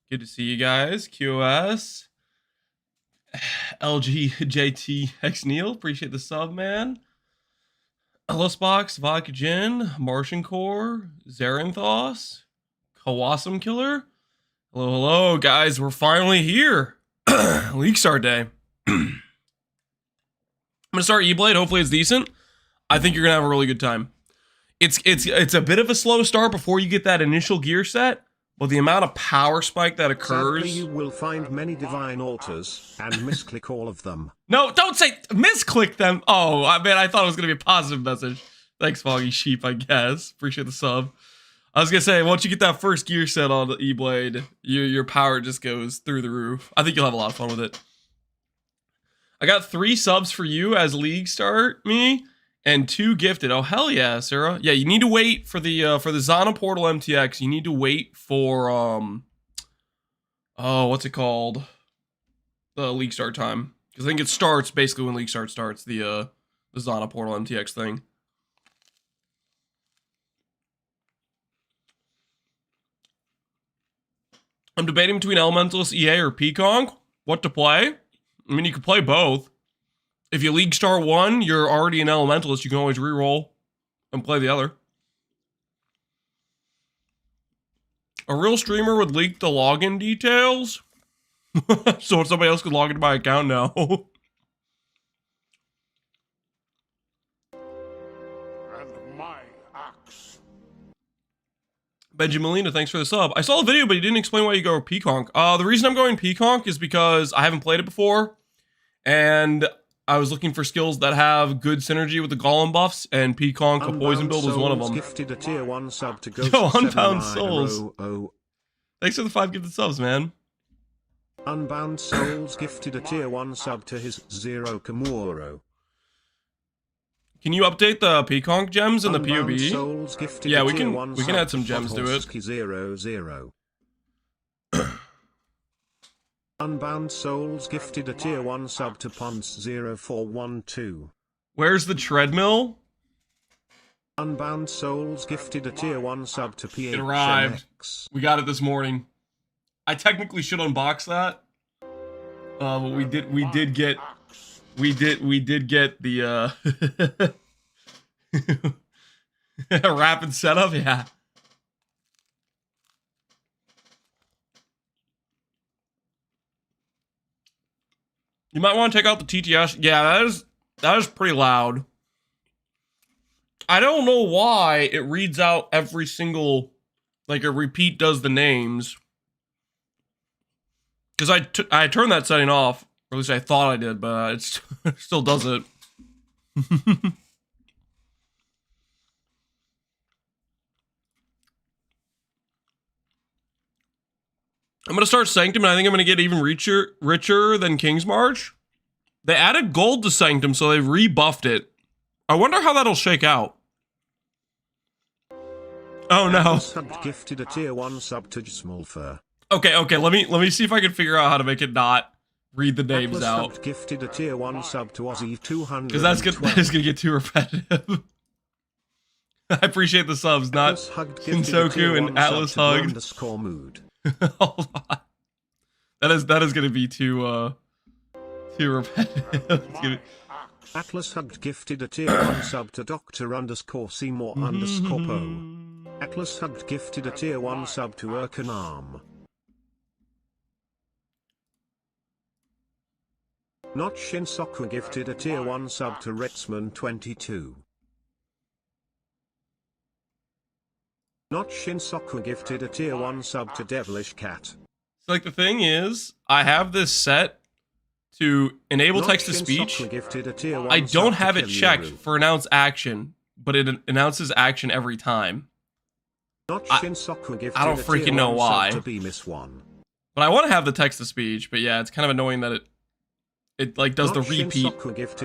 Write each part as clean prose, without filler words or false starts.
Good to see you guys. QOS. LGJTX Neil. Appreciate the sub, man. Ellisbox, Vodka Gin, Martian Core, Zaranthos, Kawasam Killer. Hello, hello, guys. We're finally here. League start day. I'm gonna start E-Blade. Hopefully it's decent. I think you're gonna have a really good time. It's a bit of a slow start before you get that initial gear set, but the amount of power spike that occurs. Sadly, you will find many divine altars and misclick all of them. No, don't say misclick them. Oh, I thought it was gonna be a positive message. Thanks, Foggy Sheep. I guess appreciate the sub. I was gonna say, once you get that first gear set on the E-Blade, your power just goes through the roof. I think you'll have a lot of fun with it. I got 3 subs for you as League start me, and 2 gifted. Oh hell yeah, Sarah. Yeah, you need to wait for the Zana Portal MTX. You need to wait for oh, what's it called? The League start time, because I think it starts basically when League start starts. The Zana Portal MTX thing. I'm debating between Elementalist, EA, or Pconc. What to play? I mean, you can play both. If you League Star 1, you're already an Elementalist. You can always reroll and play the other. A real streamer would leak the login details. So somebody else could log into my account now. And my axe. Benjamin Molina, thanks for the sub. I saw the video, but you didn't explain why you go Pconc. The reason I'm going Pconc is because I haven't played it before, and I was looking for skills that have good synergy with the Golem buffs, and Pconc, a poison build, was one of them. Gifted a tier 1 sub to go Yo, to Unbound Souls. Thanks for the 5 gifted subs, man. Unbound Souls gifted a tier 1 sub to his Zero Kamuro. Can you update the Pconc gems in the Unbound POB? Souls gifted Yeah, a we tier can 1 add sub some gems to it. Podholski 00. Unbound Souls gifted a tier 1 sub to Ponce 0412. Where's the treadmill? Unbound Souls gifted a tier 1 sub to PHMX. It arrived. We got it this morning. I technically should unbox that. But we did get the rapid setup, yeah. You might want to check out the TTS. Yeah, that is pretty loud. I don't know why it reads out every single, like a repeat does the names. Because I turned that setting off, or at least I thought I did, but it still does it. I'm going to start Sanctum, and I think I'm going to get even richer than King's March. They added gold to Sanctum, so they rebuffed it. I wonder how that'll shake out. Oh no. Gifted a tier 1 sub to Smallfur. Okay, let me see if I can figure out how to make it not read the names out. Gifted a tier 1 sub to Aussie 200. Because that is gonna get too repetitive. I appreciate the subs, not Kinsoku and Atlas Hugged. Mood. Hold on. That is gonna be too repetitive. Atlas Hugged gifted a tier 1 sub to Dr_Seymour_Po. Atlas Hugged gifted a tier 1 sub to Urkanarm. Not Shinsoku gifted a tier 1 sub to Retzman22. Not Shinsoku gifted a tier 1 sub to Devilish Cat. So like the thing is, I have this set to enable text-to-speech. I don't have it checked for announce action, but it announces action every time. I don't freaking know why. But I want to have the text-to-speech, but yeah, it's kind of annoying that it like does the repeat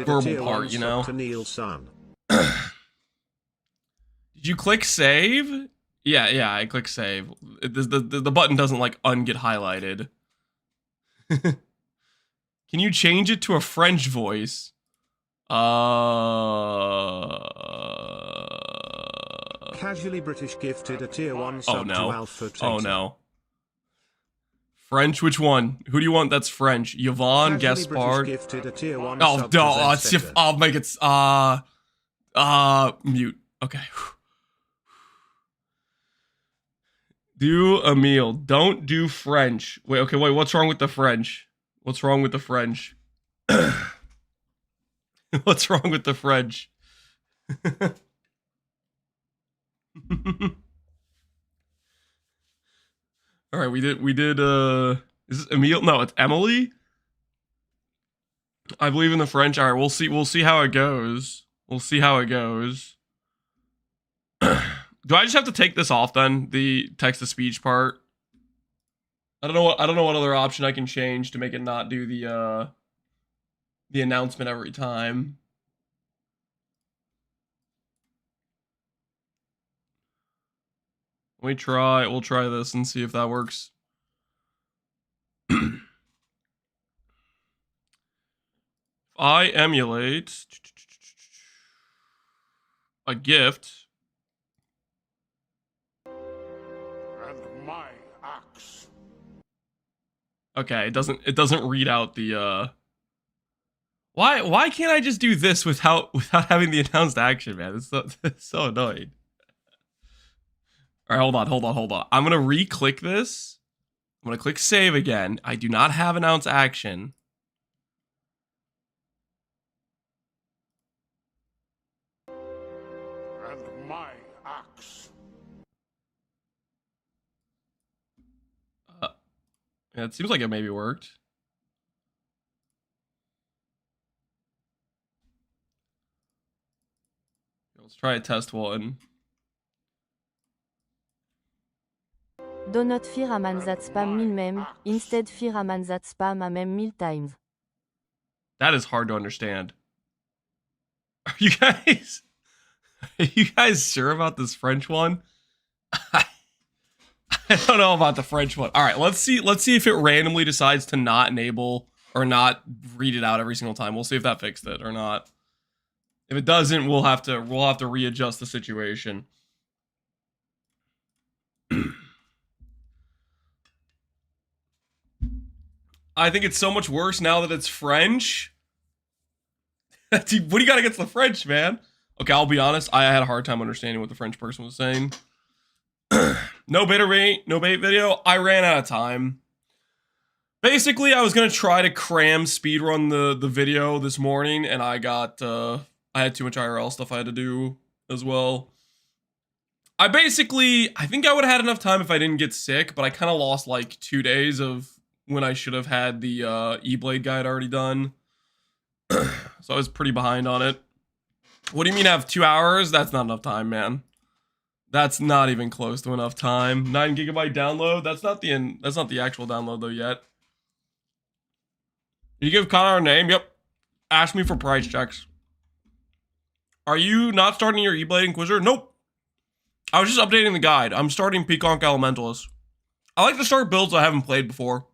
verbal part, you know? Did you click save? Yeah, I click save. The button doesn't like get highlighted. Can you change it to a French voice? Casually British gifted a tier 1 sub to Alpha Traitor. Oh no. French, which one? Who do you want that's French? Yvonne, Casually Gaspard. British gifted a tier 1 Oh, sub no, to it's just, Zedstetter. I'll make it, mute. Okay. Do a meal. Don't do French. Wait, okay, wait, what's wrong with the French? What's wrong with the French? What's wrong with the French? All right, we did, is this Emile? No, it's Emily. I believe in the French. All right, we'll see how it goes. We'll see how it goes. Do I just have to take this off then? The text-to-speech part? I don't know what other option I can change to make it not do the announcement every time. We'll try this and see if that works. I emulate a gift. And my axe. Okay, it doesn't read out the Why can't I just do this without having the announced action, man? It's so annoying. All right, hold on. I'm gonna re-click this. I'm gonna click save again. I do not have announce action. And my axe. Yeah, it seems like it maybe worked. Let's try a test one. Do not fear a man that spam 1000 mem, instead fear a man that spam a mem 1000 times. That is hard to understand. Are you guys sure about this French one? I don't know about the French one. All right, let's see if it randomly decides to not enable or not read it out every single time. We'll see if that fixed it or not. If it doesn't, we'll have to readjust the situation. I think it's so much worse now that it's French. What do you got against the French, man? Okay, I'll be honest. I had a hard time understanding what the French person was saying. No bait video. I ran out of time. Basically, I was gonna try to cram speedrun the video this morning, and I had too much IRL stuff I had to do as well. I think I would have had enough time if I didn't get sick, but I kind of lost like 2 days of when I should have had the E-Blade guide already done. So I was pretty behind on it. What do you mean have 2 hours? That's not enough time, man. That's not even close to enough time. 9 GB download. That's not the actual download though yet. Did you give Connor a name? Yep. Ask me for price checks. Are you not starting your E-Blade Inquisitor? Nope. I was just updating the guide. I'm starting Pconc Elementalist. I like to start builds I haven't played before.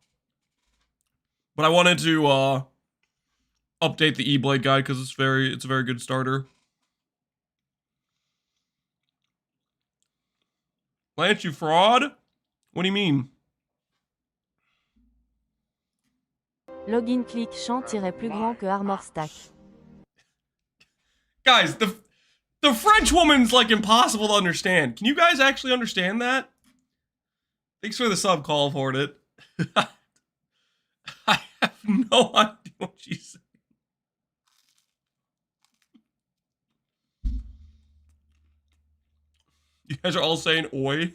But I wanted to update the E-Blade guide because it's a very good starter. Lance, you fraud? What do you mean? Login click champ-plus grand que armor stack. Guys, the French woman's like impossible to understand. Can you guys actually understand that? Thanks for the sub, call for it. I have no idea what she's saying. You guys are all saying oi.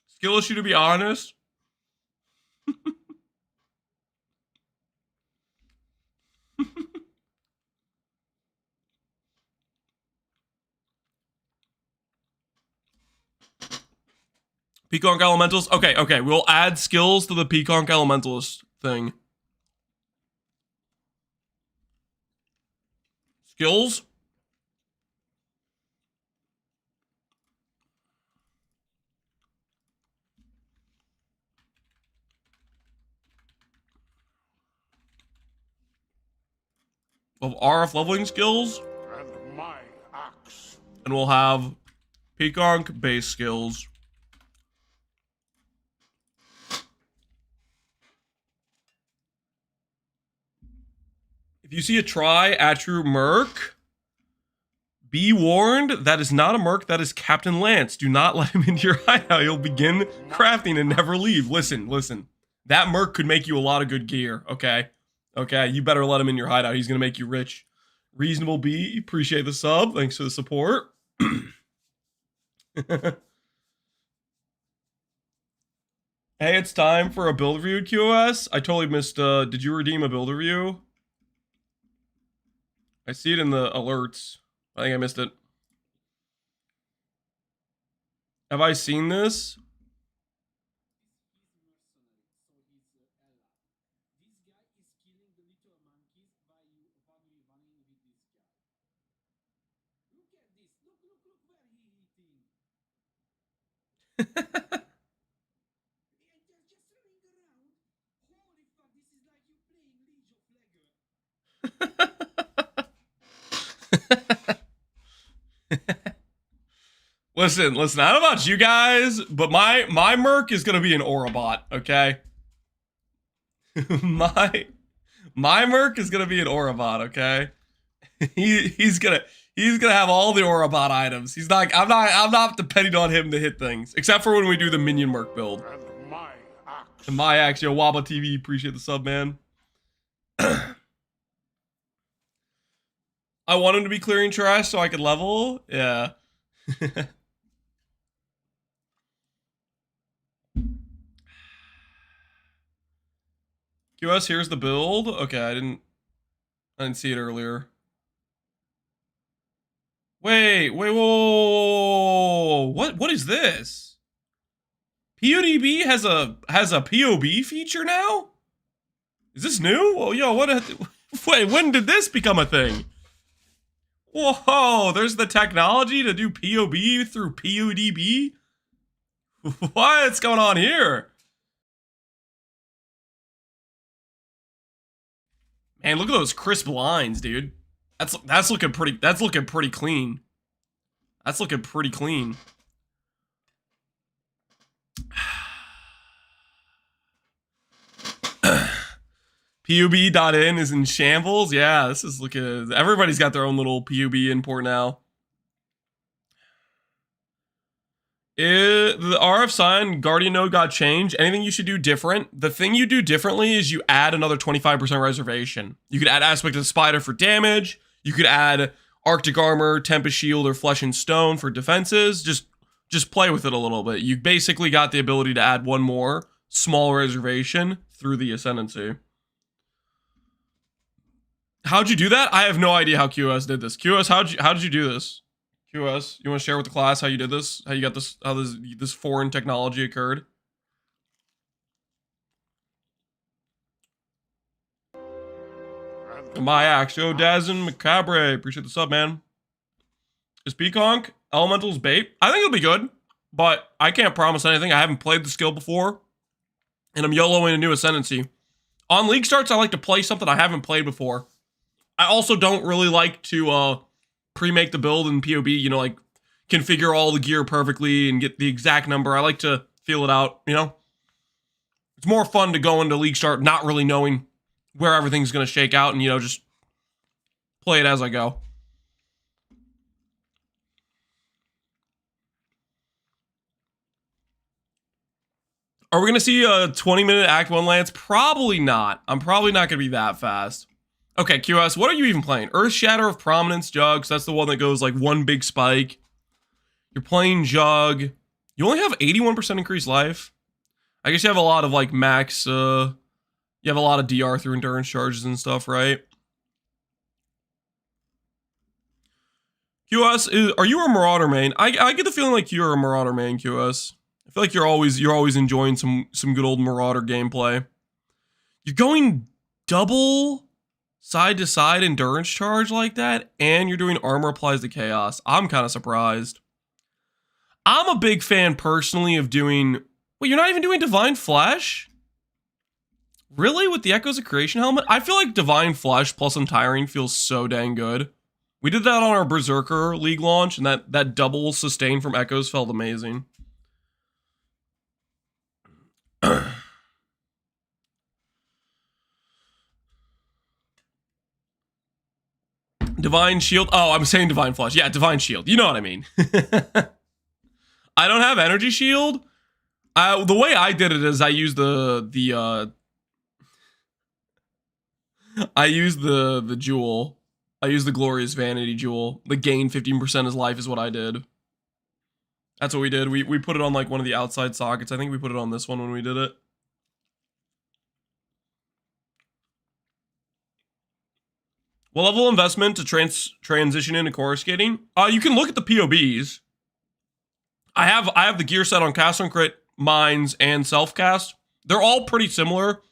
Skill issue, to be honest. Pconc Elementalist. Okay. We'll add skills to the Pconc Elementalist thing. Skills? Of RF leveling skills. And my axe. And we'll have Pconc base skills. If you see a tri-attrue merc, be warned, that is not a merc, that is Captain Lance. Do not let him into your hideout. He'll begin crafting and never leave. Listen. That merc could make you a lot of good gear, okay? Okay, you better let him in your hideout. He's gonna make you rich. Reasonable B, appreciate the sub. Thanks for the support. Hey, it's time for a build review, QoS. I totally missed, did you redeem a build review? I see it in the alerts. I think I missed it. Have I seen this? Listen, I don't know about you guys, but my merc is gonna be an Aurabot, okay? my merc is gonna be an Aurabot, okay? he's gonna have all the Aurabot items. He's not I'm not depending on him to hit things. Except for when we do the minion merc build. And my axe. And my axe, yo, Waba TV, appreciate the sub, man. I want him to be clearing trash so I could level. Yeah. QS, here's the build. Okay, I didn't see it earlier. Wait, whoa. What is this? PODB has a POB feature now? Is this new? Oh, yo, wait, when did this become a thing? Whoa, there's the technology to do POB through PODB? What's going on here? Man, look at those crisp lines, dude. That's looking pretty clean. That's looking pretty clean. PUB.in is in shambles. Yeah, this is looking. Everybody's got their own little PUB import now. The RF sign Guardian node got changed. Anything you should do different? The thing you do differently is you add another 25% reservation. You could add Aspect of the Spider for damage. You could add Arctic Armor, Tempest Shield, or Flesh and Stone for defenses. Just play with it a little bit. You basically got the ability to add one more small reservation through the Ascendancy. How'd you do that? I have no idea how QoS did this. QoS, how did you do this? QoS, you want to share with the class how you did this? How you got this? How this foreign technology occurred? My axe, yo, Dazin Macabre, appreciate the sub, man. Is Pconc Elemental's bait? I think it'll be good, but I can't promise anything. I haven't played the skill before, and I'm YOLOing a new Ascendancy. On League Starts, I like to play something I haven't played before. I also don't really like to pre-make the build in POB, you know, like configure all the gear perfectly and get the exact number. I like to feel it out, you know? It's more fun to go into League Start not really knowing where everything's going to shake out and, you know, just play it as I go. Are we going to see a 20-minute Act 1 Lance? Probably not. I'm probably not going to be that fast. Okay, QS, what are you even playing? Earth Shatter of Prominence, Jugs. That's the one that goes like one big spike. You're playing Jug. You only have 81% increased life. I guess you have a lot of like max, you have a lot of DR through endurance charges and stuff, right? QS, are you a Marauder main? I get the feeling like you're a Marauder main, QS. I feel like you're always enjoying some good old Marauder gameplay. You're going double side to side endurance charge like that, and you're doing armor applies to chaos. I'm kind of surprised. I'm a big fan personally of doing. Wait, you're not even doing Divine Flesh? Really? With the Echoes of Creation helmet? I feel like Divine Flesh plus Untiring feels so dang good. We did that on our Berserker League launch, and that double sustain from Echoes felt amazing. Divine Shield. Oh, I'm saying Divine Flush. Yeah, Divine Shield. You know what I mean. I don't have Energy Shield. The way I did it is I used the jewel. I used the Glorious Vanity Jewel. The gain 15% his life is what I did. That's what we did. We put it on like one of the outside sockets. I think we put it on this one when we did it. What level investment to transition into coruscating? You can look at the POBs. I have the gear set on Cast on Crit, Mines, and Self Cast. They're all pretty similar.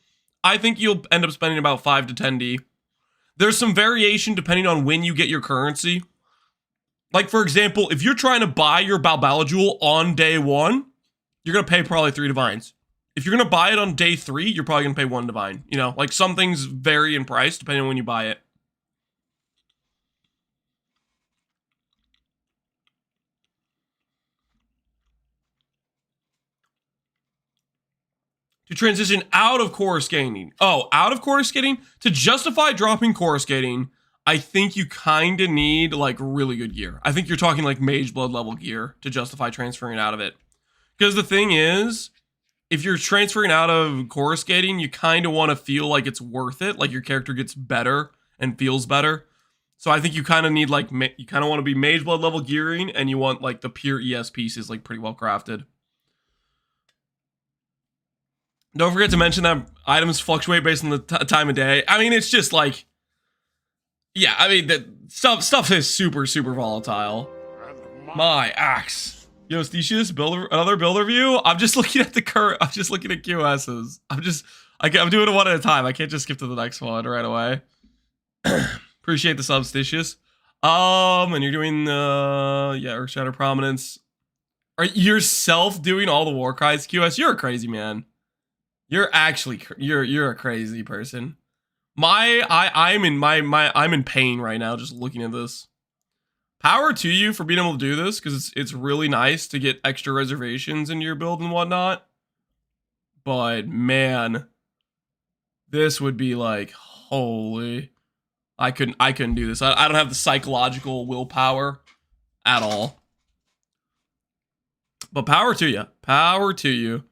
I think you'll end up spending about 5 to 10D. There's some variation depending on when you get your currency. Like, for example, if you're trying to buy your Balbala Jewel on day 1, you're going to pay probably 3 Divines. If you're going to buy it on day 3, you're probably going to pay 1 Divine. You know, like some things vary in price depending on when you buy it. To transition out of coruscating. Oh, out of coruscating? To justify dropping coruscating, I think you kind of need like really good gear. I think you're talking like Mage Blood level gear to justify transferring out of it. Because the thing is, if you're transferring out of coruscating, you kind of want to feel like it's worth it. Like your character gets better and feels better. So I think you kind of need like, you kind of want to be Mage Blood level gearing, and you want like the pure ES pieces like pretty well crafted. Don't forget to mention that items fluctuate based on the time of day. I mean, it's just like, yeah, I mean, that stuff is super, super volatile. My axe. Yo, Stecius, another build review? I'm just looking at I'm just looking at QS's. I'm doing it one at a time. I can't just skip to the next one right away. Appreciate the sub, Stecius. And you're doing Earthshatter Prominence. Are you yourself doing all the war cries, QS? You're a crazy man. You're actually you're a crazy person. I'm in pain right now just looking at this. Power to you for being able to do this, because it's really nice to get extra reservations into your build and whatnot. But man, this would be like, holy, I couldn't do this. I don't have the psychological willpower at all. But power to you. Power to you.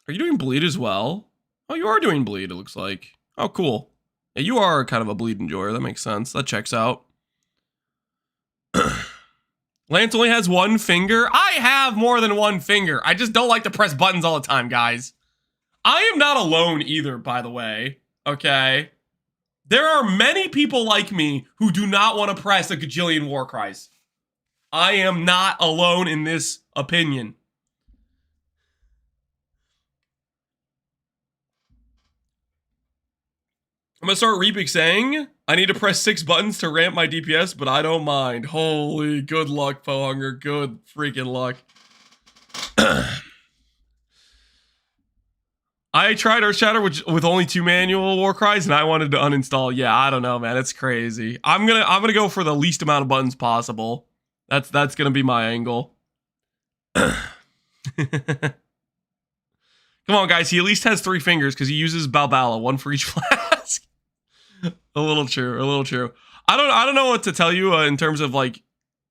Are you doing bleed as well? Oh, you are doing bleed, it looks like. Oh, cool. Yeah, you are kind of a bleed enjoyer. That makes sense. That checks out. Lance only has 1 finger. I have more than 1 finger. I just don't like to press buttons all the time, guys. I am not alone either, by the way. Okay? There are many people like me who do not want to press a gajillion war cries. I am not alone in this opinion. I'm gonna start Reaping saying, I need to press 6 buttons to ramp my DPS, but I don't mind. Holy, good luck, Pconc. Good freaking luck. I tried Earthshatter with only 2 manual war cries, and I wanted to uninstall. Yeah, I don't know, man. It's crazy. I'm gonna go for the least amount of buttons possible. That's gonna be my angle. Come on, guys. He at least has 3 fingers because he uses Balbala, 1 for each flask. A little true. I don't know what to tell you in terms of like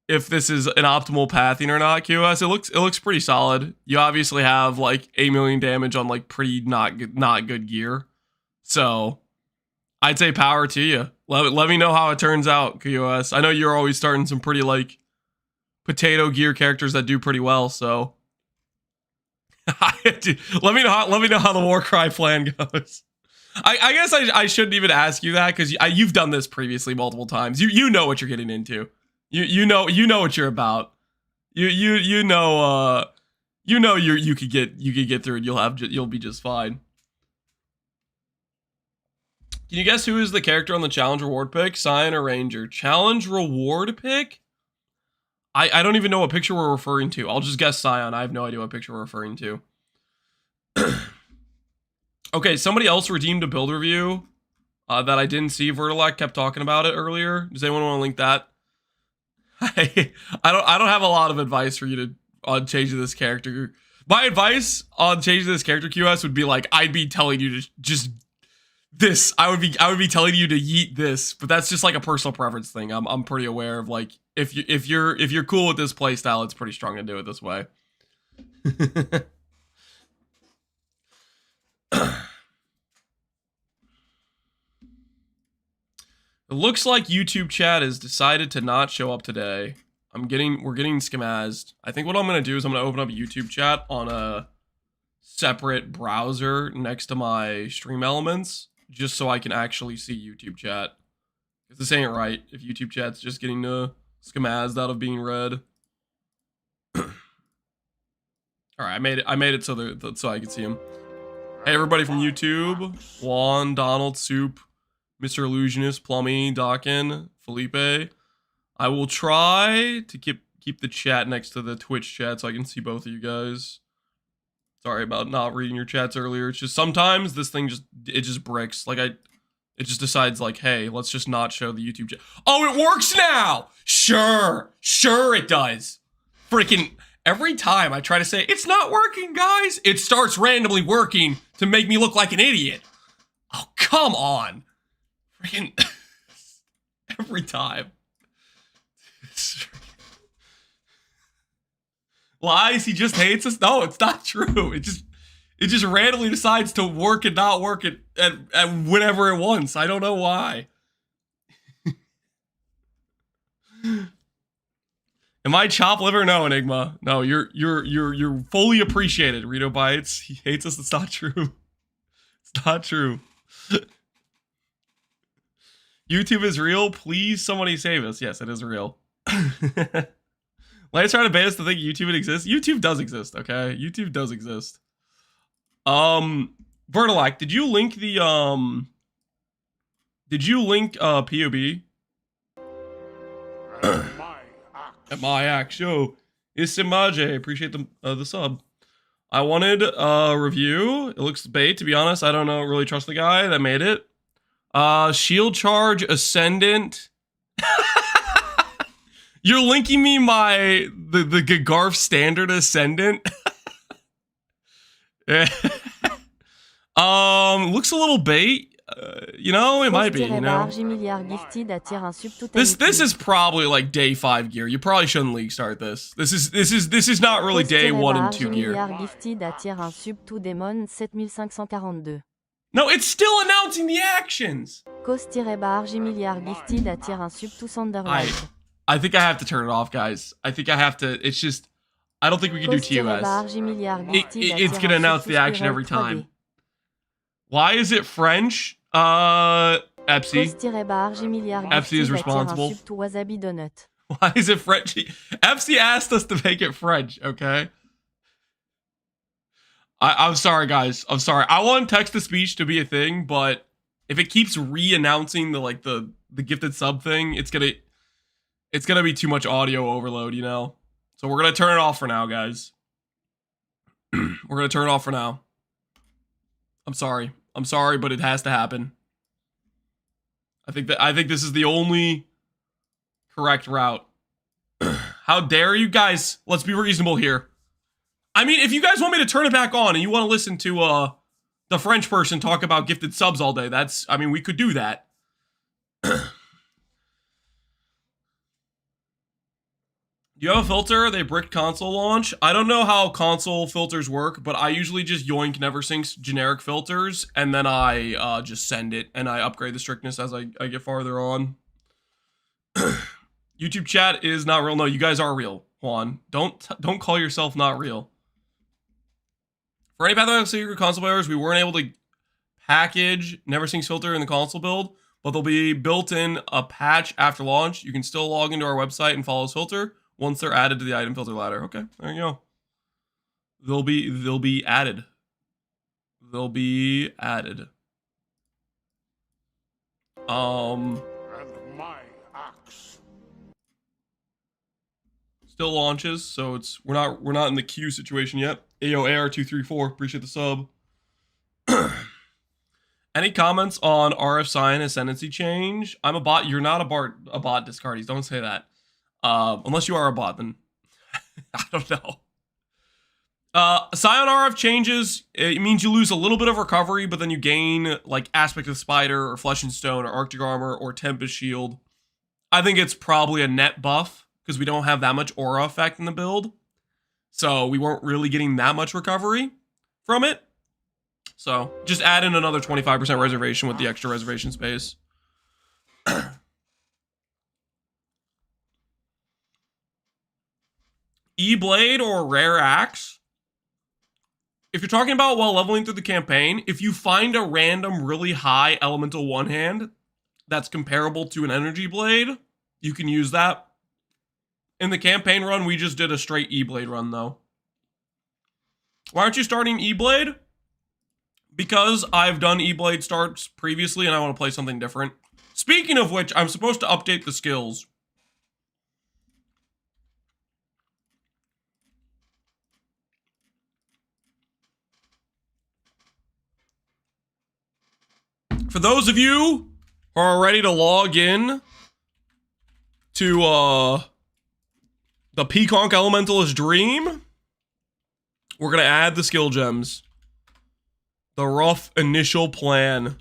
if this is an optimal pathing or not, QS. It looks pretty solid. You obviously have like 8 million damage on like pretty not good gear. So I'd say power to you. Let me know how it turns out, QS. I know you're always starting some pretty like potato gear characters that do pretty well, so let me know how the Warcry plan goes. I guess I shouldn't even ask you that because you've done this previously multiple times. You know what you're getting into. You know what you're about. You know you could get through it. You'll be just fine. Can you guess who is the character on the challenge reward pick? Scion or Ranger? Challenge reward pick? I don't even know what picture we're referring to. I'll just guess Scion. I have no idea what picture we're referring to. Okay, somebody else redeemed a build review that I didn't see. Vertilac kept talking about it earlier. Does anyone want to link that? I don't have a lot of advice for you on changing this character. My advice on changing this character, QS, would be like, I'd be telling you to just this. I would be telling you to yeet this, but that's just like a personal preference thing. I'm pretty aware of like if you're cool with this playstyle, it's pretty strong to do it this way. It looks like YouTube chat has decided to not show up today. We're getting skamazed. I think what I'm gonna do is I'm gonna open up YouTube chat on a separate browser next to my stream elements, just so I can actually see YouTube chat. Because this ain't right if YouTube chat's just getting skamazed out of being read. All right, I made it so I can see him. Hey everybody from YouTube, Juan, Donald, Soup, Mr. Illusionist, Plummy, Dawkin, Felipe. I will try to keep the chat next to the Twitch chat so I can see both of you guys. Sorry about not reading your chats earlier. It's just sometimes this thing just bricks. Like it just decides like, hey, let's just not show the YouTube chat. Oh, it works now. Sure it does. Freaking every time I try to say it's not working, guys, it starts randomly working to make me look like an idiot. Oh, come on. Freaking every time. Lies, he just hates us. No, it's not true. It just randomly decides to work and not work at whenever it wants. I don't know why. Am I chop liver? No, Enigma. No, you're fully appreciated. Rito Bites. He hates us. It's not true. It's not true. YouTube is real. Please, somebody save us. Yes, it is real. Let's try to bait us to think YouTube exists. YouTube does exist, okay? YouTube does exist. Vertilac, did you link the POB? At my act show. Isimaje, appreciate the sub. I wanted a review. It looks bait, to be honest. I don't know, really trust the guy that made it. Shield Charge Ascendant. You're linking me the Gagarf Standard Ascendant. Looks a little bait. You know, it might be, you know. This is probably like day 5 gear. You probably shouldn't league start this. This is not really day 1 and 2 gear. No, it's still announcing the actions. I think I have to turn it off, guys. I think I have to. It's just, I don't think we can do TOS. It's gonna announce the action every time. Why is it French? Epsy. Epsy is responsible. Why is it French? Epsy asked us to make it French, okay? I'm sorry, guys. I'm sorry. I want text-to-speech to be a thing, but if it keeps re-announcing the gifted sub thing, it's gonna be too much audio overload, you know? So we're gonna turn it off for now, guys. We're gonna turn it off for now. I'm sorry, but it has to happen. I think this is the only correct route. How dare you guys? Let's be reasonable here. I mean, if you guys want me to turn it back on and you want to listen to the French person talk about gifted subs all day, I mean, we could do that. Do you have a filter? They bricked console launch. I don't know how console filters work, but I usually just yoink NeverSync's generic filters, and then I just send it, and I upgrade the strictness as I get farther on. YouTube chat is not real. No, you guys are real, Juan. Don't call yourself not real. For any Pathfinder Secret console players, we weren't able to package NeverSync's filter in the console build, but they'll be built in a patch after launch. You can still log into our website and follow this filter once they're added to the item filter ladder. Okay, there you go. They'll be added. They'll be added. And my axe. Still launches, so we're not in the queue situation yet. AOAR234, appreciate the sub. Any comments on RF sign ascendancy change? I'm a bot. You're not a bot, Discardies. Don't say that. Unless you are a bot, then I don't know. Scion RF changes. It means you lose a little bit of recovery, but then you gain like Aspect of Spider or Flesh and Stone or Arctic Armor or Tempest Shield. I think it's probably a net buff because we don't have that much aura effect in the build. So we weren't really getting that much recovery from it. So just add in another 25% reservation with the extra reservation space. E-Blade or Rare Axe. If you're talking about while leveling through the campaign, if you find a random really high elemental one hand that's comparable to an energy blade, you can use that. In the campaign run, we just did a straight E-Blade run though. Why aren't you starting E-Blade? Because I've done E-Blade starts previously and I want to play something different. Speaking of which, I'm supposed to update the skills. For those of you who are ready to log in to the Pconc Elementalist Dream, we're going to add the skill gems. The rough initial plan.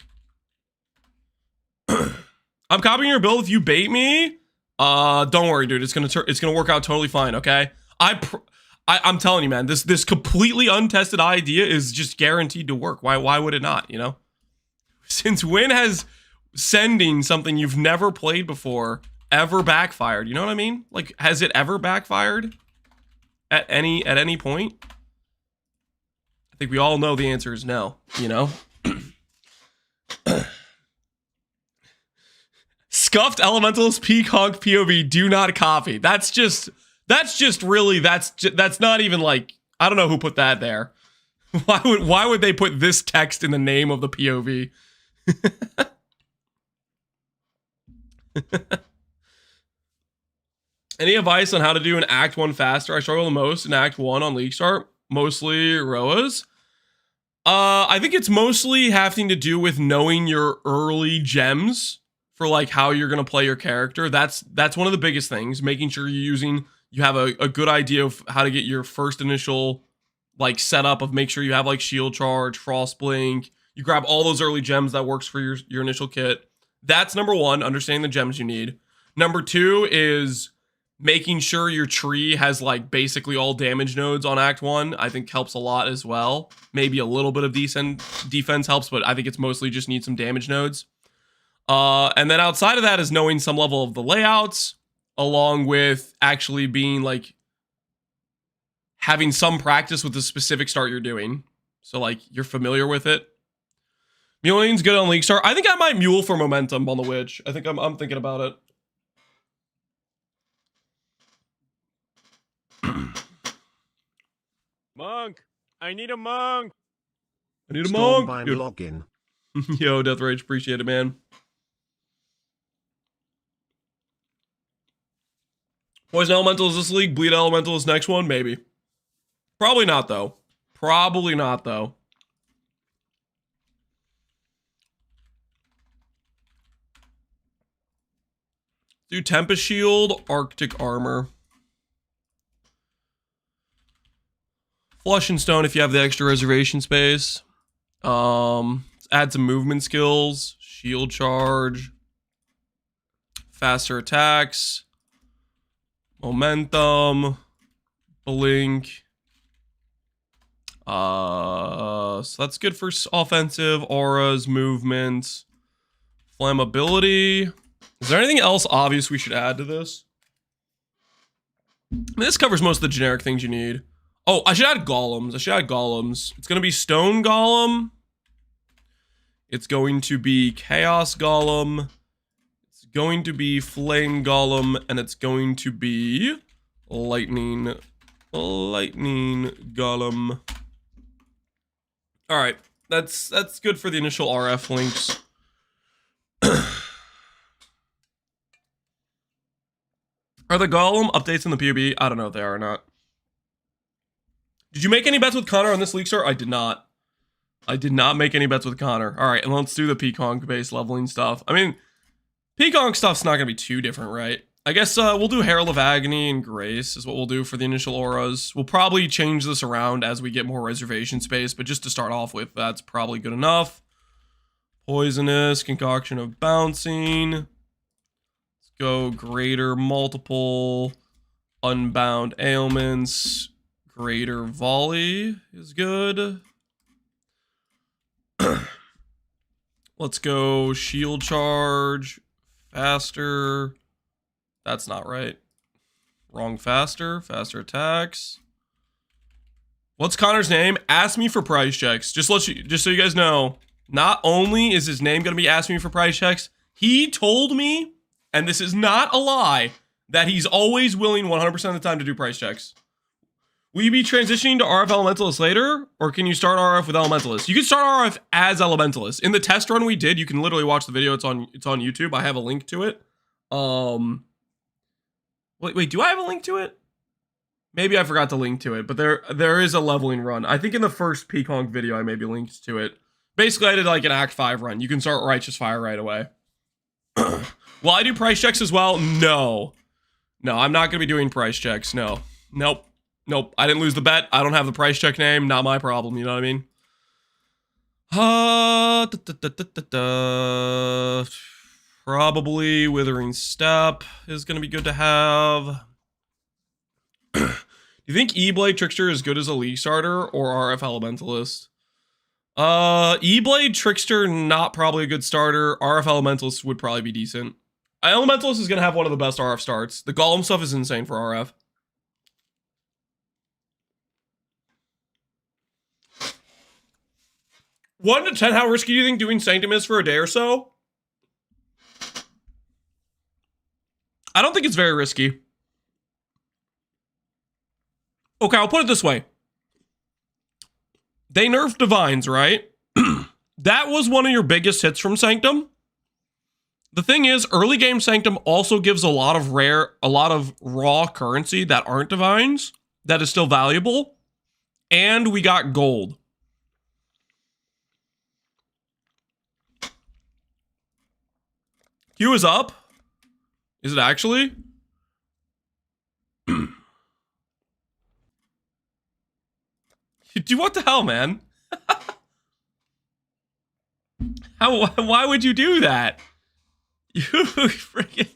I'm copying your build if you bait me. Don't worry, dude. It's gonna work out totally fine, okay? I'm telling you, man, this completely untested idea is just guaranteed to work. Why would it not, you know? Since when has sending something you've never played before ever backfired? You know what I mean? Like, has it ever backfired at any point? I think we all know the answer is no, you know? Scuffed Elementalist Pconc POV, do not copy. That's not even like, I don't know who put that there. Why would they put this text in the name of the POV? Any advice on how to do an Act 1 faster? I struggle the most in Act 1 on League Start. Mostly ROAs. I think it's mostly having to do with knowing your early gems for like how you're gonna play your character. That's one of the biggest things. Making sure you have a good idea of how to get your first initial like setup of make sure you have like Shield Charge, Frost Blink. You grab all those early gems that works for your initial kit. That's number one, understanding the gems you need. Number two is making sure your tree has like basically all damage nodes on Act 1, I think helps a lot as well. Maybe a little bit of decent defense helps, but I think it's mostly just need some damage nodes. And then outside of that is knowing some level of the layouts, along with actually being like having some practice with the specific start you're doing. So like you're familiar with it. Muling's good on League Start. I think I might mule for momentum on the Witch. I think I'm thinking about it. Monk! I need a monk! I need a monk! Stormbind login. Yo, Death Rage, appreciate it, man. Poison Elemental is this league? Bleed Elemental is next one? Maybe. Probably not, though. Probably not, though. Do Tempest Shield, Arctic Armor. Flush and Stone if you have the extra reservation space. Add some movement skills. Shield Charge. Faster attacks. Momentum. Blink. So that's good for offensive, auras, movement, flammability. Is there anything else obvious we should add to this? I mean, this covers most of the generic things you need. Oh, I should add golems. It's going to be Stone Golem. It's going to be Chaos Golem. It's going to be Flame Golem. And it's going to be Lightning Golem. All right. That's good for the initial RF links. Are the Golem updates in the PUB? I don't know if they are or not. Did you make any bets with Connor on this League Start? I did not. I did not make any bets with Connor. All right, and let's do the Pconc based leveling stuff. I mean, Pconc stuff's not going to be too different, right? I guess we'll do Herald of Agony and Grace is what we'll do for the initial auras. We'll probably change this around as we get more reservation space, but just to start off with, that's probably good enough. Poisonous, Concoction of Bouncing. Let's go Greater Multiple, Unbound Ailments, Greater Volley is good. Let's go Shield Charge, Faster. That's not right. Wrong faster. Faster attacks. What's Connor's name? Ask me for price checks. Just so you guys know, not only is his name going to be Ask Me for price checks, he told me, and this is not a lie, that he's always willing 100% of the time to do price checks. Will you be transitioning to RF Elementalist later, or can you start RF with Elementalist? You can start RF as Elementalist. In the test run we did, you can literally watch the video. It's on YouTube. I have a link to it. Wait, do I have a link to it? Maybe I forgot to link to it, but there is a leveling run. I think in the first Pconc video, I maybe linked to it. Basically, I did like an Act 5 run. You can start Righteous Fire right away. Will I do price checks as well? No. No, I'm not going to be doing price checks. No. Nope. Nope. I didn't lose the bet. I don't have the price check name. Not my problem. You know what I mean? Probably Withering Step is going to be good to have. Do you think E-Blade Trickster is good as a League starter or RF Elementalist? E-Blade Trickster, not probably a good starter. RF Elementalist would probably be decent. Elementalist is going to have one of the best RF starts. The Golem stuff is insane for RF. One to 10, how risky do you think doing Sanctum is for a day or so? I don't think it's very risky. Okay, I'll put it this way. They nerfed Divines, right? That was one of your biggest hits from Sanctum. The thing is, early game Sanctum also gives a lot of raw currency that aren't Divines that is still valuable. And we got gold. Q is up. Is it actually? Dude, what the hell, man? Why would you do that? You freaking...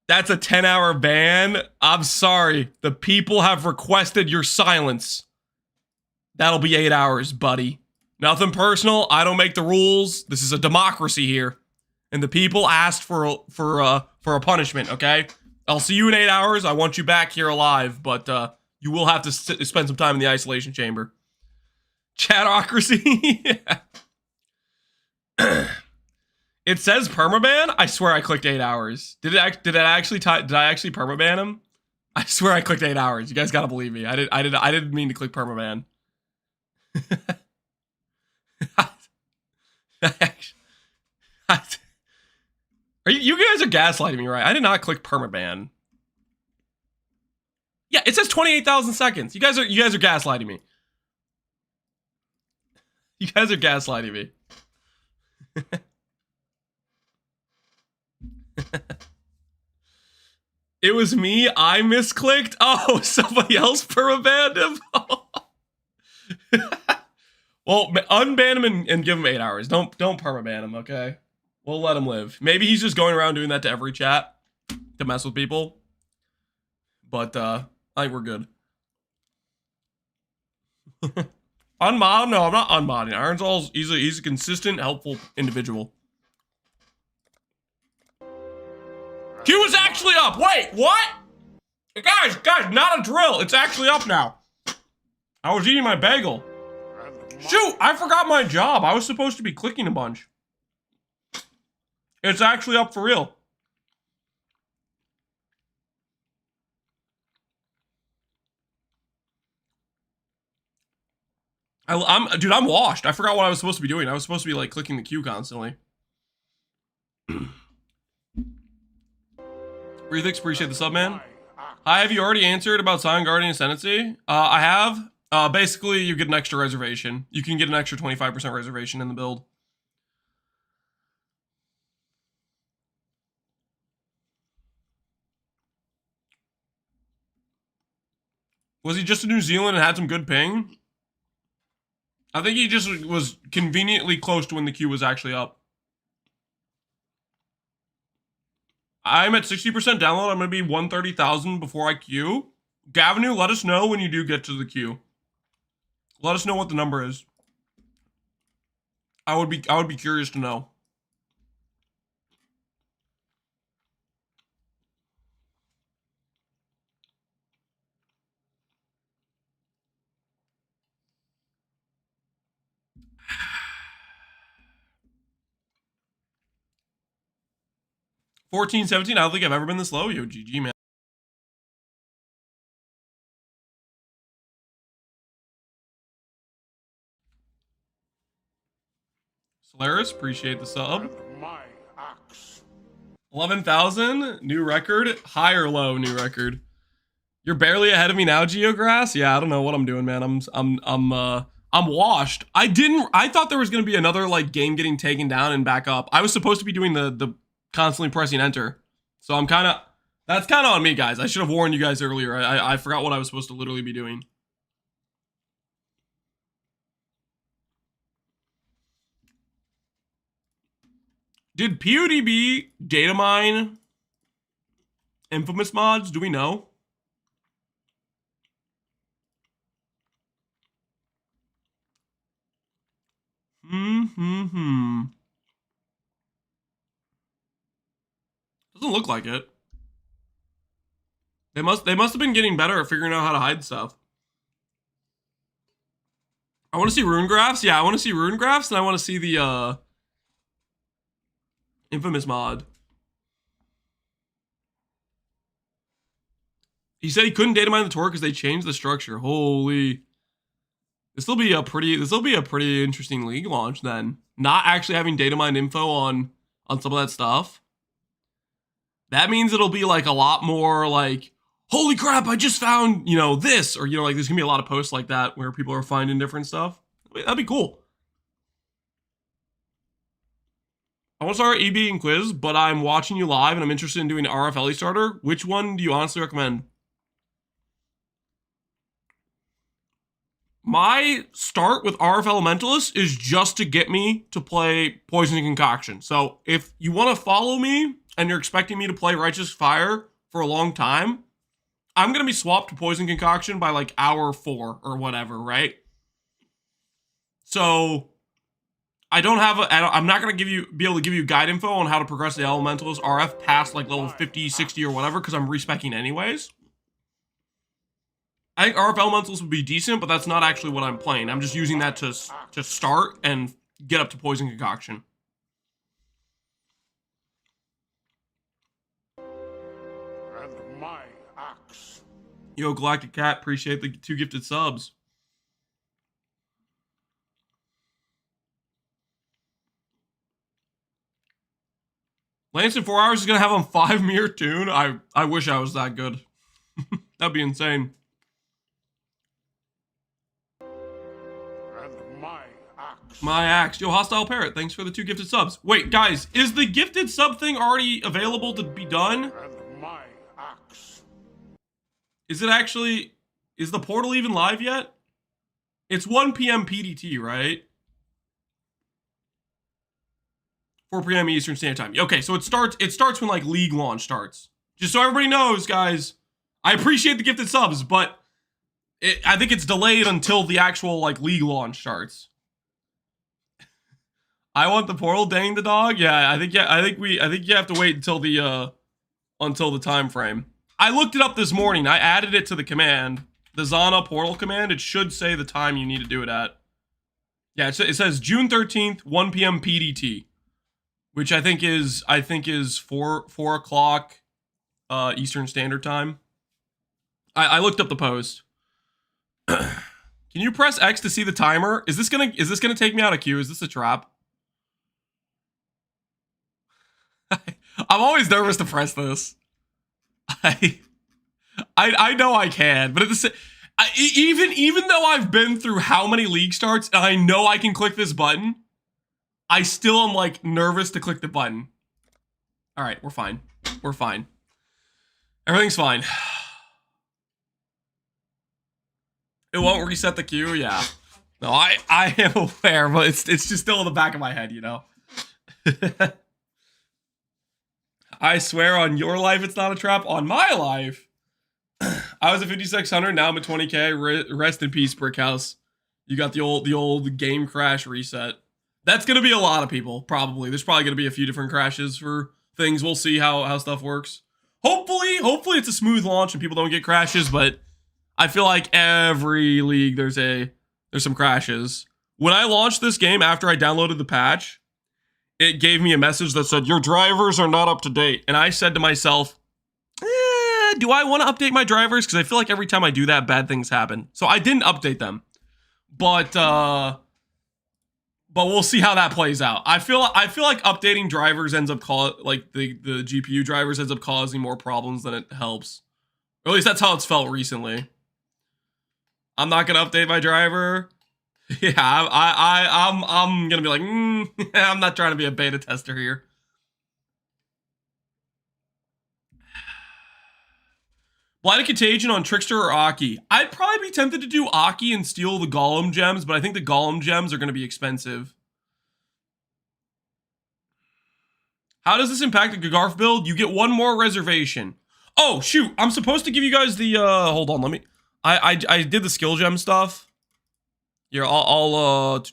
That's a 10-hour ban? I'm sorry. The people have requested your silence. That'll be 8 hours, buddy. Nothing personal. I don't make the rules. This is a democracy here. And the people asked for a punishment, okay? I'll see you in 8 hours. I want you back here alive, but you will have to spend some time in the isolation chamber. Chatocracy. It says permaban. I swear I clicked 8 hours. Did I actually permaban him? I swear I clicked 8 hours. You guys gotta believe me. I didn't mean to click permaban. You guys are gaslighting me, right? I did not click permaban. Yeah, it says 28,000 seconds. You guys are gaslighting me. You guys are gaslighting me. It was me. I misclicked. Oh, somebody else permabanned him. Well, unban him and give him 8 hours. Don't permaban him, okay? We'll let him live. Maybe he's just going around doing that to every chat to mess with people. But I think we're good. Unmod? No, I'm not unmodding. Ironzall's he's a consistent, helpful individual. Q is actually up. Wait, what? Guys, not a drill. It's actually up now. I was eating my bagel. Shoot, I forgot my job. I was supposed to be clicking a bunch. It's actually up for real. Dude, I'm washed. I forgot what I was supposed to be doing. I was supposed to be like clicking the Q constantly. Rethix, appreciate the sub, man. Hi, have you already answered about Silent Guardian Ascendancy? I have. Basically, you get an extra reservation. You can get an extra 25% reservation in the build. Was he just in New Zealand and had some good ping? I think he just was conveniently close to when the queue was actually up. I'm at 60% download. I'm going to be 130,000 before I queue. Gavinu, let us know when you do get to the queue. Let us know what the number is. I would be curious to know. $14, $17. I don't think I've ever been this low. Yo, GG, man. Solaris, appreciate the sub. And my axe. 11,000, new record. High or low, new record. You're barely ahead of me now, Geograss. Yeah, I don't know what I'm doing, man. I'm washed. I thought there was gonna be another like game getting taken down and back up. I was supposed to be doing the constantly pressing enter. So that's kind of on me, guys. I should have warned you guys earlier. I forgot what I was supposed to literally be doing. Did PODB data mine infamous mods? Do we know? Doesn't look like it. They must have been getting better at figuring out how to hide stuff. I want to see rune graphs. Yeah, I want to see rune graphs, and I want to see the infamous mod. He said he couldn't data mine the Tor because they changed the structure. Holy. This will be a pretty interesting league launch then. Not actually having data mined info on some of that stuff. That means it'll be like a lot more like, holy crap, I just found, you know, this, or, you know, like there's gonna be a lot of posts like that where people are finding different stuff. That'd be cool. I want to start EB and quiz, but I'm watching you live and I'm interested in doing RFLE starter. Which one do you honestly recommend? My start with RF Elementalist is just to get me to play Poison and Concoction. So if you want to follow me and you're expecting me to play Righteous Fire for a long time, I'm going to be swapped to Poison Concoction by like hour 4 or whatever, right? So I'm not going to be able to give you guide info on how to progress the Elementalist RF past like level 50, 60 or whatever, because I'm respecking anyways. I think RF Elementals would be decent, but that's not actually what I'm playing. I'm just using that to start and get up to Poison Concoction. And my axe. Yo, Galactic Cat, appreciate the 2 gifted subs. Lance in 4 hours is going to have on 5 mirror tune. I wish I was that good. That'd be insane. My axe. Yo, Hostile Parrot, thanks for the 2 gifted subs. Wait, guys, is the gifted sub thing already available to be done? And my axe. Is the portal even live yet? It's 1 p.m. PDT, right? 4 p.m. Eastern Standard Time. Okay, so it starts when like league launch starts. Just so everybody knows, guys, I appreciate the gifted subs, but I think it's delayed until the actual like league launch starts. I want the portal, dang the dog. Yeah, I think you have to wait until the time frame. I looked it up this morning. I added it to the command, the Zana portal command. It should say the time you need to do it at. Yeah, it says June 13th, 1 p.m. PDT, which I think is 4 o'clock Eastern Standard Time. I looked up the post. Can you press X to see the timer? Is this gonna take me out of queue? Is this a trap? I'm always nervous to press this. I know I can, but even though I've been through how many league starts and I know I can click this button, I still am like nervous to click the button. All right, we're fine. We're fine. Everything's fine. It won't reset the queue. Yeah. No, I am aware, but it's just still in the back of my head, you know. I swear on your life, it's not a trap. On my life, I was at 5600. Now I'm at 20k. Rest in peace, Brickhouse. You got the old game crash reset. That's gonna be a lot of people, probably. There's probably gonna be a few different crashes for things. We'll see how stuff works. Hopefully it's a smooth launch and people don't get crashes, but I feel like every league there's some crashes. When I launched this game after I downloaded the patch, it gave me a message that said, your drivers are not up to date. And I said to myself, do I want to update my drivers? Because I feel like every time I do that, bad things happen. So I didn't update them. But we'll see how that plays out. I feel like updating drivers ends up the GPU drivers ends up causing more problems than it helps. Or at least that's how it's felt recently. I'm not gonna update my driver. Yeah, I'm gonna be like, I'm not trying to be a beta tester here. Blighted Contagion on Trickster or Aki. I'd probably be tempted to do Aki and steal the Golem gems, but I think the Golem gems are gonna be expensive. How does this impact the Gagarf build? You get one more reservation. Oh shoot, I'm supposed to give you guys the hold on, let me I did the skill gem stuff. Here, I'm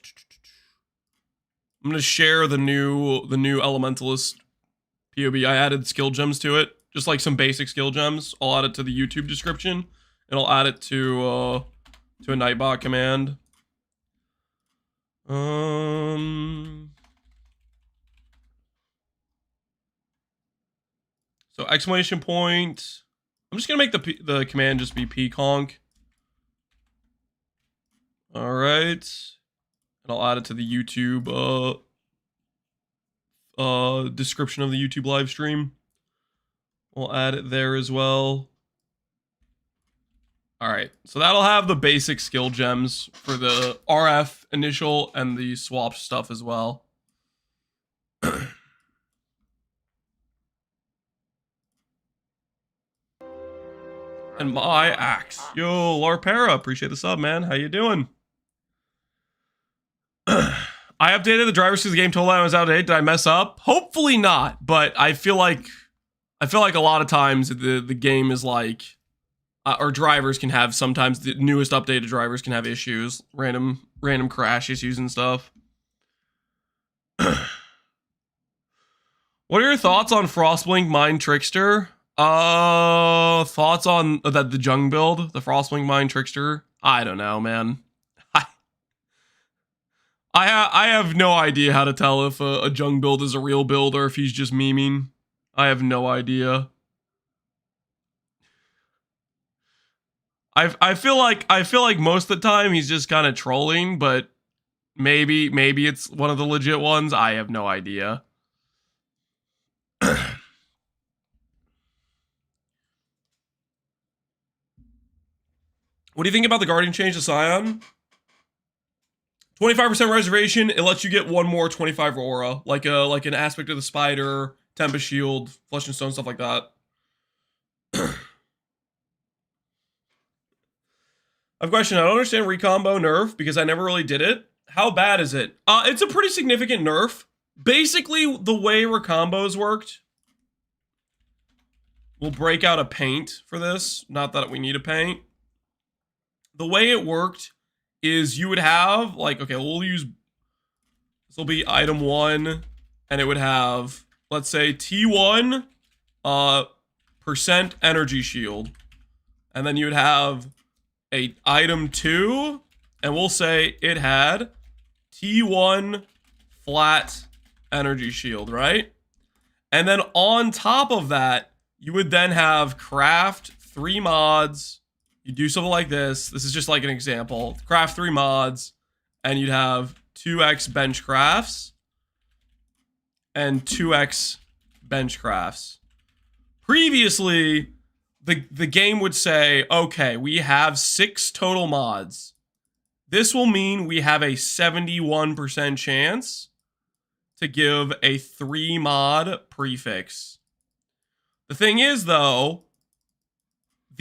gonna share the new Elementalist POB. I added skill gems to it, just like some basic skill gems. I'll add it to the YouTube description, and I'll add it to a Nightbot command. So exclamation point. I'm just gonna make the command just be Pconc. All right, and I'll add it to the YouTube description of the YouTube live stream. We'll add it there as well. All right, so that'll have the basic skill gems for the RF initial and the swap stuff as well. And my axe. Yo, Larpera, appreciate the sub, man. How you doing? I updated the drivers because the game told I was out of date. Did I mess up? Hopefully not, but I feel like a lot of times the game is like, or drivers can have, sometimes the newest updated drivers can have issues, random crash issues and stuff. What are your thoughts on Frostblink Mind Trickster? Thoughts on the Jung build, the Frostblink Mind Trickster? I don't know, man. I have no idea how to tell if a Jung build is a real build or if he's just memeing. I have no idea. I feel like most of the time he's just kind of trolling, but maybe it's one of the legit ones. I have no idea. What do you think about the Guardian change to Scion? 25% reservation. It lets you get one more 25 aura, like an aspect of the spider, Tempest Shield, Flesh and Stone, stuff like that. I have a question. I don't understand recombo nerf because I never really did it. How bad is it? It's a pretty significant nerf. Basically, the way recombos worked. We'll break out a paint for this. Not that we need a paint. The way it worked is you would have, like, okay, we'll use, this will be item 1, and it would have, let's say, T1 percent energy shield. And then you would have a item 2, and we'll say it had T1 flat energy shield, right? And then on top of that, you would then have craft 3 mods. You do something like this. This is just like an example. Craft 3 mods, and you'd have 2x bench crafts and 2x bench crafts. Previously, the game would say, okay, we have 6 total mods. This will mean we have a 71% chance to give a 3 mod prefix. The thing is, though,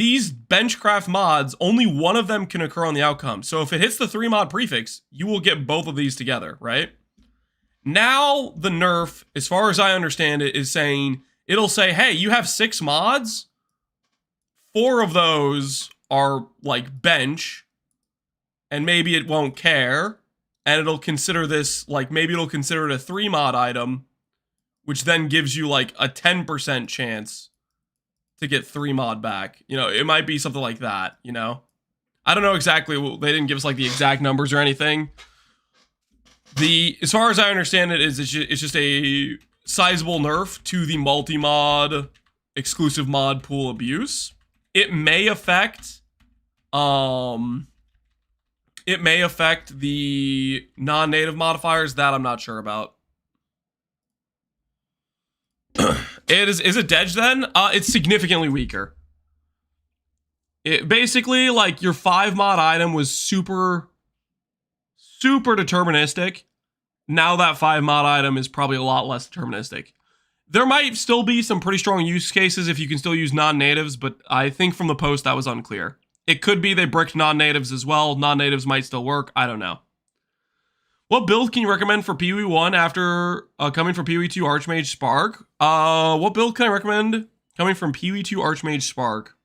these benchcraft mods, only one of them can occur on the outcome. So if it hits the 3 mod prefix, you will get both of these together, right? Now the nerf, as far as I understand it, is saying, it'll say, hey, you have 6 mods. 4 of those are like bench, and maybe it won't care, and it'll consider this, like, maybe it'll consider it a 3 mod item, which then gives you like a 10% chance to get 3 mod back. You know, it might be something like that, you know? I don't know exactly, they didn't give us like the exact numbers or anything. As far as I understand it, it's just a sizable nerf to the multi-mod, exclusive mod pool abuse. It may affect, the non-native modifiers. That I'm not sure about. Is it Dedge then? It's significantly weaker. It basically, like, your 5 mod item was super deterministic. Now that 5 mod item is probably a lot less deterministic. There might still be some pretty strong use cases if you can still use non-natives, but I think from the post that was unclear. It could be they bricked non-natives as well. Non-natives might still work. I don't know. What build can you recommend for PoE 1 after coming from PoE 2 Archmage Spark? What build can I recommend coming from PoE 2 Archmage Spark?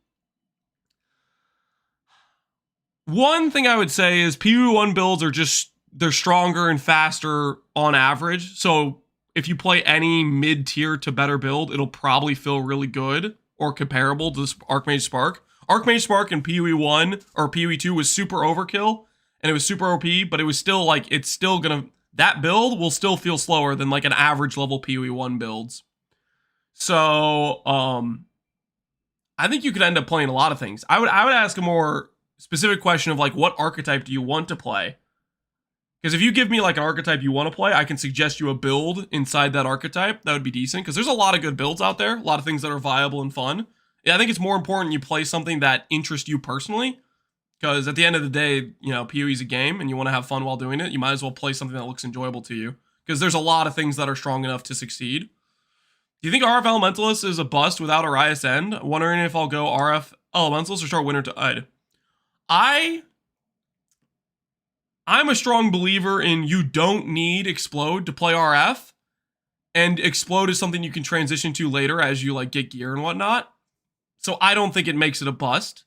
One thing I would say is PoE 1 builds are just, they're stronger and faster on average. So if you play any mid-tier to better build, it'll probably feel really good or comparable to this Archmage Spark. Archmage Spark in PoE 1 or PoE 2 was super overkill and it was super OP, but it was still like, it's still gonna, that build will still feel slower than like an average level PoE 1 builds. So, I think you could end up playing a lot of things. I would ask a more specific question of like, what archetype do you want to play? Because if you give me like an archetype you want to play, I can suggest you a build inside that archetype. That would be decent, because there's a lot of good builds out there. A lot of things that are viable and fun. Yeah, I think it's more important you play something that interests you personally. Because at the end of the day, you know, PoE is a game and you want to have fun while doing it. You might as well play something that looks enjoyable to you. Because there's a lot of things that are strong enough to succeed. Do you think RF Elementalist is a bust without Arias End? Wondering if I'll go RF Elementalist or start Winter Tide. I'm a strong believer in you don't need Explode to play RF, and Explode is something you can transition to later as you like get gear and whatnot. So I don't think it makes it a bust,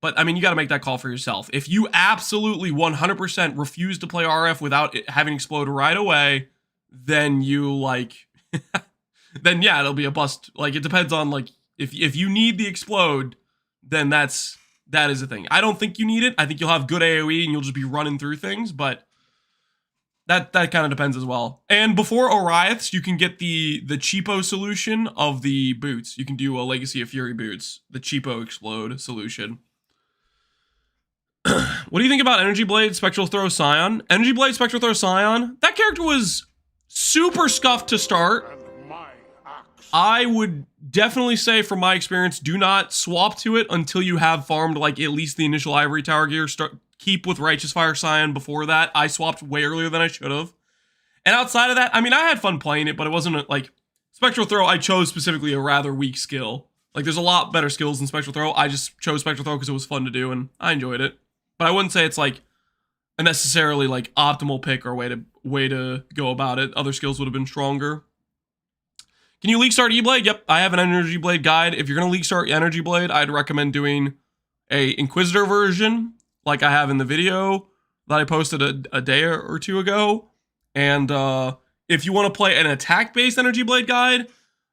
but I mean, you got to make that call for yourself. If you absolutely 100% refuse to play RF without having Explode right away, then you like, then yeah, it'll be a bust. Like, it depends on like, if you need the Explode, then that is a thing. I don't think you need it. I think you'll have good AoE and you'll just be running through things, but that kind of depends as well. And before Oriaths, you can get the cheapo solution of the boots. You can do a Legacy of Fury boots, the cheapo Explode solution. What do you think about Energy Blade, Spectral Throw, Scion? Energy Blade, Spectral Throw, Scion? That character was super scuffed to start. And my axe. I would definitely say, from my experience, do not swap to it until you have farmed like at least the initial Ivory Tower gear. Keep with Righteous Fire Scion before that. I swapped way earlier than I should have. And outside of that, I mean, I had fun playing it, but it wasn't like Spectral Throw. I chose specifically a rather weak skill. Like, there's a lot better skills than Spectral Throw. I just chose Spectral Throw because it was fun to do and I enjoyed it. But I wouldn't say it's like a necessarily like optimal pick or way to go about it. Other skills would have been stronger. Can you league start E-Blade? Yep, I have an Energy Blade guide. If you're going to league start Energy Blade, I'd recommend doing a Inquisitor version, like I have in the video that I posted a day or two ago. And if you want to play an attack-based Energy Blade guide,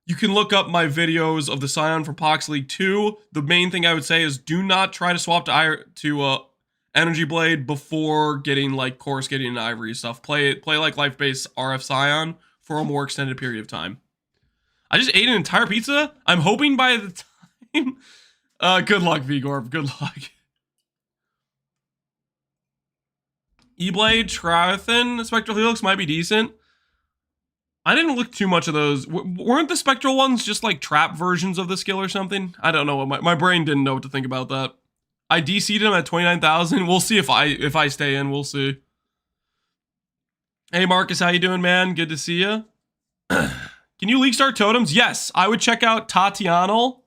you can look up my videos of the Scion from Pox League 2. The main thing I would say is do not try to swap to Energy Blade before getting like Coruscating and Ivory stuff. Play like life-based RF Scion for a more extended period of time. I just ate an entire pizza. I'm hoping by the time... good luck, Vigorb. Good luck. E-Blade, Triathan, Spectral Helix might be decent. I didn't look too much of those. Weren't the Spectral ones just like trap versions of the skill or something? I don't know. What my brain didn't know what to think about that. I DC'd him at 29,000. We'll see if I stay in. We'll see. Hey, Marcus, how you doing, man? Good to see you. Can you league start totems? Yes, I would check out Tatianal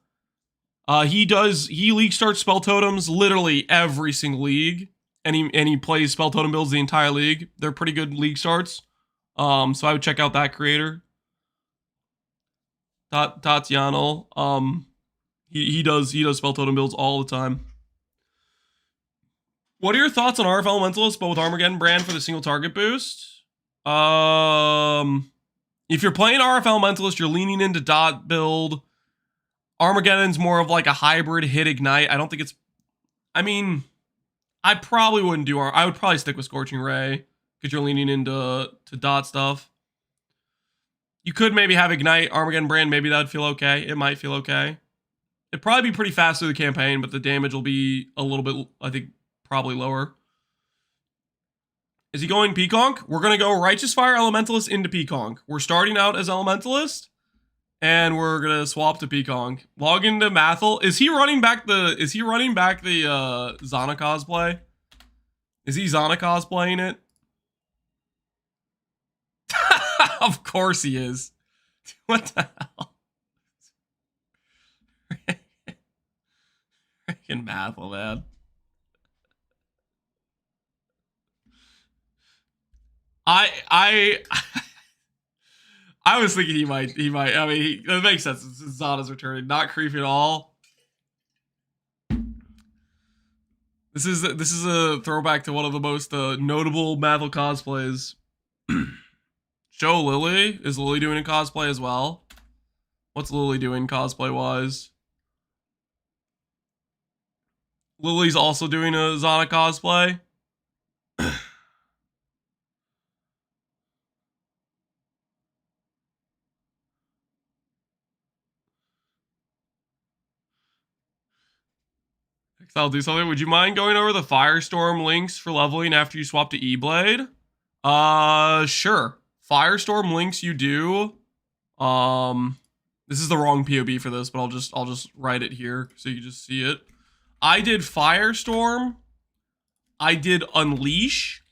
He league starts spell totems literally every single league. And he plays spell totem builds the entire league. They're pretty good league starts. So I would check out that creator. Tatiano. He does spell totem builds all the time. What are your thoughts on RF Elementalist, but with Armageddon brand for the single target boost? If you're playing RF Elementalist, you're leaning into dot build. Armageddon's more of like a hybrid hit ignite. I don't think it's. I mean, I probably wouldn't do. I would probably stick with Scorching Ray because you're leaning into dot stuff. You could maybe have ignite Armageddon brand. Maybe that'd feel okay. It might feel okay. It'd probably be pretty fast through the campaign, but the damage will be a little bit. I think probably lower. Is he going Pconc? We're gonna go Righteous Fire Elementalist into Pconc. We're starting out as Elementalist. And we're gonna swap to Pconc. Log into Mathel. Is he running back the Zana cosplay? Is he Zana cosplaying it? Of course he is. What the hell? Freaking Mathel, man. I was thinking he might. I mean, it makes sense. Zana's returning, not creepy at all. This is a throwback to one of the most notable Mathel cosplays. Show Lily. Is Lily doing a cosplay as well? What's Lily doing cosplay wise? Lily's also doing a Zana cosplay. I'll do something. Would you mind going over the Firestorm links for leveling after you swap to E-Blade? Sure. Firestorm links you do. This is the wrong POB for this, but I'll just write it here so you can just see it. I did Firestorm. I did Unleash.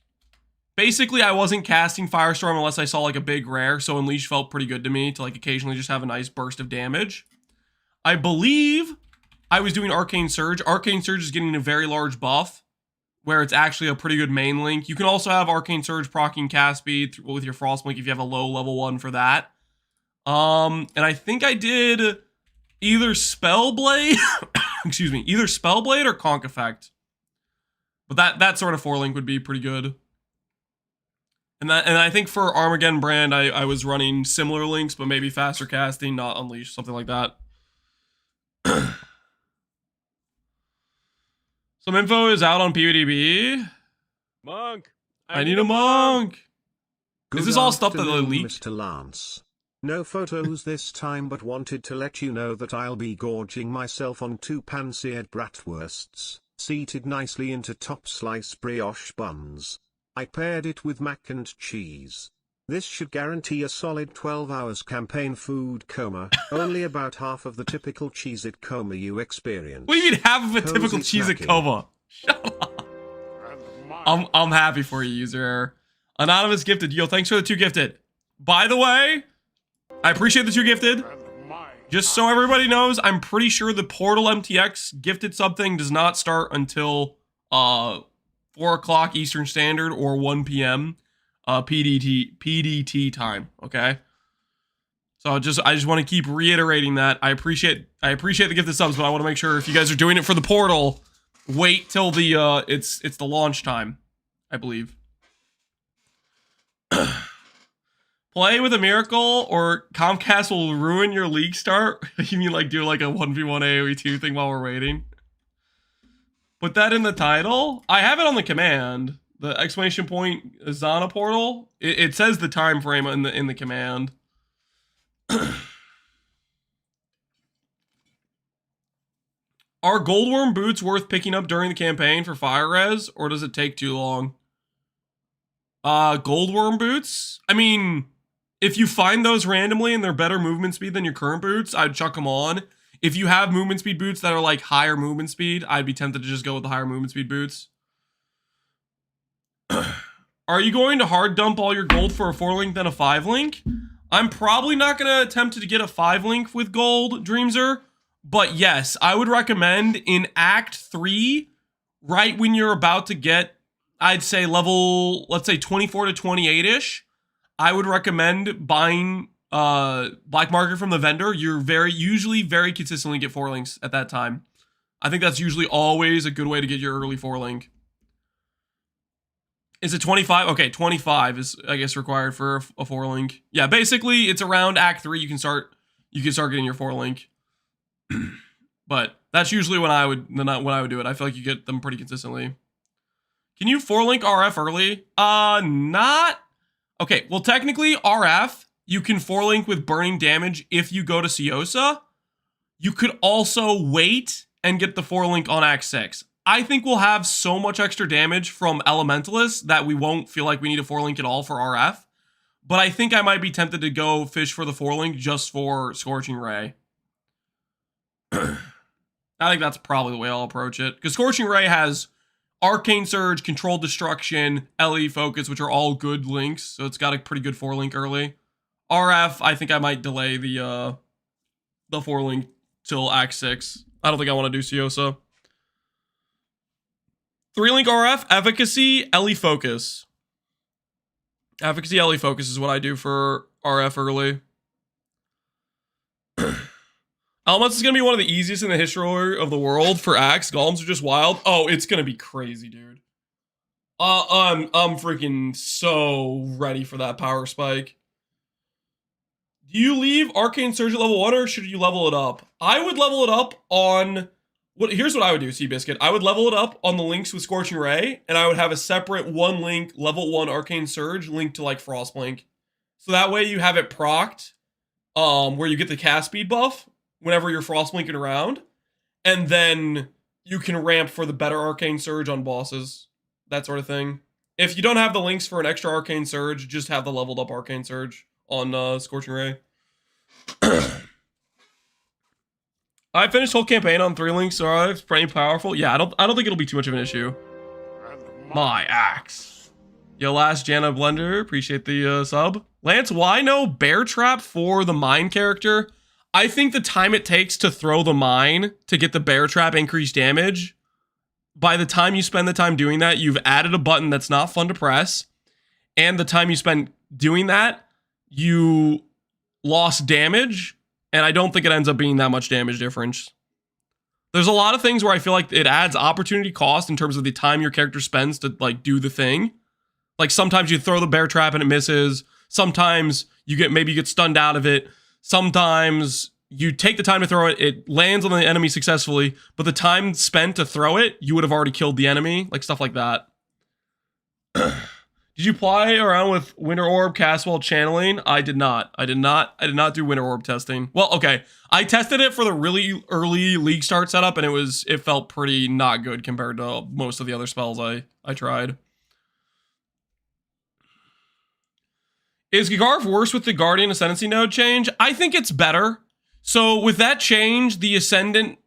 Basically, I wasn't casting Firestorm unless I saw like a big rare, so Unleash felt pretty good to me to like occasionally just have a nice burst of damage. I believe I was doing Arcane Surge. Arcane Surge is getting a very large buff, where it's actually a pretty good main link. You can also have Arcane Surge proccing cast speed with your Frost Blink if you have a low level 1 for that. And I think I did either Spellblade, excuse me, either Spellblade or Conch Effect. But that sort of 4-link would be pretty good. And I think for Armageddon brand, I was running similar links, but maybe faster casting, not Unleash, something like that. Some info is out on PvDB. Monk. I need a monk. Good Is this all stuff that they afternoon, leaked? Mr. Lance. No photos this time, but wanted to let you know that I'll be gorging myself on 2 pan-seared bratwursts, seated nicely into top slice brioche buns. I paired it with mac and cheese. This should guarantee a solid 12 hours campaign food coma, only about half of the typical Cheez-It coma you experience. What do you mean half of a Cozy typical Cheez-It snacking. coma? Shut up. I'm happy for you, user error. Anonymous gifted. Yo, thanks for the 2 gifted. By the way, I appreciate the 2 gifted. Just so everybody knows, I'm pretty sure the Portal MTX gifted something does not start until 4 o'clock Eastern Standard or 1 p.m. PDT time, okay? So I just want to keep reiterating that. I appreciate the gifted subs, but I want to make sure if you guys are doing it for the portal, wait till the it's the launch time, I believe. Play with a miracle or Comcast will ruin your league start. You mean like do like a 1v1 AoE2 thing while we're waiting? Put that in the title. I have it on the command. The exclamation point Zana portal. It says the time frame in the command. Are Goldworm boots worth picking up during the campaign for fire res, or does it take too long? Goldworm boots? I mean, if you find those randomly and they're better movement speed than your current boots, I'd chuck them on. If you have movement speed boots that are like higher movement speed, I'd be tempted to just go with the higher movement speed boots. Are you going to hard dump all your gold for a 4-link then a 5-link? I'm probably not going to attempt to get a 5-link with gold, Dreamser. But yes, I would recommend in Act 3, right when you're about to get, I'd say level, let's say 24 to 28-ish, I would recommend buying Black Market from the vendor. You're usually very consistently get 4 links at that time. I think that's usually always a good way to get your early 4 link. Is it 25? Okay, 25 is, I guess, required for a 4 link. Yeah, basically, it's around Act 3 you can start getting your 4 link. But that's usually when I would do it. I feel like you get them pretty consistently. Can you 4 link RF early? Not. Okay, well, technically, RF, you can 4 link with burning damage if you go to Siosa. You could also wait and get the 4 link on Act 6. I think we'll have so much extra damage from Elementalist that we won't feel like we need a 4 link at all for RF. But I think I might be tempted to go fish for the 4 link just for Scorching Ray. I think that's probably the way I'll approach it. Because Scorching Ray has Arcane Surge, Controlled Destruction, LE Focus, which are all good links. So it's got a pretty good 4 link early. RF, I think I might delay the 4 link till Act 6. I don't think I want to do Siosa. 3 link RF, Efficacy, LE Focus. Efficacy, LE Focus is what I do for RF early. Elements is going to be one of the easiest in the history of the world for Axe. Golems are just wild. Oh, it's going to be crazy, dude. I'm freaking so ready for that power spike. Do you leave Arcane Surge at level 1 or should you level it up? I would level it up on... Here's what I would do, Seabiscuit. I would level it up on the links with Scorching Ray, and I would have a separate 1 link, level 1 Arcane Surge linked to like Frostblink. So that way you have it procced, where you get the cast speed buff whenever you're Frostblinking around, and then you can ramp for the better Arcane Surge on bosses, that sort of thing. If you don't have the links for an extra Arcane Surge, just have the leveled up Arcane Surge on Scorching Ray. I finished whole campaign on 3 links, so it's pretty powerful. Yeah, I don't think it'll be too much of an issue. My axe. Yo, last Jana Blender, appreciate the sub. Lance, why no bear trap for the mine character? I think the time it takes to throw the mine to get the bear trap increased damage, by the time you spend the time doing that, you've added a button that's not fun to press, and the time you spend doing that, you lost damage, and I don't think it ends up being that much damage difference. There's a lot of things where I feel like it adds opportunity cost in terms of the time your character spends to like do the thing. Like sometimes you throw the bear trap and it misses. Sometimes you get stunned out of it. Sometimes you take the time to throw it, it lands on the enemy successfully, but the time spent to throw it, you would have already killed the enemy, like stuff like that. Did you play around with Winter Orb cast while channeling? I did not. I did not do Winter Orb testing. Well, okay. I tested it for the really early League start setup, and it felt pretty not good compared to most of the other spells I tried. Is Gagarv worse with the Guardian Ascendancy node change? I think it's better. So with that change, the Ascendant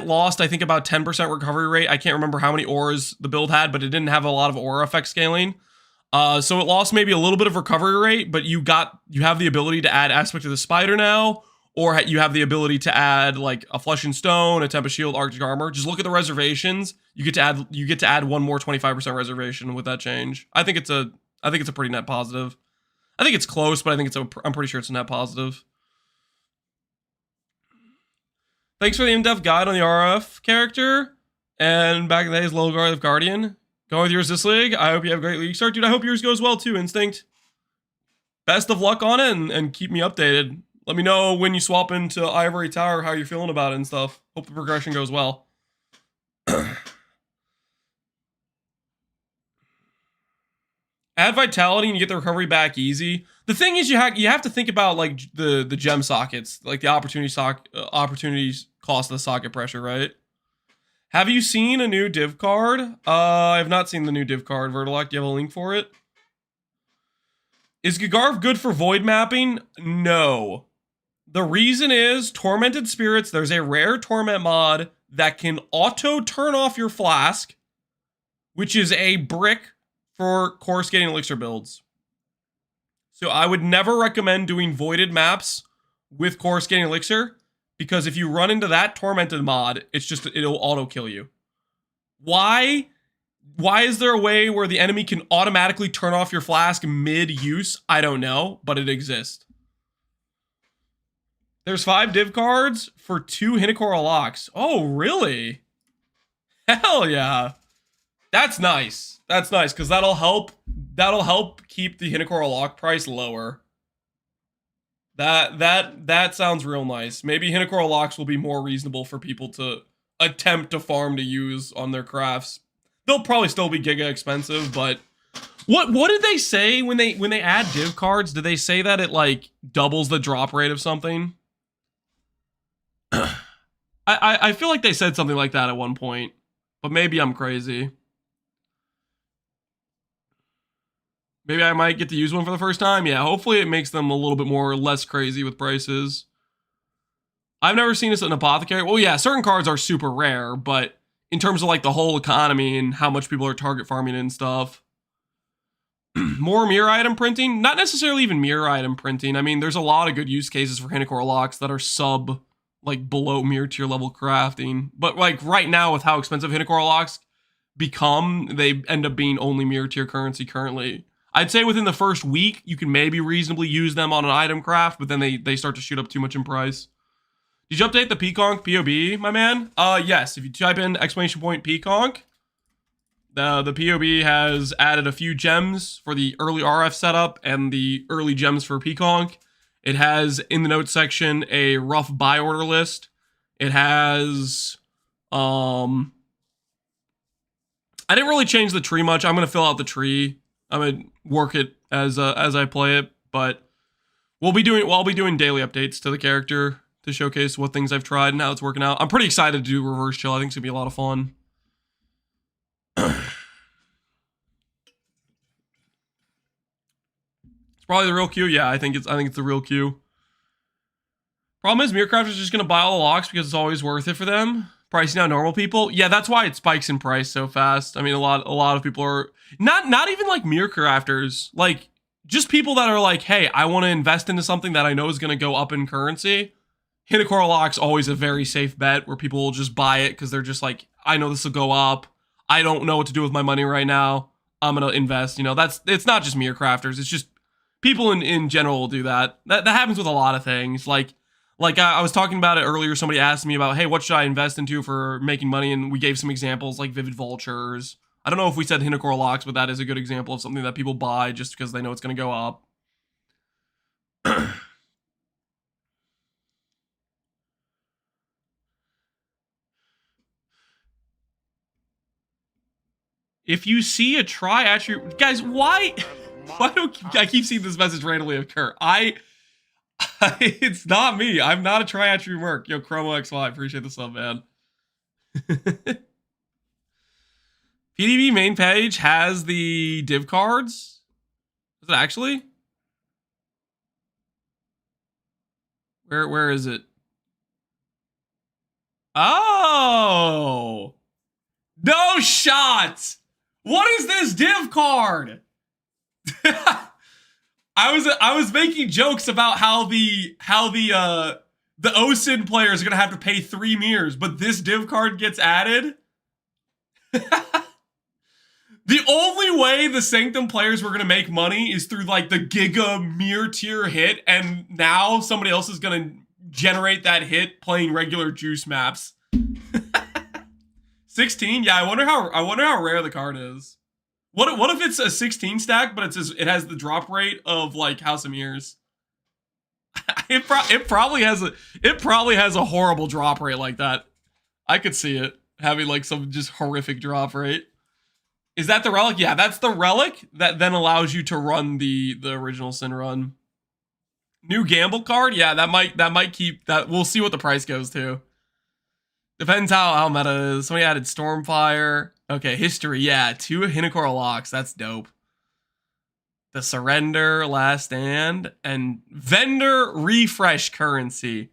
lost, I think, about 10% recovery rate. I can't remember how many auras the build had, but it didn't have a lot of aura effect scaling. So it lost maybe a little bit of recovery rate, but you have the ability to add Aspect of the Spider now, or you have the ability to add like a Flesh and Stone, a Tempest Shield, Arctic Armor. Just look at the reservations. You get to add one more 25% reservation with that change. I think it's a pretty net positive. I think it's close, but I'm pretty sure it's a net positive. Thanks for the in-depth guide on the RF character. And back in the days, Lowguard of Guardian. Going with yours this league. I hope you have a great league start. Dude, I hope yours goes well too, Instinct. Best of luck on it and keep me updated. Let me know when you swap into Ivory Tower how you're feeling about it and stuff. Hope the progression goes well. Add Vitality and you get the recovery back easy. The thing is, you have to think about like the gem sockets, like the opportunities cost of the socket pressure, right? Have you seen a new div card? I have not seen the new div card, Vertilock. Do you have a link for it? Is Gagarv good for void mapping? No. The reason is Tormented Spirits, there's a rare Torment mod that can auto turn off your flask, which is a brick for Coruscating Elixir builds. So I would never recommend doing voided maps with Coruscating Elixir because if you run into that tormented mod, it'll auto kill you. Why is there a way where the enemy can automatically turn off your flask mid-use? I don't know, but it exists. There's 5 div cards for 2 Hinekora locks. Oh, really? Hell yeah. That's nice. That's nice, because that'll help keep the Hinekora lock price lower. That sounds real nice. Maybe Hinekora locks will be more reasonable for people to attempt to farm to use on their crafts. They'll probably still be giga expensive, but what did they say when they add div cards? Did they say that it like doubles the drop rate of something? I feel like they said something like that at one point, but maybe I'm crazy. Maybe I might get to use one for the first time. Yeah, hopefully it makes them a little bit more less crazy with prices. I've never seen this at an apothecary. Well, yeah, certain cards are super rare, but in terms of like the whole economy and how much people are target farming and stuff. More mirror item printing? Not necessarily even mirror item printing. I mean, there's a lot of good use cases for Hinekora locks that are like below mirror tier level crafting. But like right now with how expensive Hinekora locks become, they end up being only mirror tier currency currently. I'd say within the first week, you can maybe reasonably use them on an item craft, but then they start to shoot up too much in price. Did you update the Pconc POB, my man? Yes. If you type in !Pconc, the POB has added a few gems for the early RF setup and the early gems for Pconc. It has, in the notes section, a rough buy order list. It has, I didn't really change the tree much. I'm going to fill out the tree. I'm going to work it as I play it, but I'll be doing daily updates to the character to showcase what things I've tried and how it's working out. I'm pretty excited to do reverse chill. I think it's gonna be a lot of fun. It's probably the real queue. Yeah, I think it's the real queue. Problem is, Mirrorcraft is just gonna buy all the locks because it's always worth it for them. Pricing out normal people. Yeah, that's why it spikes in price so fast. I mean, a lot of people are not even like Mirrorcrafters, like just people that are like, hey, I want to invest into something that I know is gonna go up in currency. Hinekora lock's always a very safe bet where people will just buy it because they're just like, I know this will go up. I don't know what to do with my money right now. I'm gonna invest. You know, it's not just mirror crafters. It's just people in general will do that. That happens with a lot of things. Like I was talking about it earlier. Somebody asked me about, hey, what should I invest into for making money? And we gave some examples like Vivid Vultures. I don't know if we said Hinekora locks, but that is a good example of something that people buy just because they know it's gonna go up. If you see a try attribute, guys, why do I keep seeing this message randomly occur? It's not me. I'm not a try attribute merc. Yo, Chromo XY, appreciate the sub, man. PDB main page has the div cards. Is it actually? Where is it? Oh, no shot. What is this div card? I was making jokes about how the OSIN players are gonna have to pay 3 mirrors, but this div card gets added. The only way the Sanctum players were gonna make money is through like the Giga mirror tier hit, and now somebody else is gonna generate that hit playing regular juice maps. 16? Yeah, I wonder how rare the card is. What if it's a 16 stack, but it has the drop rate of like House of Mirrors? It probably has a horrible drop rate like that. I could see it having like some just horrific drop rate. Is that the relic? Yeah, that's the relic that then allows you to run the original Sin run. New gamble card? Yeah, that might keep that. We'll see what the price goes to. Depends how meta is. Somebody added Stormfire. Okay, history. Yeah, 2 Hinekora locks. That's dope. The Surrender, Last Stand, and Vendor Refresh Currency.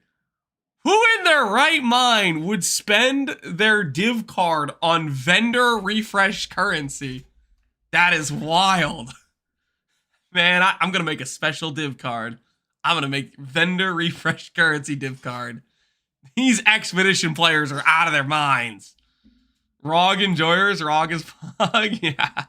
Who in their right mind would spend their div card on Vendor Refresh Currency? That is wild. Man, I'm going to make a special div card. I'm going to make Vendor Refresh Currency div card. These Expedition players are out of their minds. ROG enjoyers, ROG as fuck, yeah.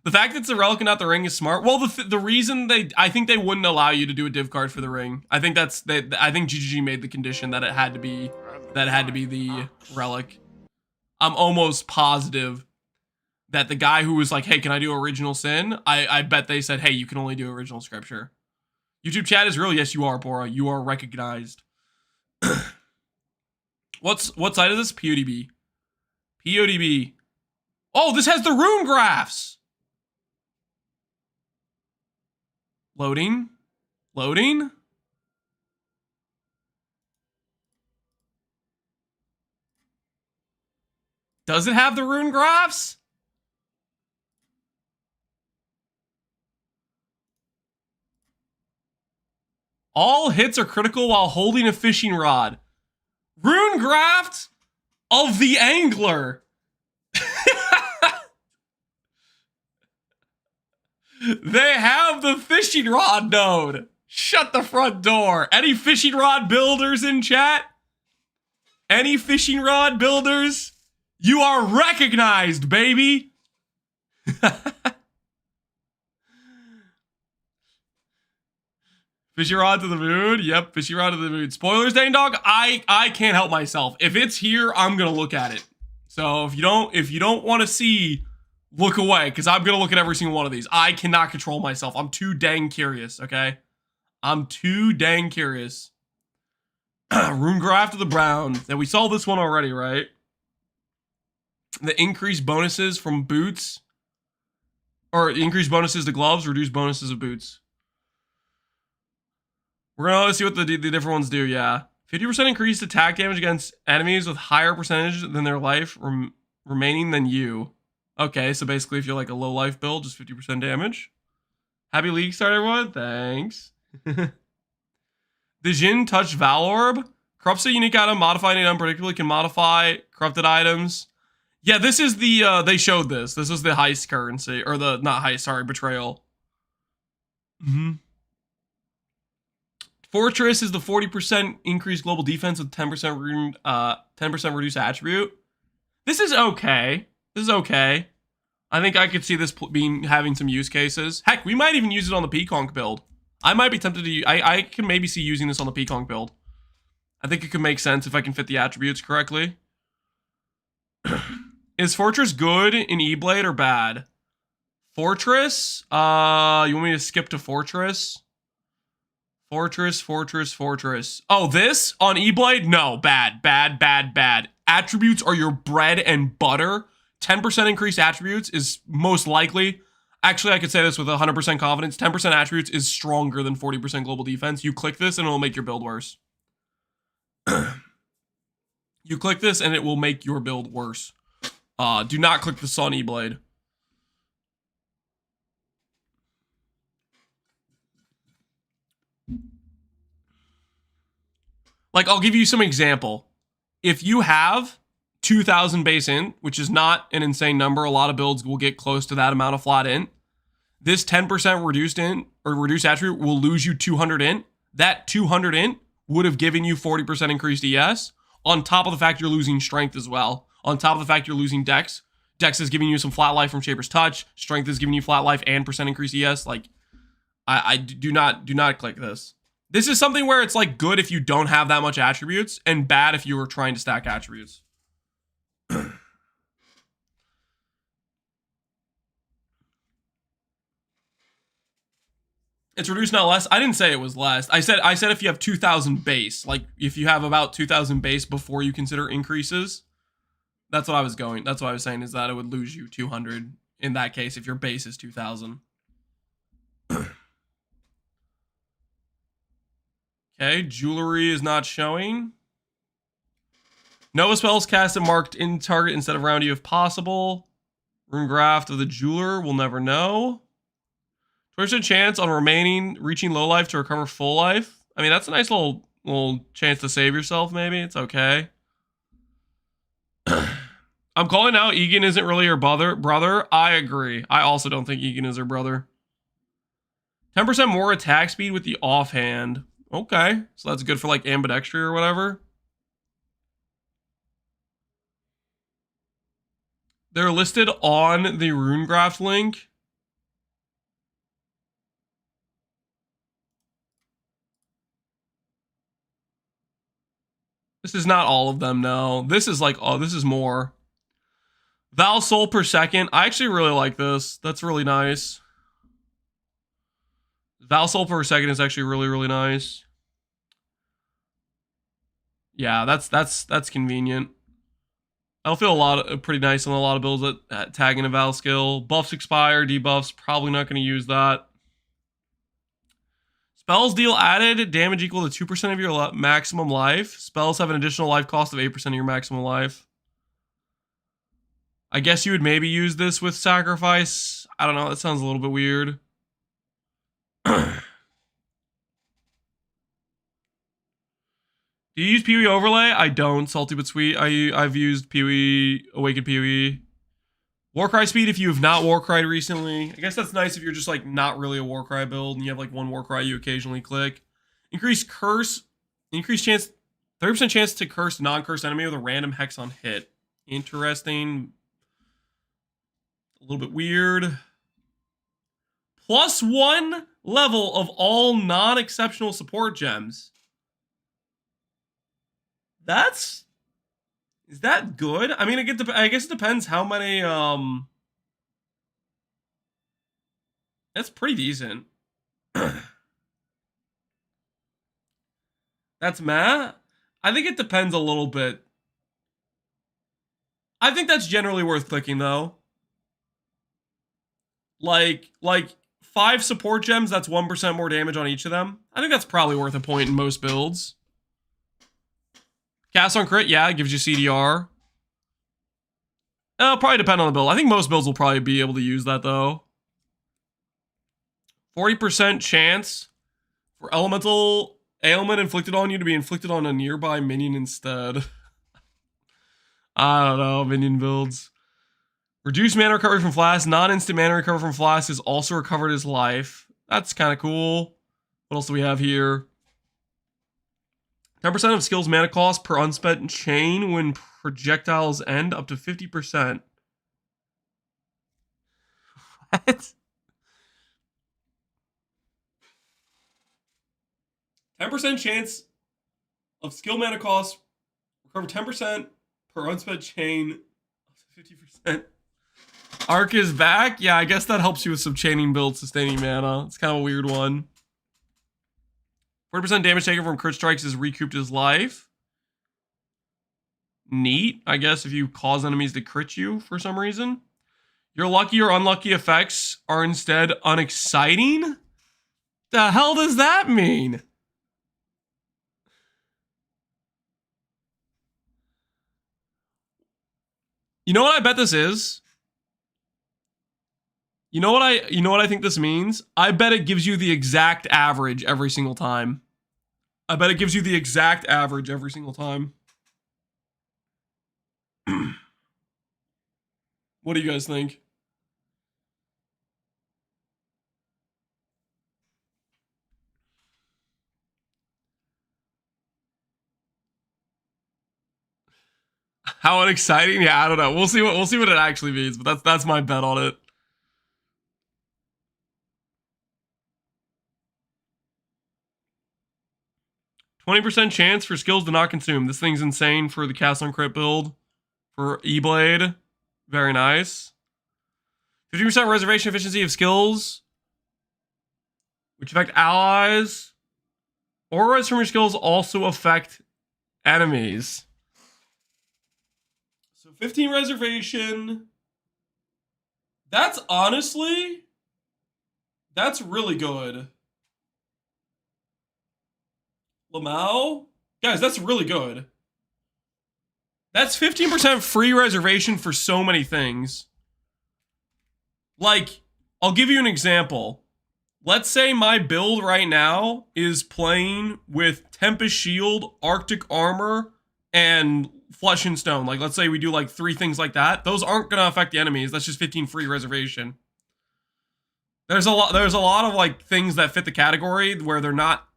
The fact that it's a relic and not the ring is smart. Well, the reason I think they wouldn't allow you to do a div card for the ring. I think I think GGG made the condition that it had to be the relic. I'm almost positive that the guy who was like, hey, can I do original sin? I bet they said, hey, you can only do original scripture. YouTube chat is real. Yes, you are, Bora. You are recognized. What side is this? PODB. PODB. Oh, this has the rune graphs. Loading. Loading. Does it have the rune graphs? All hits are critical while holding a fishing rod. Rune graft of the angler. They have the fishing rod node. Shut the front door. Any fishing rod builders in chat? Any fishing rod builders? You are recognized, baby. Fishy rod to the moon. Yep, fishy rod to the moon. Spoilers, dang dog. I can't help myself. If it's here, I'm gonna look at it. So if you don't want to see, look away, because I'm gonna look at every single one of these. I cannot control myself. I'm too dang curious. Okay, I'm too dang curious. Runegraph to the brown. Now we saw this one already, right? The increased bonuses from boots, or increased bonuses to gloves, reduced bonuses of boots. We're gonna see what the different ones do. Yeah, 50% increased attack damage against enemies with higher percentage than their life remaining than you. Okay, so basically, if you're like a low life build, just 50% damage. Happy League start, everyone. Thanks. The Jin Touch Val Orb corrupts a unique item, modifying it unpredictably. Can modify corrupted items. Yeah, this is the they showed this. This was the heist currency, or the not heist, sorry, betrayal. Fortress is the 40% increased global defense with 10% reduced attribute. This is okay. This is okay. I think I could see this having some use cases. Heck, we might even use it on the Pconc build. I might be tempted to. I can maybe see using this on the Pconc build. I think it could make sense if I can fit the attributes correctly. Is Fortress good in E-Blade or bad? Fortress? You want me to skip to Fortress? Fortress. Oh, this on E-Blade? No, bad. Attributes are your bread and butter. 10% increased attributes is most likely. Actually, I could say this with 100% confidence. 10% attributes is stronger than 40% global defense. You click this and it'll make your build worse. You click this and it will make your build worse. Do not click this on E-Blade. Like, I'll give you some example. If you have 2,000 base int, which is not an insane number, a lot of builds will get close to that amount of flat int. This 10% reduced int, or reduced attribute, will lose you 200 int. That 200 int would have given you 40% increased ES, on top of the fact you're losing strength as well. On top of the fact you're losing dex. Dex is giving you some flat life from Shaper's Touch. Strength is giving you flat life and percent increased ES. Like, I do not click this. This is something where it's like good if you don't have that much attributes and bad if you were trying to stack attributes. It's reduced, not less. I didn't say it was less. I said if you have 2,000 base, like if you have about 2,000 base before you consider increases, that's what I was going. That's what I was saying, is that it would lose you 200 in that case if your base is 2,000. Okay, jewelry is not showing. Nova spells cast and marked in target instead of around you if possible. Rune graft of the jeweler, we'll never know. 20% chance on reaching low life to recover full life. I mean, that's a nice little chance to save yourself, maybe. It's okay. I'm calling out Egan isn't really her brother. I agree. I also don't think Egan is her brother. 10% more attack speed with the offhand. Okay, so that's good for like ambidextry or whatever. They're listed on the Runegraph link. This is not all of them, no. This is like, oh, this is more. Val Soul per second. I actually really like this. That's really nice. Val Soul per second is actually really, really nice. Yeah, that's convenient. I'll feel pretty nice on a lot of builds that tag in a Val skill. Buffs expire, debuffs, probably not going to use that. Spells deal added damage equal to 2% of your maximum life. Spells have an additional life cost of 8% of your maximum life. I guess you would maybe use this with sacrifice. I don't know, that sounds a little bit weird. Do you use PoE overlay? I don't, salty but sweet. I've used PoE, Awakened PoE. Warcry speed if you have not Warcried recently. I guess that's nice if you're just like not really a Warcry build and you have like one Warcry you occasionally click. Increase curse, increase chance, 30% chance to curse non-cursed enemy with a random hex on hit. Interesting. A little bit weird. +1 level of all non-exceptional support gems. Is that good? I mean, I guess it depends how many, that's pretty decent. That's meh? I think it depends a little bit. I think that's generally worth clicking, though. Like 5 support gems, that's 1% more damage on each of them. I think that's probably worth a point in most builds. Cast on crit, yeah, it gives you CDR. It'll probably depend on the build. I think most builds will probably be able to use that, though. 40% chance for elemental ailment inflicted on you to be inflicted on a nearby minion instead. I don't know, minion builds. Reduced mana recovery from flask. Non-instant mana recovery from flask is also recovered as life. That's kind of cool. What else do we have here? 10% of skills mana cost per unspent chain when projectiles end, up to 50%. What? 10% chance of skill mana cost, recover 10% per unspent chain, up to 50%. Arc is back? Yeah, I guess that helps you with some chaining build sustaining mana. It's kind of a weird one. 40% damage taken from crit strikes is recouped as life. Neat, I guess, if you cause enemies to crit you for some reason. Your lucky or unlucky effects are instead unexciting? The hell does that mean? You know what I bet this is? You know what I think this means? I bet it gives you the exact average every single time. I bet it gives you the exact average every single time. What do you guys think? How unexciting? Yeah, I don't know. We'll see what it actually means, but that's my bet on it. %20 chance for skills to not consume. This thing's insane for the cast on crit build. For E-Blade. Very nice. 50% reservation efficiency of skills, which affect allies. Auras from your skills also affect enemies. So 15 reservation. That's honestly, that's really good. Lamau? Guys, that's really good. That's 15% free reservation for so many things. Like, I'll give you an example. Let's say my build right now is playing with Tempest Shield, Arctic Armor, and Flesh and Stone. Like, let's say we do like 3 things like that. Those aren't going to affect the enemies. That's just 15 free reservation. There's a lot of like things that fit the category where they're not,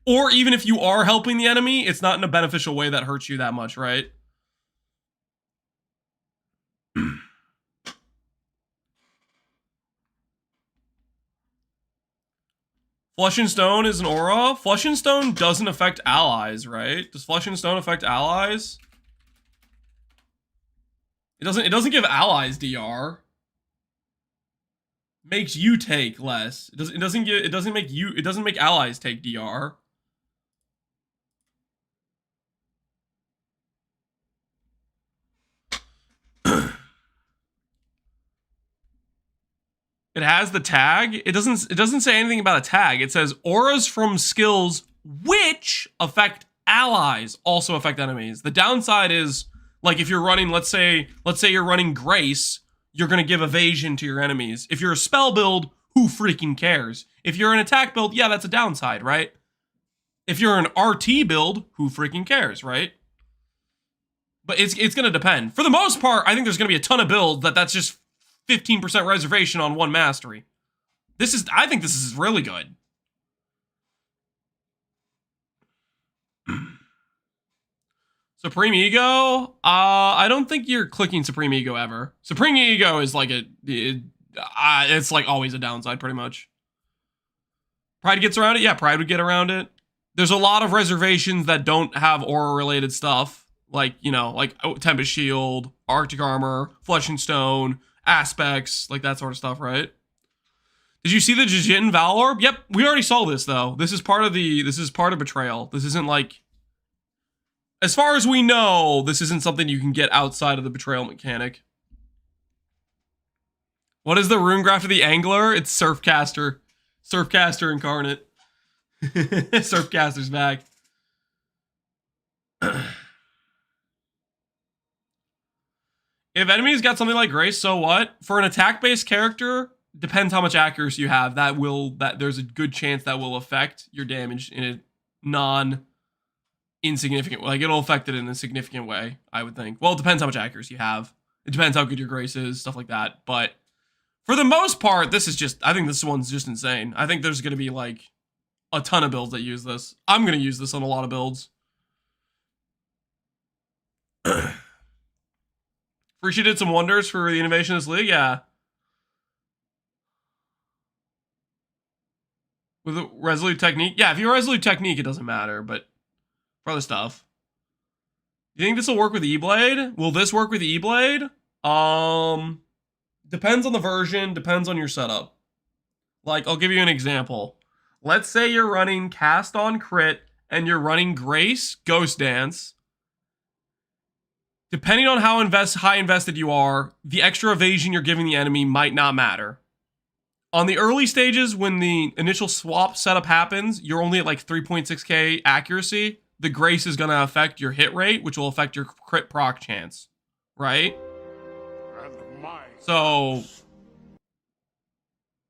Or even if you are helping the enemy, it's not in a beneficial way that hurts you that much, right? Flesh and Stone is an aura. Flesh and Stone doesn't affect allies, right? Does Flesh and Stone affect allies? It doesn't give allies DR. Makes you take less. It doesn't make allies take DR. It has the tag. It doesn't say anything about a tag. It says auras from skills which affect allies also affect enemies. The downside is, like, if you're running, let's say you're running Grace, you're gonna give evasion to your enemies. If you're a spell build, who freaking cares? If you're an attack build, yeah, that's a downside, right? If you're an RT build, who freaking cares, right? But it's gonna depend. For the most part, I think there's gonna be a ton of builds that's just 15% reservation on one mastery. I think this is really good. Supreme Ego? I don't think you're clicking Supreme Ego ever. Supreme Ego is like it's like always a downside pretty much. Pride gets around it? Yeah, Pride would get around it. There's a lot of reservations that don't have aura related stuff. Like, you know, like Tempest Shield, Arctic Armor, Flesh and Stone, Aspects, like that sort of stuff, right? Did you see the Jijin Val Orb? Yep, we already saw this though. This is part of Betrayal. This isn't like, as far as we know, this isn't something you can get outside of the Betrayal mechanic. What is the rune graph of the Angler? It's Surfcaster. Surfcaster incarnate. Surfcaster's back. If enemies got something like Grace, so what? For an attack-based character, depends how much accuracy you have. There's a good chance that will affect your damage in a non-insignificant way. Like, it'll affect it in a significant way, I would think. Well, it depends how much accuracy you have. It depends how good your Grace is, stuff like that. But for the most part, I think this one's just insane. I think there's going to be, like, a ton of builds that use this. I'm going to use this on a lot of builds. Frischia did some wonders for the innovation of this league, yeah. With a Resolute Technique? Yeah, if you're Resolute Technique, it doesn't matter, but for other stuff. You think this will work with E-Blade? Will this work with E-Blade? Depends on the version, depends on your setup. Like, I'll give you an example. Let's say you're running Cast on Crit, and you're running Grace, Ghost Dance. Depending on how high invested you are, the extra evasion you're giving the enemy might not matter. On the early stages, when the initial swap setup happens, you're only at like 3.6k accuracy. The Grace is going to affect your hit rate, which will affect your crit proc chance, right? So,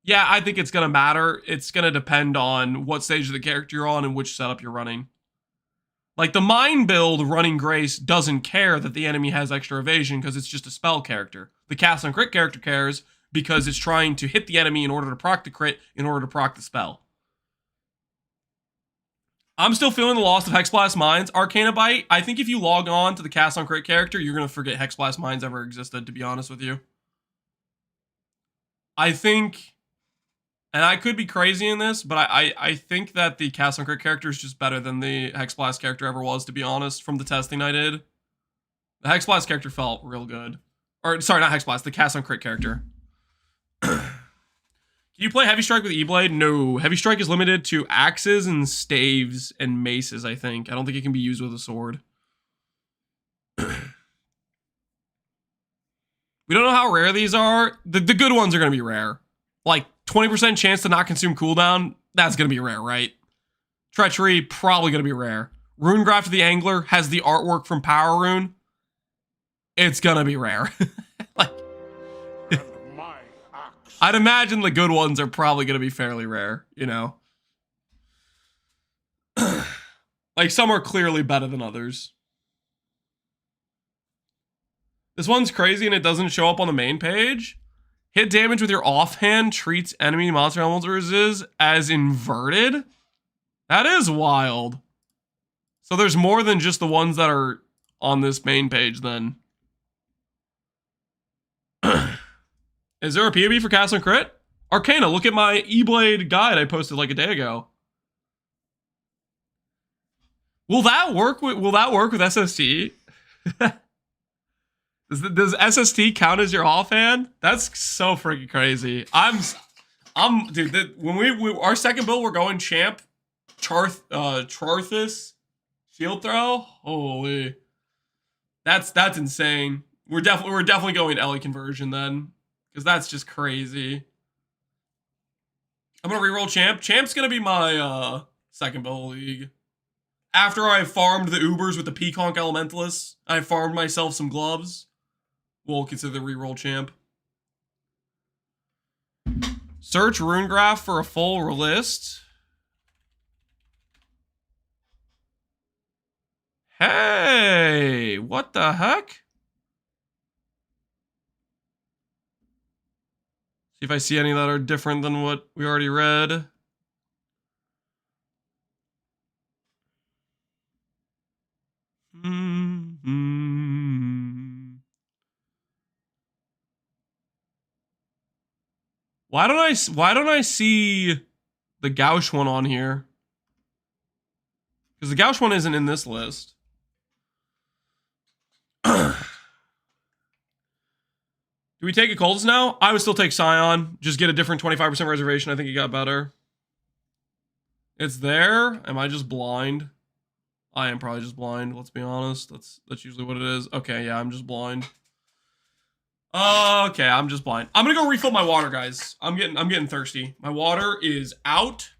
yeah, I think it's going to matter. It's going to depend on what stage of the character you're on and which setup you're running. Like, the Mind build running Grace doesn't care that the enemy has extra evasion because it's just a spell character. The Cast on Crit character cares because it's trying to hit the enemy in order to proc the crit, in order to proc the spell. I'm still feeling the loss of Hexblast Mines. Arcana Bite, I think if you log on to the Cast on Crit character, you're going to forget Hexblast Mines ever existed, to be honest with you. I think, and I could be crazy in this, but I think that the Cast on Crit character is just better than the Hexblast character ever was, to be honest, from the testing I did. The Hexblast character felt real good. Or, sorry, not Hexblast, the Cast on Crit character. Can you play Heavy Strike with E-Blade? No. Heavy Strike is limited to axes and staves and maces, I think. I don't think it can be used with a sword. We don't know how rare these are. The good ones are going to be rare. Like, 20% chance to not consume cooldown, that's going to be rare, right? Treachery, probably going to be rare. Rune Graph of the Angler has the artwork from Power Rune. It's going to be rare. Like, I'd imagine the good ones are probably going to be fairly rare, you know? Like, some are clearly better than others. This one's crazy and it doesn't show up on the main page. Hit damage with your offhand treats enemy monster elementals as inverted. That is wild. So there's more than just the ones that are on this main page then. Is there a POB for Castle and Crit? Arcana, look at my E-Blade guide I posted like a day ago. Will that work with SST? Does SST count as your offhand? That's so freaking crazy. Dude, when our second build, we're going champ, Charthus, shield throw. Holy, that's insane. We're definitely going Ellie conversion then, because that's just crazy. I'm gonna reroll champ. Champ's gonna be my second build league. After I farmed the Ubers with the Pconc Elementalists, I farmed myself some gloves. We'll consider the reroll champ. Search rune graph for a full list. Hey, what the heck? See if I see any that are different than what we already read. Why don't I see the Gauche one on here? Because the Gauche one isn't in this list. Do we take a Cultist now? I would still take Scion. Just get a different 25% reservation. I think it got better. It's there. Am I just blind? I am probably just blind. Let's be honest. That's usually what it is. Okay, yeah, I'm just blind. Okay, I'm just blind. I'm gonna go refill my water, guys. I'm getting thirsty. My water is out.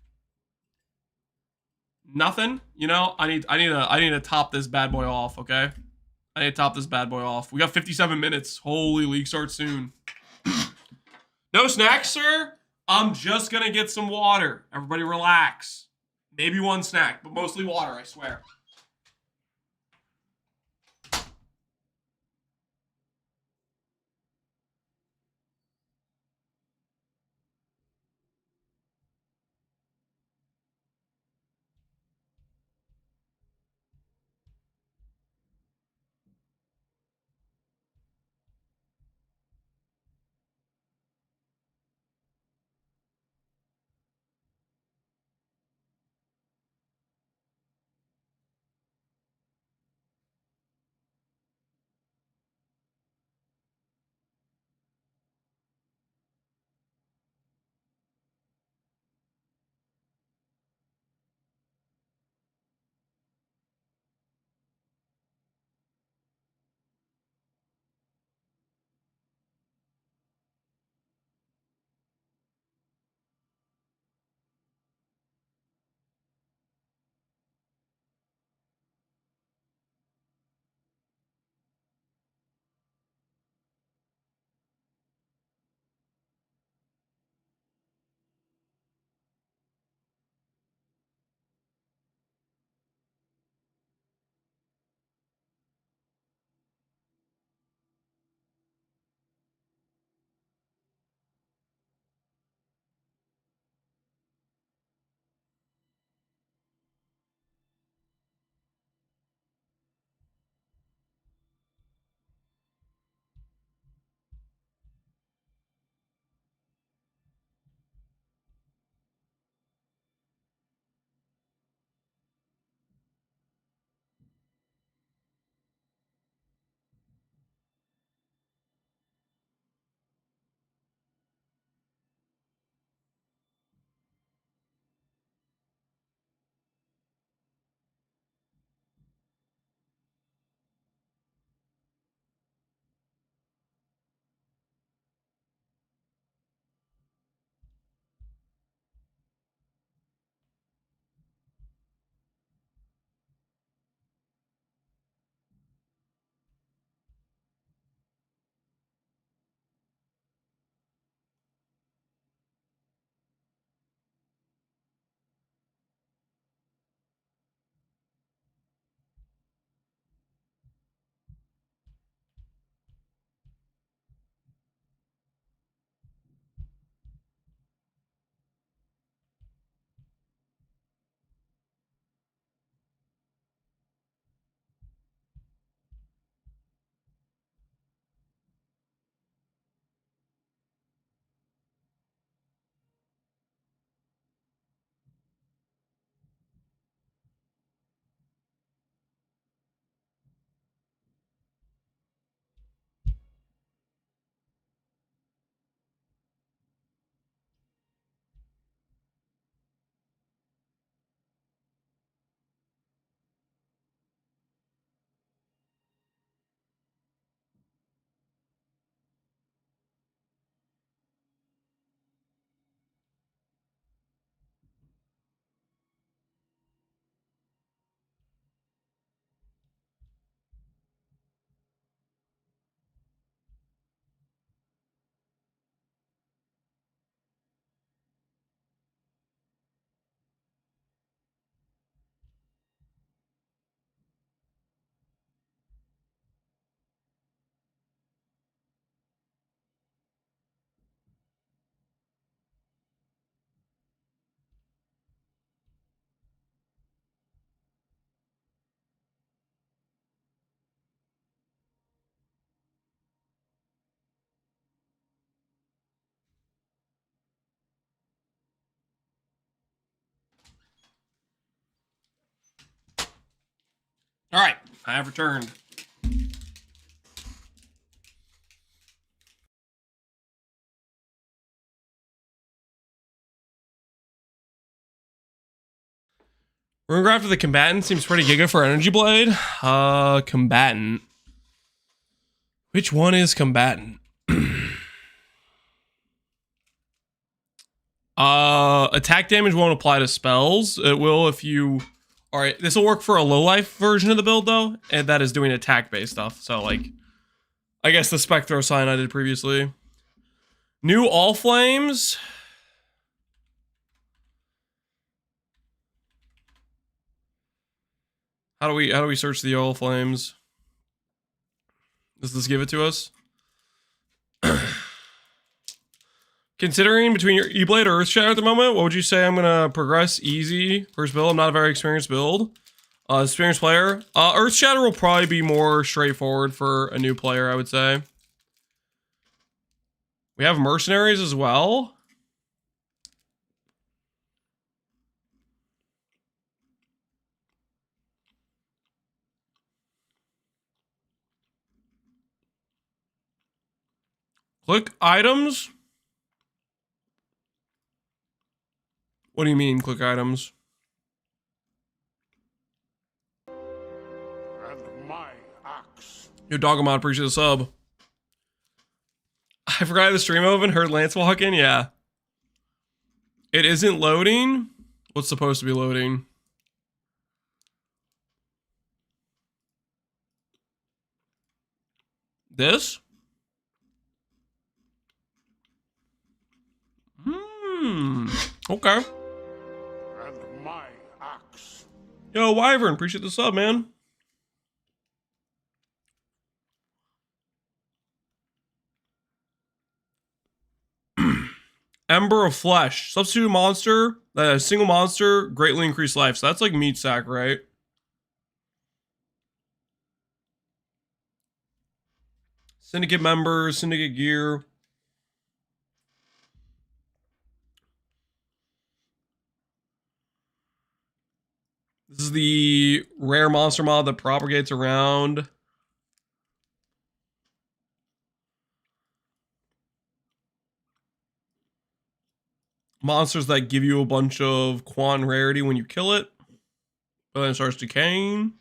Nothing. You know, I need to top this bad boy off. Okay, I need to top this bad boy off. We got 57 minutes. Holy, league starts soon. No snacks, sir. I'm just gonna get some water. Everybody relax. Maybe one snack, but mostly water, I swear. All right, I have returned. We're gonna go after the combatant. Seems pretty giga for Energy Blade. Combatant. Which one is combatant? Attack damage won't apply to spells. It will if you... Alright, this will work for a low-life version of the build, though, and that is doing attack-based stuff. So, like, I guess the Spectro sign I did previously. New All Flames. How do we search the All Flames? Does this give it to us? Considering between your E-Blade or Earth Shatter at the moment, what would you say? I'm gonna progress easy. First build, I'm not a very experienced build. Experienced player. Earth Shatter will probably be more straightforward for a new player, I would say. We have Mercenaries as well. Click items. What do you mean, click items? And my axe. Yo, Dogomod, appreciate the sub. I forgot the stream open, heard Lance walking, yeah. It isn't loading? What's supposed to be loading? This? Okay. And my axe. Yo, Wyvern, appreciate the sub, man. Ember of Flesh. Substitute monster. Single monster, greatly increased life. So that's like meat sack, right? Syndicate members, syndicate gear. This is the rare monster mod that propagates around. Monsters that give you a bunch of quan rarity when you kill it. But then it starts decaying.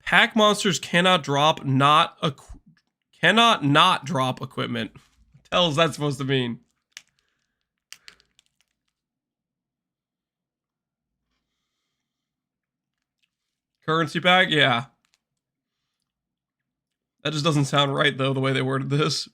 Pack monsters cannot not drop equipment. What the hell is that supposed to mean? Currency pack? Yeah. That just doesn't sound right, though, the way they worded this.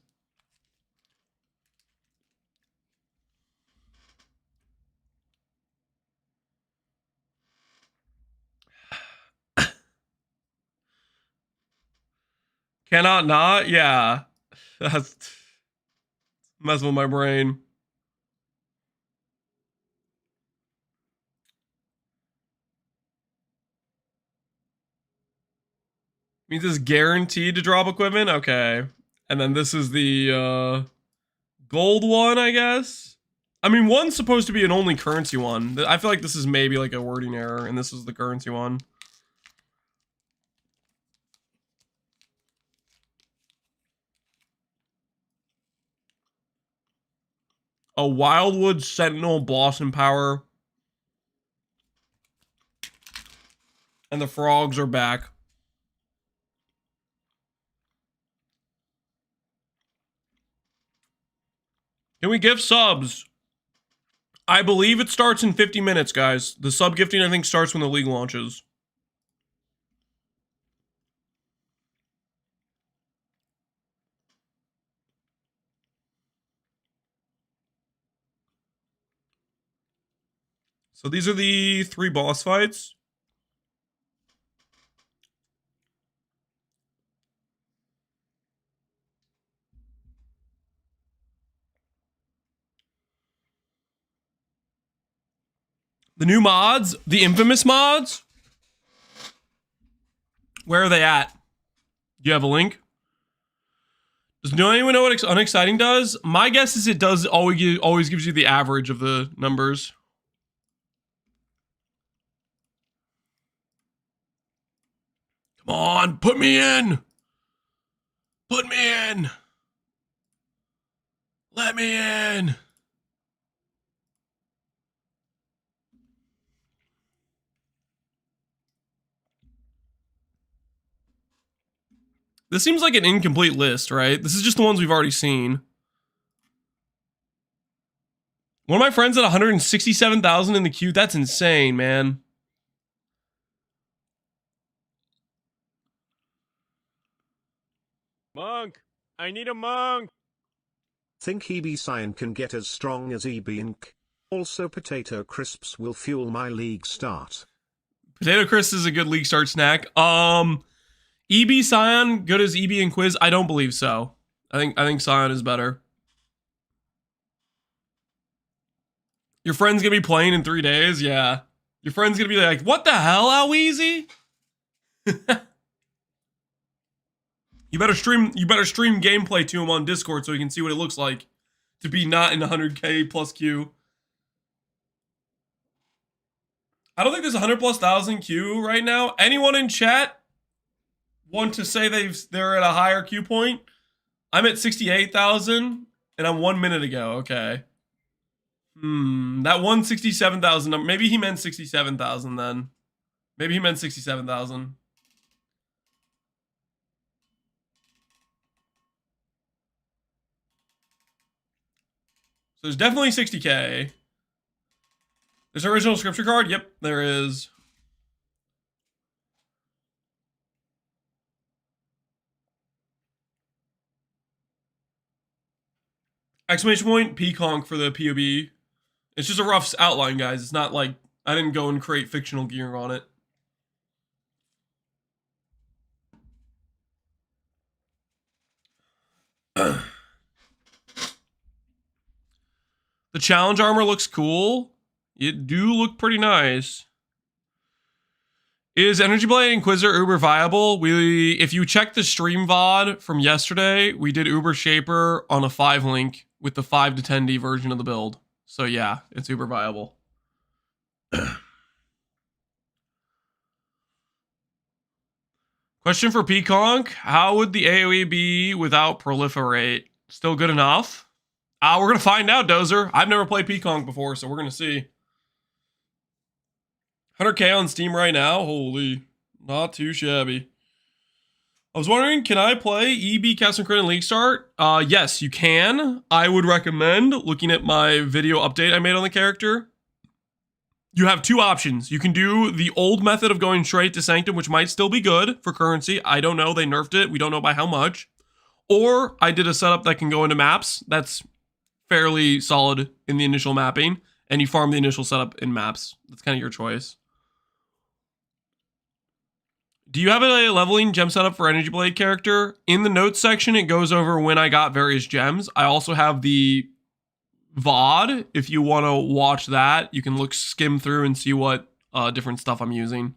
Cannot not? Yeah. That's messing with my brain. Means it's guaranteed to drop equipment? Okay. And then this is the gold one, I guess? I mean, one's supposed to be an only currency one. I feel like this is maybe like a wording error, and this is the currency one. A Wildwood Sentinel Blossom Power. And the frogs are back. Can we give subs? I believe it starts in 50 minutes, guys. The sub gifting, I think, starts when the league launches. So these are the 3 boss fights. The new mods, the infamous mods. Where are they at? Do you have a link? Does anyone know what unexciting does? My guess is it does always gives you the average of the numbers. Come on, put me in. Put me in. Let me in. This seems like an incomplete list, right? This is just the ones we've already seen. One of my friends at 167,000 in the queue. That's insane, man. Monk, I need a monk. Think EB Cyan can get as strong as EB Inc. Also potato crisps will fuel my league start. Potato crisps is a good league start snack. EB Cyan, good as EB and Quiz? I don't believe so. I think Cyan is better. Your friend's gonna be playing in 3 days? Yeah. Your friend's gonna be like, what the hell, how easy? You better stream gameplay to him on Discord so he can see what it looks like to be not in 100k plus queue. I don't think there's 100,000+ queue right now. Anyone in chat want to say they're at a higher queue point? I'm at 68,000 and I'm 1 minute ago. Okay. That 167,000 number. Maybe he meant 67,000 then. Maybe he meant 67,000. So there's definitely 60k. There's an original scripture card? Yep, there is. Exclamation point, Pconc for the POB. It's just a rough outline, guys. It's not like I didn't go and create fictional gear on it. The challenge armor looks cool. It do look pretty nice. Is Energy Blade Inquisitor Uber viable? If you check the stream VOD from yesterday, we did Uber Shaper on a 5 link with the 5 to 10D version of the build. So yeah, it's Uber viable. Question for Pconc. How would the AoE be without Proliferate? Still good enough? We're going to find out, Dozer. I've never played Pconc before, so we're going to see. 100k on Steam right now? Holy. Not too shabby. I was wondering, can I play EB Custom Crit and League Start? Yes, you can. I would recommend looking at my video update I made on the character. You have 2 options. You can do the old method of going straight to Sanctum, which might still be good for currency. I don't know. They nerfed it. We don't know by how much. Or I did a setup that can go into maps. That's fairly solid in the initial mapping. And you farm the initial setup in maps. That's kind of your choice. Do you have a leveling gem setup for Energy Blade character? In the notes section, it goes over when I got various gems. I also have the VOD. If you want to watch that, you can skim through and see what different stuff I'm using.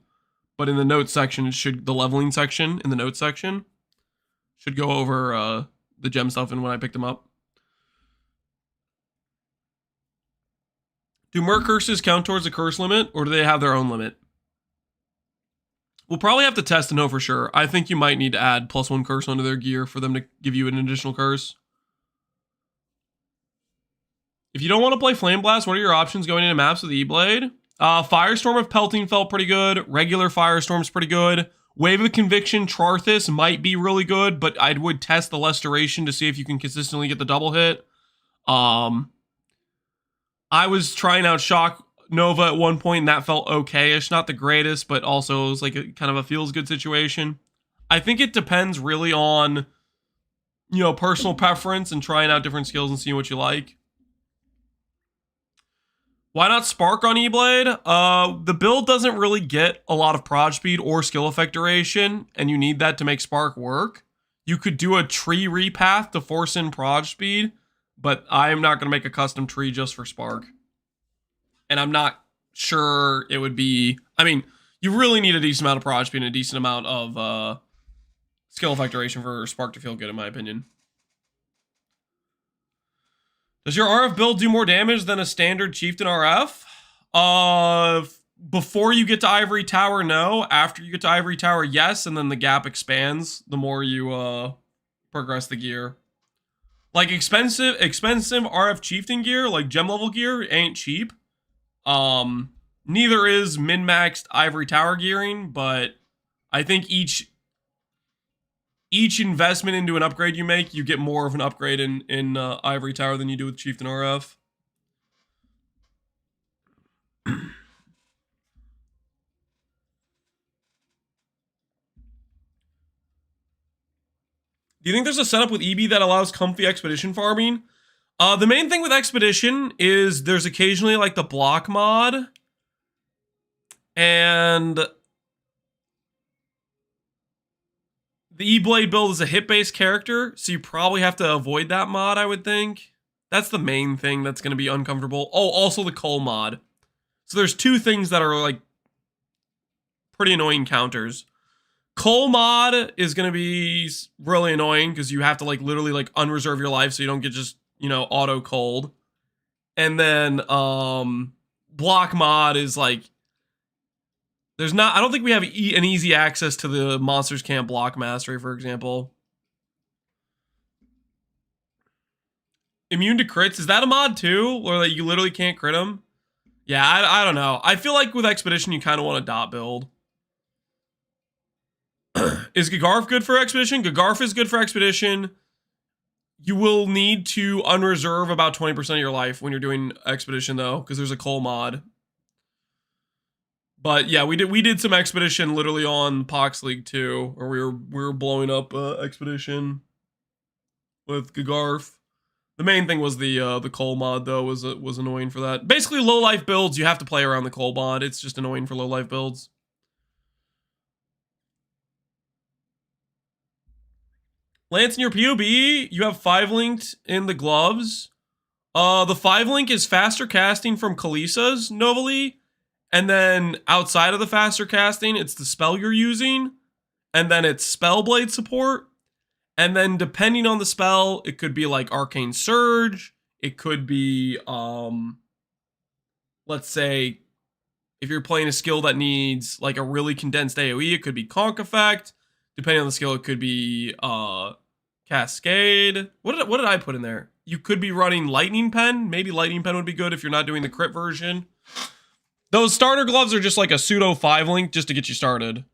But in the notes section, the leveling section in the notes section should go over the gem stuff and when I picked them up. Do Merc curses count towards the curse limit, or do they have their own limit? We'll probably have to test to know for sure. I think you might need to add +1 curse onto their gear for them to give you an additional curse. If you don't want to play Flame Blast, what are your options going into maps with E-Blade? Firestorm of Pelting felt pretty good. Regular Firestorm's pretty good. Wave of Conviction, Trarthus might be really good, but I would test the Lestoration to see if you can consistently get the double hit. I was trying out Shock Nova at one point, and that felt okay-ish. Not the greatest, but also it was like a kind of a feels-good situation. I think it depends really on, personal preference and trying out different skills and seeing what you like. Why not Spark on E-Blade? The build doesn't really get a lot of prod speed or skill effect duration, and you need that to make Spark work. You could do a tree repath to force in prod speed, but I am not going to make a custom tree just for Spark. And I'm not sure it would be... I mean, You really need a decent amount of proj speed and a decent amount of skill effect duration for Spark to feel good, in my opinion. Does your RF build do more damage than a standard Chieftain RF? Before you get to Ivory Tower, no. After you get to Ivory Tower, yes. And then the gap expands the more you progress the gear. Like expensive RF Chieftain gear, like gem level gear, ain't cheap. Neither is min-maxed Ivory Tower gearing, but I think each investment into an upgrade you make, you get more of an upgrade in Ivory Tower than you do with Chieftain RF. Do you think there's a setup with EB that allows comfy expedition farming? The main thing with expedition is there's occasionally like the block mod, and the E-Blade build is a hit-based character, so you probably have to avoid that mod, I would think. That's the main thing that's going to be uncomfortable. Oh, also the Cull mod. So there's two things that are like pretty annoying counters. Cull mod is going to be really annoying because you have to like literally like unreserve your life so you don't get just, you know, auto cold. And then block mod is like I don't think we have an easy access to the Monsters Camp block mastery, for example. Immune to crits, is that a mod too? Or like you literally can't crit them? Yeah, I don't know. I feel like with Expedition, you kind of want a dot build. Is Gagarf good for Expedition? Gagarf is good for Expedition. You will need to unreserve about 20% of your life when you're doing Expedition, though, because there's a Cull mod. But yeah, we did some Expedition literally on Pox League too, or we were blowing up Expedition with Gagarf. The main thing was the Cull mod though was annoying for that. Basically, low life builds you have to play around the Cull mod. It's just annoying for low life builds. Lance, in your POB, you have 5-linked in the gloves. The 5-link is faster casting from Khaleesi's Novali. And then outside of the faster casting, it's the spell you're using. And then it's Spellblade support. And then depending on the spell, it could be like Arcane Surge. It could be, let's say, if you're playing a skill that needs like a really condensed AoE, it could be Conk Effect. Depending on the skill, it could be Cascade. What did I put in there? You could be running Lightning Pen. Maybe Lightning Pen would be good if you're not doing the crit version. Those starter gloves are just like a pseudo 5-link just to get you started.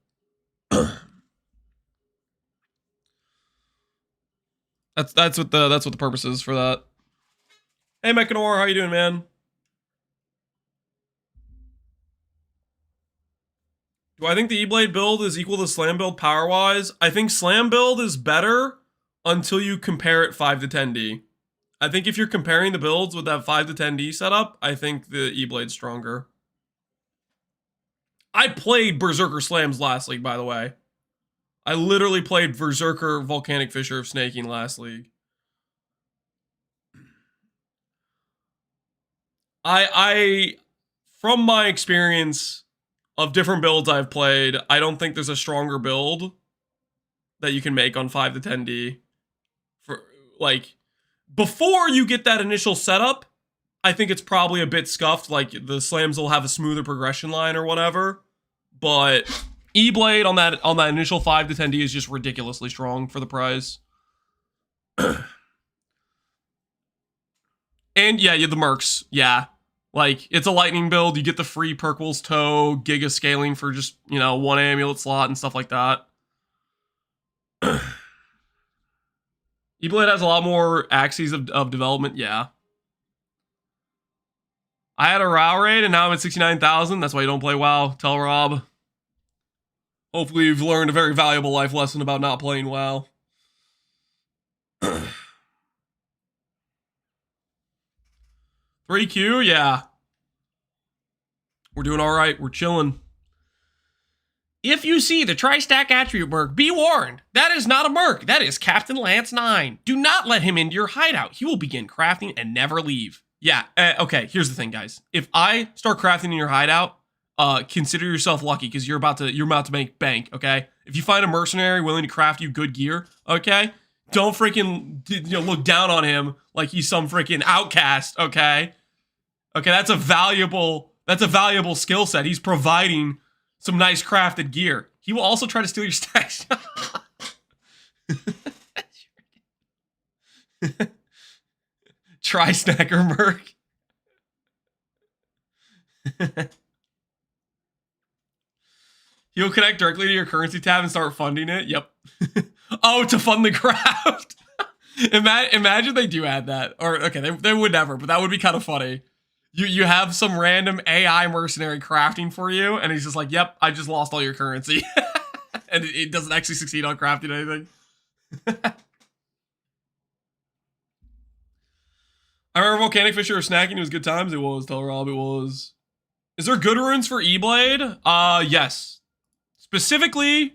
That's what the purpose is for that. Hey Mechanor, how you doing, man? Do I think the E-Blade build is equal to Slam build power-wise? I think Slam build is better until you compare it 5 to 10D. I think if you're comparing the builds with that 5 to 10D setup, I think the E-Blade's stronger. I played Berserker Slams last league, by the way. I literally played Berserker Volcanic Fissure of Snaking last league. From my experience of different builds I've played, I don't think there's a stronger build that you can make on 5 to 10D. For like, before you get that initial setup, I think it's probably a bit scuffed. Like the slams will have a smoother progression line or whatever. But E-Blade on that initial 5 to 10D is just ridiculously strong for the price. And yeah, the mercs. Yeah. Like, it's a lightning build. You get the free Perkwill's Toe, Giga scaling for just, you know, 1 amulet slot and stuff like that. E-Blade has a lot more axes of development. Yeah. I had a WoW raid and now I'm at 69,000. That's why you don't play WoW. Tell Rob. Hopefully you've learned a very valuable life lesson about not playing WoW. 3Q, yeah. We're doing all right. We're chilling. If you see the Tri-Stack Attribute Merc, be warned. That is not a Merc. That is Captain Lance 9. Do not let him into your hideout. He will begin crafting and never leave. Yeah, okay, here's the thing, guys. If I start crafting in your hideout, consider yourself lucky because you're about to make bank, okay? If you find a mercenary willing to craft you good gear, okay? Don't freaking look down on him like he's some freaking outcast, okay? Okay, that's a valuable skill set. He's providing some nice crafted gear. He will also try to steal your stacks. Try snacker merc. He'll connect directly to your currency tab and start funding it. Yep. Oh, to fund the craft. Imagine they do add that. Or okay, they would never, but that would be kind of funny. You have some random AI mercenary crafting for you, and he's just like, "Yep, I just lost all your currency," and it doesn't actually succeed on crafting anything. I remember Volcanic Fisher or snacking. It was good times. It was. Tell Rob it was. Is there good runes for E-Blade? Yes. Specifically,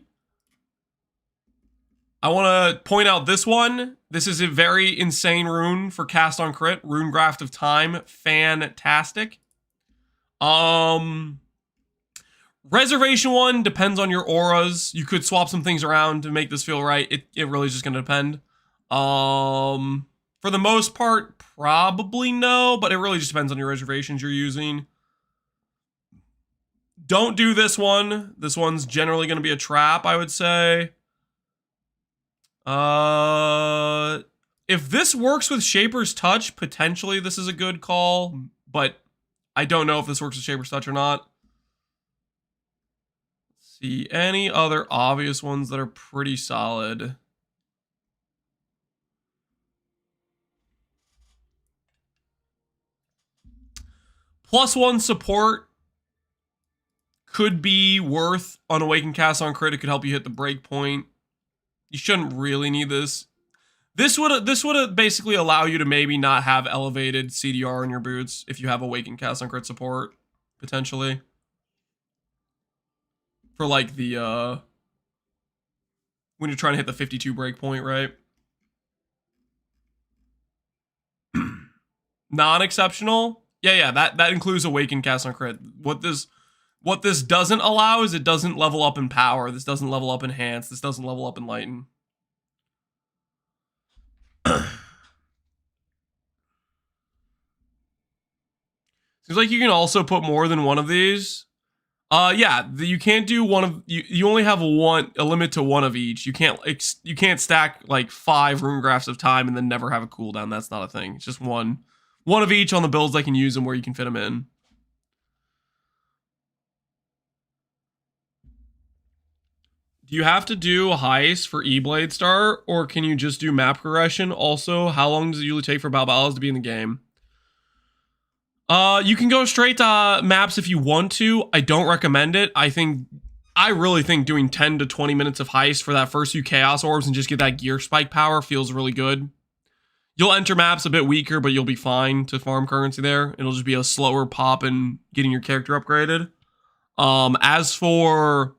I want to point out this one. This is a very insane rune for cast on crit. Rune Graft of Time. Fantastic. Reservation one depends on your auras. You could swap some things around to make this feel right. It really is just going to depend. For the most part, probably no, but it really just depends on your reservations you're using. Don't do this one. This one's generally going to be a trap, I would say. If this works with Shaper's Touch, potentially this is a good call, but I don't know if this works with Shaper's Touch or not. Let's see, any other obvious ones that are pretty solid? +1 support could be worth on Awakened Cast on Crit. It could help you hit the break point. You shouldn't really need this. This would basically allow you to maybe not have elevated CDR in your boots if you have Awakened Cast on Crit support, potentially. For like the, when you're trying to hit the 52 break point, right? Non-exceptional? Yeah, that includes Awakened Cast on Crit. What this doesn't allow is it doesn't level up in power. This doesn't level up enhance. This doesn't level up enlighten. Seems like you can also put more than one of these. Yeah, you can't do one of you only have a limit to one of each. You can't stack like 5 rune grafts of time and then never have a cooldown. That's not a thing. It's just one of each on the builds that can use them where you can fit them in. Do you have to do a heist for E-Blade start, or can you just do map progression? Also, how long does it usually take for Balbalas to be in the game? You can go straight to maps if you want to. I don't recommend it. I really think doing 10 to 20 minutes of heist for that first few Chaos Orbs and just get that gear spike power feels really good. You'll enter maps a bit weaker, but you'll be fine to farm currency there. It'll just be a slower pop in getting your character upgraded. As for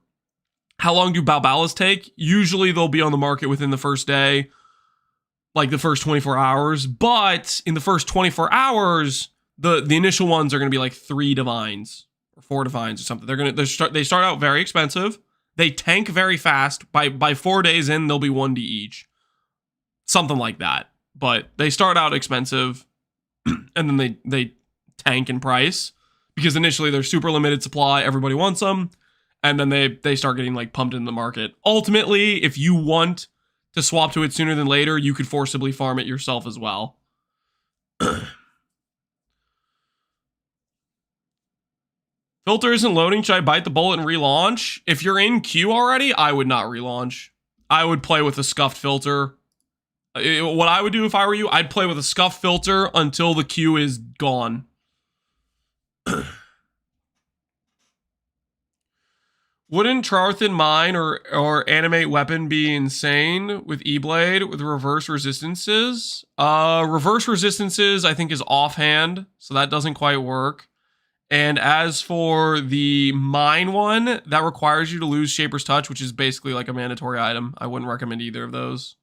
how long do Balbalas take? Usually they'll be on the market within the first day, like the first 24 hours. But in the first 24 hours, the initial ones are going to be like 3 divines or 4 divines or something. They start out very expensive. They tank very fast. By 4 days in, they'll be 1D each, something like that. But they start out expensive, and then they tank in price because initially they're super limited supply. Everybody wants them. And then they start getting like pumped in the market. Ultimately, if you want to swap to it sooner than later, you could forcibly farm it yourself as well. Filter isn't loading. Should I bite the bullet and relaunch? If you're in queue already, I would not relaunch. I would play with a scuffed filter. What I would do if I were you, I'd play with a scuffed filter until the queue is gone. Wouldn't Trarthan Mine or Animate Weapon be insane with E-Blade with reverse resistances? Reverse resistances, I think, is offhand, so that doesn't quite work. And as for the Mine one, that requires you to lose Shaper's Touch, which is basically like a mandatory item. I wouldn't recommend either of those.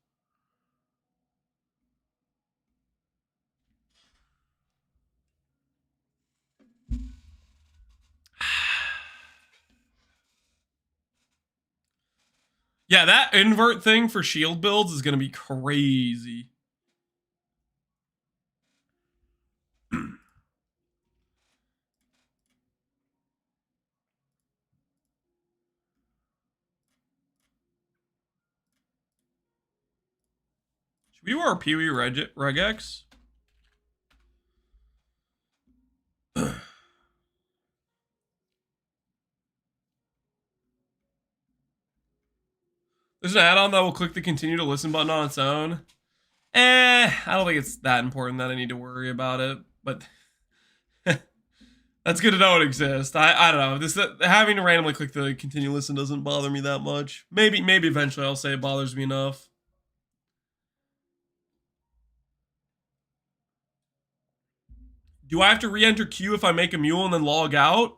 Yeah, that invert thing for shield builds is going to be crazy. Should we do our Pee-wee regex? There's an add-on that will click the continue to listen button on its own. I don't think it's that important that I need to worry about it, but that's good to know it exists. I don't know. This having to randomly click the continue listen doesn't bother me that much. Maybe eventually I'll say it bothers me enough. Do I have to re-enter queue if I make a mule and then log out?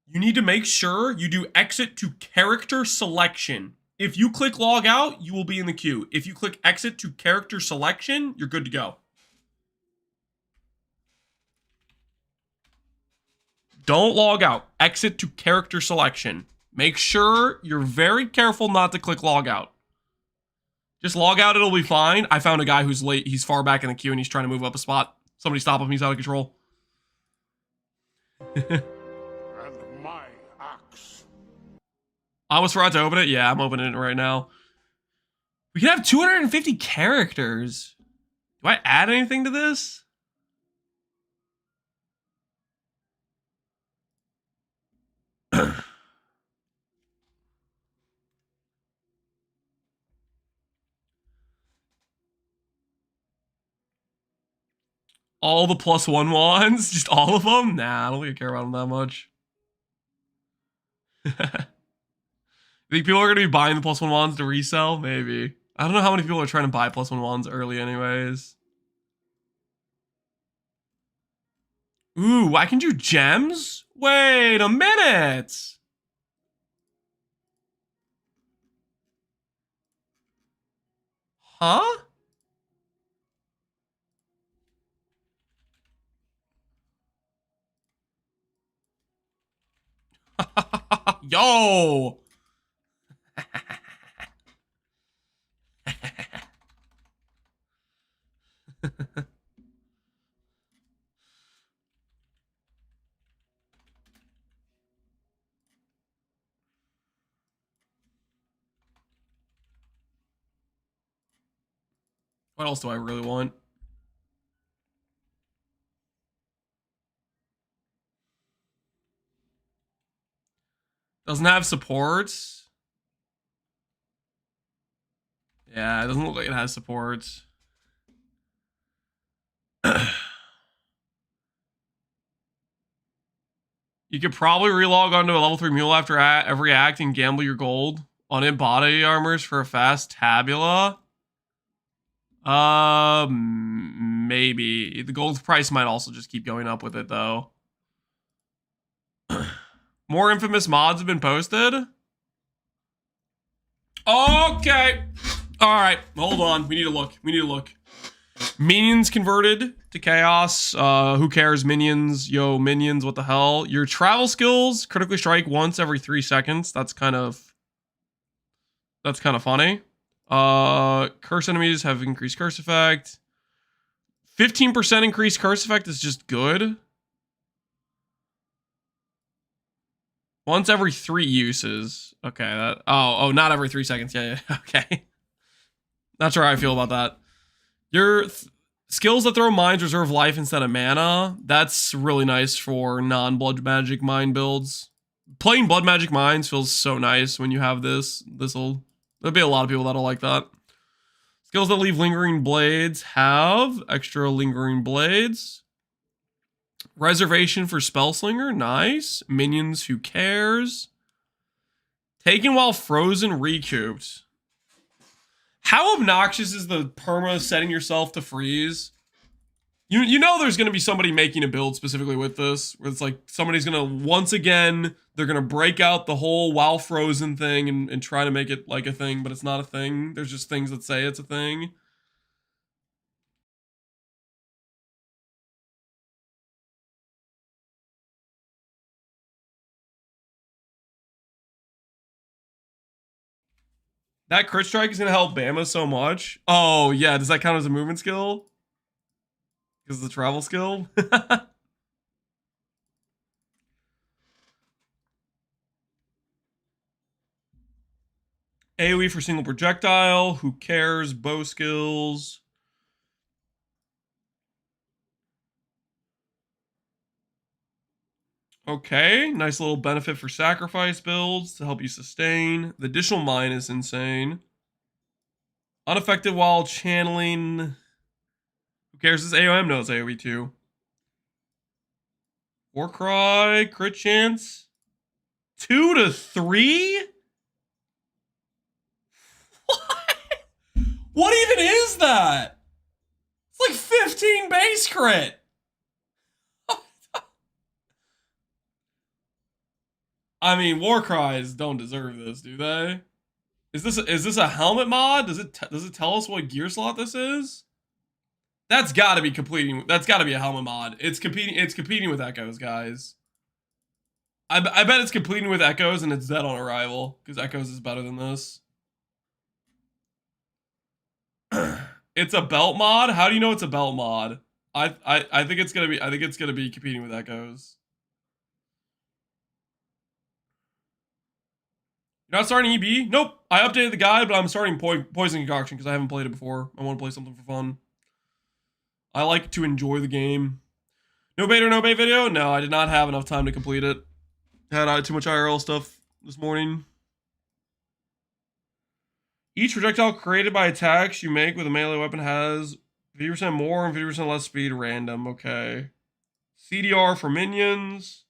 You need to make sure you do exit to character selection. If you click log out, you will be in the queue. If you click exit to character selection, you're good to go. Don't log out. Exit to character selection. Make sure you're very careful not to click log out. Just log out, it'll be fine. I found a guy who's late. He's far back in the queue and he's trying to move up a spot. Somebody stop him. He's out of control. And my axe. I almost forgot to open it. Yeah, I'm opening it right now. We can have 250 characters. Do I add anything to this? All the +1 wands? Just all of them? Nah, I don't think I care about them that much. You think people are going to be buying the +1 wands to resell? Maybe. I don't know how many people are trying to buy +1 wands early anyways. Ooh, I can do gems? Wait a minute! Huh? Yo! What else do I really want? Doesn't have supports. Yeah, it doesn't look like it has supports. You could probably relog onto a level 3 mule after every act and gamble your gold on it body armors for a fast tabula. Maybe. The gold price might also just keep going up with it, though. More infamous mods have been posted. Okay. All right. Hold on. We need to look. Minions converted to chaos. Who cares? Minions. Yo, minions. What the hell? Your travel skills critically strike once every 3 seconds. That's kind of funny. Curse enemies have increased curse effect. 15% increased curse effect is just good. Once every 3 uses. Okay. Oh, not every 3 seconds. Yeah. Okay. Not sure how I feel about that. Your skills that throw mines reserve life instead of mana. That's really nice for non-blood magic mine builds. Playing blood magic mines feels so nice when you have this. There'll be a lot of people that'll like that. Skills that leave lingering blades have extra lingering blades. Reservation for Spellslinger, nice. Minions, who cares? Taken while frozen, recouped. How obnoxious is the perma setting yourself to freeze? You know there's going to be somebody making a build specifically with this, where it's like somebody's going to, once again, they're going to break out the whole while frozen thing and try to make it like a thing, but it's not a thing. There's just things that say it's a thing. That crit strike is gonna help Bama so much. Oh yeah, does that count as a movement skill? Because the travel skill. AoE for single projectile. Who cares? Bow skills. Okay, nice little benefit for sacrifice builds to help you sustain. The additional mine is insane. Unaffected while channeling. Who cares? This AOM knows AoE too. Warcry, crit chance. 2 to 3? What? What even is that? It's like 15 base crit. I mean, Warcries don't deserve this, do they? Is this a helmet mod? Does it tell us what gear slot this is? That's got to be completing. That's got to be a helmet mod. It's competing with Echoes, guys. I bet it's competing with Echoes and it's dead on arrival because Echoes is better than this. It's a belt mod. How do you know it's a belt mod? I think it's gonna be. I think it's gonna be competing with Echoes. You're not starting EB? Nope. I updated the guide, but I'm starting Poison Concoction because I haven't played it before. I want to play something for fun. I like to enjoy the game. No bait or no bait video? No, I did not have enough time to complete it. Had too much IRL stuff this morning. Each projectile created by attacks you make with a melee weapon has 50% more and 50% less speed random. Okay. CDR for minions.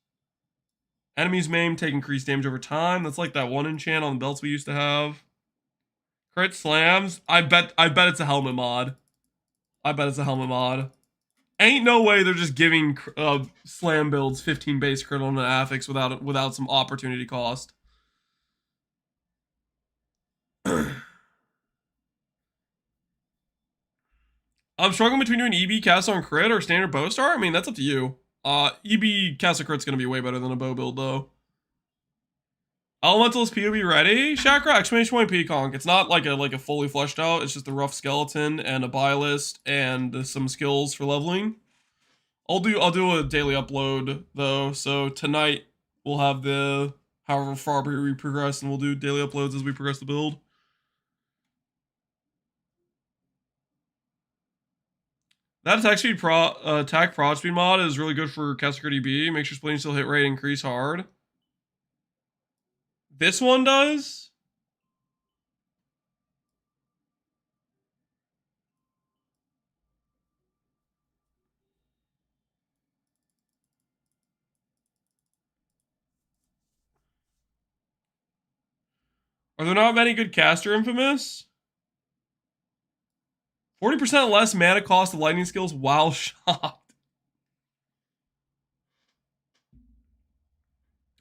Enemies maim take increased damage over time. That's like that one enchant on the belts we used to have. Crit slams. I bet it's a helmet mod. I bet it's a helmet mod. Ain't no way they're just giving slam builds 15 base crit on an affix without some opportunity cost. I'm struggling between doing EB cast on crit or standard bow star. I mean, that's up to you. EB cast on crit's gonna be way better than a bow build though. Elementalist POB ready? Chakra exclamation point Pconc. It's not like a fully fleshed out. It's just a rough skeleton and a buy list and some skills for leveling. I'll do a daily upload though. So tonight we'll have the however far we progress, and we'll do daily uploads as we progress the build. That attack speed attack prod speed mod is really good for Caster DB. Makes your splitting still hit rate increase hard. This one does. Are there not many good caster infamous? 40% less mana cost of lightning skills while shocked.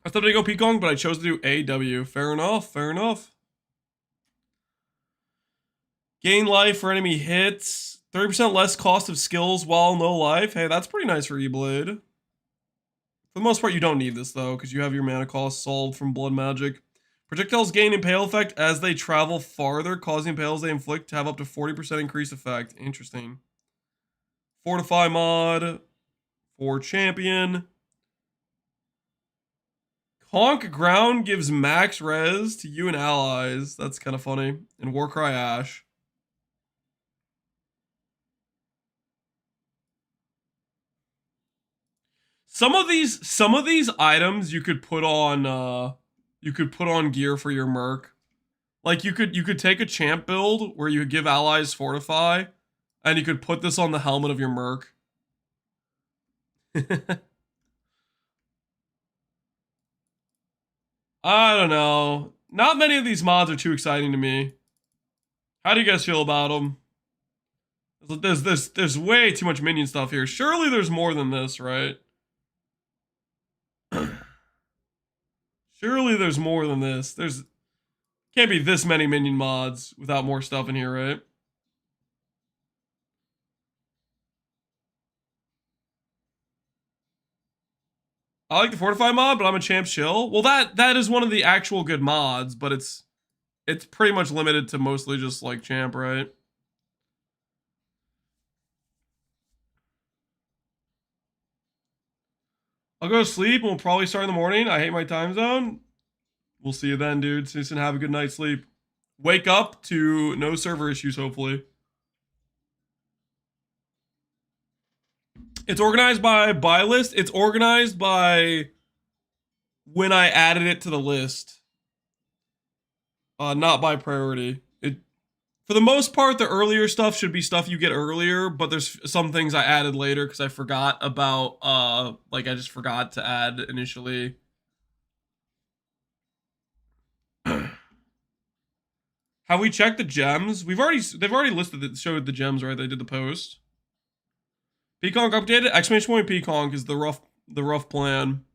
I thought I'd go Pconc, but I chose to do AW. Fair enough, fair enough. Gain life for enemy hits. 30% less cost of skills while no life. Hey, that's pretty nice for E-Blade. For the most part, you don't need this, though, because you have your mana cost solved from blood magic. Projectiles gain impale effect as they travel farther, causing impales they inflict to have up to 40% increased effect. Interesting. Fortify mod for champion. Conk ground gives max res to you and allies. That's kind of funny. And Warcry Ash. Some of these items you could put on gear for your merc. Like you could take a champ build where you give allies fortify, and you could put this on the helmet of your merc. I don't know. Not many of these mods are too exciting to me. How do you guys feel about them? There's way too much minion stuff here. Surely there's more than this, right? Surely there's more than this. Can't be this many minion mods without more stuff in here, right? I like the Fortify mod, but I'm a champ chill. Well, that is one of the actual good mods, but it's It's pretty much limited to mostly just like champ, right? I'll go to sleep and we'll probably start in the morning. I hate my time zone. We'll see you then, dude. See you soon. Have a good night's sleep. Wake up to no server issues, hopefully. It's organized by buy list. It's organized by when I added it to the list. Not by priority. For the most part, the earlier stuff should be stuff you get earlier, but there's some things I added later because I forgot about, like I just forgot to add initially. Have we checked the gems? They've already listed it, showed the gems, right? They did the post. Pconc updated. Exclamation point Pconc is the rough plan.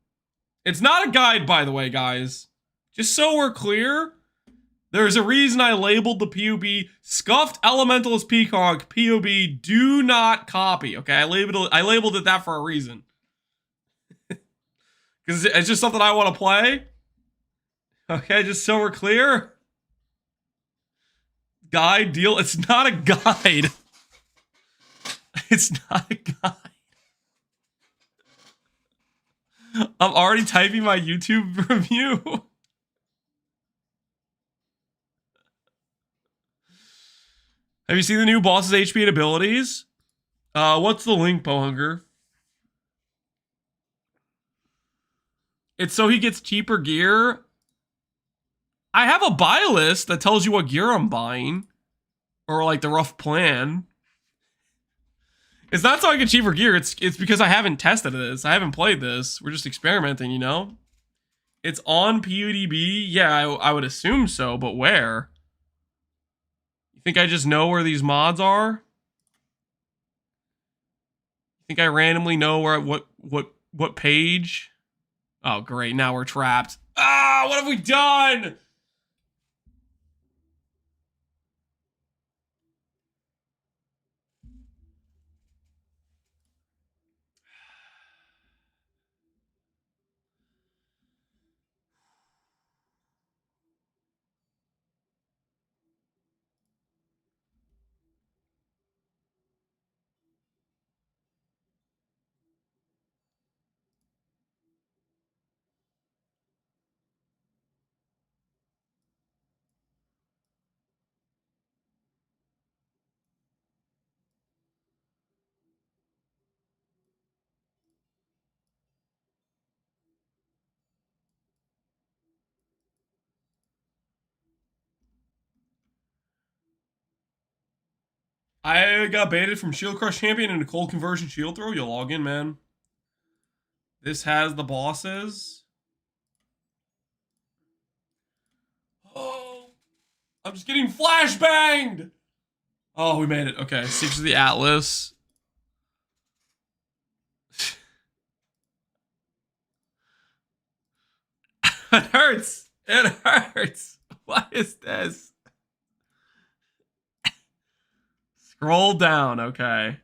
It's not a guide, by the way, guys. Just so we're clear, there's a reason I labeled the POB Scuffed Elementalist Pconc POB do not copy. Okay, I labeled it that for a reason. Because it's just something I want to play. Okay, just so we're clear. Guide deal. It's not a guide. It's not a guide. I'm already typing my YouTube review. Have you seen the new boss's HP and abilities? What's the link, Pohunger? It's so he gets cheaper gear. I have a buy list that tells you what gear I'm buying. Or like the rough plan. It's not so I get cheaper gear. It's because I haven't tested this. I haven't played this. We're just experimenting, you know? It's on PUDB. Yeah, I would assume so, but where? You think I just know where these mods are? You think I randomly know where what page? Oh, great. Now we're trapped. Ah, what have we done? I got baited from Shield Crush Champion into Cold Conversion Shield Throw. You log in, man. This has the bosses. Oh, I'm just getting flashbanged. Oh, we made it. Okay, Secrets of the Atlas. It hurts. It hurts. What is this? Scroll down. Okay.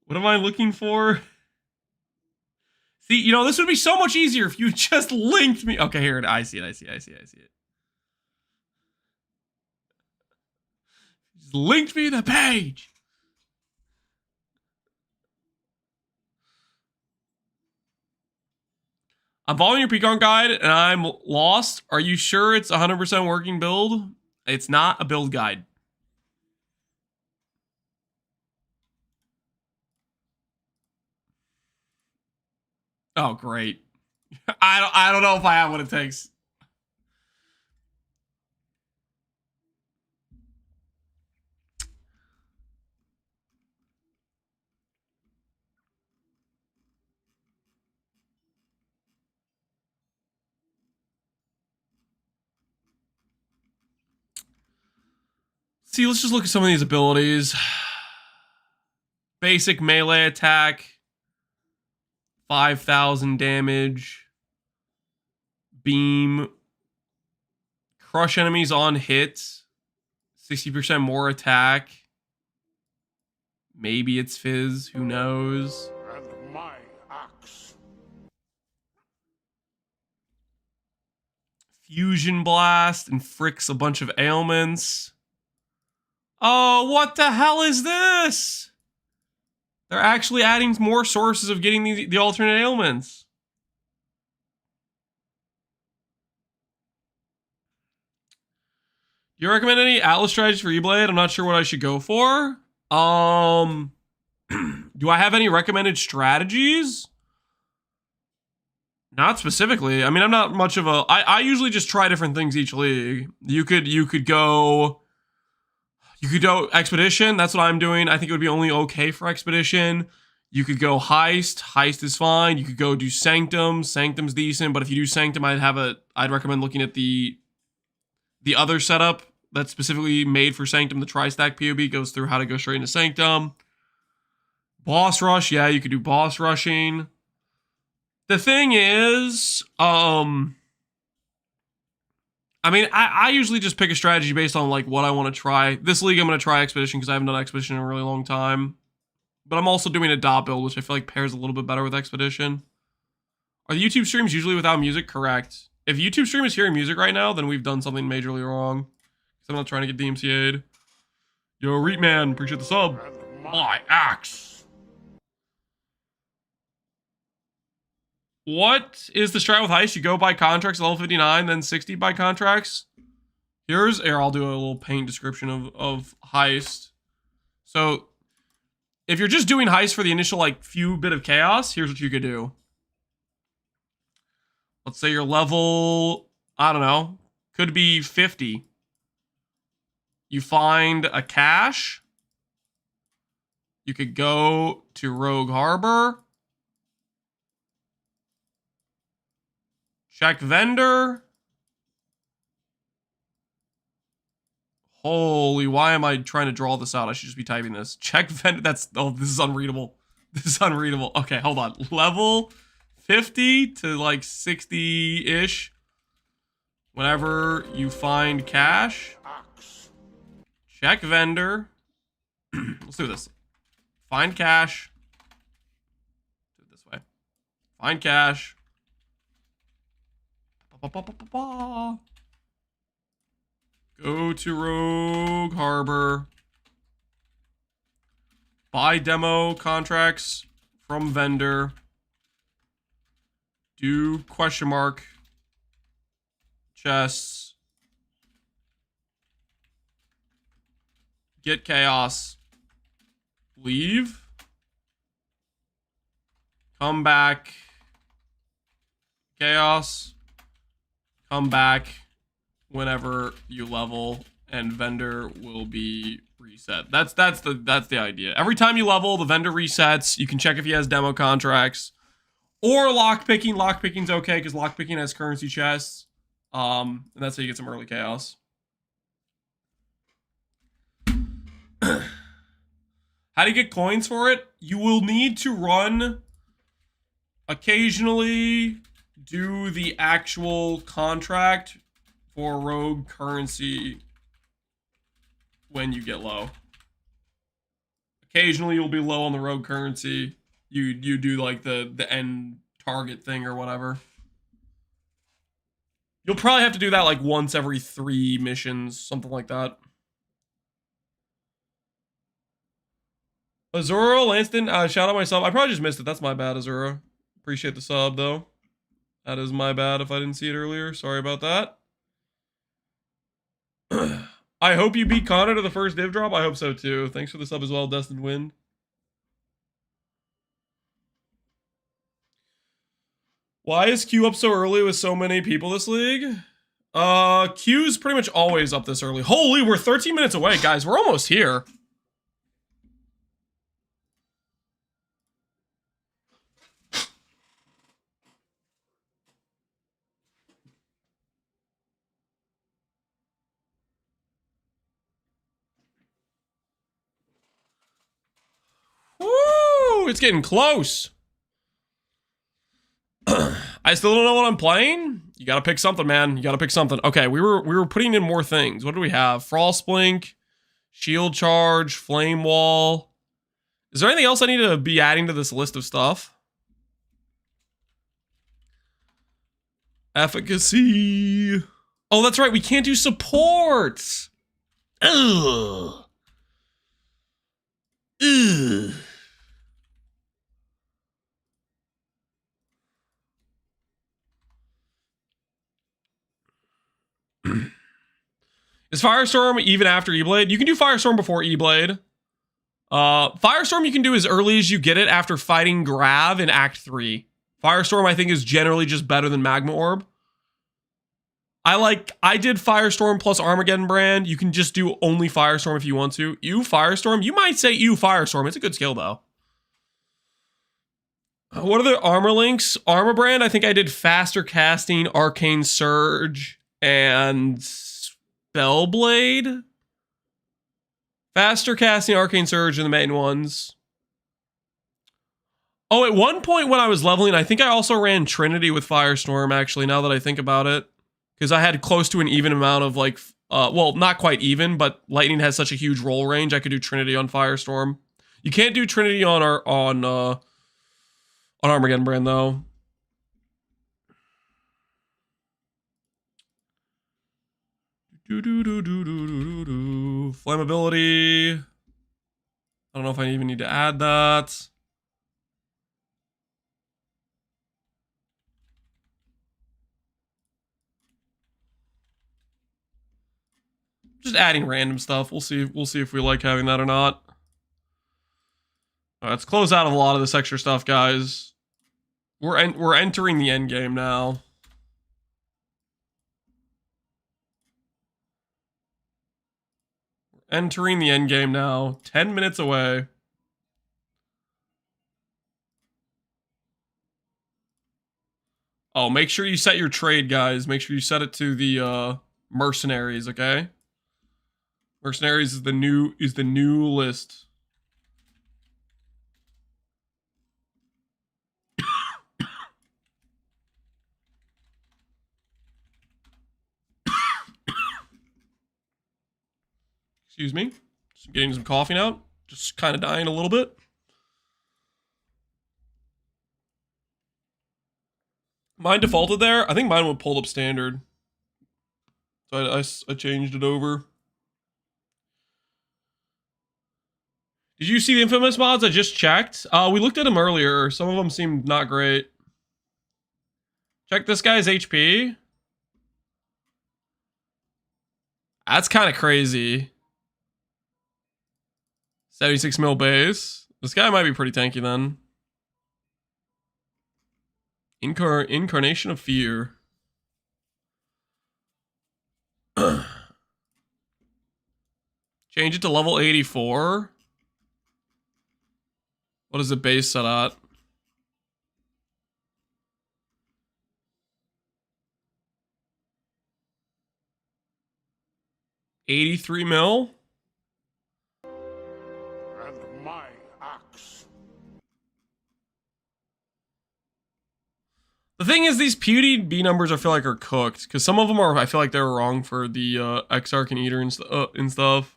What am I looking for? See, you know, this would be so much easier if you just linked me. Okay, here. I see it. Just linked me to the page. I'm following your Pconc guide and I'm lost. Are you sure it's 100% working build? It's not a build guide. Oh, great. I don't know if I have what it takes. See, let's just look at some of these abilities. Basic melee attack. 5,000 damage. Beam. Crush enemies on hit. 60% more attack. Maybe it's Fizz. Who knows? And my axe. Fusion Blast inflicts a bunch of ailments. Oh, what the hell is this? They're actually adding more sources of getting the alternate ailments. Do you recommend any Atlas strategies for E-Blade? I'm not sure what I should go for. Do I have any recommended strategies? Not specifically. I mean, I'm not much of a... I usually just try different things each league. You could go Expedition. That's what I'm doing. I think it would be only okay for Expedition. You could go Heist. Heist is fine. You could go do Sanctum. Sanctum's decent. But if you do Sanctum, I'd recommend looking at the other setup that's specifically made for Sanctum. The Tri-Stack POB goes through how to go straight into Sanctum. Boss Rush. Yeah, you could do Boss Rushing. The thing is, I mean, I usually just pick a strategy based on like what I want to try. This league, I'm going to try Expedition because I haven't done Expedition in a really long time. But I'm also doing a dot build, which I feel like pairs a little bit better with Expedition. Are the YouTube streams usually without music? Correct. If YouTube stream is hearing music right now, then we've done something majorly wrong. Because I'm not trying to get DMCA'd. Yo, Reetman, appreciate the sub. My axe. What is the strat with Heist? You go buy contracts level 59, then 60 buy contracts. Here, I'll do a little paint description of Heist. So, if you're just doing Heist for the initial, like, few bit of chaos, here's what you could do. Let's say your level, I don't know, could be 50. You find a cache. You could go to Rogue Harbor. Check vendor. Holy, why am I trying to draw this out? I should just be typing this. Check vendor. This is unreadable. This is unreadable. Okay, hold on. Level 50 to like 60-ish. Whenever you find cache. Check vendor. Let's do this. Find cache. Do it this way. Find cache. Go to Rogue Harbor. Buy demo contracts from vendor. Do question mark chests. Get chaos. Leave. Come back. Chaos. Come back whenever you level, and vendor will be reset. That's the idea. Every time you level, the vendor resets. You can check if he has demo contracts. Or lockpicking. Lockpicking's okay because lockpicking has currency chests. And that's how you get some early chaos. How do you get coins for it? You will need to run occasionally. Do the actual contract for rogue currency when you get low. Occasionally you'll be low on the rogue currency. You do like the end target thing or whatever. You'll probably have to do that like once every 3 missions, something like that. Azura, Lanston, shout out myself. I probably just missed it. That's my bad, Azura. Appreciate the sub though. That is my bad if I didn't see it earlier. Sorry about that. I hope you beat Connor to the first div drop. I hope so too. Thanks for the sub as well, Destined Wind. Why is Q up so early with so many people this league? Q's pretty much always up this early. Holy, we're 13 minutes away, guys. We're almost here. Woo! It's getting close. I still don't know what I'm playing. You gotta pick something, man. You gotta pick something. Okay, we were putting in more things. What do we have? Frostblink, Shield Charge, Flame Wall. Is there anything else I need to be adding to this list of stuff? Efficacy. Oh, that's right. We can't do support. Ugh. Ugh. Is Firestorm even after E-Blade? You can do Firestorm before E-Blade. Firestorm you can do as early as you get it after fighting Grav in Act 3. Firestorm, I think, is generally just better than Magma Orb. I did Firestorm plus Armageddon Brand. You can just do only Firestorm if you want to. You Firestorm, you might say you Firestorm. It's a good skill, though. What are the armor links? Armor Brand, I think I did Faster Casting, Arcane Surge, and Spellblade. Faster Casting, Arcane Surge are the main ones. Oh, at one point when I was leveling, I think I also ran Trinity with Firestorm, actually, now that I think about it. Because I had close to an even amount of, like, well, not quite even, but Lightning has such a huge roll range, I could do Trinity on Firestorm. You can't do Trinity on Armageddon Brand, though. Flammability. I don't know if I even need to add that. Just adding random stuff. We'll see if we like having that or not. All right, let's close out of a lot of this extra stuff, guys. We're entering the end game now. We're entering the end game now. 10 minutes away. Oh, make sure you set your trade, guys. Make sure you set it to the mercenaries, okay? Mercenaries is the new list. Excuse me. Just getting some coffee now. Just kind of dying a little bit. Mine defaulted there. I think mine would pull up standard. So I changed it over. Did you see the Infamous mods? I just checked. We looked at them earlier. Some of them seemed not great. Check this guy's HP. That's kind of crazy. 76 mil base. This guy might be pretty tanky then. Incarnation of Fear. Change it to level 84. What is the base set at? 83 mil? And my axe. The thing is, these PUDB numbers I feel like are cooked. Because some of them are, I feel like they're wrong for the Exarch and Eater and stuff.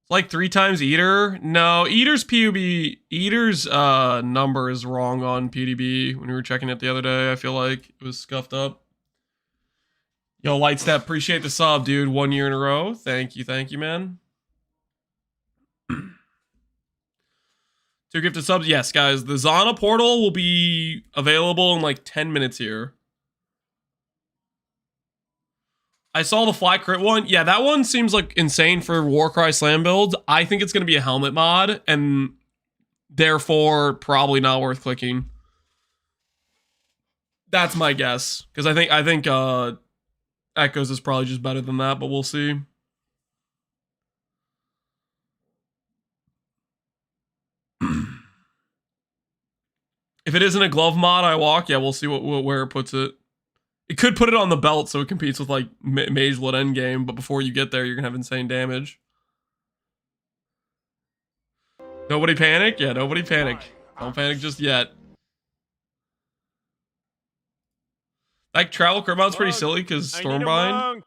It's like 3 times Eater. No, Eater's number is wrong on PDB when we were checking it the other day. I feel like it was scuffed up. Yo, Lightstep, appreciate the sub, dude. 1 year in a row. Thank you, man. 2 gifted subs. Yes, guys, the Zana portal will be available in like 10 minutes here. I saw the Fly Crit one. Yeah, that one seems like insane for Warcry Slam builds. I think it's going to be a helmet mod, and therefore probably not worth clicking. That's my guess, because I think Echoes is probably just better than that, but we'll see. If it isn't a glove mod I walk, yeah, we'll see where it puts it. It could put it on the belt so it competes with like Mage Blood Endgame, but before you get there, you're gonna have insane damage. Nobody panic? Yeah, nobody panic. Don't panic just yet. Like travel crit mod's pretty silly because Stormbind.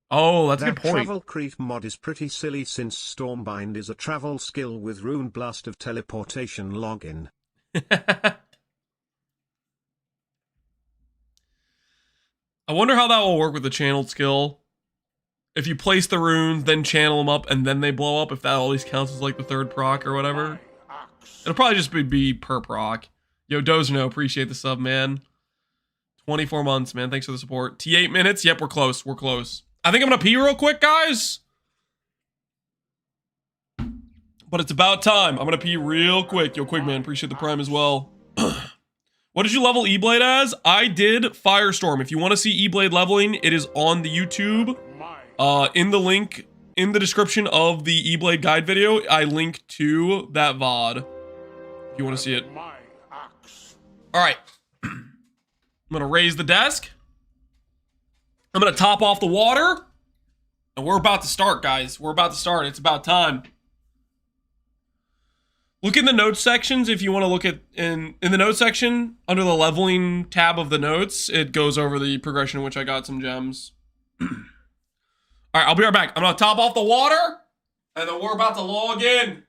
Oh, that's a good point. Travel creep mod is pretty silly since Stormbind is a travel skill with Rune Blast of Teleportation login. I I wonder how that will work with the channeled skill. If you place the runes, then channel them up, and then they blow up, if that always counts as like the third proc or whatever. It'll probably just be per proc. Yo, Dozno, appreciate the sub, man. 24 months, man. Thanks for the support. T8 minutes. Yep, we're close. We're close. I think I'm going to pee real quick, guys. But it's about time. I'm going to pee real quick. Yo, quick, man. Appreciate the prime as well. What did you level E-Blade as? I did Firestorm. If you want to see E-Blade leveling, it is on the YouTube. In the link in the description of the E-Blade guide video, I link to that VOD. If you want to see it. All right. I'm going to raise the desk. I'm going to top off the water. And we're about to start, guys. We're about to start. It's about time. Look in the notes sections if you want to look at in the notes section under the leveling tab of the notes. It goes over the progression in which I got some gems. All right, I'll be right back. I'm going to top off the water and then we're about to log in.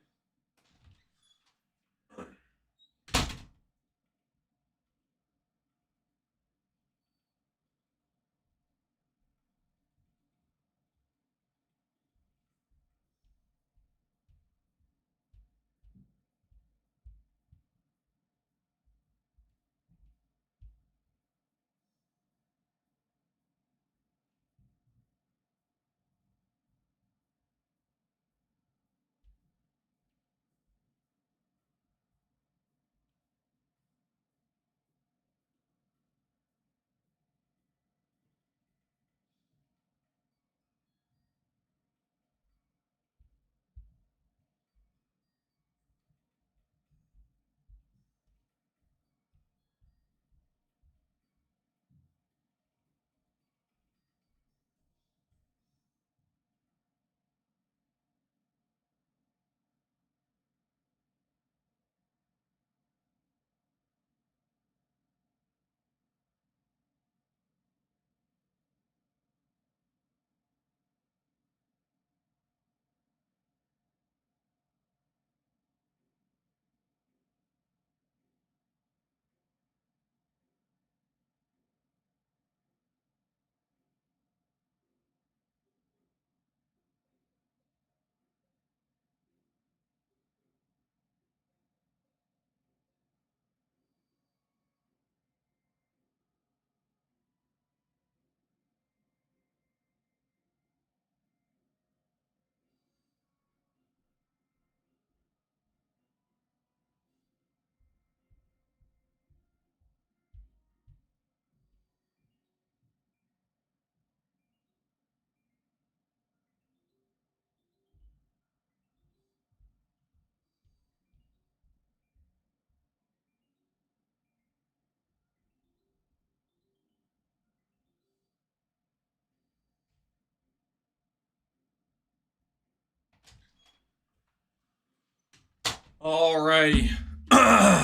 Alrighty.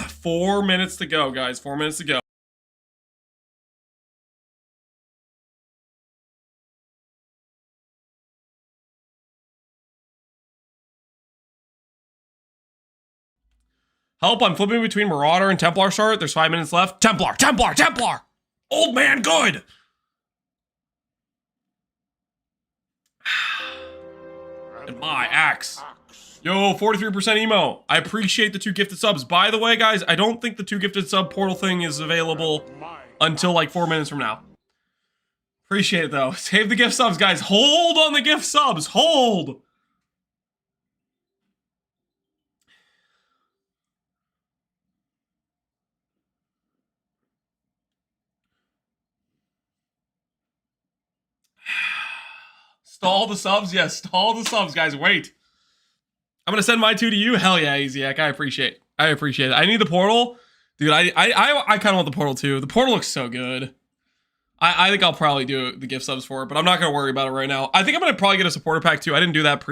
4 minutes to go, guys. 4 minutes to go. Help, I'm flipping between Marauder and Templar start. There's 5 minutes left. Templar, Templar, Templar! Old man, good! And my axe. Yo, 43% emo. I appreciate the 2 gifted subs. By the way, guys, I don't think the 2 gifted sub portal thing is available until like 4 minutes from now. Appreciate it, though. Save the gift subs, guys. Hold on the gift subs. Hold! Stall the subs? Yes, stall the subs, guys. Wait. I'm gonna send my 2 to you. Hell yeah, Easyak. I appreciate it. I appreciate it. I need the portal. Dude, I kind of want the portal too. The portal looks so good. I think I'll probably do the gift subs for it, but I'm not gonna worry about it right now. I think I'm gonna probably get a supporter pack too. I didn't do that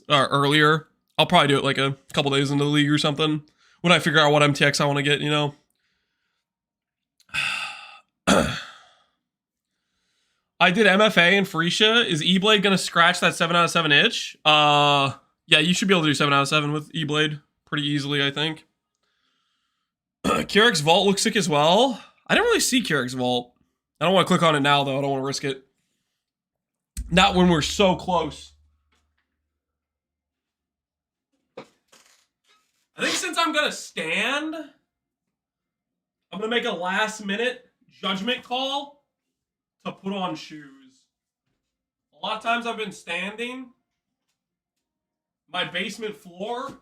earlier. I'll probably do it like a couple days into the league or something. When I figure out what MTX I want to get, you know. I did MFA and Freesia. Is E-Blade gonna scratch that 7 out of 7 itch? Yeah, you should be able to do 7 out of 7 with E-Blade pretty easily, I think. Keurig Vault looks sick as well. I didn't really see Keurig's Vault. I don't want to click on it now, though. I don't want to risk it. Not when we're so close. I think since I'm going to stand, I'm going to make a last-minute judgment call to put on shoes. A lot of times I've been standing. My basement floor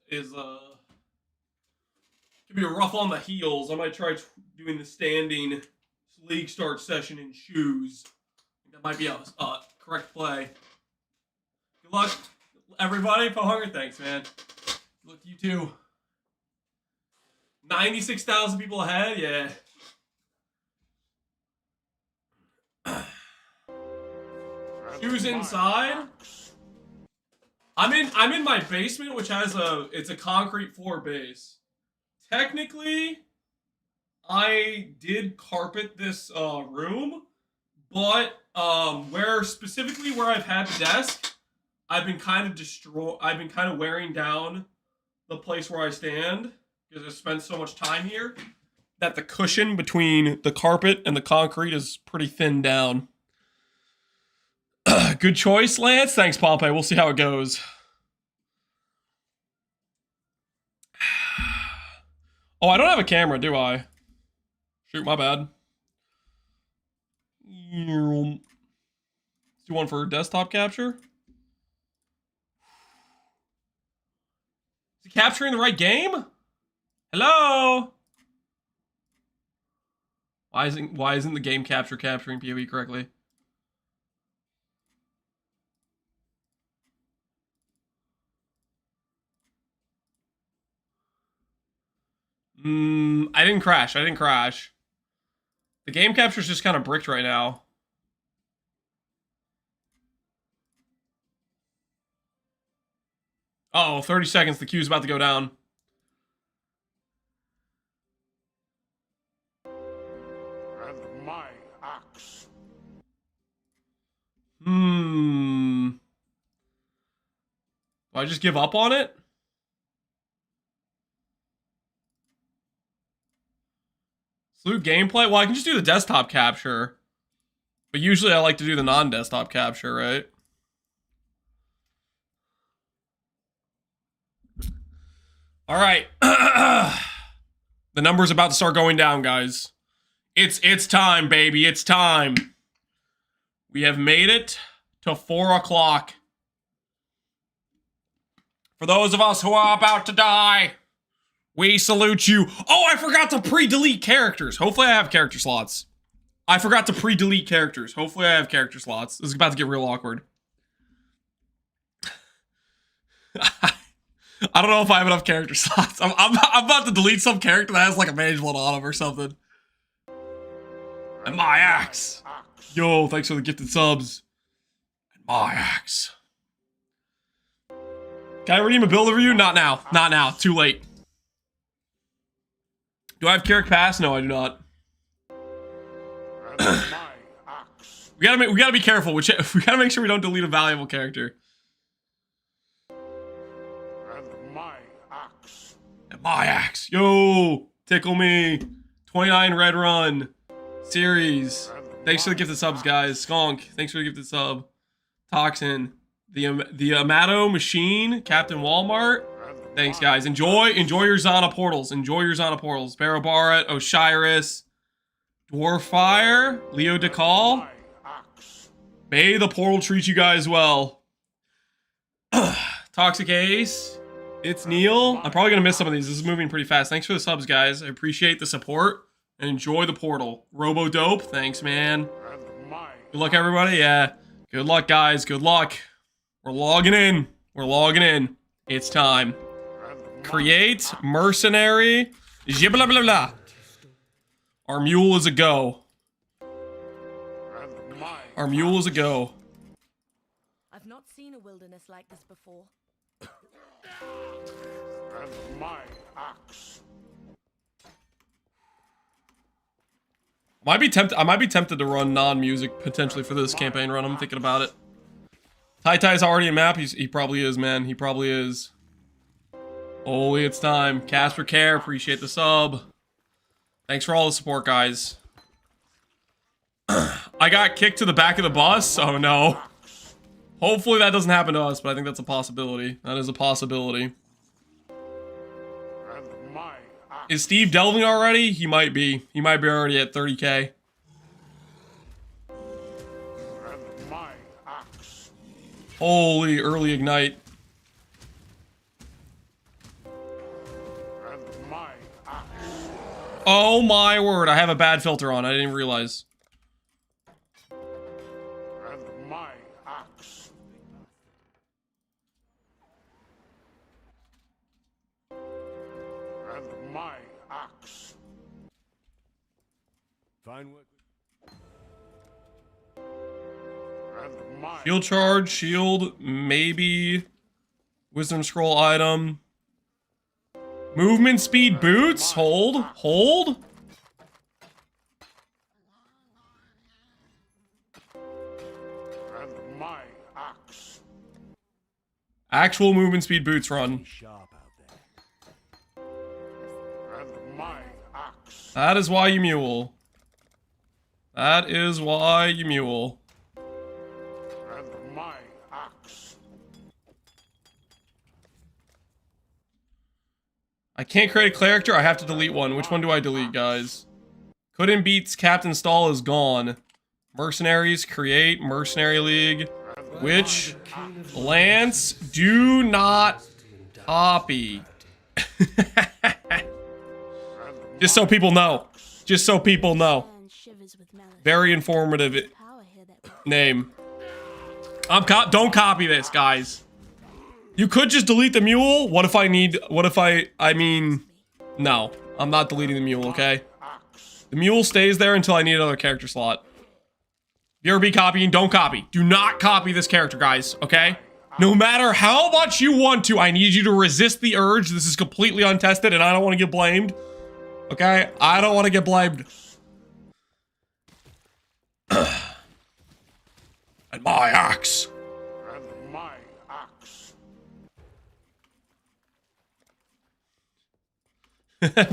is can be rough on the heels. I might try doing the standing league start session in shoes. That might be a correct play. Good luck, everybody. Pconc, thanks, man. Good luck to you too. 96,000 people ahead, yeah. Shoes inside. I'm in my basement, which has it's a concrete floor base. Technically, I did carpet this room, but where I've had the desk, I've been kind of wearing down the place where I stand because I spent so much time here that the cushion between the carpet and the concrete is pretty thin down. Good choice, Lance. Thanks, Pompey. We'll see how it goes. Oh, I don't have a camera, do I? Shoot, my bad. Let's do one for desktop capture. Is it capturing the right game? Hello? Why isn't the game capturing PoE correctly? I didn't crash. The game capture's just kind of bricked right now. Uh oh, 30 seconds. The queue's about to go down. And my axe. Do I just give up on it? Salute gameplay? Well, I can just do the desktop capture. But usually I like to do the non-desktop capture, right? Alright. The number's about to start going down, guys. It's time, baby. It's time. We have made it to 4 o'clock. For those of us who are about to die, we salute you. Oh, I forgot to pre-delete characters. Hopefully I have character slots. I forgot to pre-delete characters. Hopefully I have character slots. This is about to get real awkward. I don't know if I have enough character slots. I'm about to delete some character that has like a mage one on him or something. And my axe. Yo, thanks for the gifted subs. And my axe. Can I redeem a build review? Not now. Not now. Too late. Do I have Carrick Pass? No, I do not. We gotta be careful. We gotta make sure we don't delete a valuable character. And my axe. And my axe. Yo, tickle me. 29 red run series. Thanks for the gifted subs, guys. Pconc, thanks for the gifted sub. Toxin, the Amato machine, Captain Walmart. Thanks, guys. Enjoy your Zana portals. Enjoy your Zana portals. Barabarat, Osiris, Dwarfire, Leo DeCall. May the portal treat you guys well. Toxic Ace. It's Neil. I'm probably gonna miss some of these. This is moving pretty fast. Thanks for the subs, guys. I appreciate the support. And enjoy the portal. Robo Dope. Thanks, man. Good luck, everybody. Yeah. Good luck, guys. Good luck. We're logging in. We're logging in. It's time. Create, mercenary, blah blah blah. Our mule is a go. Our mule is a go. I've not seen a wilderness like this before. And my axe. I might be tempted to run non-music potentially for this campaign run. I'm thinking about it. Tai's already in map. He probably is, man. He probably is. Holy, it's time. Casper Care, appreciate the sub. Thanks for all the support, guys. I got kicked to the back of the bus? Oh no. Hopefully that doesn't happen to us, but I think that's a possibility. That is a possibility. And my axe. Is Steve delving already? He might be. He might be already at 30k. And my axe. Holy, early ignite. And my axe. Oh my word, I have a bad filter on. I didn't realize. And my axe. And my axe. Fine work. And my Shield charge, shield, maybe. Wisdom scroll item. Movement speed boots. Hold. Hold. and my axe. Actual movement speed boots run. Sharp out there. And my axe. That is why you mule. That is why you mule. And my axe. I can't create a character. I have to delete one. Which one do I delete, guys? Couldn't beats Captain Stall is gone. Mercenaries, create, Mercenary League. Which Lance, do not copy. Just so people know. Just so people know. Very informative name. Don't copy this, guys. You could just delete the mule. What if I mean, no. I'm not deleting the mule, okay? The mule stays there until I need another character slot. If you ever be copying, don't copy. Do not copy this character, guys, okay? No matter how much you want to, I need you to resist the urge. This is completely untested, and I don't want to get blamed. Okay? I don't want to get blamed. And my axe. And my axe.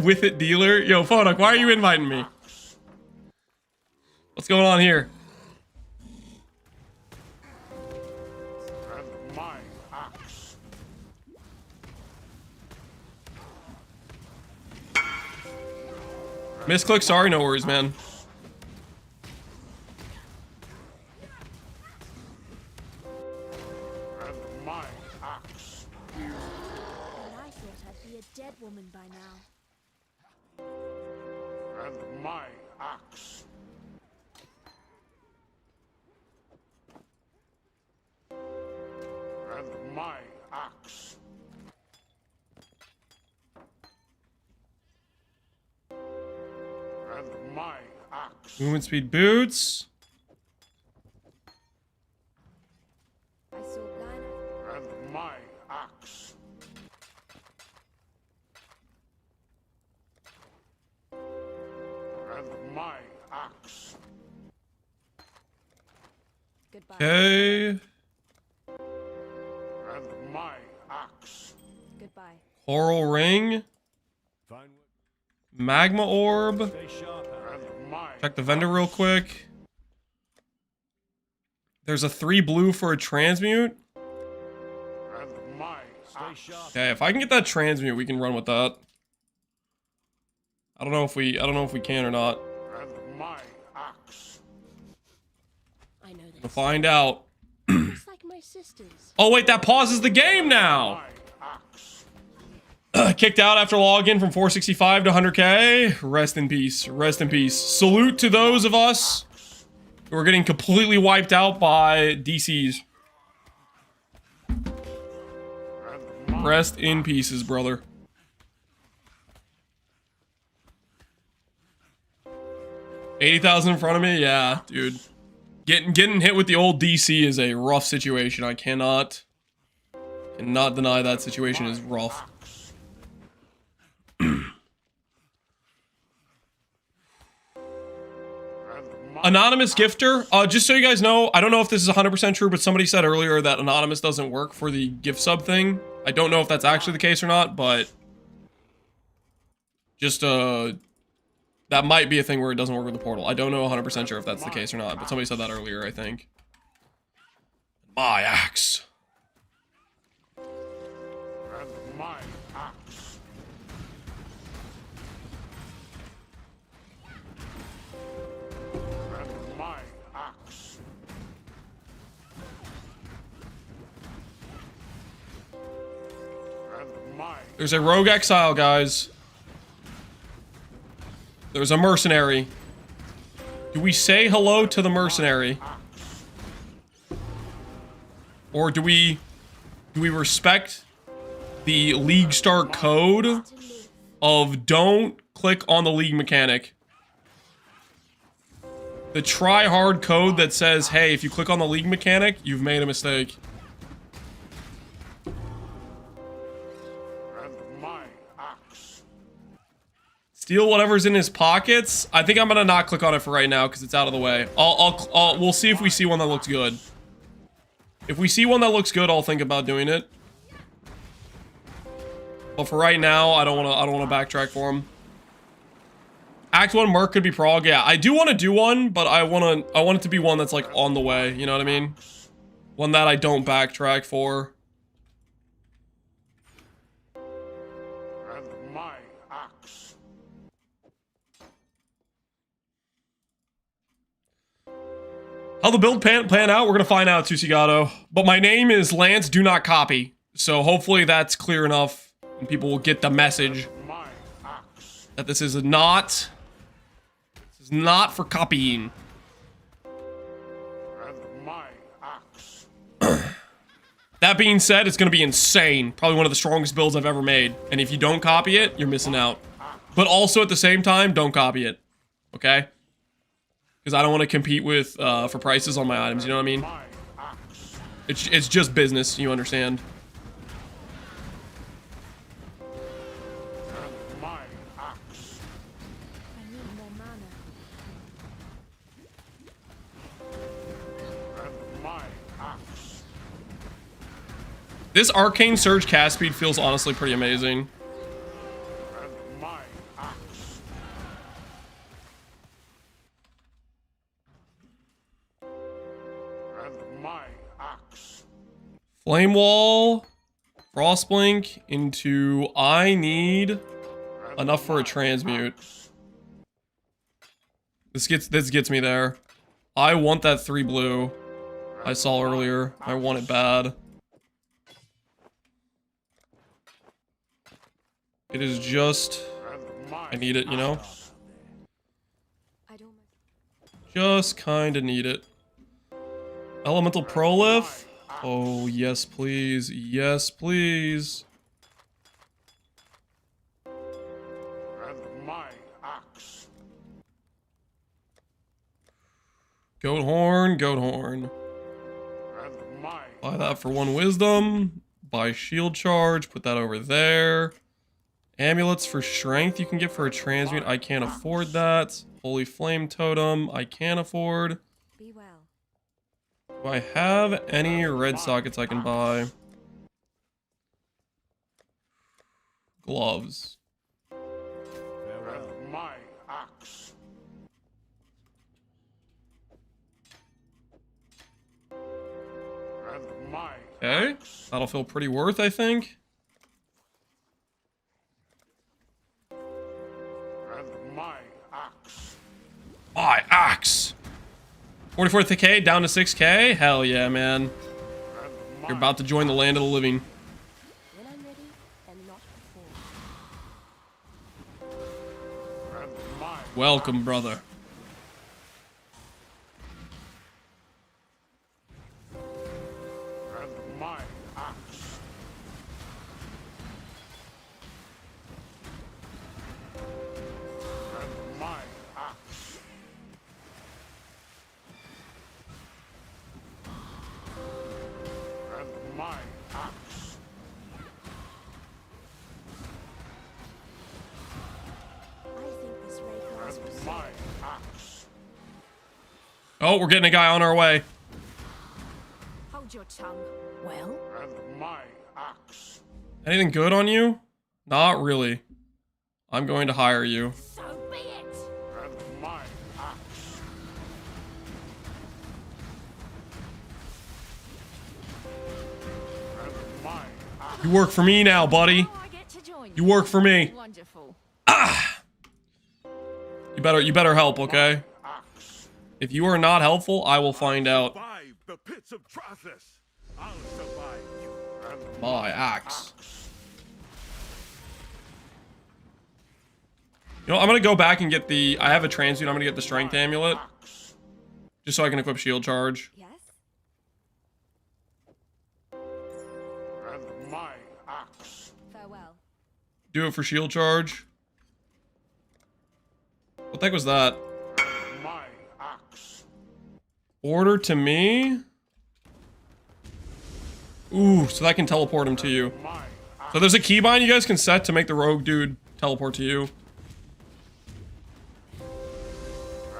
With it, dealer. Yo, Pconc, why are you inviting me? What's going on here? And my axe. Misclick, sorry, no worries, man. And my axe. And I thought I'd be a dead woman by now. And my axe. And my axe. And my axe. Movement speed boots. I saw blind. And my axe. And my axe. Goodbye. Okay. And my axe. Goodbye. Coral ring. Fine work. Magma orb. Stay sharp out And there. my Check the vendor real quick. There's a 3 blue for a transmute. and my Stay axe. sharp. Okay, if I can get that transmute, we can run with that. I don't know if we can or not. And my axe. I know We'll this. find out. It's like my sisters. Oh wait, that pauses the game now. My axe. Kicked out after login from 465 to 100k. Rest in peace. Rest in peace. Salute to those of us who are getting completely wiped out by DCs. And my Rest in pieces, brother. $80,000 in front of me? Yeah, dude. Getting hit with the old DC is a rough situation. I cannot deny that situation is rough. and my Anonymous gifter, just so you guys know, I don't know if this is 100% true, but somebody said earlier that Anonymous doesn't work for the gift sub thing. I don't know if that's actually the case or not, but just, that That might be a thing where it doesn't work with the portal. I don't know 100% sure if that's the case or not, but somebody said that earlier, I think. My axe. And my axe. And my axe. And my There's a rogue exile, guys. There's a mercenary. Do we say hello to the mercenary? Or do we respect the League Star code of don't click on the League mechanic? The try-hard code that says, hey, if you click on the League mechanic, you've made a mistake. and my axe. Steal whatever's in his pockets. I think I'm gonna not click on it for right now because it's out of the way. We'll see if we see one that looks good. If we see one that looks good, I'll think about doing it. But for right now, I don't wanna backtrack for him. Act 1 Merc could be prog. Yeah, I do want to do one, but I want it to be one that's like on the way, you know what I mean? One that I don't backtrack for. And my axe. How the build plan out, we're gonna find out, Tusigato. But my name is Lance Do Not Copy. So hopefully that's clear enough and people will get the message My axe. that this is not for copying. And my axe. That being said, it's gonna be insane. Probably one of the strongest builds I've ever made. And if you don't copy it, you're missing out. But also at the same time, don't copy it. Okay? Because I don't want to compete with for prices on my items, you know what I mean? My axe. It's just business, you understand. And my axe. I need more mana. And my axe. This Arcane Surge cast speed feels honestly pretty amazing. And my axe. And my axe. Flame Wall, Frostblink into I need enough for a transmute. This gets me there. I want that 3 blue I saw earlier. I want it bad. It is just And my I need it, you know? I don't. Just kinda need it. Elemental Prolif? Oh, yes, please. Yes, please. and my axe. Goat Horn, Goat Horn. And my Buy that for 1 wisdom. Buy shield charge. Put that over there. Amulets for strength you can get for a transmute. I can't afford that. Holy Flame Totem. I can't afford. Be well. Do I have any red sockets I can buy? Gloves. Farewell. and my axe. And my Okay. That'll feel pretty worth, I think. and my axe. My axe. 44k down to 6k? Hell yeah, man. And my You're about to join the land of the living. When I'm ready, and not before. and my Welcome, brother. and my axe. And my axe. And my axe. I think this ray class was And my axe. Oh, we're getting a guy on our way. Hold your tongue. Well, And my axe. Anything good on you? Not really. I'm going to hire you. so be it. You work for me now, buddy. Now I get to join You work for me. Wonderful. You better help, okay? If you are not helpful, I will find out. Survive the pits of Trathis. I'll survive you. And My axe. You know, I'm gonna go back and get the... I have a transmute. I'm gonna get the strength amulet. Just so I can equip shield charge. Yes? and my axe. Farewell. Do it for shield charge. What the heck was that? My axe. Order to me? Ooh, so that can teleport him to you. My axe. So there's a keybind you guys can set to make the rogue dude teleport to you.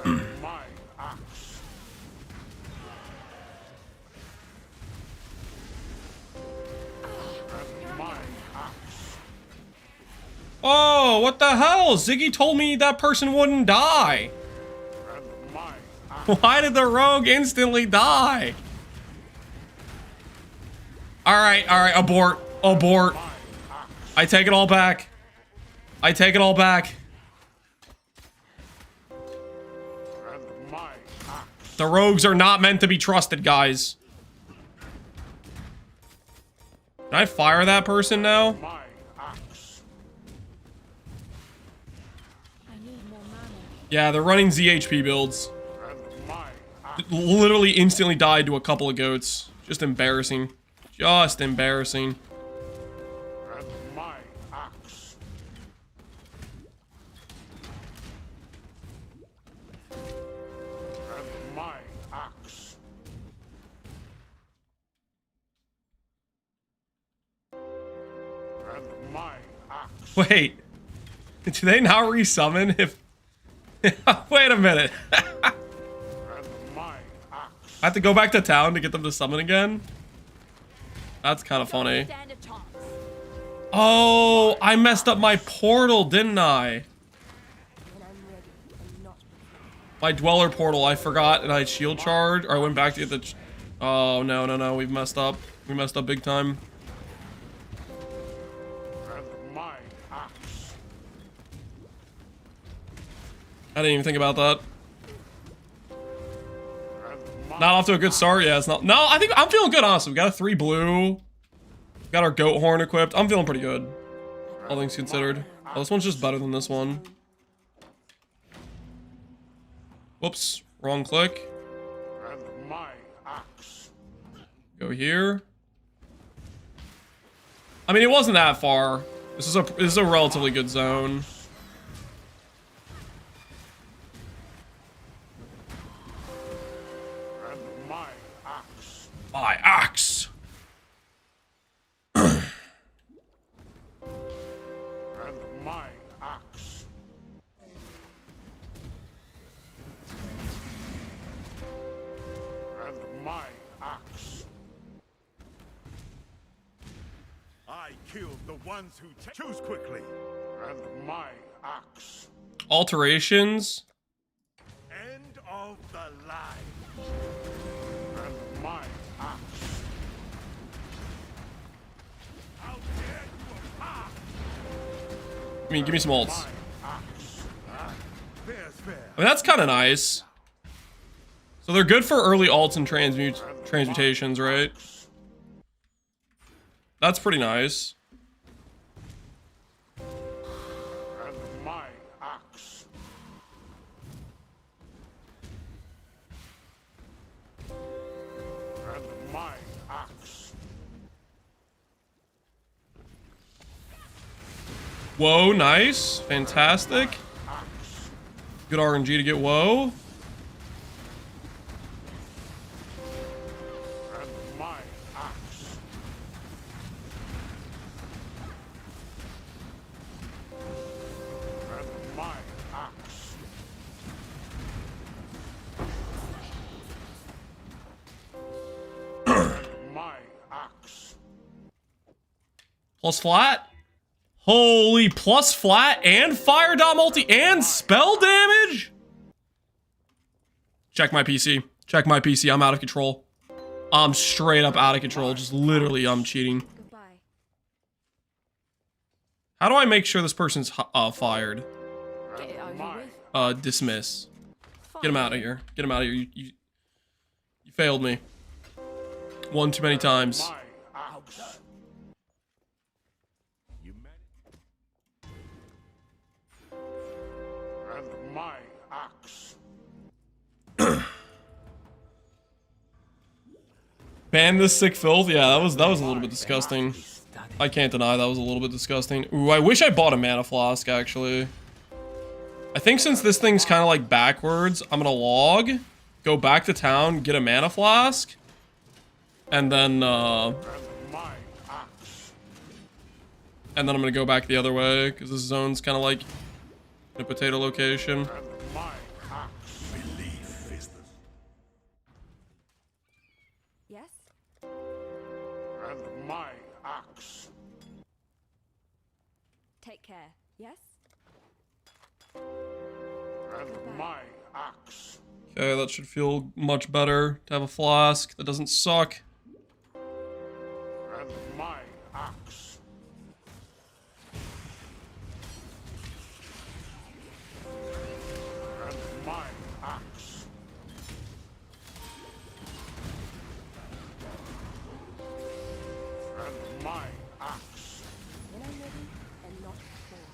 My axe. And my axe. Oh, what the hell? Ziggy told me that person wouldn't die. And my axe. Why did the rogue instantly die? Alright, abort. Abort. I take it all back. I take it all back. And my axe. The rogues are not meant to be trusted, guys. Can I fire that person now? My axe. I need more mana. Yeah, they're running ZHP builds. And my axe. Literally instantly died to a couple of goats. Just embarrassing. Just embarrassing. And my axe. And my axe. And my axe. Wait. Do they now resummon if... Wait a minute. I And my axe. have to go back to town to get them to summon again? That's kind of funny. Stand a chance. Oh, I messed up my portal, didn't I? When I'm ready and not before. My dweller portal, I forgot, and I had shield charge, or I went back to get the... Oh, no, we've messed up. We messed up big time. And my axe. I didn't even think about that. And my Not off to a good start. Yeah, it's not. No, I think I'm feeling good, honestly. We got a 3 blue. We got our goat horn equipped. I'm feeling pretty good. All things considered. Oh, this one's just better than this one. Whoops. Wrong click. and my axe. Go here. I mean, it wasn't that far. This is a relatively good zone. And my axe. My axe. And my axe. And my axe. I killed the ones who choose quickly. And my axe. Alterations. End of the line. And my axe. How dare you attack I mean, give me some alts. my axe? Fair's fair. I mean, that's kind of nice. So they're good for early alts and transmutations, right? That's pretty nice. And my axe. And my axe. Whoa, nice. Fantastic. Good RNG to get whoa. And my axe. And my axe. And my axe. Plus flat. Holy, plus flat and fire dot multi and spell damage. Check my PC. Check my PC. I'm out of control. I'm straight up out of control. Just literally, I'm cheating. Goodbye. How do I make sure this person's fired? Get it over with. Dismiss. Fine. Get him out of here. Get him out of here. You failed me. One too many times. My axe. You met it. And my axe. Ban this sick filth? Yeah, that was a little bit disgusting. I can't deny that was a little bit disgusting. Ooh, I wish I bought a mana flask, actually. I think since this thing's kind of like backwards, I'm gonna log, go back to town, get a mana flask, and then My axe. I'm gonna go back the other way, because this zone's kind of like in a potato location. And my axe. Belief is the. Yes? And my axe. Take care. Yes? And my axe. Okay, that should feel much better to have a flask that doesn't suck. And my axe. And my axe. And my axe. When I'm ready and not before.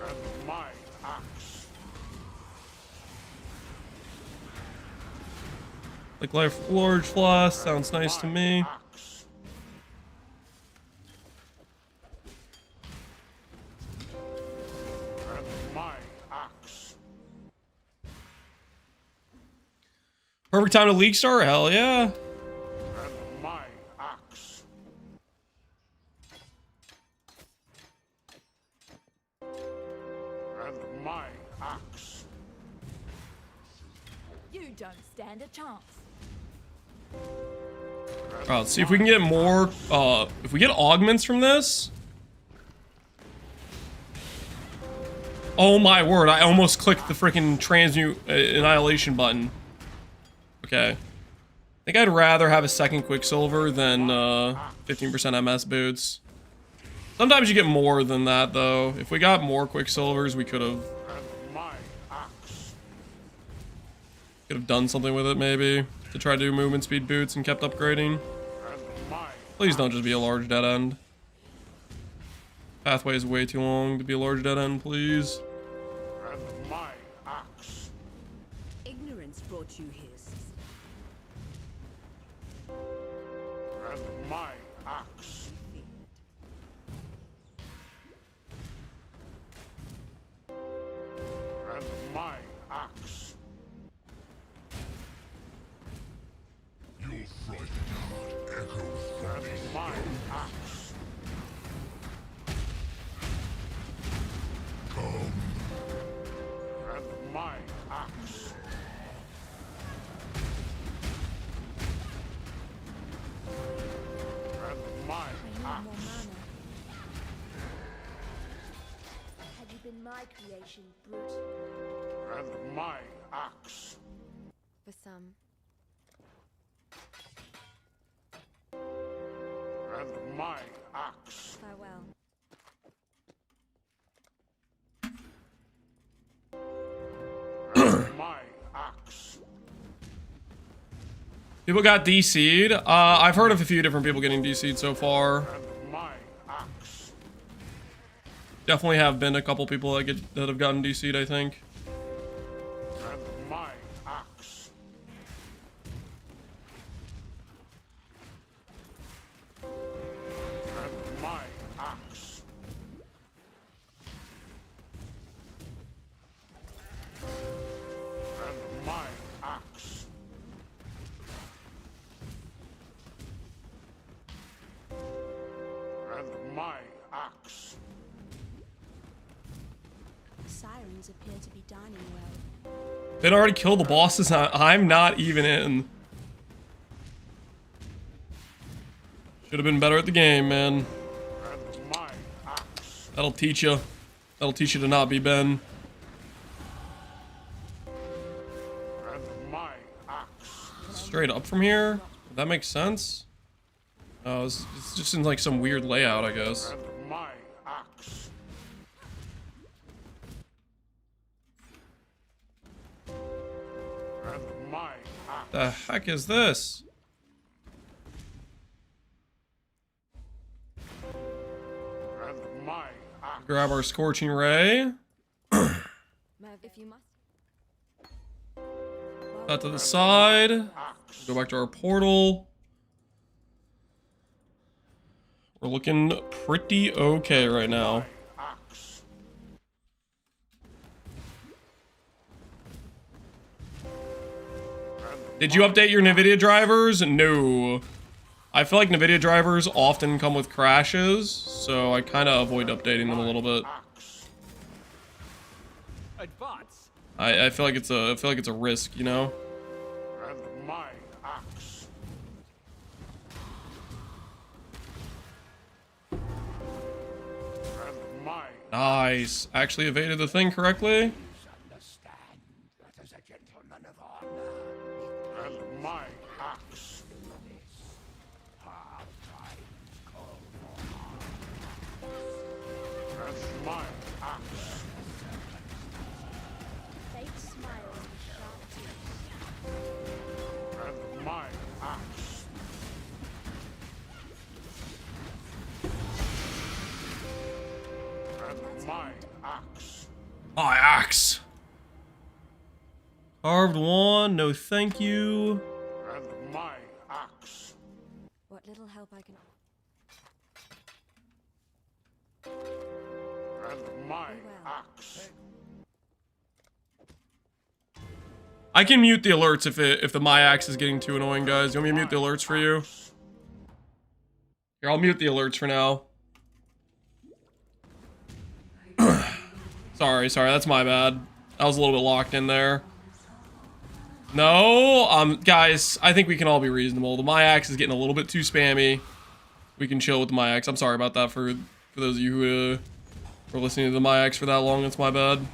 And my axe. Like large flask sounds nice to me. Axe. And my axe. Perfect time to league star? Hell yeah. And my axe. And my axe. You don't stand a chance. Alright, let's see if we can get more, if we get augments from this. Oh my word, I almost clicked the freaking transmute annihilation button. Okay. I think I'd rather have a second Quicksilver than 15% MS boots. Sometimes you get more than that though. If we got more Quicksilvers, we could have And my axe. done something with it maybe. To try to do movement speed boots and kept upgrading. And my Please don't just be a large dead end. Pathway is way too long to be a large dead end, please. and my axe. Ignorance brought you here. And my axe. And my axe. Your frightened heart echoes from me. And my axe. Come. And my axe. And my I need axe. more mana. Had you been my creation, brute. And my axe. For some. And my axe. Farewell. And my axe. People got DC'd. I've heard of a few different people getting DC'd so far. And my axe. Definitely have been a couple people that have gotten DC'd, I think. And my axe. And my axe. And my axe. And my axe. Sirens appear to be dining well. They'd already killed the bosses. I'm not even in. Should have been better at the game, man. And my axe. That'll teach you. That'll teach you to not be Ben. And my axe. Straight up from here? That makes sense. Oh, it's just in like some weird layout, I guess. And my axe. And my axe. The heck is this? And my axe. Grab our Scorching Ray. If you must. That to the side. Go back to our portal. We're looking pretty okay right now. Axe. Did you update your NVIDIA drivers? No. I feel like NVIDIA drivers often come with crashes, so I kind of avoid updating them a little bit. Advance. I feel like it's a risk, you know. And my axe. And my Nice. Actually evaded the thing correctly. understand that as a gentleman of honor. And my axe. Hard times call for arms. And my axe. Fate smiles with sharp teeth. And my axe. And my axe. My axe. Carved one. No, thank you. And my axe. What little help I can. And my well. axe. I can mute the alerts if the my axe is getting too annoying, guys. You want me to mute the alerts for you? Here, I'll mute the alerts for now. Sorry, that's my bad. I was a little bit locked in there. No, guys, I think we can all be reasonable. The my axe is getting a little bit too spammy. We can chill with the my axe. I'm sorry about that for those of you who were listening to the my axe for that long. It's my bad.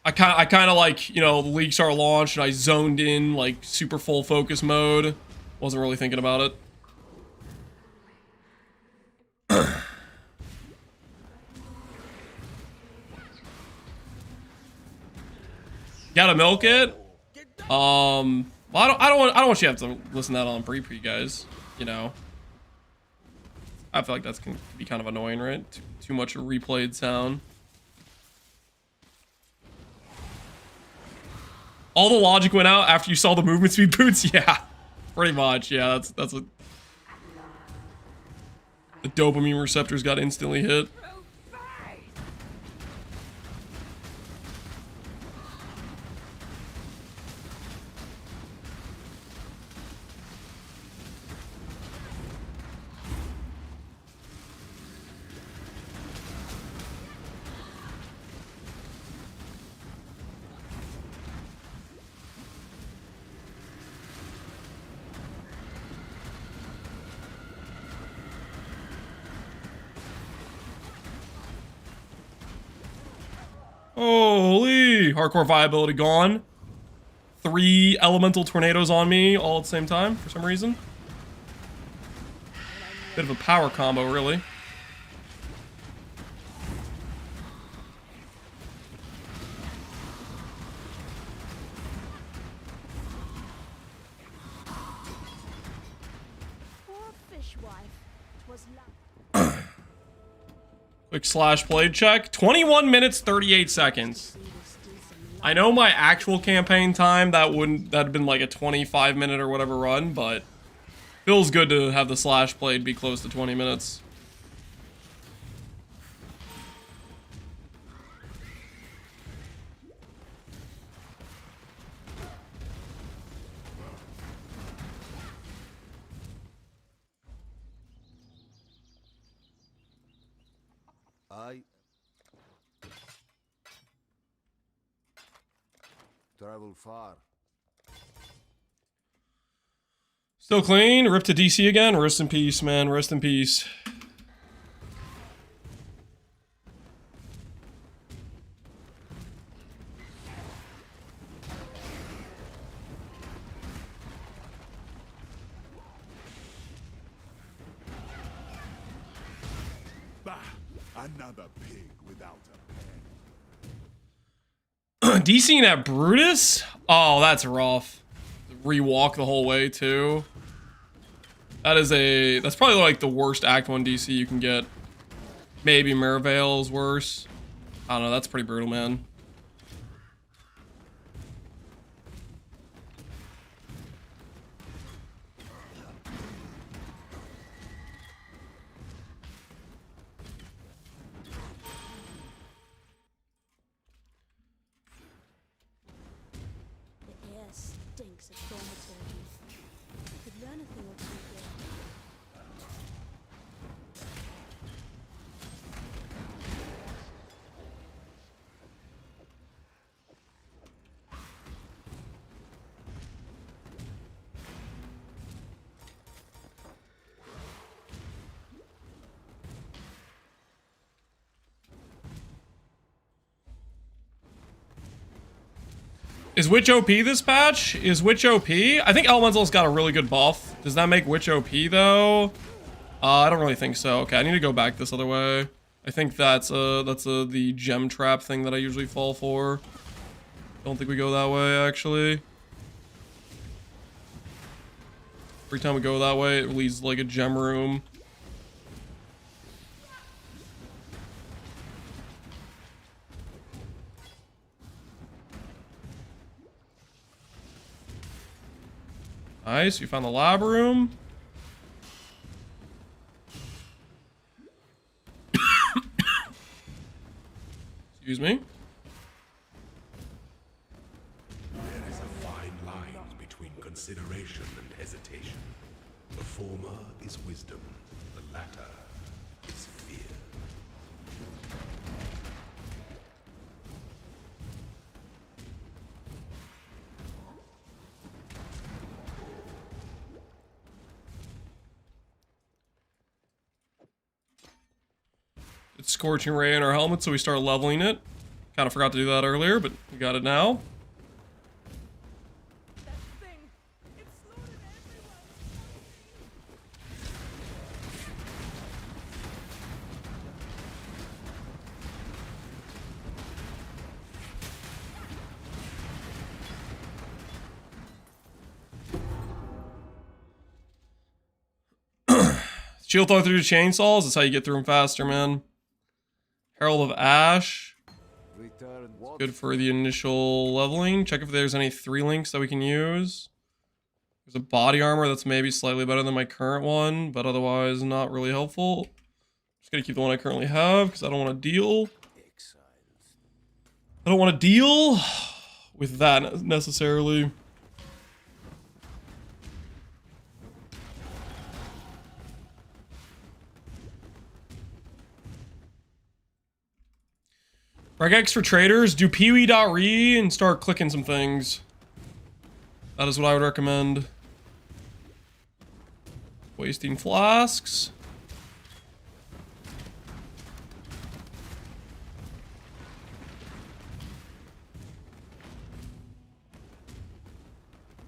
I kind of like, you know, the League Star launched and I zoned in like super full focus mode. Wasn't really thinking about it. Gotta milk it. Well, I don't want you to have to listen to that on pre guys. You know, I feel like that's gonna be kind of annoying, right? Too much replayed sound. All the logic went out after you saw the movement speed boots. Yeah, pretty much. Yeah, that's what the dopamine receptors got instantly hit. Holy! Hardcore viability gone. 3 elemental tornadoes on me all at the same time for some reason. Bit of a power combo, really. Poor fishwife. 'Twas love. Quick slash blade check. 21 minutes, 38 seconds. I know my actual campaign time, that'd have been like a 25 minute or whatever run, but feels good to have the slash blade be close to 20 minutes. I travel far. Still clean. Rip to DC again. Rest in peace, man. Rest in peace. Another pig without a pen. DCing at Brutus? Oh, that's rough. Rewalk the whole way too. That's probably like the worst Act 1 DC you can get. Maybe Merivale is worse. I don't know, that's pretty brutal, man. The air stinks of thaumaturgy. Could learn a thing or two here. Is Witch OP this patch? Is Witch OP? I think Elemental's got a really good buff. Does that make Witch OP though? I don't really think so. Okay, I need to go back this other way. I think that's the gem trap thing that I usually fall for. Don't think we go that way actually. Every time we go that way, it leads like a gem room. Nice, we found the lab room. Excuse me. There is a fine line between consideration and hesitation. The former is wisdom, the latter is fear. It's Scorching Ray in our helmet, so we start leveling it. Kind of forgot to do that earlier, but we got it now. That thing, it slaughtered everyone. Shield throw through the chainsaws. That's how you get through them faster, man. Herald of Ash. Return what? Good for the initial leveling. Check if there's any 3 links that we can use. There's a body armor that's maybe slightly better than my current one, but otherwise not really helpful. Just gonna keep the one I currently have because I don't want to deal. I don't want to deal with that necessarily. Regex for traders, do peewee.re and start clicking some things. That is what I would recommend. Wasting flasks.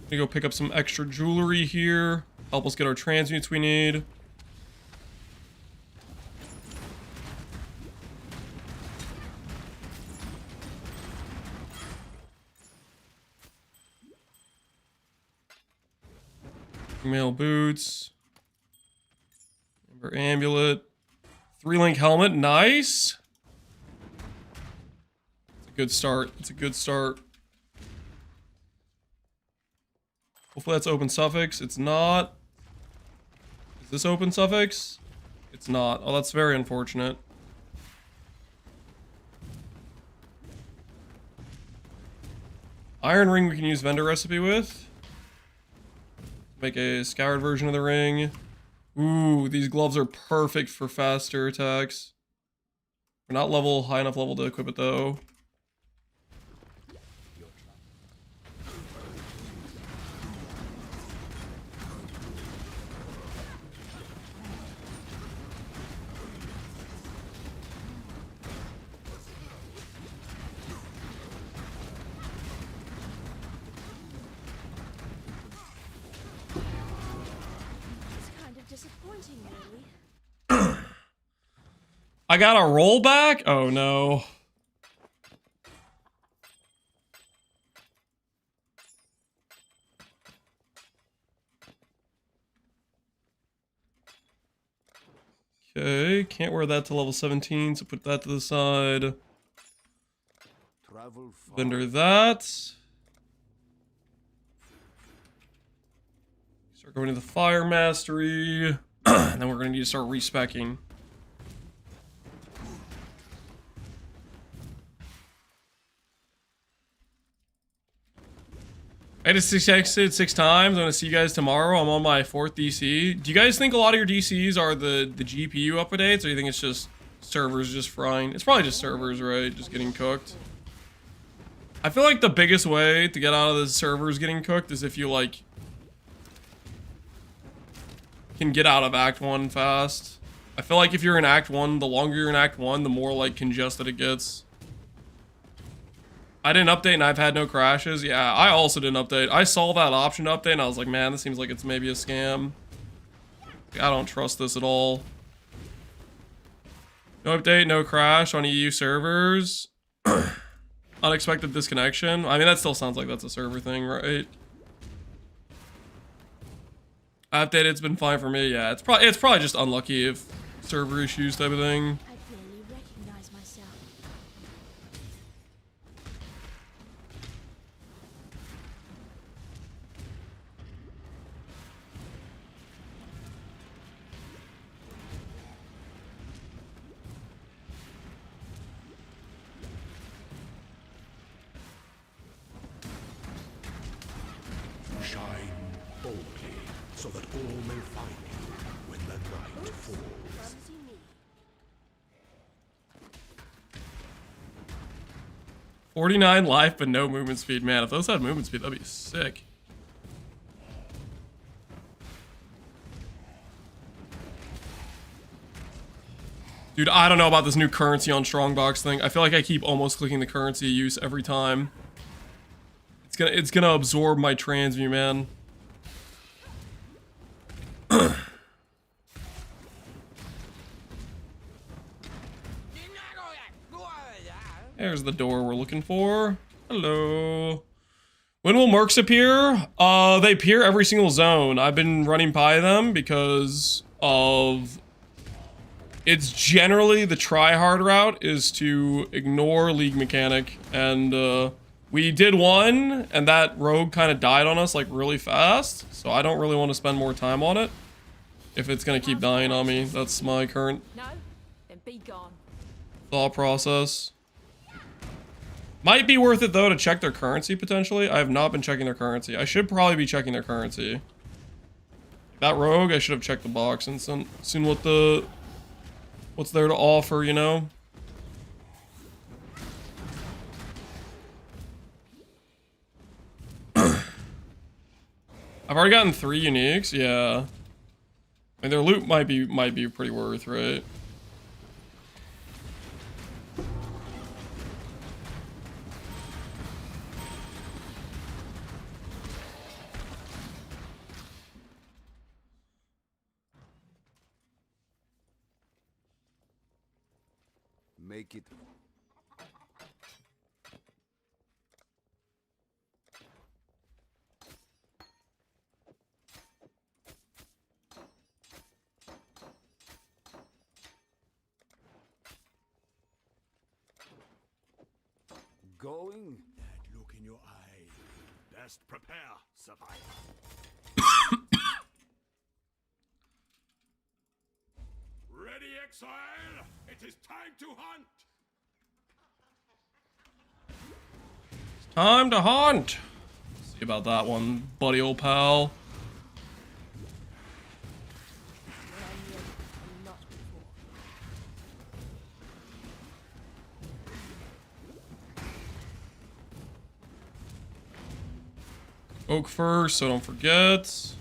Gonna go pick up some extra jewelry here. Help us get our transmutes we need. Male boots. Ember amulet. 3-link helmet. Nice. It's a good start. It's a good start. Hopefully that's open suffix. It's not. Is this open suffix? It's not. Oh, that's very unfortunate. Iron ring we can use vendor recipe with. Make a scoured version of the ring. Ooh, these gloves are perfect for faster attacks. We're not high enough level to equip it though. It's kind of disappointing, really. I got a rollback? Oh no. Okay, can't wear that to level 17, so put that to the side. Travel far. Vendor that. Start going to the fire mastery. And then we're gonna need to start respecking. I just exited 6 times. I'm gonna see you guys tomorrow. I'm on my 4th DC. Do you guys think a lot of your DCs are the GPU updates, or do you think it's just servers just frying? It's probably just servers, right? Just getting cooked. I feel like the biggest way to get out of the servers getting cooked is if you like can get out of Act 1 fast. I feel like if you're in Act 1, the longer you're in Act 1, the more like congested it gets. I didn't update and I've had no crashes. Yeah, I also didn't update. I saw that option to update and I was like, man, this seems like it's maybe a scam. I don't trust this at all. No update, no crash on EU servers. Unexpected disconnection. I mean, that still sounds like that's a server thing, right? I updated, it's been fine for me. Yeah, it's probably just unlucky if server issues type of thing. I barely recognize myself. Shine boldly, so that all may find you when the night falls. Clumsy me. 49 life, but no movement speed. Man, if those had movement speed, that'd be sick. Dude, I don't know about this new currency on Strongbox thing. I feel like I keep almost clicking the currency use every time. It's gonna absorb my transview, man. There's the door we're looking for. Hello. When will mercs appear? They appear every single zone. I've been running by them because of... It's generally the try-hard route is to ignore League Mechanic. And, we did one, and that rogue kind of died on us, like, really fast. So I don't really want to spend more time on it. If it's gonna keep dying on me. That's my current No? Then be gone. thought process. Might be worth it, though, to check their currency, potentially. I have not been checking their currency. I should probably be checking their currency. That rogue, I should have checked the box and seen what what's there to offer, you know? I've already gotten 3 uniques, yeah. I mean, their loot might be pretty worth, right? Make it. Going? That look in your eye. Best prepare, survivor. Ready, Exile? It is time to hunt! Time to hunt! See about that one, buddy old pal. Not before. Oak first, so don't forget.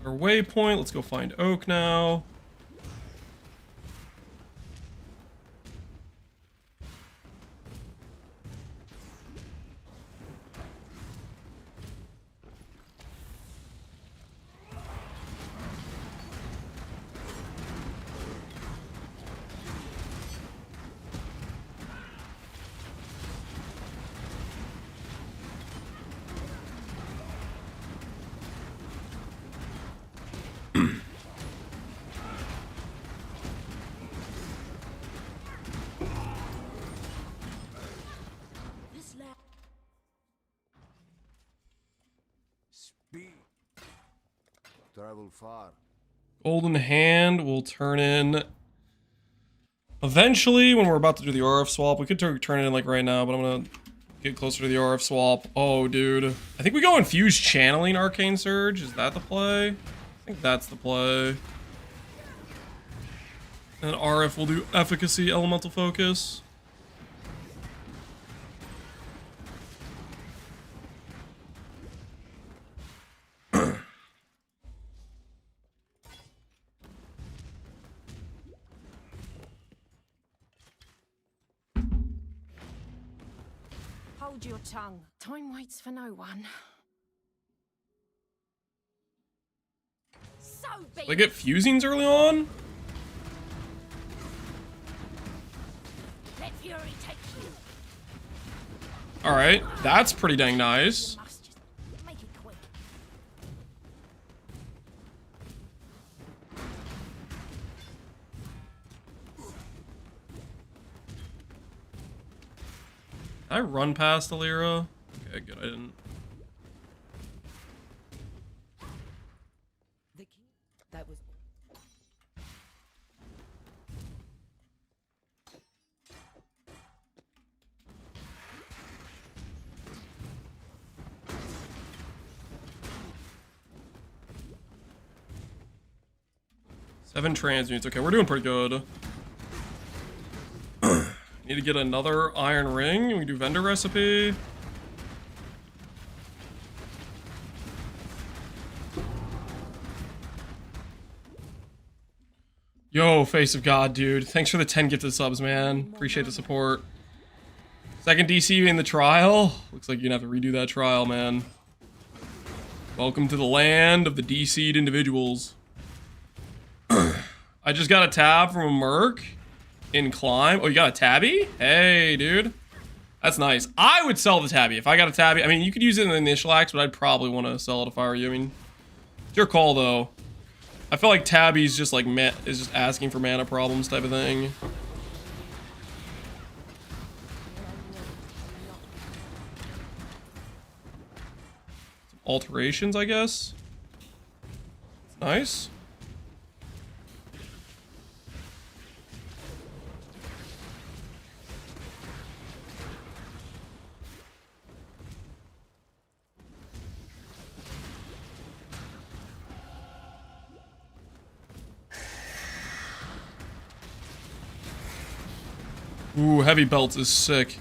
Our waypoint. Let's go find Oak now. Speed. Travel far. Golden Hand will turn in eventually when we're about to do the RF swap. We could turn it in like right now, but I'm gonna get closer to the RF swap. Oh, dude. I think we go Infuse Channeling Arcane Surge. Is that the play? I think that's the play. And RF will do Efficacy Elemental Focus. Hold your tongue. Time waits for no one. So be They get fusings early on? Let fury take you. Alright, that's pretty dang nice. You must just make it quick. Did I run past Alira? Okay, good, I didn't. The key. That was. Seven transmutes. Okay, we're doing pretty good. Need to get another iron ring. We do vendor recipe. Yo, Face of God, dude. Thanks for the 10 gifted subs, man. Appreciate the support. Second DC in the trial. Looks like you're gonna have to redo that trial, man. Welcome to the land of the DC'd individuals. I just got a tab from a merc in Climb. Oh, you got a tabby? Hey, dude. That's nice. I would sell the tabby if I got a tabby. I mean, you could use it in the initial acts, but I'd probably want to sell it if I were you. I mean, it's your call, though. I feel like tabby's just like is just asking for mana problems type of thing. Some alterations, I guess. Nice. Ooh, heavy belts is sick.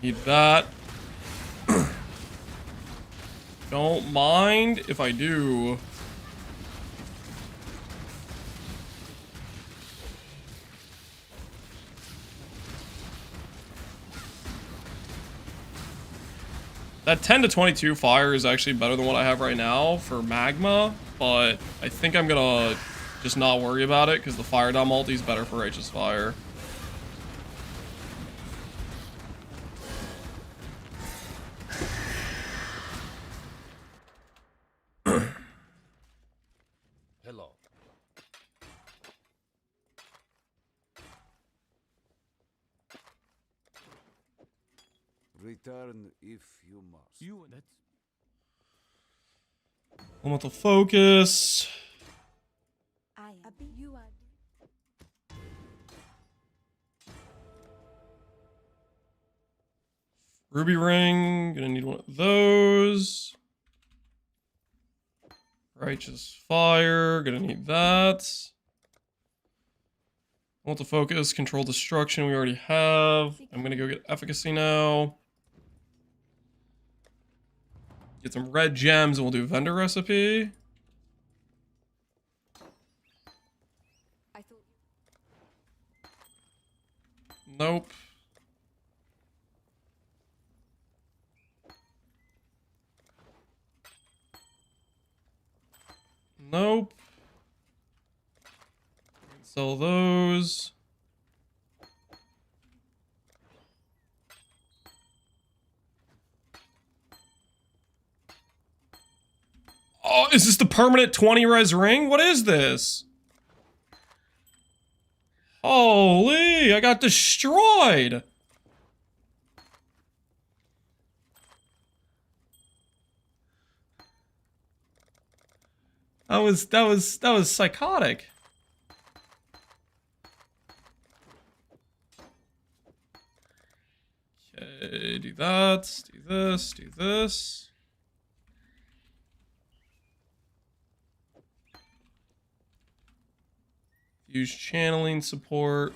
Need that. Don't mind if I do. That 10 to 22 fire is actually better than what I have right now for magma, but I think I'm gonna just not worry about it because the fire dom ulti is better for righteous fire. Hello. Return if you must. You that's Elemental focus. I am. You are. Ruby ring. Gonna need one of those. Righteous fire. Gonna need that. Elemental focus. Control destruction. We already have. I'm gonna go get efficacy now. Get some red gems and we'll do vendor recipe. I thought Nope. Nope. Sell those. Oh, is this the permanent 20 res ring? What is this? Holy, I got destroyed. That was psychotic. Okay, do that, do this, do this. Use channeling support.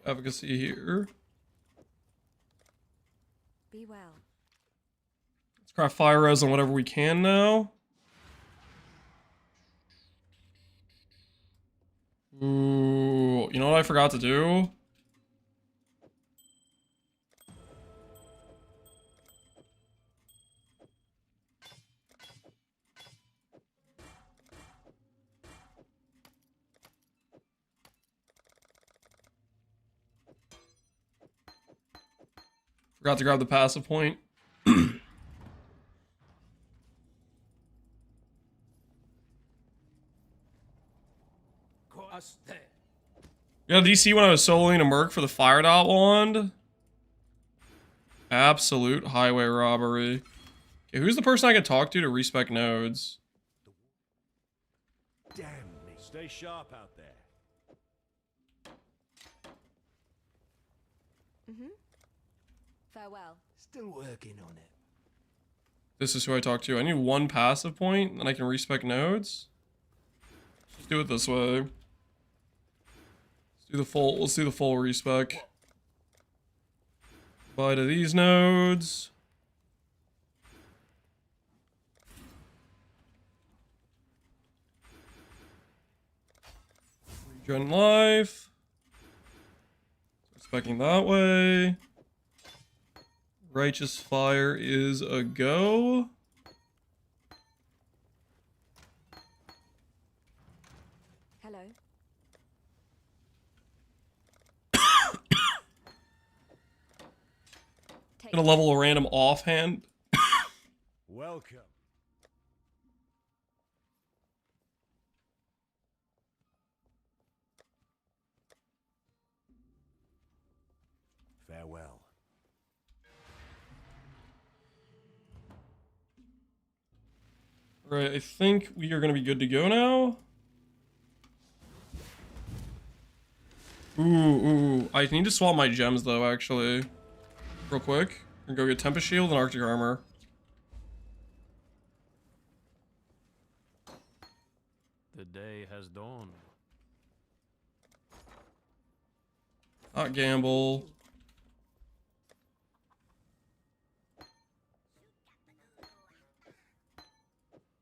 Advocacy here. be well. Let's craft fire res on whatever we can now. Ooh, you know what I forgot to do? Forgot to grab the passive point. Yeah, did you see when I was soloing a merc for the fire dot wand? Absolute highway robbery. Okay, who's the person I can talk to respec nodes? Damn me. Stay sharp out there. Farewell. Still working on it. This is who I talk to. I need one passive point, then I can respec nodes. Let's do it this way. Let's do the full respec. Bye to these nodes. Regen life. Respecting that way. Righteous fire is a go. Hello. Gonna level a random offhand. Welcome. Farewell. Right, I think we are gonna be good to go now. Ooh, I need to swap my gems though, actually. Real quick. And go get Tempest Shield and Arctic Armor. The day has dawned. Not gamble.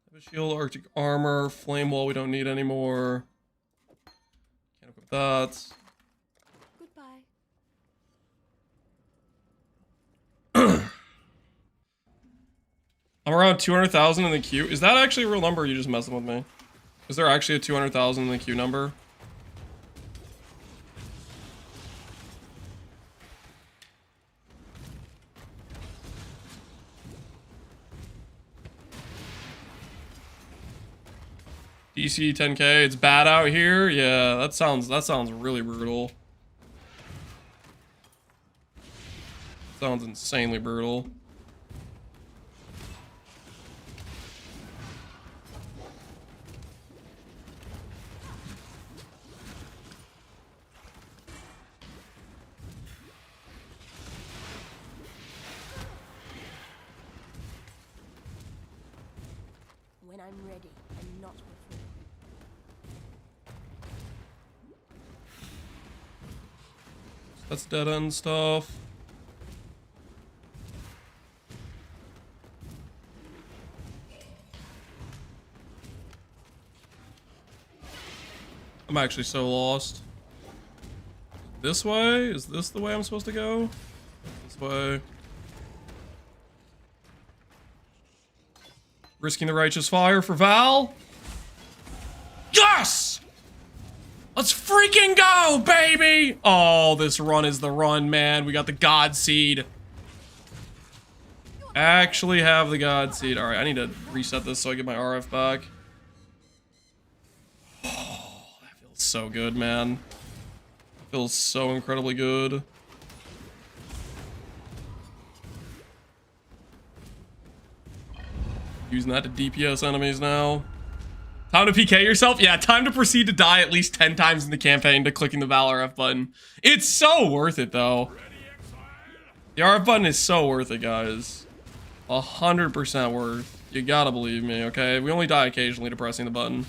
Tempest Shield, Arctic Armor, Flame Wall we don't need anymore. Can't equip that. Goodbye. I'm around 200,000 in the queue. Is that actually a real number or are you just messing with me? Is there actually a 200,000 in the queue number? DC 10k, it's bad out here? Yeah, that sounds really brutal. Sounds insanely brutal. I'm ready, and not before. That's dead end stuff. I'm actually so lost. This way? Is this the way I'm supposed to go? This way. Risking the righteous fire for Val. Yes! Let's freaking go, baby! Oh, this run is the run, man. We got the God Seed. Actually have the God Seed. Alright, I need to reset this so I get my RF back. Oh, that feels so good, man. Feels so incredibly good. Using that to DPS enemies now. Time to PK yourself? Yeah, time to proceed to die at least 10 times in the campaign to clicking the Val RF button. It's so worth it, though. The RF button is so worth it, guys. 100% worth. You gotta believe me, okay? We only die occasionally to pressing the button.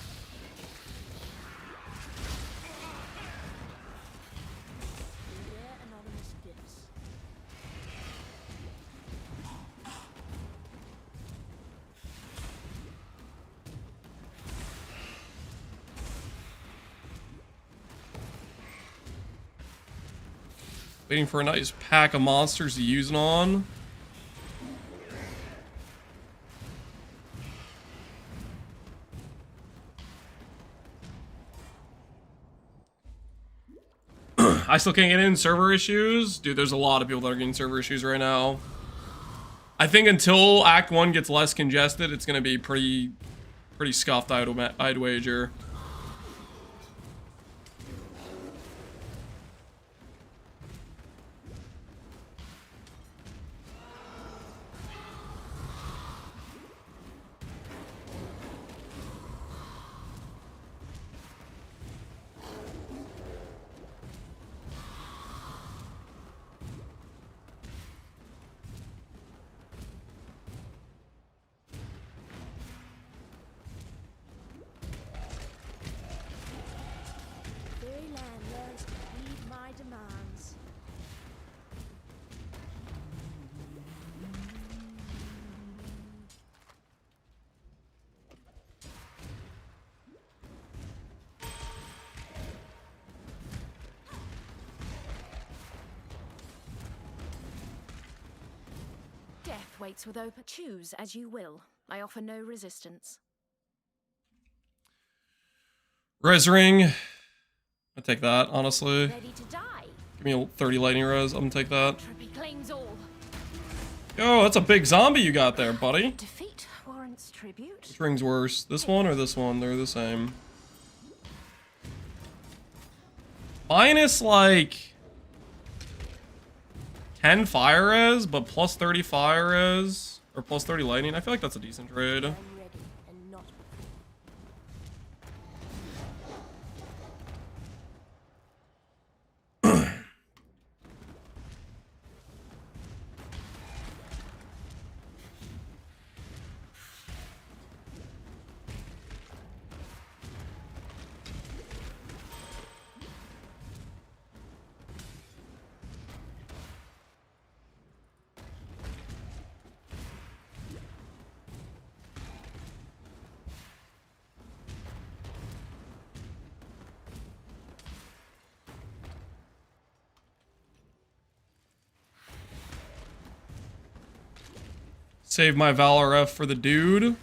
Waiting for a nice pack of monsters to use it on. I still can't get in. Server issues? Dude, there's a lot of people that are getting server issues right now. I think until Act 1 gets less congested, it's going to be pretty scuffed, I'd wager. Death waits with open. Choose as you will. I offer no resistance. Res ring. I'll take that, honestly. Ready to die. Give me a 30 lightning res. I'm gonna take that. Entropy claims all. Yo, that's a big zombie you got there, buddy. Defeat warrants tribute. Which ring's worse? This one or this one? They're the same. Minus like 10 fire res, but plus 30 fire res, or plus 30 lightning. I feel like that's a decent trade. I'm ready, and not before. Save my Valor F for the dude.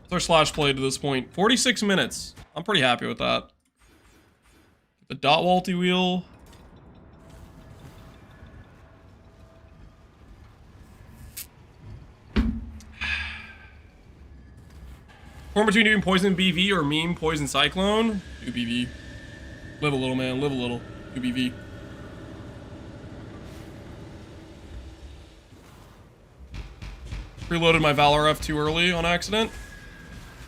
It's our slash play to this point. 46 minutes. I'm pretty happy with that. The dot walty wheel. Form between doing poison BV or meme poison cyclone. Do BV. Live a little, man. Live a little. Do BV. Reloaded my Valor F too early on accident.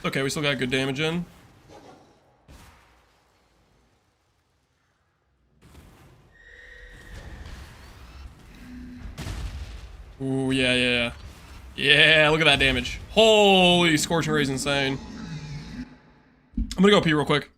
Okay, we still got good damage in. Ooh, yeah, yeah, yeah. Yeah, look at that damage. Holy, Scorching Ray's insane. I'm gonna go pee real quick.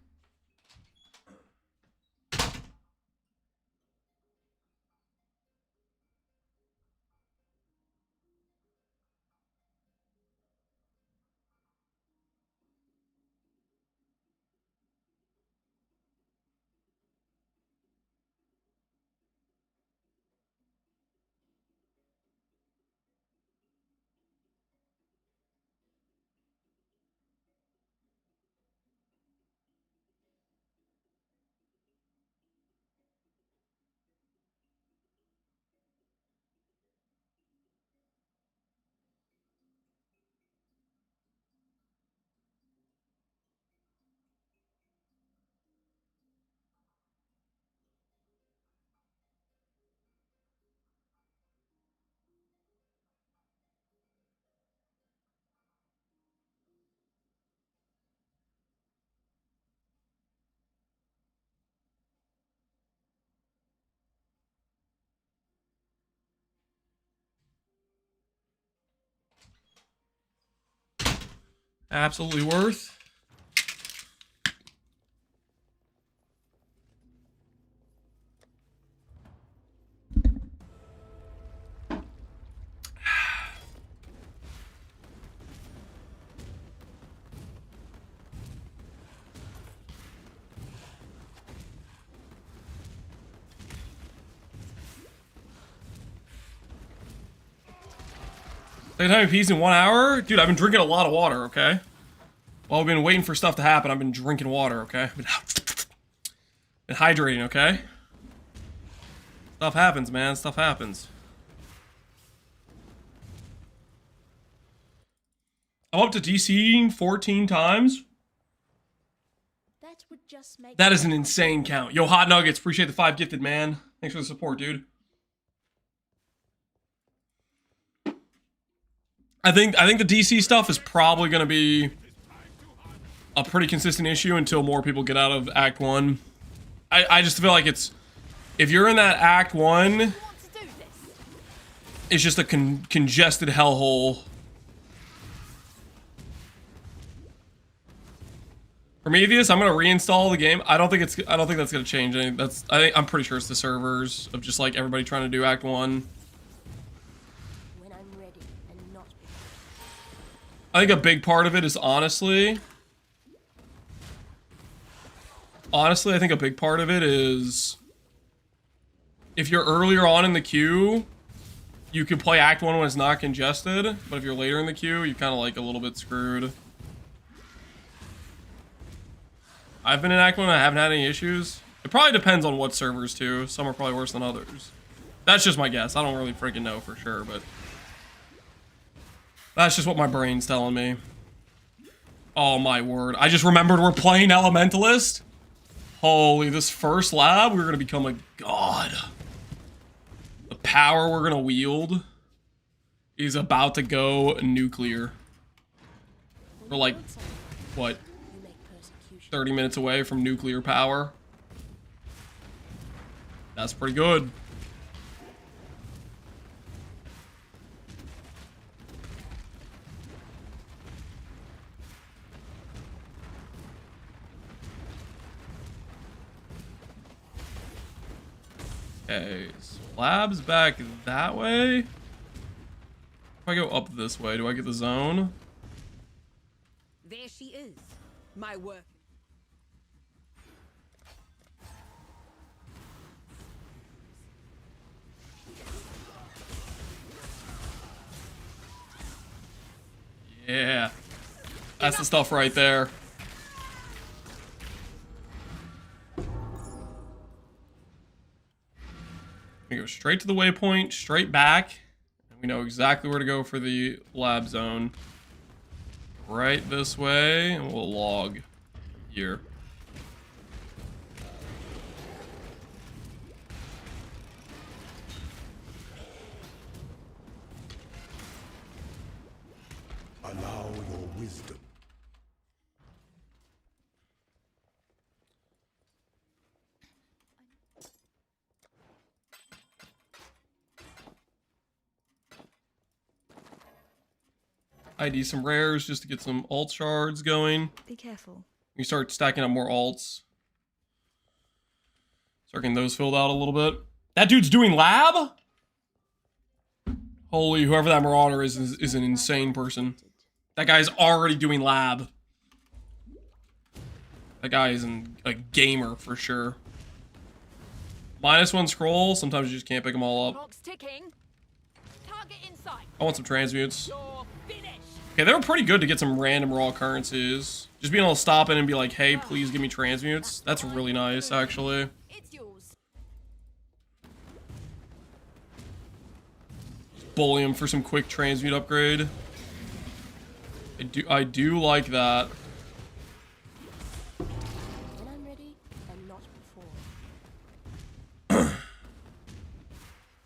Absolutely worth. Second time peas in 1 hour? Dude, I've been drinking a lot of water, okay? While we've been waiting for stuff to happen, I've been drinking water, okay? Been hydrating, okay? Stuff happens, man. Stuff happens. I'm up to DCing 14 times. That would just make That is an insane count. Yo, Hot Nuggets, appreciate the 5 gifted, man. Thanks for the support, dude. I think the DC stuff is probably going to be a pretty consistent issue until more people get out of Act 1. I just feel like it's... If you're in that Act 1, it's just a congested hellhole. Prometheus, I'm gonna reinstall the game. I don't think that's gonna change anything. I'm pretty sure it's the servers of just like everybody trying to do Act 1. when I'm ready and not I think a big part of it is honestly, I think a big part of it is if you're earlier on in the queue, you can play Act 1 when it's not congested, but if you're later in the queue, you're kind of like a little bit screwed. I've been in Act 1 and I haven't had any issues. It probably depends on what servers too. Some are probably worse than others. That's just my guess. I don't really freaking know for sure, but that's just what my brain's telling me. Oh my word. I just remembered we're playing Elementalist. Holy, this first lab, we're gonna become a god. The power we're gonna wield is about to go nuclear. We're like, what? 30 minutes away from nuclear power. That's pretty good. Okay, so labs back that way. If I go up this way, do I get the zone? There she is. My work. Yeah. That's the stuff right there. We go straight to the waypoint, straight back. And we know exactly where to go for the lab zone. Right this way, and we'll log here. wisdom. ID some rares just to get some alt shards going. Be careful. We start stacking up more alts. Start getting those filled out a little bit. That dude's doing lab? Holy, whoever that Marauder is an insane person. That guy's already doing lab. That guy is a gamer for sure. -1 scroll. Sometimes you just can't pick them all up. Clock's ticking. Target inside. I want some transmutes. You're finished. Okay, they were pretty good to get some random raw occurrences. Just being able to stop in and be like, hey, please give me transmutes. That's really nice, actually. It's yours. Bully him for some quick transmute upgrade. I do like that. When I'm ready, and not before.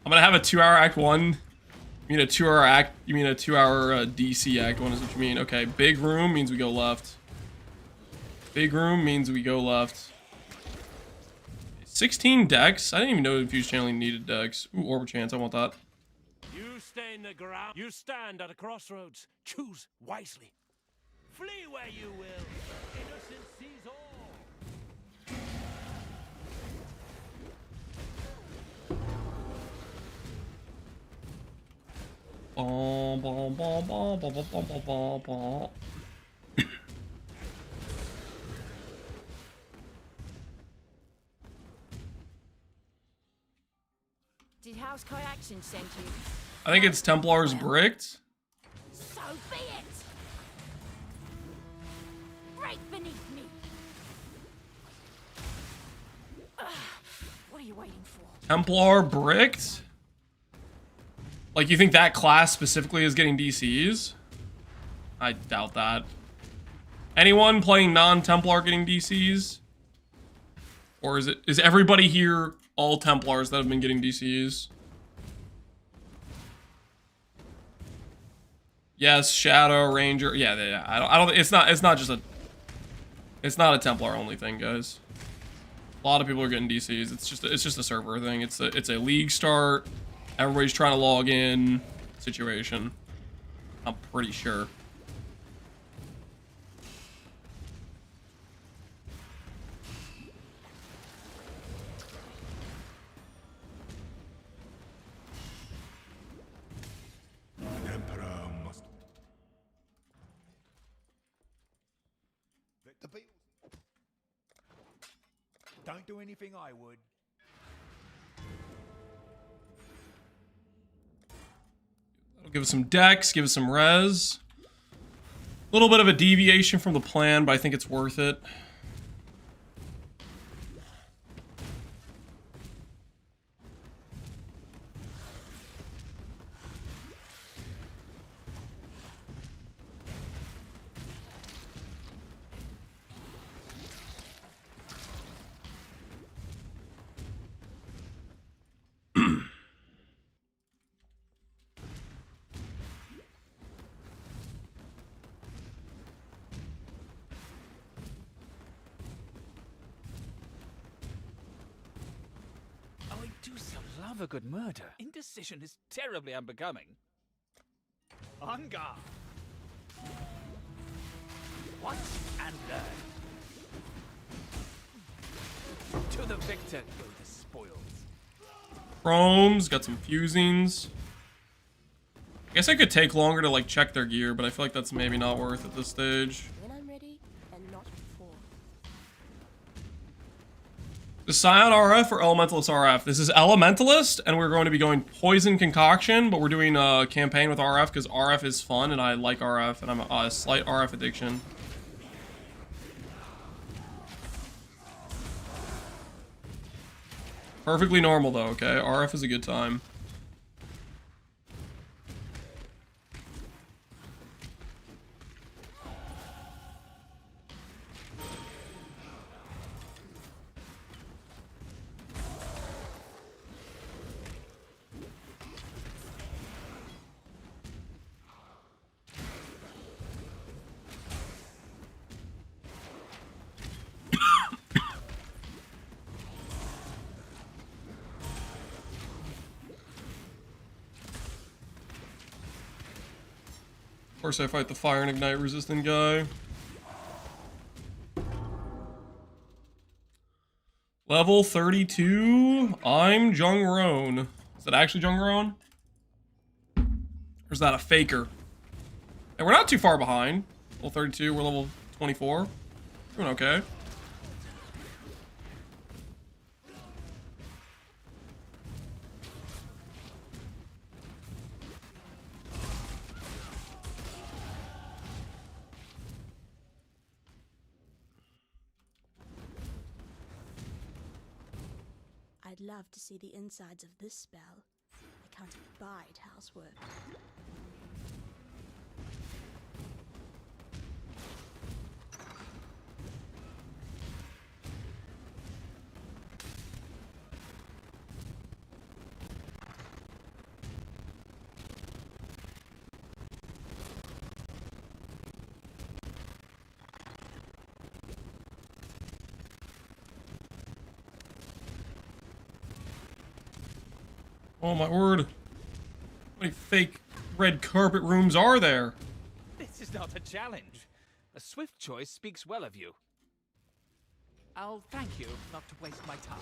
I'm gonna have a 2-hour act 1. You mean a 2-hour act? You mean a 2-hour DC act 1 is what you mean. Okay, big room means we go left. Big room means we go left. 16 decks? I didn't even know Infused Channeling needed decks. Ooh, Orb Chance, I want that. You stay in the ground. You stand at a crossroads. Choose wisely. Flee where you will. Innocence sees all. Bom, bom, bom, bom, bom, bom, bom, bom, bom. Did House Kai Action send you? I think it's Templar's bricked. So be it. Right beneath me. What are you waiting for? Templar bricked? Like, you think that class specifically is getting DCs? I doubt that. Anyone playing non-Templar getting DCs? Or is everybody here all Templars that have been getting DCs? Yes, Shadow, Ranger. Yeah. I don't it's not just a it's not a Templar only thing, guys. A lot of people are getting DCs. It's just a server thing. It's a league start. Everybody's trying to log in situation. I'm pretty sure. An emperor must. The people don't do anything I would. That'll give us some decks, give us some res. A little bit of a deviation from the plan, but I think it's worth it. I do so love a good murder. Indecision is terribly unbecoming. On guard. Watch and learn. To the victor go the spoils. Chromes, got some fusings. I guess I could take longer to like check their gear, but I feel like that's maybe not worth at this stage. When I'm ready, and not before. The Scion RF or Elementalist RF? This is Elementalist, and we're going to be going Poison Concoction, but we're doing a campaign with RF because RF is fun, and I like RF, and I'm a slight RF addiction. Perfectly normal, though, okay? RF is a good time. course, I fight the fire and ignite resistant guy. Level 32. I'm Jung Roan. Is that actually Jung Roan? Or is that a faker? And we're not too far behind. Level 32, we're level 24. Doing okay. I'd love to see the insides of this spell. I can't abide housework. Oh my word. How many fake red carpet rooms are there? This is not a challenge. A swift choice speaks well of you. I'll thank you not to waste my time.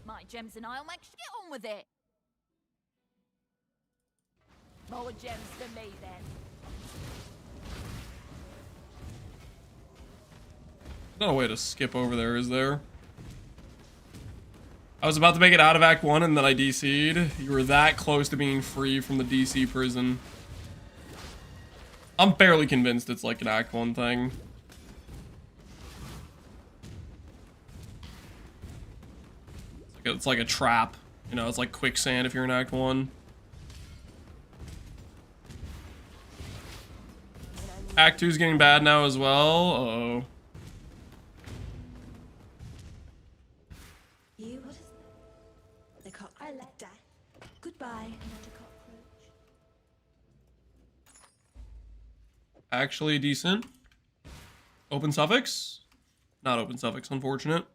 My gems and I'll make sure get on with it. More gems for me then. Not a way to skip over there, is there? I was about to make it out of Act 1 and then I DC'd. You were that close to being free from the DC prison. I'm fairly convinced it's like an Act 1 thing. It's like a trap. You know, it's like quicksand if you're in Act 1. Act 2 is getting bad now as well. Uh-oh. You, what is that? The cockroach. I let death. Goodbye. Not a cockroach. Actually decent. Open suffix? Not open suffix, unfortunate.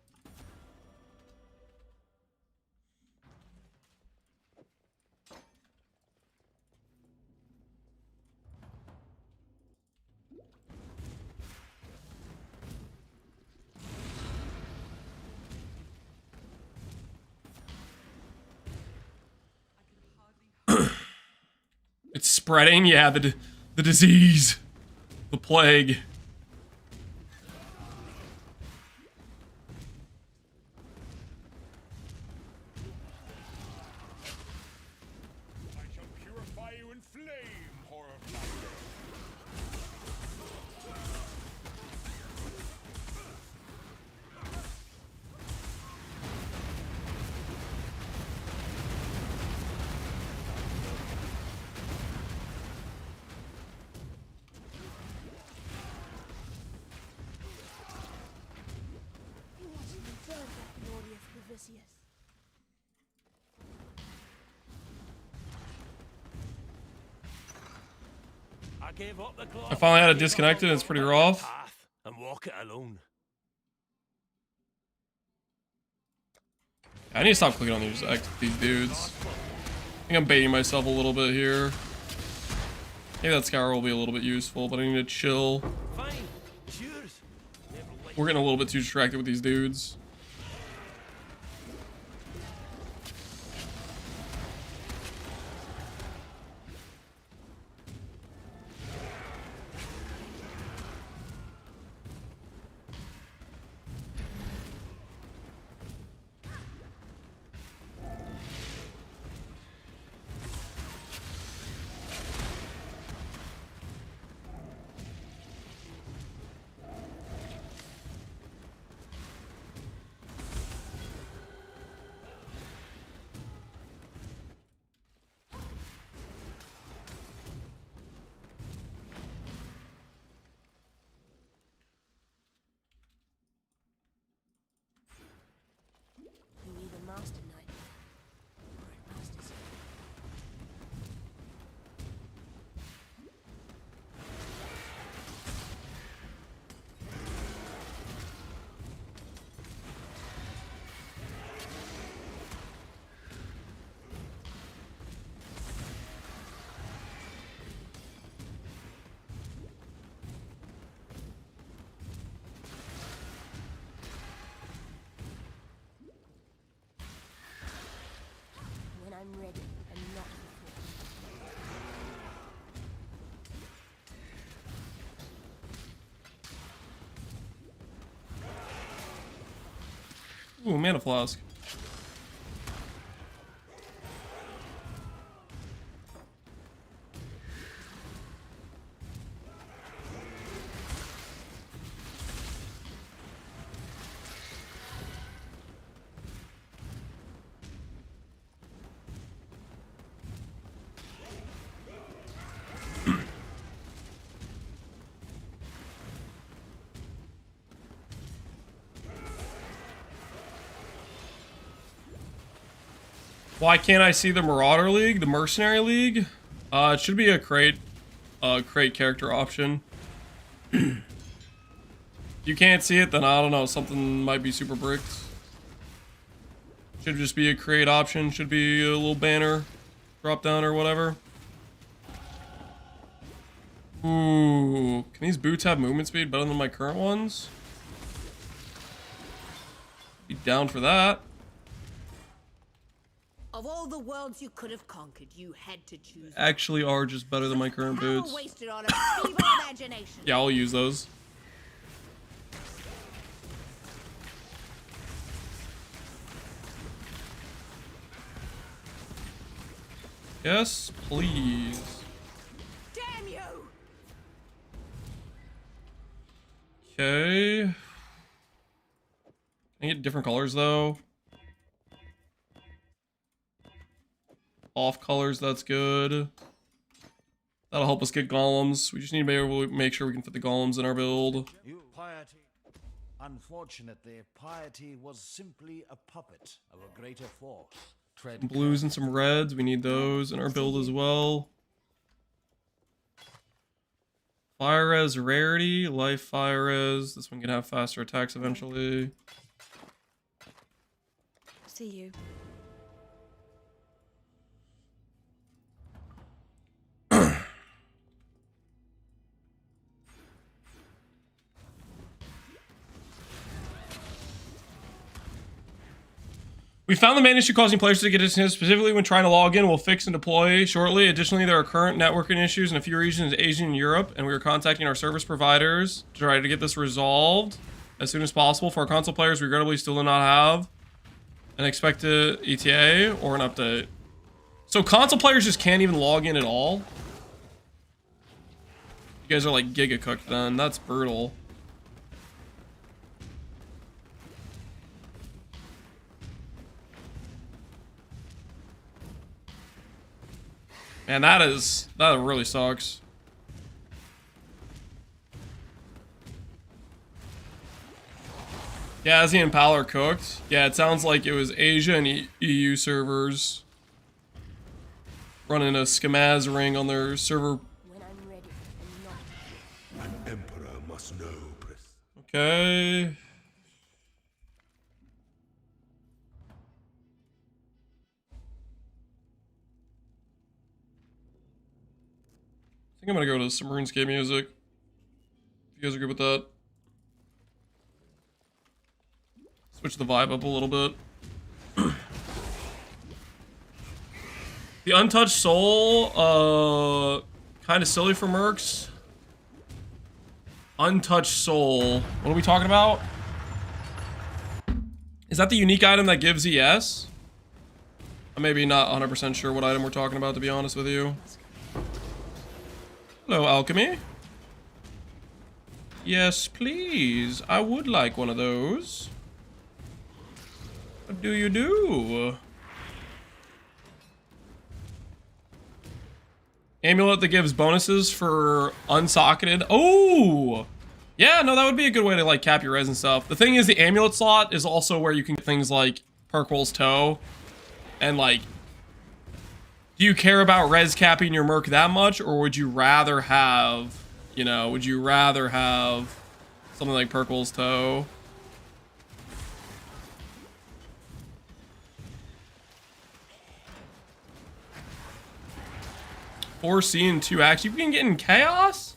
It's spreading, yeah, the disease. The plague. I shall purify you in flame, horror flash. You want to return that glorious Vivicius. I gave up the cloth. I finally had it disconnected, it's pretty rough. And walk it alone. I need to stop clicking on these dudes. I think I'm baiting myself a little bit here. Maybe that scour will be a little bit useful, but I need to chill. Fine. Cheers. We're getting a little bit too distracted with these dudes. Ooh, mana flask. Why can't I see the Marauder League, the Mercenary League? It should be a crate character option. You can't see it, then I don't know, something might be super bricked. Should just be a crate option, should be a little banner drop down or whatever. Ooh, can these boots have movement speed better than my current ones? Be down for that. Of all the worlds you could have conquered, you had to choose. Actually are just better than my current boots. Wasted on a feeble imagination. Yeah, I'll use those. Yes, please. Damn you! Okay. Can I get different colors though? Off colors, that's good. That'll help us get golems. We just need to be able to make sure we can fit the golems in our build. Piety. Unfortunately, piety was simply a puppet of a greater force. Some blues and some reds. We need those in our build as well. Fire res rarity, life fire res. This one can have faster attacks eventually. See you. We found the main issue causing players to get disconnected specifically when trying to log in. We'll fix and deploy shortly. Additionally, there are current networking issues in a few regions in Asia and Europe, and we are contacting our service providers to try to get this resolved as soon as possible. For our console players, we regrettably still do not have an expected ETA or an update. So console players just can't even log in at all? You guys are like giga cooked then. That's brutal. Man, that really sucks. Yeah, Azzy and Pal are cooked. Yeah, it sounds like it was Asia and EU servers running a scamaz ring on their server. When I'm ready, An emperor must know. Okay. I think I'm gonna go to some RuneScape music. If you guys are good with that. Switch the vibe up a little bit. The Untouched Soul, kind of silly for mercs. Untouched Soul. What are we talking about? Is that the unique item that gives ES? I'm maybe not 100% sure what item we're talking about, to be honest with you. Hello, Alchemy. Yes, please. I would like one of those. What do you do? Amulet that gives bonuses for unsocketed. Oh! Yeah, no, that would be a good way to, like, cap your res and stuff. The thing is, the amulet slot is also where you can get things like Perkwell's Toe. And, like, do you care about res capping your merc that much? Or would you rather have, you know, would you rather have something like Perkwell's Toe? Four C and 2 X. You can get in Chaos?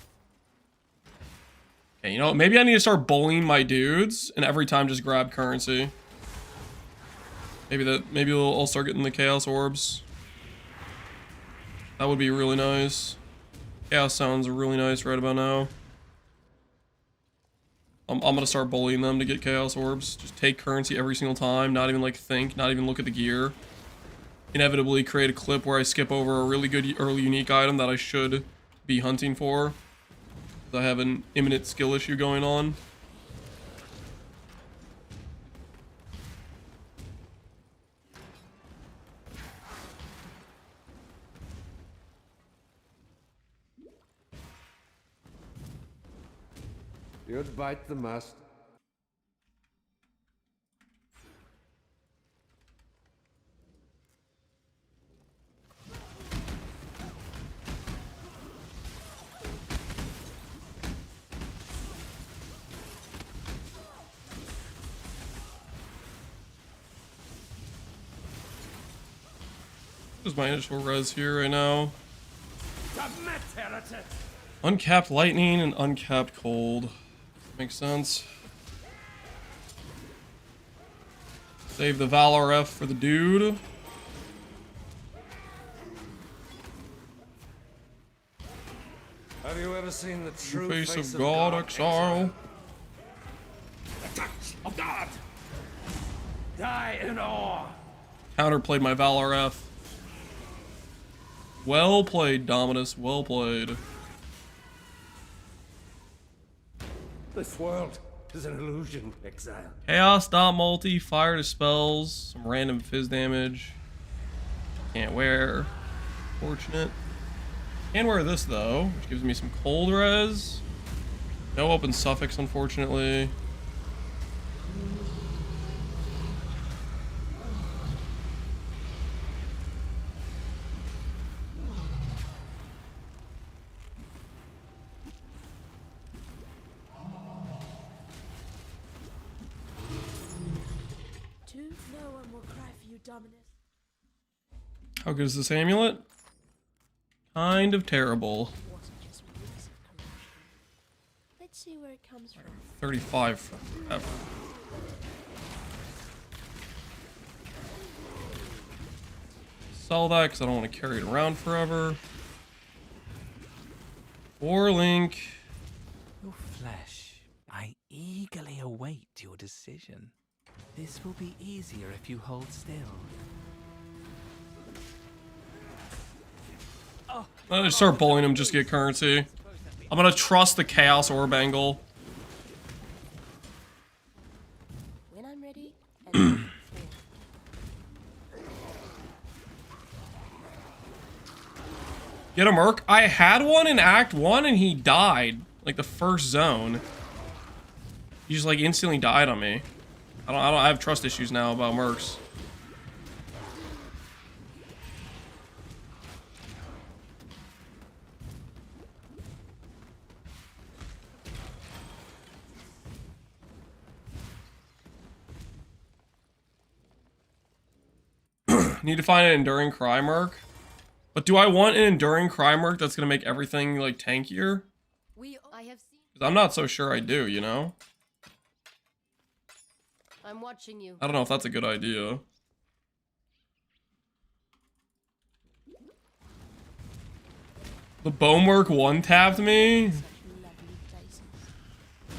Okay, you know what? Maybe I need to start bullying my dudes and every time just grab currency. Maybe I'll start getting the Chaos Orbs. That would be really nice. Chaos sounds really nice right about now. I'm gonna start bullying them to get Chaos Orbs. Just take currency every single time, not even like think, not even look at the gear. Inevitably create a clip where I skip over a really good early unique item that I should be hunting for. I have an imminent skill issue going on. You'd bite the must. What is my initial res here right now? Uncapped lightning and uncapped cold. Makes sense. Save the Valor F for the dude. Have you ever seen the true Face of God, Exile. Of God! Die in awe! Counterplayed my Valor F. Well played, Dominus. Well played. This world is an illusion, Exile. Chaos dot multi, fire dispels, some random fizz damage. Can't wear. Fortunate. Can wear this though, which gives me some cold res. No open suffix, unfortunately. No one will cry for you, Dominus. How good is this amulet? Kind of terrible. Wasn't just weeks of corruption. Let's see where it comes from. 35 forever. Sell that because I don't want to carry it around forever. Or Link. Your flesh, I eagerly await your decision. This will be easier if you hold still. I'm gonna start bullying him just to get currency. I'm gonna trust the Chaos Orb angle. When I'm ready, Get a Merc? I had one in Act 1 and he died. Like the first zone. He just like instantly died on me. I have trust issues now about Mercs. Need to find an Enduring Cry Merc. But do I want an Enduring Cry Merc that's gonna make everything like tankier? I have seen. 'Cause I'm not so sure I do, you know? I'm watching you. I don't know if that's a good idea. The Bonework one-tapped me?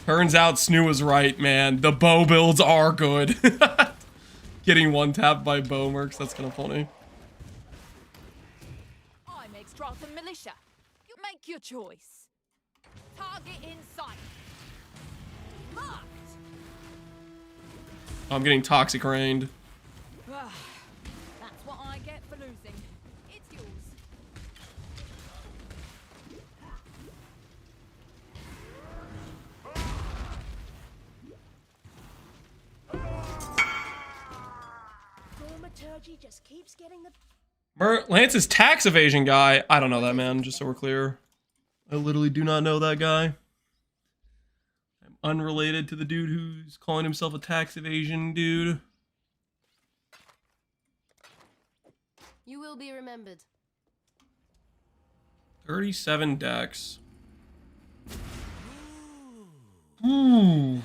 Turns out Snoo was right, man. The bow builds are good. Getting one-tapped by Boneworks, that's kind of funny. I'm Extratham Militia. You make your choice. Target in sight. Marked. I'm getting Toxic Rained. That's what I get for losing. It's yours. Thaumaturgy just keeps getting the. Lance's tax evasion guy. I don't know that man, just so we're clear. I literally do not know that guy. I'm unrelated to the dude who's calling himself a tax evasion dude. You will be remembered. 37 decks. Ooh.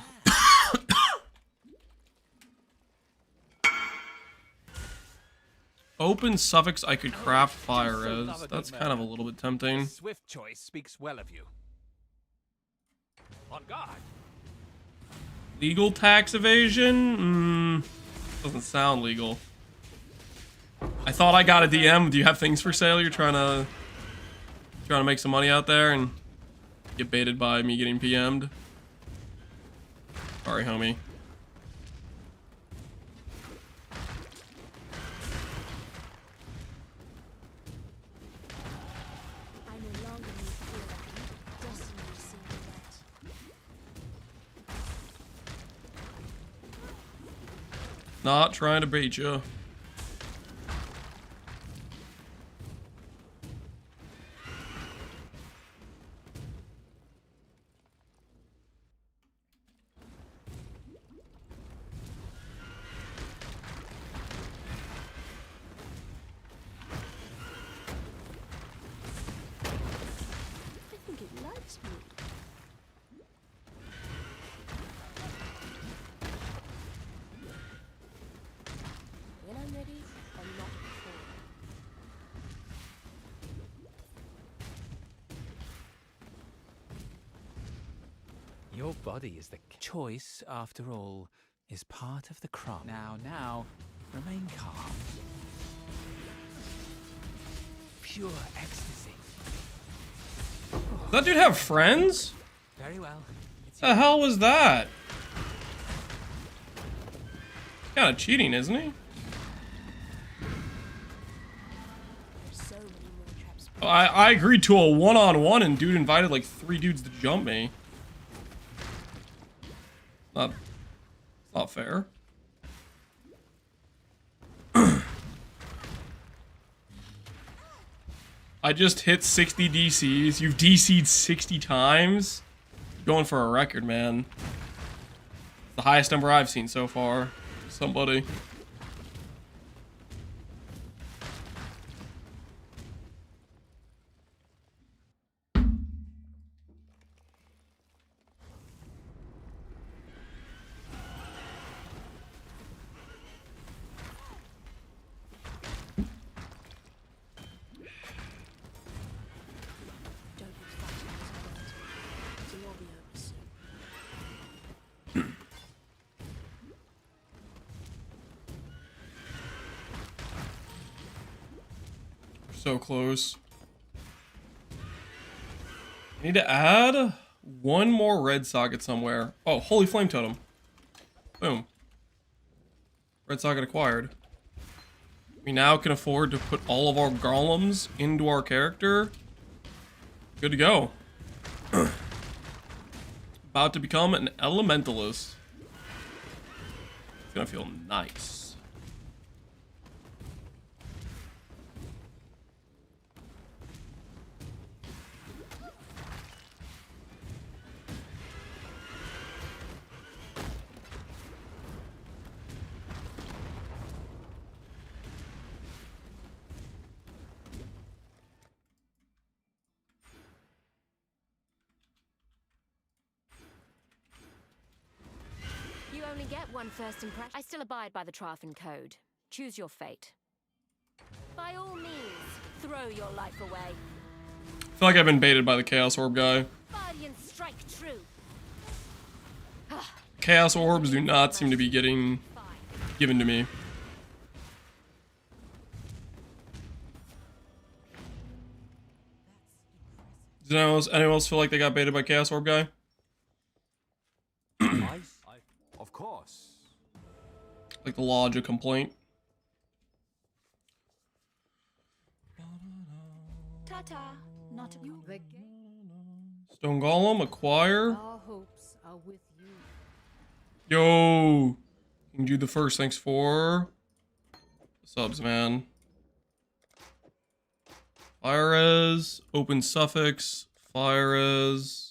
Open suffix I could craft fire as. That's kind of a little bit tempting. Swift choice speaks well of you. On guard. Legal tax evasion? Doesn't sound legal. I thought I got a DM. Do you have things for sale? You're trying to make some money out there and get baited by me getting PM'd? Sorry, homie. I no longer need fear of destiny seeing that. Not trying to bait you. I think it likes me. When I'm ready, I'm not before. Your body is the choice, after all, is part of the crop. Now, remain calm. Pure ecstasy. Does that dude have friends? Very well. The hell was that? Kind of cheating, isn't he? There's so many more traps. Oh, I agreed to a one-on-one and dude invited like 3 dudes to jump me. Not fair. I just hit 60 DCs. You've DC'd 60 times. Going for a record, man. The highest number I've seen so far. Somebody. Don't be fighting this world. It'll all be over soon. So close. I need to add one more red socket somewhere. Oh, holy flame totem. Boom. Red socket acquired. We now can afford to put all of our golems into our character. Good to go. About to become an elementalist. It's gonna feel nice. You only get one first impression. I still abide by the Trarthan Code. Choose your fate. By all means, throw your life away. I feel like I've been baited by the Chaos Orb guy. Guardians strike true. Chaos Orbs do not seem to be getting given to me. Does anyone else feel like they got baited by Chaos Orb guy? Of course. Like the lodge a complaint. Ta-ta. Not a you. Stone Golem, acquire. Our hopes are with you. Yo! You can do the first. Thanks for subs, man. Fire res, open suffix, fire res.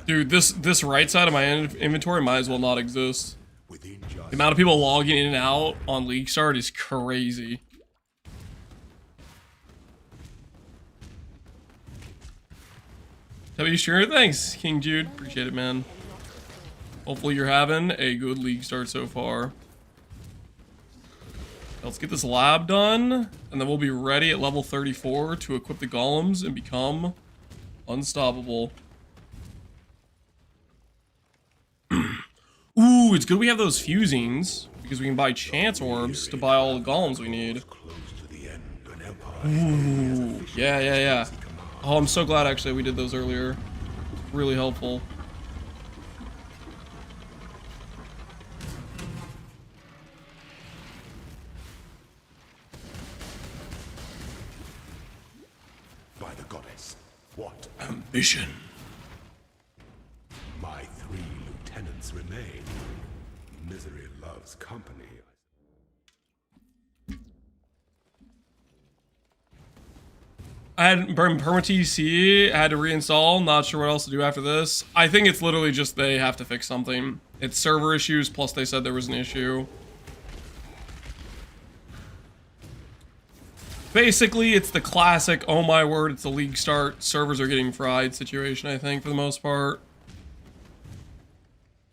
Dude, this right side of my inventory might as well not exist. within The just amount of people logging in and out on League Start is crazy. W Sure, thanks, King Jude. Appreciate it, man. Hopefully you're having a good League Start so far. Let's get this lab done, and then we'll be ready at level 34 to equip the golems and become unstoppable. Ooh, it's good we have those fusings, because we can buy chance orbs to buy all the golems we need. Ooh, yeah. Oh, I'm so glad actually we did those earlier. Really helpful. by the goddess. What ambition? My 3 lieutenants remain. Misery loves company. I had perma TC, I had to reinstall, not sure what else to do after this. I think it's literally just they have to fix something. It's server issues, plus they said there was an issue. Basically, it's the classic, oh my word, it's a league start, servers are getting fried situation, I think, for the most part.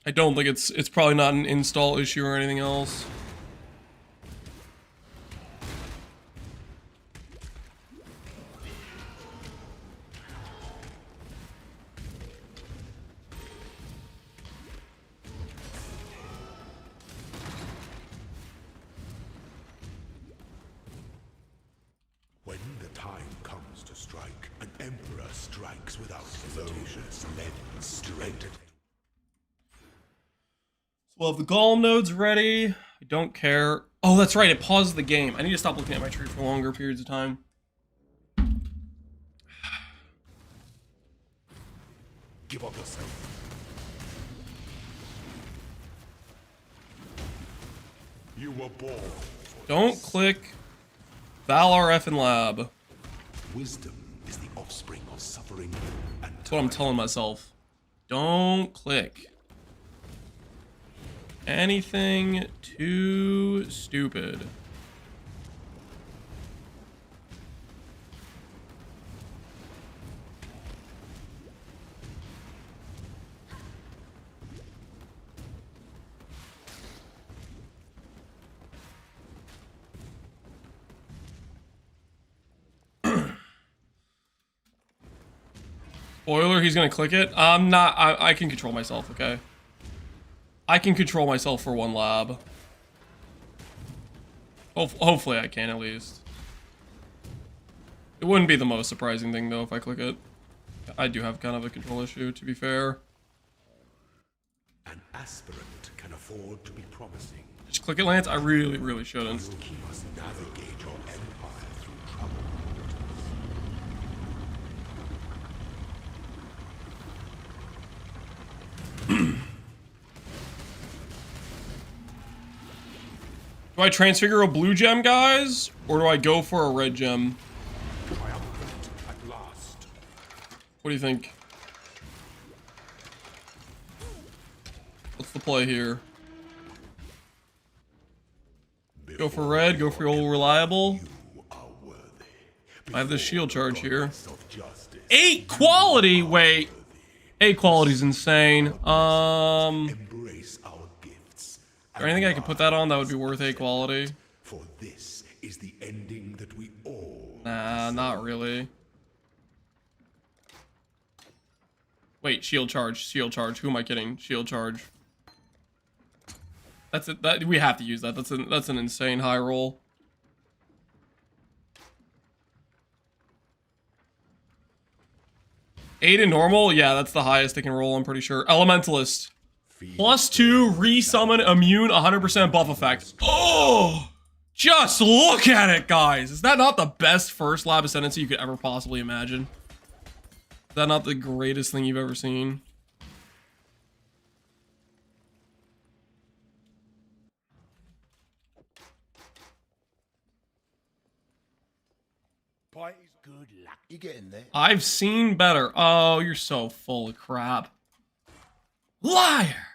I don't think it's probably not an install issue or anything else. When the time comes to strike, an emperor strikes without hesitation, led straight at. Well, if the golem node's ready, I don't care. Oh, that's right, it pauses the game. I need to stop looking at my tree for longer periods of time. Give up yourself. You were born. Don't click Valar Effin Lab. Wisdom is the offspring of suffering and That's what I'm telling myself. Don't click anything too stupid. Spoiler, he's gonna click it. I'm not, I can control myself, okay? I can control myself for one lab. Hopefully I can, at least. It wouldn't be the most surprising thing, though, if I click it. I do have kind of a control issue, to be fair. an aspirant can afford to be promising. Just click it, Lance? I really shouldn't. You must navigate your empire through trouble. Do I transfigure a blue gem, guys? Or do I go for a red gem? Triumphant at last. What do you think? What's the play here? Go for red, go for old reliable. I have this shield charge here. 8 quality? Wait. 8 quality's insane. Embrace our gifts. Is there anything I can put that on that would be worth 8 quality? For this is the ending that we all. Nah, not really. Wait, shield charge, shield charge. Who am I kidding? Shield charge. That's it. That we have to use that. That's an insane high roll. Eight in normal? Yeah, that's the highest they can roll, I'm pretty sure. Elementalist. +2, resummon, immune, 100% buff effect. Oh! Just look at it, guys! Is that not the best first lab ascendancy you could ever possibly imagine? Is that not the greatest thing you've ever seen? Good luck. You getting there? I've seen better. Oh, you're so full of crap. Liar!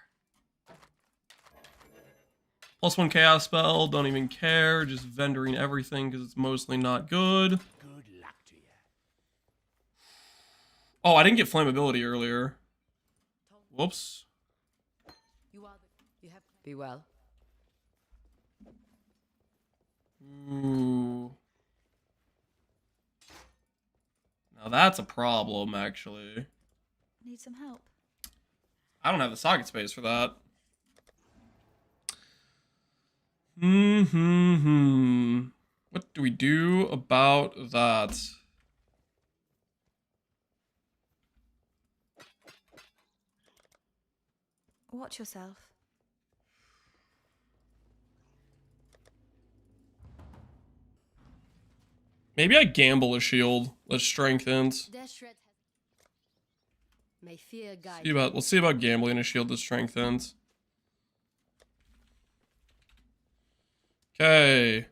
+1 chaos spell, don't even care, just vendoring everything because it's mostly not good. Good luck to you. Oh, I didn't get flammability earlier. Whoops. You have be well. Ooh. Now that's a problem, actually. Need some help. I don't have the socket space for that. What do we do about that? Watch yourself. Maybe I gamble a shield that strengthens. May fear guide. Let's see about gambling a shield that strengthens. Okay.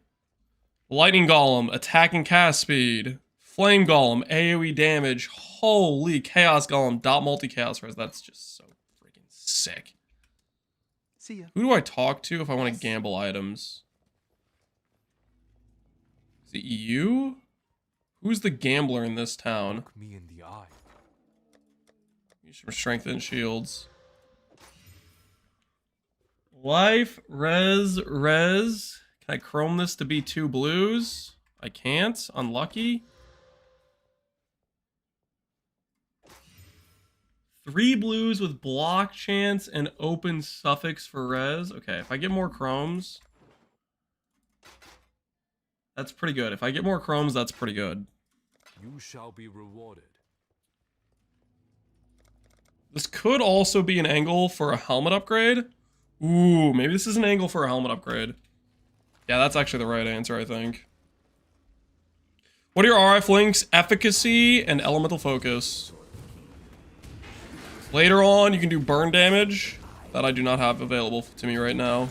Lightning Golem, attack and cast speed. Flame Golem, AoE damage. Holy Chaos Golem, dot multi-chaos res. That's just so freaking sick. See ya. Who do I talk to if I want to gamble items? Is it you? Who's the gambler in this town? Look me in the eye. Use some strengthen shields. Life, res. Can I chrome this to be 2 blues? I can't. Unlucky. 3 blues with block chance and open suffix for res. Okay, if I get more chromes, that's pretty good. If I get more chromes, that's pretty good. You shall be rewarded. This could also be an angle for a helmet upgrade. Ooh, maybe this is an angle for a helmet upgrade. Yeah, that's actually the right answer, I think. What are your RF links? Efficacy and elemental focus. Later on, you can do burn damage. That I do not have available to me right now.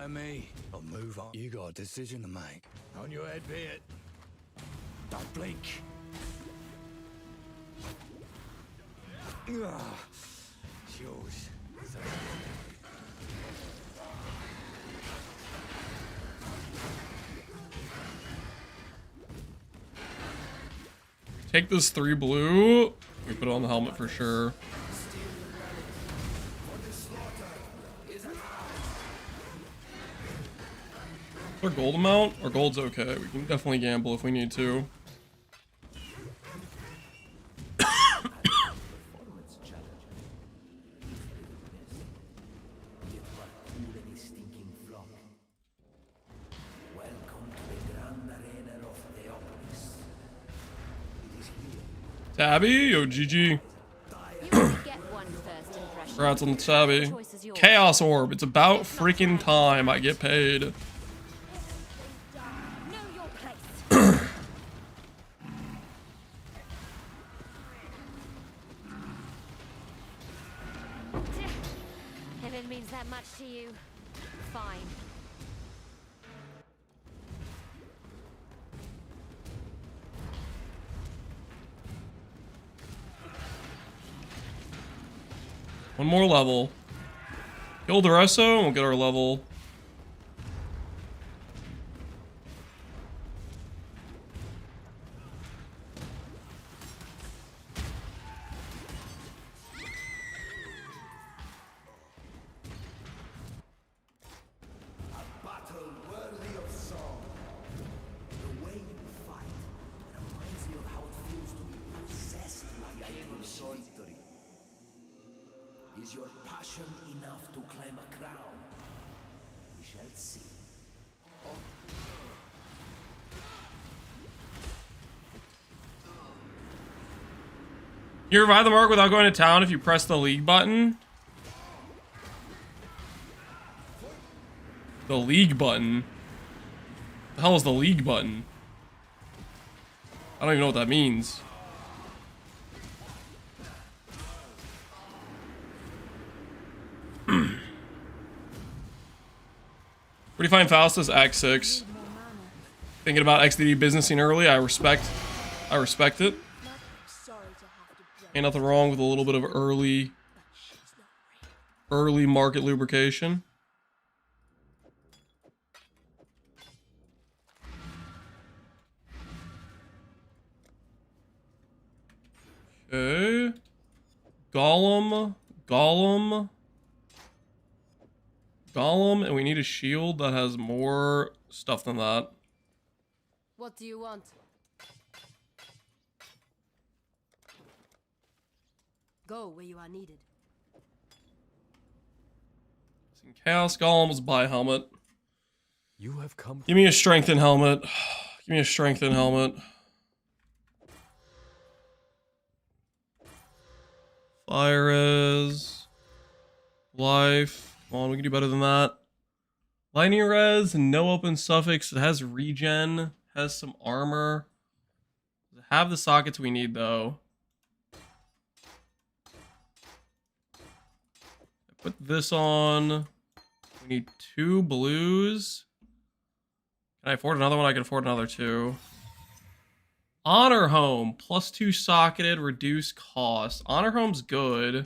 Me. I'll move on. You got a decision to make. On your head be it. Don't blink. It's yours. Take this 3 blue. We put it on the helmet for sure. Our gold amount? Our gold's okay. We can definitely gamble if we need to. Tabby? Yo, GG. Congrats on the Tabby. Chaos Orb. It's about freaking time I get paid. If it means that much to you, fine. One more level. Kill Duresso and we'll get our level. Is your passion enough to claim a crown? We shall see. You revive the mark without going to town if you press the league button. The league button. The hell is the league button? I don't even know what that means. Where do you find Faustus? Act 6. Thinking about XDD businessing early. I respect it. Ain't nothing wrong with a little bit of early market lubrication. Okay. Golem, and we need a shield that has more stuff than that. What do you want? Go where you are needed. Chaos Golems buy helmet. You have come. Give me a strengthen helmet. Give me a strengthen helmet. Fire res. Life. Come on, we can do better than that. Lightning res, no open suffix. It has regen. Has some armor. Does it have the sockets we need though? Put this on. We need 2 blues. Can I afford another one? I can afford another 2. Honor Home. +2 socketed. Reduce cost. Honor Home's good.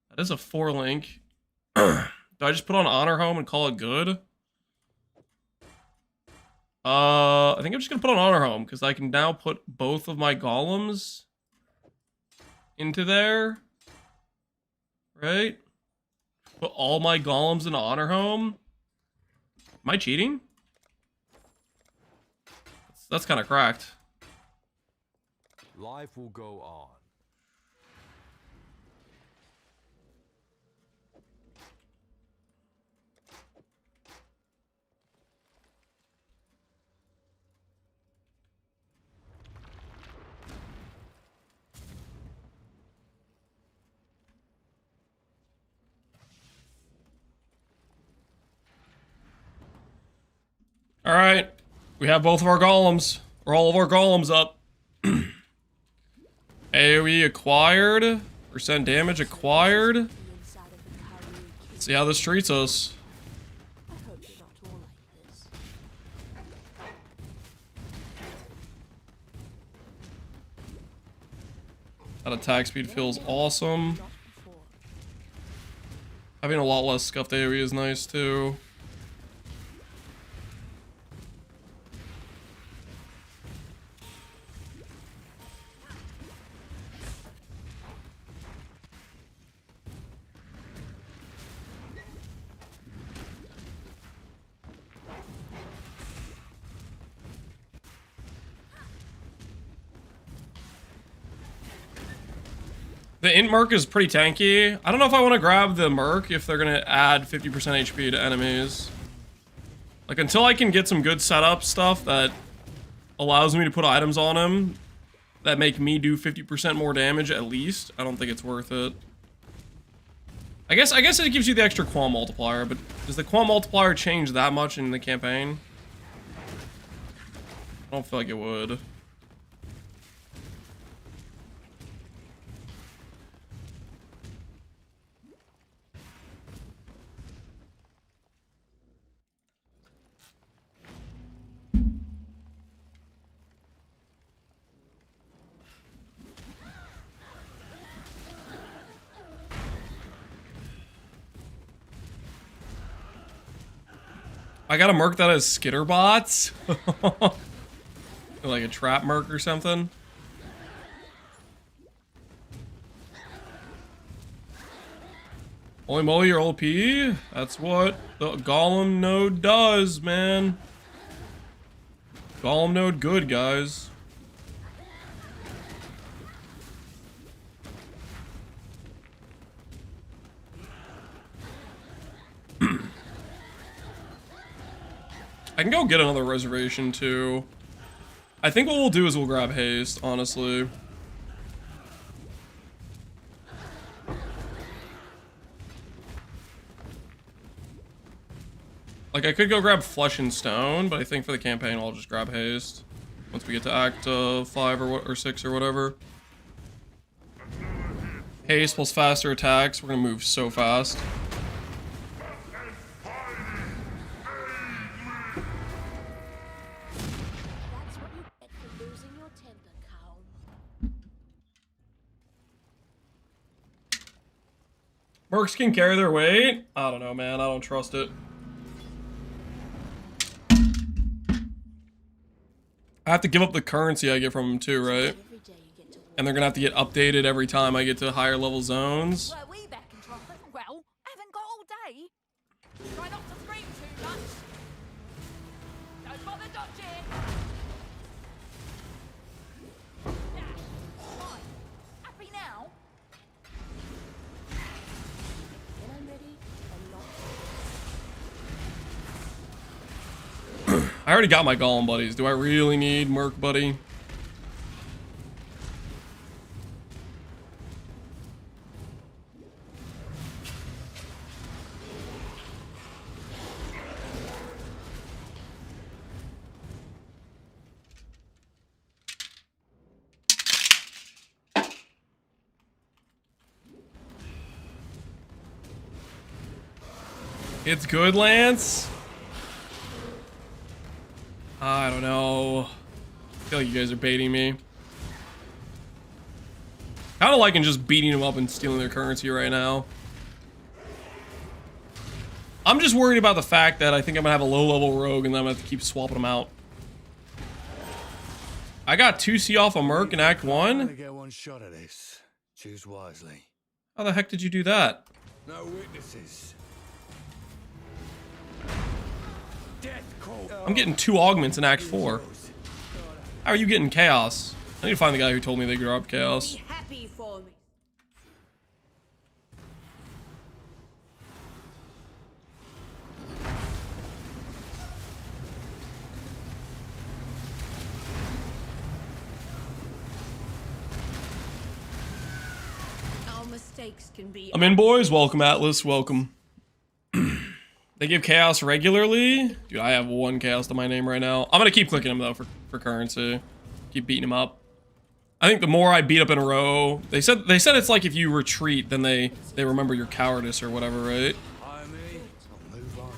That is a 4-link. Do I just put on Honor Home and call it good? I think I'm just going to put on Honor Home. Because I can now put both of my golems into there. Right? Put all my golems in Honor Home. Am I cheating? That's kind of cracked. Life will go on. Alright. We have both of our golems. Or all of our golems up. AoE acquired. % damage acquired. Let's see how this treats us. That attack speed feels awesome. Having a lot less scuffed AoE is nice too. The int merc is pretty tanky. I don't know if I want to grab the merc if they're going to add 50% HP to enemies. Like, until I can get some good setup stuff that allows me to put items on him that make me do 50% more damage at least, I don't think it's worth it. I guess it gives you the extra qualm multiplier, but does the qualm multiplier change that much in the campaign? I don't feel like it would. I got a merc that has skitter bots. Like a trap merc or something. Holy moly, your OP. That's what the golem node does, man. Golem node good, guys. I can go get another reservation too. I think what we'll do is we'll grab haste, honestly. Like, I could go grab Flesh and Stone, but I think for the campaign, I'll just grab Haste. Once we get to Act 5 or 6 or whatever. Haste plus faster attacks. We're gonna move so fast. That's what you get for losing your temper, cow. Mercs can carry their weight? I don't know, man. I don't trust it. I have to give up the currency I get from them too, right? And they're gonna have to get updated every time I get to higher level zones. Were we back in trouble? Well, haven't got all day. Try not to scream too much. Don't bother dodging. Fine. Happy now? When I'm ready, I'm not. I already got my Golem buddies. Do I really need Merc buddy? It's good, Lance. I don't know. I feel like you guys are baiting me. Kind of liking just beating them up and stealing their currency right now. I'm just worried about the fact that I think I'm gonna have a low-level rogue and then I'm gonna have to keep swapping them out. I got 2C off a Merc in Act 1. Get one shot at this. Choose wisely. How the heck did you do that? No witnesses. I'm getting 2 augments in Act 4. How are you getting chaos? I need to find the guy who told me they grew up chaos. Be happy for me. Our mistakes can be. I'm in, boys. Welcome, Atlas. Welcome. They give chaos regularly? Dude, I have 1 chaos to my name right now. I'm gonna keep clicking him though for currency. Keep beating him up. I think the more I beat up in a row, they said it's like if you retreat, then they remember your cowardice or whatever, right? I'll move on.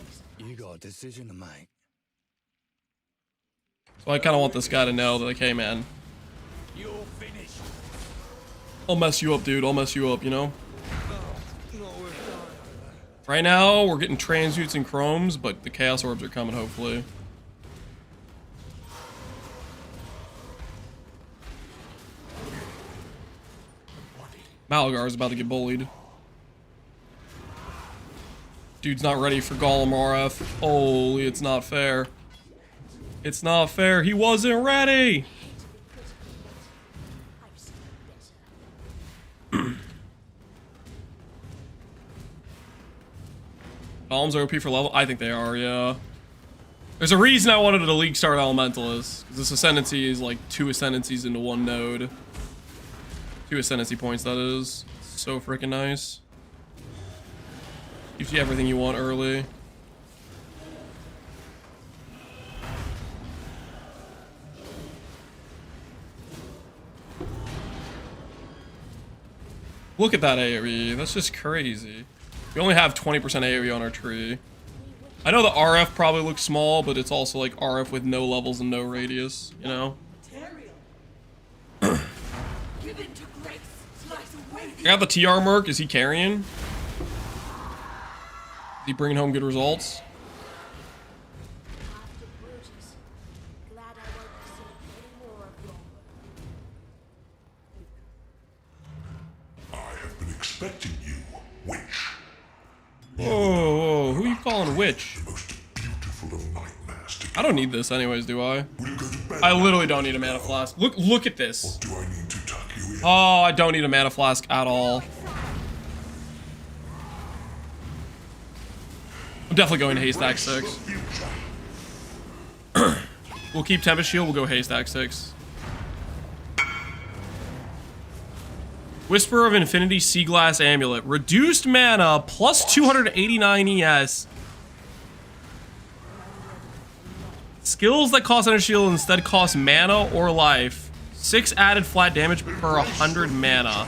You got a decision to make. So I kind of want this guy to know that, like, hey man, I'll mess you up, dude. I'll mess you up, you know? Right now, we're getting transmutes and chromes, but the chaos orbs are coming, hopefully. Malagar's about to get bullied. Dude's not ready for Golem RF. Holy, it's not fair. It's not fair. He wasn't ready. Golems are OP for level? I think they are, yeah. There's a reason I wanted to League start Elementalist. This Ascendancy is like 2 Ascendancies into 1 node. 2 Ascendancy points, that is. So freaking nice. Gives you everything you want early. Look at that AoE. That's just crazy. We only have 20% AoE on our tree. I know the RF probably looks small, but it's also like RF with no levels and no radius, you know? I got the TR Merc. Is he carrying? Is he bringing home good results? I have been expecting you, witch. Whoa, who are you calling witch? I don't need this anyways, do I? I literally don't need a mana flask. Look at this. Oh, I don't need a mana flask at all. I'm definitely going to Haste Act 6. We'll keep Tempest Shield, we'll go Haste Act 6. Whisper of Infinity Sea Glass Amulet. Reduced mana plus 289 ES. Skills that cost energy shield instead cost mana or life. 6 added flat damage per 100 mana.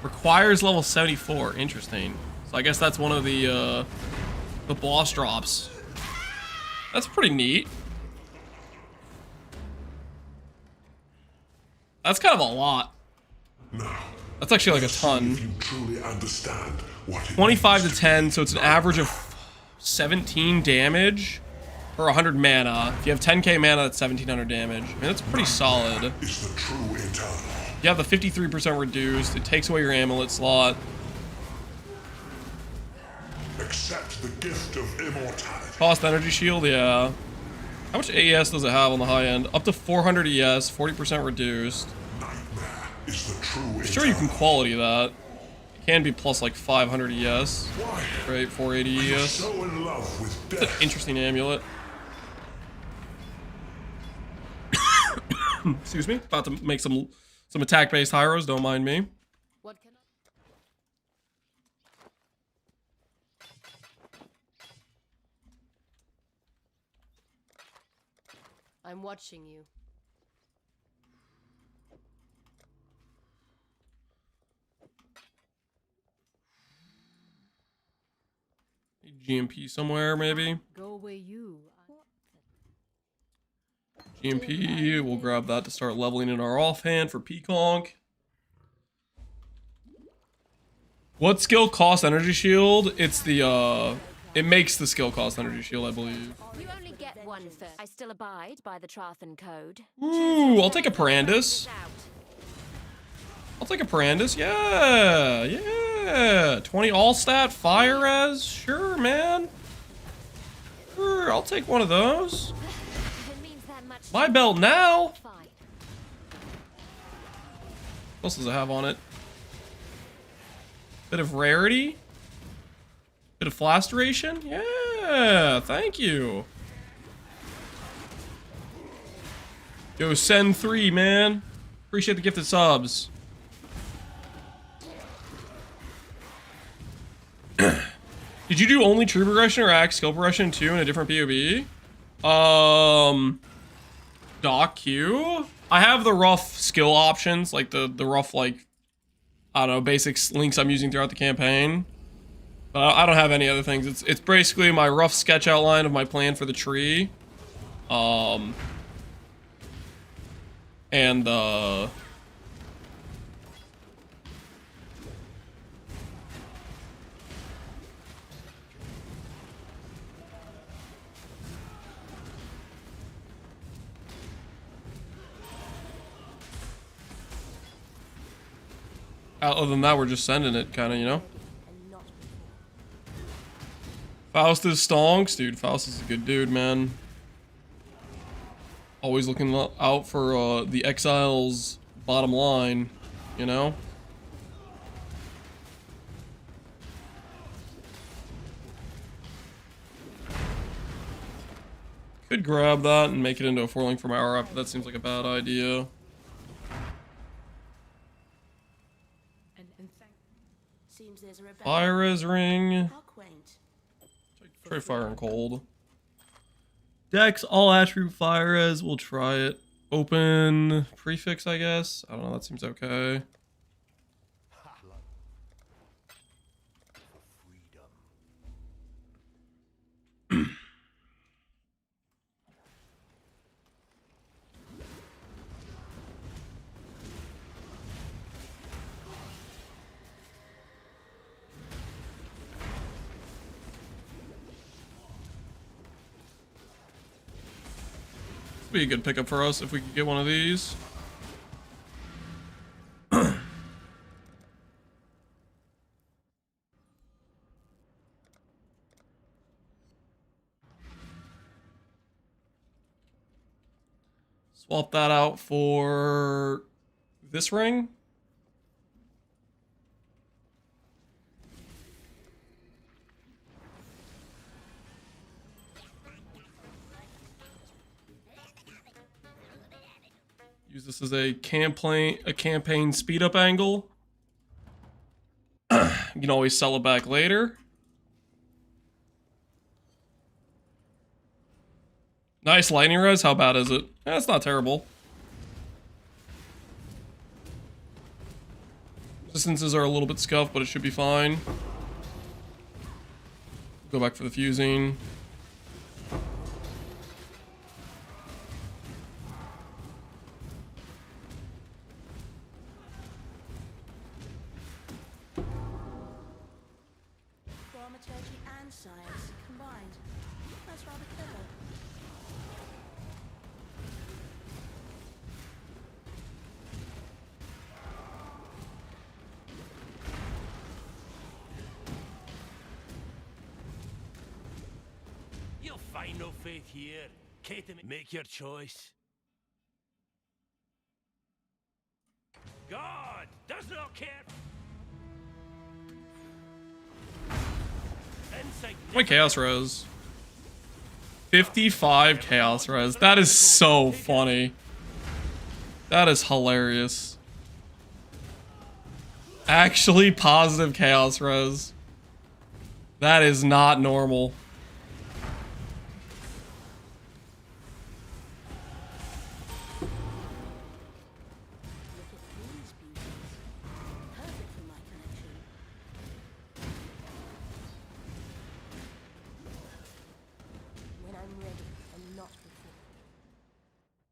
Requires level 74. Interesting. So I guess that's one of the boss drops. That's pretty neat. That's kind of a lot. That's actually like a ton. If you truly understand what it 25 means to 10, so it's an average of 17 damage per 100 mana. If you have 10k mana, that's 1700 damage. I mean, that's pretty solid. is the true eternal. You have the 53% reduced. It takes away your amulet slot. Accept the gift of immortality. Cost energy shield, yeah. How much AES does it have on the high end? Up to 400 ES, 40% reduced. Is the true I'm sure you can quality that. It can be plus like 500 ES. Right, 480 ES. So in love with It's an interesting amulet. Excuse me. About to make some attack-based Hyros. Don't mind me. What can I'm watching you. GMP somewhere, maybe. Go where you. GMP. We'll grab that to start leveling in our offhand for Pconc. What skill costs energy shield? It's the it makes the skill cost energy shield, I believe. You only get one first. I still abide by the Trothan Code. Ooh, I'll take a Parandus. I'll take a Parandus. Yeah, yeah. 20 all stat, fire res. Sure, man. Sure, I'll take one of those. My belt now. What else does it have on it? Bit of rarity. Bit of flash duration. Yeah, thank you. Yo, send 3, man. Appreciate the gifted subs. Did you do only true progression or axe skill progression too in a different POB? Doc Q. I have the rough skill options, like the rough, like, I don't know, basic links I'm using throughout the campaign. But I don't have any other things. It's basically my rough sketch outline of my plan for the tree. And other than that, we're just sending it, kind of, you know? Faustus stonks. Dude, Faustus is a good dude, man. Always looking out for the Exile's bottom line, you know? Could grab that and make it into a 4-link for my RF, but that seems like a bad idea. Fire res ring. Try fire and cold. Dex, all attribute fire res. We'll try it. Open prefix, I guess. I don't know. That seems okay. Be a good pickup for us if we could get one of these. Swap that out for this ring. Use this as a campaign speed up angle. You can always sell it back later. Nice lightning res. How bad is it? That's not terrible. Resistances are a little bit scuffed, but it should be fine. Go back for the fusing. Thaumaturgy and science combined. That's rather clever. You'll find no faith here. Kate, make your choice. God does not care. What chaos res? 55 chaos res. That is so funny. That is hilarious. Actually positive chaos res. That is not normal. Perfect for my collection. When I'm ready, and not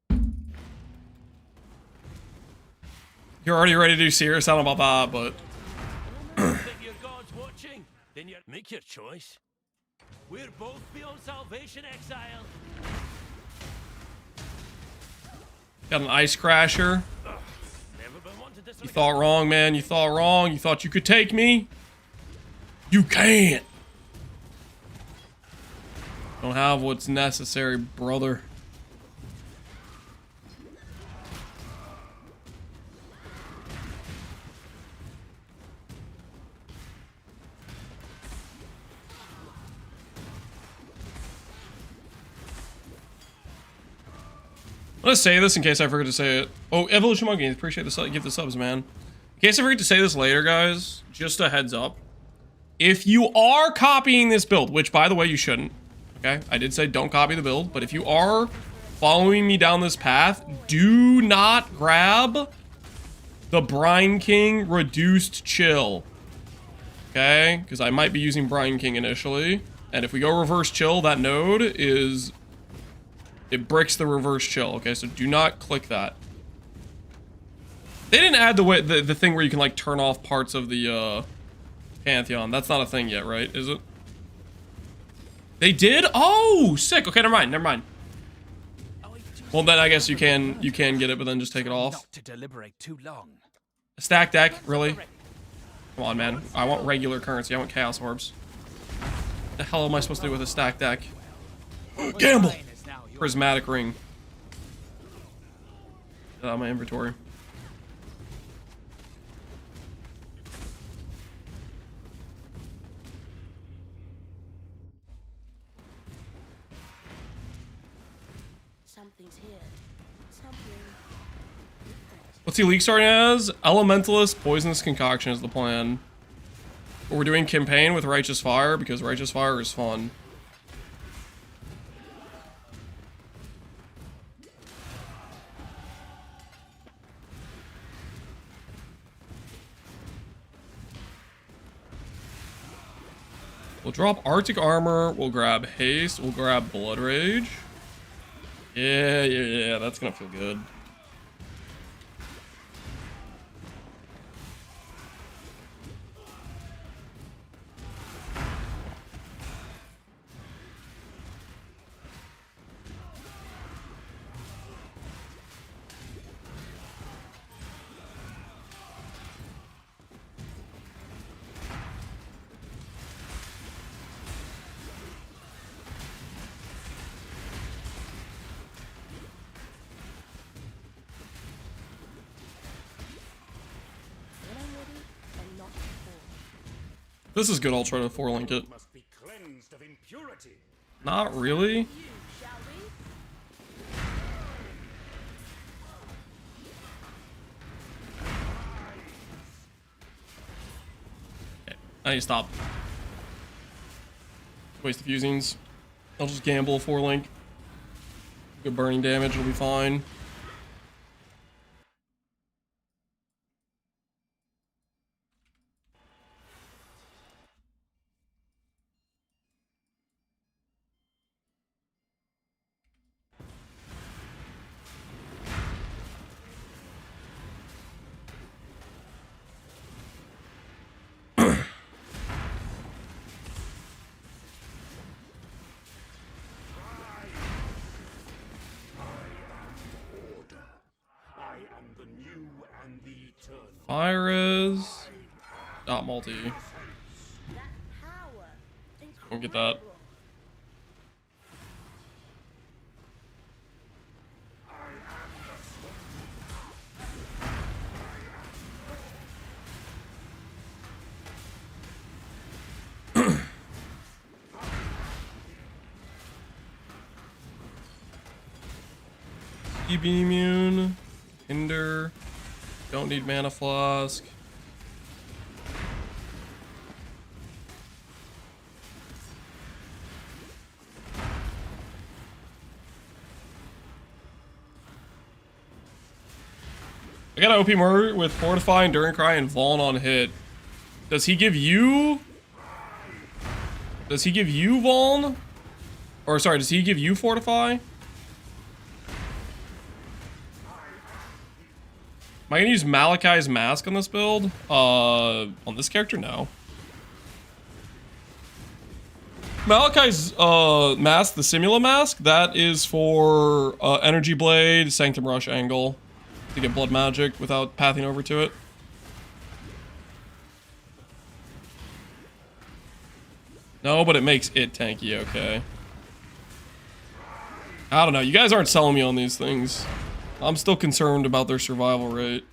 before. You're already ready to do serious. I don't know about that, but Think your God's watching? Then you make your choice. We're both beyond salvation, Exile. got an ice crasher. Never been one to disregard. You thought wrong, man. You thought wrong. You thought you could take me. You can't. Don't have what's necessary, brother. I'm gonna say this in case I forget to say it. Oh, Evolution Monkey, appreciate the give the subs, man. In case I forget to say this later, guys, just a heads up. If you are copying this build, which by the way you shouldn't, okay? I did say don't copy the build, but if you are following me down this path, do not grab the Brine King reduced chill. Okay? Because I might be using Brine King initially. And if we go reverse chill, that node is... it bricks the reverse chill, okay? So do not click that. They didn't add the thing where you can, like, turn off parts of the, Pantheon. That's not a thing yet, right? Is it? They did? Oh, sick. Okay, never mind. Never mind. Well, then I guess you can get it, but then just take it off. Not to deliberate too long. A stack deck? Really? Come on, man. I want regular currency. I want Chaos Orbs. The hell am I supposed to do with a stack deck? Gamble! Prismatic Ring. Get out of my inventory. Something's here. Something. What's he league starting as? Elementalist, Poisonous Concoction is the plan. But we're doing campaign with Righteous Fire because Righteous Fire is fun. We'll drop Arctic Armor, we'll grab Haste, we'll grab Blood Rage. Yeah, that's gonna feel good. When I'm ready, and not before. This is good, I'll try to 4-link it. Must be cleansed of impurity. Not really. Shall we? Okay, I need to stop. Waste the fusings. I'll just gamble 4-link. Good burning damage, it'll be fine. Fire is not multi. We'll get that. Be immune, hinder, don't need mana flask. I got an OP murder with Fortify, Enduring Cry, and Vaughn on hit. Does he give you? Does he give you Vaughn? Or sorry, does he give you Fortify? Am I gonna use Malachi's Mask on this build? On this character, no. Malachi's mask, the Simula mask, that is for Energy Blade, Sanctum Rush angle to get blood magic without pathing over to it. No, but it makes it tanky, okay. I don't know, you guys aren't selling me on these things. I'm still concerned about their survival rate.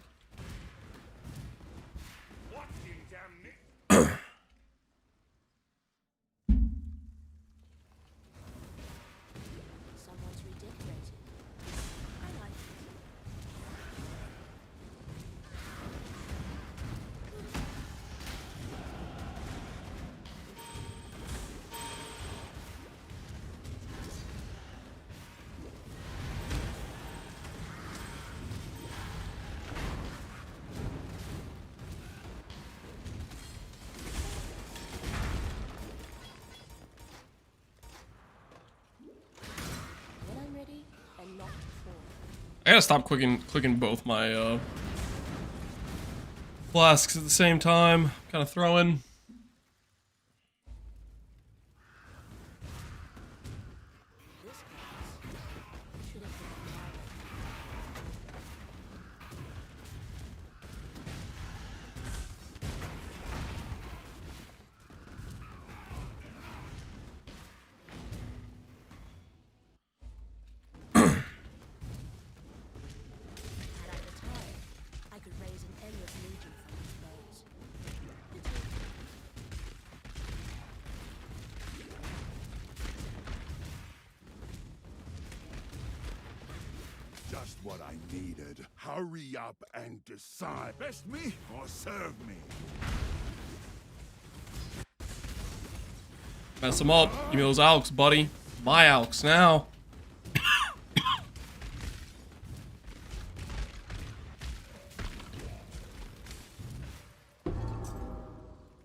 I gotta stop clicking both my flasks at the same time. Kind of throwing. Just what I needed. Hurry up and decide. Best me or serve me? Mess them up. Give me those alks, buddy. My alks now.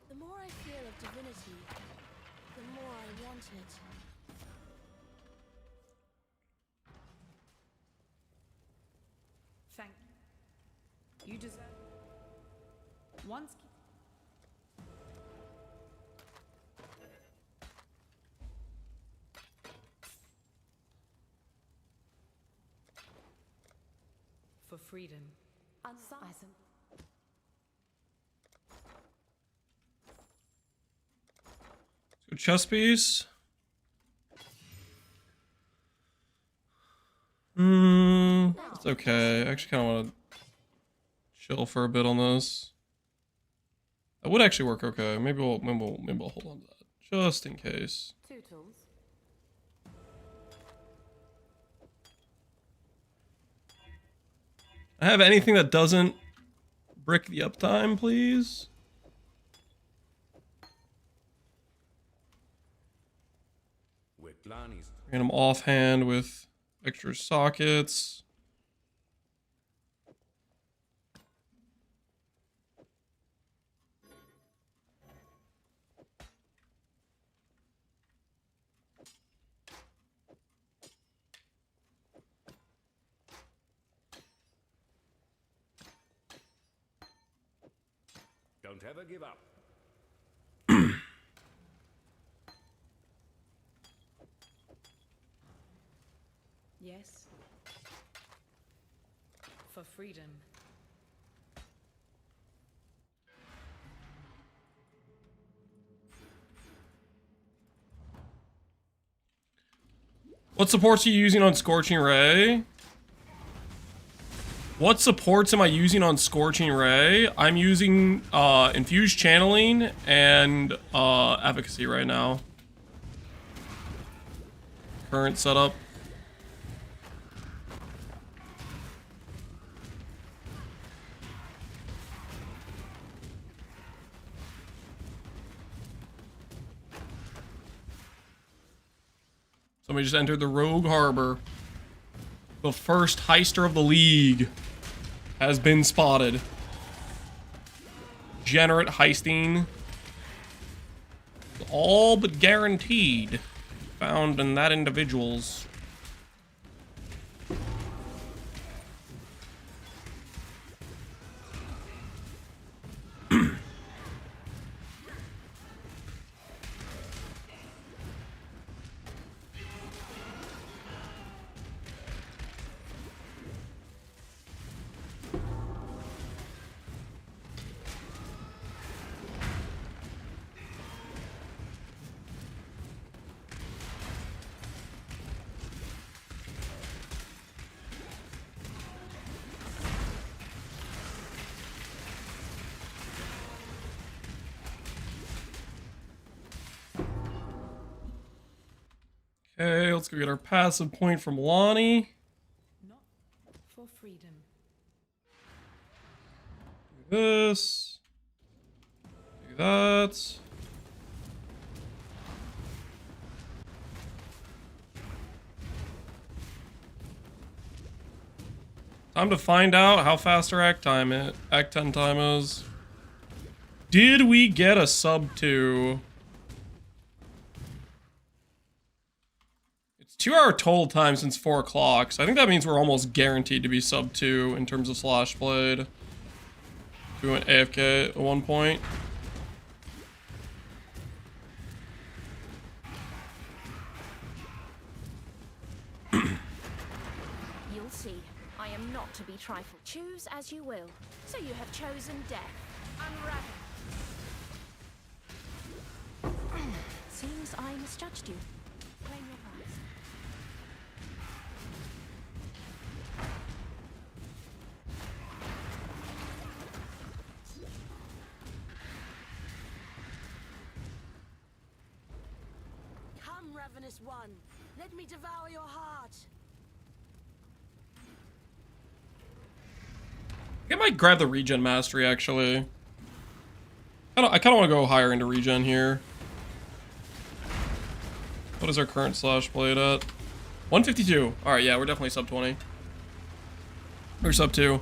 The more I feel of divinity, the more I want it. Thank you. You deserve once. For freedom. Awesome. So chest piece. It's okay. I actually kind of want to chill for a bit on this. That would actually work okay. Maybe we'll hold on to that just in case. 2 tools. I have anything that doesn't brick the uptime, please. And I'm offhand with Extra sockets. Don't ever give up. Yes. For freedom. What supports are you using on Scorching Ray? What supports am I using on Scorching Ray? I'm using Infused Channeling and Efficacy right now. Current setup. Somebody just entered the Rogue Harbor. The first heister of the league has been spotted. Degenerate heisting. All but guaranteed. Found in that individual's. Okay, let's go get our passive point from Lonnie. Not for freedom. Do this. Do that. Time to find out how fast our Act 10 time is. Did we get a sub 2? 2-hour total time since 4 o'clock, so I think that means we're almost guaranteed to be sub 2 in terms of slash played. We went AFK at one point. You'll see, I am not to be trifled. Choose as you will. So you have chosen death. Unravel. Seems I misjudged you. Claim your prize. Come, ravenous one. Let me devour your heart. I might grab the regen mastery, actually. I kind of want to go higher into regen here. What is our current slash blade at? 152. Alright, yeah, we're definitely sub 20. Or sub 2.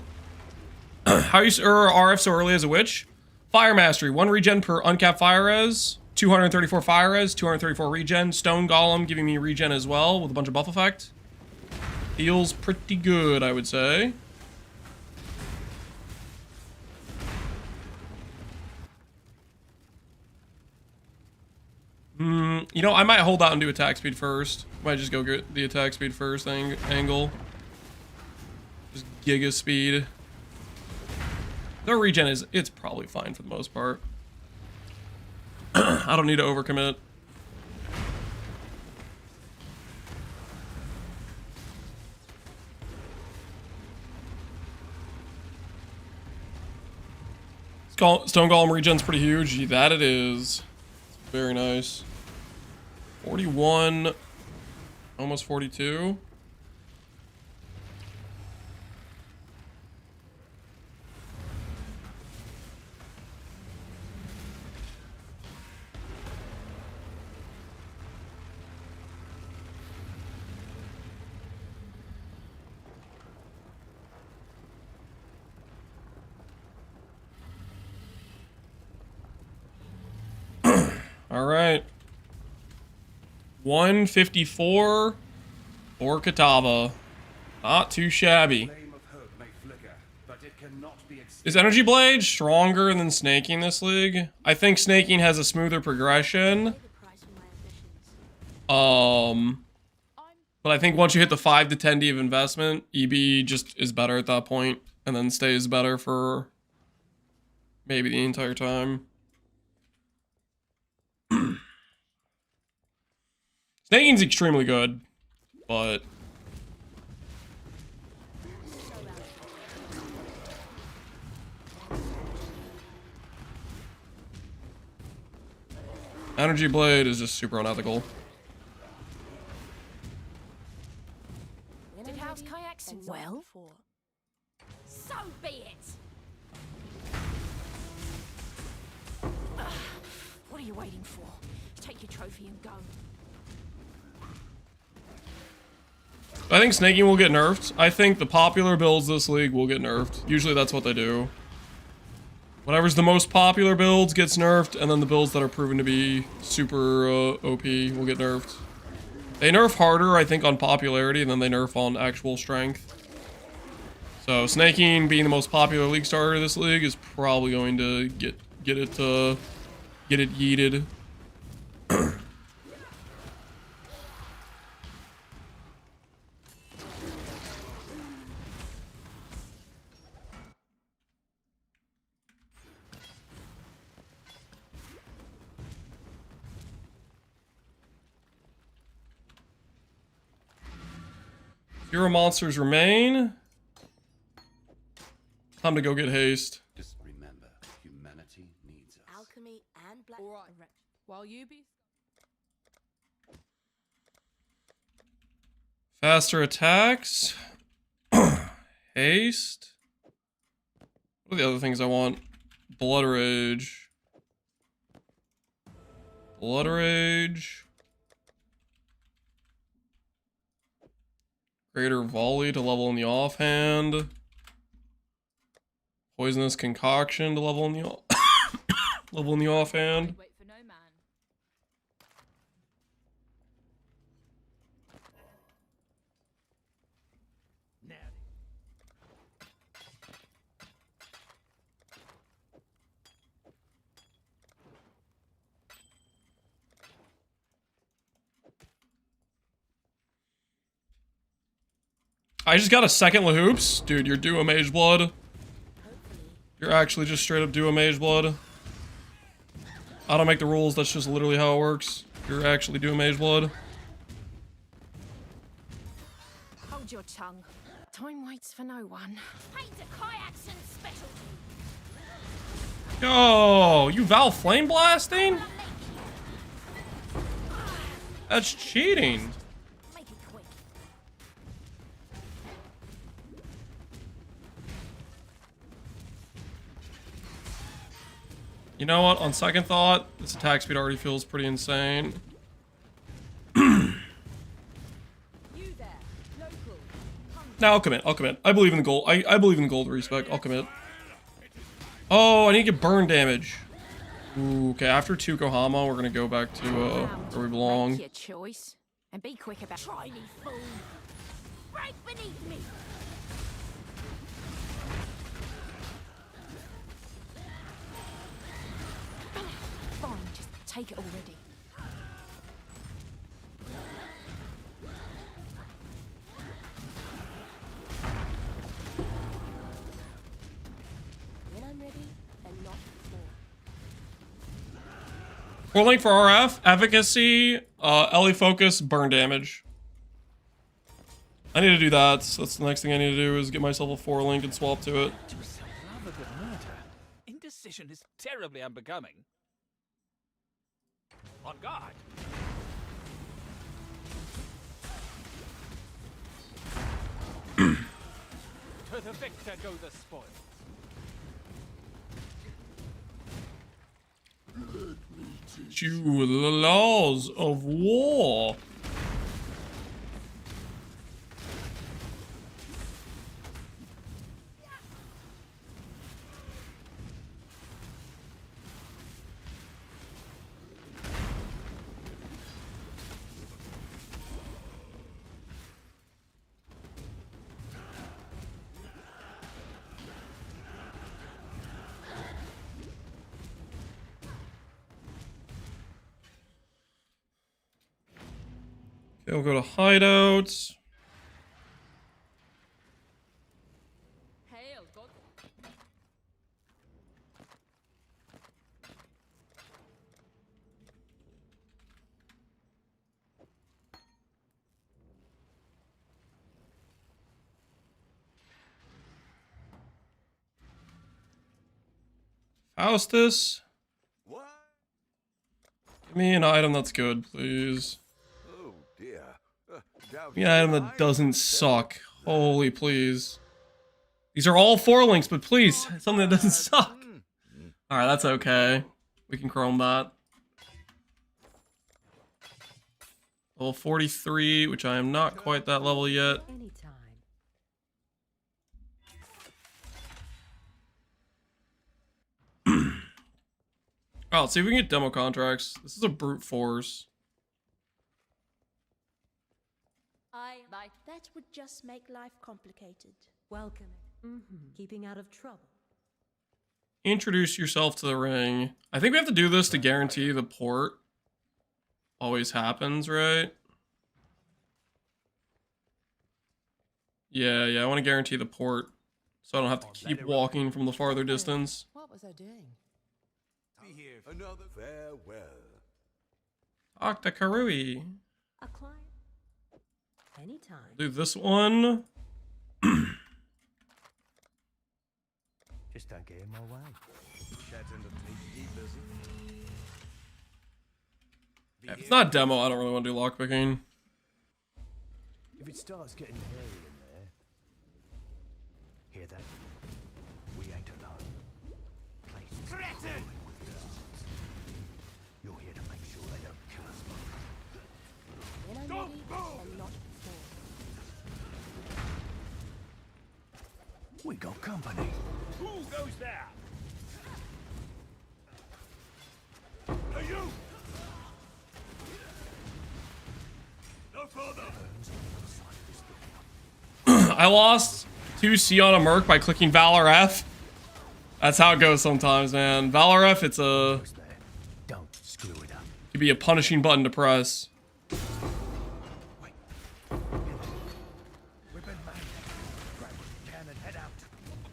How are you RF so early as a witch? Fire mastery. 1 regen per uncapped fire res. 234 fire res. 234 regen. Stone golem giving me regen as well with a bunch of buff effect. Feels pretty good, I would say. You know, I might hold out and do attack speed first. Might just go get the attack speed first angle. Just giga speed. The regen it's probably fine for the most part. I don't need to overcommit. Stone Golem regen's pretty huge. That it is. Very nice. 41, almost 42. All right. 154 for Katava. Not too shabby. Is Energy Blade stronger than Snaking this league? I think Snaking has a smoother progression. But I think once you hit the 5 to 10D of investment, EB just is better at that point, and then stays better for maybe the entire time. Snaking's extremely good, but Energy Blade is just super unethical. Did House kayaks well? So be it. What are you waiting for? Take your trophy and go. I think Snaking will get nerfed. I think the popular builds this league will get nerfed. Usually that's what they do. Whatever's the most popular builds gets nerfed, and then the builds that are proven to be super OP will get nerfed. They nerf harder, I think, on popularity, and then they nerf on actual strength. So Snaking being the most popular league starter of this league is probably going to get it yeeted. Zero monsters remain. Time to go get haste. Just remember, humanity needs us. Alchemy and black. All right. While you be. Faster attacks. Haste. What are the other things I want? Blood Rage. Blood Rage. Greater Volley to level in the offhand. Poisonous Concoction to level in the level in the offhand. Wait for no man. I just got a second Lahoops. Dude, you're due a Mage Blood. You're actually just straight up due a Mage Blood. I don't make the rules, that's just literally how it works. You're actually due a Mage Blood. Hold your tongue. Time waits for no one. Paint a kayaks and specialty. Yo, you Val Flame Blasting? That's cheating. Make it quick. You know what? On second thought, this attack speed already feels pretty insane. No, I'll commit. I'll commit. I believe in the gold. I believe in the gold respec. I'll commit. Oh, I need to get burn damage. Ooh, okay, after 2 Kohama, we're gonna go back to where we belong. Make your choice and be quick about. Try me, fool. Break beneath me. Fine, just take it already. When I'm ready, and not before. 4 link for RF, efficacy, LE focus, burn damage. I need to do that. So that's the next thing I need to do is get myself a 4 link and swap to it. To self-love a good murder. Indecision is terribly unbecoming. On guard. To the victor go the spoils. To the laws of war. They'll go to hideouts. Faustus? Give me an item that's good, please. Oh dear. Give me an item that doesn't suck. Holy please. These are all 4 links, but please, something that doesn't suck. Alright, that's okay. We can chrome that. Level 43, which I am not quite that level yet. Oh, let's see if we can get demo contracts. This is a brute force. That would just make life complicated. Welcome. Keeping out of trouble. Introduce yourself to the ring. I think we have to do this to guarantee the port always happens, right? Yeah, I want to guarantee the port so I don't have to keep walking from the farther distance. What was I doing? Be here. Another farewell. Octakarui. A client. Anytime. Do this one. Just don't get in my way. Yeah, if it's not demo, I don't really want to do lockpicking. If it starts getting hairy in there, hear that? We ain't alone. Places are crawling with guards. You're here to make sure they don't kill us both. When I'm ready, and not before. We got company. Who goes there? Are you? No further. I lost 2C on a Merc by clicking Valor F. That's how it goes sometimes, man. Valor F, it's a... Don't screw it up. It could be a punishing button to press.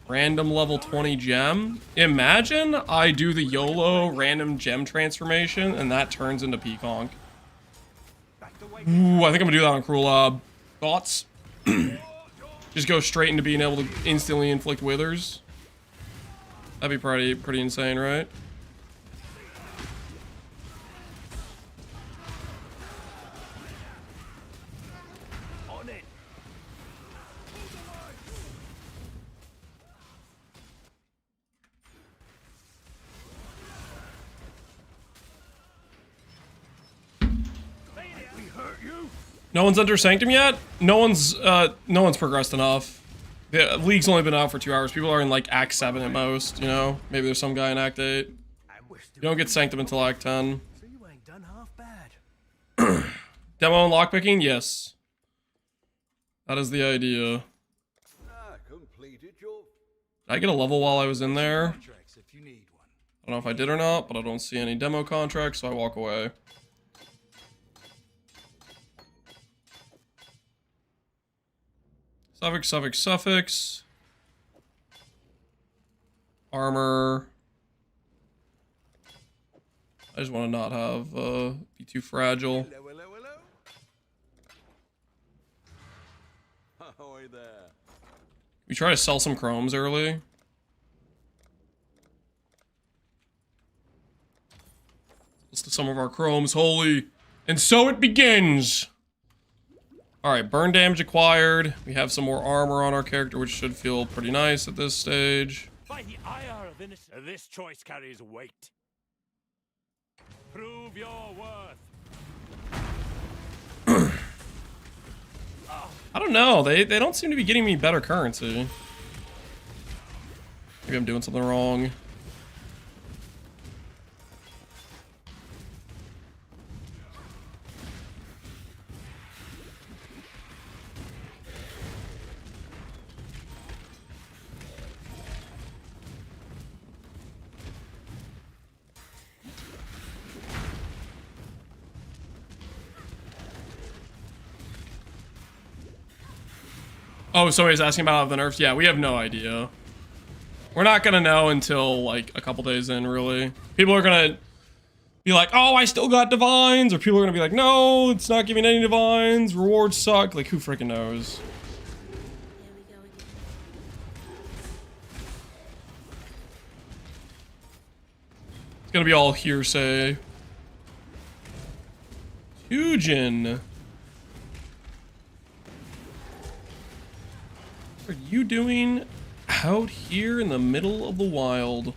Random level 20 gem. Imagine I do the YOLO random gem transformation and that turns into Pconc. Ooh, I think I'm gonna do that on Cruel Lab. Thoughts? Just go straight into being able to instantly inflict withers. That'd be pretty insane, right? On it. No one's under Sanctum yet? No one's progressed enough. The league's only been out for 2 hours. People are in like Act 7 at most, you know? Maybe there's some guy in Act 8. You don't get Sanctum until Act 10. So you ain't done half bad. Demo and lockpicking? Yes. That is the idea. Completed your... Did I get a level while I was in there? I don't know if I did or not, but I don't see any demo contracts, so I walk away. Suffix. Armor. I just want to not have, be too fragile. Ahoy there. We try to sell some chromes early. List of some of our chromes, holy. And so it begins! Alright, burn damage acquired. We have some more armor on our character, which should feel pretty nice at this stage. By the ire of innocence, this choice carries weight. Prove your worth. I don't know. They don't seem to be getting me better currency. Maybe I'm doing something wrong. Oh, somebody's asking about the nerfs. Yeah, we have no idea. We're not gonna know until like a couple days in, really. People are gonna be like, oh, I still got divines, or people are gonna be like, no, it's not giving any divines, rewards suck. Like, who freaking knows? It's gonna be all hearsay. Hugin. What are you doing out here in the middle of the wild?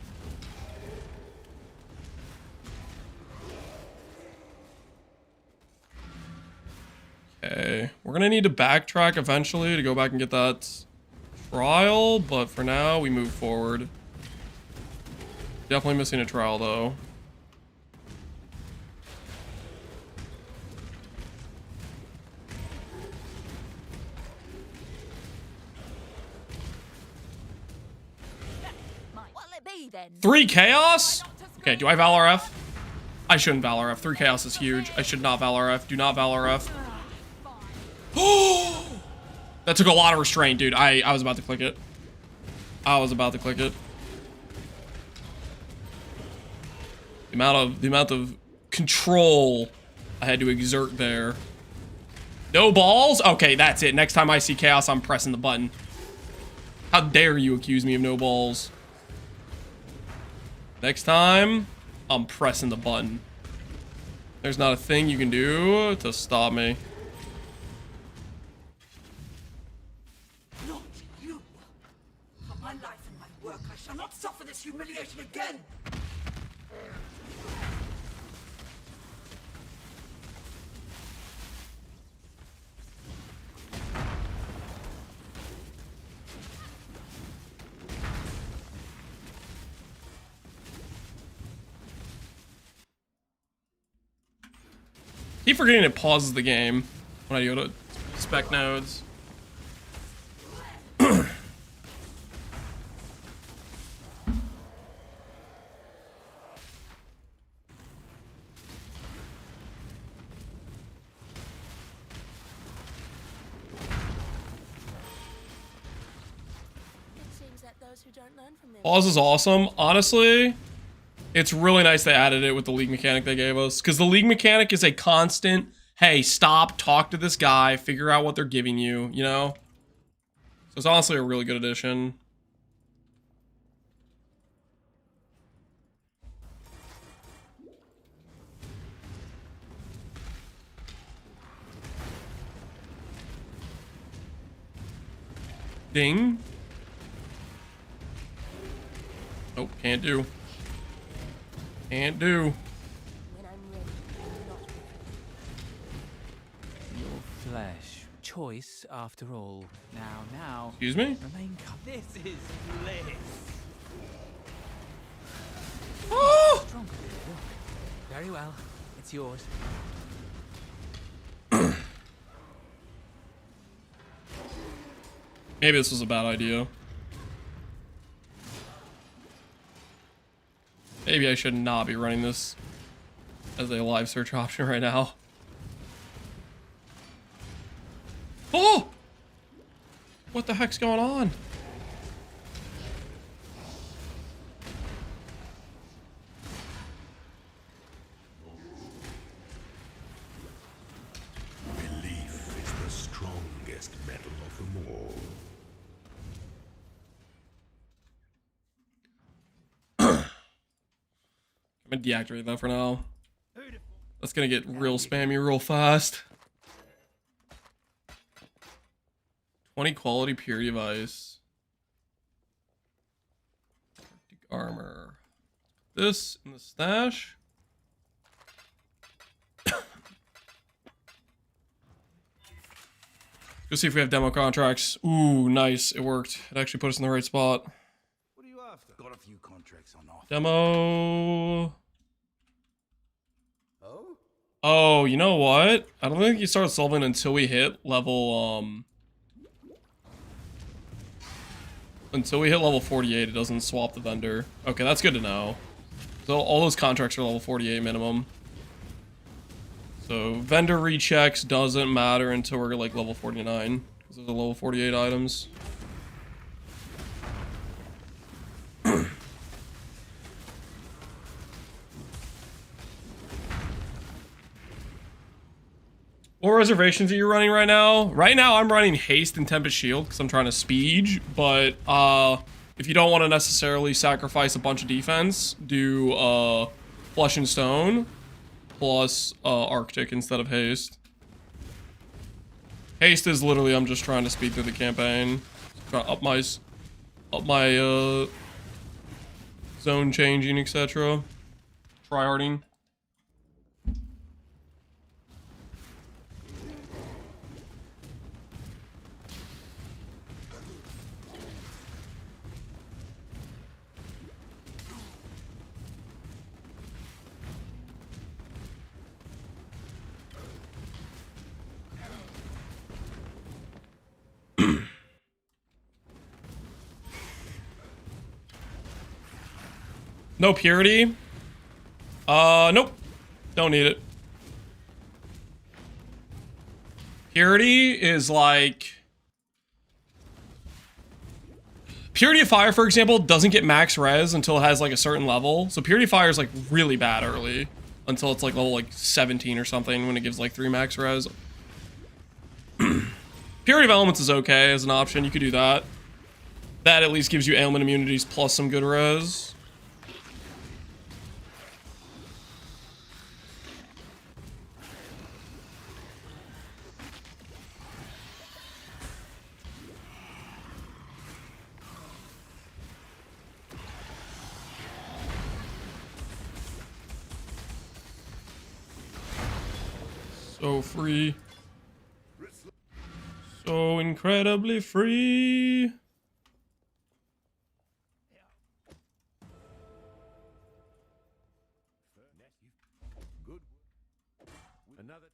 Okay, we're gonna need to backtrack eventually to go back and get that trial, but for now we move forward. Definitely missing a trial though. What'll it be then? 3 chaos? Okay, do I Valor F? I shouldn't Valor F. 3 chaos is huge. I should not Valor F. Do not Valor F. That took a lot of restraint, dude. I was about to click it. I was about to click it. The amount of control I had to exert there. No balls? Okay, that's it. Next time I see chaos, I'm pressing the button. How dare you accuse me of no balls? Next time, I'm pressing the button. There's not a thing you can do to stop me. Not you. For my life and my work, I shall not suffer this humiliation again. Keep forgetting it pauses the game when I go to spec nodes. Pause is awesome. Honestly, it's really nice they added it with the league mechanic they gave us. Because the league mechanic is a constant, hey, stop, talk to this guy, figure out what they're giving you, you know? So it's honestly a really good addition. Ding. Nope, can't do. Can't do. Your flesh. Choice, after all. Now. Excuse me? Remain calm. This is bliss. Oh! Stronger. Very well. It's yours. Maybe this was a bad idea. Maybe I should not be running this as a live search option right now. Oh! What the heck's going on? Belief is the strongest metal of them all. I'm gonna deactivate that for now. That's gonna get real spammy real fast. 20 quality purity of ice. Arctic armor. This in the stash. Go see if we have demo contracts. Ooh, nice. It worked. It actually put us in the right spot. What are you after? Got a few contracts on offer. Demo. Oh, you know what? I don't think you start solving until we hit level, until we hit level 48, it doesn't swap the vendor. Okay, that's good to know. So all those contracts are level 48 minimum. So vendor rechecks doesn't matter until we're like level 49. because those are level 48 items. What reservations are you running right now? Right now, I'm running Haste and Tempest Shield because I'm trying to speed. But if you don't want to necessarily sacrifice a bunch of defense, do Flesh and Stone plus Arctic instead of Haste. Haste is literally I'm just trying to speed through the campaign, try to up my zone changing, etc. Tryharding. No purity? Nope. Don't need it. Purity is like... Purity of Fire, for example, doesn't get max res until it has like a certain level. So Purity of Fire is like really bad early. Until it's like level like 17 or something when it gives like 3 max res. Purity of Elements is okay as an option. You could do that. That at least gives you ailment immunities plus some good res. So free. So incredibly free. Good. Another.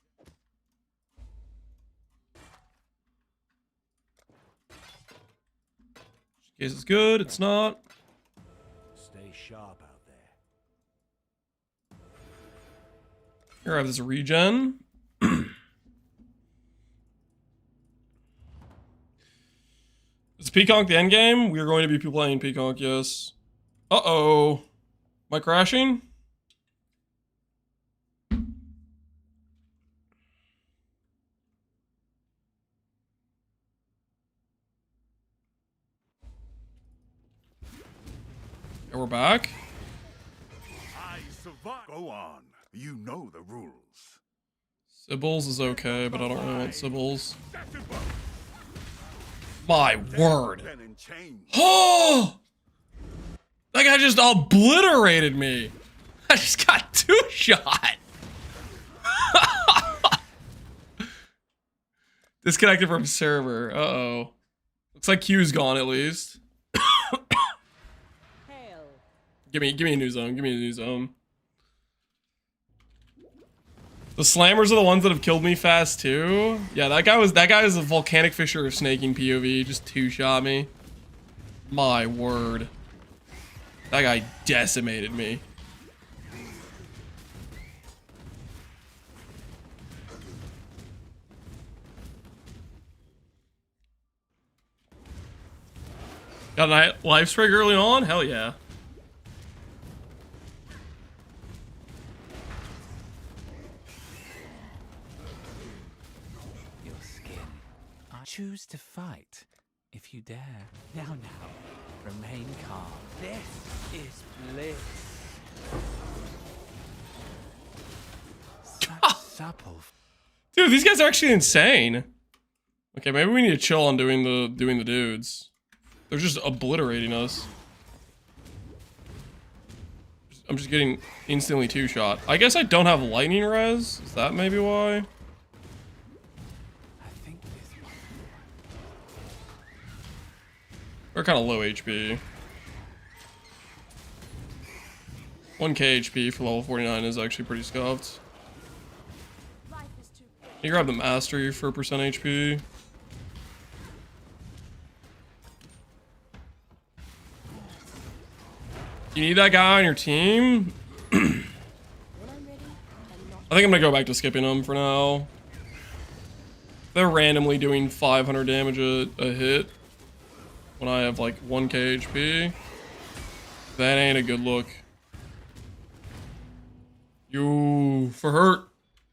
Guess it's good, it's not. Stay sharp out there. Here I have this regen. Is Pconc the end game? We are going to be playing Pconc, yes. Uh-oh. Am I crashing? And we're back. I survive. Go on. You know the rules. Sibbles is okay, but I don't really want Sibbles. My word. Oh! That guy just obliterated me. I just got 2-shot. Disconnected from server. Uh-oh. Looks like Q's gone at least. Give me a new zone. Give me a new zone. The slammers are the ones that have killed me fast too. Yeah, that guy is a volcanic fisher snaking POV, just 2-shot me. My word. That guy decimated me. Got a life sprig early on? Hell yeah. Choose to fight, if you dare. Now, remain calm. This is bliss. Such supple. Dude, these guys are actually insane. Okay, maybe we need to chill on doing the dudes. They're just obliterating us. I'm just getting instantly 2-shot. I guess I don't have lightning res. Is that maybe why? We're kind of low HP. 1k HP for level 49 is actually pretty scuffed. You grab the mastery for percent HP. You need that guy on your team? I think I'm gonna go back to skipping him for now. They're randomly doing 500 damage a hit when I have like 1k HP. That ain't a good look. You for hurt.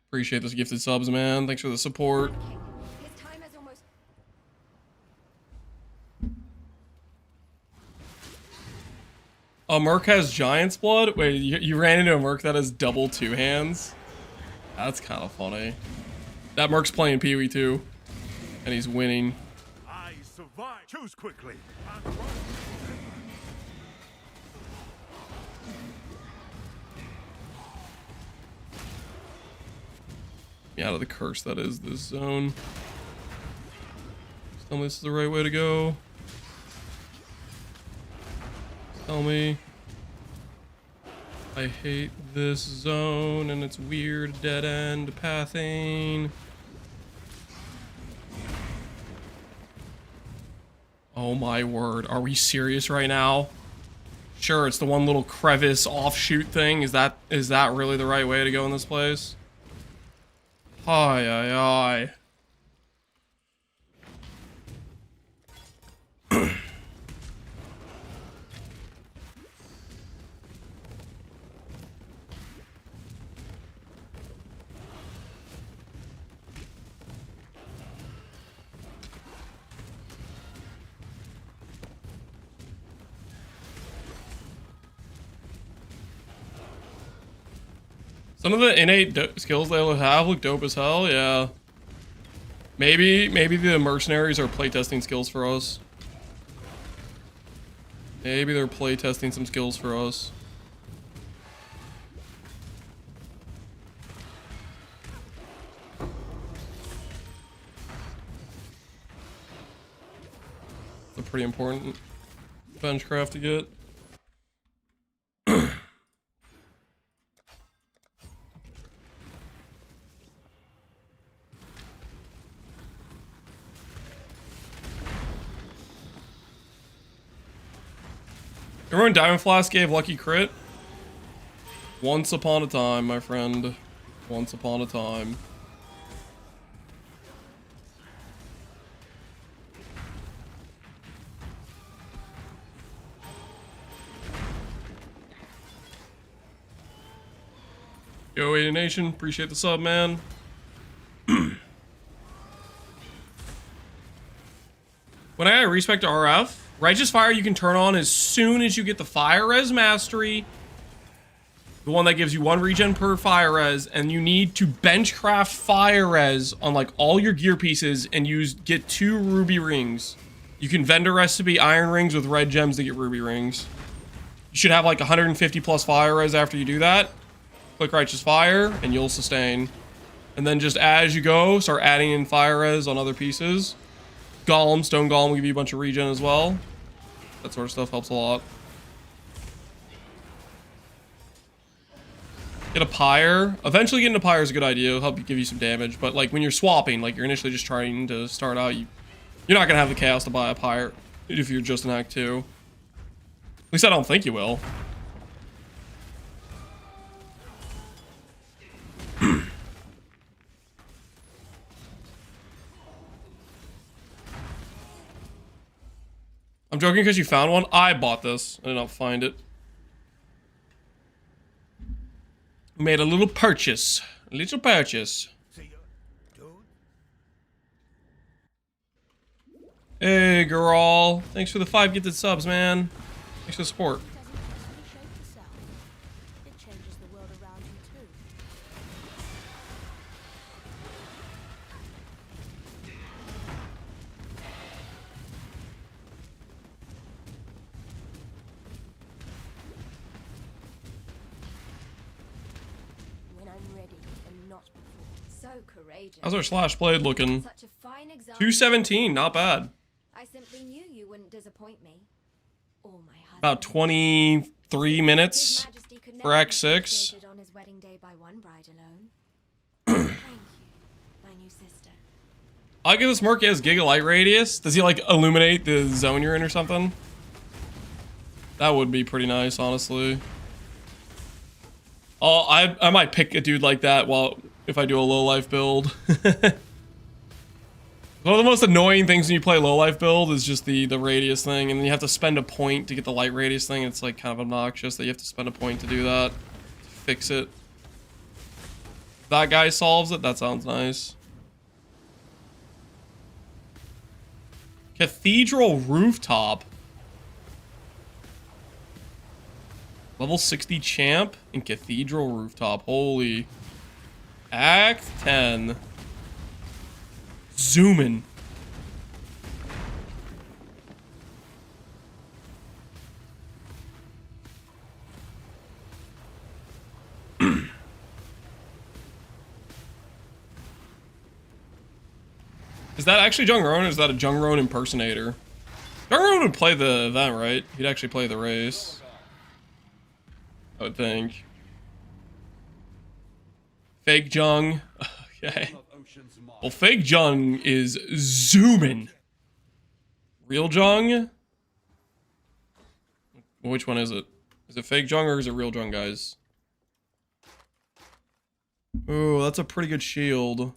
Appreciate those gifted subs, man. Thanks for the support. A Merc has Giant's Blood? Wait, you ran into a Merc that has double 2 hands? That's kind of funny. That Merc's playing Pee Wee too. And he's winning. I survive. Choose quickly. Me out of the curse that is this zone. Tell me this is the right way to go. Tell me. I hate this zone and its weird dead end pathing. Oh my word, are we serious right now? Sure, it's the one little crevice offshoot thing. Is that really the right way to go in this place? Hi, hi. Some of the innate skills they have look dope as hell, yeah. Maybe the mercenaries are playtesting skills for us. Maybe they're playtesting some skills for us. It's a pretty important benchcraft to get. Remember when Diamond Flask gave Lucky Crit? Once upon a time, my friend. Once upon a time. Yo, 80 Nation, appreciate the sub, man. When I respect RF, Righteous Fire you can turn on as soon as you get the Fire Res Mastery. The one that gives you 1 regen per Fire Res, and you need to benchcraft Fire Res on like all your gear pieces and get 2 ruby rings. You can vendor recipe iron rings with red gems to get ruby rings. You should have like 150 plus Fire Res after you do that. Click Righteous Fire and you'll sustain. And then just as you go, start adding in Fire Res on other pieces. Golem, Stone Golem will give you a bunch of regen as well. That sort of stuff helps a lot. Get a Pyre. Eventually getting a Pyre is a good idea. It'll help you give you some damage. But like when you're swapping, like you're initially just trying to start out, you're not going to have the chaos to buy a Pyre if you're just in Act 2. At least I don't think you will. I'm joking because you found one. I bought this. I did not find it. Made a little purchase. A little purchase. Hey, girl. Thanks for the 5 gifted subs, man. Thanks for the support. How's our slash blade looking? 217, not bad. I simply knew you wouldn't disappoint me. About 23 minutes for Act 6. On his wedding day by one bride alone. Thank you, my new sister. I'll give this Merc as Giga Light Radius. Does he like illuminate the zone you're in or something? That would be pretty nice, honestly. Oh, I might pick a dude like that if I do a low life build. One of the most annoying things when you play low life build is just the radius thing, and then you have to spend a point to get the light radius thing. It's like kind of obnoxious that you have to spend a point to do that, to fix it. If that guy solves it, that sounds nice. Cathedral rooftop. Level 60 champ in Cathedral rooftop. Holy. Act 10. Zooming. Is that actually Jung-Ron, or is that a Jung-Ron impersonator? Jung-Ron would play the event, right? He'd actually play the race. I would think. Fake Jung. Okay. Well, fake Jung is zooming. Real Jung? Which one is it? Is it fake Jung or is it real Jung, guys? Oh, that's a pretty good shield.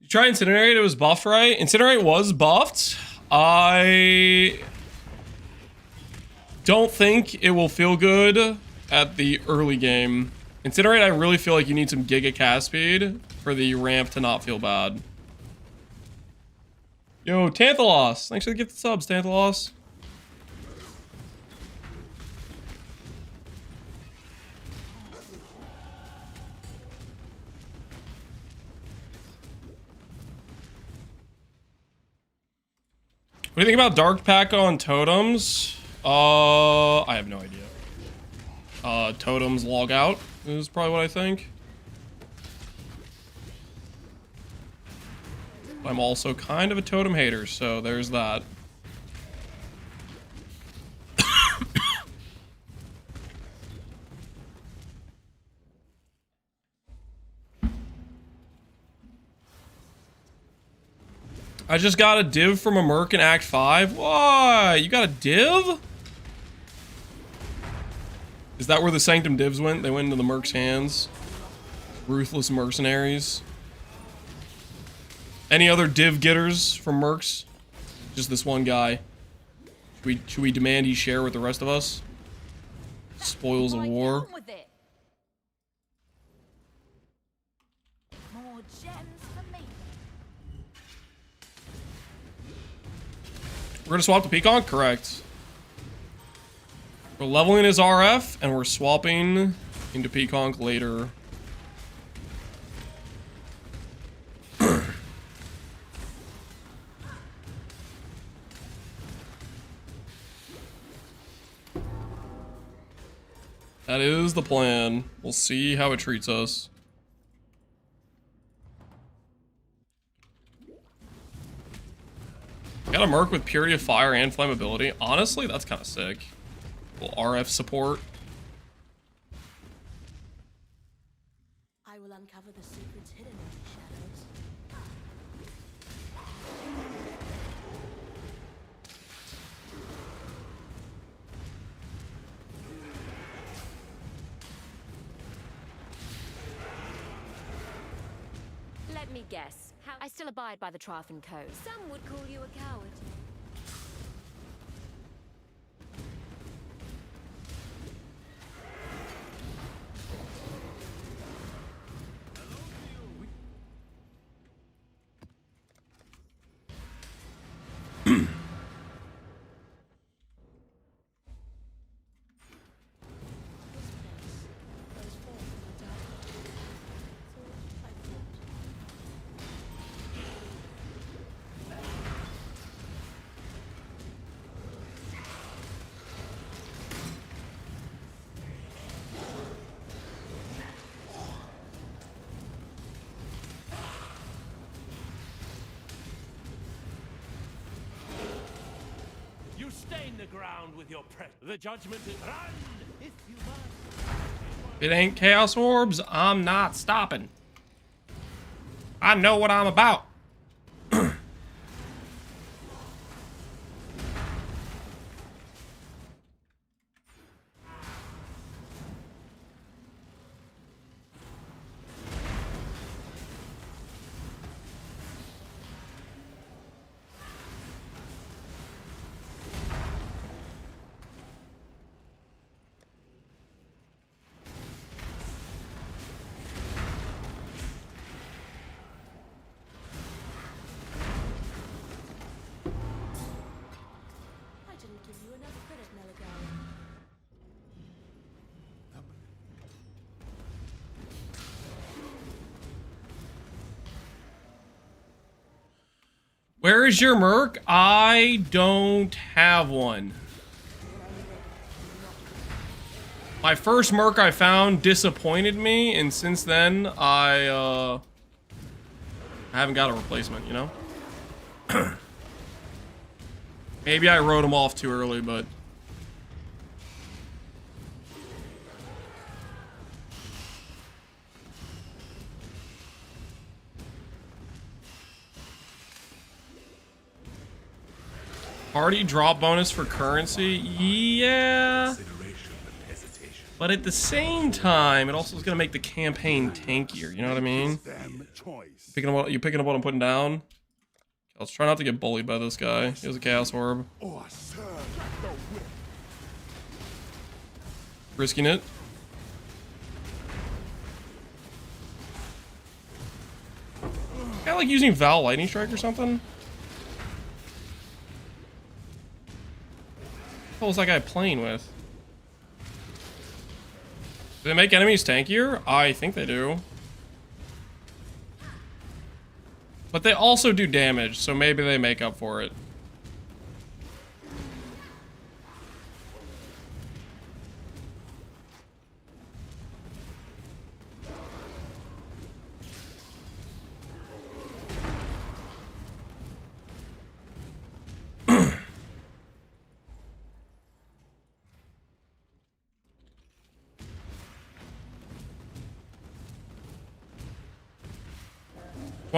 You try Incinerate, it was buffed, right? Incinerate was buffed. I don't think it will feel good at the early game. Incinerate, I really feel like you need some giga cast speed for the ramp to not feel bad. Yo, Tanthalos. Thanks for the gifted subs, Tanthalos. What do you think about Dark Pako and Totems? I have no idea. Totems log out is probably what I think. I'm also kind of a totem hater, so there's that. I just got a div from a merc in Act 5. What? You got a div? Is that where the Sanctum divs went? They went into the merc's hands. Ruthless mercenaries. Any other div getters from mercs? Just this one guy. Should we demand he share with the rest of us? Spoils of war. We're gonna swap to Pconc? Correct. We're leveling his RF, and we're swapping into Pconc later. That is the plan. We'll see how it treats us. Got a merc with Purity of Fire and Flammability. Honestly, that's kind of sick. Little RF support. I will uncover the secrets hidden in the shadows. Let me guess. I still abide by the Trafin Code. Some would call you a coward. Stain the ground with your breath. The judgment is run if you must. If it ain't Chaos Orbs, I'm not stopping. I know what I'm about. Where is your merc? I don't have one. My first merc I found disappointed me, and since then, I haven't got a replacement, you know? Maybe I wrote him off too early, but... Party drop bonus for currency? Yeah. But at the same time, it also is going to make the campaign tankier, you know what I mean? You picking up what I'm putting down? Let's try not to get bullied by this guy. He has a Chaos Orb. Risking it. Kind of like using Val Lightning Strike or something. What was that guy playing with? Do they make enemies tankier? I think they do. But they also do damage, so maybe they make up for it.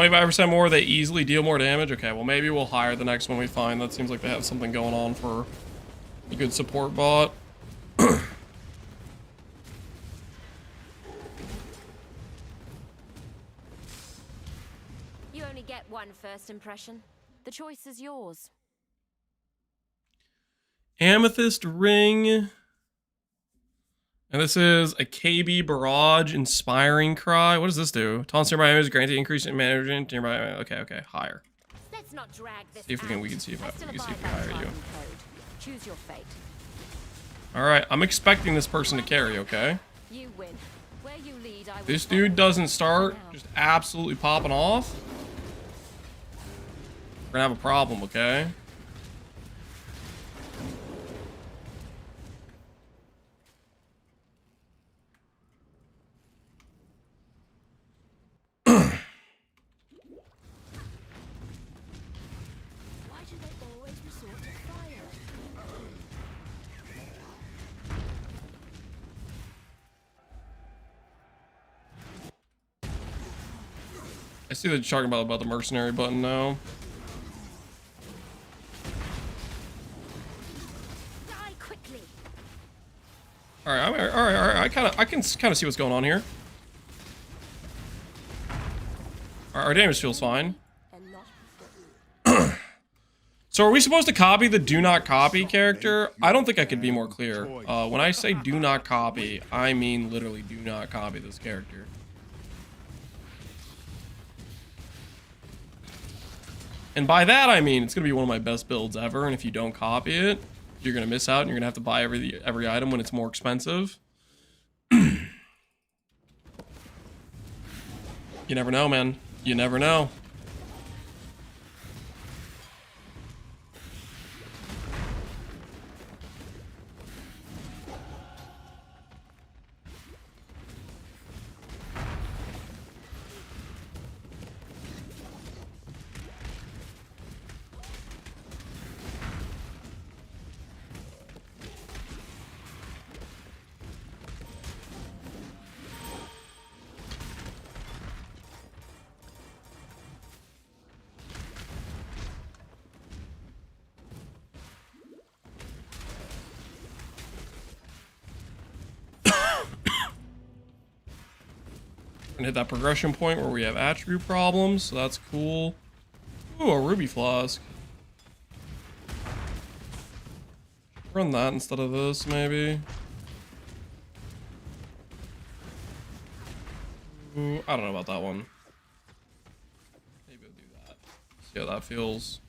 %more, they easily deal more damage. Okay, well maybe we'll hire the next one we find. That seems like they have something going on for a good support bot. You only get one first impression. The choice is yours. Amethyst Ring. And this is a KB Barrage Inspiring Cry. What does this do? Taunts nearby enemies granted increase in management nearby. Okay, higher. Let's not drag this See if we can see if we hire you. Choose your fate. All right, I'm expecting this person to carry. Okay. You win. Where you lead, I will This dude doesn't start just absolutely popping off. We're gonna have a problem. Okay. I see that you're talking about the mercenary button now. Die quickly. All right. I can kind of see what's going on here. Our damage feels fine. So are we supposed to copy the do not copy character? I don't think I could be more clear. When I say do not copy, I mean literally do not copy this character. And by that, I mean, it's going to be one of my best builds ever, and if you don't copy it, you're going to miss out, and you're going to have to buy every item when it's more expensive. You never know, man. You never know. And hit that progression point where we have attribute problems, so that's cool. Ooh, a ruby flask. Run that instead of this, maybe. Ooh, I don't know about that one. Maybe I'll do that. See how that feels.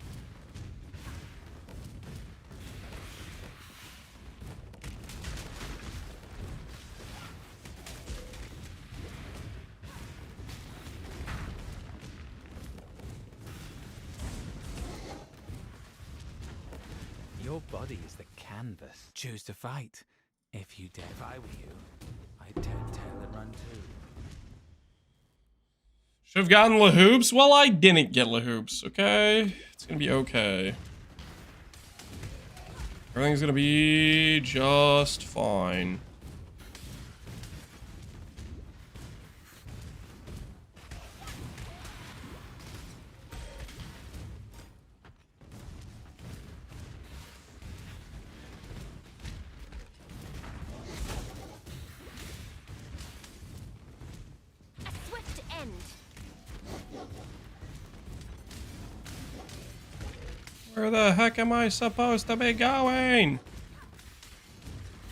body is the canvas. Choose to fight. If you dare. If I were you, I'd turn tail and run too. Should have gotten LaHoops. Well, I didn't get LaHoops, okay? It's gonna be okay. Everything's gonna be just fine. A swift end. Where the heck am I supposed to be going?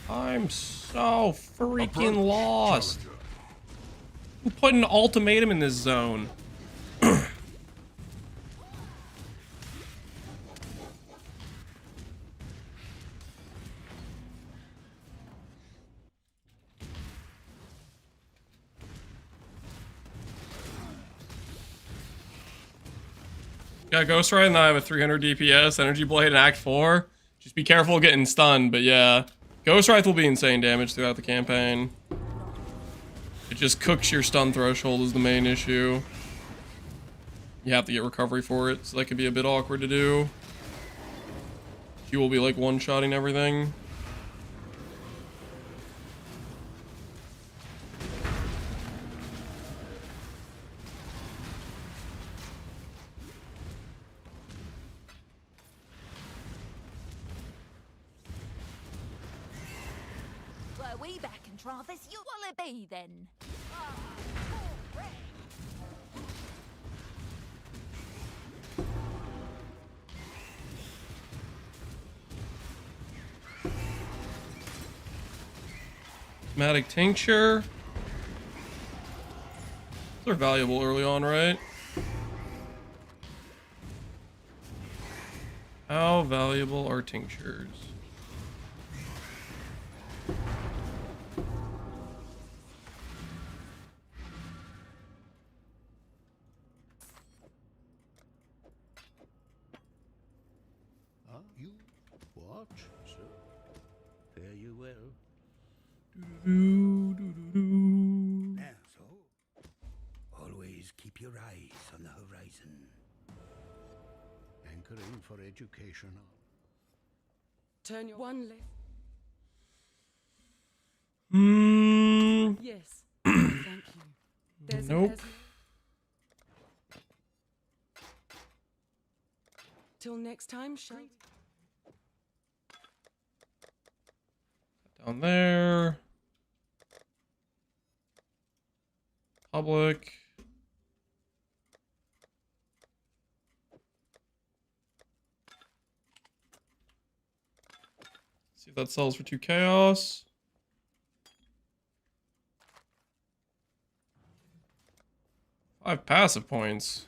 I'm so freaking lost. Who put an ultimatum in this zone? Got Ghost Ride and I have a 300 DPS, Energy Blade in Act 4. Just be careful getting stunned, but yeah. Ghost Ride will be insane damage throughout the campaign. It just cooks your stun threshold is the main issue. You have to get recovery for it, so that could be a bit awkward to do. You will be like one-shotting everything. Were we back in Travis? You will it be then? Matic Tincture. They're valuable early on, right? How valuable are tinctures? You watch, sir. Fare you well. Now, so always keep your eyes on the horizon. Anchoring for education. Turn your one left. Yes. Thank you. There's Nope. Till next time, shall Down there. Public. See if that sells for 2 chaos. Five passive points.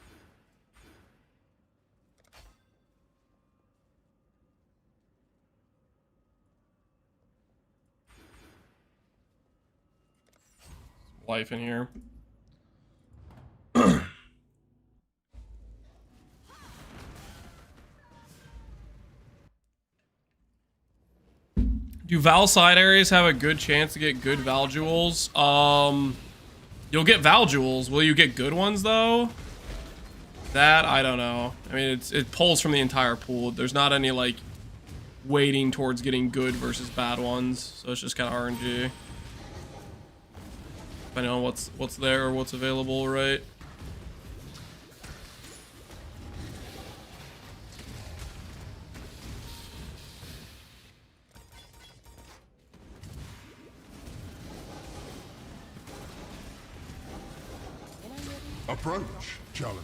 Life in here. Do Val side areas have a good chance to get good Val jewels? You'll get Val jewels. Will you get good ones though? That I don't know. I mean, it pulls from the entire pool. There's not any like weighting towards getting good versus bad ones, so it's just kind of RNG. Depending on what's there or what's available, right? Approach, challenger.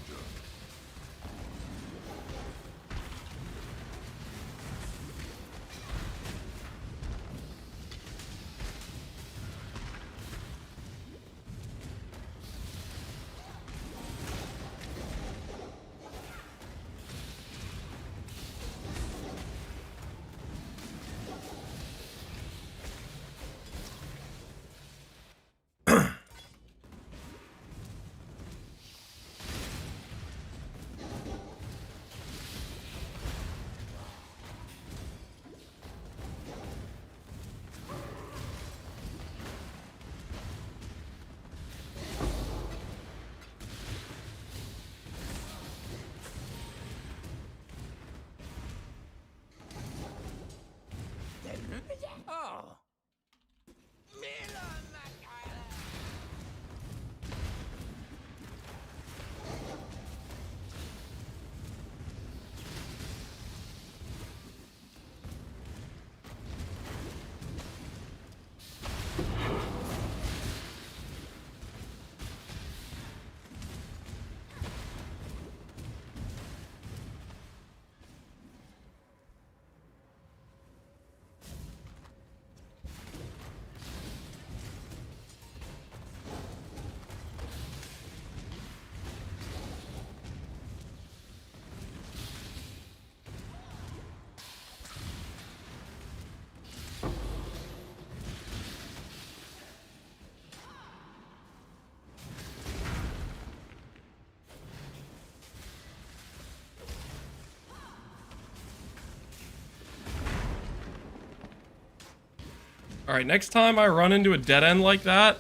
Alright, next time I run into a dead end like that,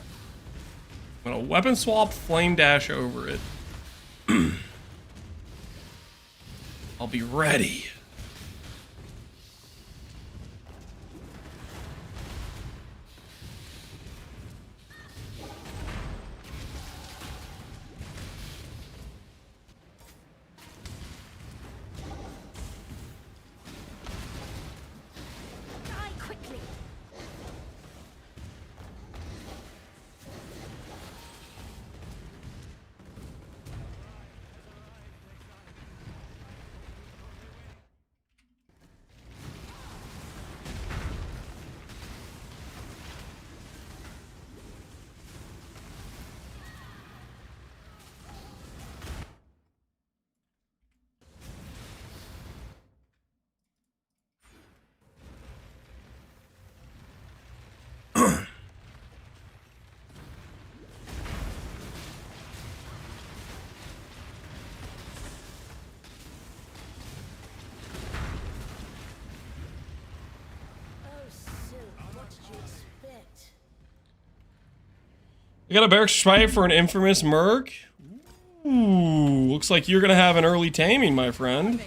I'm gonna weapon swap flame dash over it. I'll be ready. Die quickly. You got a barracks fight for an infamous merc? Ooh, looks like you're gonna have an early taming, my friend.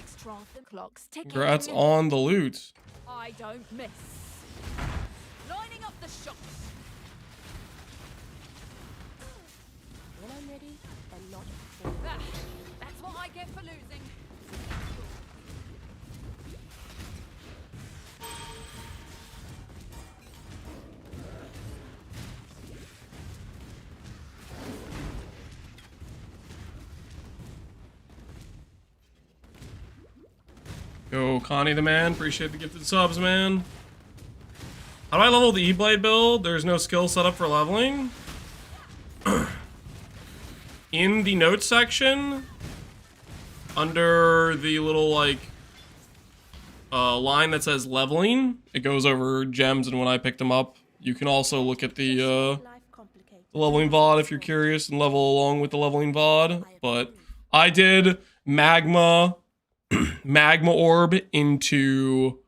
Congrats on the loot. I don't miss. Lining up the shots. When I'm ready, and not That's what I get for losing. Yo, Connie the man, appreciate the gifted subs, man. How do I level the E-Blade build? There's no skill set up for leveling. In the notes section, under the little, like, line that says leveling, it goes over gems and when I picked them up. You can also look at the leveling VOD if you're curious and level along with the leveling VOD. But I did magma orb into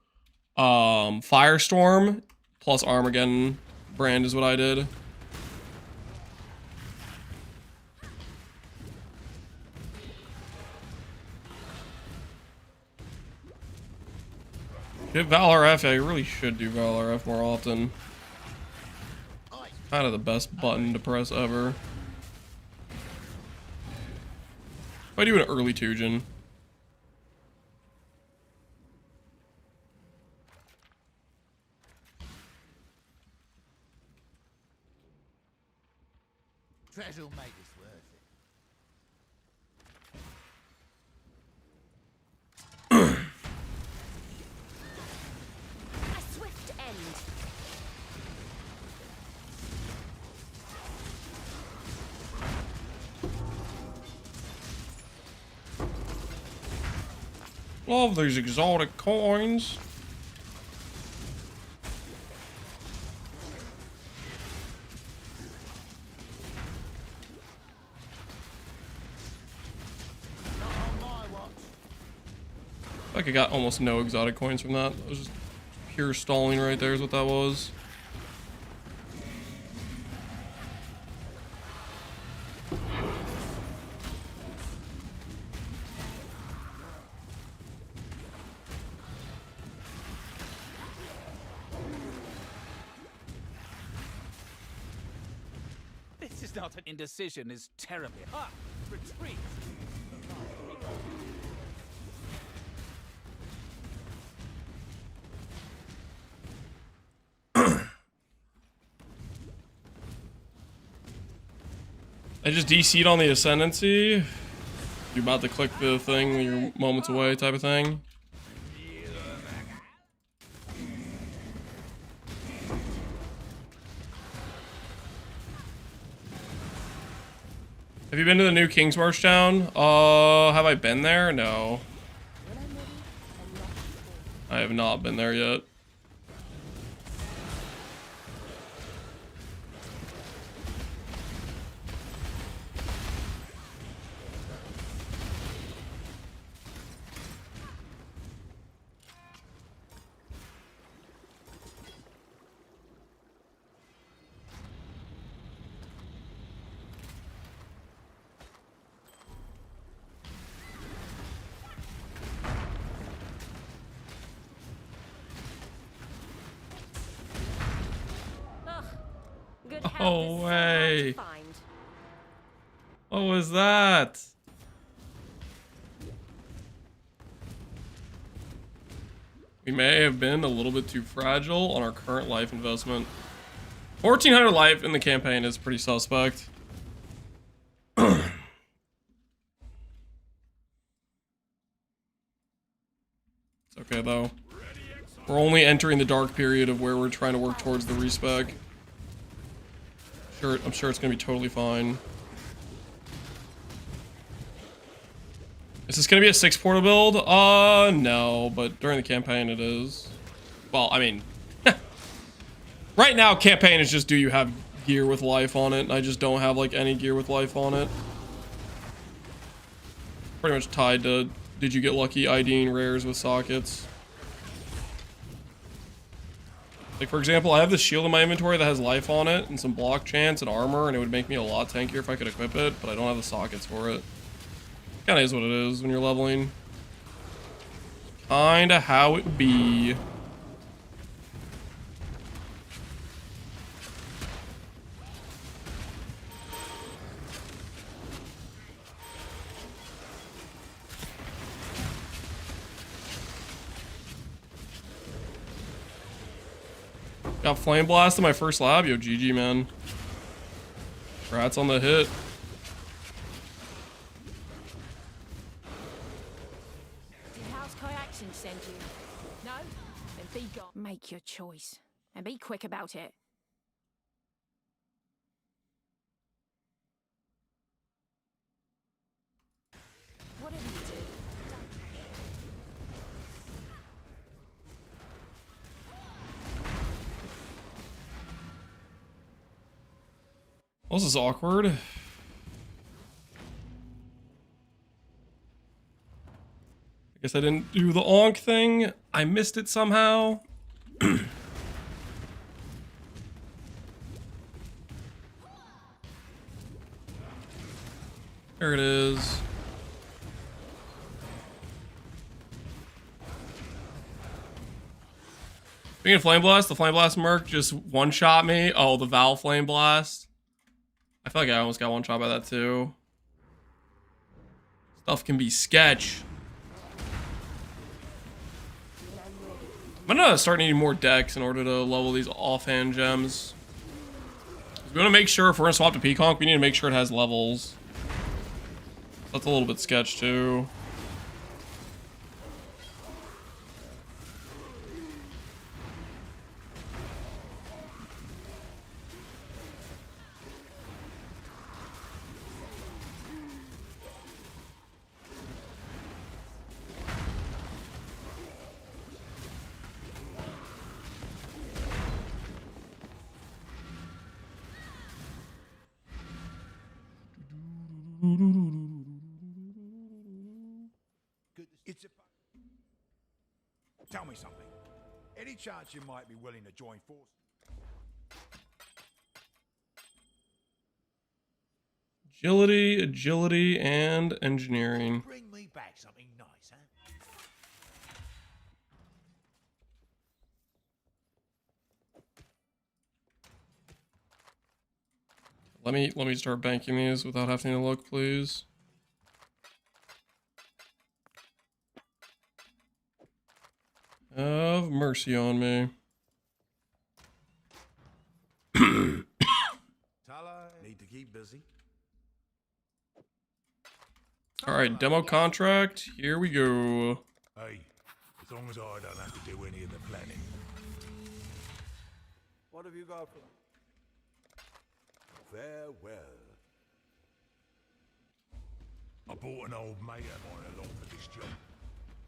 Firestorm plus Armageddon brand is what I did. Get Valor F. I really should do Valor F more often. Kind of the best button to press ever. If I do an early Tujin. Treasure'll make this worth it. a swift end. Love these exotic coins. Like I got almost no exotic coins from that. It was just pure stalling right there is what that was. This is not an indecision is terribly hard. Retreat. I just DC'd on the Ascendancy. You're about to click the thing, you're moments away type of thing. Have you been to the new King's March town? Have I been there? No. I have not been there yet. No way. What was that? We may have been a little bit too fragile on our current life investment. 1,400 life in the campaign is pretty suspect. It's okay though. We're only entering the dark period of where we're trying to work towards the respec. I'm sure it's gonna be totally fine. Is this gonna be a 6 portal build? No, but during the campaign it is. Well, I mean, right now campaign is just do you have gear with life on it, and I just don't have like any gear with life on it. Pretty much tied to did you get lucky IDing rares with sockets. Like for example, I have this shield in my inventory that has life on it and some block chance and armor, and it would make me a lot tankier if I could equip it, but I don't have the sockets for it. Kinda is what it is when you're leveling. Kinda how it be. Got Flame Blast in my first lab. Yo, GG, man. Congrats on the hit. Send you. No? Then be gone. Make your choice. And be quick about it. Whatever you do, Well, this is awkward. Guess I didn't do the onk thing. I missed it somehow. There it is. Speaking of Flame Blast, the Flame Blast Merc just one-shot me. Oh, the Val Flame Blast. I feel like I almost got one-shot by that too. Stuff can be sketch. I'm gonna start needing more decks in order to level these offhand gems. We want to make sure if we're gonna swap to Pconc, we need to make sure it has levels. That's a little bit sketch too. Tell me something. Any chance you might be willing to join forces? Agility, and engineering. Bring me back something nice, huh? Let me start banking these without having to look, please. Have mercy on me. Need to keep busy. All right, demo contract. Here we go. Hey, as long as I don't have to do any of the planning. What have you got for? Farewell. I bought an old mate of mine along for this job.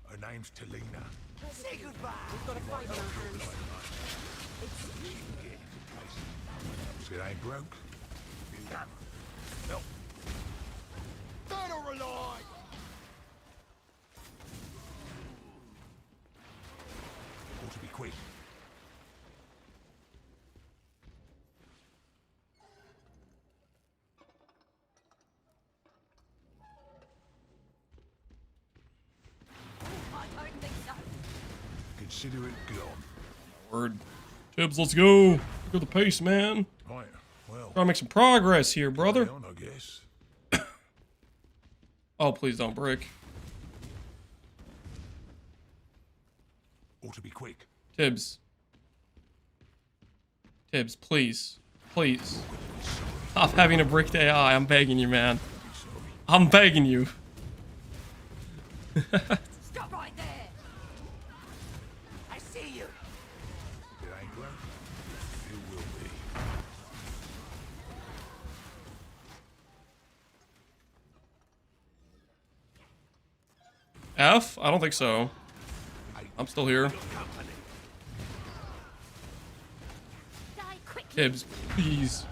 Her name's Talina. Say goodbye. We've got a fight on our hands. It ain't broke. No. Dead or alive! Ought to be quick. I don't think so. Consider it gone. Word. Tibbs, let's go. Look at the pace, man. Right, well, Trying to make some progress here, brother. On, I guess. Oh, please don't break. Ought to be quick. Tibbs. Tibbs, please. Please. Stop having a bricked AI. I'm begging you, man. I'm begging you. Stop right there! I see you! It ain't great. It will be. F? I don't think so. I'm still here. Tibbs, please.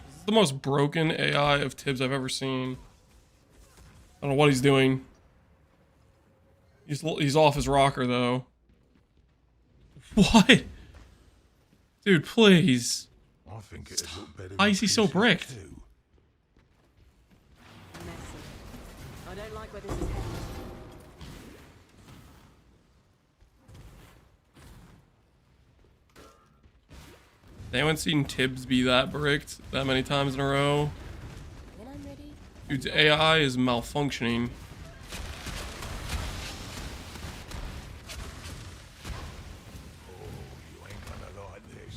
This is the most broken AI of Tibbs I've ever seen. I don't know what he's doing. He's off his rocker, though. What? Dude, please. I think it'd look better. Why is he so bricked? I don't like where this is headed. Has anyone seen Tibbs be that bricked that many times in a row? When I'm ready. Dude's AI is malfunctioning.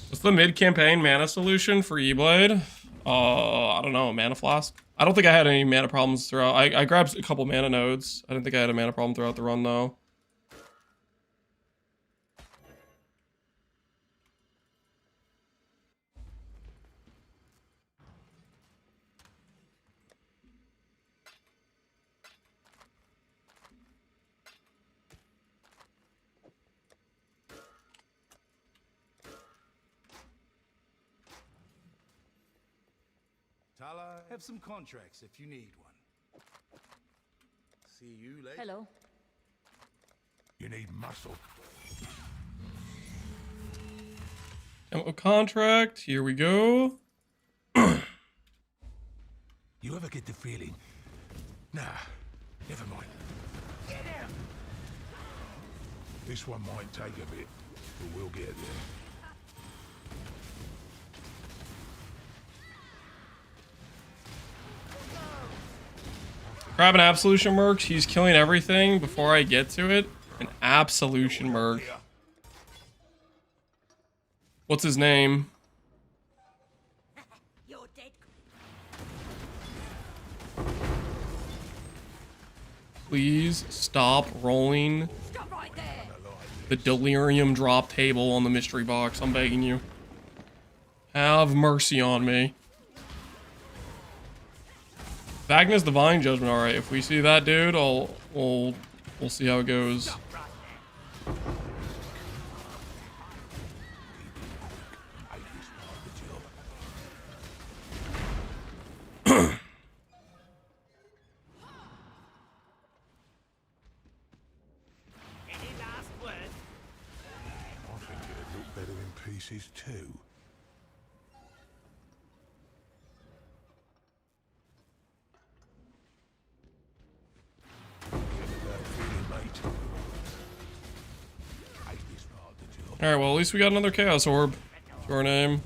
What's the mid-campaign mana solution for E-Blade? I don't know, mana flask? I don't think I had any mana problems throughout. I grabbed a couple mana nodes. I didn't think I had a mana problem throughout the run, though. Tala, have some contracts if you need one. See you later. Hello. You need muscle. Demo contract. Here we go. You ever get the feeling? Nah, never mind. Get him! This one might take a bit, but we'll get there. Grab an Absolution Merc. He's killing everything before I get to it. An Absolution Merc. What's his name? You're dead. Please stop rolling Stop right there! the delirium drop table on the mystery box. I'm begging you. Have mercy on me. Vagnus Divine Judgment. All right, if we see that dude, we'll see how it goes. Any last words? I think it'd look better in pieces too. Alright, well, at least we got another Chaos Orb to our name.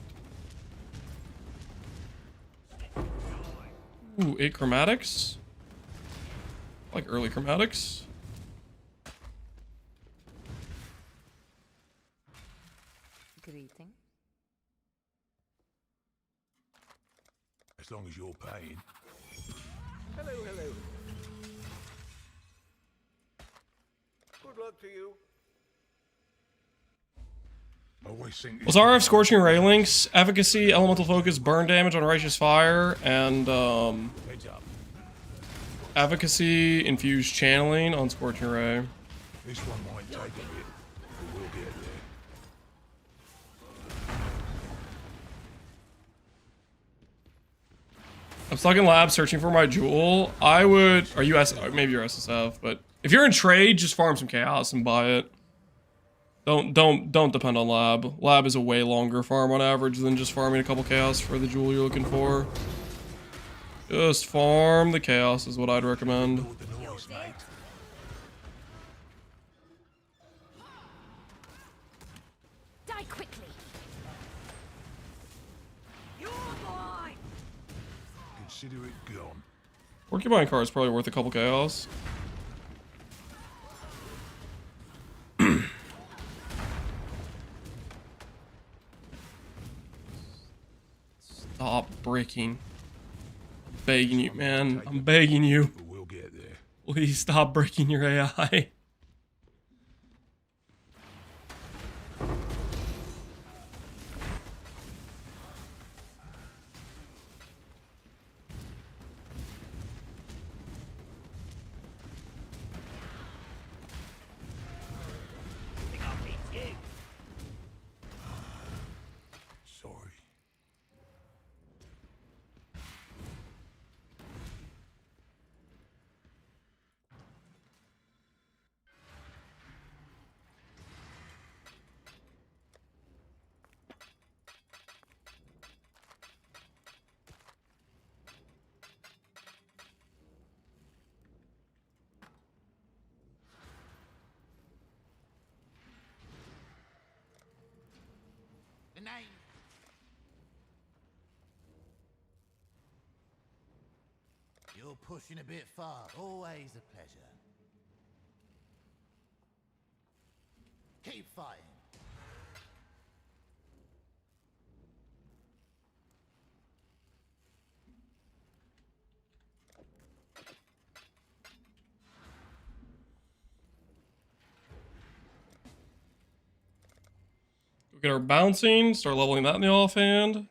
Ooh, 8 chromatics. I like early chromatics. Greeting. As long as you're paying. Hello, hello. Good luck to you. Was RF Scorching Ray Links, Efficacy, Elemental Focus, Burn Damage on Righteous Fire, and Efficacy, Infused Channeling on Scorching Ray. This one might take a bit, but we'll get there. I'm stuck in lab searching for my jewel. I would, or maybe you're SSF, but if you're in trade, just farm some chaos and buy it. Don't depend on lab. Lab is a way longer farm on average than just farming a couple chaos for the jewel you're looking for. Just farm the chaos is what I'd recommend. Die quickly. You're mine! on. Porcupine card is probably worth a couple chaos. Stop breaking. I'm begging you, man. I'm begging you. We'll get there. Please stop breaking your AI. Sorry. The name. You're pushing a bit far. Always a pleasure. Keep fighting. Go get our bouncing, start leveling that in the offhand.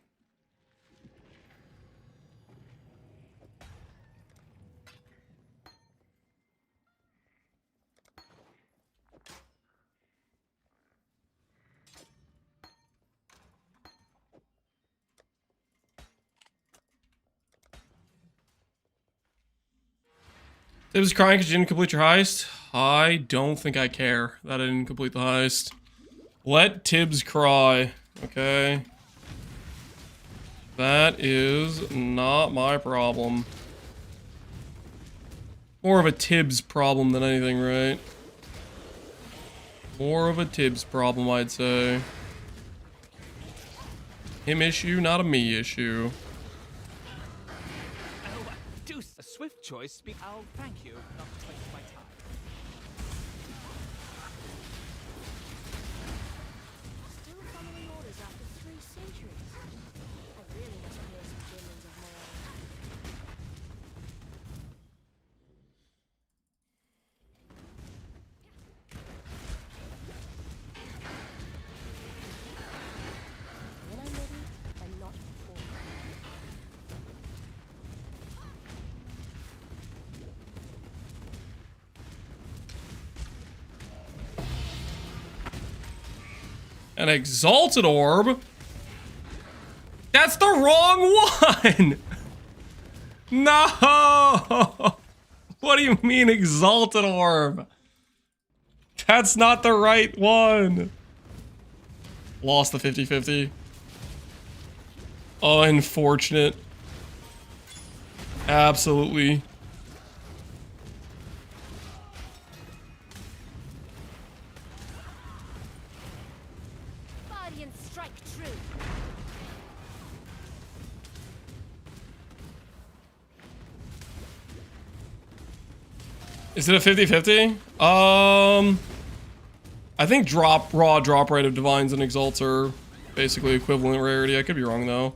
Tibbs crying because you didn't complete your heist. I don't think I care that I didn't complete the heist. Let Tibbs cry, okay? That is not my problem. More of a Tibbs problem than anything, right? More of a Tibbs problem, I'd say. Him issue, not a me issue. Oh, do a swift choice. I'll thank you not to waste my time. Still following orders after 3 centuries. I really must clear some demons of my own. When I'm ready, I'm not before. An exalted orb? That's the wrong one! No! What do you mean exalted orb? That's not the right one. Lost the 50-50. Unfortunate. Absolutely. Guardian strike true. Is it a 50-50? I think raw drop rate of Divines and Exalts are basically equivalent rarity. I could be wrong though.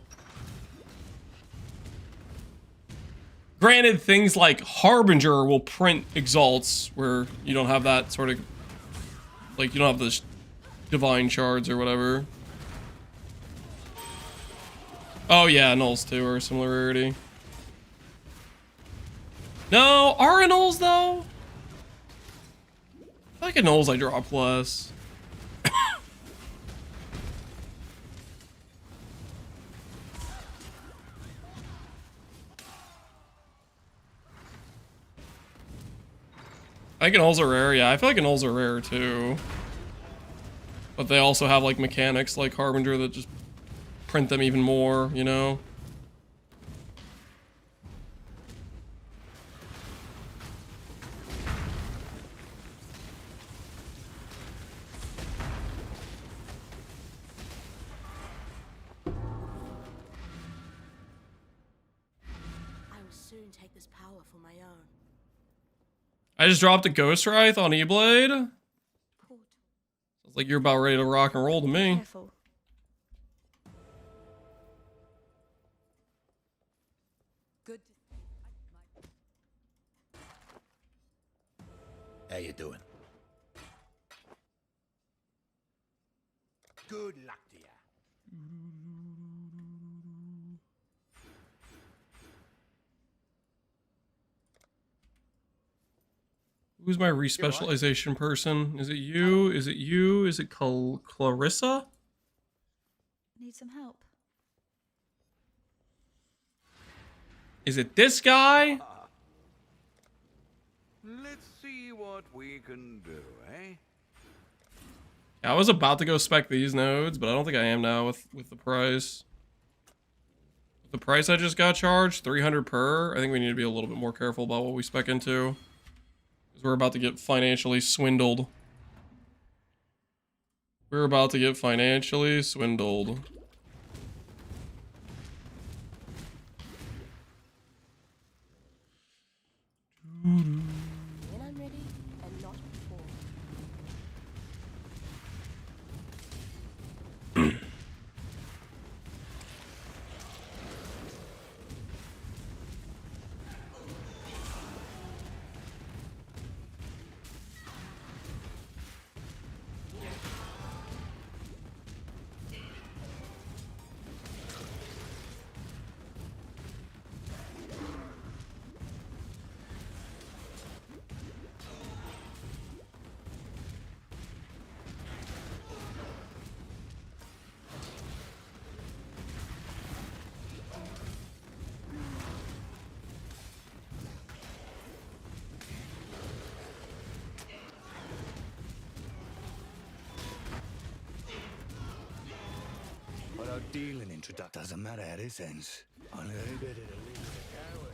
Granted, things like Harbinger will print Exalts where you don't have that sort of, like, you don't have the Divine Shards or whatever. Oh yeah, Nulls too are a similar rarity. No, are Nulls though? I feel like in Nulls I drop less. I think Nulls are rare, yeah. I feel like Nulls are rare too. But they also have like mechanics like Harbinger that just print them even more, you know? I was soon take this power for my own. I just dropped a Ghost Wraith on E-Blade. Sounds like you're about ready to rock and roll to me. Careful. Good. How you doing? Good luck to ya. Who's my respecialization person? Is it you? Is it you? Is it Clarissa? Need some help. Is it this guy? Let's see what we can do, eh? I was about to go spec these nodes, but I don't think I am now with the price. The price I just got charged, 300 per. I think we need to be a little bit more careful about what we spec into. Because we're about to get financially swindled. We're about to get financially swindled. When I'm ready, and not before. Although dealing introduct doesn't matter how this ends. Only they better to leave the coward.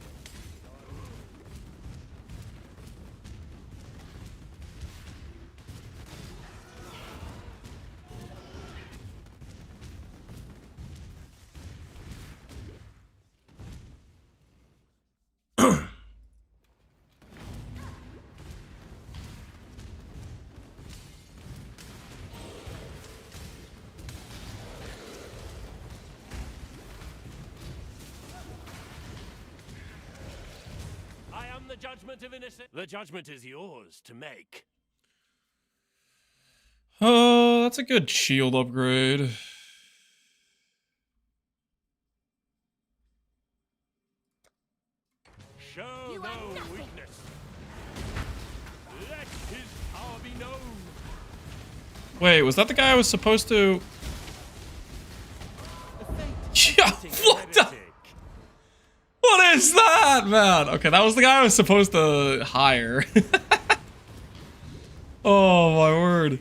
The judgment of innocence. The judgment is yours to make. Oh, that's a good shield upgrade. Show no weakness. Let his power be known. Wait, was that the guy I was supposed to... Yeah, what the... What is that, man? Okay, that was the guy I was supposed to hire. Oh, my word.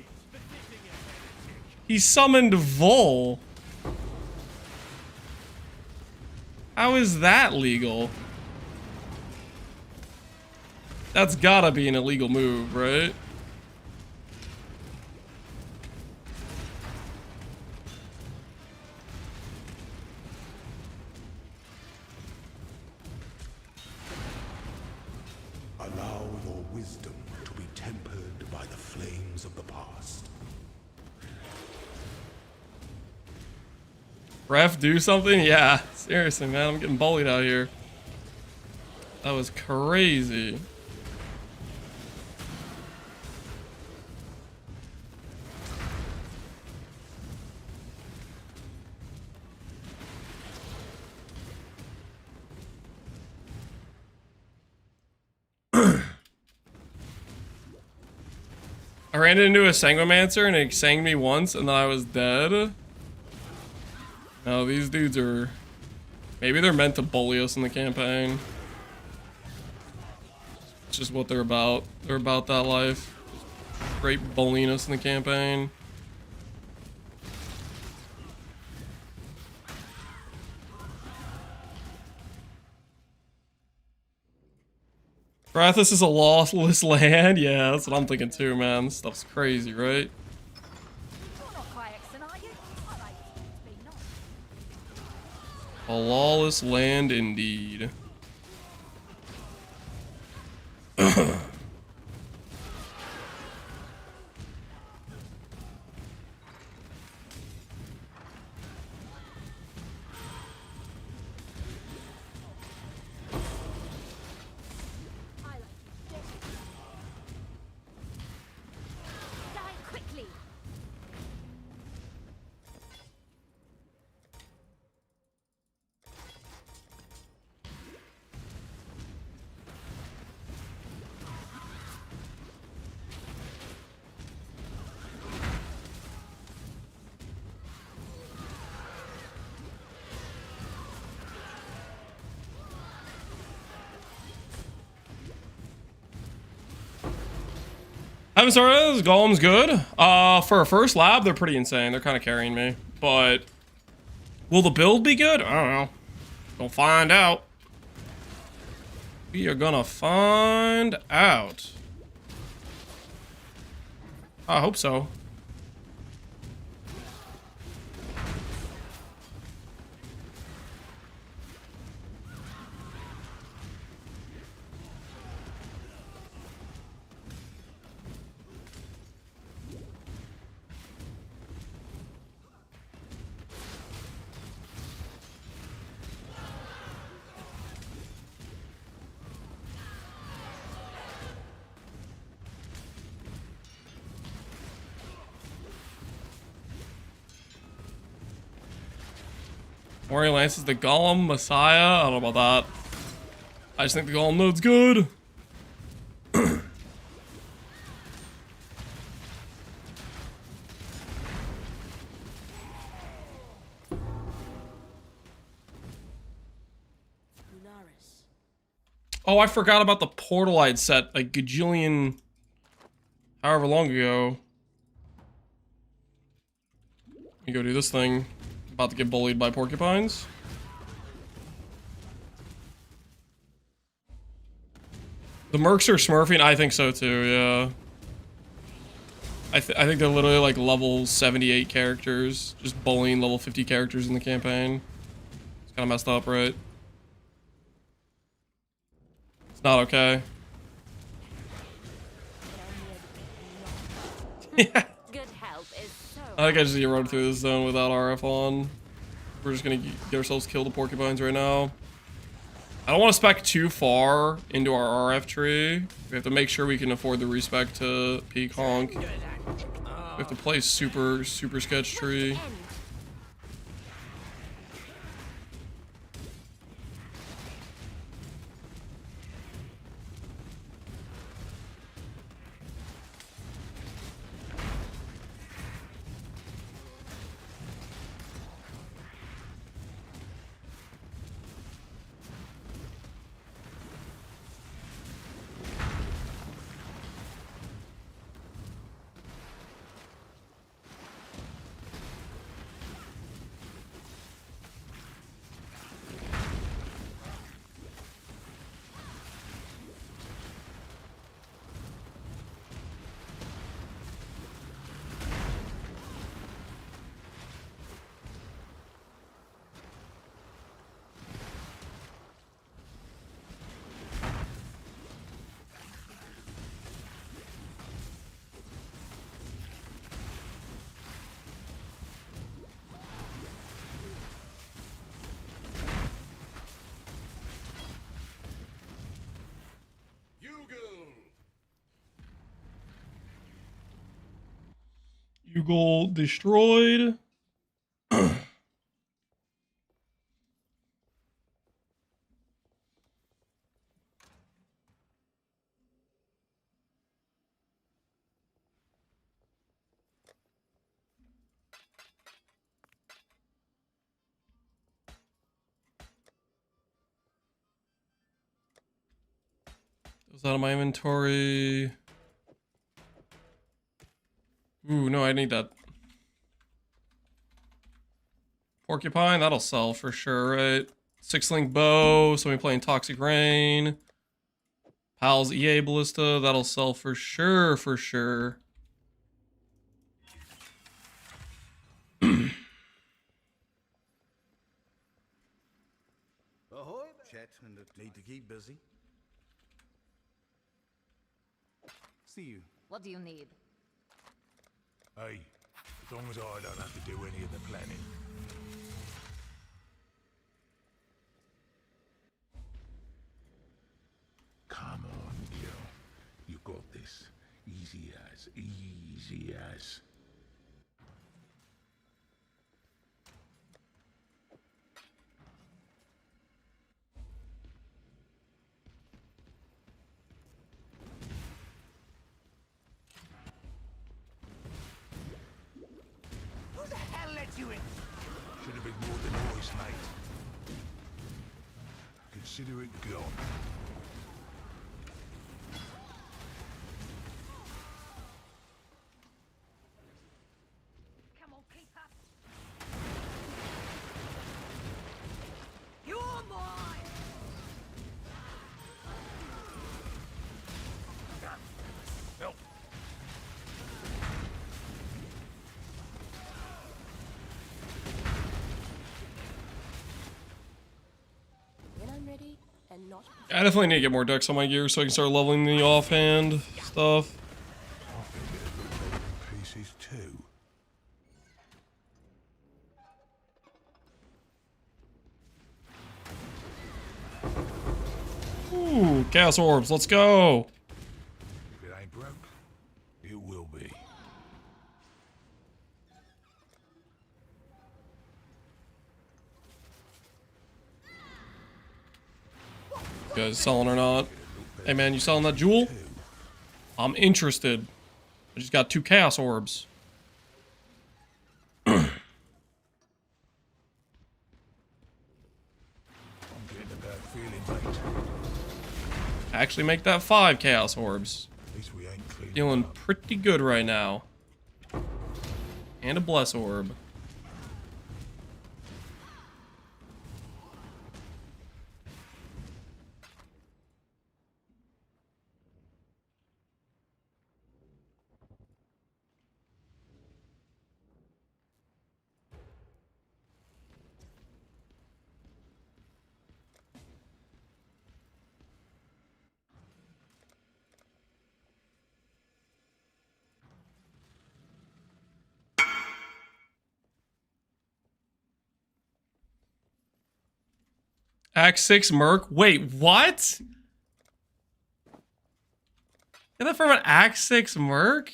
He summoned Vol. How is that legal? That's gotta be an illegal move, right? Allow your wisdom to be tempered by the flames of the past. Ref, do something? Yeah, seriously, man, I'm getting bullied out here. That was crazy. I ran into a Sanguimancer and it sang me once and then I was dead. No, these dudes are... Maybe they're meant to bully us in the campaign. It's just what they're about. They're about that life. Straight bullying us in the campaign. Brathis is a lawless land? Yeah, that's what I'm thinking too, man. This stuff's crazy, right? A lawless land indeed. Die quickly. Haven't started this. Golem's good. For a first lab, they're pretty insane. They're kind of carrying me. But will the build be good? I don't know. We'll find out. We are gonna find out. I hope so. Warrior Lance is the Golem Messiah. I don't know about that. I just think the Golem node's good. Oh, I forgot about the portal I'd set a gajillion, however long ago. Let me go do this thing. About to get bullied by porcupines. The mercs are smurfing? I think so too, yeah. I think they're literally like level 78 characters, just bullying level 50 characters in the campaign. It's kind of messed up, right? It's not okay. Yeah. Good help is so I think I just need to run through this zone without RF on. We're just gonna get ourselves killed the porcupines right now. I don't want to spec too far into our RF tree. We have to make sure we can afford the respec to Pconc. We have to play super sketch tree. Yugal destroyed. Those out of my inventory. Ooh, no, I need that. Porcupine, that'll sell for sure, right? 6-link bow, somebody playing Toxic Rain. Pal's EA Ballista, that'll sell for sure, for sure. Ahoy, chat, and need to keep busy. see you. What do you need? Hey, as long as I don't have to do any of the planning. Come on, Gil. You got this. Easy as, easy as. Who the hell let you in? Should have ignored the noise, mate. Consider it gone. Come on, keep up. You're mine. Help. When I'm ready and not. I definitely need to get more decks on my gear so I can start leveling the offhand stuff. I can get a good load in pieces too. Ooh, Chaos Orbs, let's go! If it ain't broke, it will be. You guys selling or not? Hey man, you selling that jewel? I'm interested. I just got 2 Chaos Orbs. I'm getting a bad feeling, mate. Actually make that 5 Chaos Orbs. At least we ain't clean. Feeling pretty good right now. And a Bless Orb. Act 6 Merc? Wait, what? Get that from an Act 6 Merc?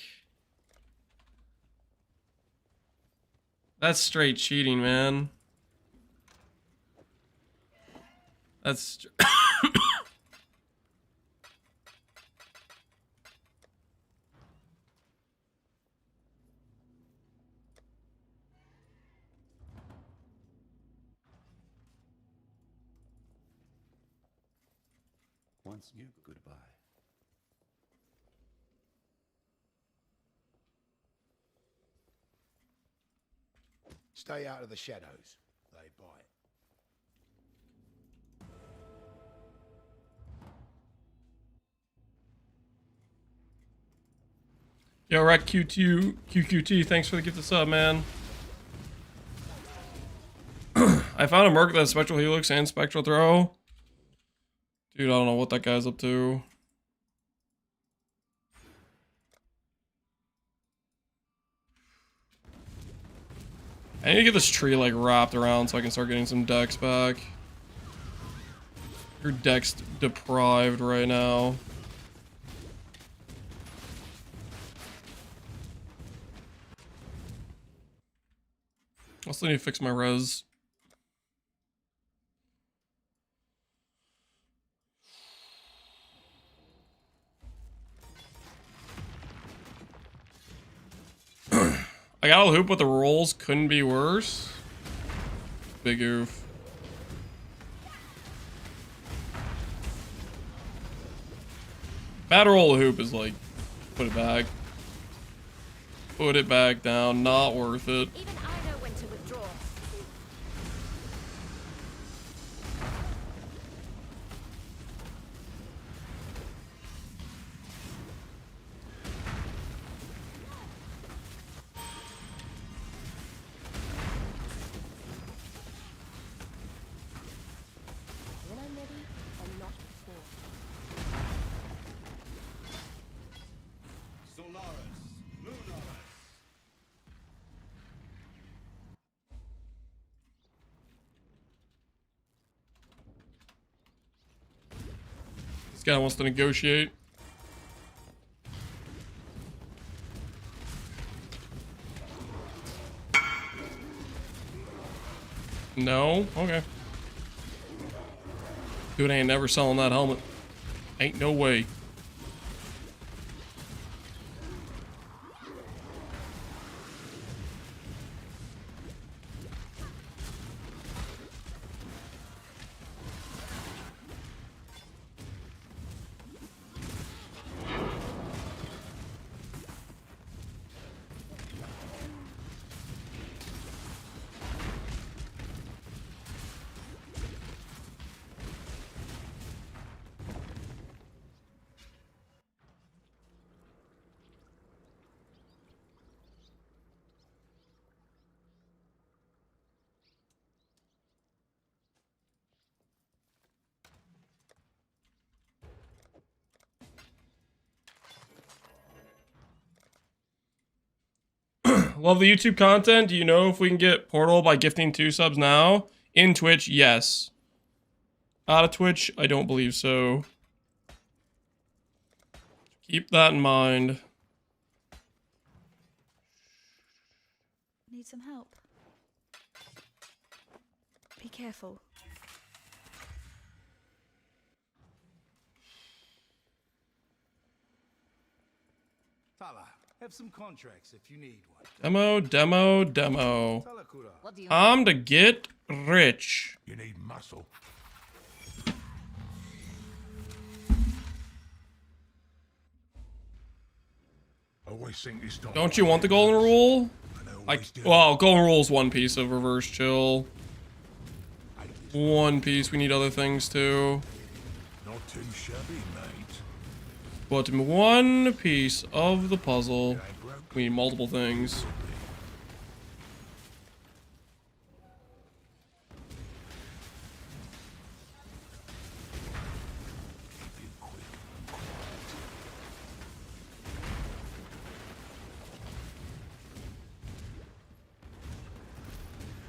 That's straight cheating, man. That's... Once new goodbye. Stay out of the shadows. They bite. Yo, Rack QQT, thanks for the gift of sub, man. I found a Merc that has Spectral Helix and Spectral Throw. Dude, I don't know what that guy's up to. I need to get this tree, like, wrapped around so I can start getting some decks back. Your deck's deprived right now. I also need to fix my res. I got a hoop, but the rolls couldn't be worse. Big oof. Bad roll hoop is like, put it back. Put it back down, not worth it. Even I know when to withdraw. When I'm ready and not before. This guy wants to negotiate. No? Okay. Dude ain't never selling that helmet. Ain't no way. Love the YouTube content. Do you know if we can get Portal by gifting 2 subs now? In Twitch, yes. Out of Twitch, I don't believe so. Keep that in mind. Need some help. Be careful. Tala, have some contracts if you need one. Demo. I'm to get rich. You need muscle. Always think this time. Don't you want the golden rule? Well, golden rule's one piece of reverse chill. One piece. We need other things too. Not too shabby, mate. But one piece of the puzzle. We need multiple things.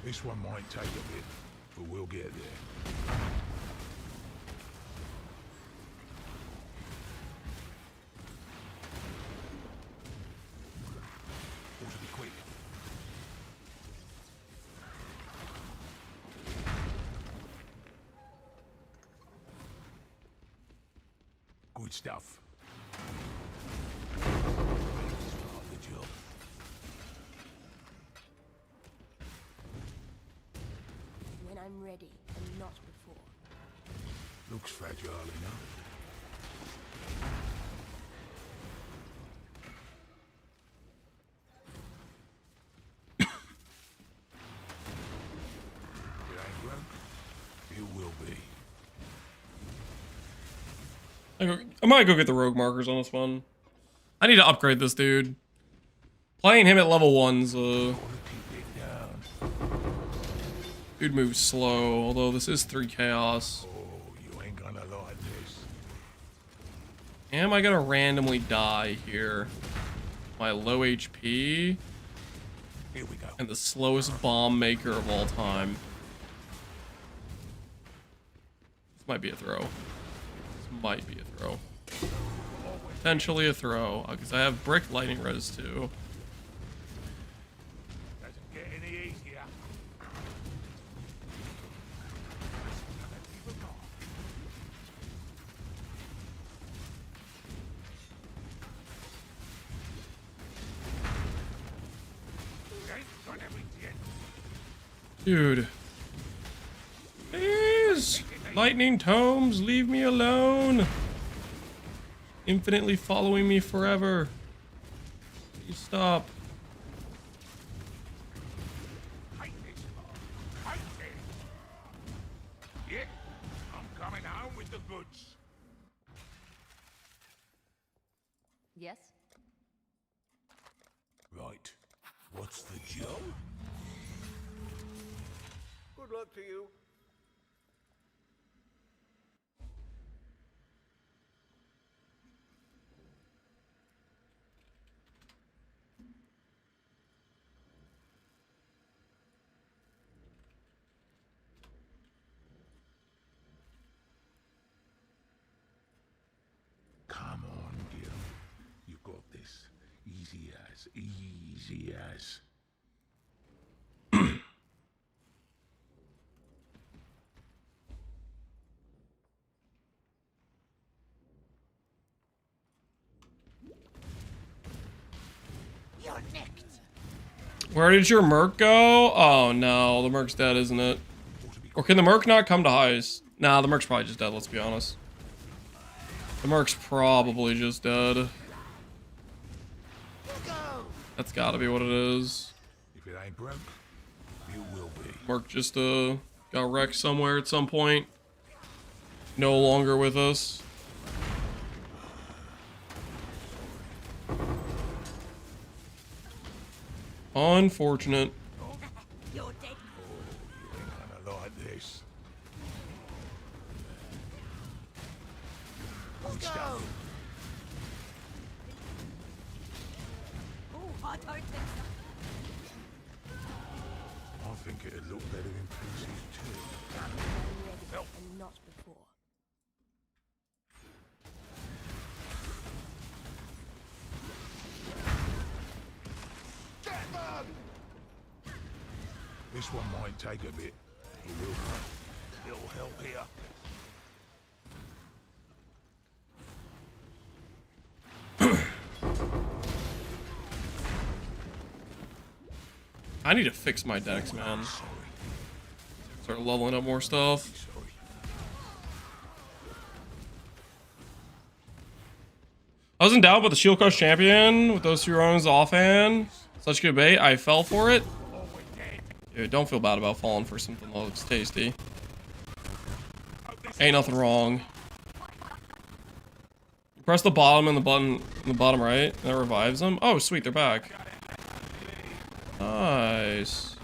This one might take a bit, but we'll get there. Ought to be quick. Good stuff. Start the job. When I'm ready, and not before. Looks fragile enough. It ain't broke. It will be. I might go get the rogue markers on this one. I need to upgrade this dude. Playing him at level 1's dude moves slow, although this is 3 chaos. Oh, you ain't gonna like this. Am I gonna randomly die here? My low HP. Here we go. And the slowest bomb maker of all time. This might be a throw. This might be a throw. Potentially a throw, because I have brick lightning res too. Doesn't get any easier. Dude. Please! Lightning tomes, leave me alone! Infinitely following me forever. Please stop. Yeah, I'm coming home with the goods. Yes? Right. What's the job? Good luck to you. easy as. You're nicked. Where did your Merc go? Oh no, the Merc's dead, isn't it? Or can the Merc not come to heist? Nah, the Merc's probably just dead, let's be honest. The Merc's probably just dead. That's gotta be what it is. If it ain't broke, you will be. Merc just got wrecked somewhere at some point. No longer with us. Unfortunate. You're dead. You ain't gonna like this. Good stuff. Oh, I don't think so. I think it'd look better in pieces too. Help. And not before. This one might take a bit. It will. It'll help here. I need to fix my decks, man. Start leveling up more stuff. I wasn't down with the Shield Crush Champion with those 2 runs offhand. Such good bait. I fell for it. Dude, don't feel bad about falling for something that looks tasty. Ain't nothing wrong. Press the bottom and the button in the bottom right, and that revives them. Oh, sweet, they're back. Nice.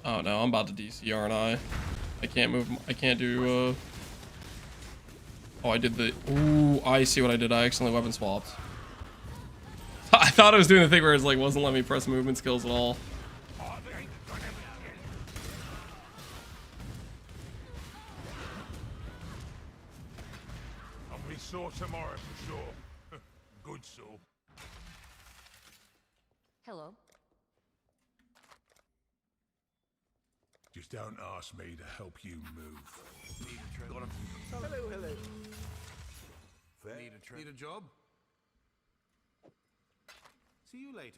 Oh no, I'm about to DC, aren't I? I can't move. I can't do. Oh, I did the. Ooh, I see what I did. I accidentally weapon swapped. I thought I was doing the thing where it's like wasn't letting me press movement skills at all. I'll be sore tomorrow for sure. Good sore. Hello. Just don't ask me to help you move. Got him. Hello, hello. Fair. Need a job? See you later.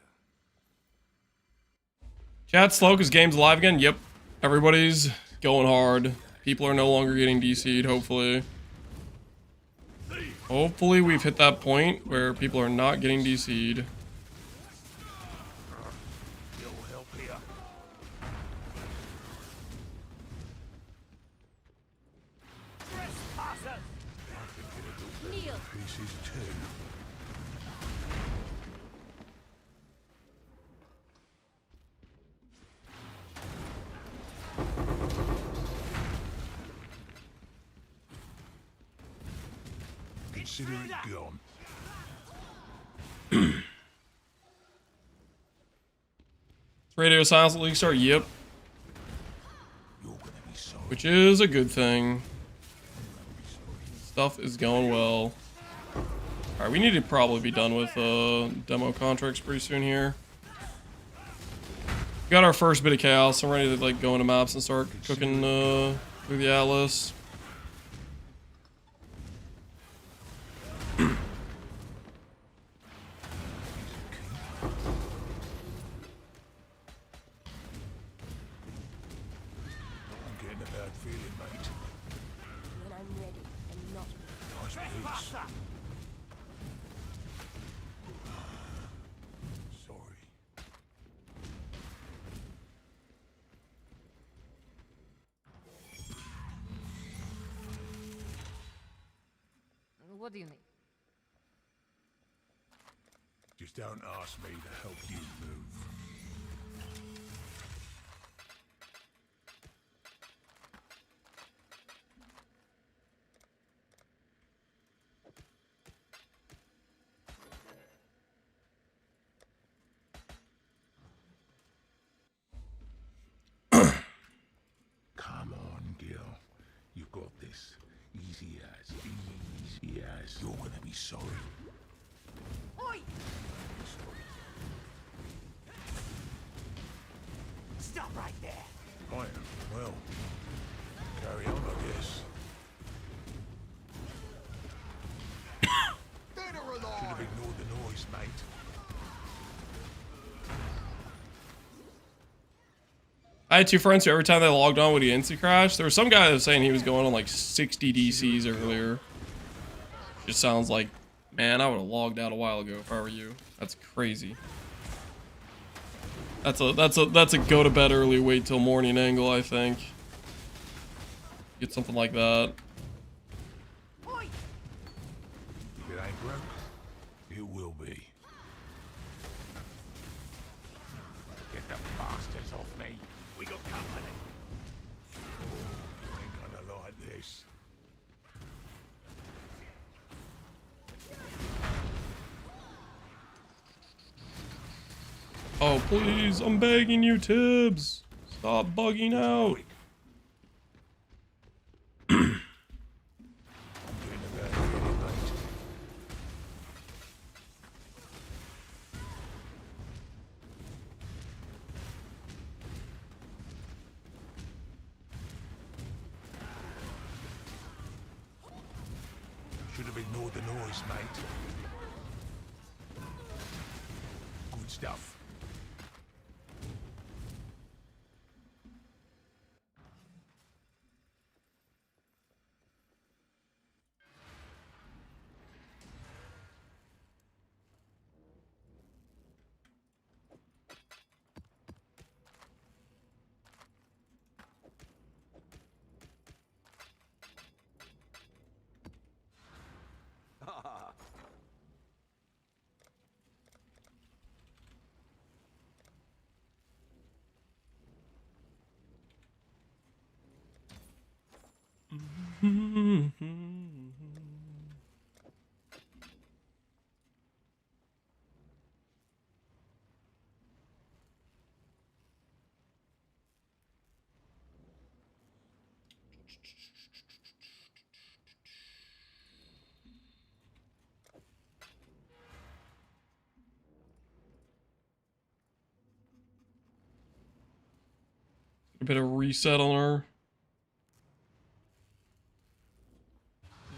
Chat slow because game's live again. Yep. Everybody's going hard. People are no longer getting DC'd, hopefully. Hopefully we've hit that point where people are not getting DC'd. Pieces too. Consider it gone. Radio silence at league start. Yep. Which is a good thing. Stuff is going well. Alright, we need to probably be done with demo contracts pretty soon here. We got our first bit of chaos. I'm ready to like go into maps and start cooking through the Atlas. What do you need? Just don't ask me to help you move. Come on, Gil. You've got this. as. You're gonna be sorry. Oi! Stop right there. Right, well, carry on, I guess. Should have ignored the noise, mate. I had two friends who every time they logged on would he instant crash. There was some guy that was saying he was going on like 60 DCs earlier. Just sounds like, man, I would have logged out a while ago if I were you. That's crazy. That's a go to bed early, wait till morning angle, I think. Get something like that. If it ain't broke, it will be. Get the bastards off me. We got company. Ain't gonna like this. Oh, please, I'm begging you, Tibbs. Stop bugging out. Should have ignored the noise, mate. Good stuff. A bit of reset on our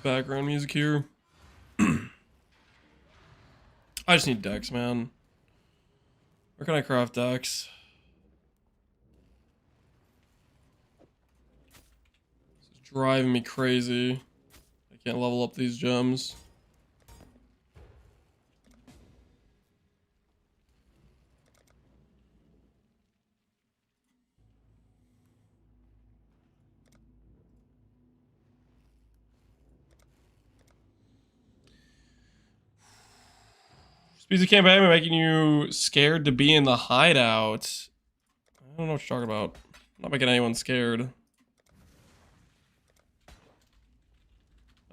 background music here. I just need decks, man. Where can I craft decks? This is driving me crazy. I can't level up these gems. Speeds of campaign making you scared to be in the hideout. I don't know what you're talking about. I'm not making anyone scared.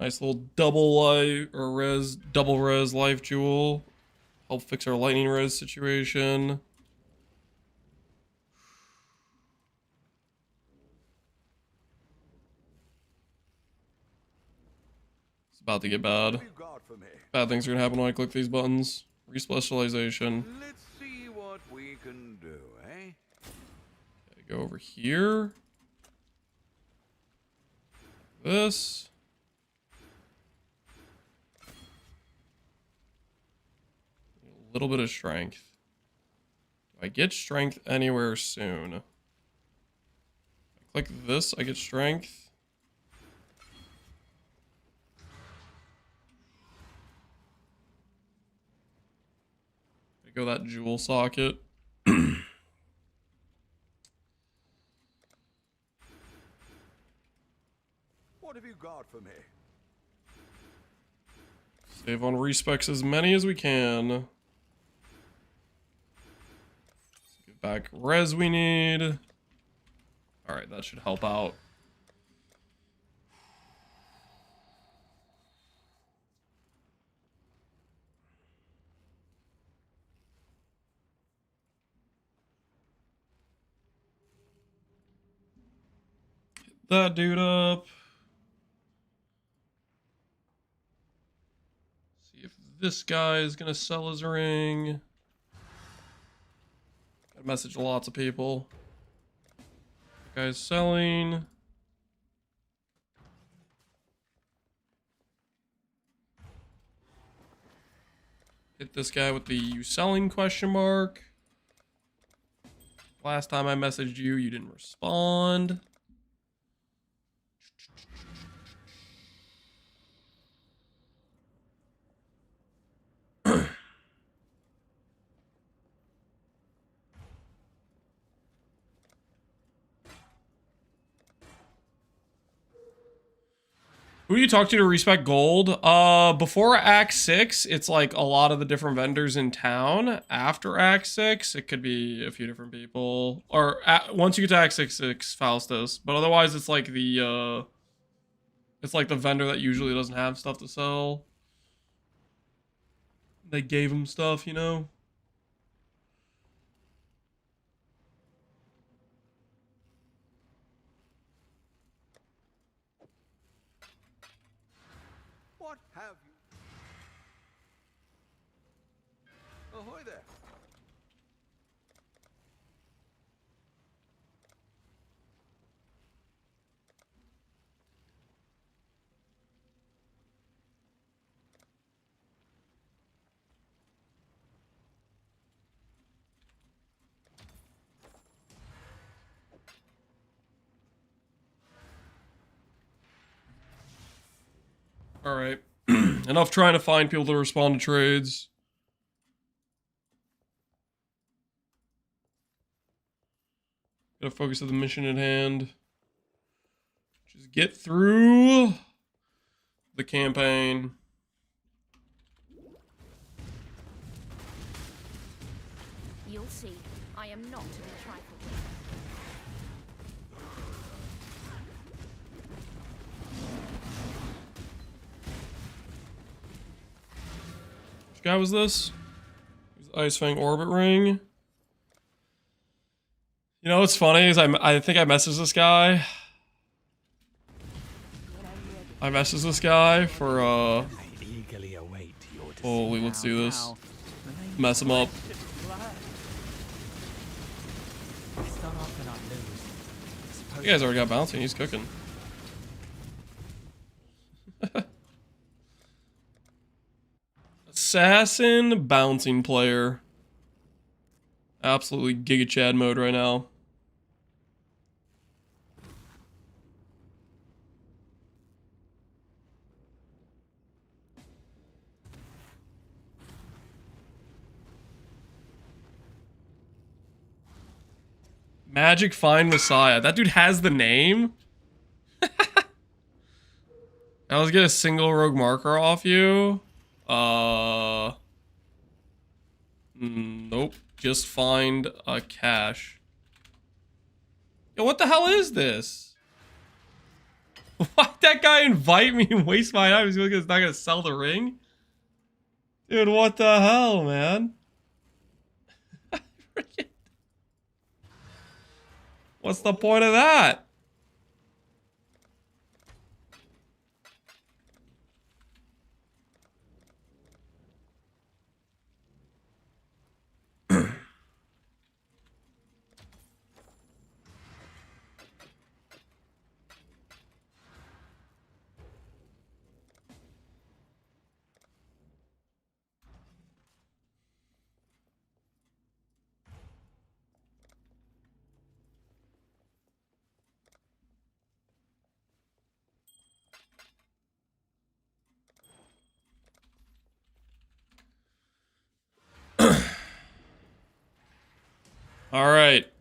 Nice little double res life jewel. Help fix our lightning res situation. It's about to get bad. Bad things are gonna happen when I click these buttons. Respecialization. Let's see what we can do, eh? Okay, go over here. This. A little bit of strength. Do I get strength anywhere soon? I click this, I get strength. Go that jewel socket. What have you got for me? Save on respecs as many as we can. Get back res we need. Alright, that should help out. That dude up. This guy is gonna sell his ring. Gotta message lots of people. That guy's selling. Hit this guy with the "you selling?" question mark. Last time I messaged you, you didn't respond. Who do you talk to respec gold? Before Act 6, it's like a lot of the different vendors in town. After Act 6, it could be a few different people. Or once you get to Act 6, it's Faustus. But otherwise, it's like the vendor that usually doesn't have stuff to sell. They gave him stuff, you know? What have you? Ahoy there. Alright. Enough trying to find people to respond to trades. Gotta focus on the mission at hand. Just get through the campaign. You'll see. I am not to be trifled with. Which guy was this? It was Ice Fang Orbit Ring. You know what's funny is I think I messaged this guy. I messaged this guy for holy, let's do this. Mess him up. You guys already got bouncing, he's cooking. Assassin bouncing player. Absolutely Giga Chad mode right now. Magic Find Messiah. That dude has the name? Now let's get a single rogue marker off you. Nope. Just find a cache. Yo, what the hell is this? Why'd that guy invite me and waste my time? He's not gonna sell the ring? Dude, what the hell, man? What's the point of that? Alright.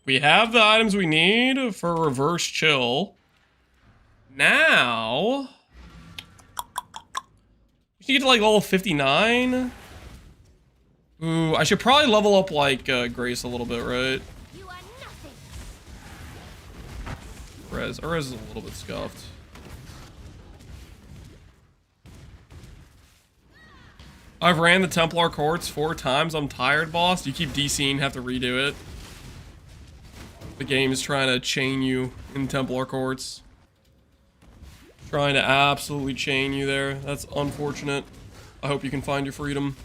We have the items we need for reverse chill. Now... we should get to like level 59. Ooh, I should probably level up like Grace a little bit, right? Rez. Our Rez is a little bit scuffed. I've ran the Templar Courts 4 times. I'm tired, boss. You keep DCing, have to redo it. The game is trying to chain you in Templar Courts. Trying to absolutely chain you there. That's unfortunate. I hope you can find your freedom.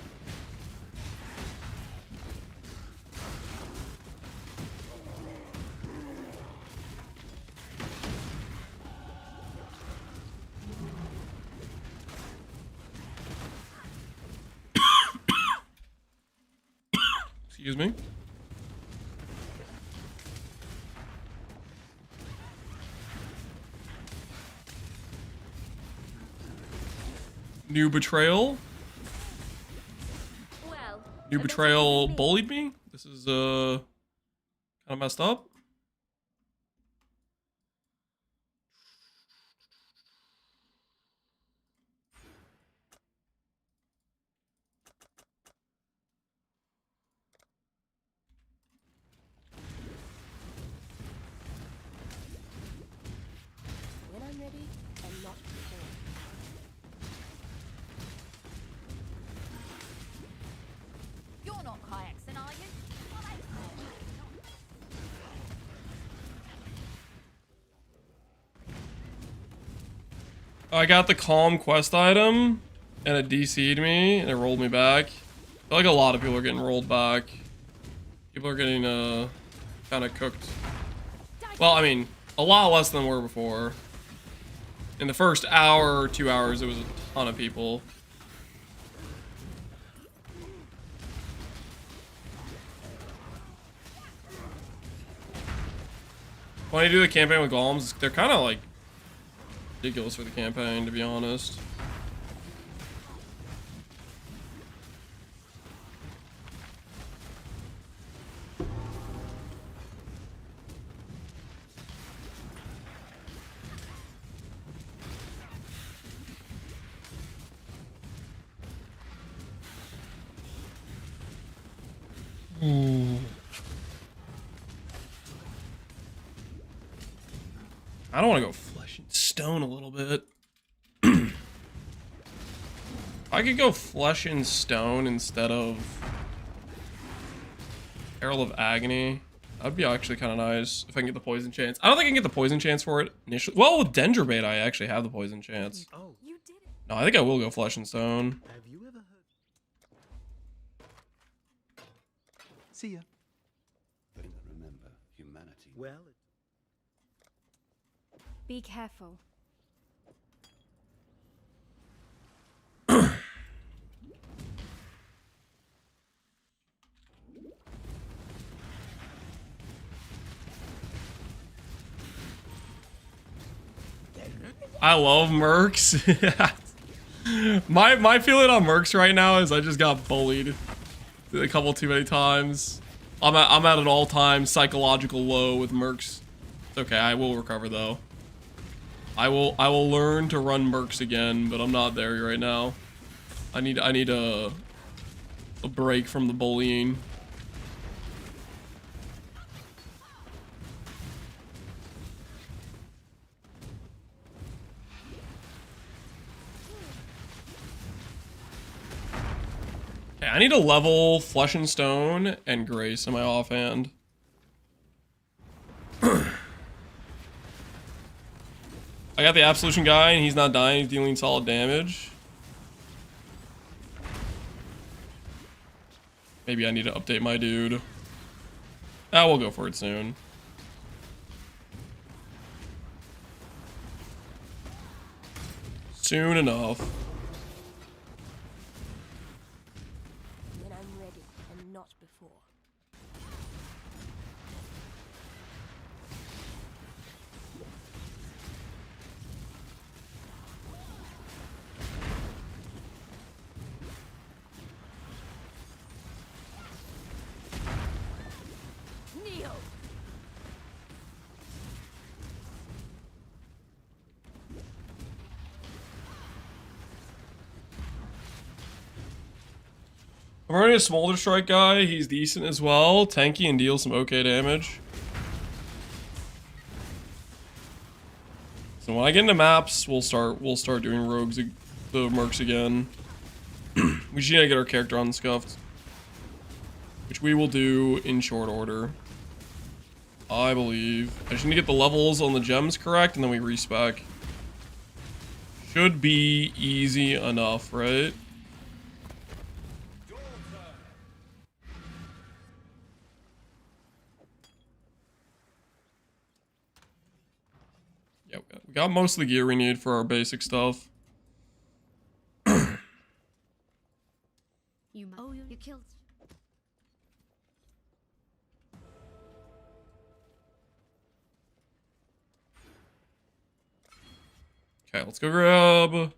Excuse me. New betrayal. Well, New betrayal bullied me. This is kind of messed up. when I'm ready and not before. You're not Kayakson, are you? I got the calm quest item, and it DC'd me, and it rolled me back. I feel like a lot of people are getting rolled back. People are getting, kind of cooked. Well, I mean, a lot less than were before. In the first hour or 2 hours, it was a ton of people. When you do the campaign with golems, they're kind of like ridiculous for the campaign, to be honest. I don't want to go flesh and stone a little bit. I could go flesh and stone instead of Herald of Agony. That'd be actually kind of nice if I can get the poison chance. I don't think I can get the poison chance for it initially. Well, with Dendrobate, I actually have the poison chance. Oh, you did it. No, I think I will go flesh and stone. Have you ever heard? See ya. Remember, humanity. Well, Be careful. I love mercs. my feeling on mercs right now is I just got bullied a couple too many times. I'm at an all-time psychological low with mercs. It's okay, I will recover though. I will learn to run mercs again, but I'm not there right now. I need a break from the bullying. Okay, I need to level Flesh and Stone and Grace in my offhand. I got the Absolution guy, and he's not dying. He's dealing solid damage. Maybe I need to update my dude. Ah, we'll go for it soon. Soon enough. When I'm ready and not before. Kneel. I'm running a Smolder Strike guy. He's decent as well. Tanky and deals some okay damage. So when I get into maps, we'll start doing rogues, the mercs again. We just need to get our character on scuffed, which we will do in short order, I believe. I just need to get the levels on the gems correct, and then we respec. Should be easy enough, right? Yeah, we got most of the gear we need for our basic stuff. You killed. Okay, let's go grab.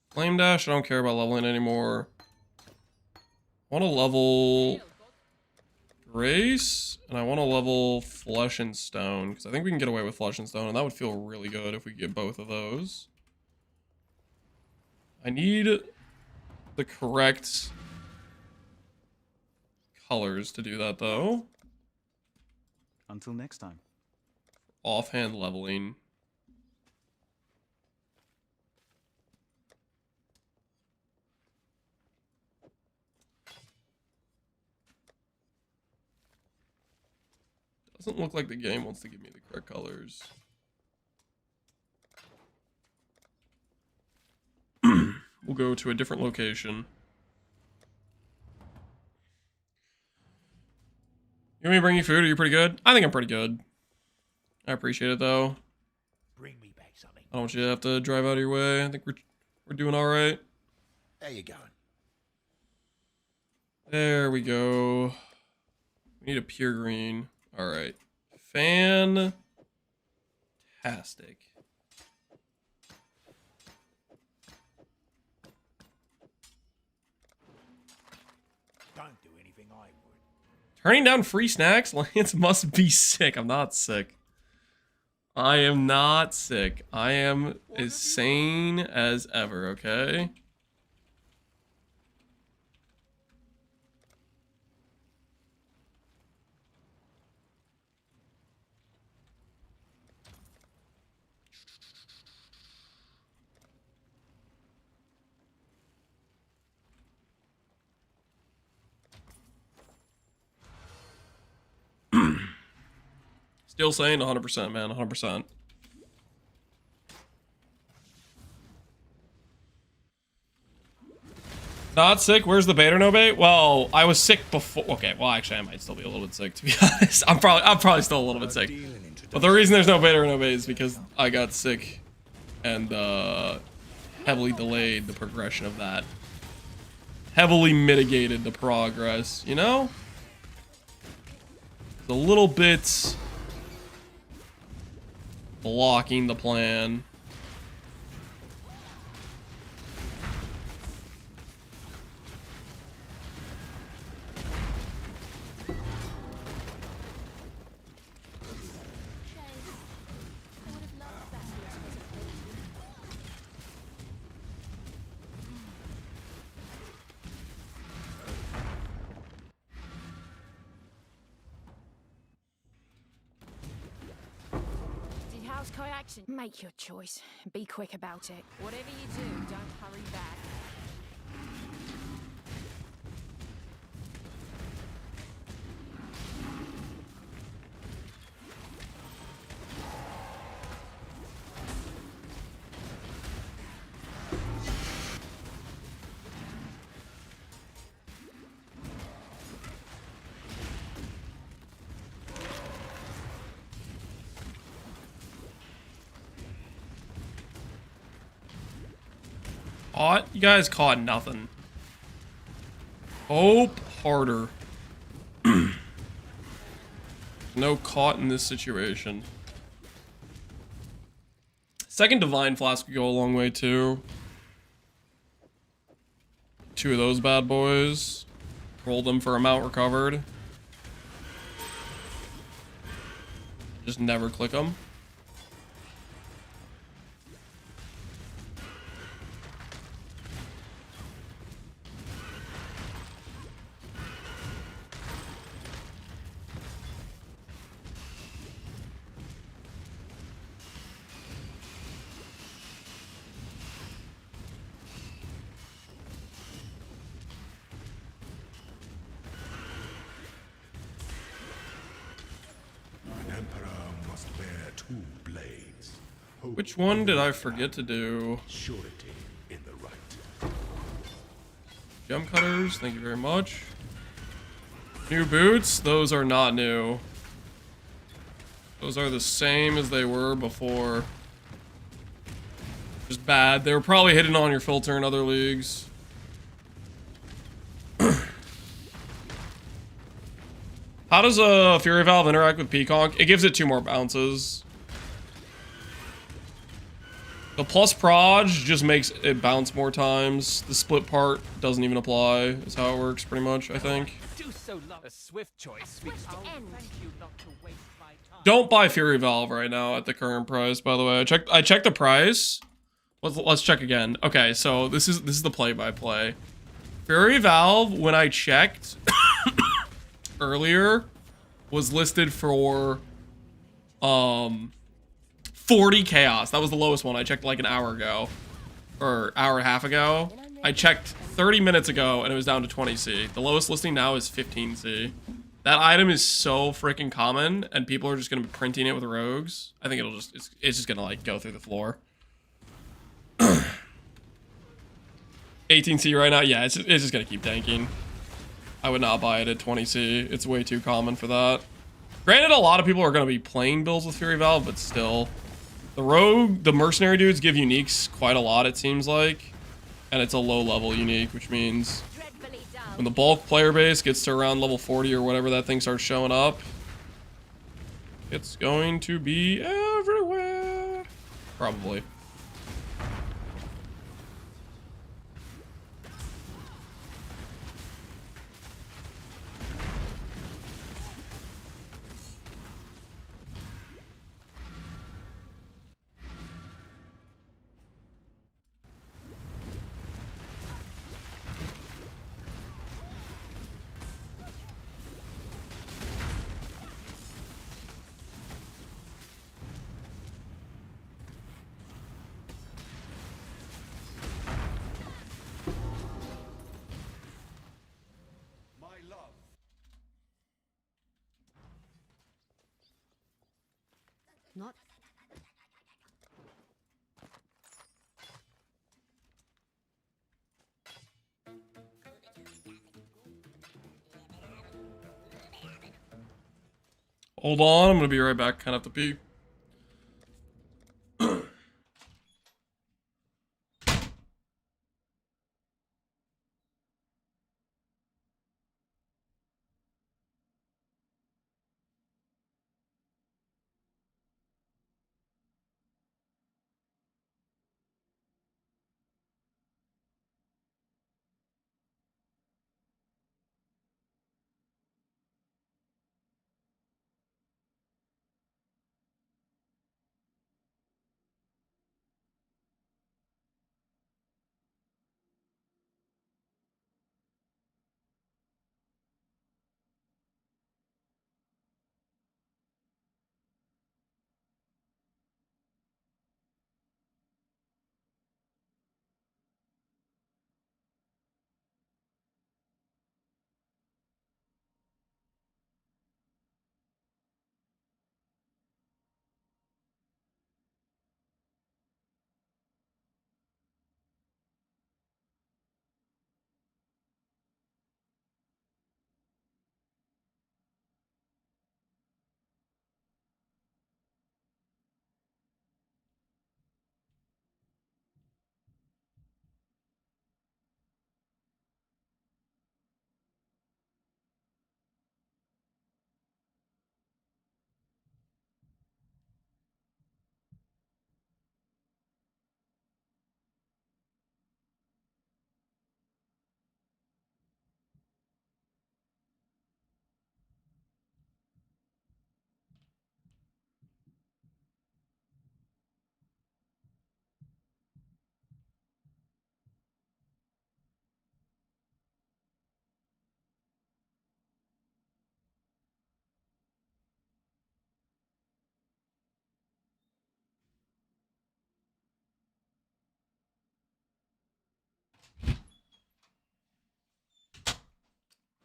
Flame Dash, I don't care about leveling anymore. I want to level Grace, and I want to level Flesh and Stone, because I think we can get away with Flesh and Stone, and that would feel really good if we get both of those. I need the correct colors to do that, though. Until next time. Offhand leveling. Doesn't look like the game wants to give me the correct colors. We'll go to a different location. You want me to bring you food? Are you pretty good? I think I'm pretty good. I appreciate it though. Bring me back something. I don't want you to have to drive out of your way. I think we're doing all right. There you going. There we go. We need a pure green. All right. Fantastic. Don't do anything I would. Turning down free snacks? Lance must be sick. I'm not sick. I am not sick. I am as sane as ever, okay? Still saying 100%, man, 100%. Not sick? Where's the bait or no bait? Well, I was sick before. Okay, well, actually, I might still be a little bit sick, to be honest. I'm probably still a little bit sick. But the reason there's no bait or no bait is because I got sick and heavily delayed the progression of that. Heavily mitigated the progress, you know? It's a little bit blocking the plan. Make your choice. Be quick about it. Whatever you do, don't hurry back. Caught? You guys caught nothing. Hope harder. No caught in this situation. Second Divine Flask would go a long way too. Two of those bad boys. Roll them for amount recovered. Just never click them. Which one did I forget to do? Surety in the right. Gem cutters, thank you very much. New boots? Those are not new. Those are the same as they were before. Just bad. They were probably hidden on your filter in other leagues. How does a Fury Valve interact with Pconc? It gives it 2 more bounces. The plus proj just makes it bounce more times. The split part doesn't even apply, is how it works pretty much, I think. Do so love a swift choice. I'll thank you not to waste my time. Don't buy Fury Valve right now at the current price, by the way. I checked the price. Let's check again. Okay, so this is the play-by-play. Fury Valve, when I checked earlier, was listed for 40 chaos. That was the lowest one. I checked like an hour ago. Or hour and a half ago. I checked 30 minutes ago and it was down to 20C. The lowest listing now is 15C. That item is so freaking common and people are just gonna be printing it with rogues. I think it's just gonna like go through the floor. 18C right now? Yeah, it's just gonna keep tanking. I would not buy it at 20C. It's way too common for that. Granted, a lot of people are gonna be playing builds with Fury Valve, but still. The rogue, the mercenary dudes give uniques quite a lot, it seems like. And it's a low level unique, which means when the bulk player base gets to around level 40 or whatever that thing starts showing up, it's going to be everywhere. Probably. Not. Hold on, I'm gonna be right back. Kind of have to pee.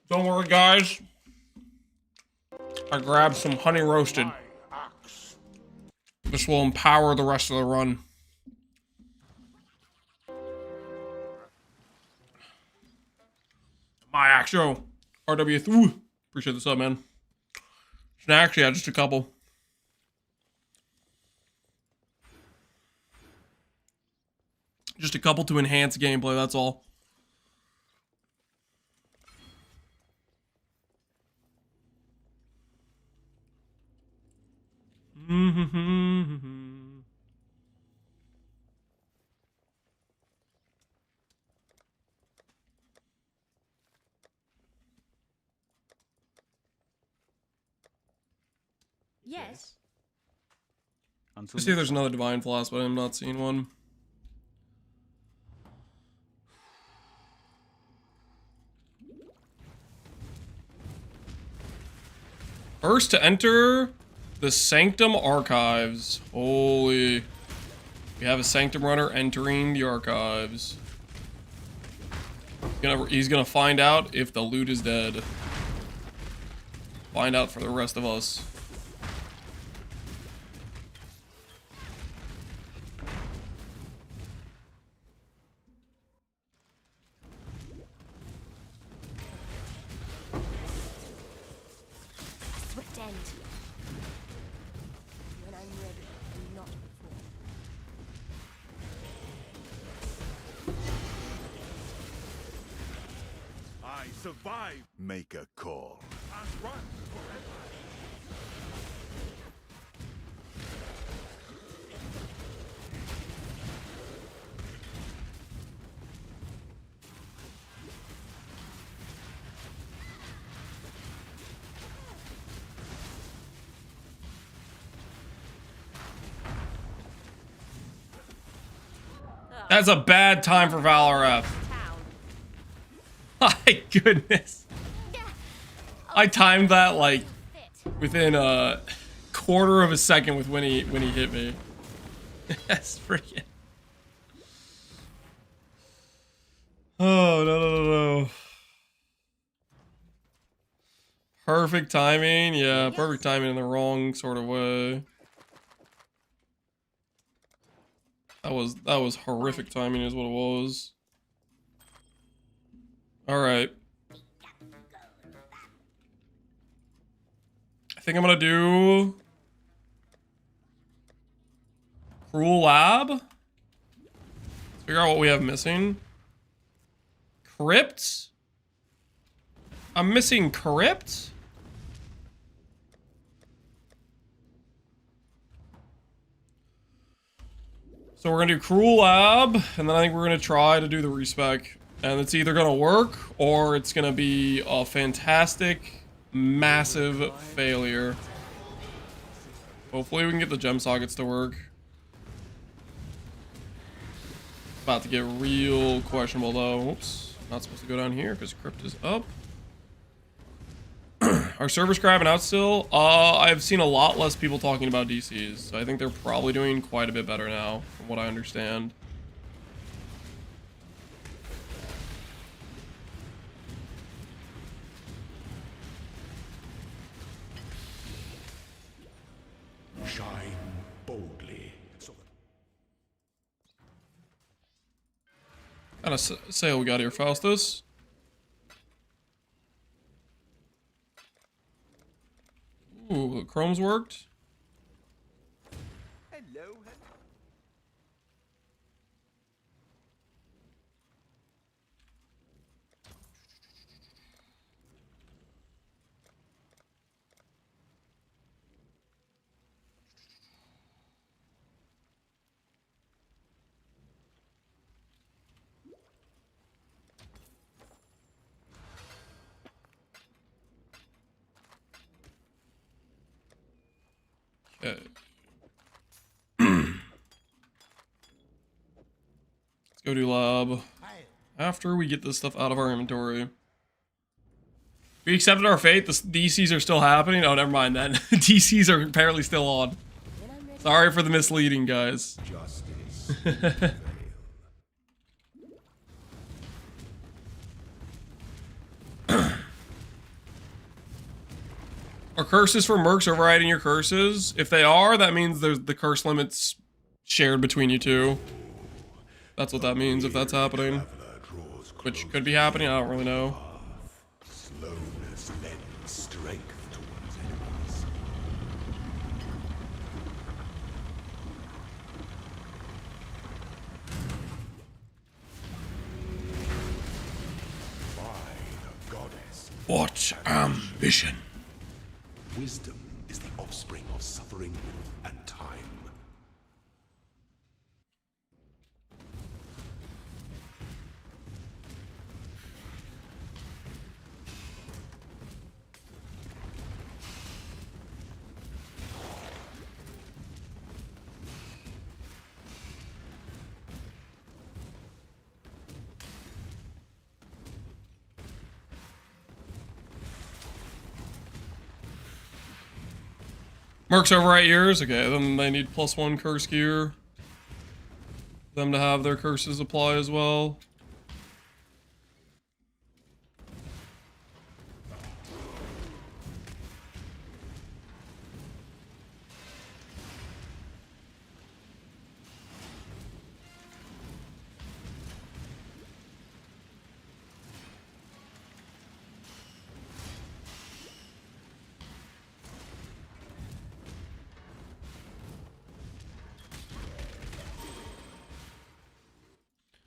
Don't worry, guys. I grabbed some honey roasted. This will empower the rest of the run. My axe, yo. RW3. Appreciate the sub, man. Actually, yeah, just a couple. Just a couple to enhance gameplay, that's all. Yes. I see there's another Divine Floss, but I'm not seeing one. First to enter the Sanctum Archives. Holy. We have a Sanctum runner entering the Archives. He's gonna find out if the loot is dead. Find out for the rest of us. Swift end. When I'm ready, and not before. I survive. Make a call. And run forever. That's a bad time for Valorant. My goodness. I timed that like within a quarter of a second with when he hit me. That's freaking. Oh no. Perfect timing, yeah, perfect timing in the wrong sort of way. That was horrific timing is what it was. Alright. I think I'm gonna do Cruel Lab. Let's figure out what we have missing. Crypt? I'm missing Crypt? So we're gonna do Cruel Lab, and then I think we're gonna try to do the respec. And it's either gonna work, or it's gonna be a fantastic, massive failure. Hopefully we can get the gem sockets to work. About to get real questionable though. Oops, not supposed to go down here because Crypt is up. Are servers crapping out still? I've seen a lot less people talking about DCs. So I think they're probably doing quite a bit better now, from what I understand. Shine boldly. What kind of sale we got here, Faustus? Ooh, Chrome's worked. Hello. Okay. Let's go do lab. After we get this stuff out of our inventory. We accepted our fate. The DCs are still happening. Oh, never mind then. DCs are apparently still on. Sorry for the misleading, guys. Justice. Are curses for mercs overriding your curses? If they are, that means there's the curse limits shared between you two. That's what that means if that's happening. Which could be happening, I don't really know. Slowness lend strength to one's enemies. By the goddess. What ambition? Wisdom is the offspring of suffering and time. Mercs over 8 years. Okay, then they need +1 curse gear. Them to have their curses apply as well.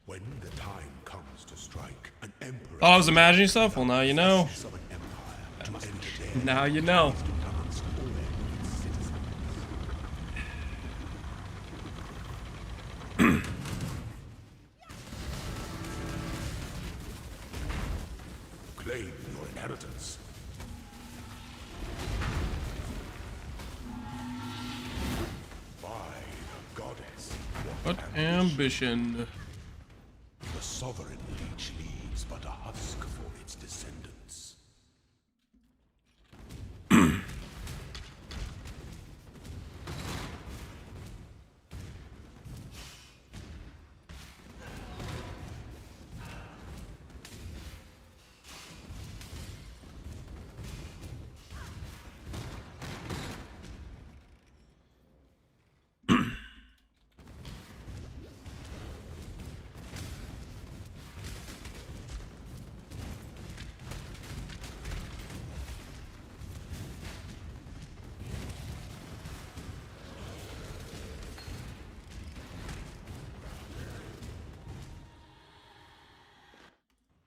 When the time comes to strike, an emperor. Oh, I was imagining stuff? Well, now you know. Now you know. Claim your inheritance. By the goddess. What ambition? The sovereign leech leaves but a husk for its descendants.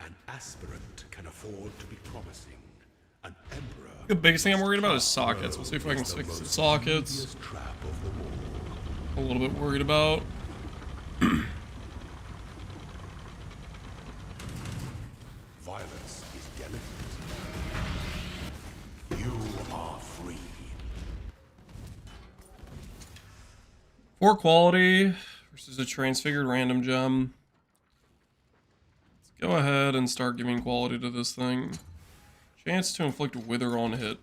An aspirant can afford to be promising. An emperor. The biggest thing I'm worried about is sockets. We'll see if I can fix the sockets. A little bit worried about. Violence is delicate. You are free. 4 quality versus a transfigured random gem. Let's go ahead and start giving quality to this thing. Chance to inflict wither on hit.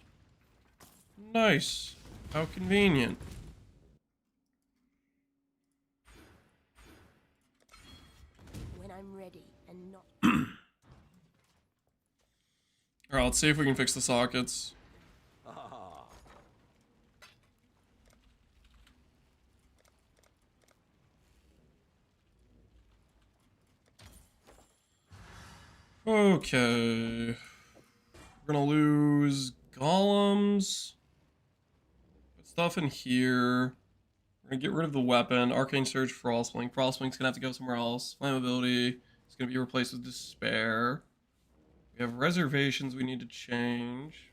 Nice. How convenient. When I'm ready and not. Alright, let's see if we can fix the sockets. Okay. We're gonna lose golems. Put stuff in here. We're gonna get rid of the weapon. Arcane Surge, Frostwing. Frostwing's gonna have to go somewhere else. Flammability is gonna be replaced with Despair. We have reservations we need to change.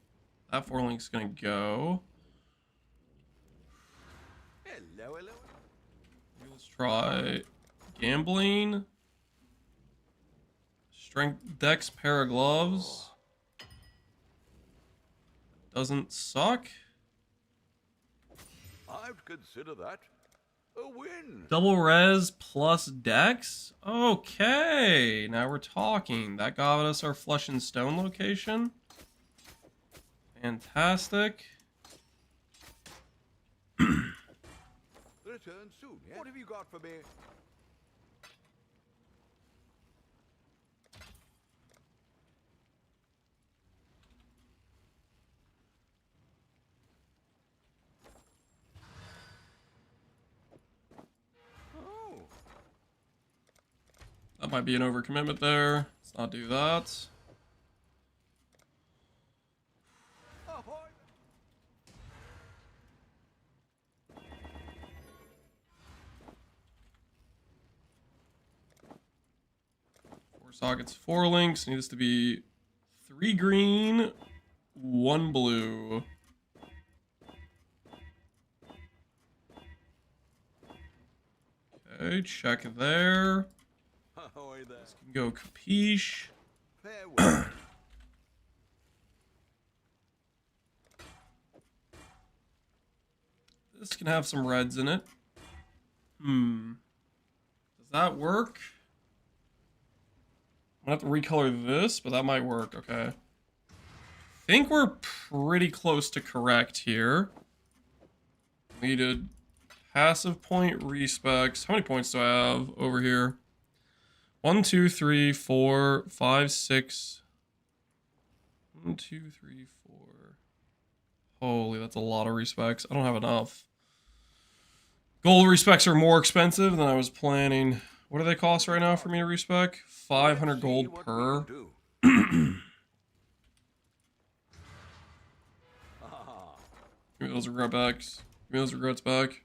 That 4-link's gonna go. Hello, hello. Let's try gambling. Strength Dex pair of gloves. Doesn't suck. I'd consider that a win. Double res plus Dex? Okay, now we're talking. That got us our Flesh and Stone location. Fantastic. Return soon. Yeah? What have you got for me? That might be an overcommitment there. Let's not do that. sockets 4 links. Need this to be 3 green, 1 blue. Okay, check there. This can go capiche. This can have some reds in it. Does that work? I'm gonna have to recolor this, but that might work. Okay. I think we're pretty close to correct here. Needed passive point respecs. How many points do I have over here? 1, 2, 3, 4, 5, 6. 1, 2, 3, 4. Holy, that's a lot of respects. I don't have enough. Gold respects are more expensive than I was planning. What do they cost right now for me to respec? 500 gold per. Give me those regrets back. Give me those regrets back.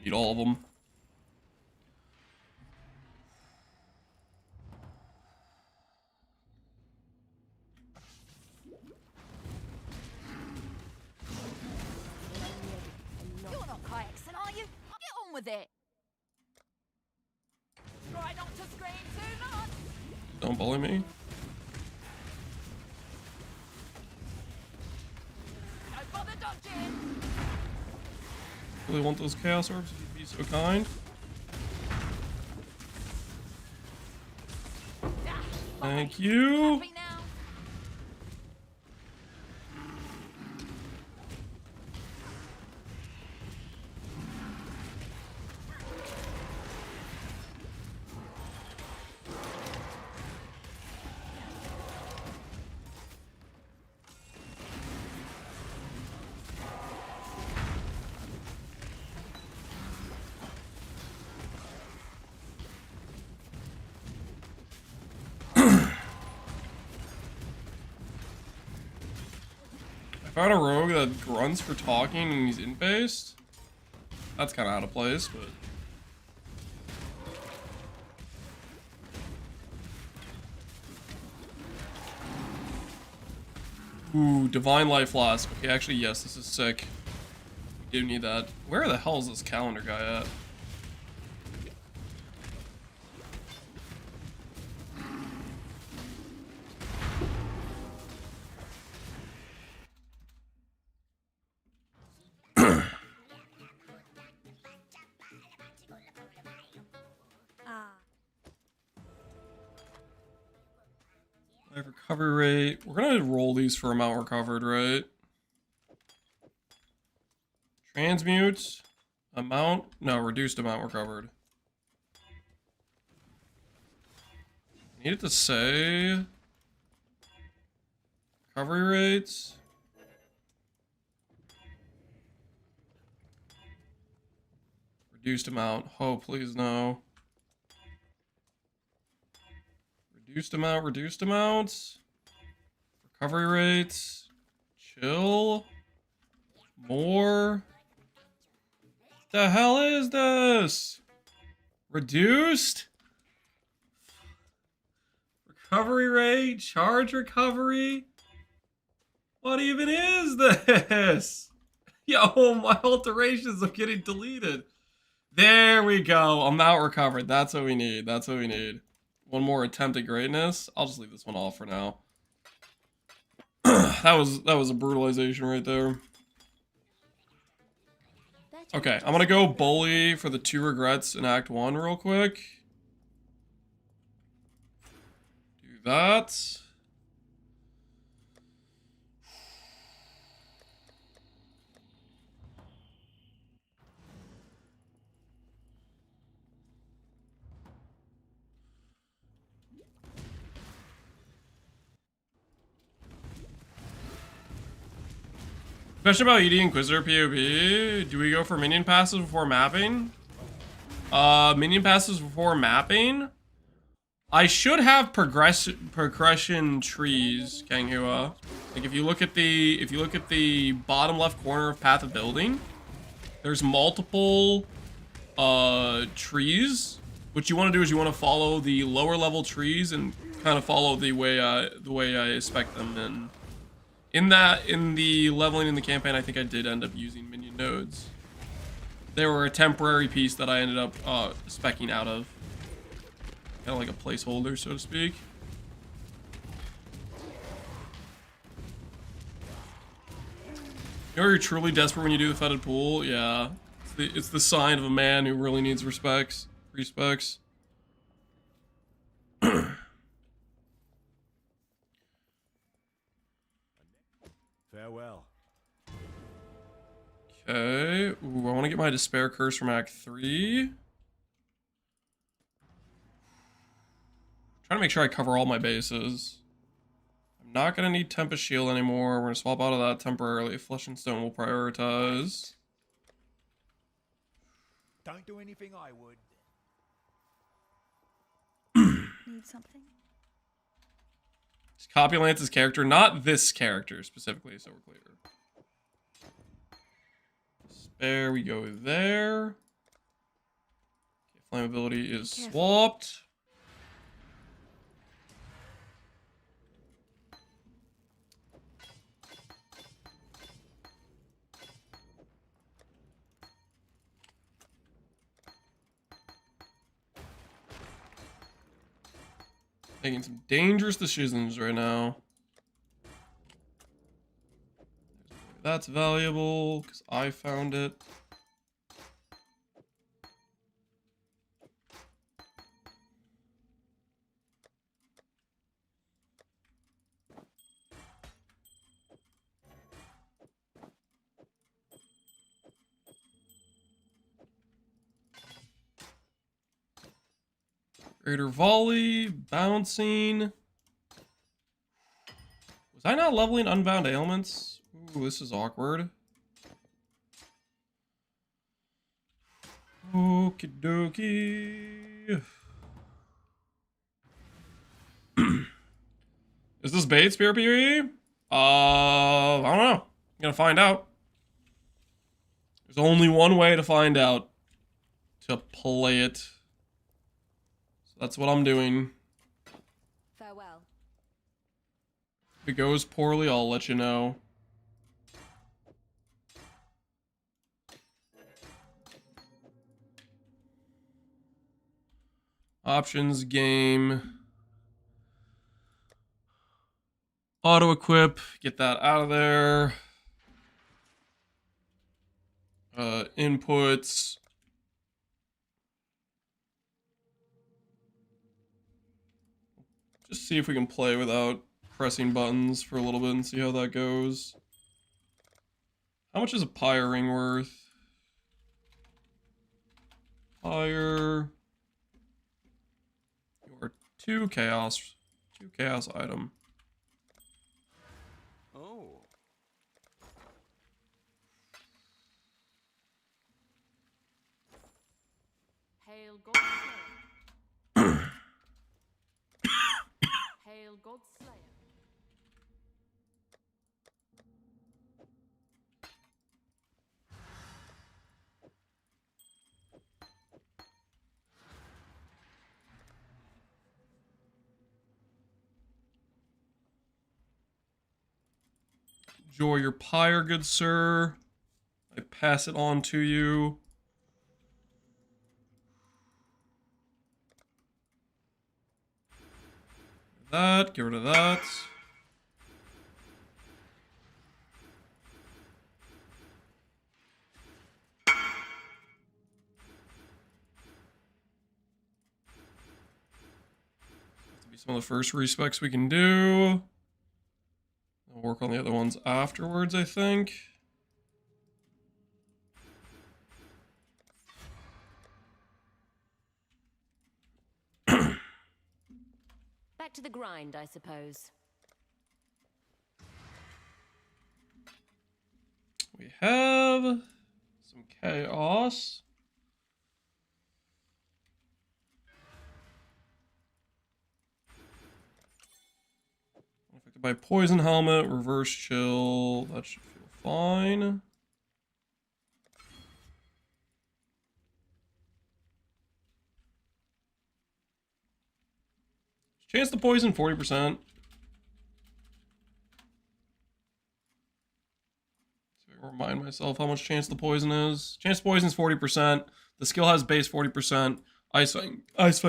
Need all of them. You're not Kayakson, are you? Get on with it. Try not to scream too much. Don't bully me. Don't bother dodging. Really want those chaos orbs if you'd be so kind. Thank you. I found a rogue that grunts for talking and he's in-based. That's kind of out of place, but... Ooh, Divine Life Flask. Okay, actually, yes, this is sick. We do need that. Where the hell is this calendar guy at? Life recovery rate. We're gonna roll these for amount recovered, right? Transmute. Amount. No, reduced amount recovered. I need it to say recovery rates. Reduced amount. Oh, please no. Reduced amount, reduced amounts. Recovery rates. Chill. More. The hell is this? Reduced? Recovery rate? Charge recovery? What even is this? Yo, my alterations are getting deleted. There we go. Amount recovered. That's what we need. That's what we need. One more attempt at greatness. I'll just leave this one off for now. that was a brutalization right there. Okay, I'm gonna go bully for the 2 regrets in Act 1 real quick. Do that. Question about ED Inquisitor POB. Do we go for minion passes before mapping? Minion passes before mapping? I should have progression trees, Kanghua. Like if you look at the bottom left corner of Path of Building, there's multiple trees. What you want to do is you want to follow the lower level trees and kind of follow the way I spec them in. In the leveling in the campaign, I think I did end up using minion nodes. They were a temporary piece that I ended up speccing out of. Kind of like a placeholder, so to speak. You know you're truly desperate when you do the fetid pool? Yeah. It's the sign of a man who really needs respects. Farewell. Okay. Ooh, I want to get my Despair Curse from Act 3. Trying to make sure I cover all my bases. I'm not going to need Tempest Shield anymore. We're going to swap out of that temporarily. Flesh and Stone will prioritize. Don't do anything I would. Need something? Just copy Lance's character, not this character specifically, so we're clear. Despair, we go there. Okay, flammability is swapped. Making some dangerous decisions right now. That's valuable, because I found it. Greater volley, bouncing. Was I not leveling Unbound Ailments? Ooh, this is awkward. Okie dokie. Is this bait, Spear PvE? I don't know. I'm gonna find out. There's only one way to find out. To play it. So that's what I'm doing. Farewell. If it goes poorly, I'll let you know. Options, game. Auto equip, get that out of there. Inputs. Just see if we can play without pressing buttons for a little bit and see how that goes. How much is a Pyre ring worth? Pyre. Your 2 chaos item. Oh. Hail God. Hail God Slayer. Enjoy your pyre, good sir. I pass it on to you. That, get rid of that. Be some of the first respecs we can do. I'll work on the other ones afterwards, I think. Back to the grind, I suppose. We have some chaos. Affected by poison helmet, reverse chill. That should feel fine. Chance to poison 40%. Remind myself how much chance the poison is. Chance to poison is 40%. The skill has base 40%. Ice Fang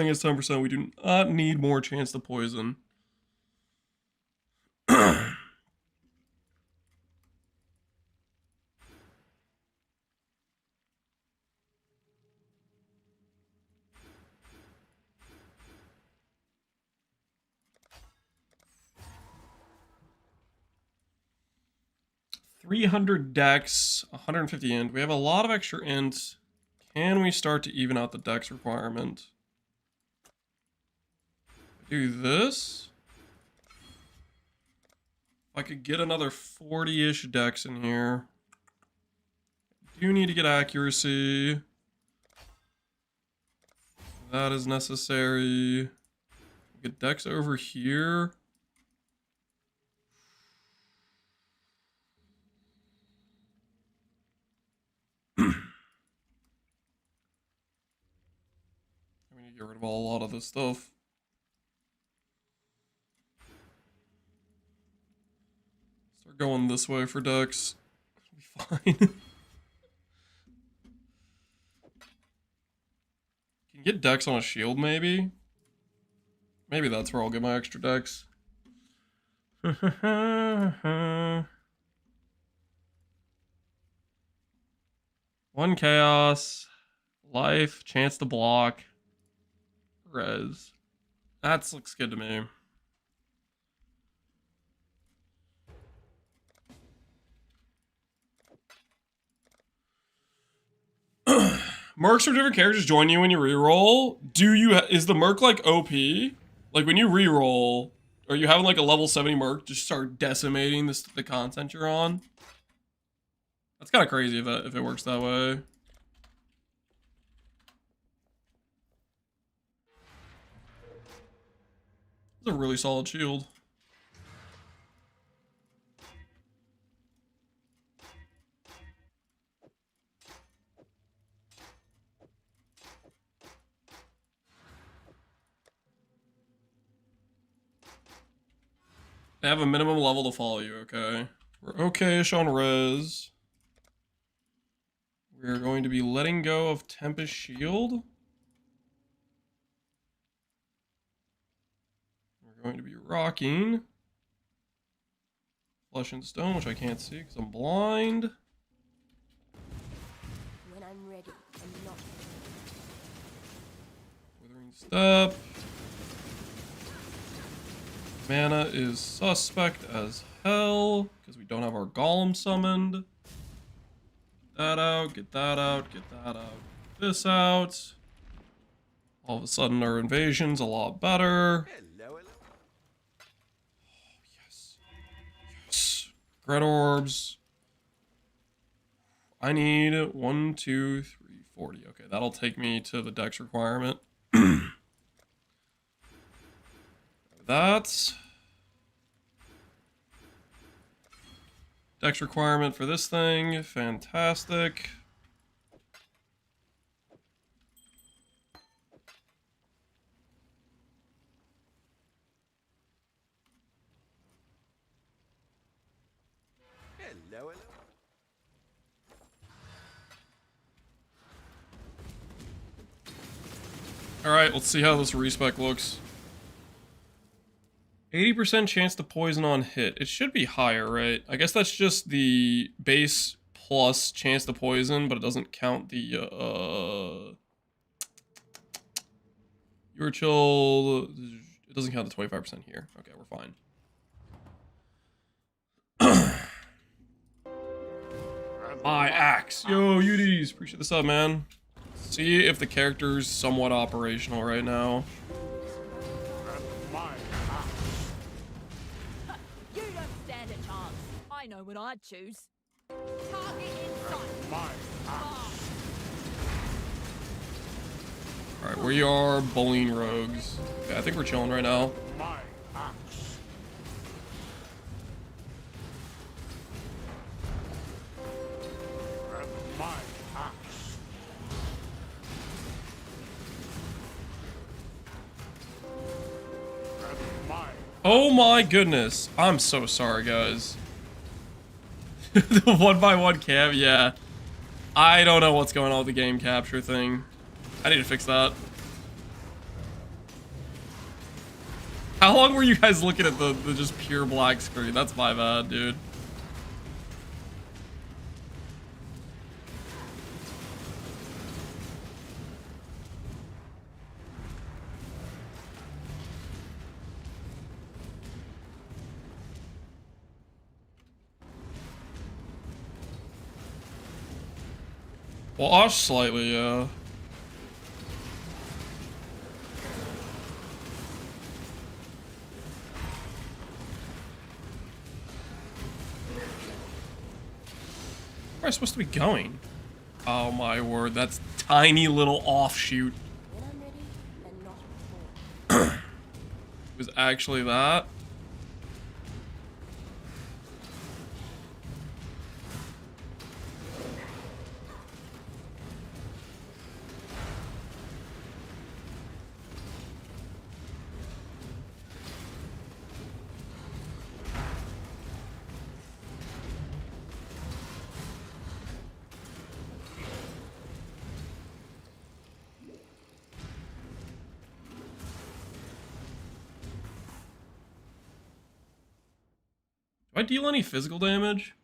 is 10%. We do not need more chance to poison. $300 dex, 150 int. We have a lot of extra int. Can we start to even out the dex requirement? Do this. If I could get another 40-ish dex in here. I do need to get accuracy. That is necessary. Get dex over here. We need to get rid of a lot of this stuff. Start going this way for dex. It'll be fine. Can you get dex on a shield, maybe? Maybe that's where I'll get my extra dex. One chaos. Life. Chance to block. Res. That looks good to me. Mercs for different characters join you when you reroll. Is the merc like OP? Like when you reroll, are you having like a level 70 merc just start decimating the content you're on? That's kind of crazy if it works that way. It's a really solid shield. They have a minimum level to follow you, okay? We're okay-ish on res. We're going to be letting go of Tempest Shield. We're going to be rocking Flesh and Stone, which I can't see because I'm blind. When I'm ready, I'm not. Withering Step. Mana is suspect as hell because we don't have our golem summoned. Get that out, get that out, get that out. Get this out. All of a sudden our invasion's a lot better. Hello. Oh, yes. Yes. Dread orbs. I need 1, 2, 3, 40. Okay, that'll take me to the dex requirement. That's dex requirement for this thing. Fantastic. Hello. Alright, let's see how this respec looks. 80% chance to poison on hit. It should be higher, right? I guess that's just the base plus chance to poison, but it doesn't count the, Your chill... It doesn't count the 25% here. Okay, we're fine. My axe. Yo, UDs. Appreciate the sub, man. See if the character's somewhat operational right now. You don't stand a chance. I know what I'd choose. Target in sight. Alright, we are bullying rogues. Okay, I think we're chilling right now. Oh my goodness. I'm so sorry, guys. The 1x1 cam, yeah. I don't know what's going on with the game capture thing. I need to fix that. How long were you guys looking at the just pure black screen? That's my bad, dude. Wash slightly, yeah. Where am I supposed to be going? Oh my word, that's tiny little offshoot. It was actually that? Do I deal any physical damage?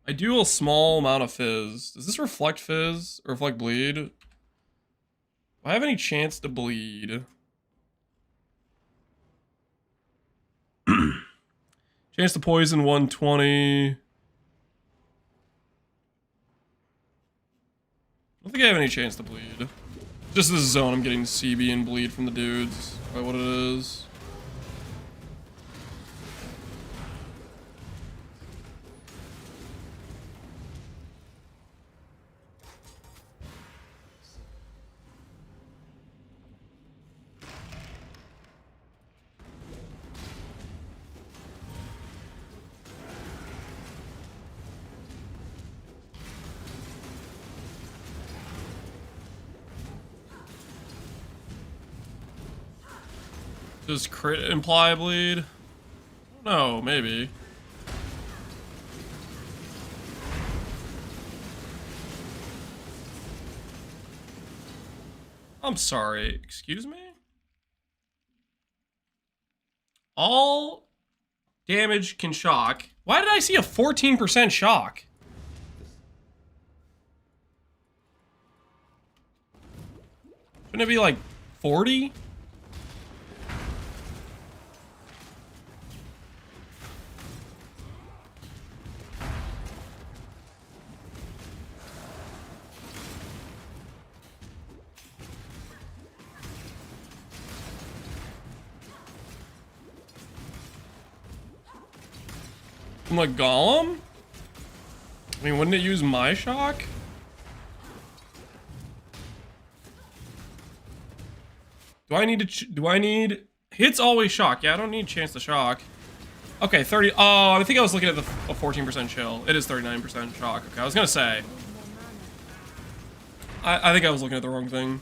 I do a small amount of fizz. Does this reflect fizz? Or reflect bleed? Do I have any chance to bleed? Chance to poison 120. I don't think I have any chance to bleed. Just this zone, I'm getting CB and bleed from the dudes. By what it is. Does crit imply bleed? No, maybe. I'm sorry, excuse me? All damage can shock. Why did I see a 14% shock? Shouldn't it be like 40? From like Golem? I mean, wouldn't it use my shock? Do I need hits always shock? Yeah, I don't need chance to shock. Okay, 30. Oh, I think I was looking at the 14% chill. It is 39% shock. Okay, I was gonna say. I think I was looking at the wrong thing.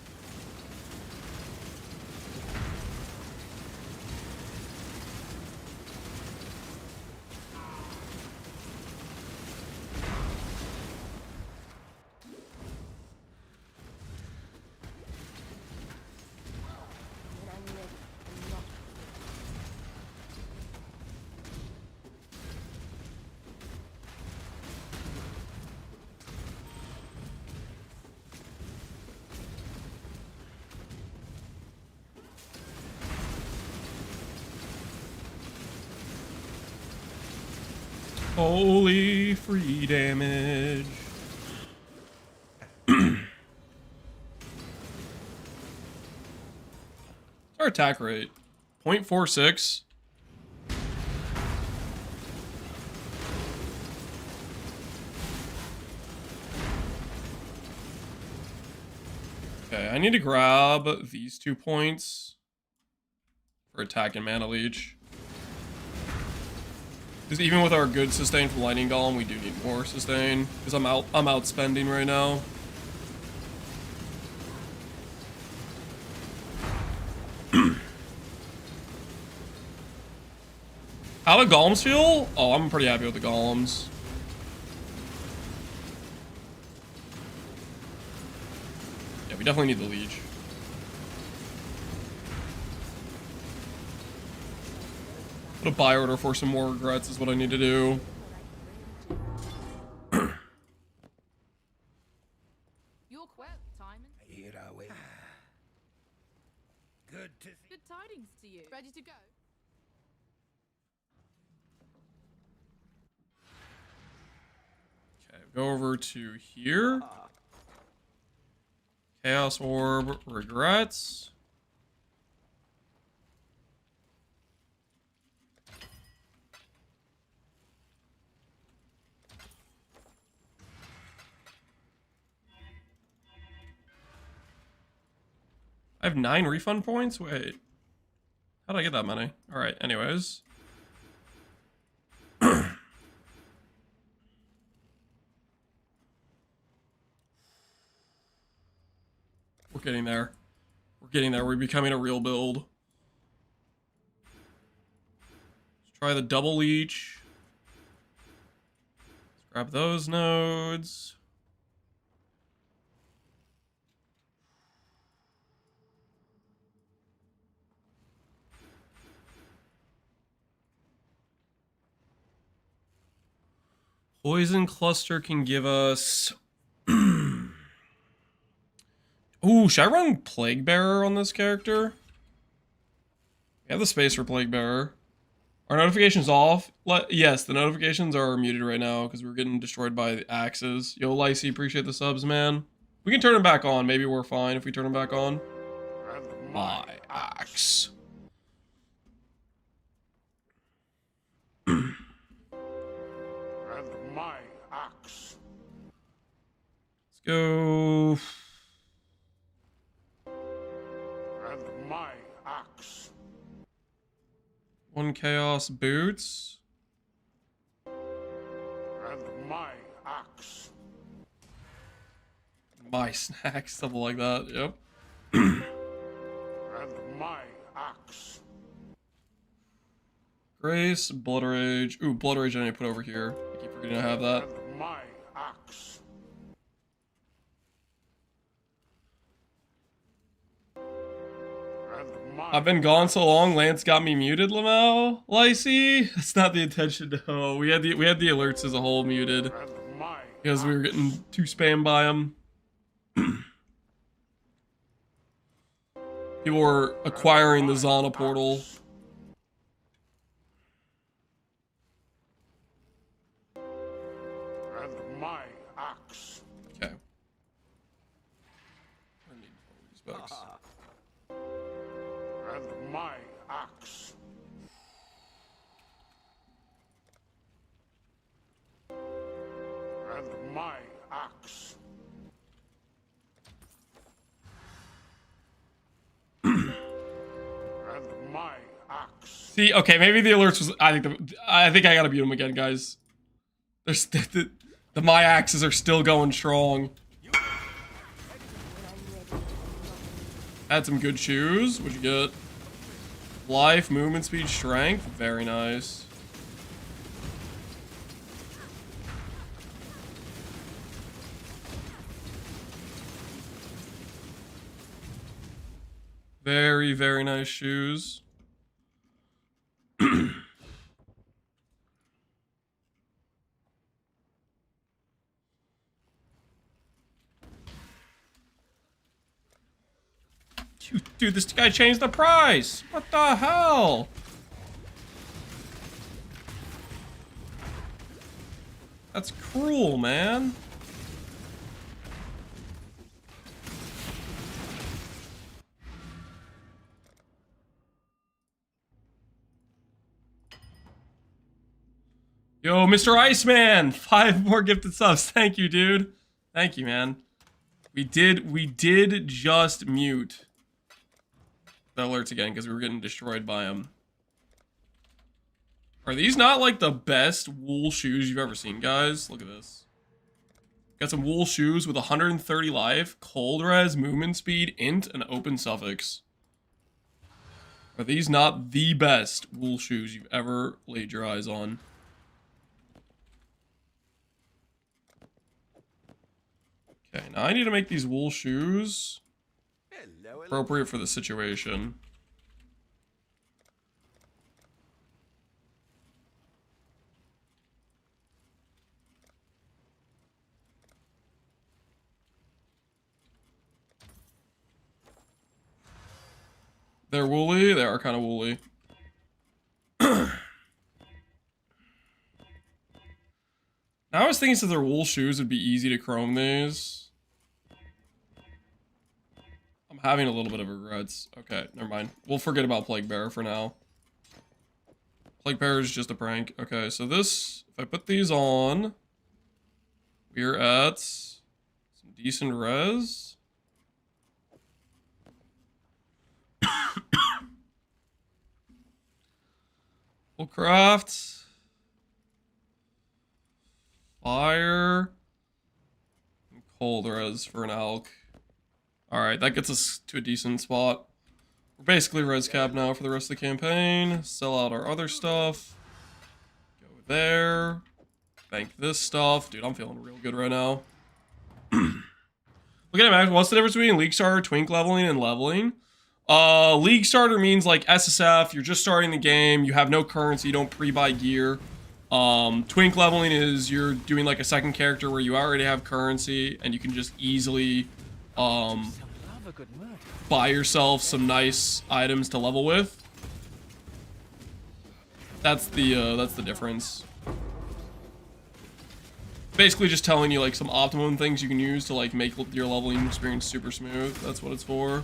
Holy free damage. Our attack rate 0.46. Okay, I need to grab these 2 points for attack and mana leech. Because even with our good sustain from Lightning Golem, we do need more sustain. Because I'm outspending right now. How the golems feel? Oh, I'm pretty happy with the golems. Yeah, we definitely need the leech. Put a buy order for some more regrets is what I need to do. You're quick, Timon. Here I wait. Good to see. Good tidings to you. Ready to go? Okay, go over to here. Chaos Orb, regrets. I have 9 refund points? Wait. How did I get that many? Alright, anyways. We're getting there. We're getting there. We're becoming a real build. Let's try the double leech. Let's grab those nodes. Poison Cluster can give us... Ooh, should I run Plague Bearer on this character? We have the space for Plague Bearer. Are notifications off? Yes, the notifications are muted right now because we're getting destroyed by the axes. Yo, Lysy, appreciate the subs, man. We can turn them back on. Maybe we're fine if we turn them back on. My axe. My axe. Let's go. And my axe. 1 Chaos Boots. And my axe. My snacks, something like that. Yep. And my axe. Grace, Blood Rage. Ooh, Blood Rage I need to put over here. I keep forgetting to have that. And my axe. And my I've been gone so long, Lance got me muted, Lamau. Lysy. That's not the intention. No, we had the alerts as a whole muted. Because we were getting too spammed by them. People were acquiring the Zana portal. And my axe. Okay. I need these bucks. And my axe. And my axe. And my axe. See, okay, maybe the alerts was. I think I gotta mute them again, guys. There's the my axes are still going strong. Had some good shoes. What'd you get? Life, movement speed, strength. Very nice. Very, very nice shoes. Dude, this guy changed the price. What the hell? That's cruel, man. Yo, Mr. Iceman, 5 more gifted subs. Thank you, dude. Thank you, man. We did just mute the alerts again because we were getting destroyed by them. Are these not like the best wool shoes you've ever seen, guys? Look at this. Got some wool shoes with 130 life, cold res, movement speed, int, and open suffix. Are these not the best wool shoes you've ever laid your eyes on? Okay, now I need to make these wool shoes appropriate for the situation. They're woolly? They are kind of woolly. Now I was thinking since they're wool shoes, it'd be easy to chrome these. I'm having a little bit of regrets. Okay, never mind. We'll forget about Plague Bearer for now. Plague Bearer is just a prank. Okay, so this, if I put these on, we're at some decent res. We'll craft fire and cold res for an elk. Alright, that gets us to a decent spot. We're basically res cap now for the rest of the campaign. Sell out our other stuff. Go there. Bank this stuff. Dude, I'm feeling real good right now. Look at it, Max. What's the difference between League Starter, Twink leveling, and leveling? League Starter means like SSF, you're just starting the game, you have no currency, you don't pre-buy gear. Twink leveling is you're doing like a second character where you already have currency and you can just easily buy yourself some nice items to level with. That's the difference. Basically just telling you like some optimum things you can use to like make your leveling experience super smooth. That's what it's for.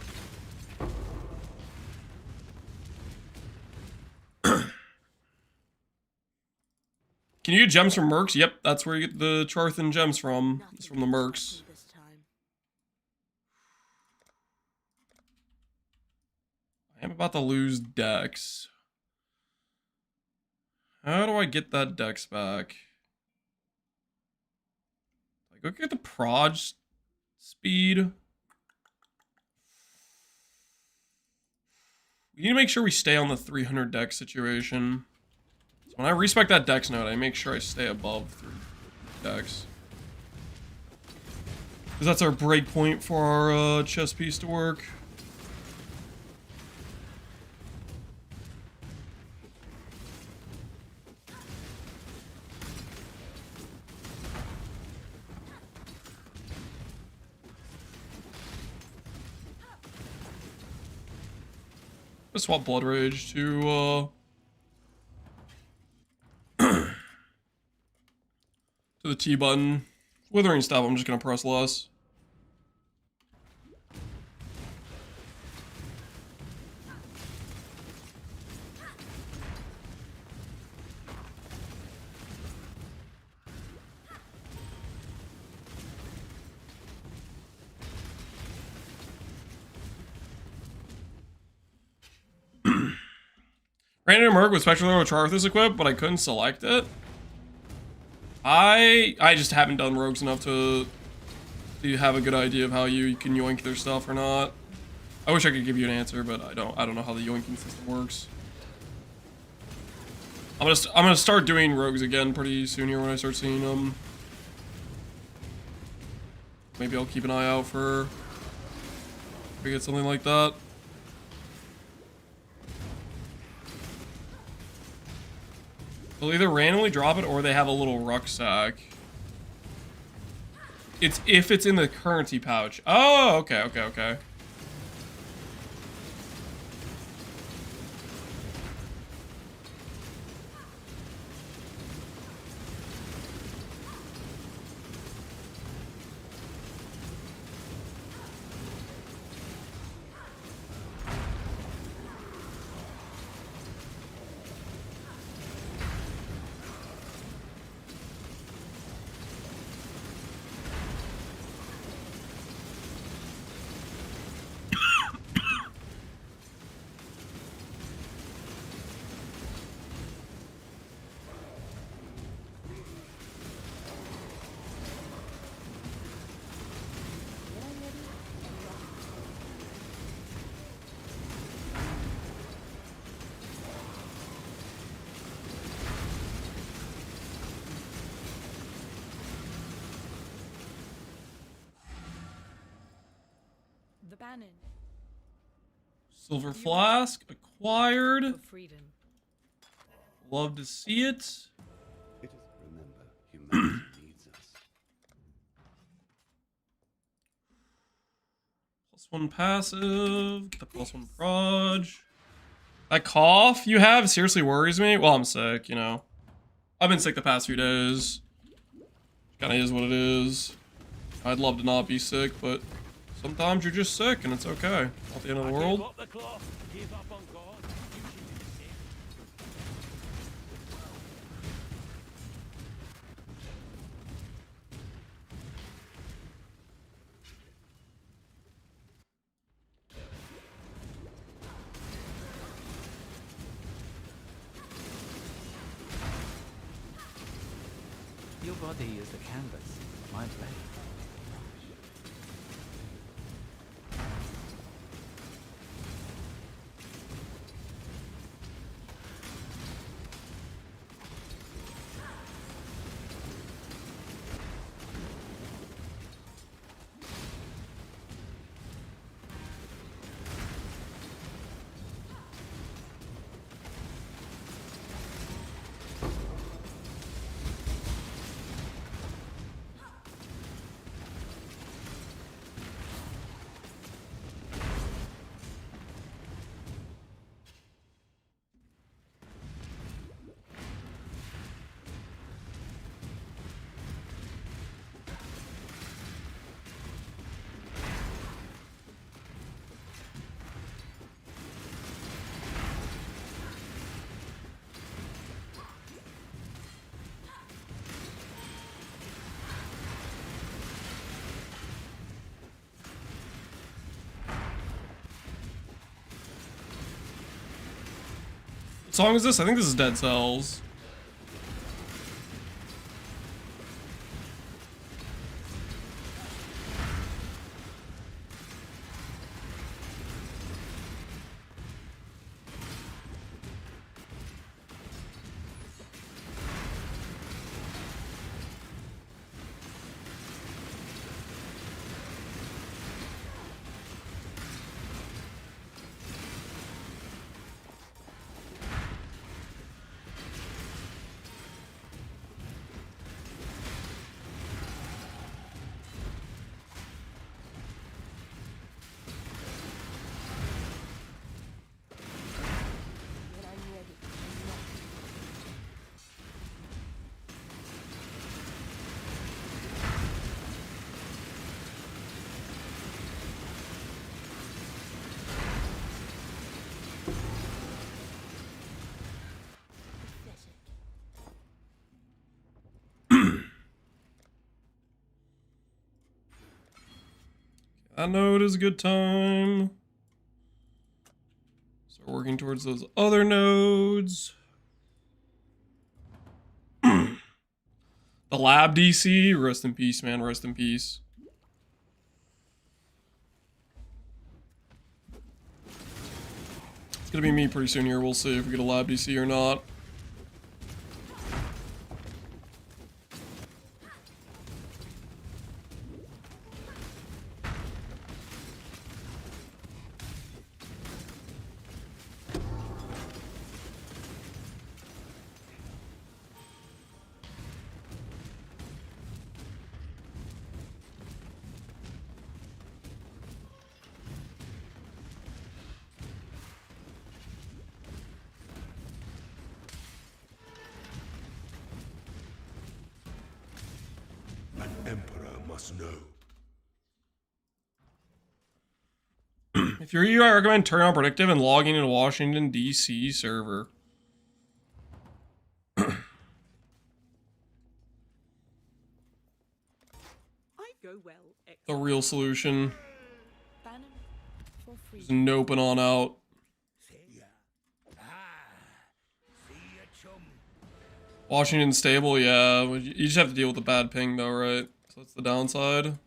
Can you get gems from Mercs? Yep, that's where you get the Charthan gems from. It's from the Mercs. I am about to lose Dex. How do I get that Dex back? I go get the proj speed. We need to make sure we stay on the 300 Dex situation. So when I respec that Dex node, I make sure I stay above 3 Dex. Because that's our breakpoint for our chess piece to work. Let's swap Blood Rage to the T button. Withering Staff, I'm just gonna press less. Random Merc with Spectral Arrow Charthus equipped, but I couldn't select it. I just haven't done rogues enough to have a good idea of how you can yoink their stuff or not. I wish I could give you an answer, but I don't know how the yoinking system works. I'm gonna start doing rogues again pretty soon here when I start seeing them. Maybe I'll keep an eye out for if we get something like that. They'll either randomly drop it or they have a little rucksack. It's if it's in the currency pouch. Oh, okay. The Bannon. Silver flask acquired. For freedom. Love to see it. Remember, humanity needs us. +1 passive. The +1 proj. That cough you have seriously worries me. Well, I'm sick, you know. I've been sick the past few days. Kinda is what it is. I'd love to not be sick, but sometimes you're just sick and it's okay. Not the end of the world. Give up the cloth. Give up on God. You should be the same. Your body is the canvas, my flesh. What song is this? I think this is Dead Cells. I know it is a good time. Start working towards those other nodes. The lab DC, rest in peace, man, rest in peace. It's gonna be me pretty soon here, we'll see if we get a lab DC or not. An emperor must know. If you're EU, I recommend turning on predictive and logging into Washington, D.C. server. I go well. The real solution. Bannon. For Just freedom. noping on out. Washington stable, yeah. You just have to deal with the bad ping though, right? So that's the downside.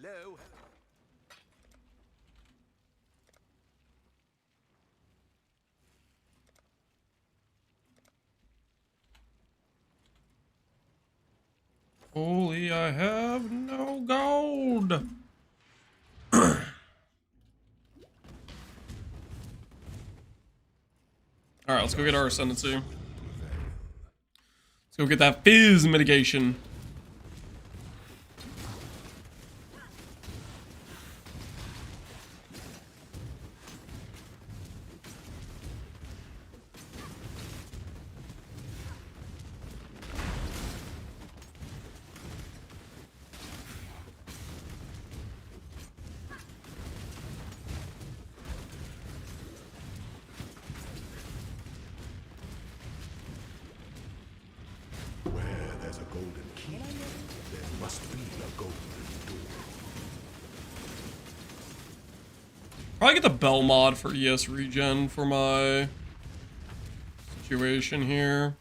Hello. Holy, I have no gold. Alright, let's go get our Ascendancy. Let's go get that fizz mitigation. Probably get the bell mod for ES regen for my situation here.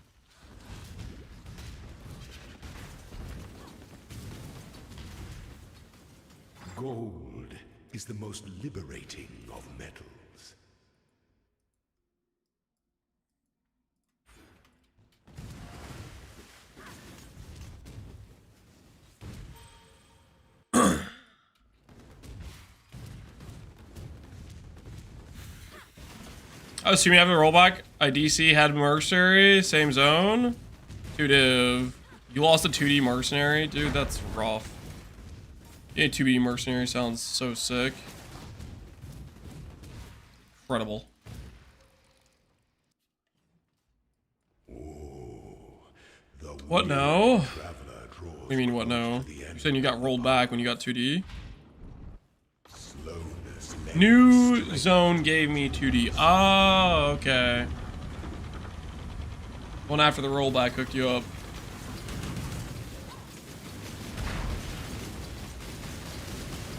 Gold is the most liberating of metals. I assume you have a rollback. IDC had Mercenary, same zone. 2 div. You lost a 2D Mercenary? Dude, that's rough. Yeah, 2D Mercenary sounds so sick. Incredible. What now? What do you mean, what now? You're saying you got rolled back when you got 2D? New zone gave me 2D. Oh, okay. One after the rollback hooked you up.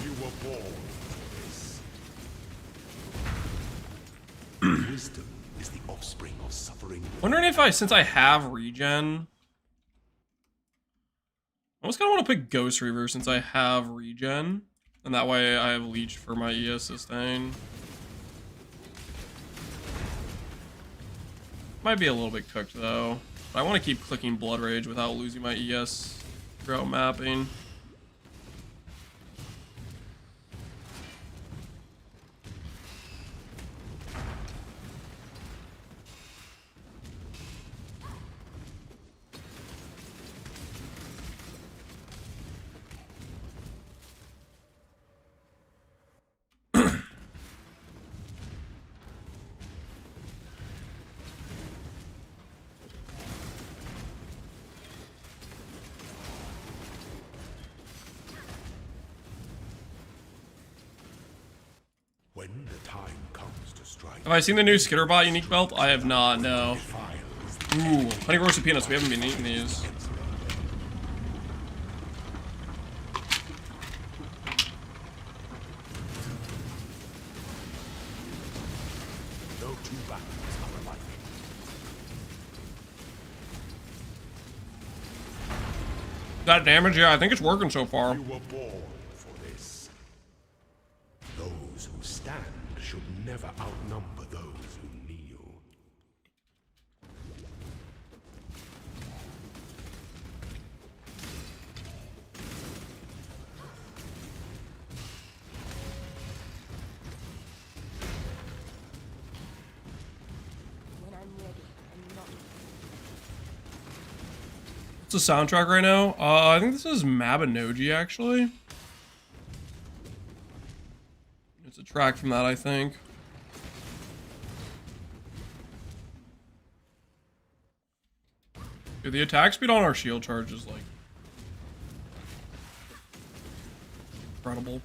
You were born for this. Wisdom is the offspring of suffering. Wondering if since I have regen, I almost kind of want to pick Ghost Reaver since I have regen. And that way I have Leech for my ES sustain. Might be a little bit cooked though. But I want to keep clicking Blood Rage without losing my ES throughout mapping. When the time comes to strike. Have I seen the new Skitterbot unique belt? I have not, no. Ooh, honey roasted peanuts. We haven't been eating these. No two battles are alike. That damage? Yeah, I think it's working so far. You were born for this. Those who stand should never outnumber those who kneel. When I'm ready, I'm not. What's the soundtrack right now? I think this is Mabinogi, actually. It's a track from that, I think. Dude, the attack speed on our shield charge is, like, incredible.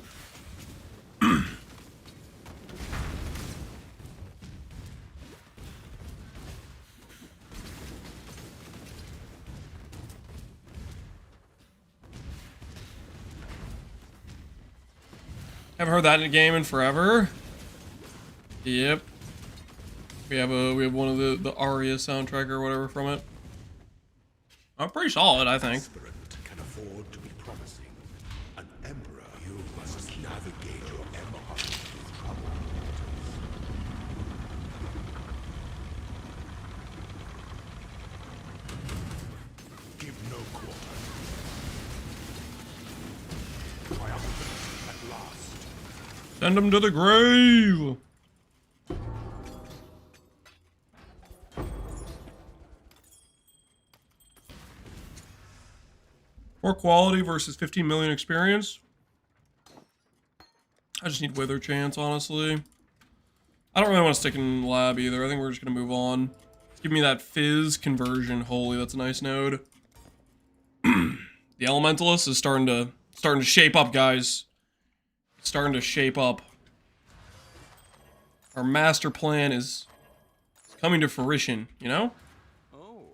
Haven't heard that in a game in forever. Yep. We have one of the Aria soundtrack or whatever from it. Pretty solid, I think. Can afford to be promising. An emperor You must navigate your empire through troubled waters. Give no quarter. Triumphant at last. Send him to the grave. More quality versus 15 million experience. I just need Wither chance, honestly. I don't really want to stick in lab either. I think we're just going to move on. Give me that Fizz conversion. Holy, that's a nice node. The Elementalist is starting to shape up, guys. It's starting to shape up. Our master plan is coming to fruition, you know? Oh.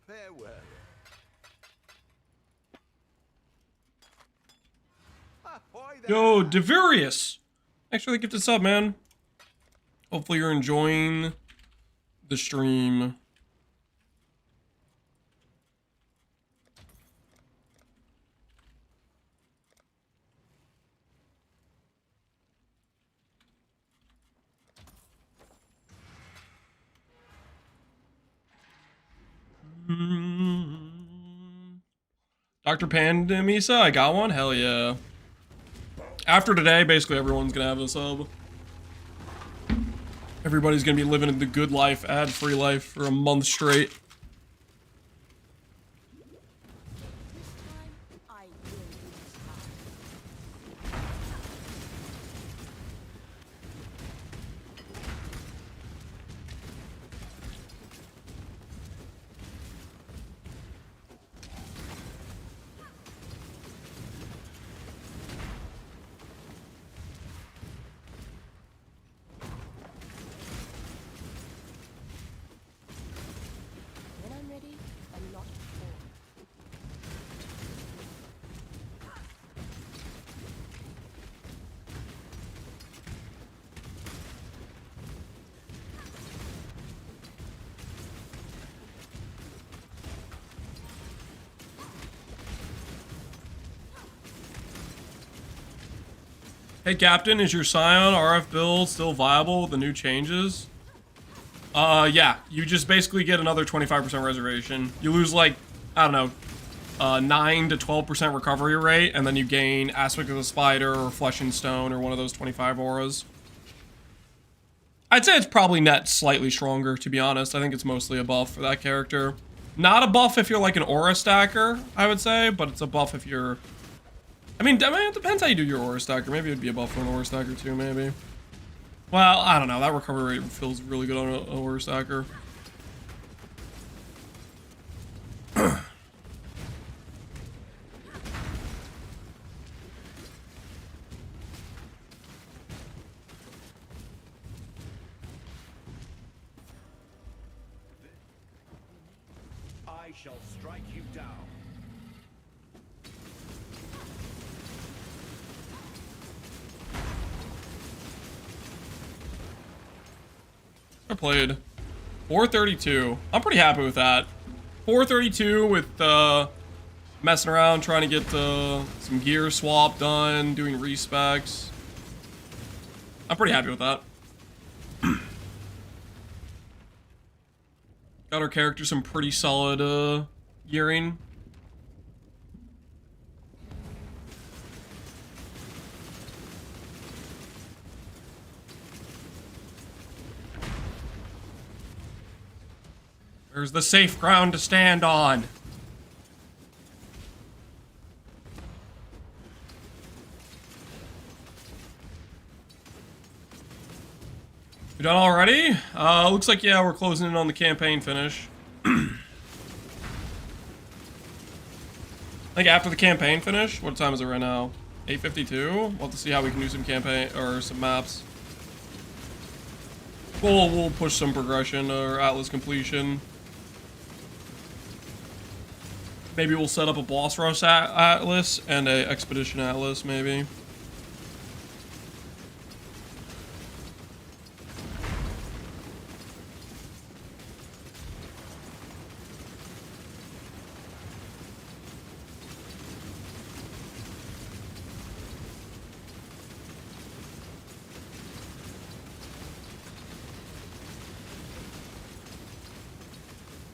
Farewell. Yo, Devirius! Thanks for the gifted sub, man. Hopefully you're enjoying the stream. Dr. Pandemisa, I got one? Hell yeah. After today, basically everyone's gonna have a sub. Everybody's gonna be living the good life, ad-free life for a month straight. When I'm ready, I'm not before. Hey Captain, is your Scion RF build still viable with the new changes? Yeah, you just basically get another 25% reservation. You lose like, I don't know, 9 to 12% recovery rate, and then you gain Aspect of the Spider or Flesh and Stone or one of those 25 auras. I'd say it's probably net slightly stronger, to be honest. I think it's mostly a buff for that character. Not a buff if you're like an aura stacker, I would say, but it's a buff if you're... I mean, it depends how you do your aura stacker. Maybe it'd be a buff for an aura stacker too, maybe. Well, I don't know. That recovery rate feels really good on an aura stacker. I shall strike you down. I played 432. I'm pretty happy with that. 432 with messing around, trying to get some gear swap done, doing respecs. I'm pretty happy with that. Got our character some pretty solid gearing. There's the safe ground to stand on. You done already? Looks like, yeah, we're closing in on the campaign finish. I think after the campaign finish, what time is it right now? 8:52? We'll have to see how we can do some campaign, or some maps. We'll push some progression or Atlas completion. Maybe we'll set up a boss rush Atlas and a expedition Atlas, maybe.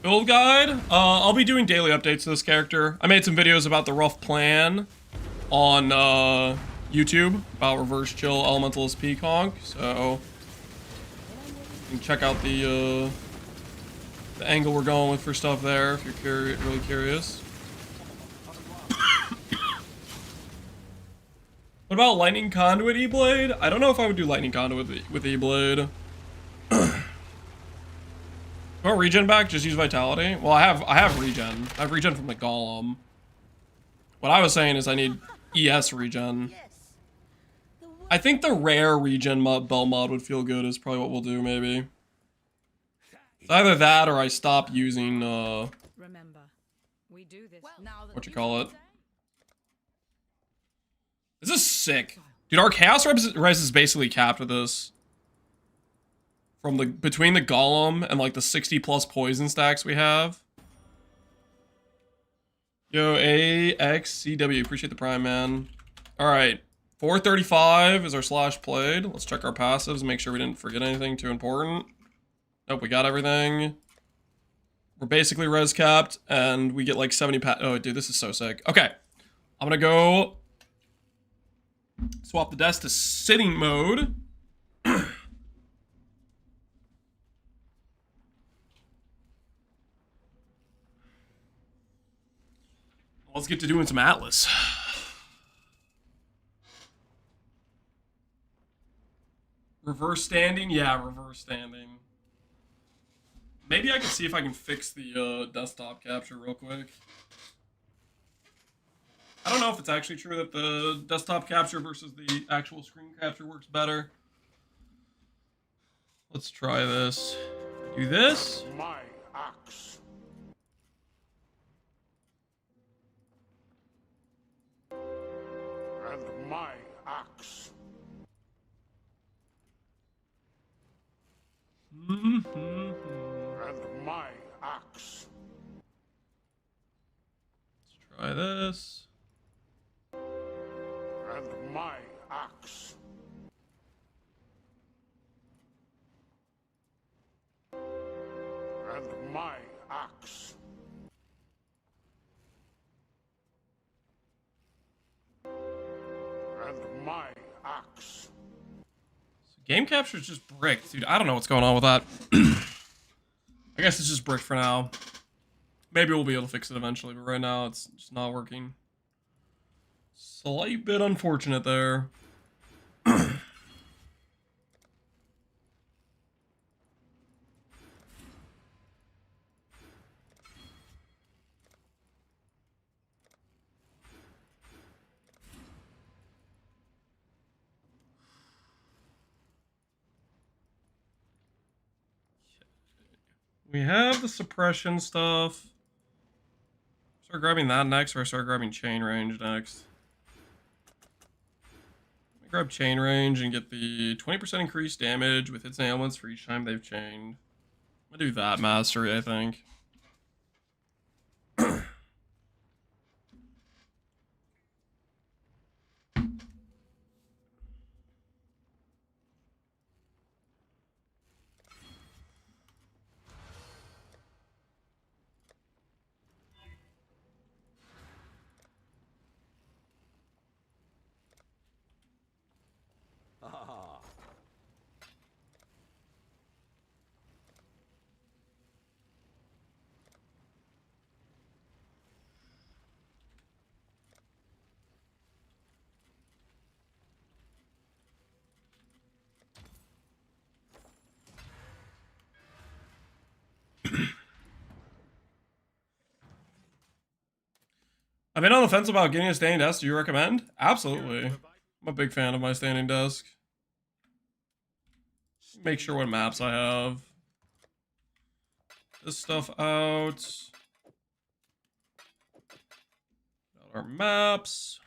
Build guide. I'll be doing daily updates to this character. I made some videos about the rough plan on YouTube about reverse chill Elementalist Pconc, so you can check out the angle we're going with for stuff there if you're really curious. What about Lightning Conduit E-Blade? I don't know if I would do Lightning Conduit with E-Blade. Want regen back? Just use Vitality? Well, I have regen. I have regen from the Golem. What I was saying is I need ES regen. I think the rare regen bell mod would feel good is probably what we'll do, maybe. It's either that or I stop using, Remember, we do this what you call it. This is sick. Dude, our Chaos Res is basically capped with this. From between the Golem and like the 60 plus poison stacks we have. Yo, AXCW, appreciate the prime, man. Alright, 435 is our slash played. Let's check our passives, make sure we didn't forget anything too important. Nope, we got everything. We're basically res capped, and we get like 70 oh, dude, this is so sick. Okay, I'm gonna go swap the desk to sitting mode. Let's get to doing some Atlas. Reverse standing? Yeah, reverse standing. Maybe I can see if I can fix the desktop capture real quick. I don't know if it's actually true that the desktop capture versus the actual screen capture works better. Let's try this. Do this. My axe. And my axe. And my axe. Let's try this. And my axe. And my axe. And my axe. Game capture is just bricked, dude. I don't know what's going on with that. I guess it's just bricked for now. Maybe we'll be able to fix it eventually, but right now it's just not working. Slight bit unfortunate there. We have the suppression stuff. Start grabbing that next, or I start grabbing chain range next. Let me grab chain range and get the 20% increased damage with hits and ailments for each time they've chained. I'm gonna do that mastery, I think. Ah. I've been on the fence about getting a standing desk. Do you recommend? Absolutely. I'm a big fan of my standing desk. Make sure what maps I have. This stuff out. Got our maps.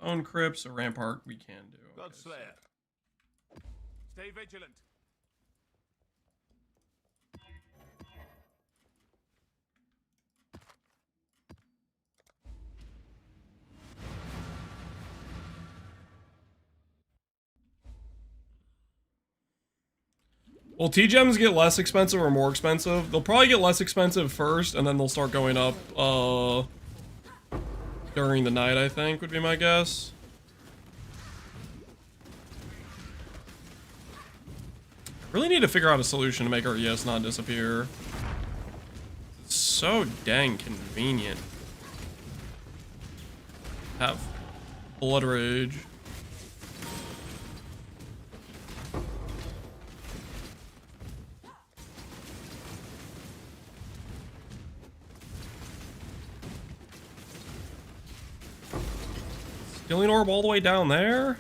Bone crypts, a rampart we can do. Okay, Godslayer. Stay vigilant. Will T-gems get less expensive or more expensive? They'll probably get less expensive first, and then they'll start going up, during the night, I think, would be my guess. Really need to figure out a solution to make our ES not disappear. It's so dang convenient. Have blood rage. Healing orb all the way down there?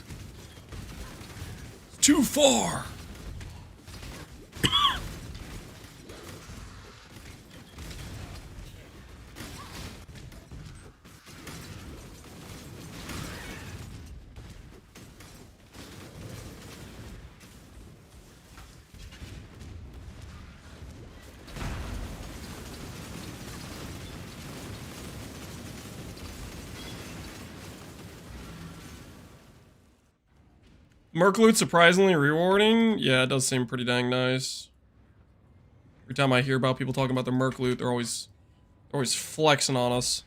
It's too far! Merc loot surprisingly rewarding? Yeah, it does seem pretty dang nice. Every time I hear about people talking about their merc loot, they're always flexing on us.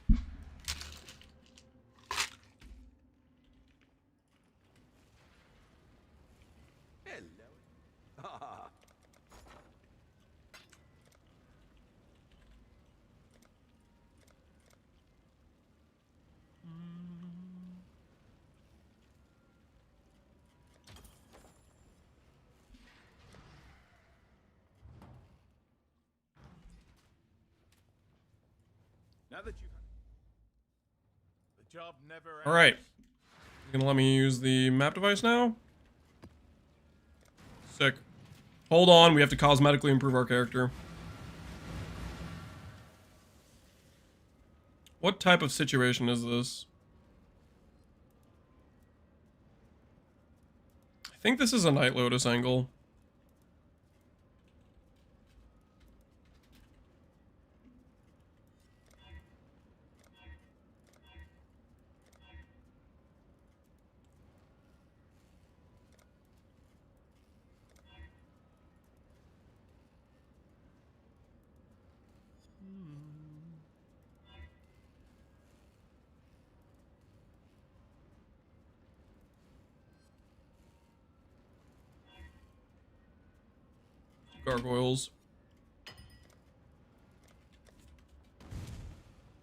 Now that you, the job never ends. All right, you gonna let me use the map device now? Sick. Hold on, we have to cosmetically improve our character. What type of situation is this? I think this is a Night Lotus angle. Gargoyles.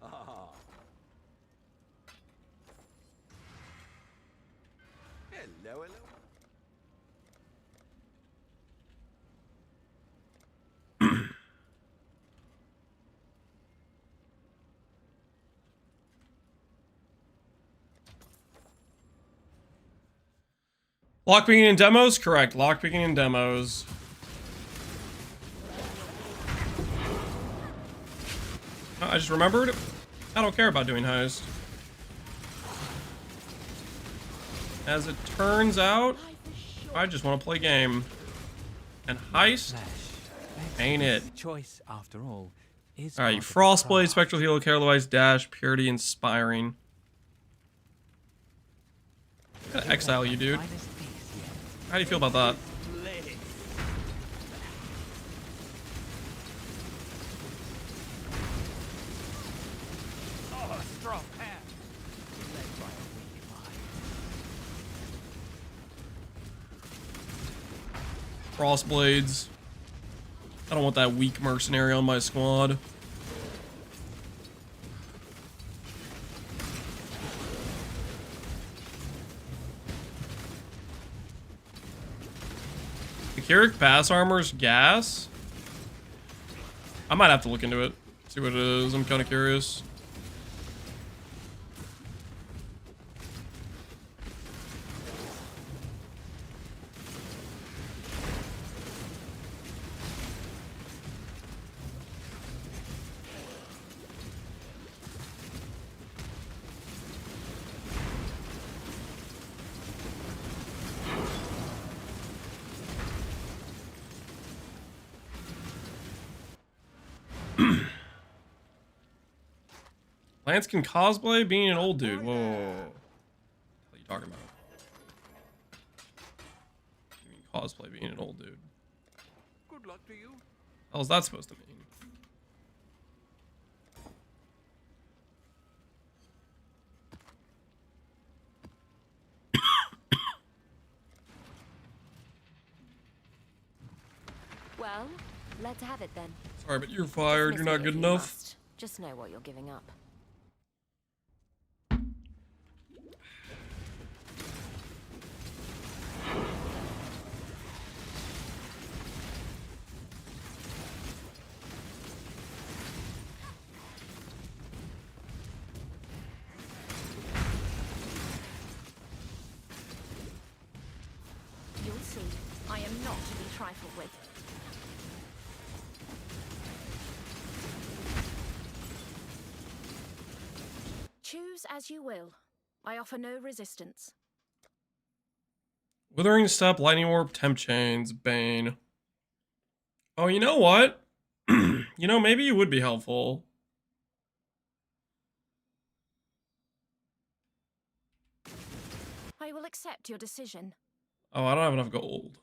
Hello, hello. Lockpicking in demos? Correct. Lockpicking in demos. I just remembered. I don't care about doing heist. As it turns out, I just want to play game. And heist ain't it. Choice, after all, is Alright, Frostblade, Spectral Heal, Careless, Dash, Purity, Inspiring. I'm gonna exile you, dude. How do you feel about that? Frostblades. I don't want that weak mercenary on my squad. Keurig pass armor's gas? I might have to look into it. See what it is. I'm kind of curious. Lance can cosplay being an old dude. Whoa. What are you talking about? What do you mean cosplay being an old dude? Good luck to you. How's that supposed to mean? Well, let's have it then. Sorry, but you're fired. You're Dismiss not me good if you enough. must. Just know what you're giving up. You'll see. I am not to be trifled with. Choose as you will. I offer no resistance. Withering Step, Lightning Orb, Temp Chains, Bane. Oh, you know what? You know, maybe you would be helpful. I will accept your decision. Oh, I don't have enough gold.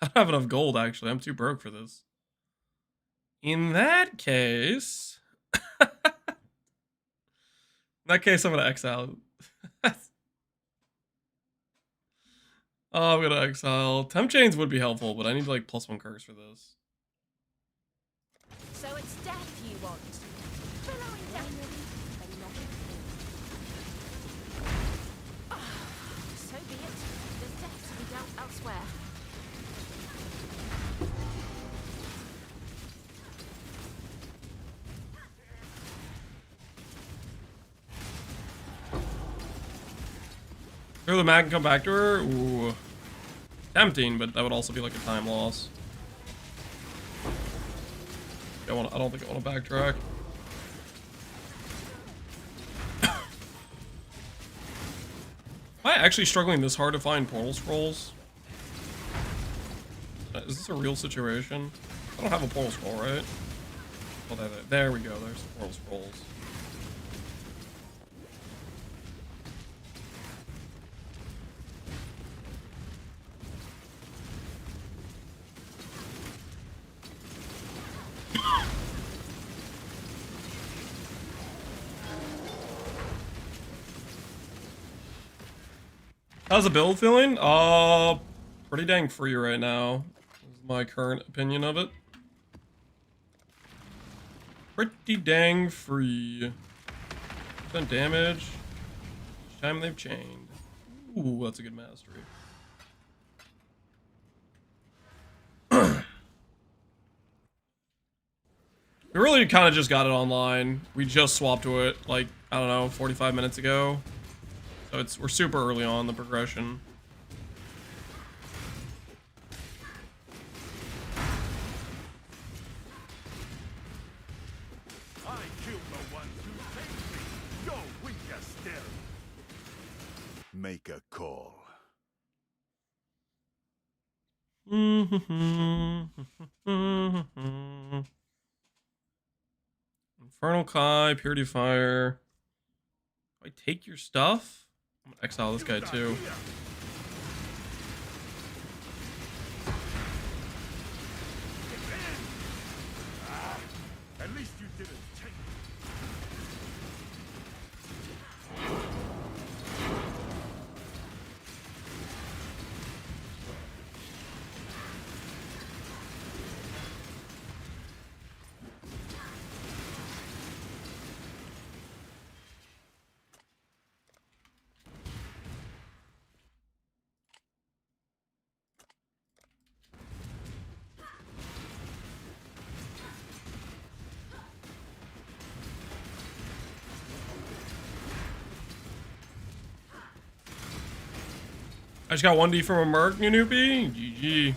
I don't have enough gold, actually. I'm too broke for this. In that case... In that case, I'm gonna exile. Oh, I'm gonna exile. Temp Chains would be helpful, but I need like +1 curse for this. So it's death you want. Billowing death. So be it. There's death to be dealt elsewhere. Throw the mag and come back to her? Ooh. Tempting, but that would also be like a time loss. I don't think I want to backtrack. Am I actually struggling this hard to find portal scrolls? Is this a real situation? I don't have a portal scroll, right? Oh, there we go. There's the portal scrolls. How's the build feeling? Pretty dang free right now. Is my current opinion of it. Pretty dang free. Done damage. Each time they've chained. Ooh, that's a good mastery. We really kind of just got it online. We just swapped to it, like, I don't know, 45 minutes ago. So we're super early on the progression. I killed the ones who saved me. Go win your still. Make a call. Infernal Kai, Purity Fire. Do I take your stuff? I'm gonna exile this guy too. At least you didn't take I just got 1D from a Merc, Noopy. GG.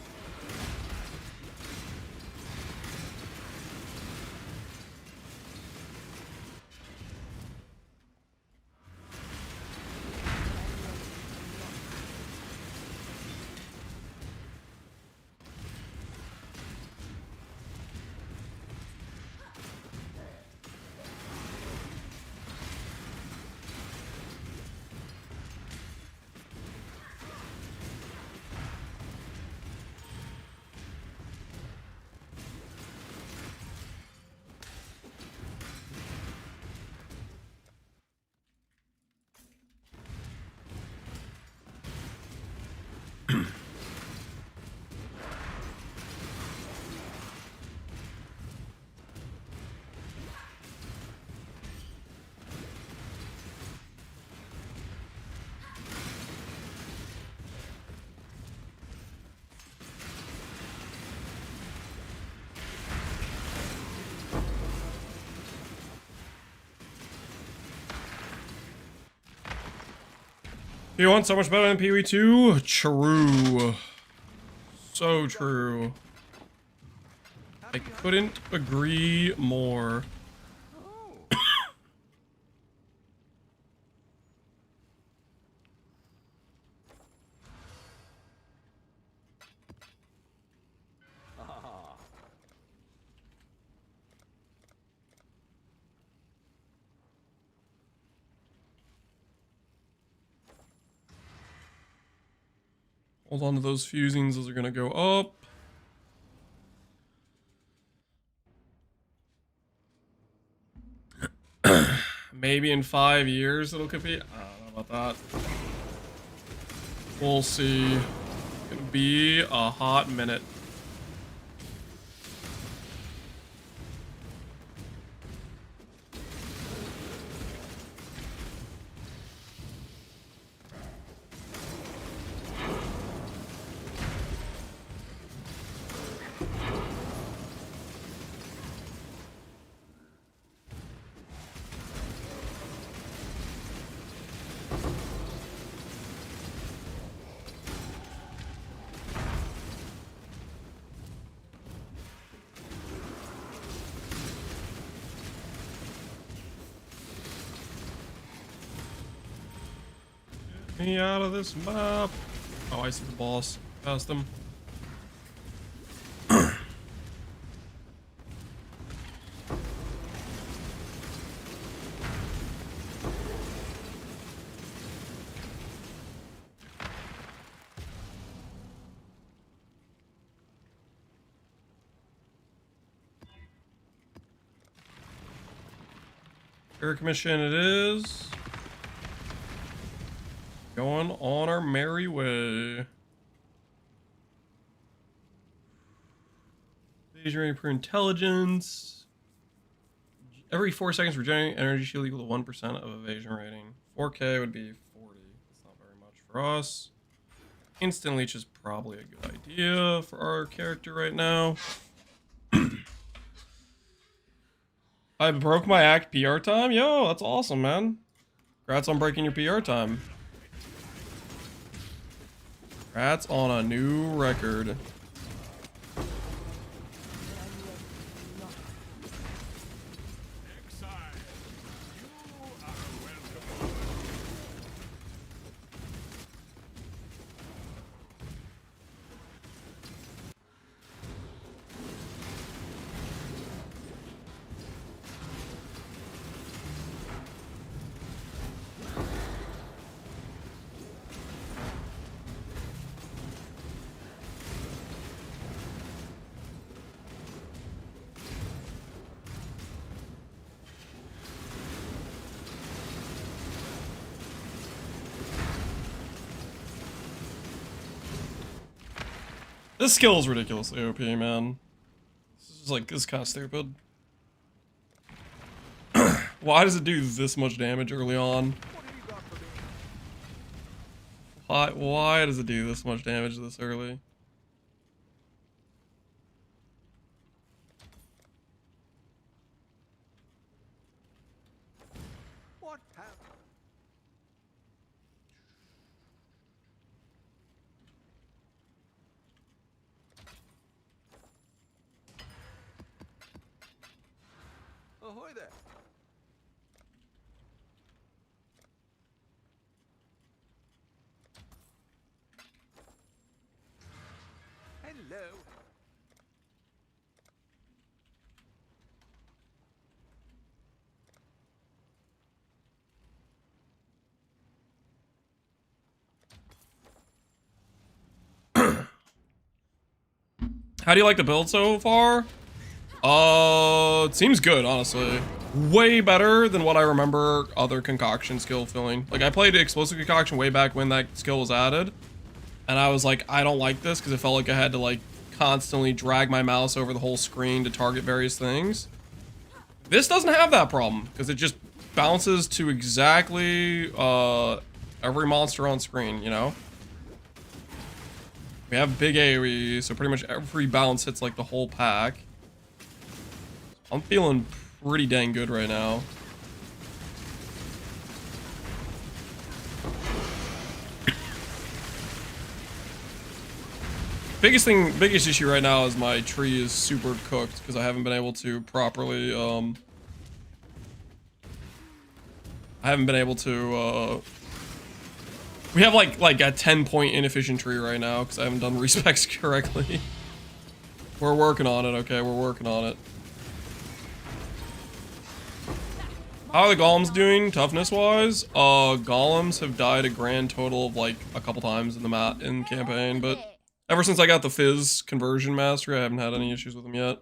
P1 so much better than PoE2? True. So true. I couldn't agree more. Hold on to those fusings, those are gonna go up. Maybe in 5 years it'll compete. I don't know about that. We'll see. It's gonna be a hot minute. Me out of this map. Oh, I see the boss. Past him. Air commission it is. Going on our merry way. Evasion rating per intelligence. Every 4 seconds, regenerating energy shield equal to 1% of evasion rating. 4K would be 40. That's not very much for us. Instant leech is probably a good idea for our character right now. I broke my act PR time? Yo, that's awesome, man. Congrats on breaking your PR time. Congrats on a new record. This skill is ridiculously OP, man. This is kind of stupid. Why does it do this much damage early on? Why does it do this much damage this early? What happened? Ahoy there. Hello. How do you like the build so far? It seems good, honestly. Way better than what I remember other concoction skill feeling. Like, I played explosive concoction way back when that skill was added, and I was like, I don't like this because it felt like I had to like constantly drag my mouse over the whole screen to target various things. This doesn't have that problem because it just bounces to exactly every monster on screen, you know? We have big AoE, so pretty much every bounce hits like the whole pack. I'm feeling pretty dang good right now. biggest issue right now is my tree is super cooked because I haven't been able to properly, we have like a 10-point inefficient tree right now because I haven't done respecs correctly. We're working on it, okay? We're working on it. How are the golems doing toughness-wise? Golems have died a grand total of like a couple times in the in campaign, but ever since I got the Fizz conversion mastery, I haven't had any issues with them yet.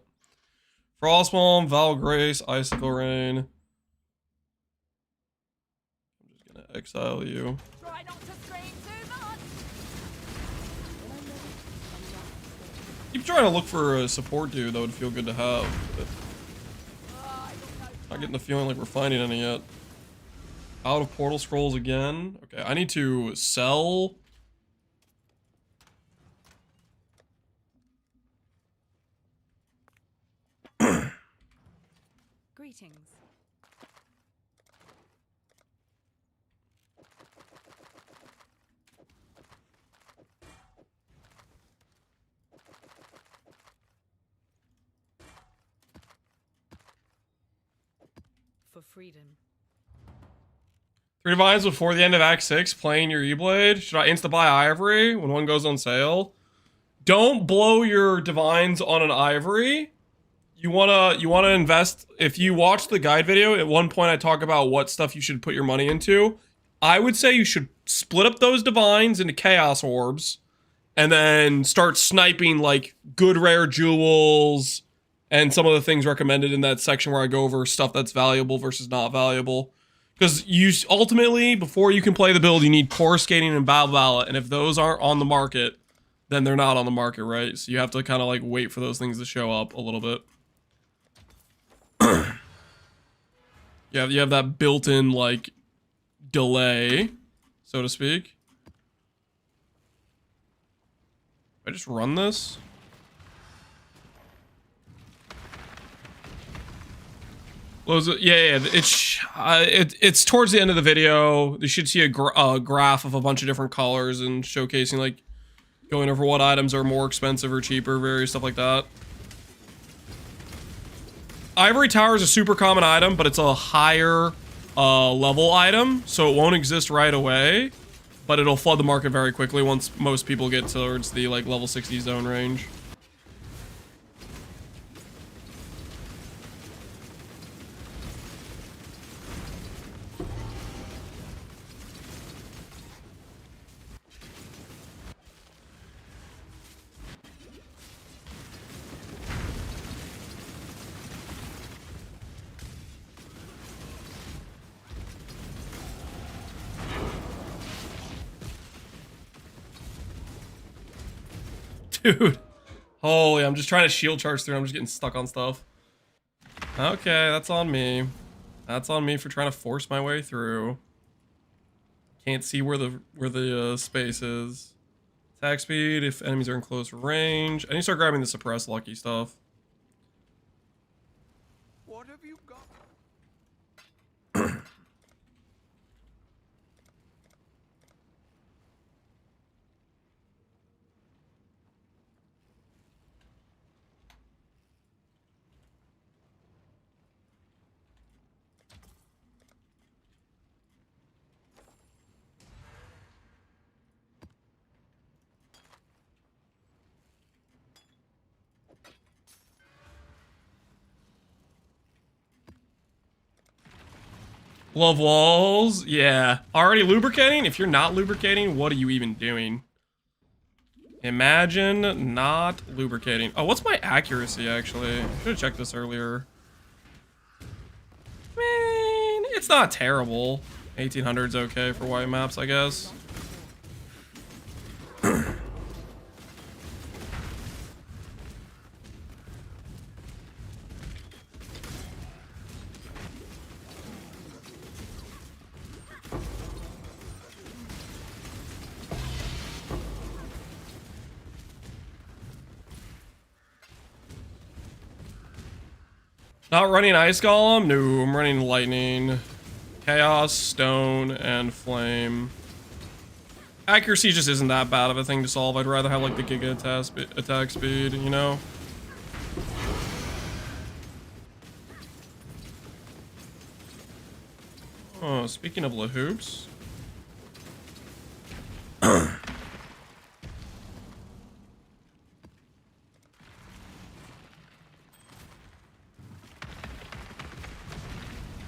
Frostbomb, Val Grace, Icicle Rain. I'm just gonna exile you. Try not to scream too much. Keep trying to look for a support dude that would feel good to have. But not getting the feeling like we're finding any yet. Out of portal scrolls again. Okay, I need to sell. Greetings. For freedom. 3 divines before the end of Act 6, playing your E-Blade. Should I insta-buy Ivory when one goes on sale? Don't blow your divines on an Ivory. You wanna invest. If you watch the guide video, at one point I talk about what stuff you should put your money into. I would say you should split up those divines into Chaos Orbs, and then start sniping like good rare jewels, and some of the things recommended in that section where I go over stuff that's valuable versus not valuable. Because you ultimately, before you can play the build, you need Core Skating and Battle Ballot, and if those aren't on the market, then they're not on the market, right? So you have to kind of like wait for those things to show up a little bit. You have that built-in like delay, so to speak. I just run this. Yeah, it's towards the end of the video. You should see a graph of a bunch of different colors and showcasing, like, going over what items are more expensive or cheaper, various stuff like that. Ivory Tower is a super common item, but it's a higher level item, so it won't exist right away, but it'll flood the market very quickly once most people get towards the like level 60 zone range. Dude, holy, I'm just trying to shield charge through. I'm just getting stuck on stuff. Okay, that's on me. That's on me for trying to force my way through. Can't see where the space is. Attack speed if enemies are in close range. I need to start grabbing the suppressed lucky stuff. What have you got? Glove walls, yeah. Already lubricating? If you're not lubricating, what are you even doing? Imagine not lubricating. Oh, what's my accuracy, actually? I should have checked this earlier. I mean, it's not terrible. 1800's okay for white maps, I guess. Not running Ice Golem? No, I'm running Lightning. Chaos, Stone, and Flame. Accuracy just isn't that bad of a thing to solve. I'd rather have like the giga attack speed, you know? Oh, speaking of lahoops.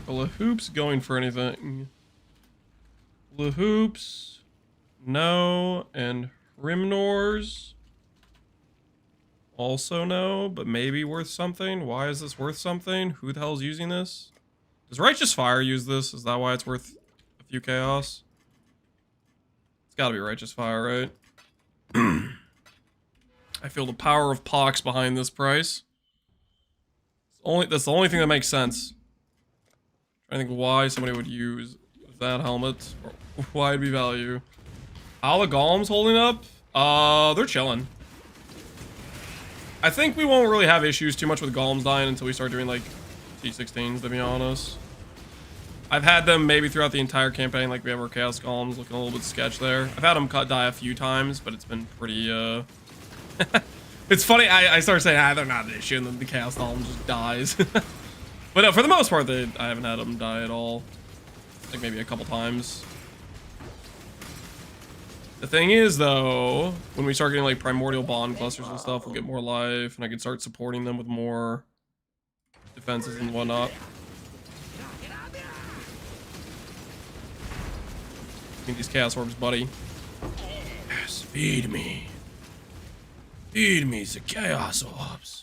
Lahoops going for anything. Lahoops. No. And Rimnors. Also no, but maybe worth something. Why is this worth something? Who the hell is using this? Does Righteous Fire use this? Is that why it's worth a few chaos? It's gotta be Righteous Fire, right? I feel the power of Pox behind this price. That's the only thing that makes sense. I think why somebody would use that helmet, or why it'd be value. How the Golems holding up? They're chilling. I think we won't really have issues too much with Golems dying until we start doing like T16s, to be honest. I've had them maybe throughout the entire campaign, like we have our Chaos Golems looking a little bit sketch there. I've had them die a few times, but it's been pretty, It's funny, I start saying, they're not an issue, and then the Chaos Golem just dies. But for the most part, I haven't had them die at all. Like maybe a couple times. The thing is, though, when we start getting like Primordial Bond clusters and stuff, we'll get more life, and I can start supporting them with more defenses and whatnot. Give me these Chaos Orbs, buddy. Yes, feed me. Feed me the Chaos Orbs.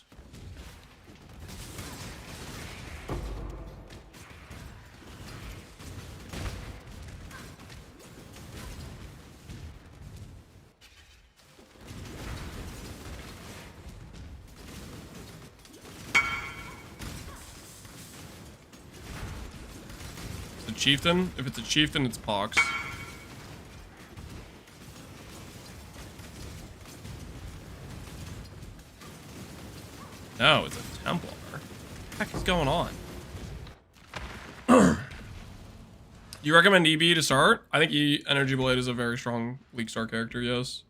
Chieftain? If it's a chieftain, it's Pox. No, it's a Templar. What the heck is going on? You recommend EB to start? I think Energy Blade is a very strong League Star character, yes.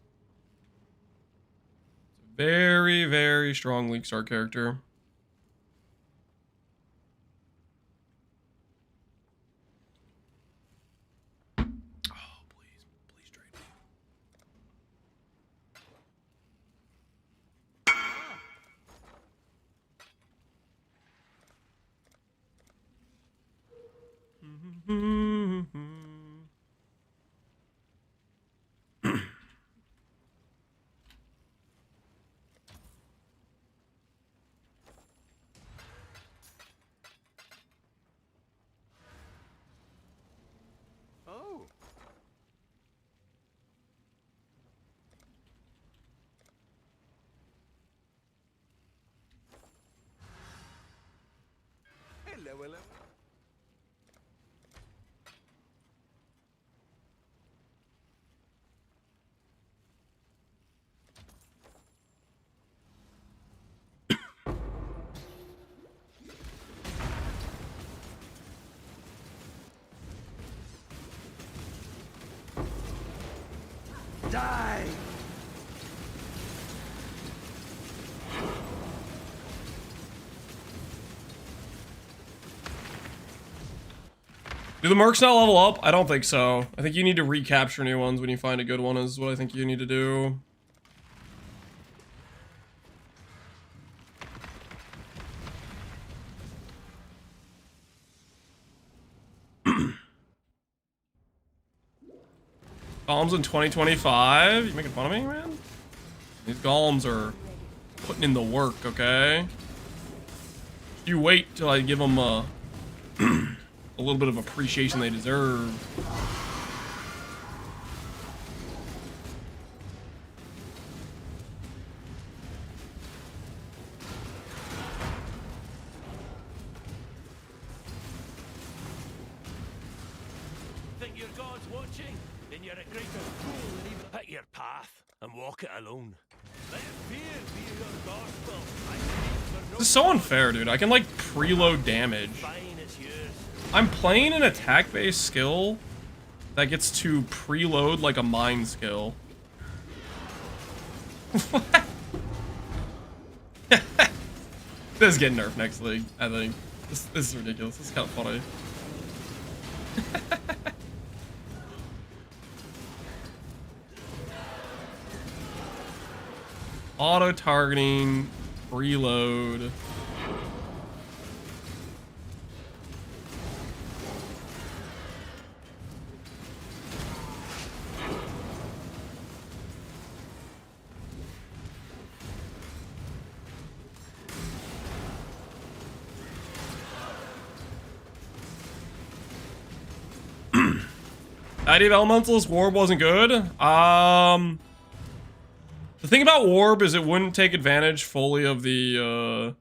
Very, very strong League Star character. Oh. Hello, hello. Die! Do the mercs not level up? I don't think so. I think you need to recapture new ones when you find a good one is what I think you need to do. Golems in 2025? You making fun of me, man? These golems are putting in the work, okay? You wait till I give them a little bit of appreciation they deserve. Think your God's watching? Then you're a greater fool than even pick your path and walk it alone. Let fear be your gospel. This is so unfair, dude. I can like preload damage. I'm playing an attack-based skill that gets to preload like a mine skill. This is getting nerfed next league, I think. This is ridiculous. This is kind of funny. Auto targeting, reload. Idea of Elementalist Warp wasn't good. The thing about Warp is it wouldn't take advantage fully of the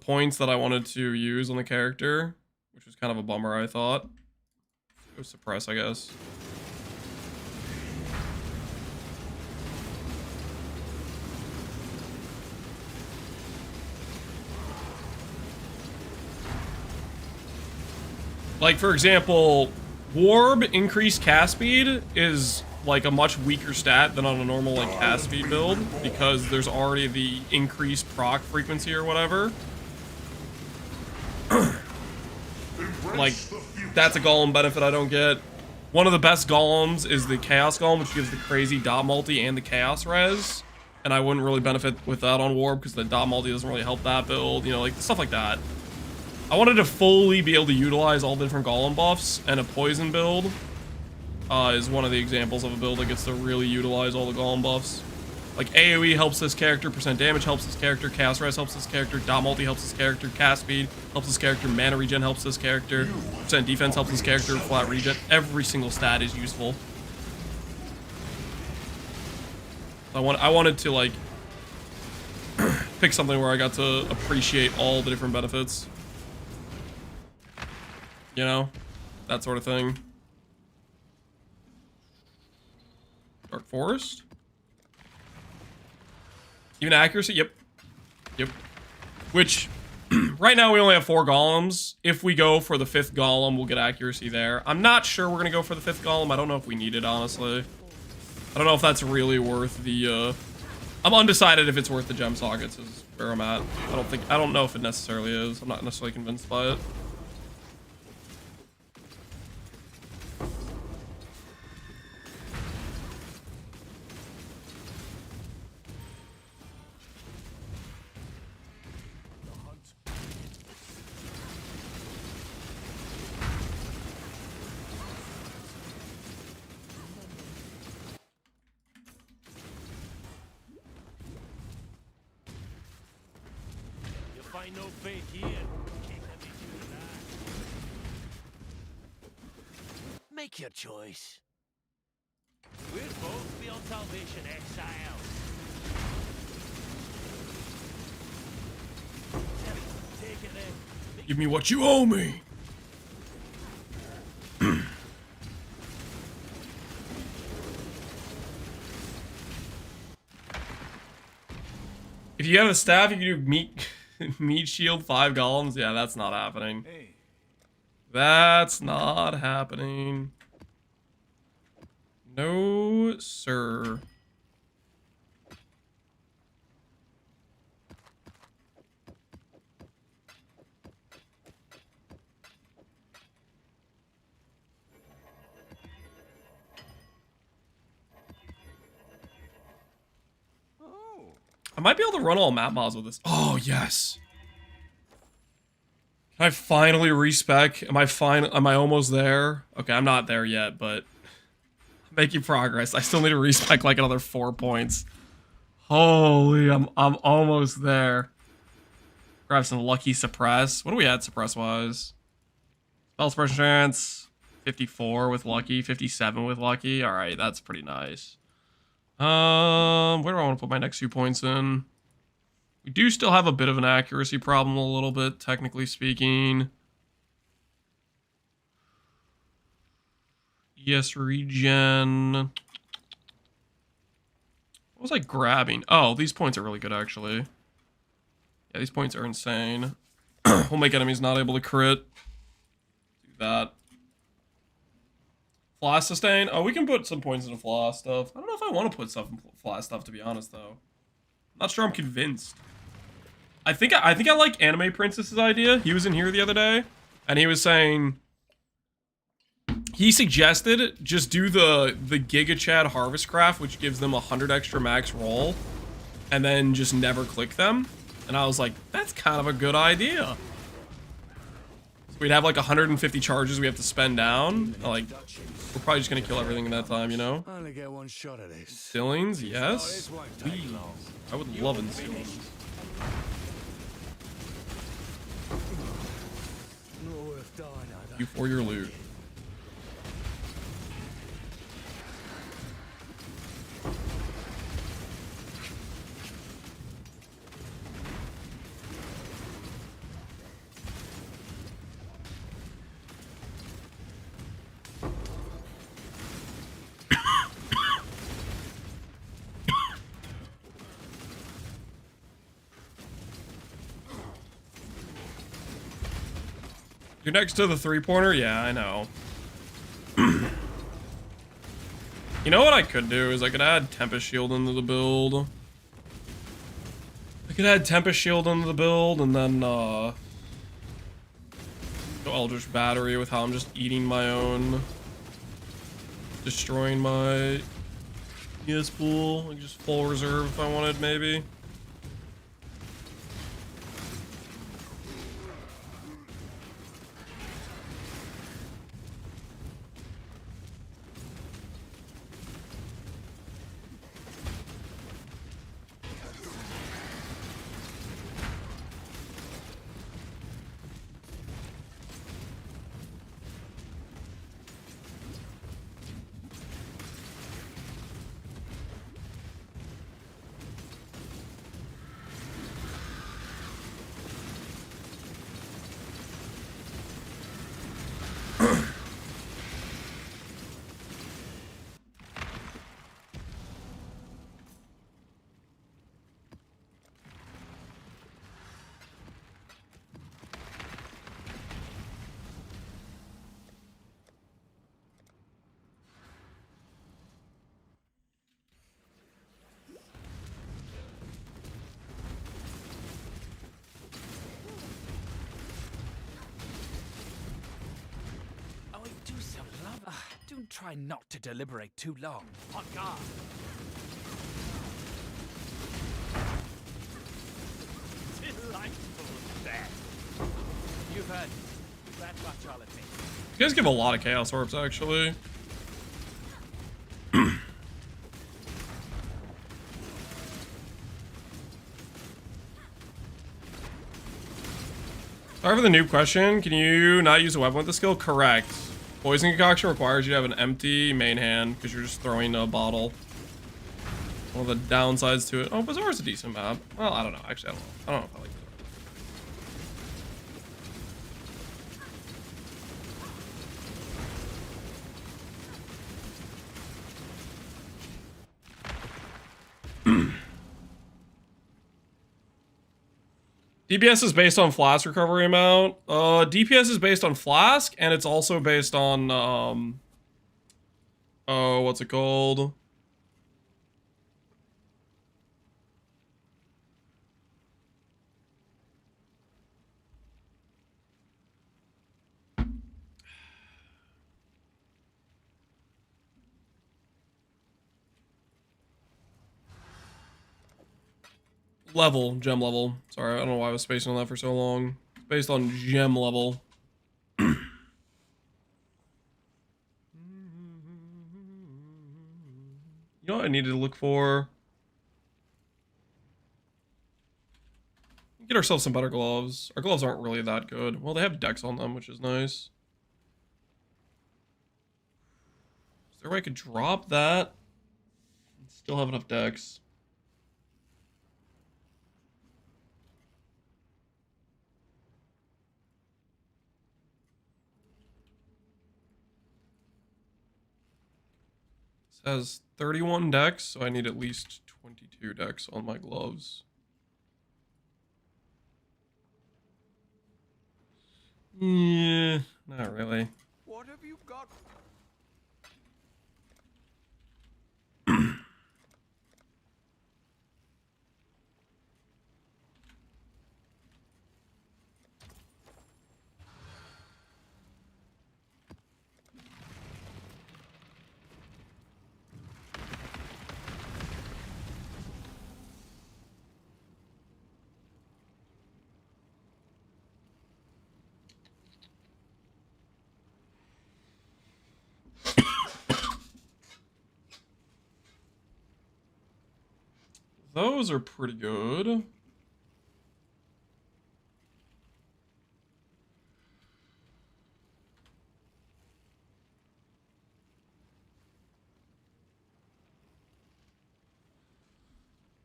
points that I wanted to use on the character, which was kind of a bummer, I thought. It was suppress, I guess. Like, for example, Warb increased cast speed is like a much weaker stat than on a normal like cast speed build because there's already the increased proc frequency or whatever. Like, that's a golem benefit I don't get. One of the best golems is the Chaos Golem, which gives the crazy dot multi and the Chaos res. And I wouldn't really benefit with that on Warp because the dot multi doesn't really help that build, you know, like stuff like that. I wanted to fully be able to utilize all the different golem buffs, and a poison build is one of the examples of a build that gets to really utilize all the golem buffs. Like AoE helps this character, percent damage helps this character, Chaos Res helps this character, dot multi helps this character, cast speed helps this character, mana regen helps this character, percent defense helps this character, flat regen. Every single stat is useful. I wanted to like pick something where I got to appreciate all the different benefits. You know, that sort of thing. Dark Forest. Even accuracy? Yep. Yep. Which, right now we only have 4 golems. If we go for the 5th golem, we'll get accuracy there. I'm not sure we're going to go for the 5th golem. I don't know if we need it, honestly. I don't know if that's really worth the, I'm undecided if it's worth the gem sockets is where I'm at. I don't know if it necessarily is. I'm not necessarily convinced by it. Find no fate here. Can't let me do that. Make your choice. We're both beyond salvation, Exile. Take it in. Give me what you owe me. If you have a staff, you can do meat shield 5 golems. Yeah, that's not happening. That's not happening. No, sir. I might be able to run all map mods with this. Oh, yes. Can I finally respec? Am I almost there? Okay, I'm not there yet, but I'm making progress. I still need to respec like another 4 points. Holy, I'm almost there. Grab some lucky suppress. What do we at suppress wise? Spell suppression chance 54 with lucky, 57 with lucky. All right, that's pretty nice. Where do I want to put my next few points in? We do still have a bit of an accuracy problem, a little bit, technically speaking. Yes, regen. What was I grabbing? Oh, these points are really good, actually. Yeah, these points are insane. We'll make enemies not able to crit. Do that. Flash sustain? Oh, we can put some points into flash stuff. I don't know if I want to put stuff in flash stuff, to be honest, though. Not sure I'm convinced. I think I like Anime Princess's idea. He was in here the other day, and he was saying he suggested just do the Giga Chad Harvest Craft, which gives them 100 extra max roll, and then just never click them. And I was like, that's kind of a good idea. So we'd have like 150 charges we have to spend down. Like, we're probably just gonna kill everything in that time, you know? Only get one shot at this. Stillings, yes. Please. I would love Stillings. You for your loot. You're next to the three-pointer? Yeah, I know. You know what I could do is I could add Tempest Shield into the build. I could add Tempest Shield into the build and then go Eldritch Battery with how I'm just eating my own. Destroying my ES pool. Like just full reserve if I wanted, maybe. Do try not to deliberate too long. On guard. Delightful death. You've heard that much, I'll admit. You guys give a lot of Chaos Orbs, actually. Sorry for the noob question. Can you not use a weapon with the skill? Correct. Poison Concoction requires you to have an empty main hand because you're just throwing a bottle. One of the downsides to it. Oh, Bazaar is a decent map. Well, I don't know. Actually, I don't know if I like DPS is based on flask recovery amount. DPS is based on flask, and it's also based on, oh, what's it called? Level, gem level. Sorry, I don't know why I was spacing on that for so long. It's based on gem level. You know what I needed to look for? Get ourselves some better gloves. Our gloves aren't really that good. Well, they have decks on them, which is nice. Is there a way I could drop that and still have enough decks? Has 31 decks, so I need at least 22 decks on my gloves. Yeah, not really. What have you got? Those are pretty good.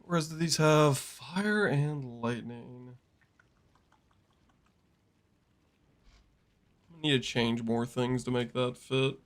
Whereas do these have fire and lightning? I need to change more things to make that fit.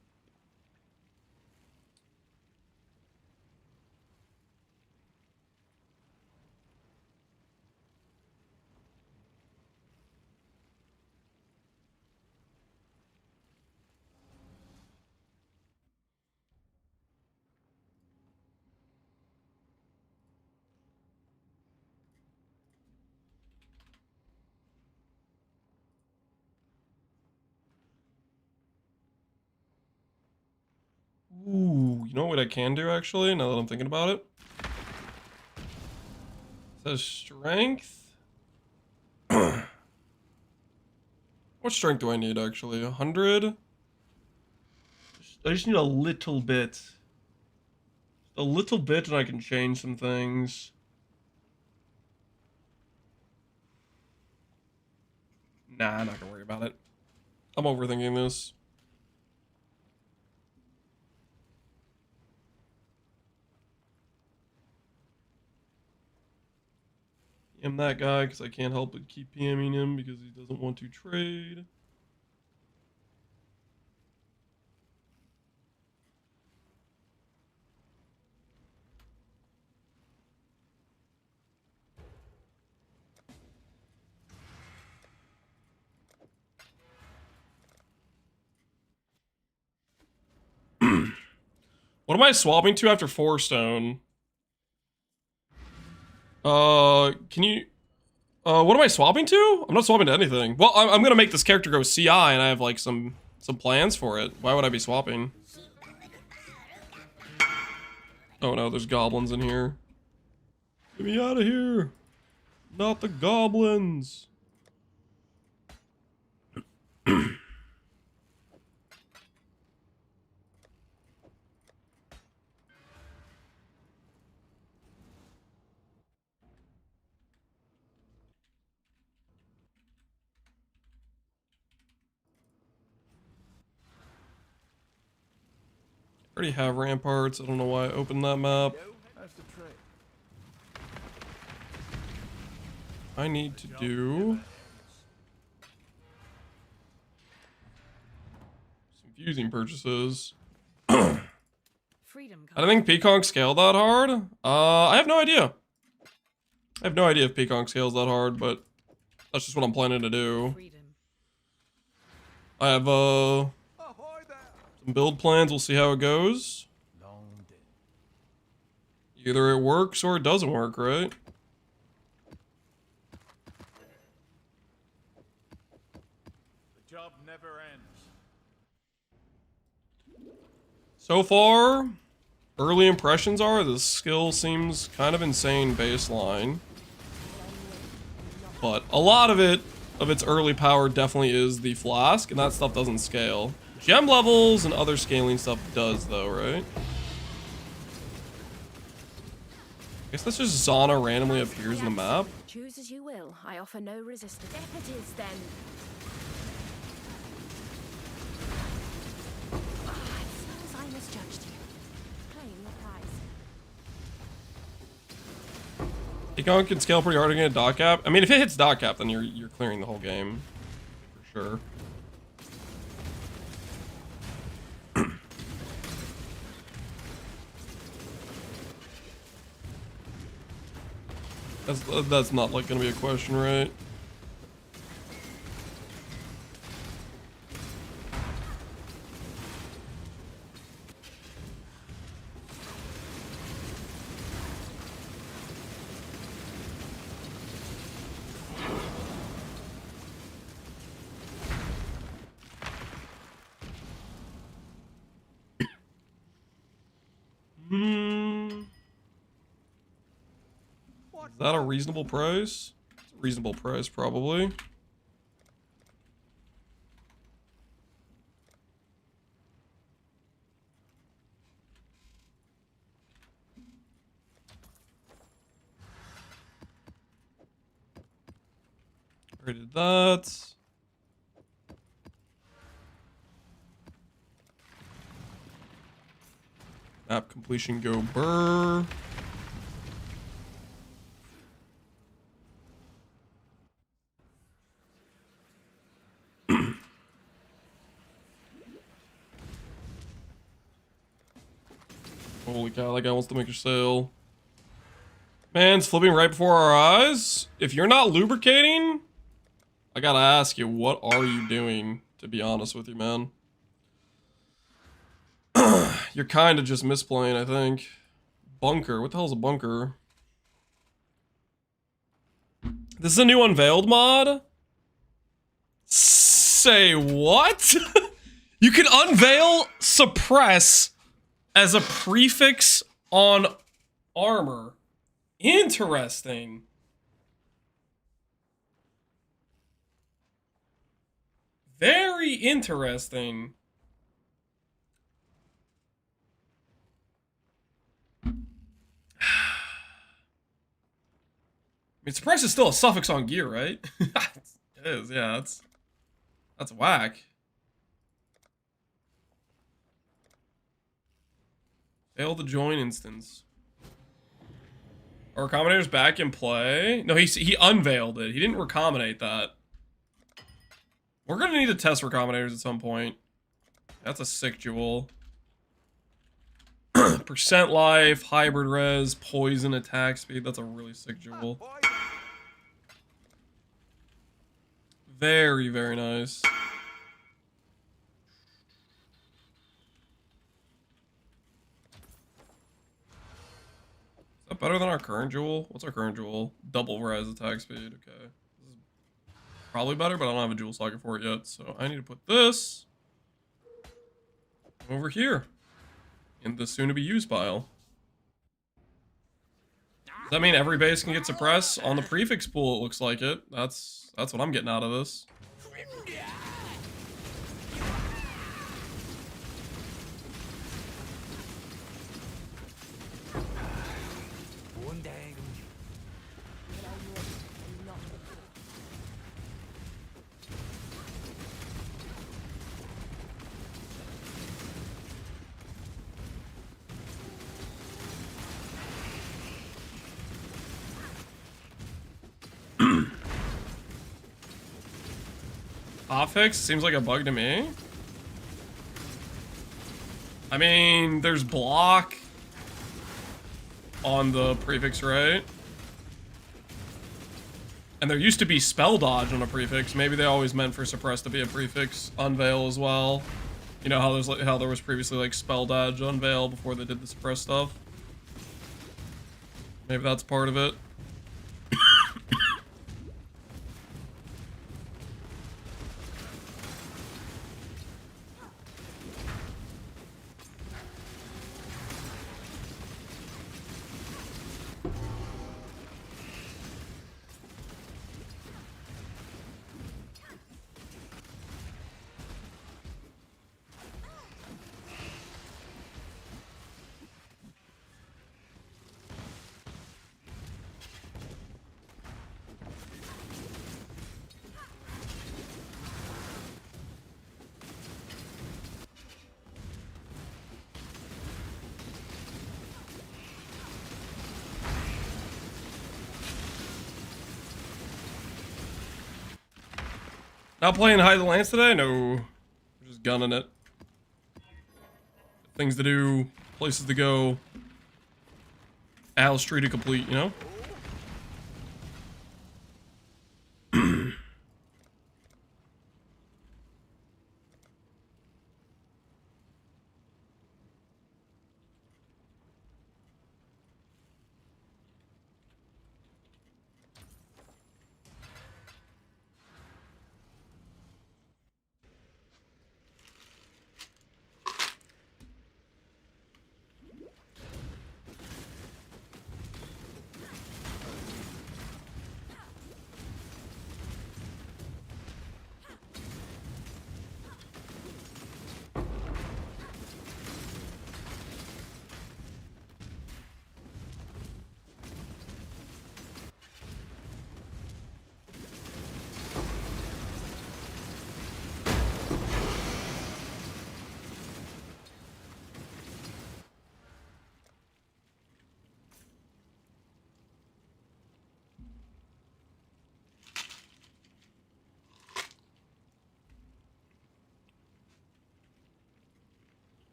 Ooh, you know what I can do actually, now that I'm thinking about it? It says strength. What strength do I need actually? 100? I just need a little bit. A little bit and I can change some things. Nah, I'm not gonna worry about it. I'm overthinking this. I'm that guy because I can't help but keep PMing him because he doesn't want to trade. What am I swapping to after 4 stone? Can you... what am I swapping to? I'm not swapping to anything. Well, I'm gonna make this character go CI and I have like some plans for it. Why would I be swapping? Oh no, there's goblins in here. Get me out of here! Not the goblins! I already have ramparts. I don't know why I opened that map. I need to do some fusing purchases. Freedom. I don't think Pconc scaled that hard. I have no idea. I have no idea if Pconc scales that hard, but that's just what I'm planning to do. I have some build plans. We'll see how it goes. Either it works or it doesn't work, right? The job never ends. So far, early impressions are the skill seems kind of insane baseline. But a lot of its early power definitely is the flask, and that stuff doesn't scale. Gem levels and other scaling stuff does though, right? I guess that's just Zana randomly appears in the map. Choose as you will. I offer no resistance. If it is, then... It seems I misjudged you. Claim the prize. Pconc can scale pretty hard against dot cap. I mean, if it hits dot cap, then you're clearing the whole game. For sure. That's not like gonna be a question, right? Is that a reasonable price? It's a reasonable price, probably. Upgraded that. Map completion, go burr. Holy cow, that guy wants to make a sale. Man, it's flipping right before our eyes. If you're not lubricating, I gotta ask you, what are you doing, to be honest with you, man? You're kind of just misplaying, I think. Bunker. What the hell is a bunker? This is a new unveiled mod? Say what? You can unveil suppress as a prefix on armor. Interesting. Very interesting. I mean, suppress is still a suffix on gear, right? It is, yeah, that's whack. Fail to join instance. Are recombinators back in play? No, he unveiled it. He didn't recombinate that. We're gonna need to test recombinators at some point. That's a sick jewel. Percent life, hybrid res, poison attack speed. That's a really sick jewel. Very, very nice. Is that better than our current jewel? What's our current jewel? Double res attack speed. Okay. This is probably better, but I don't have a jewel socket for it yet. So I need to put this over here in the soon-to-be-used pile. Does that mean every base can get suppress on the prefix pool? It looks like it. That's what I'm getting out of this. Hotfix seems like a bug to me. I mean, there's block on the prefix, right? And there used to be spell dodge on a prefix. Maybe they always meant for suppress to be a prefix. Unveil as well. You know how there was previously like spell dodge unveil before they did the suppress stuff. Maybe that's part of it. Not playing Hide the Lance today? No. We're just gunning it. Things to do, places to go. Alice tree to complete, you know?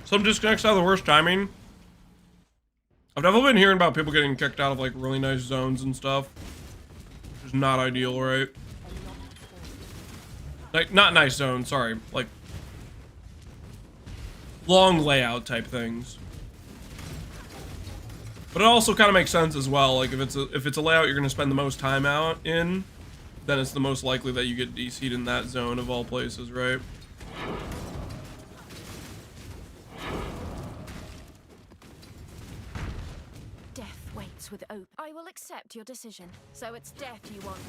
Some disconnects are the worst timing. I've definitely been hearing about people getting kicked out of like really nice zones and stuff. Which is not ideal, right? Like, not nice zones, sorry. Like, long layout type things. But it also kind of makes sense as well. Like, if it's a layout you're going to spend the most time out in, then it's the most likely that you get DC'd in that zone of all places, right? Death waits with open. I will accept your decision. So it's death you want.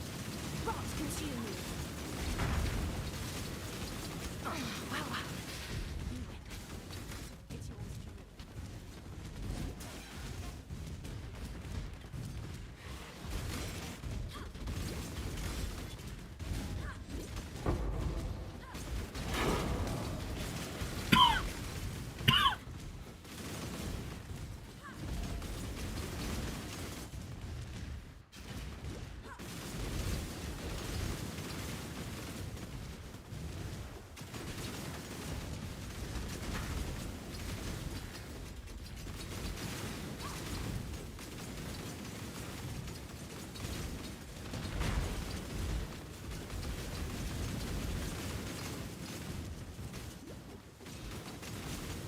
Rot consume you. Oh, well, well. You win. It's yours to rule.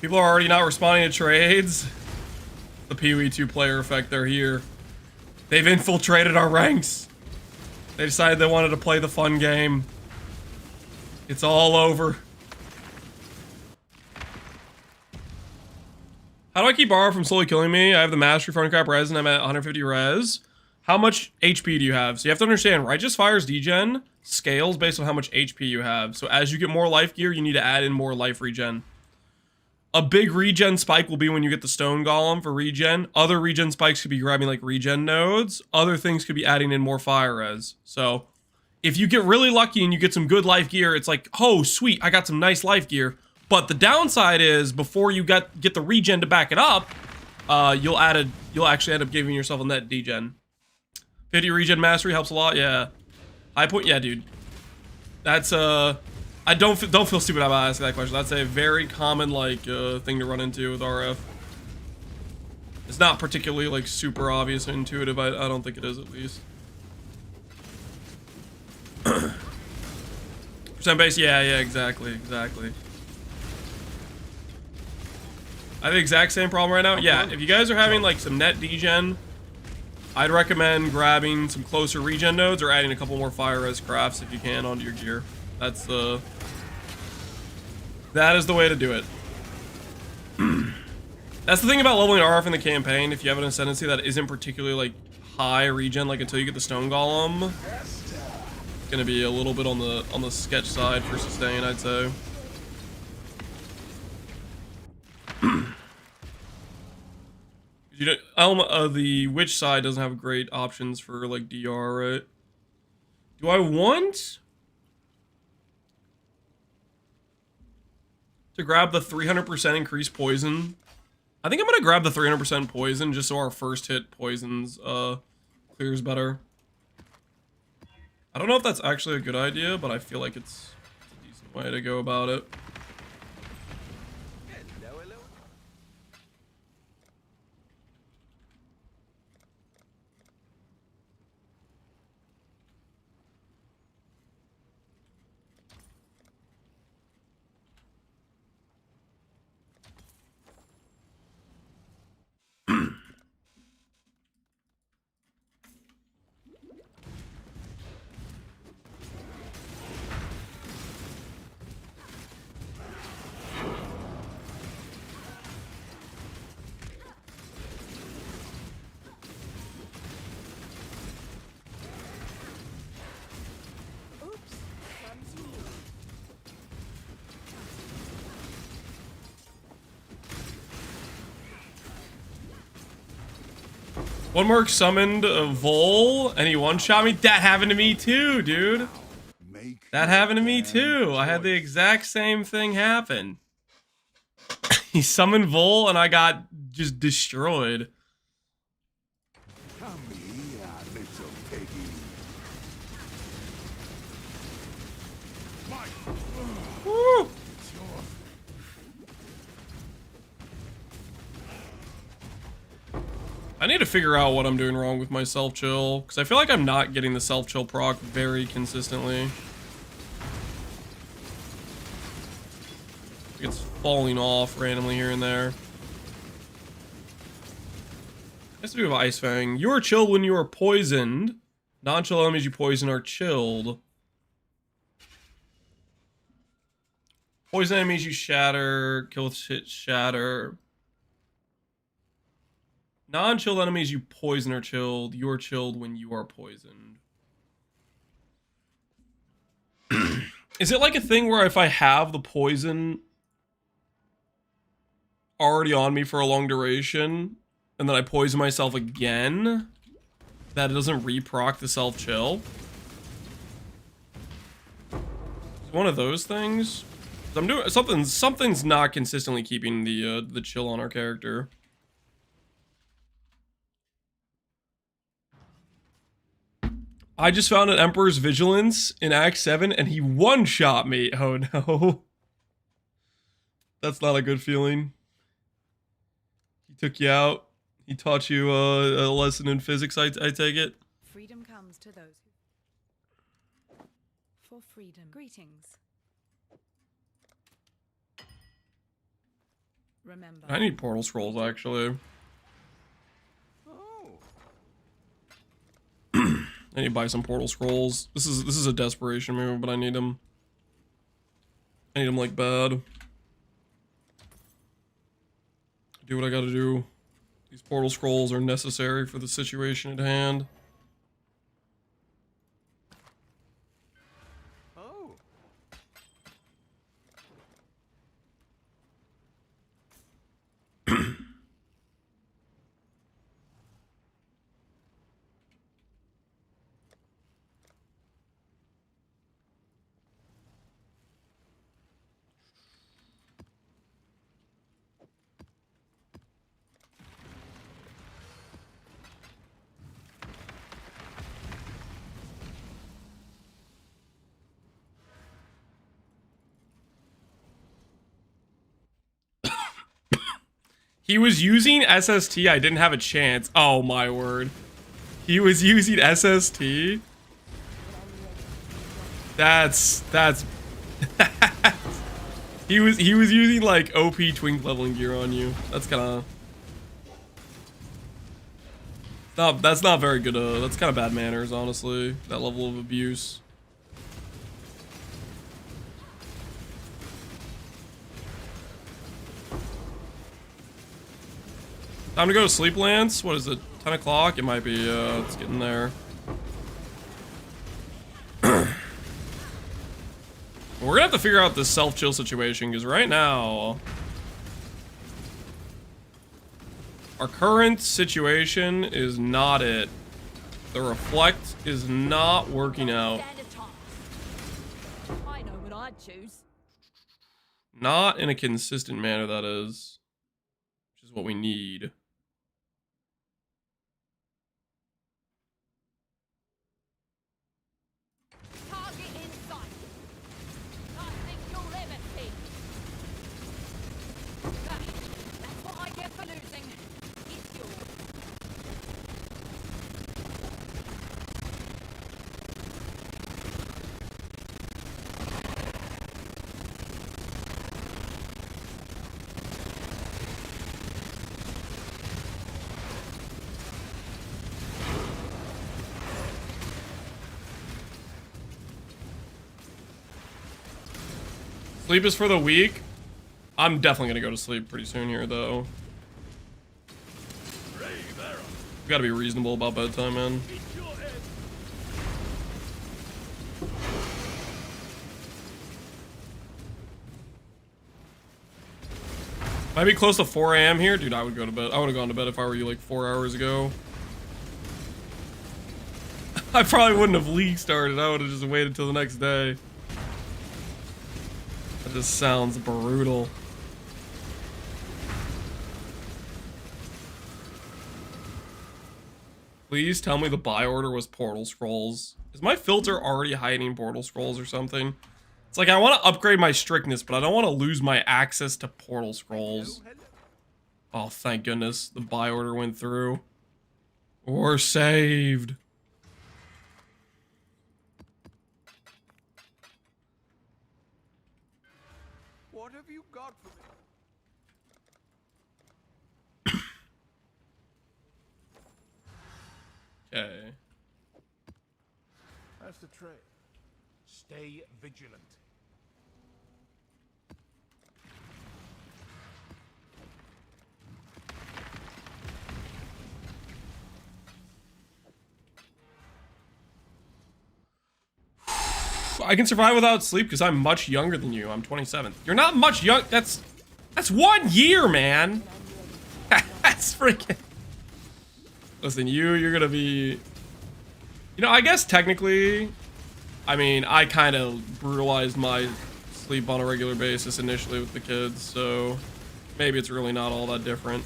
People are already not responding to trades. The PoE 2 player effect, they're here. They've infiltrated our ranks. They decided they wanted to play the fun game. It's all over. How do I keep Aura from slowly killing me? I have the Mastery Front Crap res and I'm at 150 res. How much HP do you have? So you have to understand, Righteous Fire's degen scales based on how much HP you have. So as you get more life gear, you need to add in more life regen. A big regen spike will be when you get the Stone Golem for regen. Other regen spikes could be grabbing like regen nodes. Other things could be adding in more fire res. So if you get really lucky and you get some good life gear, it's like, oh sweet, I got some nice life gear. But the downside is before you get the regen to back it up, you'll actually end up giving yourself a net degen. 50 regen mastery helps a lot, yeah. High point, yeah, dude. That's I don't feel stupid about asking that question. That's a very common like thing to run into with RF. It's not particularly like super obvious and intuitive. I don't think it is, at least. Percent base, yeah, exactly. I have the exact same problem right now. Yeah, if you guys are having like some net degen, I'd recommend grabbing some closer regen nodes or adding a couple more fire res crafts if you can onto your gear. That is the way to do it. That's the thing about leveling RF in the campaign. If you have an Ascendancy that isn't particularly like high regen, like until you get the Stone Golem, it's gonna be a little bit on the sketch side for sustain, I'd say. You know, the Witch side doesn't have great options for like DR, right? Do I want to grab the 300% increased poison? I think I'm gonna grab the 300% poison just so our first hit poisons clears better. I don't know if that's actually a good idea, but I feel like it's a decent way to go about it. One Merc summoned a Vol and he one-shot me. That happened to me too, dude. That happened to me too. I had the exact same thing happen. He summoned Vol and I got just destroyed. Come here, little piggy. Woo! I need to figure out what I'm doing wrong with my self-chill, because I feel like I'm not getting the self-chill proc very consistently. It's falling off randomly here and there. Has to do with Ice Fang. You are chilled when you are poisoned. Non-chill enemies you poison are chilled. Poison enemies you shatter. Kill with shit shatter. Non-chilled enemies you poison are chilled. You are chilled when you are poisoned. Is it like a thing where if I have the poison already on me for a long duration, and then I poison myself again, that it doesn't reproc the self-chill? It's one of those things. I'm doing something's not consistently keeping the chill on our character. I just found an Emperor's Vigilance in Act 7 and he one-shot me. Oh no. That's not a good feeling. He took you out. He taught you a lesson in physics, I take it. Freedom comes to those who... For freedom. Greetings. Remember. I need portal scrolls, actually. I need to buy some portal scrolls. This is a desperation move, but I need them. I need them like bad. Do what I gotta do. These portal scrolls are necessary for the situation at hand. He was using SST. I didn't have a chance. Oh my word. He was using SST. That's he was using like OP twink leveling gear on you. That's kind of that's not very good. That's kind of bad manners, honestly. That level of abuse. Time to go to sleep, Lance. What is it? 10 o'clock? It might be. It's getting there. We're gonna have to figure out this self-chill situation, because right now our current situation is not it. The reflect is not working out. I know what I'd choose. Not in a consistent manner, that is. Which is what we need. Target in sight. I think you'll live at peace. That's what I get for losing. It's yours. Sleep is for the weak. I'm definitely gonna go to sleep pretty soon here, though. We gotta be reasonable about bedtime, man. Might be close to 4 AM here. Dude, I would go to bed. I would have gone to bed if I were you like 4 hours ago. I probably wouldn't have league started. I would have just waited till the next day. That just sounds brutal. Please tell me the buy order was portal scrolls. Is my filter already hiding portal scrolls or something? It's like I want to upgrade my strictness, but I don't want to lose my access to portal scrolls. Oh, thank goodness the buy order went through. Or saved. What have you got for me? Okay. How's the trade? Stay vigilant. I can survive without sleep because I'm much younger than you. I'm 27. You're not much young. That's 1 year, man. That's freaking. Listen, you're gonna be. You know, I guess technically, I mean, I kind of brutalized my sleep on a regular basis initially with the kids, so maybe it's really not all that different.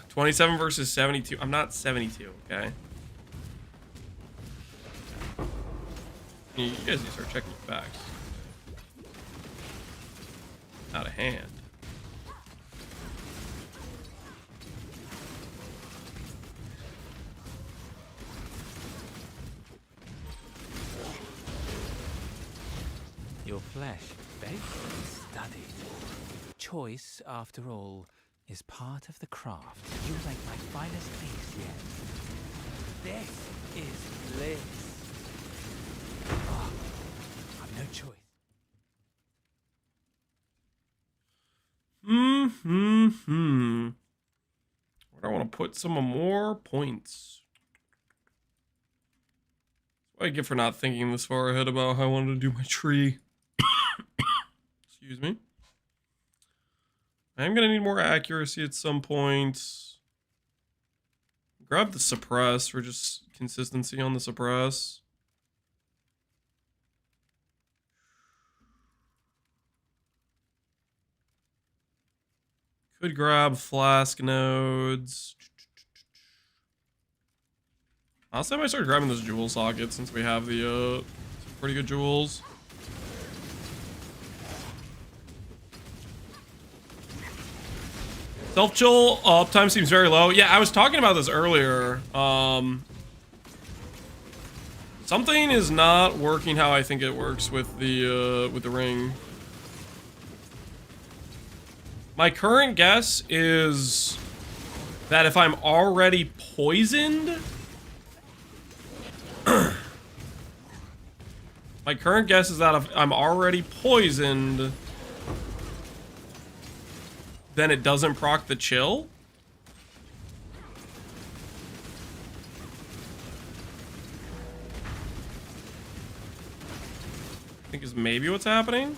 27 versus 72. I'm not 72, okay? You guys need to start checking your facts. Out of hand. Your flesh, baked and studied. Choice, after all, is part of the craft. You make my finest piece yet. This is bliss. Oh, I've no choice. Where do I want to put some more points? That's what I get for not thinking this far ahead about how I wanted to do my tree. Excuse me. I'm gonna need more accuracy at some point. Grab the suppress for just consistency on the suppress. Could grab flask nodes. Honestly, I might start grabbing this jewel socket since we have the some pretty good jewels. Self-chill uptime seems very low. Yeah, I was talking about this earlier. Something is not working how I think it works with the ring. My current guess is that if I'm already poisoned, my current guess is that if I'm already poisoned, then it doesn't proc the chill. I think is maybe what's happening.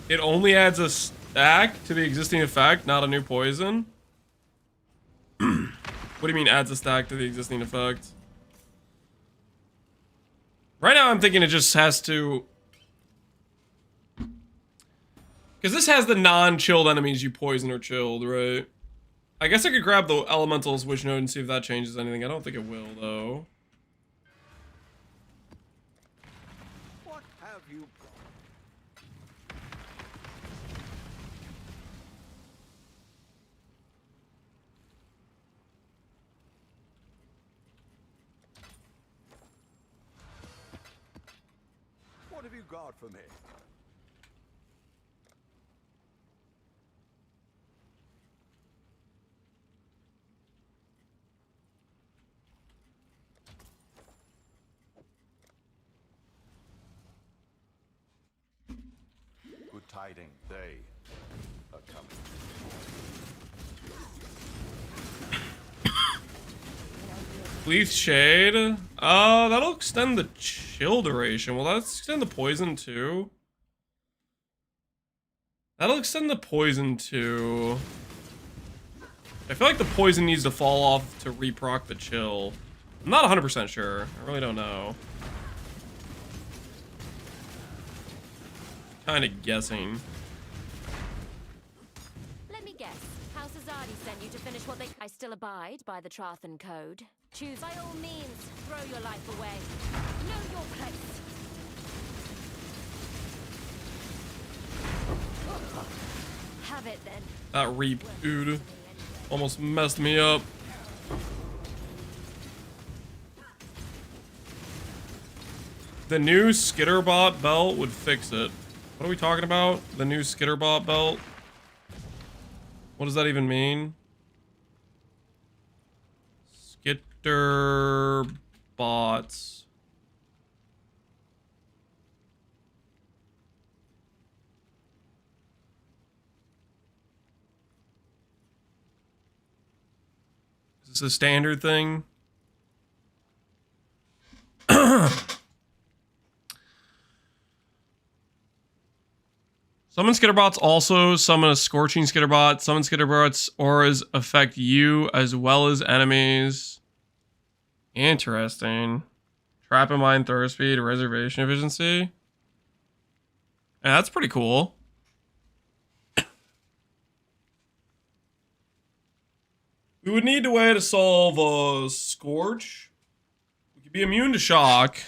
It only adds a stack to the existing effect, not a new poison. What do you mean adds a stack to the existing effect? Right now I'm thinking it just has to... Because this has the non-chilled enemies you poison or chilled, right? I guess I could grab the Elementalist Witch Node and see if that changes anything. I don't think it will, though. What have you got? What have you got for me? Good tidings, they are coming. Leaf Shade. That'll extend the chill duration. Will that extend the poison too? That'll extend the poison too. I feel like the poison needs to fall off to reproc the chill. I'm not 100% sure. I really don't know. Kind of guessing. Let me guess. House Azadi sent you to finish what they... I still abide by the Pconc code. Choose by all means. Throw your life away. Know your place. Have it then. That reap, dude. Almost messed me up. The new Skitterbot belt would fix it. What are we talking about? The new Skitterbot belt? What does that even mean? Skitterbots. Is this a standard thing? Summon Skitterbots also summon a Scorching Skitterbot. Summon Skitterbots auras affect you as well as enemies. Interesting. Trap and Mine, Throw Speed, Reservation Efficiency. Yeah, that's pretty cool. We would need a way to solve Scorch. We could be immune to Shock.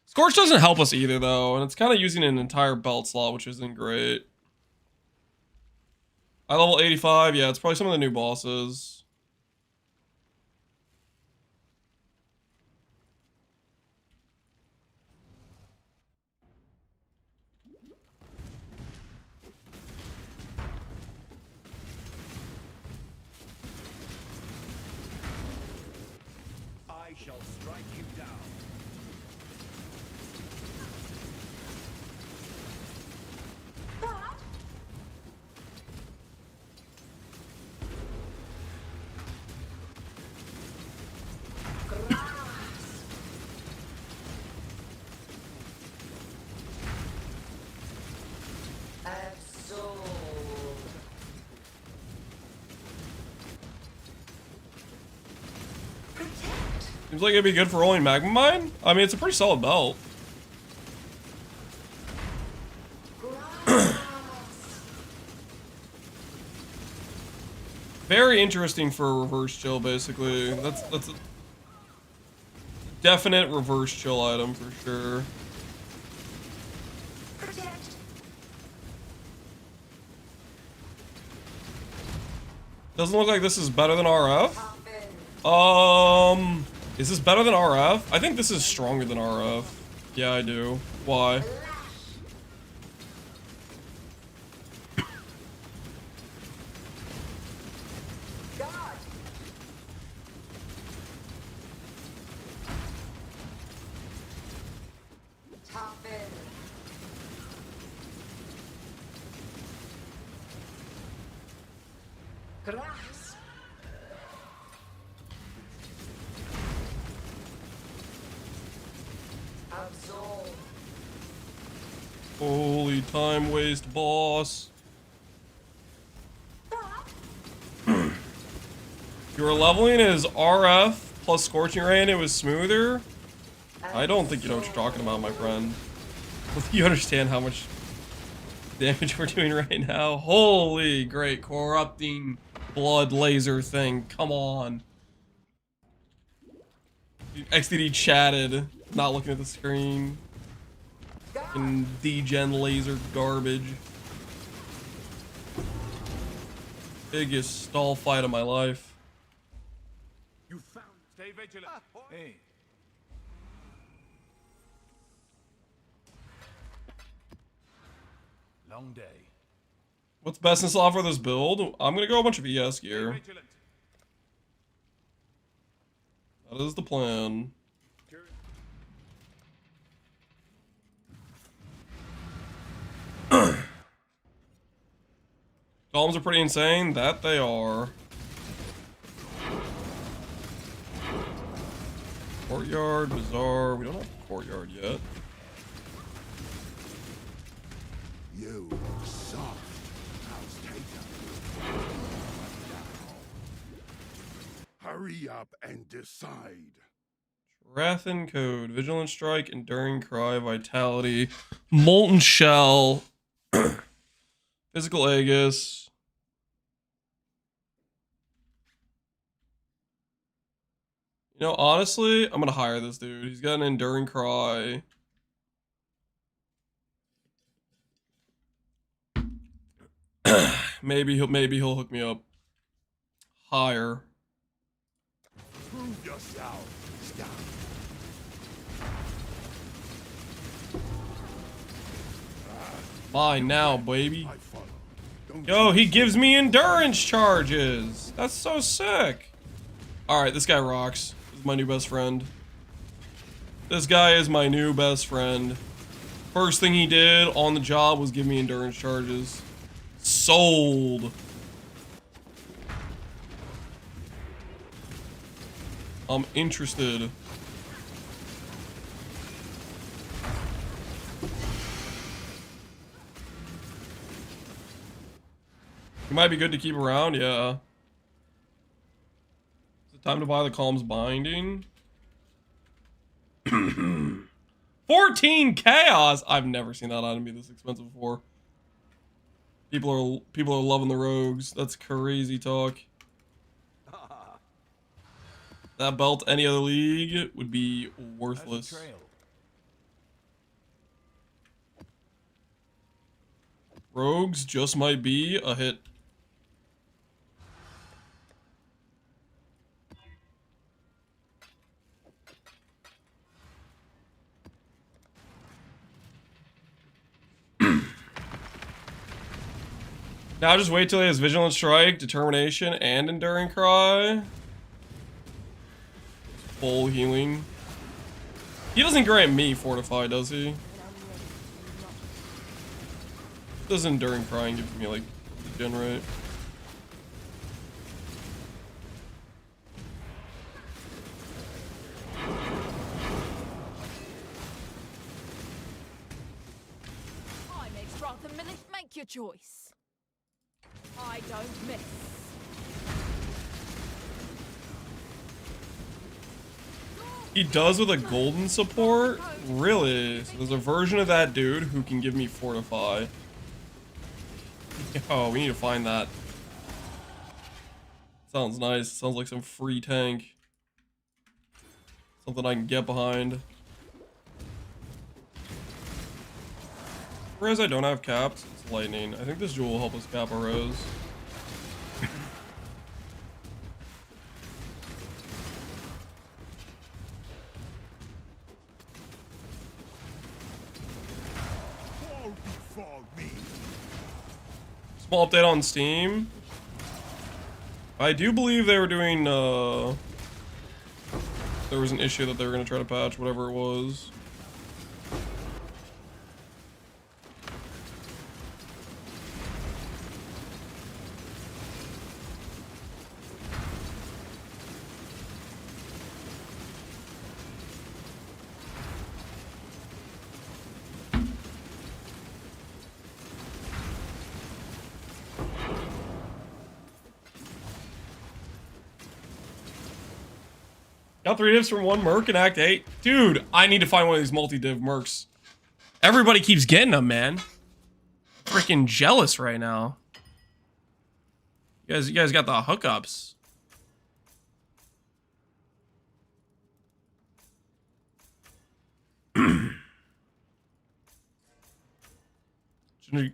Scorch doesn't help us either, though, and it's kind of using an entire belt slot, which isn't great. I level 85, yeah, it's probably some of the new bosses. I shall strike you down. Seems like it'd be good for rolling Magma Mine. I mean, it's a pretty solid belt. Very interesting for a reverse chill, basically. That's a definite reverse chill item for sure. Doesn't look like this is better than RF. Is this better than RF? I think this is stronger than RF. Yeah, I do. Why? Grass. Absolve. Holy time waste, boss. You were leveling as RF plus Scorching Ray and it was smoother? I don't think you know what you're talking about, my friend. You understand how much damage we're doing right now? Holy great corrupting blood laser thing. Come on. XDD chatted, not looking at the screen. And degen laser garbage. Biggest stall fight of my life. You found. Stay vigilant. Hey. Long day. What's best in slot for this build? I'm gonna go a bunch of ES gear. That is the plan. Columns are pretty insane. That they are. Courtyard, Bazaar. We don't have Courtyard yet. You soft house taker. Hurry up and decide. Wrathen Code, Vigilant Strike, Enduring Cry, Vitality, Molten Shell, Physical Aegis. You know, honestly, I'm gonna hire this dude. He's got an Enduring Cry. maybe he'll hook me up. Hire. Prove yourself. Stop. Mine now, baby. Yo, he gives me endurance charges. That's so sick. Alright, this guy rocks. This is my new best friend. This guy is my new best friend. First thing he did on the job was give me endurance charges. Sold. I'm interested. He might be good to keep around, yeah. Is it time to buy the Calm's Binding? 14 chaos! I've never seen that item be this expensive before. People are loving the rogues. That's crazy talk. That belt any other league would be worthless. Rogues just might be a hit. Now just wait till he has Vigilant Strike, Determination, and Enduring Cry. Full healing. He doesn't grant me Fortify, does he? Does Enduring Cry and give me, like, Regenerate. I makes rather millet. Make your choice. I don't miss. He does with a golden support? Really? So there's a version of that dude who can give me Fortify. Oh, we need to find that. Sounds nice. Sounds like some free tank. Something I can get behind. Whereas I don't have caps, it's lightning. I think this jewel will help us cap a rose. Small update on Steam. I do believe they were doing, there was an issue that they were going to try to patch, whatever it was. Got 3 divs from 1 merc in Act 8. Dude, I need to find one of these multi-div mercs. Everybody keeps getting them, man. Freaking jealous right now. You guys got the hookups.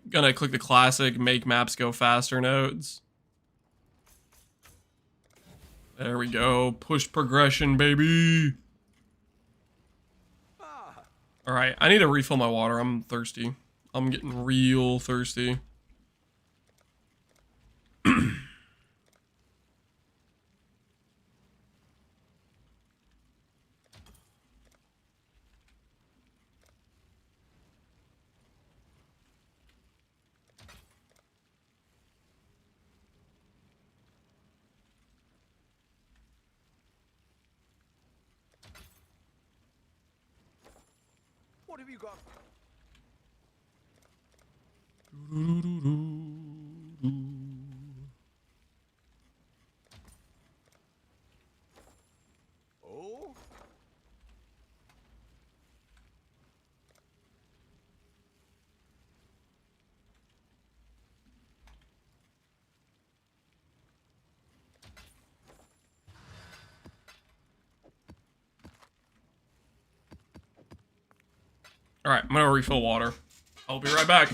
Gonna click the classic make maps go faster nodes. There we go. Push progression, baby. Alright, I need to refill my water. I'm thirsty. I'm getting real thirsty. What have you got? Oh? All right, I'm gonna refill water. I'll be right back.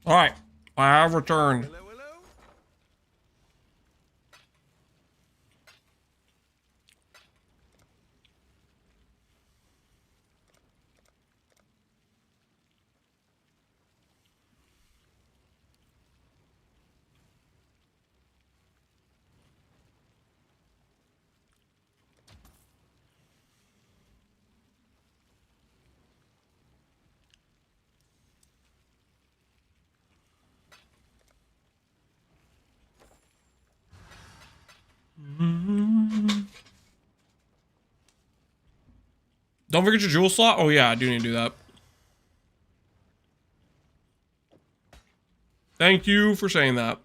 All right, I have returned. Don't forget your jewel slot. Oh yeah, I do need to do that. Thank you for saying that.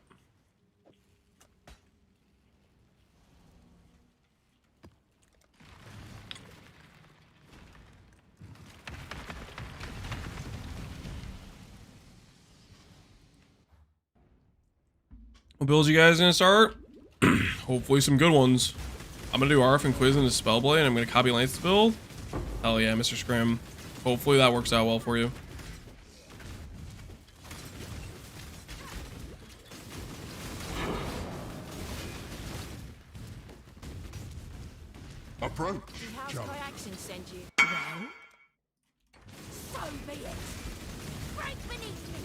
What builds you guys gonna start? Hopefully some good ones. I'm gonna do RF and Quiz into Spellblade, and I'm gonna copy Lance build. Hell yeah, Mr. Scrim. Hopefully that works out well for you. Up front. How's Jump. my action send you? Well, so be it. Break beneath me.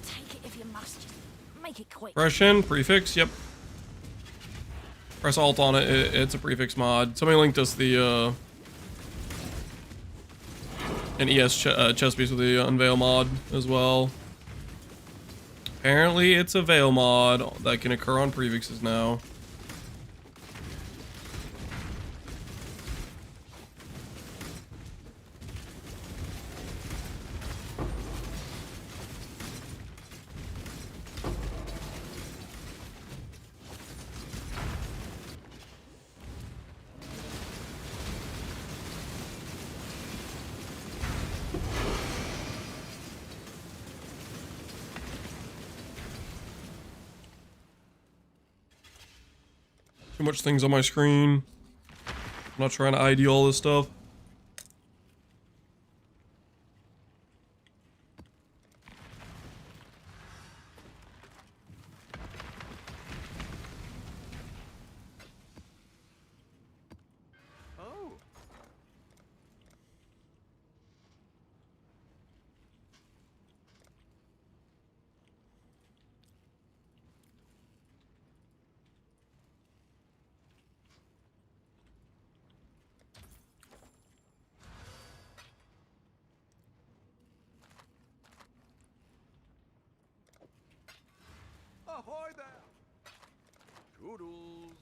Take it if you must. Just make it quick. Impression, prefix, yep. Press Alt on it, it's a prefix mod. Somebody linked us the, an ES chess piece with the Unveil mod as well. Apparently it's a Veil mod that can occur on prefixes now. Too much things on my screen. I'm not trying to ID all this stuff. Oh. Ahoy there! Toodles!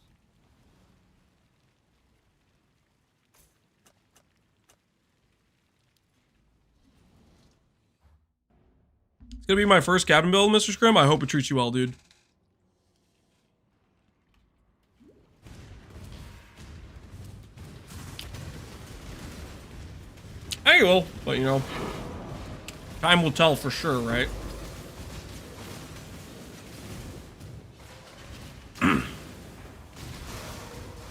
It's gonna be my first cabin build, Mr. Scrim. I hope it treats you well, dude. Hey, well, but you know, time will tell for sure, right?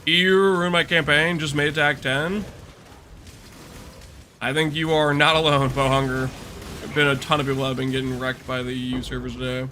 You ruined my campaign, just made it to Act 10. I think you are not alone, Bohunger. There've been a ton of people that have been getting wrecked by the EU servers today.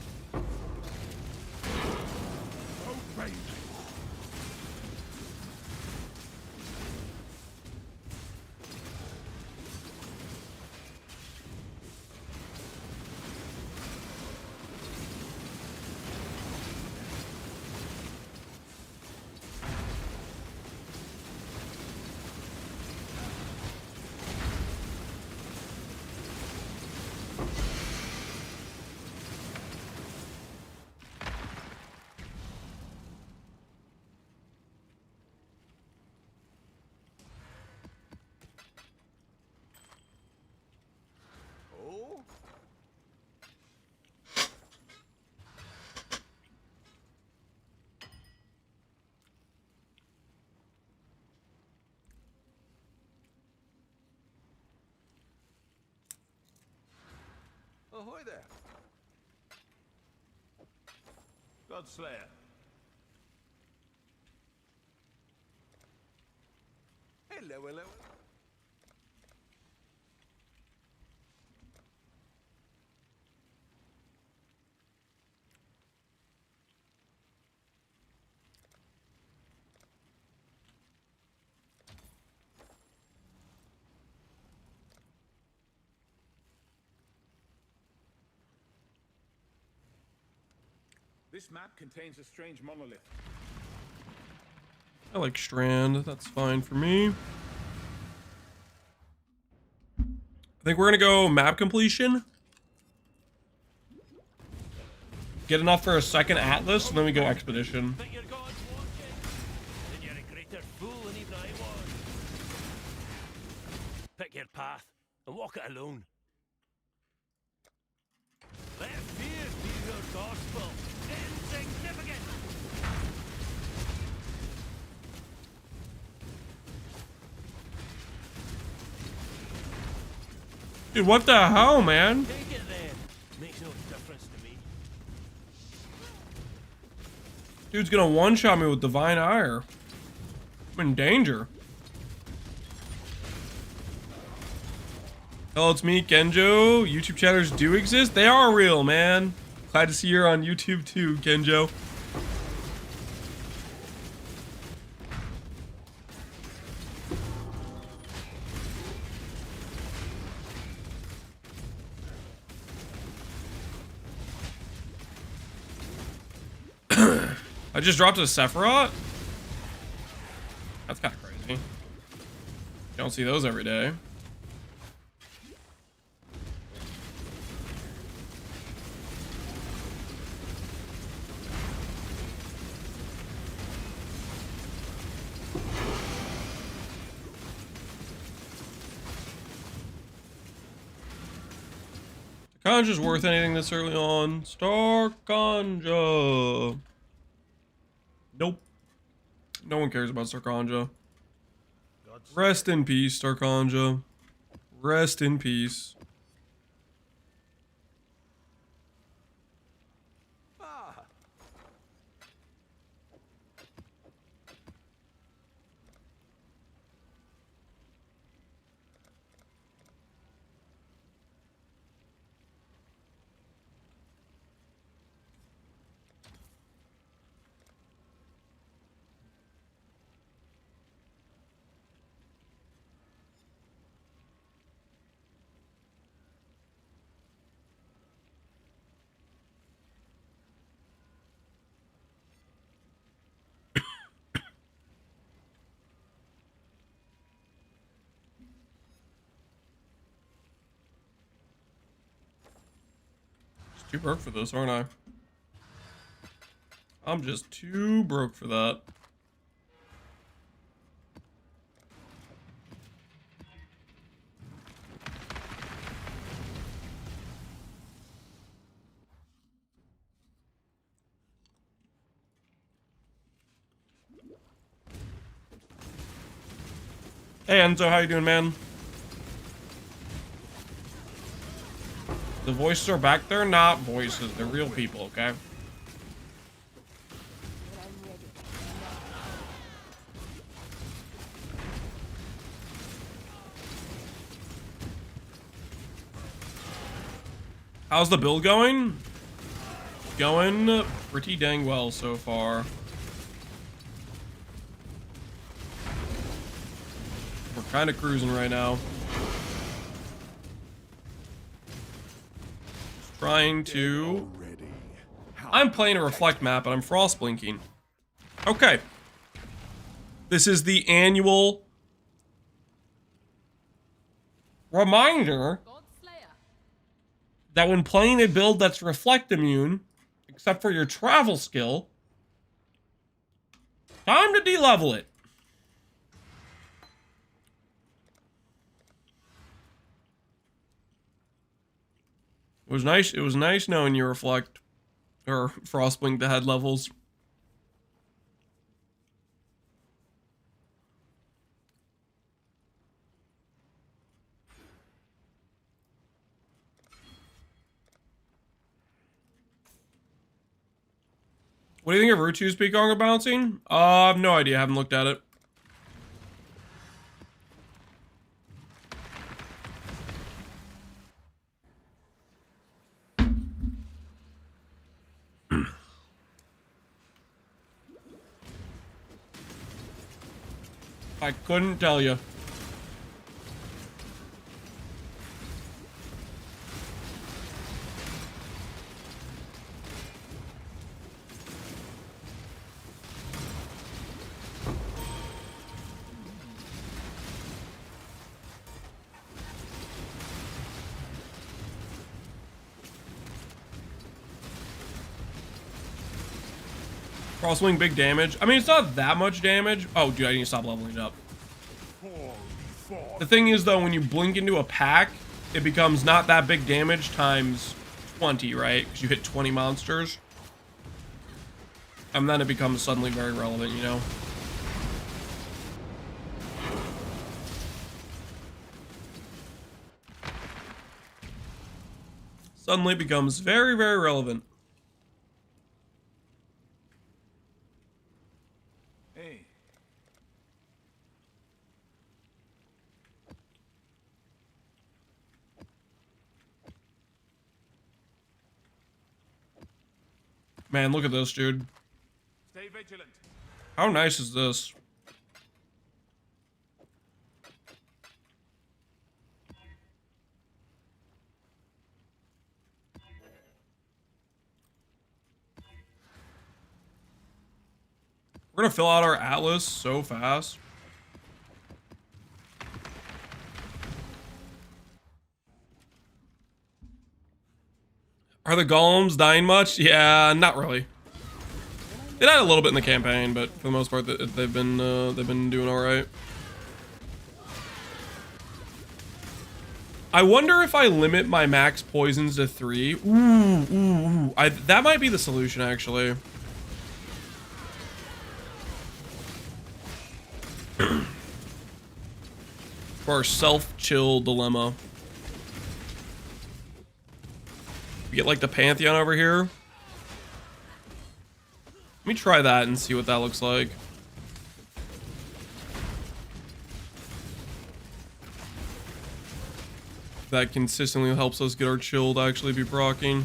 Oh? Ahoy there! Godslayer. Hello, hello. This map contains a strange monolith. I like Strand, that's fine for me. I think we're gonna go map completion. Get enough for a second Atlas, and then we go Expedition. Think your God's watching? Then you're a greater fool than even I was. Pick your path and walk it alone. Let fear be your gospel. Insignificant. Dude, what the hell, man? Take Dude's gonna one-shot me with Divine Ire. I'm in danger. Hello, it's me, Kenjo. YouTube chatters do exist. They are real, man. Glad to see you're on YouTube too, Kenjo. I just dropped a Sephiroth? That's kind of crazy. You don't see those every day. Conjure's worth anything this early on. Star Conjure. Nope. No one cares about Star Conjure. Rest in peace, Star Conjure. Rest in peace. Too broke for this, aren't I? I'm just too broke for that. Hey Enzo, how you doing, man? The voices are back. They're not voices. They're real people, okay? How's the build going? Going pretty dang well so far. We're kind of cruising right now. Trying to... I'm playing a reflect map, and I'm frost blinking. Okay. This is the annual reminder that when playing a build that's reflect immune, except for your travel skill, time to de-level it. It was nice knowing you reflect or frostblink the head levels. What do you think of Rutu's Pconc bouncing? I have no idea. I haven't looked at it. I couldn't tell you. Crosswing big damage. I mean, it's not that much damage. Oh, dude, I need to stop leveling up. The thing is, though, when you blink into a pack, it becomes not that big damage times 20, right? Because you hit 20 monsters. And then it becomes suddenly very relevant, you know? Suddenly becomes very, very relevant. Man, look at this, dude. Stay vigilant. How nice is this? We're gonna fill out our atlas so fast. Are the golems dying much? Yeah, not really. They died a little bit in the campaign, but for the most part, they've been doing all right. I wonder if I limit my max poisons to 3. Ooh. That might be the solution, actually. For our self-chill dilemma. We get like the Pantheon over here. Let me try that and see what that looks like. That consistently helps us get our chill to actually be proccing.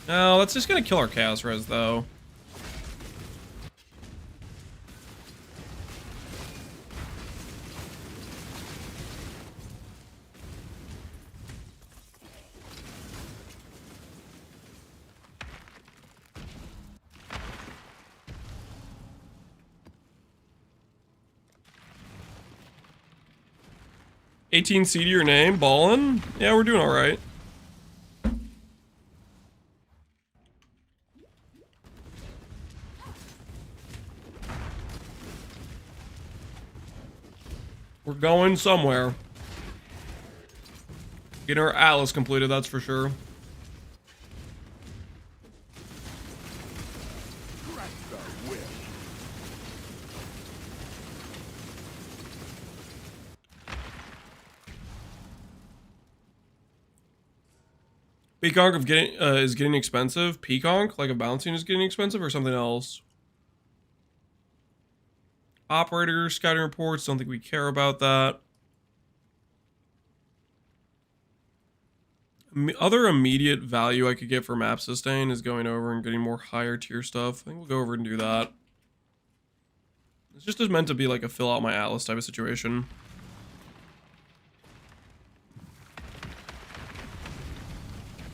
No, that's just gonna kill our chaos res though. $18 C to your name, ballin'? Yeah, we're doing all right. We're going somewhere. Getting our atlas completed, that's for sure. Pconc of getting is getting expensive. Pconc, like a bouncing, is getting expensive, or something else. Operator scouting reports. Don't think we care about that. Other immediate value I could get for map sustain is going over and getting more higher tier stuff. I think we'll go over and do that. It's just meant to be like a fill out my atlas type of situation.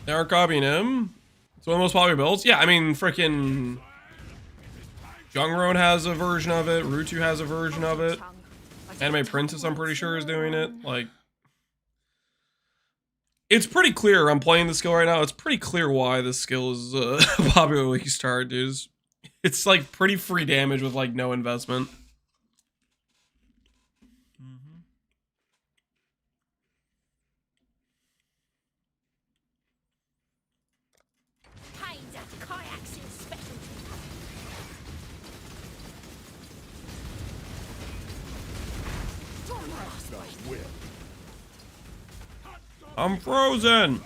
They aren't copying him. It's one of the most popular builds. Yeah, I mean, freaking Jungron has a version of it. Rutu has a version of it. Anime Princess, I'm pretty sure, is doing it. Like, it's pretty clear. I'm playing the skill right now. It's pretty clear why this skill is popular when you start, dudes. It's like pretty free damage with like no investment. I'm frozen.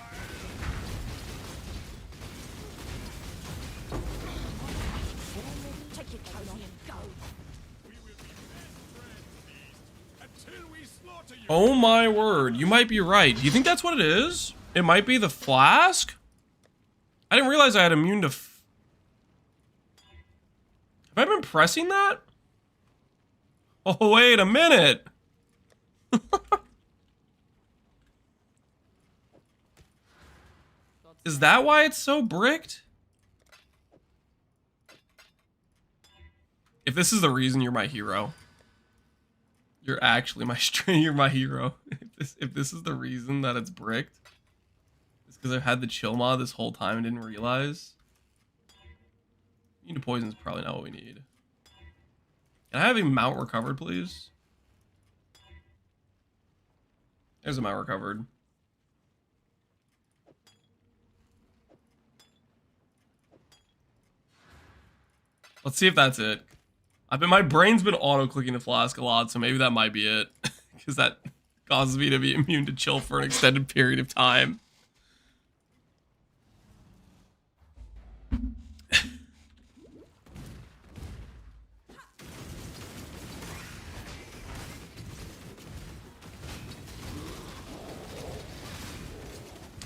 Oh my word, you might be right. Do you think that's what it is? It might be the flask? I didn't realize I had immune to... Have I been pressing that? Oh, wait a minute. Is that why it's so bricked? If this is the reason, you're my hero. You're actually my you're my hero. If this is the reason that it's bricked, it's because I've had the chill mod this whole time and didn't realize. Immune to poison is probably not what we need. Can I have a mount recovered, please? There's a mount recovered. Let's see if that's it. My brain's been auto-clicking the flask a lot, so maybe that might be it. Because that causes me to be immune to chill for an extended period of time.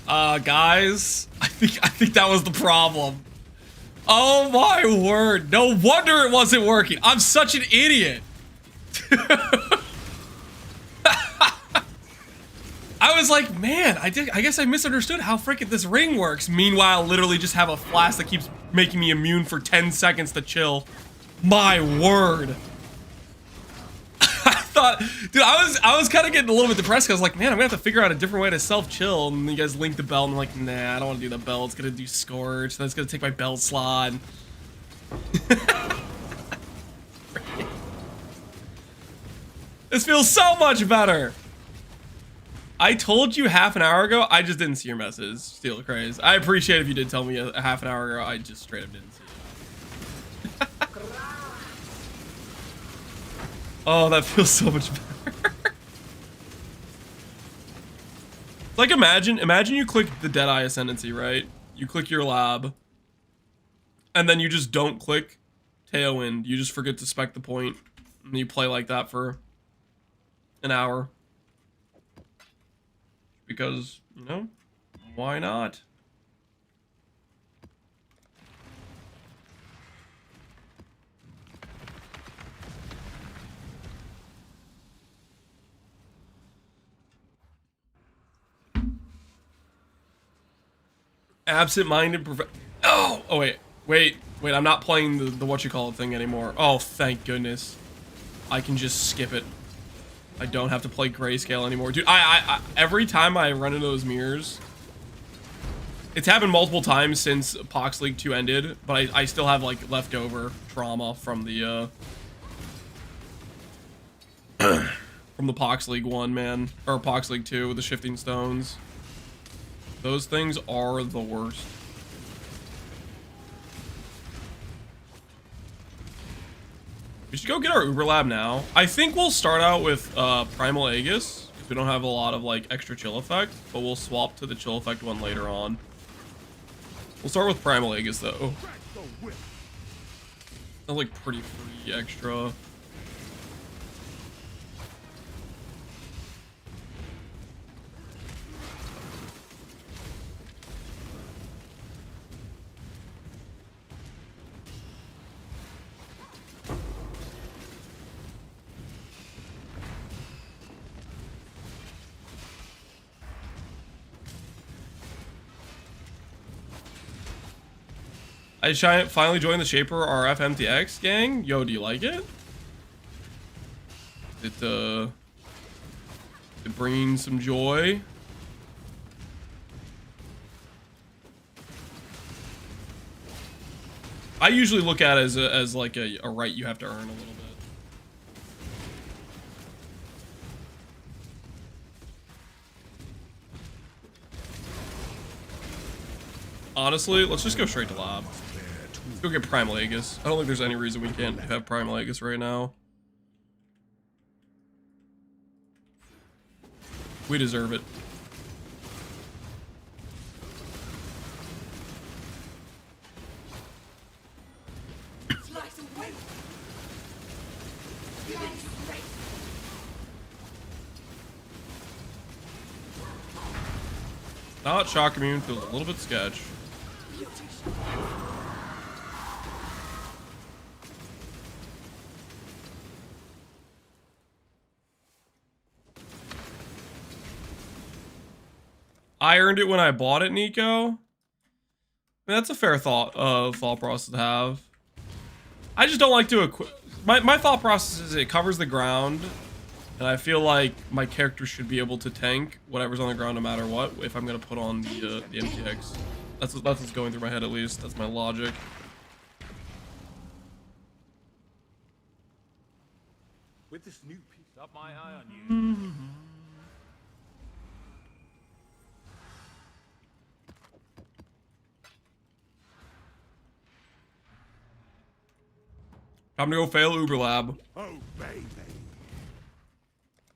Guys, I think that was the problem. Oh my word. No wonder it wasn't working. I'm such an idiot. I was like, man, I guess I misunderstood how freaking this ring works. Meanwhile, literally just have a flask that keeps making me immune for 10 seconds to chill. My word. I thought, dude, I was kind of getting a little bit depressed because I was like, man, I'm gonna have to figure out a different way to self-chill. And then you guys link the bell, and I'm like, nah, I don't want to do the bell. It's gonna do Scorch, then it's gonna take my bell slot. This feels so much better. I told you half an hour ago. I just didn't see your message. Steel Craze. I appreciate if you did tell me a half an hour ago. I just straight up didn't see it. Oh, that feels so much better. Like imagine you click the Deadeye Ascendancy, right? You click your lab, and then you just don't click Tailwind. You just forget to spec the point, and you play like that for an hour. Because, you know, why not? Absent-minded Oh, wait, I'm not playing the what-you-call-it thing anymore. Oh, thank goodness. I can just skip it. I don't have to play grayscale anymore. Dude, I every time I run into those mirrors, it's happened multiple times since Pox League 2 ended, but I still have like leftover trauma from the from the Pox League 1, man, or Pox League 2 with the shifting stones. Those things are the worst. We should go get our Uber Lab now. I think we'll start out with Primal Aegis, because we don't have a lot of like extra chill effect, but we'll swap to the chill effect one later on. We'll start with Primal Aegis though. That's like pretty free extra. I finally joined the Shaper RF MTX gang. Yo, do you like it? It bringing some joy. I usually look at it as like a right you have to earn a little bit. Honestly, let's just go straight to lab. Let's go get Primal Aegis. I don't think there's any reason we can't have Primal Aegis right now. We deserve it. Not shock immune feels a little bit sketch. I earned it when I bought it, Nico. I mean, that's a fair thought process to have. I just don't like to equip. My thought process is it covers the ground, and I feel like my character should be able to tank whatever's on the ground no matter what if I'm gonna put on the MTX. That's what's going through my head at least. That's my logic. With this new piece, up my eye on you. Time to go fail Uber Lab. Oh, baby.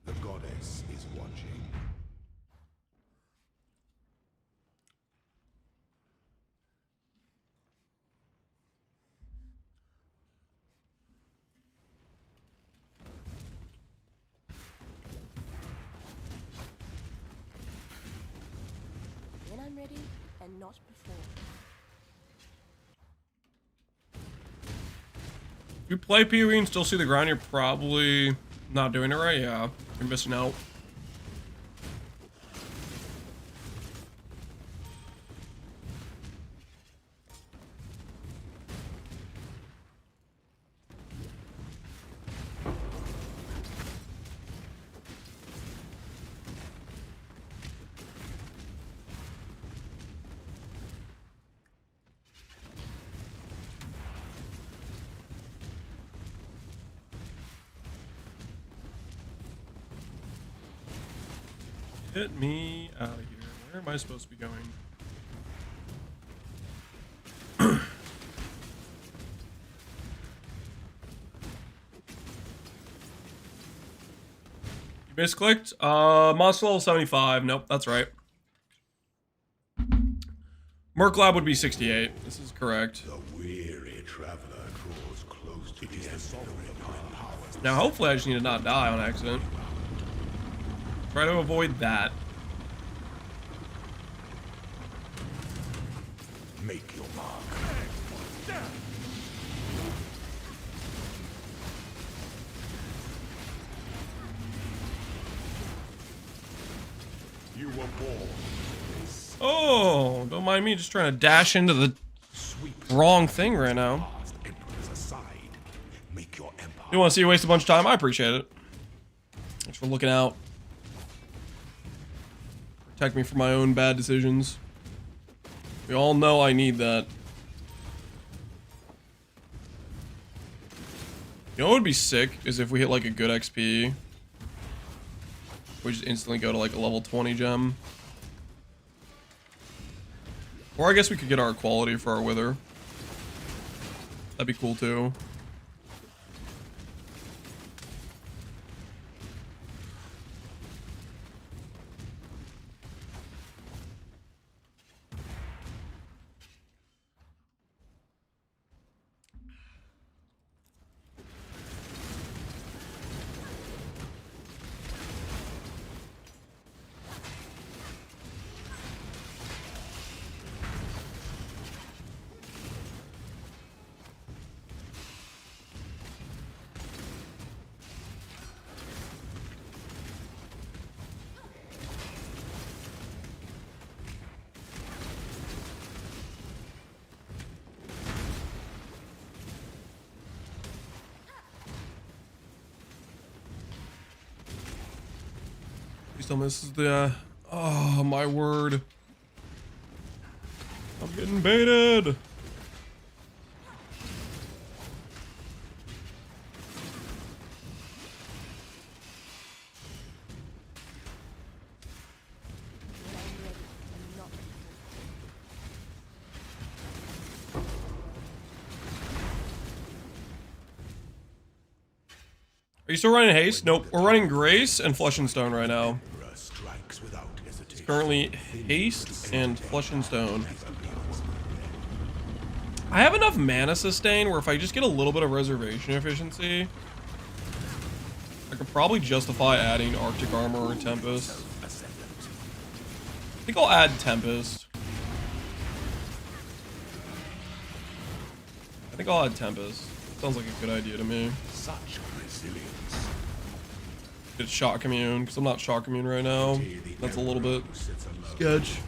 The goddess is watching. ready and not before. If you play PoE and still see the grind, you're probably not doing it right. Yeah, you're missing out. Get me out of here. Where am I supposed to be going? You misclicked? Monster level 75. Nope, that's right. Merc Lab would be 68. This is correct. The weary traveler draws close to the end of the powers. Now, hopefully I just need to not die on accident. Try to avoid that. Make your mark. You were born. Oh, don't mind me just trying to dash into the wrong thing right now. You want to see you waste a bunch of time? I appreciate it. Thanks for looking out. Protect me from my own bad decisions. We all know I need that. You know what would be sick is if we hit like a good XP. We just instantly go to like a level 20 gem. Or I guess we could get our equality for our wither. That'd be cool too. Please tell me this is the, oh my word. I'm getting baited. Are you still running haste? Nope, we're running grace and flesh and stone right now. It's currently haste and flesh and stone. I have enough mana sustain where if I just get a little bit of reservation efficiency, I could probably justify adding Arctic Armor or Tempest. I think I'll add Tempest. I think I'll add Tempest. Sounds like a good idea to me. Such resilience. Get shock immune, because I'm not shock immune right now. That's a little bit sketch.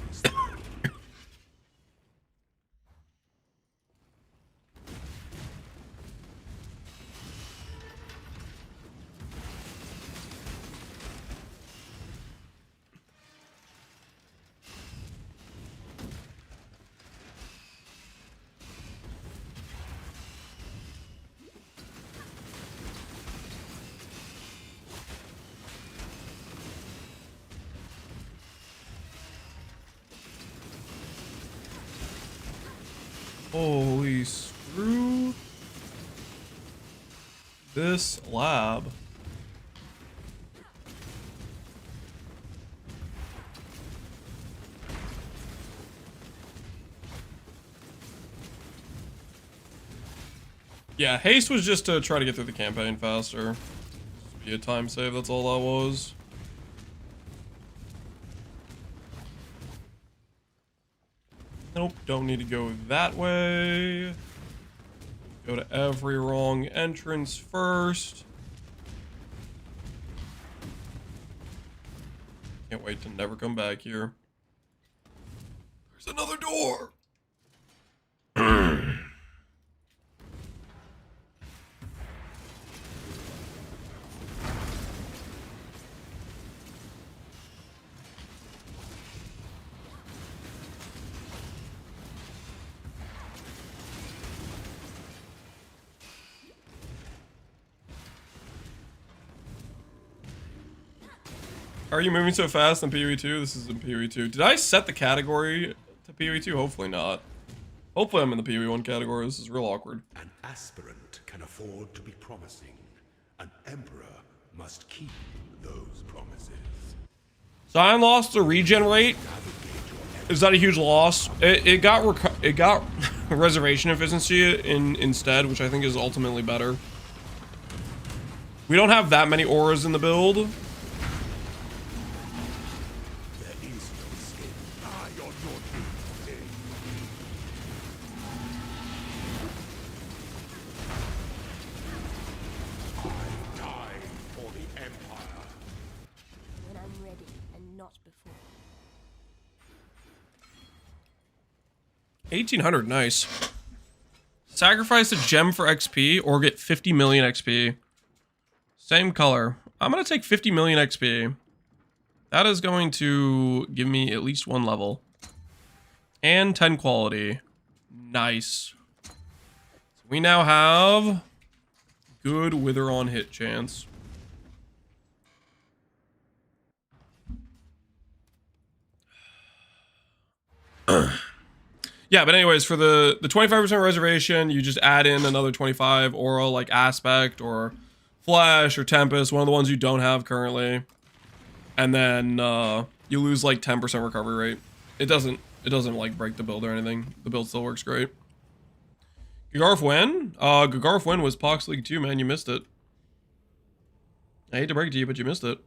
Holy screw this lab. Yeah, haste was just to try to get through the campaign faster. Just be a time save, that's all that was. Nope, don't need to go that way. Go to every wrong entrance first. Can't wait to never come back here. There's another door! Are you moving so fast in PoE2? This is in PoE2. Did I set the category to PoE2? Hopefully not. Hopefully I'm in the PoE1 category. This is real awkward. An aspirant can afford to be promising. An emperor must keep those promises. Zion lost the regen rate. Is that a huge loss? It got reservation efficiency instead, which I think is ultimately better. We don't have that many auras in the build. When I'm ready, and not before. 1800, nice. Sacrifice a gem for XP or get 50 million XP. Same color. I'm gonna take 50 million XP. That is going to give me at least 1 level. And 10 quality. Nice. So we now have good wither on hit chance. Yeah, but anyways, for the 25% reservation, you just add in another 25 aura like Aspect or Flash or Tempest, one of the ones you don't have currently. And then you lose like 10% recovery rate. It doesn't like break the build or anything. The build still works great. Gagarf win? Gagarf win was Pox League 2, man. You missed it. I hate to break it to you, but you missed it.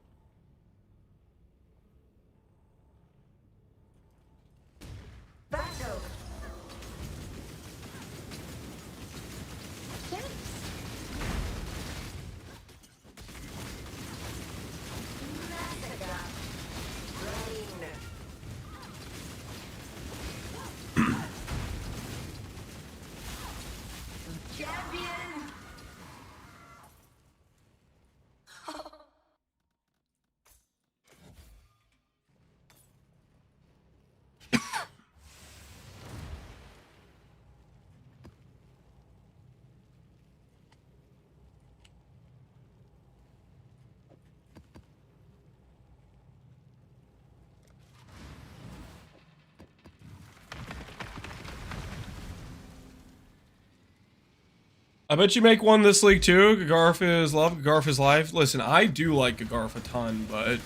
I bet you make one this league too. Gagarf is love, Gagarf is life. Listen, I do like Gagarf a ton, but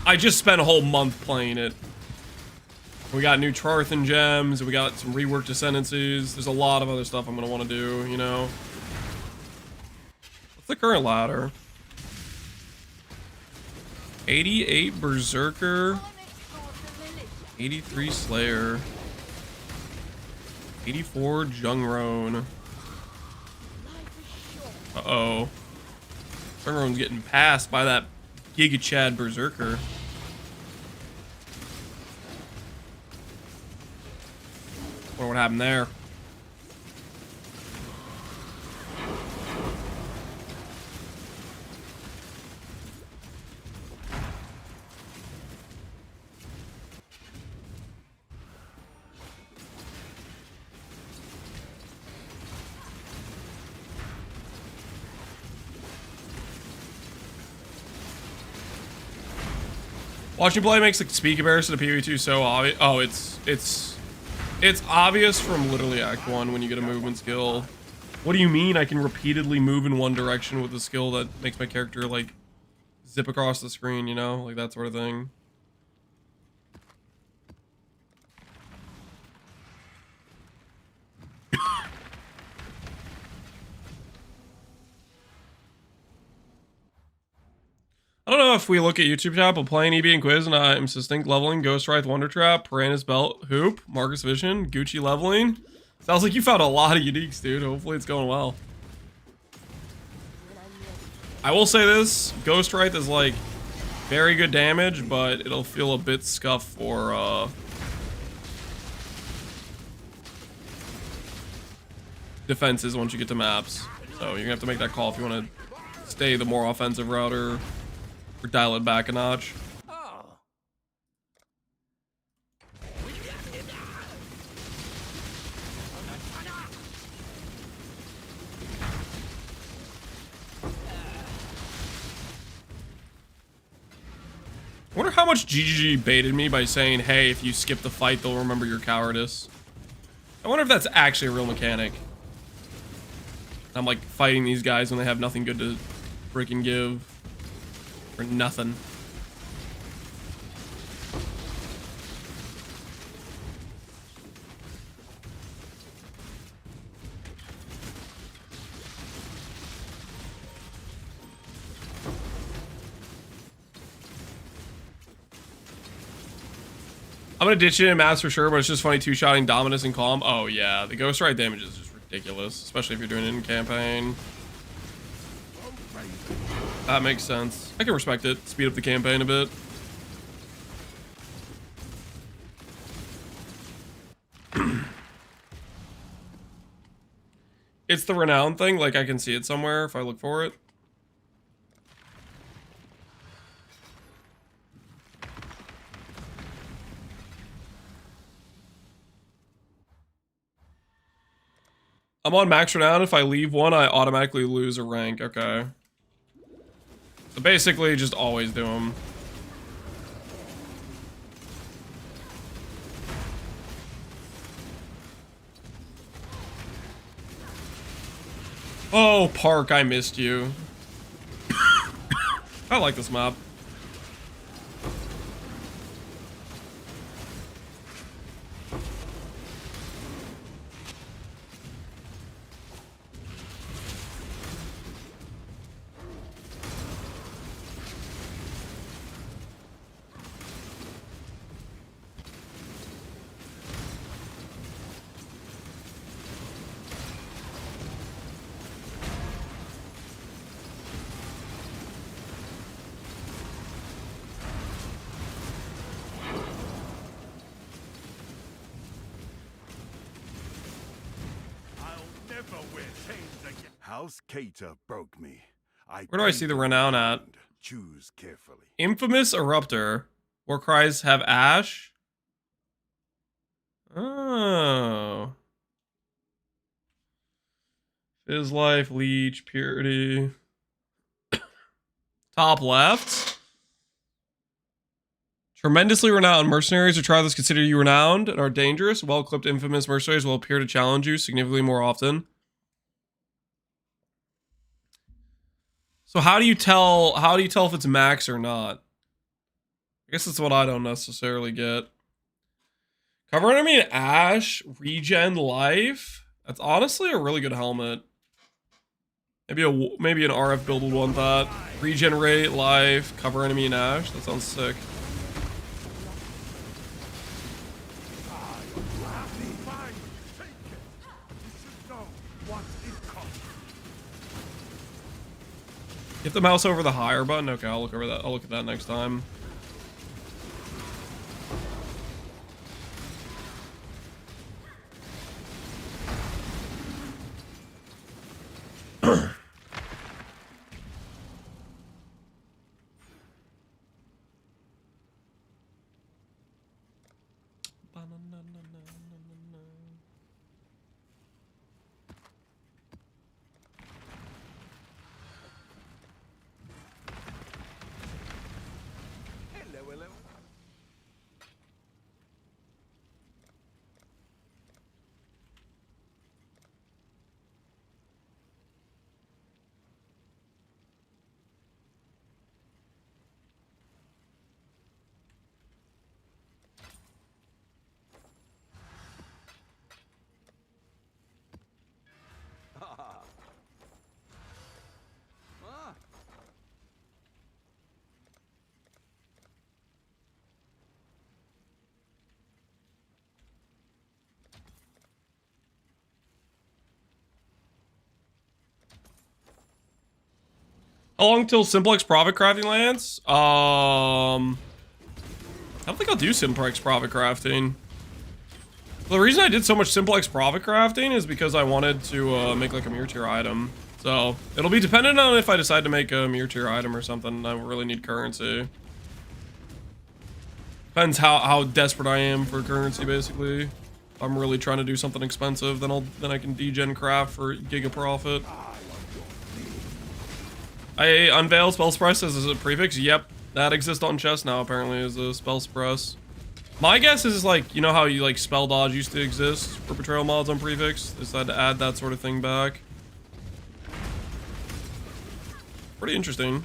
I just spent a whole month playing it. We got new Charthan gems, we got some reworked Ascendancies. There's a lot of other stuff I'm gonna want to do, you know. What's the current ladder? 88 Berserker, 83 Slayer, 84 Jungroan. Uh-oh. Jungroan's getting passed by that Giga Chad Berserker. Wonder what happened there. Watching play makes the speed comparison to PoE2 so obvious. Oh, it's obvious from literally Act 1 when you get a movement skill. What do you mean I can repeatedly move in one direction with a skill that makes my character, like, zip across the screen, you know? Like, that sort of thing. I don't know if we look at YouTube chat, but playing EB and Quiz, and I'm Systink leveling, Ghost Wraith, Wonder Trap, Piranha's Belt, Hoop, Marcus Vision, Gucci leveling. Sounds like you found a lot of uniques, dude. Hopefully it's going well. I will say this, Ghost Wraith is like very good damage, but it'll feel a bit scuffed for defenses once you get to maps. So you're gonna have to make that call if you want to stay the more offensive route or dial it back a notch. I wonder how much GGG baited me by saying, hey, if you skip the fight, they'll remember your cowardice. I wonder if that's actually a real mechanic. I'm like fighting these guys when they have nothing good to freaking give. Or nothing. I'm gonna ditch it in maps for sure, but it's just funny two-shotting Dominus and Calm. Oh yeah, the Ghost Ride damage is just ridiculous, especially if you're doing it in campaign. That makes sense. I can respect it. Speed up the campaign a bit. It's the renown thing, like I can see it somewhere if I look for it. I'm on max renown. If I leave one, I automatically lose a rank. Okay. So basically, just always do them. Oh, Park, I missed you. I like this map. House Cater broke me. Where do I see the renown at? Choose carefully. Infamous Eruptor. War cries have Ash. Oh. Fizz Life, Leech, Purity. Top left. Tremendously renowned mercenaries or trials consider you renowned and are dangerous. Well-equipped infamous mercenaries will appear to challenge you significantly more often. So how do you tell if it's max or not? I guess that's what I don't necessarily get. Cover enemy and Ash, regen life. That's honestly a really good helmet. Maybe an RF build would want that. Regenerate life, cover enemy and Ash. That sounds sick. Get the mouse over the higher button. Okay, I'll look over that. I'll look at that next time. How long till Simplex Profit Crafting lands? I don't think I'll do Simplex Profit Crafting. The reason I did so much Simplex Profit Crafting is because I wanted to make like a Mirror Tier item. So it'll be dependent on if I decide to make a Mirror Tier item or something. I really need currency. Depends how desperate I am for currency, basically. If I'm really trying to do something expensive, then I can degen craft for Giga Profit. I unveil spell suppress as a prefix. Yep, that exists on chess now apparently as a spell suppress. My guess is like, you know how you like spell dodge used to exist for betrayal mods on prefix? They decided to add that sort of thing back. Pretty interesting.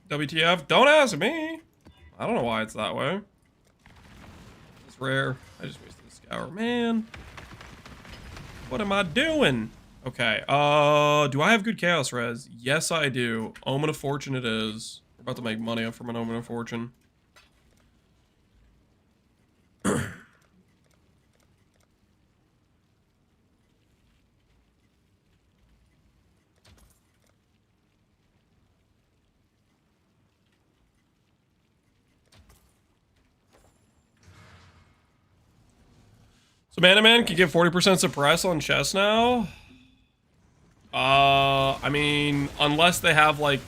WTF? Don't ask me. I don't know why it's that way. It's rare. I just wasted the scour. Man. What am I doing? Okay. Do I have good chaos res? Yes, I do. Omen of Fortune it is. We're about to make money from an Omen of Fortune. So Mana Man can get 40% suppress on chess now. I mean, unless they have like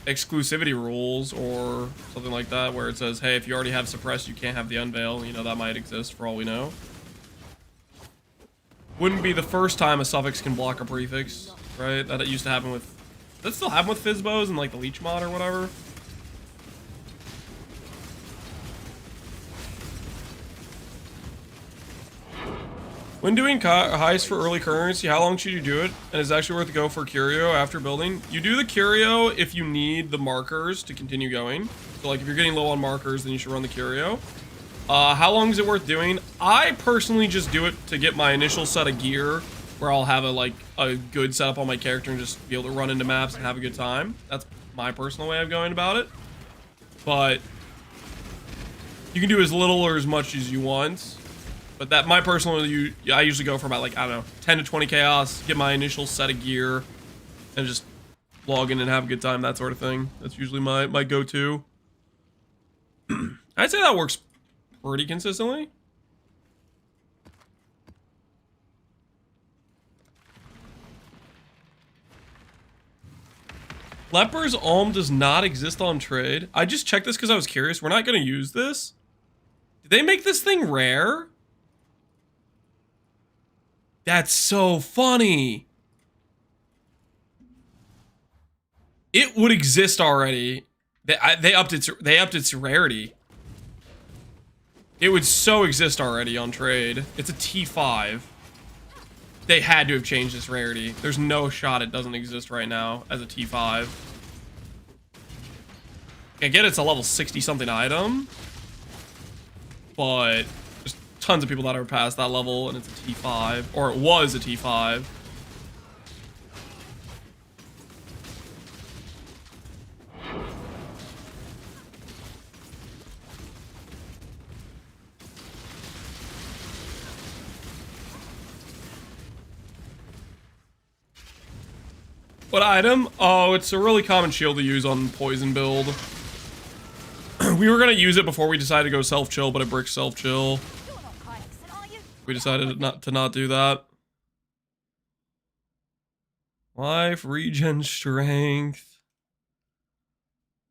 exclusivity rules or something like that, where it says, hey, if you already have suppress, you can't have the unveil. You know, that might exist for all we know. Wouldn't be the first time a suffix can block a prefix, right? That it used to happen with. That still happen with Fizzbos and like the Leech mod or whatever. When doing heist for early currency, how long should you do it? And is it actually worth to go for Curio after building? You do the Curio if you need the markers to continue going. So like if you're getting low on markers, then you should run the Curio. How long is it worth doing? I personally just do it to get my initial set of gear where I'll have a good setup on my character and just be able to run into maps and have a good time. That's my personal way of going about it. But you can do as little or as much as you want. But that my personal, I usually go for about like, I don't know, 10 to 20 chaos, get my initial set of gear, and just log in and have a good time, that sort of thing. That's usually my go-to. I'd say that works pretty consistently. Leper's Alm does not exist on trade. I just checked this because I was curious. We're not going to use this. Did they make this thing rare? That's so funny. It would exist already. They upped its rarity. It would so exist already on trade. It's a T5. They had to have changed its rarity. There's no shot it doesn't exist right now as a T5. I get it's a level 60 something item, but there's tons of people that are past that level and it's a T5, or it was a T5. What item? Oh, it's a really common shield to use on poison build. We were gonna use it before we decided to go self-chill, but it bricks self-chill. We decided not to do that. Life, regen, strength,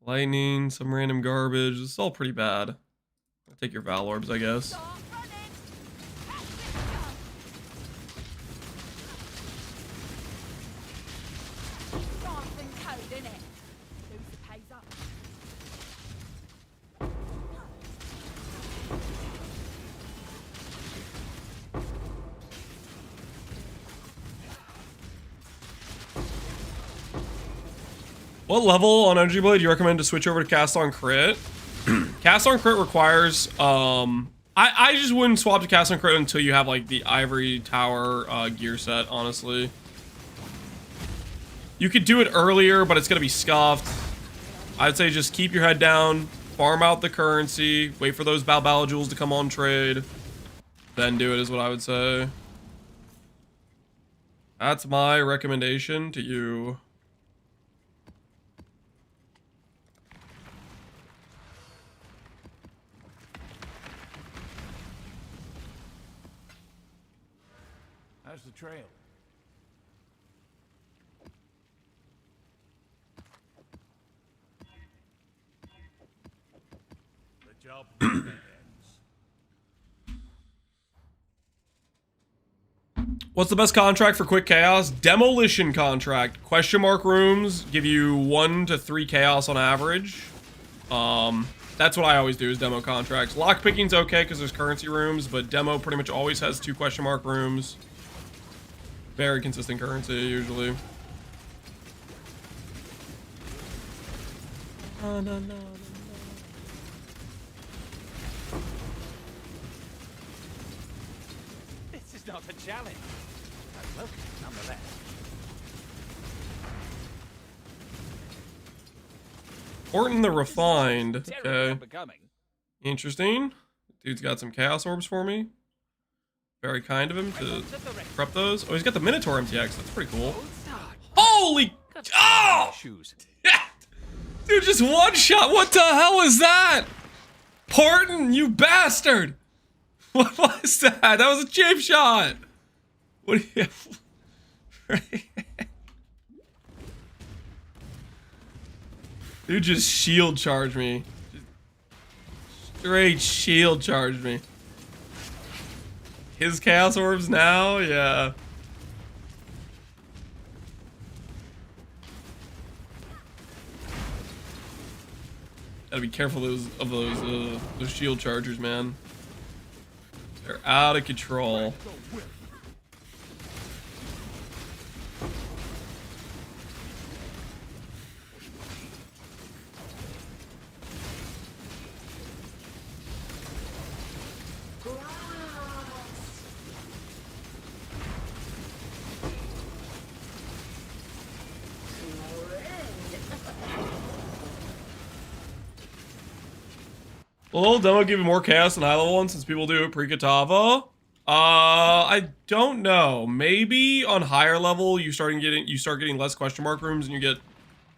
lightning, some random garbage. It's all pretty bad. I'll take your Val Orbs, I guess. What level on Energy Blade do you recommend to switch over to Cast on Crit? Cast on Crit requires, I just wouldn't swap to Cast on Crit until you have like the Ivory Tower gear set, honestly. You could do it earlier, but it's gonna be scuffed. I'd say just keep your head down, farm out the currency, wait for those Balbala jewels to come on trade, then do it is what I would say. That's my recommendation to you. How's the trail? The job never ends. What's the best contract for quick chaos? Demolition contract. Question mark rooms give you 1 to 3 chaos on average. That's what I always do is demo contracts. Lockpicking's okay because there's currency rooms, but demo pretty much always has 2 question mark rooms. Very consistent currency usually. No. This is not a challenge. I welcome it nonetheless. Orton the Refined. Terribly Okay. unbecoming. Interesting. Dude's got some chaos orbs for me. Very kind of him to prep those. Oh, he's got the Minotaur MTX. That's pretty cool. Holy... Oh! Yeah. Dude, just one shot. What the hell is that? Porton, you bastard. What was that? That was a cheap shot. What do you... Dude just shield charged me. Straight shield charged me. His chaos orbs now? Yeah. Gotta be careful of those shield chargers, man. They're out of control. Will demo give you more chaos than high level ones since people do it pre-Katava? I don't know. Maybe on higher level you start getting less question mark rooms and you get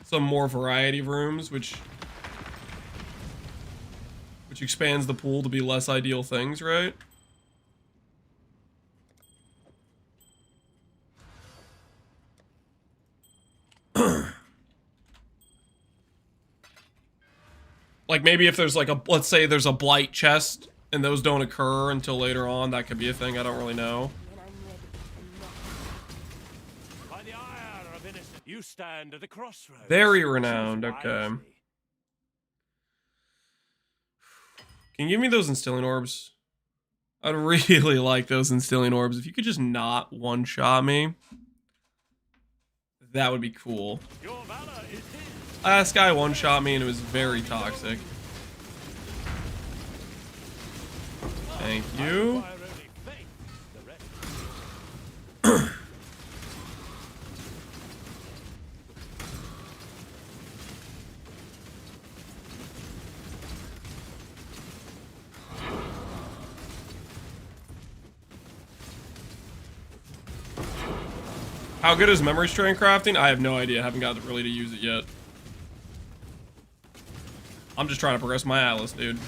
some more variety of rooms, which expands the pool to be less ideal things, right? Like maybe if there's like a, let's say there's a blight chest and those don't occur until later on, that could be a thing. I don't really know. By the ire of innocence, you stand at a crossroads. Very renowned. Okay. Can you give me those instilling orbs? I'd really like those instilling orbs. If you could just not one-shot me, that would be cool. Your valor is his. Last guy one-shot me and it was very toxic. Thank you. How good is memory strain crafting? I have no idea. I haven't got really to use it yet. I'm just trying to progress my Atlas, dude.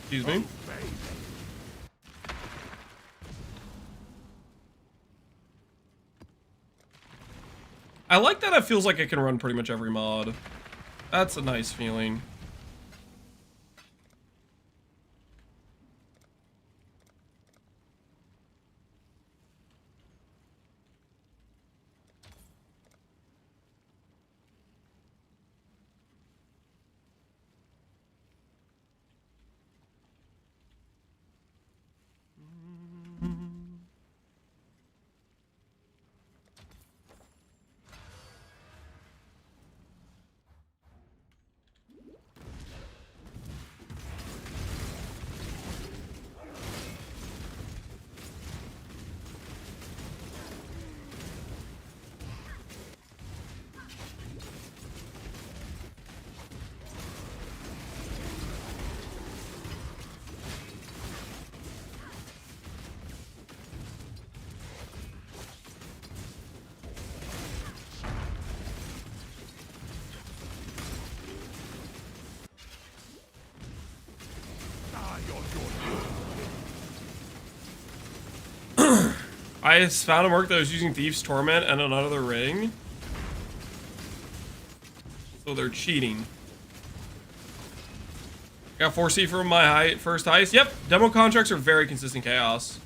Excuse me. I like that it feels like it can run pretty much every mod. That's a nice feeling. I found a merc that was using Thief's Torment and another ring. So they're cheating. Got 4C from my first heist. Yep, demo contracts are very consistent chaos.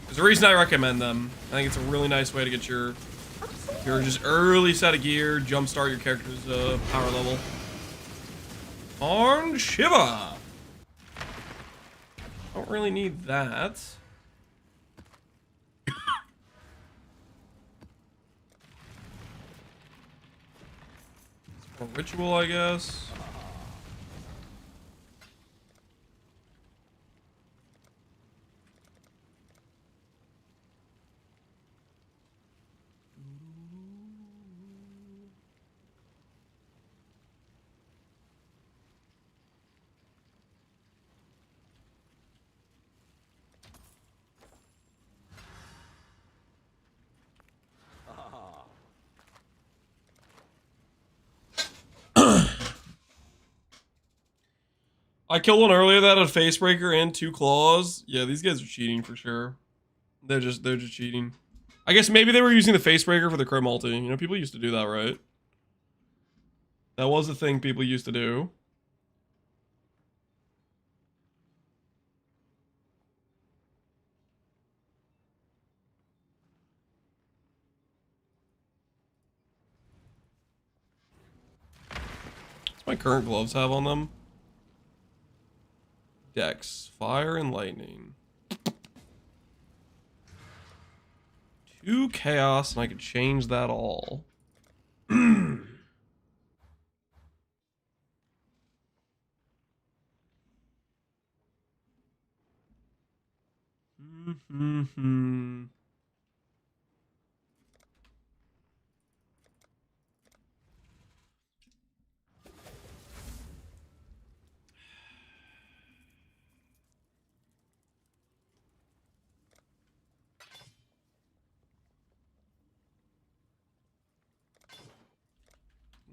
There's a reason I recommend them. I think it's a really nice way to get your just early set of gear, jumpstart your character's power level. On Shiva. Don't really need that. A ritual, I guess. I killed one earlier that had a facebreaker and 2 claws. Yeah, these guys are cheating for sure. They're just cheating. I guess maybe they were using the facebreaker for the crit multi. You know, people used to do that, right? That was a thing people used to do. What's my current gloves have on them? Dex, fire and lightning. 2 chaos, and I could change that all.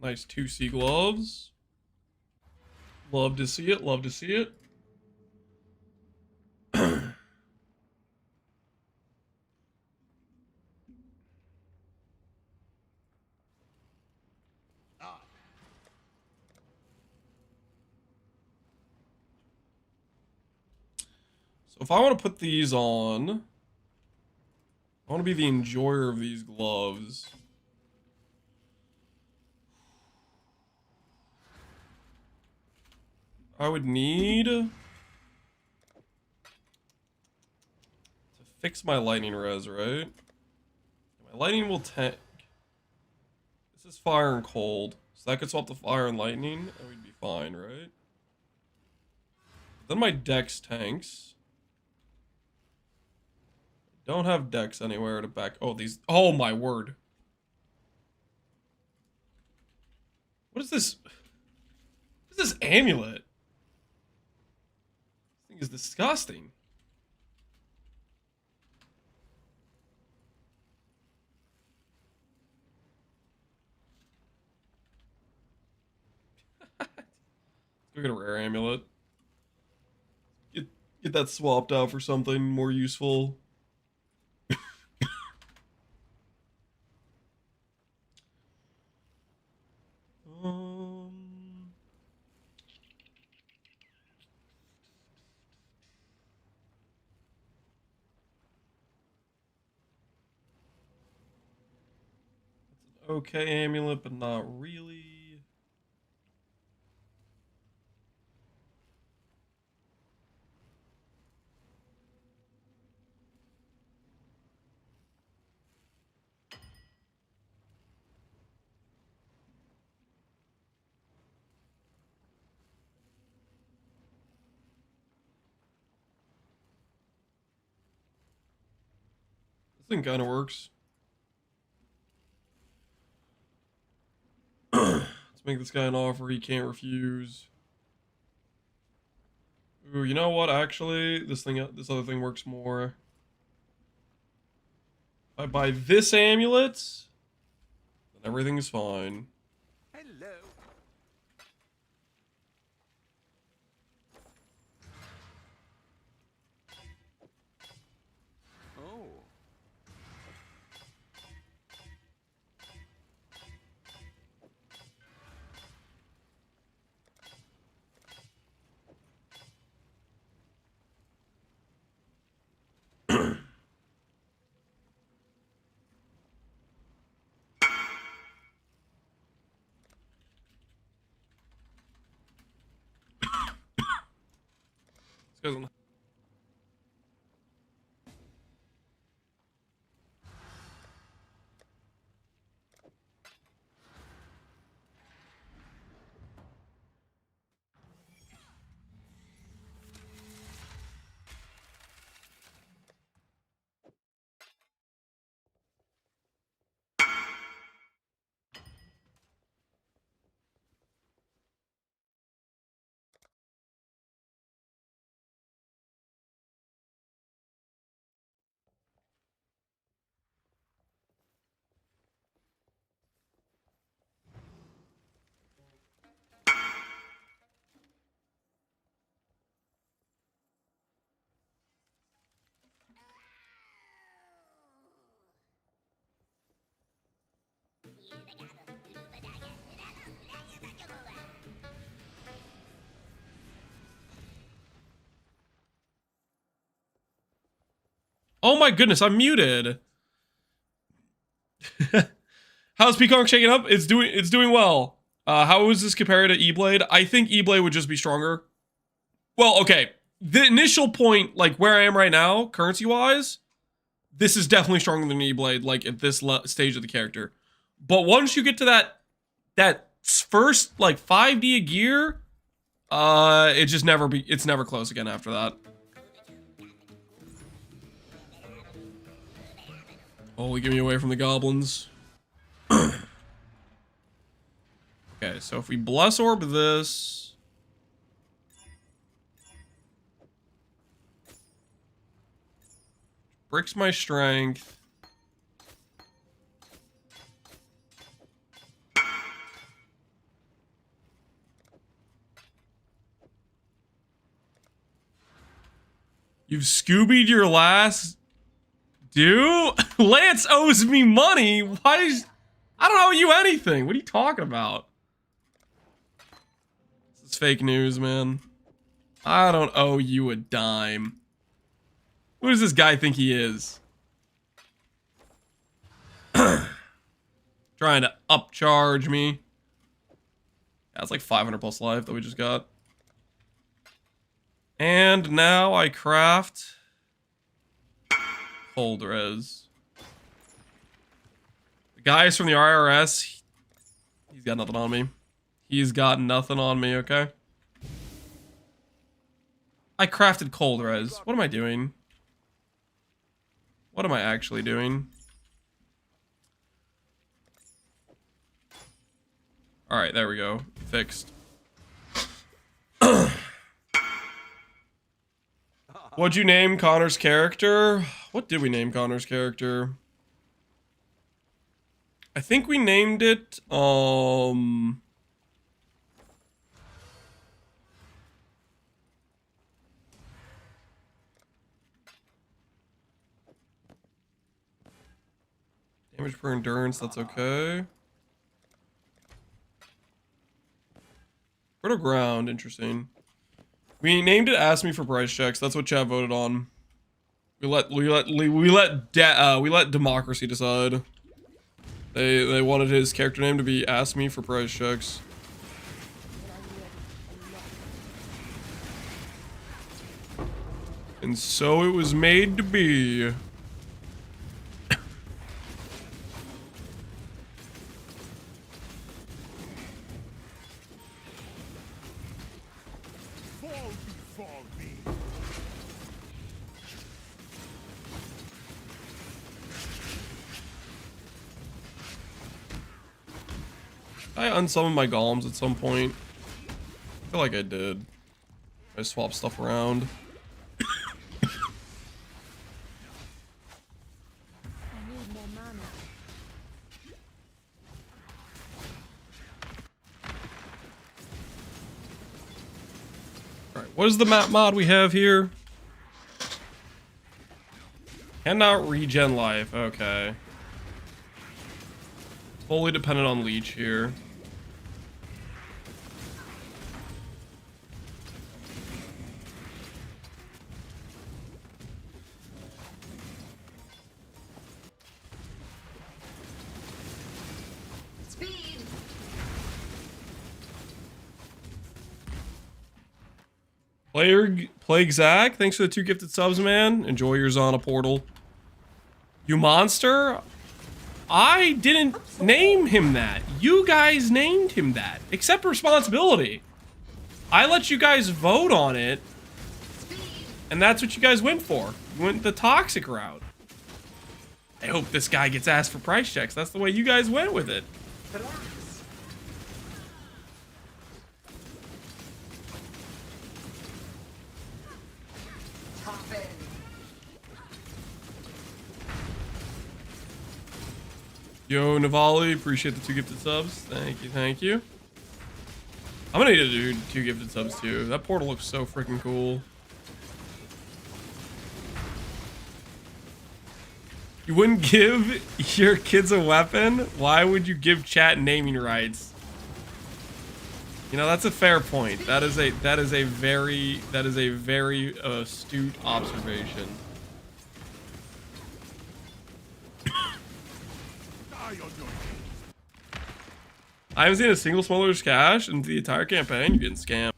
Nice 2C gloves. Love to see it, love to see it. So if I want to put these on, I want to be the enjoyer of these gloves. I would need to fix my lightning res, right? My lightning will tank. This is fire and cold, so that could swap the fire and lightning, and we'd be fine, right? Then my dex tanks. Don't have dex anywhere to back. Oh, these. Oh my word. What is this? What is this amulet? This thing is disgusting. Let's go get a rare amulet. Get that swapped out for something more useful. Okay amulet, but not really. This thing kind of works. Let's make this guy an offer he can't refuse. Ooh, you know what? Actually, this other thing works more. If I buy this amulet, then everything is fine. Hello. Oh. Doesn't- Oh my goodness, I'm muted. How's Pconc shaking up? It's doing well. How is this compared to E-Blade? I think E-Blade would just be stronger. Well, okay. The initial point, like where I am right now, currency-wise, this is definitely stronger than E-Blade, like at this stage of the character. But once you get to that first like 5D a gear, it's never close again after that. Holy, get me away from the goblins. Okay, so if we bless orb this, bricks my strength. You've Scoobied your last... Dude, Lance owes me money. Why is... I don't owe you anything. What are you talking about? This is fake news, man. I don't owe you a dime. Who does this guy think he is? Trying to upcharge me. That's like 500 plus life that we just got. And now I craft cold res. The guys from the IRS, he's got nothing on me. He's got nothing on me, okay? I crafted cold res. What am I doing? What am I actually doing? Alright, there we go. Fixed. What'd you name Connor's character? What did we name Connor's character? I think we named it, damage per endurance, that's okay. Fertile ground, interesting. We named it Ask Me for Price Checks. That's what chat voted on. We let democracy decide. They wanted his character name to be Ask Me for Price Checks. And so it was made to be. I unsummoned my golems at some point. I feel like I did. I swapped stuff around. Alright, what is the map mod we have here? Cannot regen life, okay. Fully dependent on leech here. Plague Zach, thanks for the 2 gifted subs, man. Enjoy your Zana portal. You monster? I didn't name him that. You guys named him that. Accept responsibility. I let you guys vote on it, and that's what you guys went for. You went the toxic route. I hope this guy gets asked for price checks. That's the way you guys went with it. Yo, Navali, appreciate the 2 gifted subs. Thank you, thank you. I'm gonna need to do 2 gifted subs too. That portal looks so freaking cool. You wouldn't give your kids a weapon? Why would you give chat naming rights? You know, that's a fair point. That is a very astute observation. I haven't seen a single smuggler's cash in the entire campaign. You're getting scammed.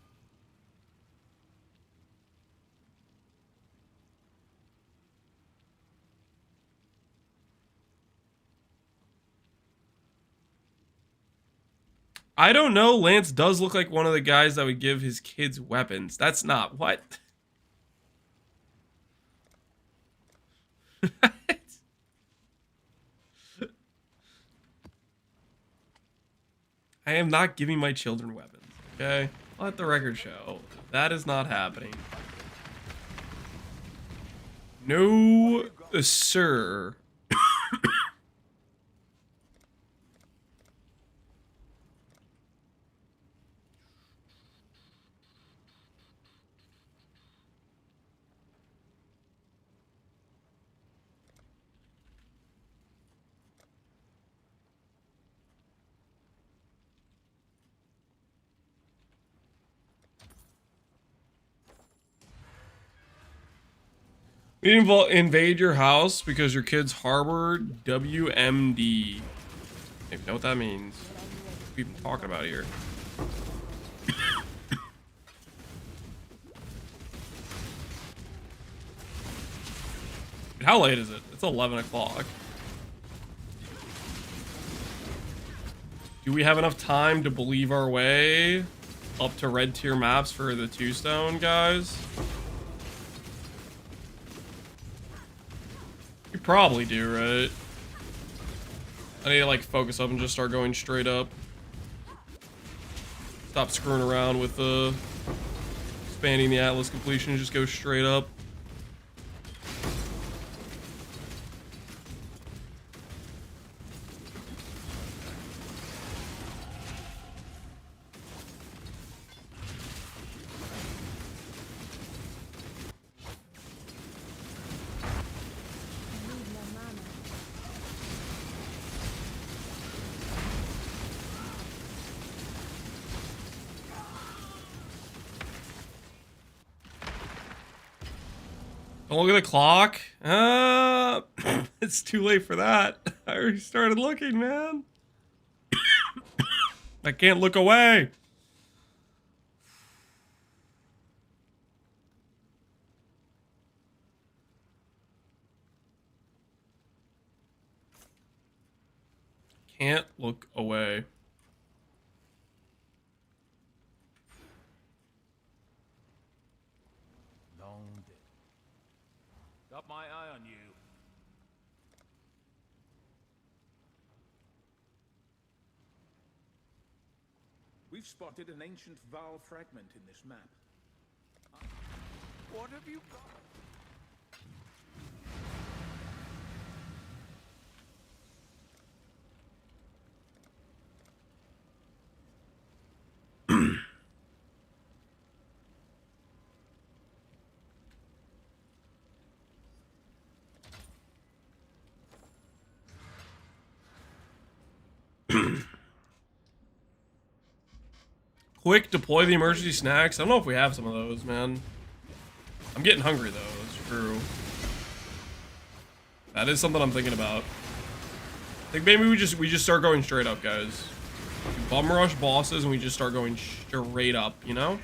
I don't know. Lance does look like one of the guys that would give his kids weapons. That's not what. I am not giving my children weapons, okay? Let the record show. That is not happening. No, sir. We invade your house because your kids harbor WMD. If you know what that means. What we've been talking about here. How late is it? It's 11 o'clock. Do we have enough time to believe our way up to red tier maps for the 2-stone, guys? You probably do, right? I need to like focus up and just start going straight up. Stop screwing around with expanding the Atlas completion and just go straight up. Don't look at the clock. It's too late for that. I already started looking, man. I can't look away. Can't look away. Got my eye on you. We've spotted an ancient Val fragment in this map. What have you got? Quick, deploy the emergency snacks. I don't know if we have some of those, man. I'm getting hungry, though. That's true. That is something I'm thinking about. I think maybe we just start going straight up, guys. We bum rush bosses and we just start going straight up, you know?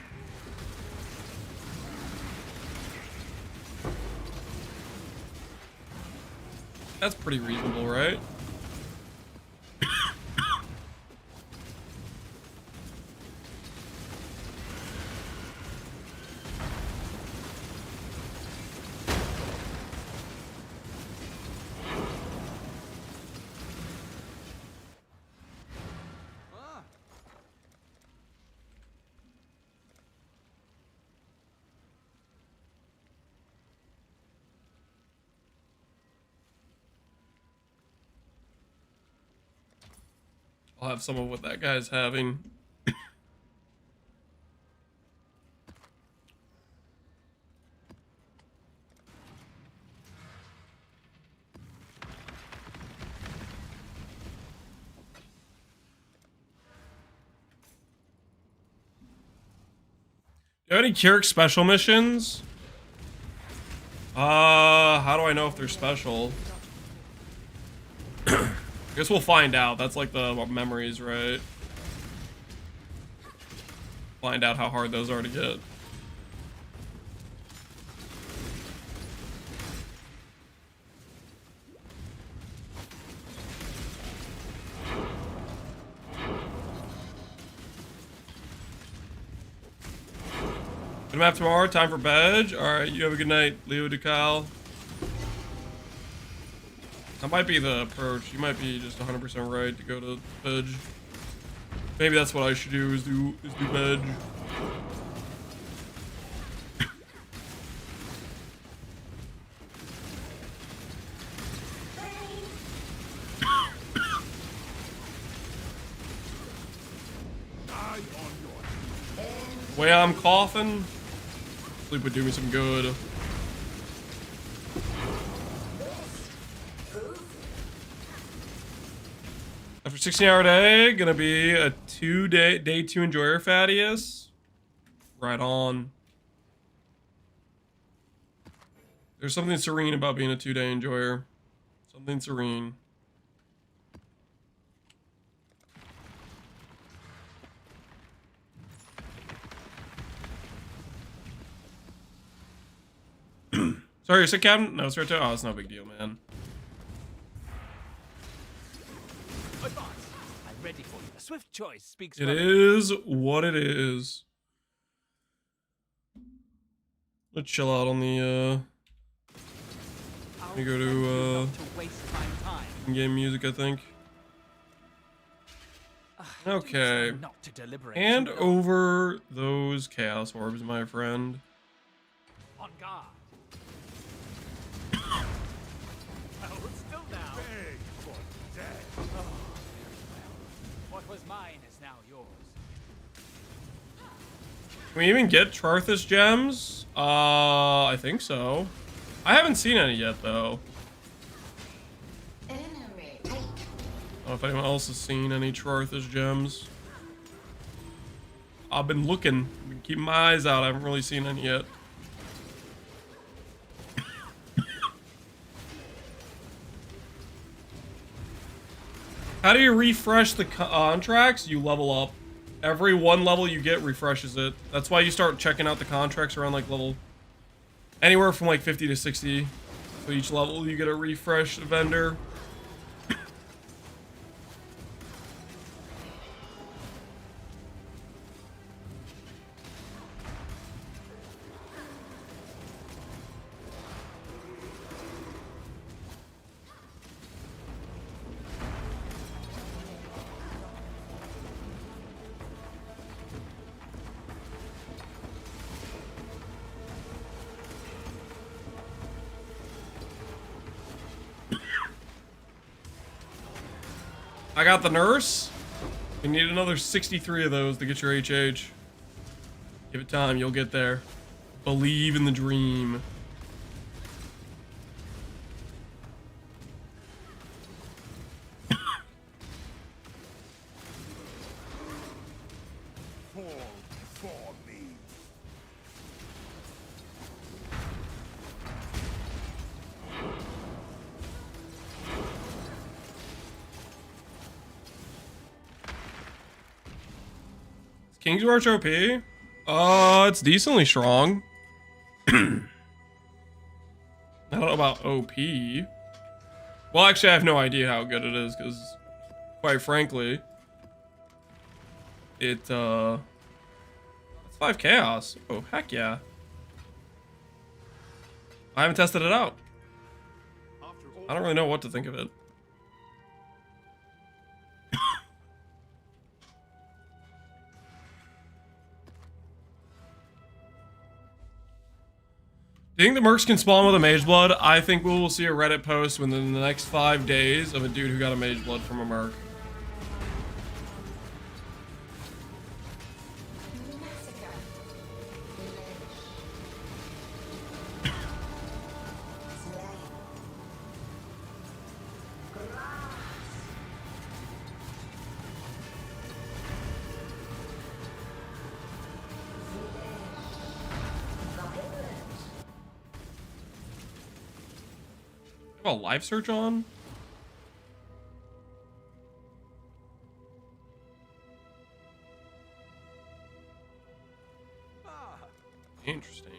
That's pretty reasonable, right? I'll have some of what that guy's having. Do you have any Kirik special missions? How do I know if they're special? I guess we'll find out. That's like the memories, right? Find out how hard those are to get. Good map tomorrow. Time for bed. All right, you have a good night, Leo DeKyle. That might be the approach. You might be just 100% right to go to bed. Maybe that's what I should do. Is do bed. Way I'm coughing. Sleep would do me some good. After 16-hour day, gonna be a day 2 enjoyer, Thaddeus. Right on. There's something serene about being a 2-day enjoyer. Something serene. Sorry, you said Captain? No, it's right there. Oh, it's no big deal, man. Advance. I'm ready for you. A swift choice speaks. It is what it is. Let's chill out on the let me go to in-game music, I think. Okay. Hand over those chaos orbs, my friend. On guard. What was mine is now yours. Can we even get Charthus gems? I think so. I haven't seen any yet, though. I don't know if anyone else has seen any Charthus gems. I've been looking. I've been keeping my eyes out. I haven't really seen any yet. How do you refresh the contracts? You level up. Every one level you get refreshes it. That's why you start checking out the contracts around like level anywhere from like 50 to 60. So each level you get a refresh vendor. I got the nurse. You need another 63 of those to get your HH. Give it time, you'll get there. Believe in the dream. Fall before me. King's March OP? It's decently strong. I don't know about OP. Well, actually, I have no idea how good it is, because, quite frankly, it's 5 chaos. Oh, heck yeah. I haven't tested it out. I don't really know what to think of it. Do you think the mercs can spawn with a mage blood? I think we will see a Reddit post within the next 5 days of a dude who got a mage blood from a merc. A live search on? Interesting.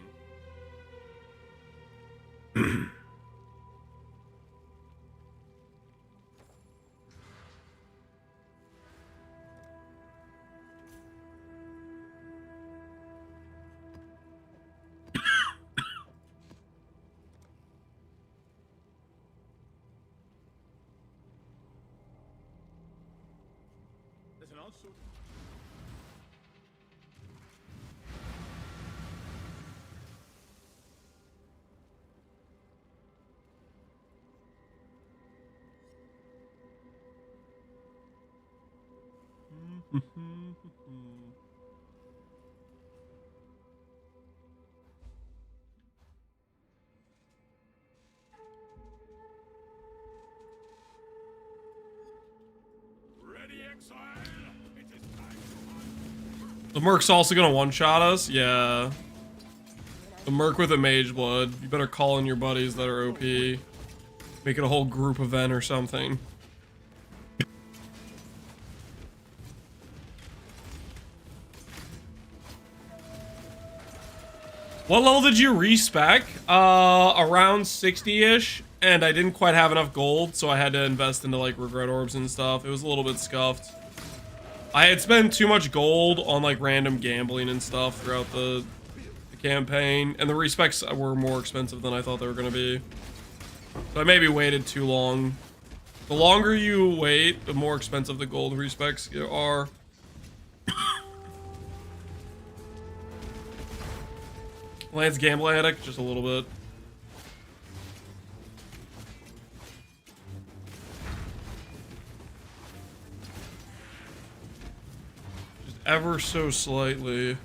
Ready, Exile? It is time The merc's also gonna one-shot us? Yeah. The merc with a mage blood. You better call in your buddies that are OP. Make it a whole group event or something. What level did you respec? Around 60-ish, and I didn't quite have enough gold, so I had to invest into like regret orbs and stuff. It was a little bit scuffed. I had spent too much gold on like random gambling and stuff throughout the campaign, and the respecs were more expensive than I thought they were going to be. So I maybe waited too long. The longer you wait, the more expensive the gold respecs are. Lance gamble addict, just a little bit. Just ever so slightly.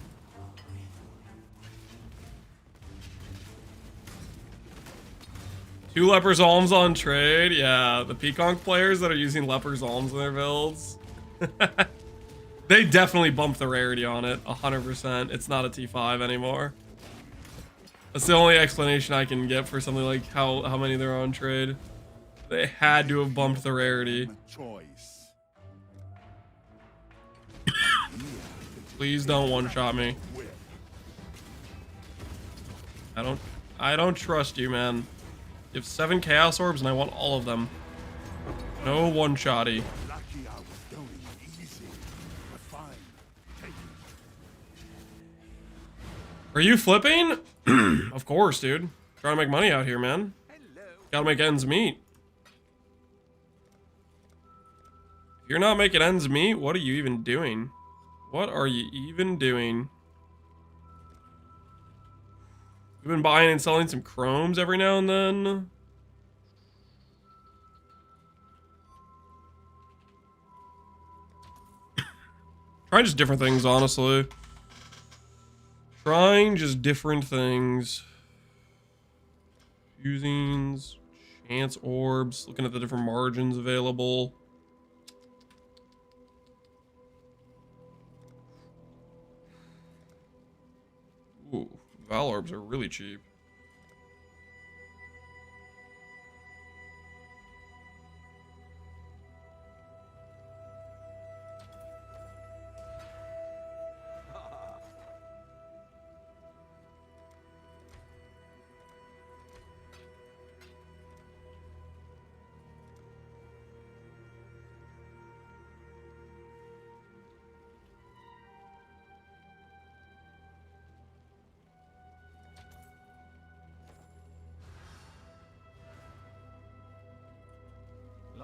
Two Leper's Alms on trade? Yeah, the Pconc players that are using Leper's Alms in their builds. They definitely bumped the rarity on it, 100%. It's not a T5 anymore. That's the only explanation I can get for something like how many they're on trade. They had to have bumped the rarity. Please don't one-shot me. I don't trust you, man. You have 7 Chaos Orbs and I want all of them. No one-shotty. Are you flipping? Of course, dude. Trying to make money out here, man. Gotta make ends meet. If you're not making ends meet, what are you even doing? What are you even doing? You've been buying and selling some chromes every now and then. Trying just different things, honestly. Trying just different things. Fusings, chance orbs, looking at the different margins available. Ooh, Val orbs are really cheap.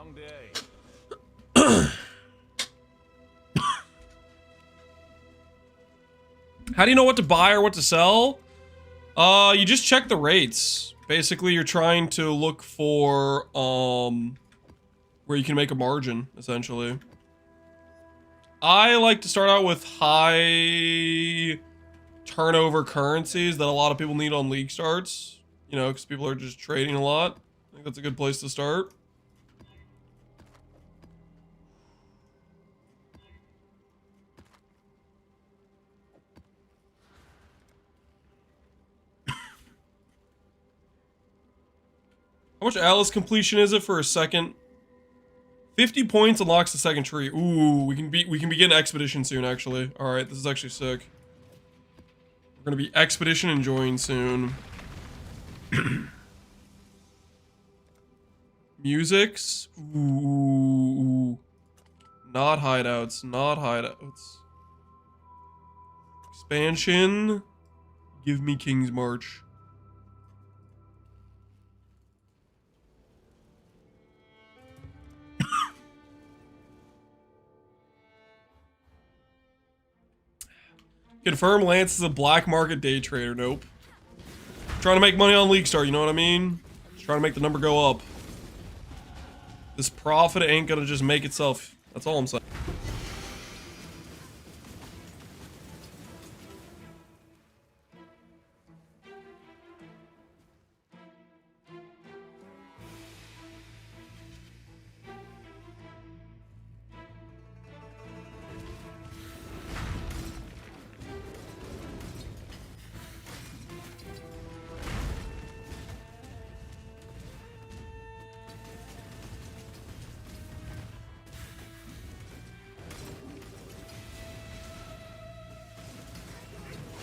Long day. How do you know what to buy or what to sell? You just check the rates. Basically, you're trying to look for, where you can make a margin, essentially. I like to start out with high turnover currencies that a lot of people need on league starts. You know, because people are just trading a lot. I think that's a good place to start. How much Atlas completion is it for a second? 50 points unlocks the second tree. Ooh, we can begin expedition soon, actually. Alright, this is actually sick. We're gonna be expedition enjoying soon. Musics. Ooh. Not hideouts. Not hideouts. Expansion. Give me King's March. Confirm Lance is a black market day trader. Nope. Trying to make money on League Start, you know what I mean? Just trying to make the number go up. This profit ain't gonna just make itself. That's all I'm saying.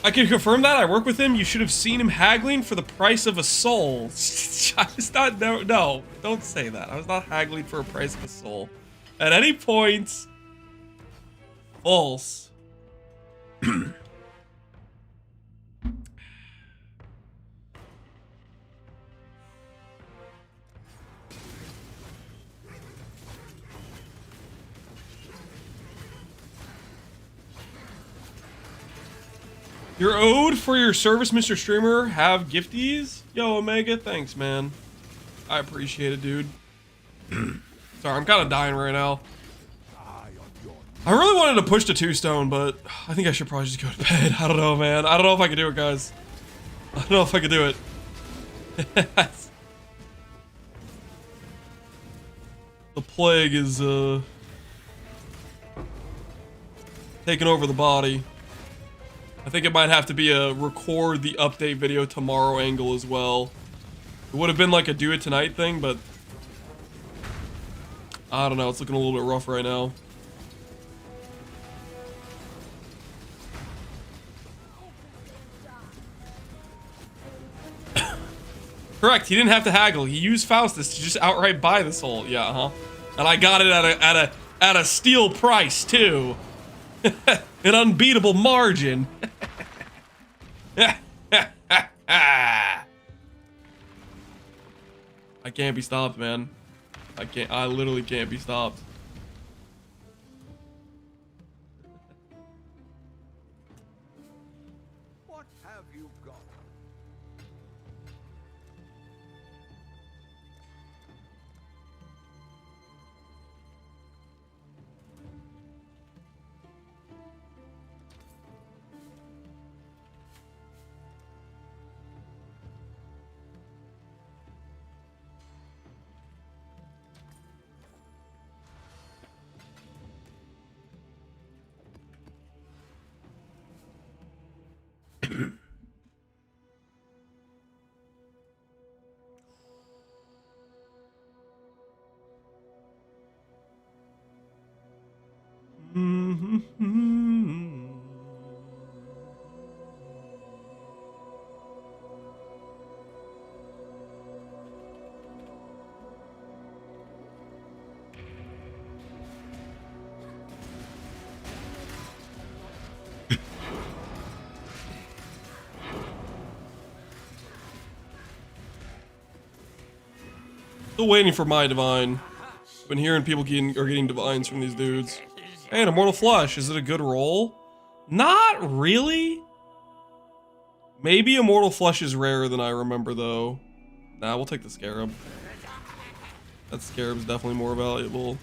I can confirm that. I work with him. You should have seen him haggling for the price of a soul. I was not, no, don't say that. I was not haggling for a price of a soul. At any point. False. You're owed for your service, Mr. Streamer. Have gifties? Yo, Omega, thanks, man. I appreciate it, dude. Sorry, I'm kind of dying right now. I really wanted to push the 2-stone, but I think I should probably just go to bed. I don't know, man. I don't know if I can do it, guys. I don't know if I can do it. The plague is, taking over the body. I think it might have to be a record the update video tomorrow angle as well. It would have been like a do it tonight thing, but I don't know. It's looking a little bit rough right now. Correct. He didn't have to haggle. He used Faustus to just outright buy the soul. Yeah, huh? And I got it at a steal price too. An unbeatable margin. I can't be stopped, man. I literally can't be stopped. What have you got? Still waiting for my divine. Been hearing people are getting divines from these dudes. Hey, an Immortal Flesh. Is it a good roll? Not really. Maybe Immortal Flesh is rarer than I remember, though. Nah, we'll take the Scarab. That Scarab's definitely more valuable.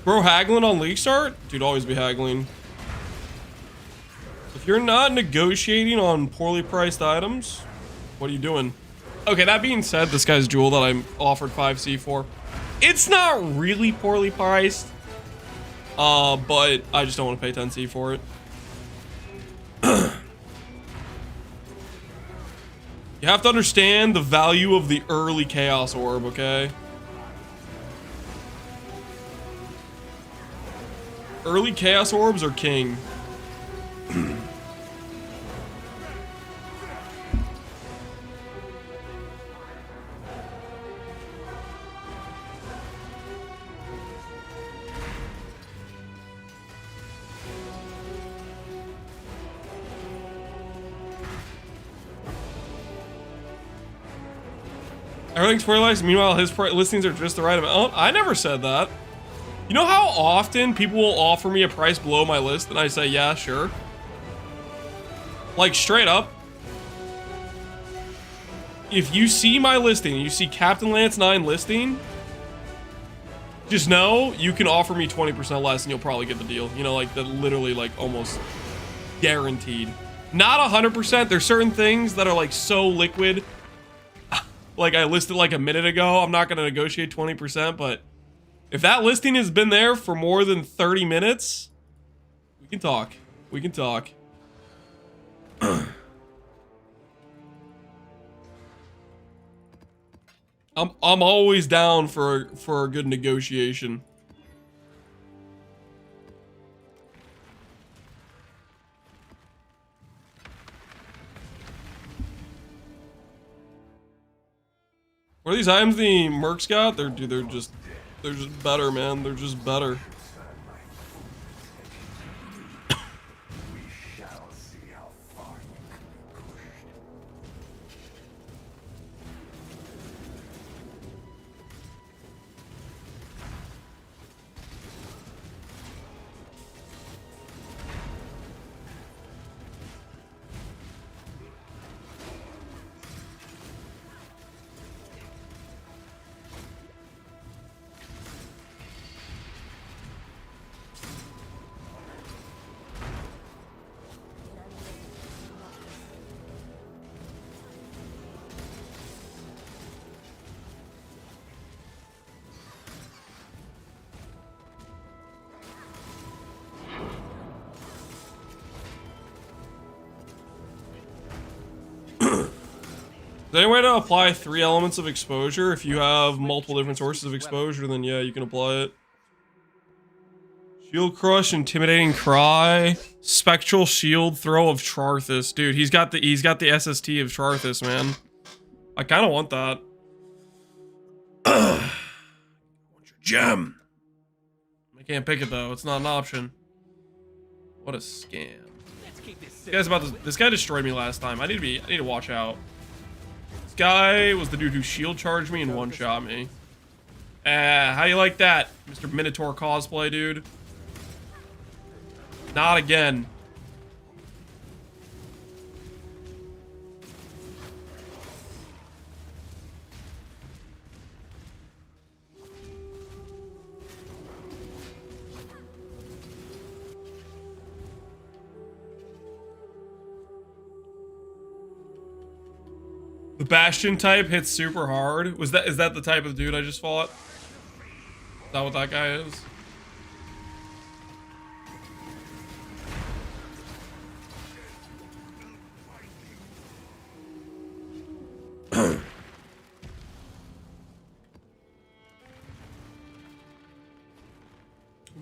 Bro, haggling on League Start? Dude, always be haggling. If you're not negotiating on poorly priced items, what are you doing? Okay, that being said, this guy's jewel that I'm offered 5C for, it's not really poorly priced, but I just don't want to pay 10C for it. You have to understand the value of the early Chaos Orb, okay? Early Chaos Orbs are king. Everything's spoilers. Meanwhile, his listings are just the right amount. I never said that. You know how often people will offer me a price below my list and I say, yeah, sure. Like, straight up. If you see my listing, you see Captain Lance 9 listing, just know you can offer me 20% less and you'll probably get the deal. You know, like, that literally, like, almost guaranteed. Not 100%. There's certain things that are, like, so liquid. Like I listed like a minute ago, I'm not going to negotiate 20%, but if that listing has been there for more than 30 minutes, we can talk. We can talk. I'm always down for a good negotiation. What are these items the mercs got? They're just better, man. They're just better. Is there any way to apply 3 elements of exposure? If you have multiple different sources of exposure, then yeah, you can apply it. Shield Crush, Intimidating Cry, Spectral Shield Throw of Charthus. Dude, he's got the SST of Charthus, man. I kind of want that. I want your gem. I can't pick it though. It's not an option. What a scam. This guy destroyed me last time. I need to watch out. This guy was the dude who shield charged me and one-shot me. How you like that, Mr. Minotaur cosplay, dude? Not again. The Bastion type hits super hard. Is that the type of dude I just fought? Is that what that guy is?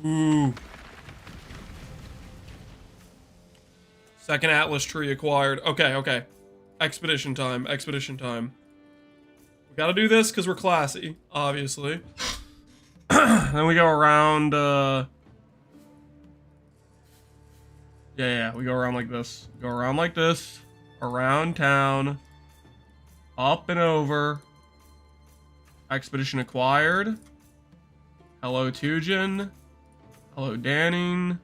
Ooh. Second Atlas tree acquired. Okay, okay. Expedition time. Expedition time. We Gotta do this because we're classy, obviously. Then we go around, yeah, we go around like this. Go around like this. Around town. Up and over. Expedition acquired. Hello, Tujin. Hello, Danning.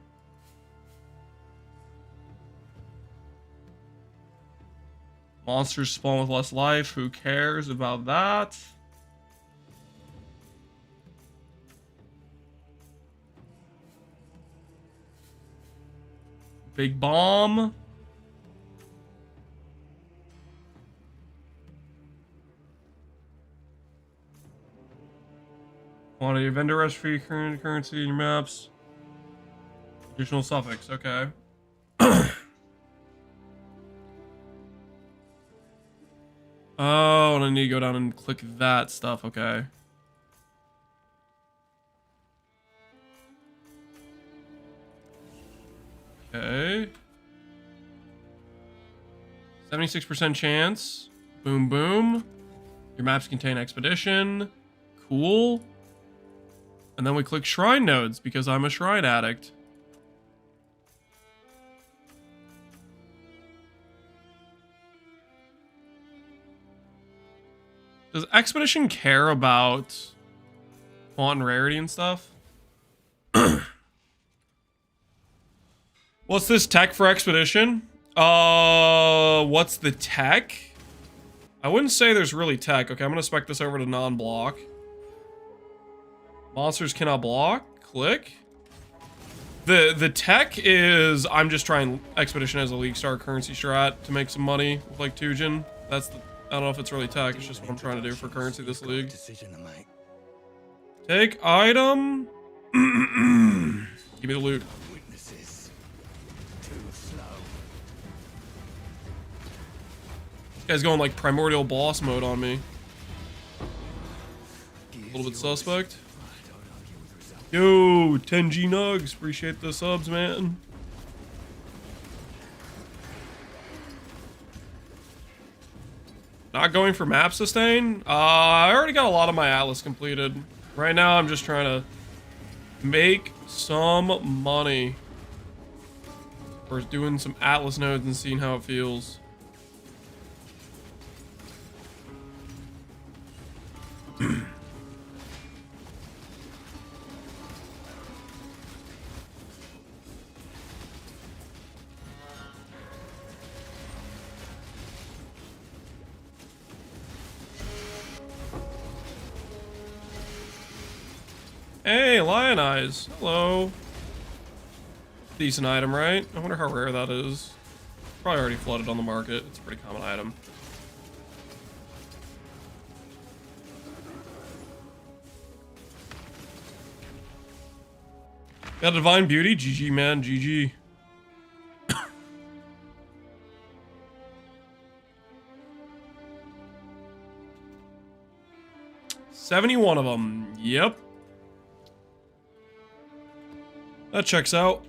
Monsters spawn with less life. Who cares about that? Big bomb. Quantity of vendor rush free currency in your maps. Additional suffix, okay. Oh, and I need to go down and click that stuff, okay. Okay. 76% chance. Boom, boom. Your maps contain expedition. Cool. And then we click shrine nodes because I'm a shrine addict. Does expedition care about font and rarity and stuff? What's this tech for expedition? What's the tech? I wouldn't say there's really tech. Okay, I'm gonna spec this over to non-block. Monsters cannot block. Click. The tech is I'm just trying expedition as a league star currency strat to make some money with like Tujin. That's the I don't know if it's really tech. It's just what I'm trying to do for currency this league. Take item. Give me the loot. This guy's going like primordial boss mode on me. A little bit suspect. Yo, 10G nugs. Appreciate the subs, man. Not going for map sustain? I already got a lot of my Atlas completed. Right now, I'm just trying to make some money. Or doing some Atlas nodes and seeing how it feels. Hey, Lion Eyes. Hello. Decent item, right? I wonder how rare that is. Probably already flooded on the market. It's a pretty common item. Got a Divine Beauty? GG, man. GG. $71 of them. Yep. That checks out.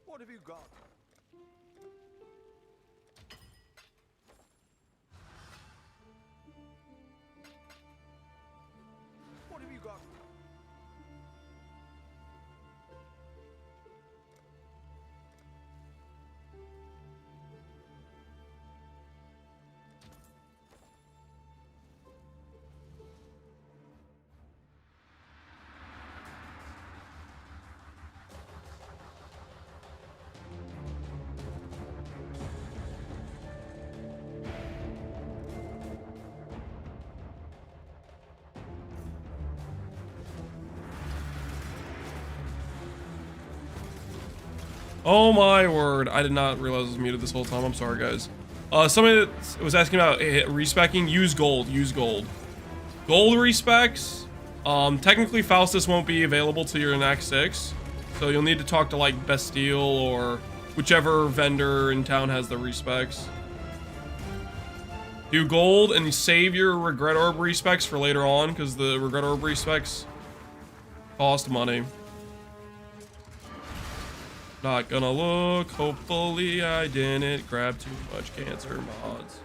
What have you got? What have you got? Oh my word. I did not realize I was muted this whole time. I'm sorry, guys. Somebody that was asking about respecking, use gold. Use gold. Gold respecs. Technically, Faustus won't be available till you're in Act 6. So you'll need to talk to, like, Bastille or whichever vendor in town has the respecs. Do gold and save your Regret Orb respecs for later on, because the Regret Orb respecs cost money. Not gonna look. Hopefully I didn't grab too much cancer mods.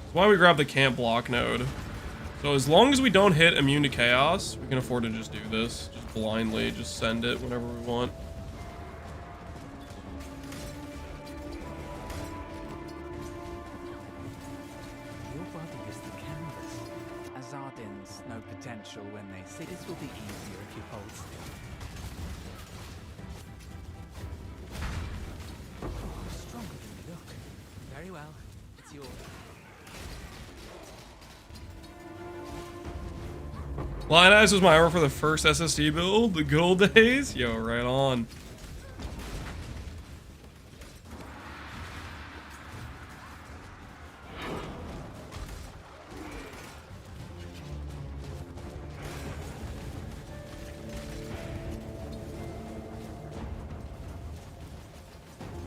That's why we grab the camp block node. So as long as we don't hit immune to chaos, we can afford to just do this. Just blindly, just send it whenever we want. Your body is the canvas. Azardins know potential when they see. This will be easier if you hold still. Oh, stronger than you look. Very well. It's yours. Lion Eyes was my armor for the first SSD build, the good old days. Yo, right on.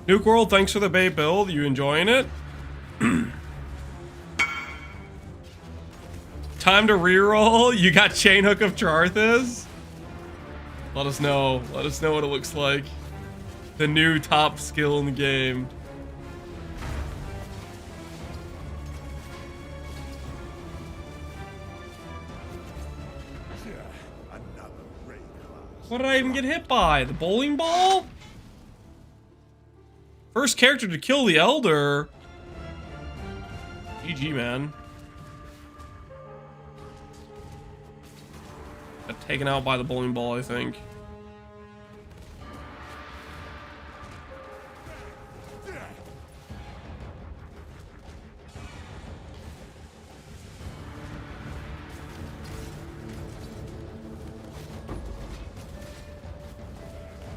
Nuke World, thanks for the bait build. You enjoying it? Time to reroll. You got Chain Hook of Charthus? Let us know. Let us know what it looks like. The new top skill in the game. What did I even get hit by? The bowling ball? First character to kill the Elder. GG, man. Got taken out by the bowling ball, I think.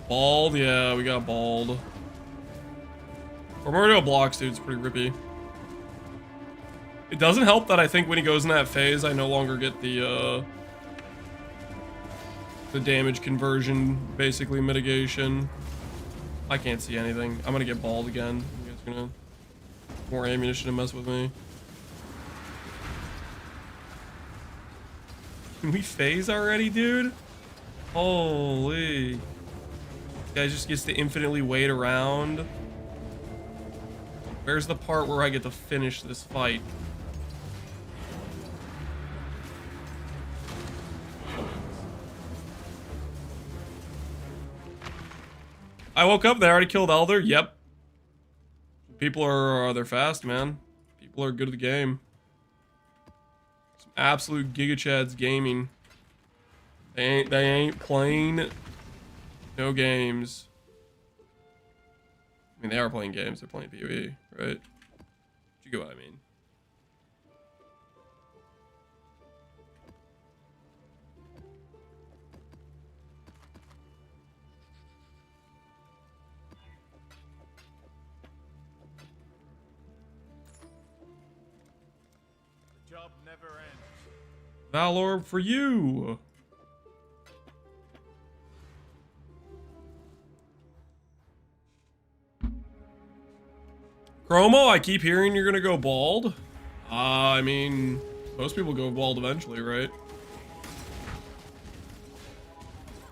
Bald? Yeah, we got bald. Primordial blocks, dude, it's pretty rippy. It doesn't help that I think when he goes in that phase, I no longer get the damage conversion, basically mitigation. I can't see anything. I'm gonna get bald again. You guys gonna more ammunition to mess with me. Can we phase already, dude? Holy. This guy just gets to infinitely wait around. Where's the part where I get to finish this fight? I woke up, they already killed Elder. Yep. People are, they're fast, man. People are good at the game. Some absolute Giga Chads gaming. They ain't playing no games. I mean, they are playing games, they're playing PoE, right? You get what I mean. Job never ends. Valor for you. Chromo, I keep hearing you're gonna go bald. I mean, most people go bald eventually, right?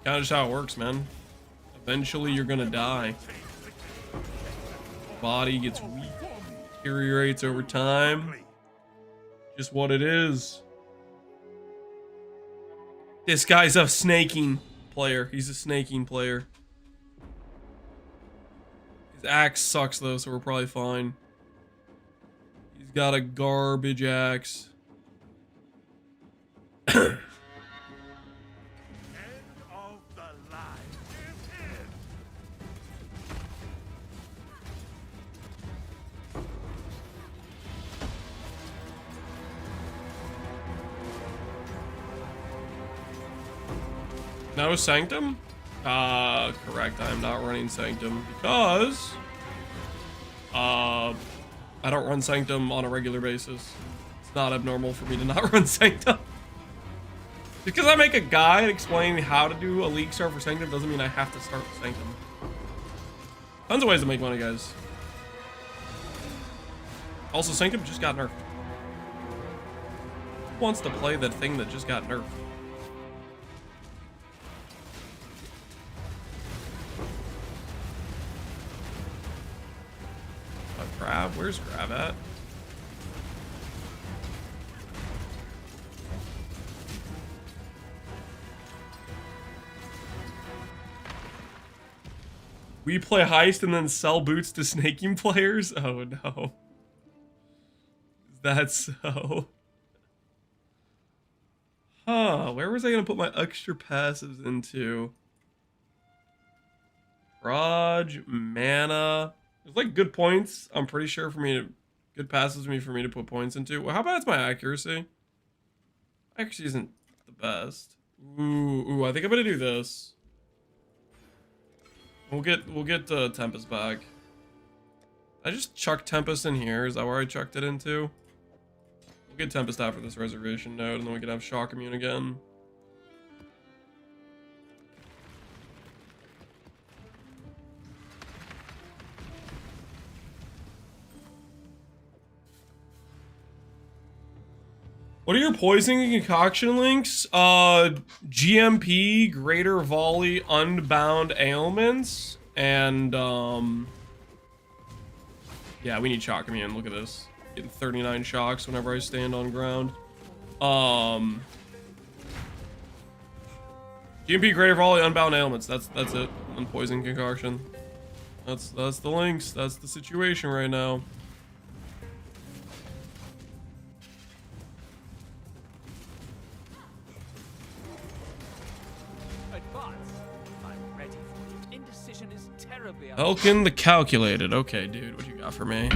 Kind of just how it works, man. Eventually, you're gonna die. Body gets weak, deteriorates over time. Just what it is. This guy's a snaking player. He's a snaking player. His axe sucks though, so we're probably fine. He's got a garbage axe. End of the line. No Sanctum? Correct. I am not running Sanctum because I don't run Sanctum on a regular basis. It's not abnormal for me to not run Sanctum. Because I make a guide explaining how to do a league start for Sanctum doesn't mean I have to start with Sanctum. Tons of ways to make money, guys. Also, Sanctum just got nerfed. Who wants to play the thing that just got nerfed? Grab? Where's Grab at? We play heist and then sell boots to snaking players? Oh no. Is that so? Huh, where was I gonna put my extra passives into? Raj, mana. There's like good points, I'm pretty sure, for me to good passes for me to put points into. Well, how about it's my accuracy? Accuracy isn't the best. Ooh, I think I'm gonna do this. We'll get Tempest back. I just chucked Tempest in here. Is that where I chucked it into? We'll get Tempest after this reservation node, and then we can have Shock Immune again. What are your poisoning and concoction links? GMP, Greater Volley, Unbound Ailments, and yeah, we need Shock Immune. Look at this. Getting 39 shocks whenever I stand on ground. GMP, Greater Volley, Unbound Ailments. That's it. And Poison Concoction. That's the links. That's the situation right now. Elkin the Calculated. Okay, dude, what you got for me?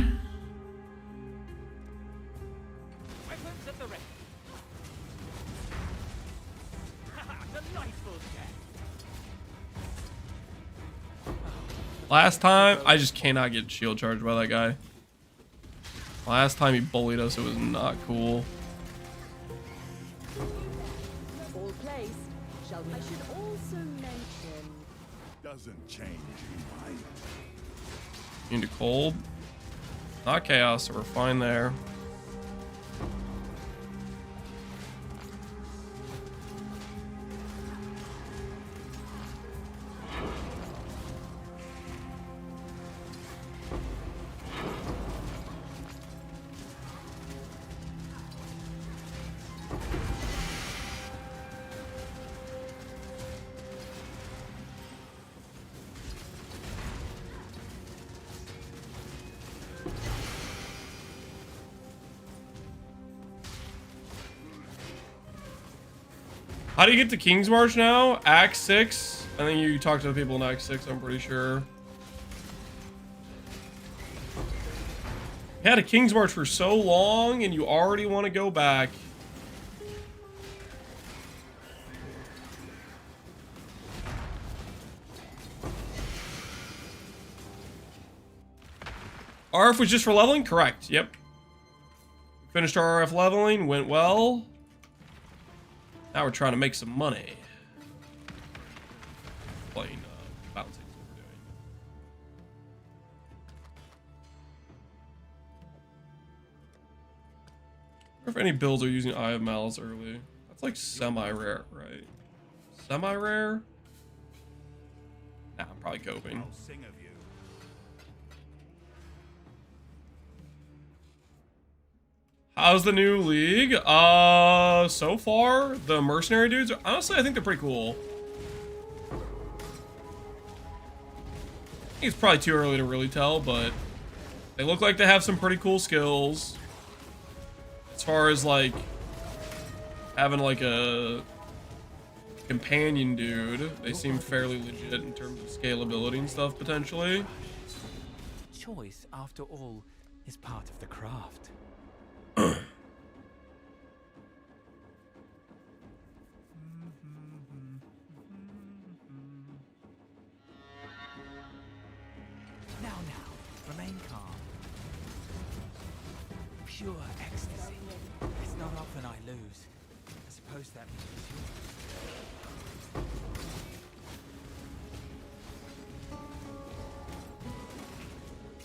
Last time, I just cannot get shield charged by that guy. Last time he bullied us, it was not cool. All placed. Shall I should also mention. Doesn't change your mind. Into cold. Not chaos, so we're fine there. How do you get to King's March now? Act 6? I think you talk to the people in Act 6, I'm pretty sure. You had a King's March for so long and you already want to go back. RF was just for leveling? Correct, yep. Finished our RF leveling, went well. Now we're trying to make some money. Playing bouncing is what we're doing. I wonder if any builds are using Eye of Malice early. That's like semi-rare, right? Semi-rare? Nah, I'm probably coping. I'll sing of you. How's the new league? So far, the mercenary dudes, honestly, I think they're pretty cool. I think it's probably too early to really tell, but they look like they have some pretty cool skills. As far as, like, having, like, a companion dude, they seem fairly legit in terms of scalability and stuff, potentially. Choice, after all, is part of the craft. remain calm. Pure ecstasy. It's not often I lose. I suppose that means it's yours.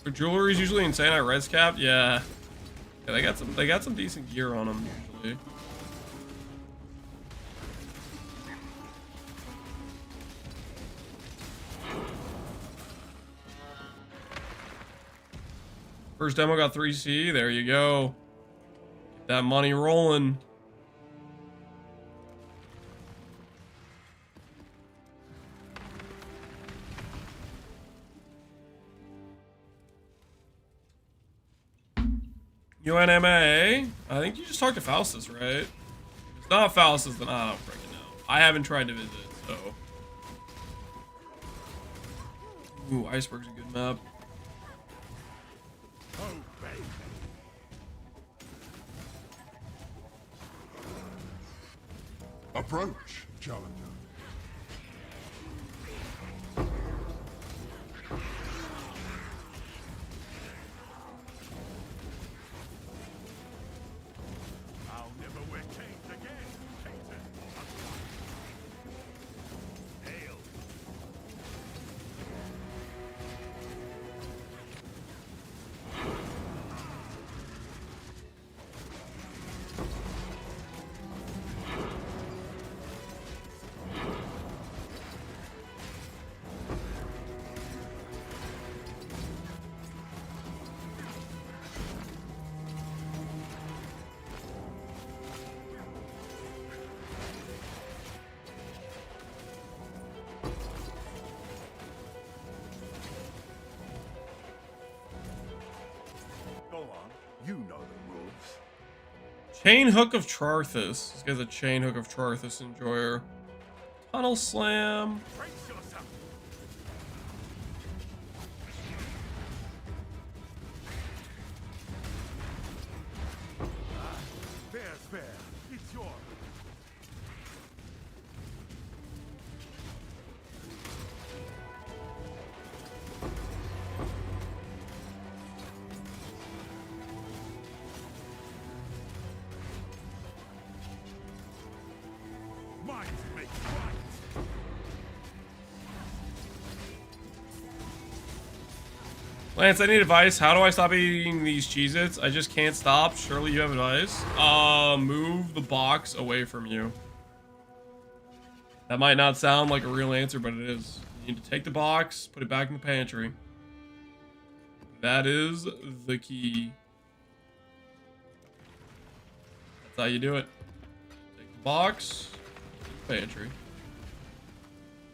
Their jewelry is usually insane at res cap. Yeah. Yeah, they got some decent gear on them usually. First demo got 3C. There you go. Get that money rolling. UNMA. I think you just talked to Faustus, right? If it's not Faustus, then I don't freaking know. I haven't tried to visit, so. Ooh, Iceberg's a good map. Approach, challenger. I'll never wear chains again, Satan. Hail. Go on, you know the rules. Chain Hook of Charthus. This guy's a Chain Hook of Charthus enjoyer. Tunnel Slam. Brace yourself. Fair's fair. It's yours. Minds make right. Lance, I need advice. How do I stop eating these Cheez-Its? I just can't stop. Surely you have advice. Move the box away from you. That might not sound like a real answer, but it is. You need to take the box, put it back in the pantry. That is the key. That's how you do it. Take the box, pantry.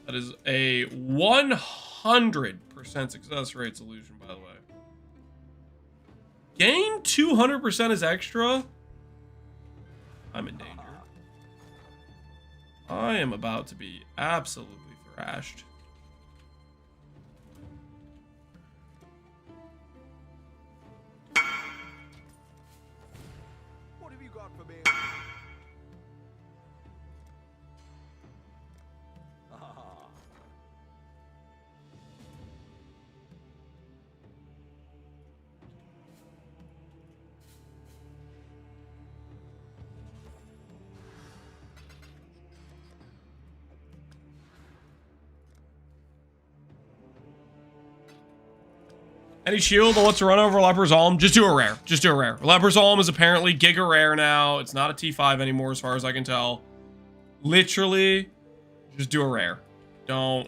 That is a 100% success rate solution, by the way. Gain 200% is extra. I'm in danger. I am about to be absolutely thrashed. What have you got for me? Any shield that lets her run over Leper's Alm, just do a rare. Just do a rare. Leper's Alm is apparently Giga Rare now. It's not a T5 anymore as far as I can tell. Literally, just do a rare. Don't.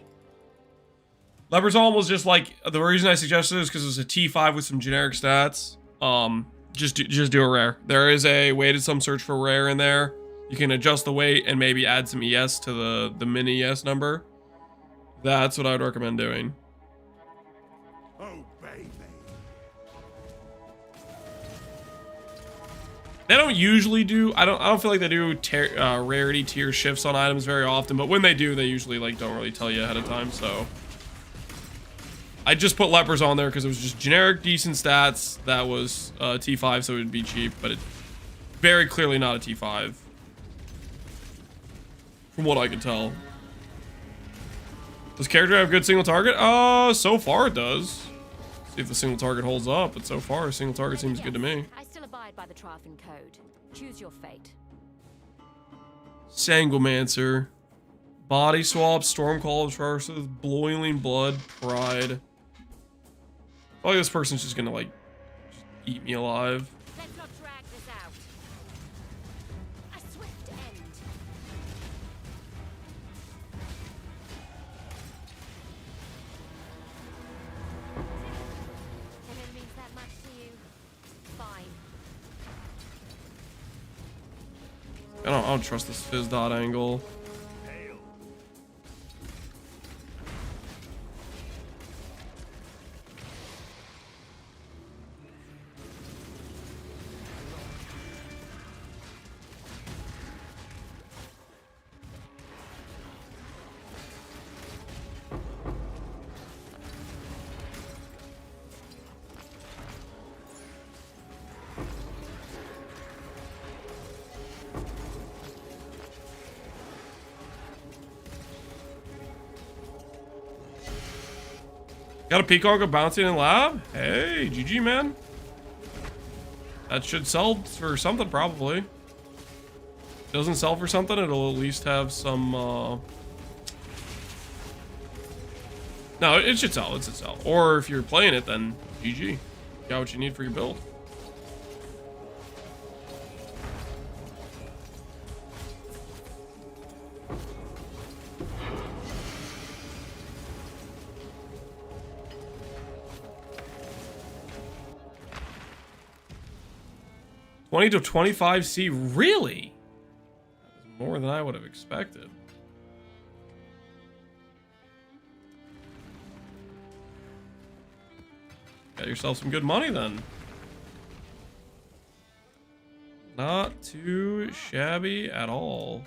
Leper's Alm was just like, the reason I suggested it is because it was a T5 with some generic stats. Just do a rare. There is a weighted sum search for rare in there. You can adjust the weight and maybe add some ES to the mini ES number. That's what I would recommend doing. They don't usually do. I don't feel like they do rarity tier shifts on items very often, but when they do, they usually like don't really tell you ahead of time. So I just put Lepers on there because it was just generic decent stats. That was T5, so it would be cheap, but it's very clearly not a T5 from what I can tell. Does character have good single target? So far it does. See if the single target holds up, but so far a single target seems good to me. I still abide by the Trafin Code. Choose your fate. Sanglemancer. Body swap, Stormcall of Charces, Boiling Blood, Pride. I feel like this person's just gonna like just eat me alive. Let's not drag this out. A swift end. If it means that much to you, fine. I don't trust this fizz dot angle. Got a Pconc bouncing in lab? Hey, GG, man. That should sell for something, probably. Doesn't sell for something, it'll at least have some, No, it should sell, it should sell. Or if you're playing it, then GG. Got what you need for your build. $20 to $25C, really? That was more than I would have expected. Got yourself some good money then. Not too shabby at all.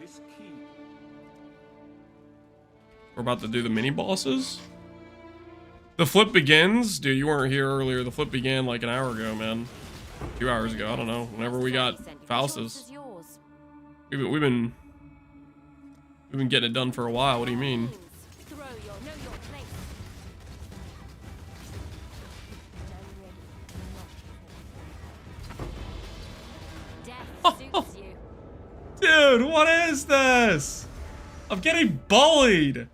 This key. We're about to do the mini bosses. The flip begins. Dude, you weren't here earlier. The flip began like an hour ago, man. 2 hours ago. I don't know. Whenever we got Faustus. We've been getting it done for a while. What do you mean? Dude, what is this? I'm getting bullied.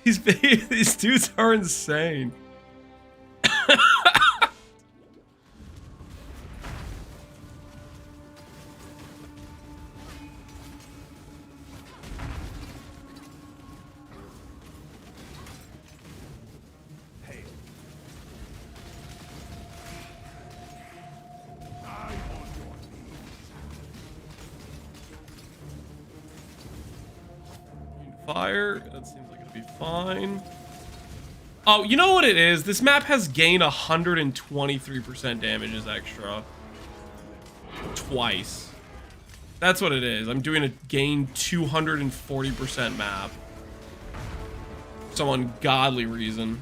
These dudes are insane. Fire. That seems like it'll be fine. Oh, you know what it is? This map has gained 123% damages extra. Twice. That's what it is. I'm doing a gain 240% map. For some ungodly reason.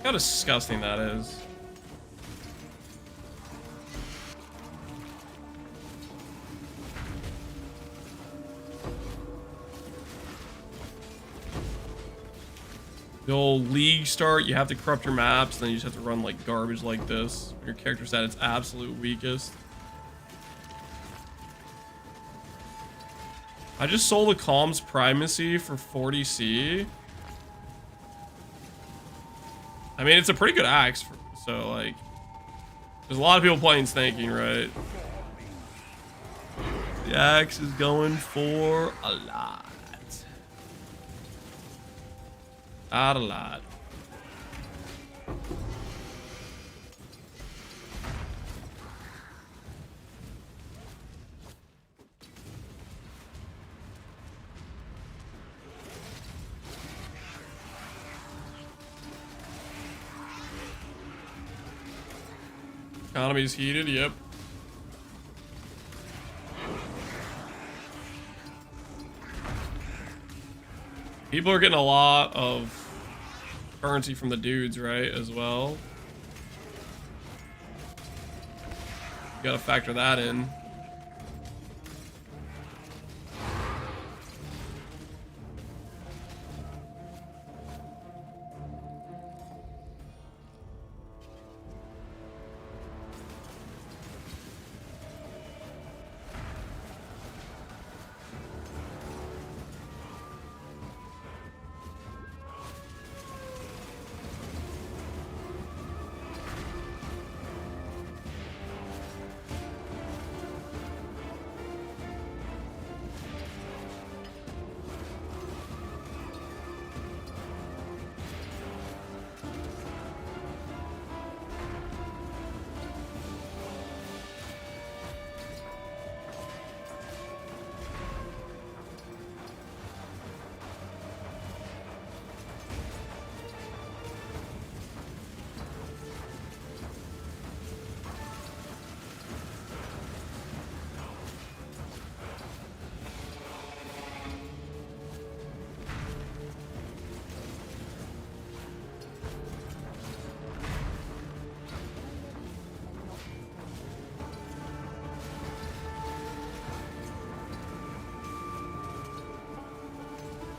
How disgusting that is. The old league start, you have to corrupt your maps, then you just have to run like garbage like this. Your character's at its absolute weakest. I just sold a Calm's Primacy for 40C. I mean, it's a pretty good axe, so like, there's a lot of people playing Snaking, right? The axe is going for a lot. Not a lot. Economy's heated, yep. People are getting a lot of currency from the dudes, right, as well. You gotta factor that in.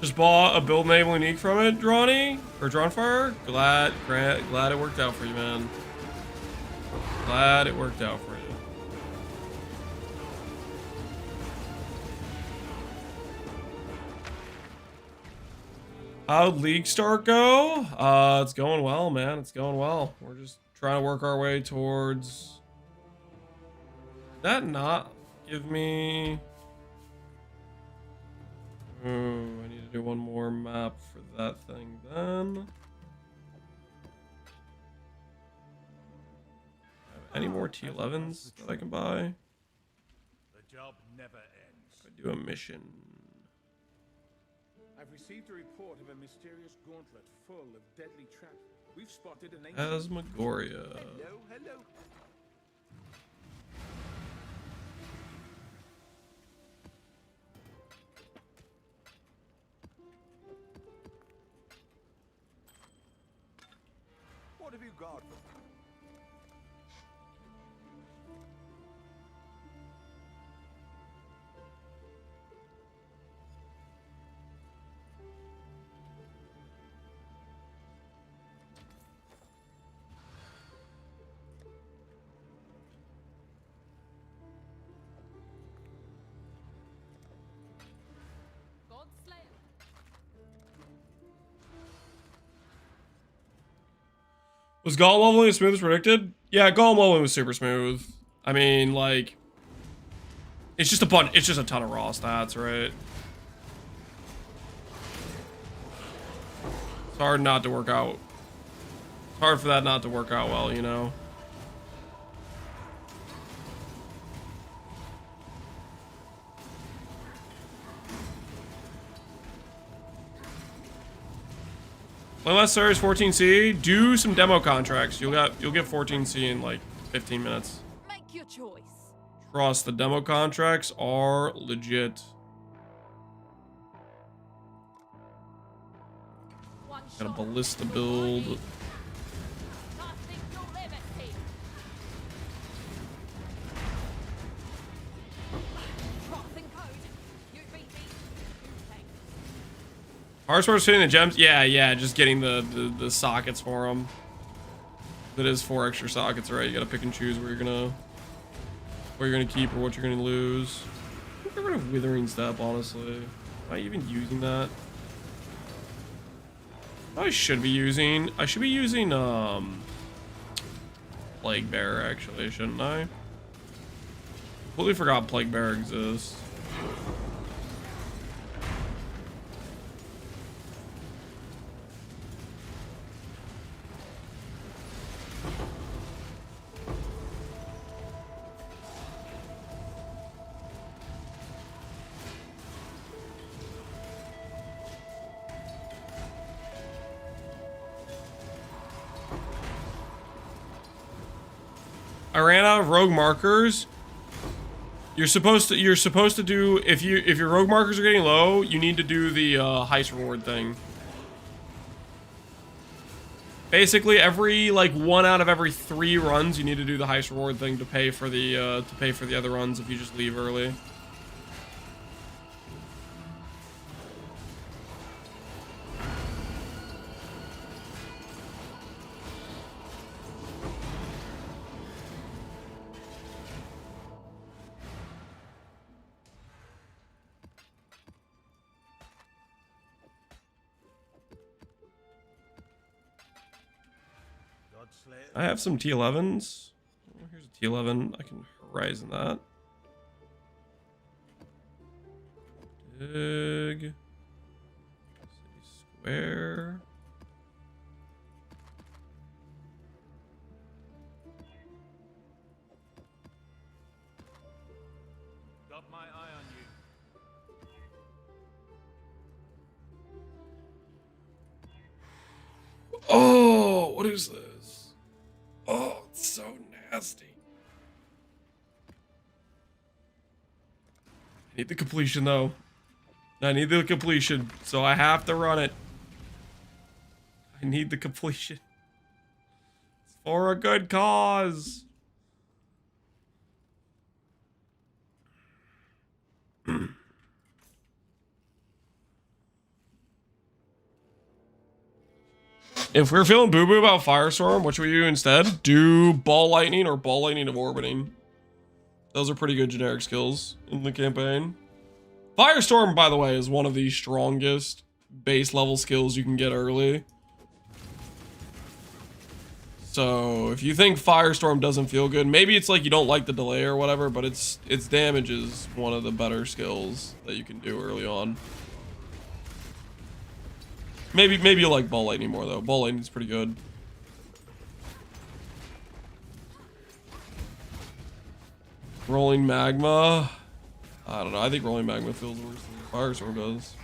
Just bought a build enable unique from it, Drawny or Drawnfire. Glad it worked out for you, man. Glad it worked out for you. How'd League Start go? It's going well, man. It's going well. We're just trying to work our way towards. Did that not give me? I need to do one more map for that thing then. Any more T11s that I can buy? The job never ends. I do a mission. I've received a report of a mysterious gauntlet full of deadly traps. We've spotted an ancient... Asmagoria. Hello, hello. What have you got? Was Golem leveling as smooth as predicted? Yeah, Golem leveling was super smooth. I mean, like, it's just a ton of raw stats, right? It's hard not to work out. It's hard for that not to work out well, you know? One last series 14C. Do some demo contracts. You'll get 14C in like 15 minutes. Make your choice. Trust, the demo contracts are legit. Got a ballista build. Hardest part is hitting the gems. Yeah, just getting the sockets for them. That is 4 extra sockets, right? You gotta pick and choose where you're gonna keep or what you're gonna lose. Get rid of Withering Step, honestly. Am I even using that? I should be using Plague Bearer, actually, shouldn't I? Completely forgot Plague Bearer exists. I ran out of rogue markers. You're supposed to do, if your rogue markers are getting low, you need to do the heist reward thing. Basically, every like 1 out of every 3 runs, you need to do the heist reward thing to pay for the other runs if you just leave early. I have some T11s. Oh, here's a T11. I can horizon that. Dig. City Square. Got my eye on you. Oh, what is this? Oh, it's so nasty. I need the completion, though. I need the completion, so I have to run it. I need the completion. It's for a good cause. If we're feeling boo-boo about Firestorm, what should we do instead? Do Ball Lightning or Ball Lightning of Orbiting. Those are pretty good generic skills in the campaign. Firestorm, by the way, is one of the strongest base level skills you can get early. So if you think Firestorm doesn't feel good, maybe it's like you don't like the delay or whatever, but its damage is one of the better skills that you can do early on. Maybe you'll like Ball Lightning more, though. Ball Lightning's pretty good. Rolling Magma. I don't know. I think Rolling Magma feels worse than Firestorm does.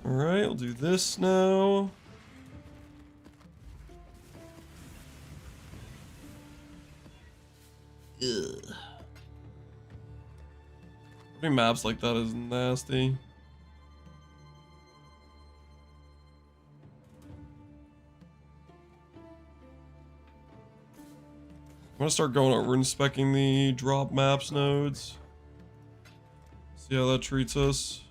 Alright, we'll do this now. Ugh. Having maps like that is nasty. I'm gonna start going over and specking the drop maps nodes. See how that treats us.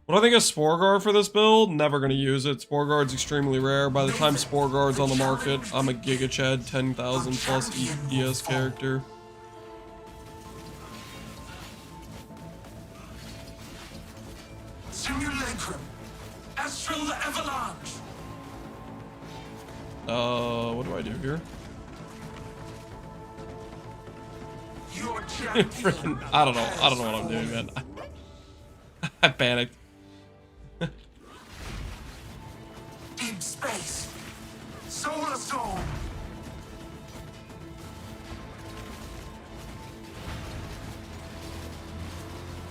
What I think of Spore Guard for this build? Never gonna use it. Spore Guard's extremely rare. By the time Spore Guard's on the market, I'm a Giga Chad 10,000 plus ES character. Simulacrum. Astral Avalanche. What do I do here? Your Freaking, I don't know what I'm doing, man. I panicked. Deep space. Solar Storm.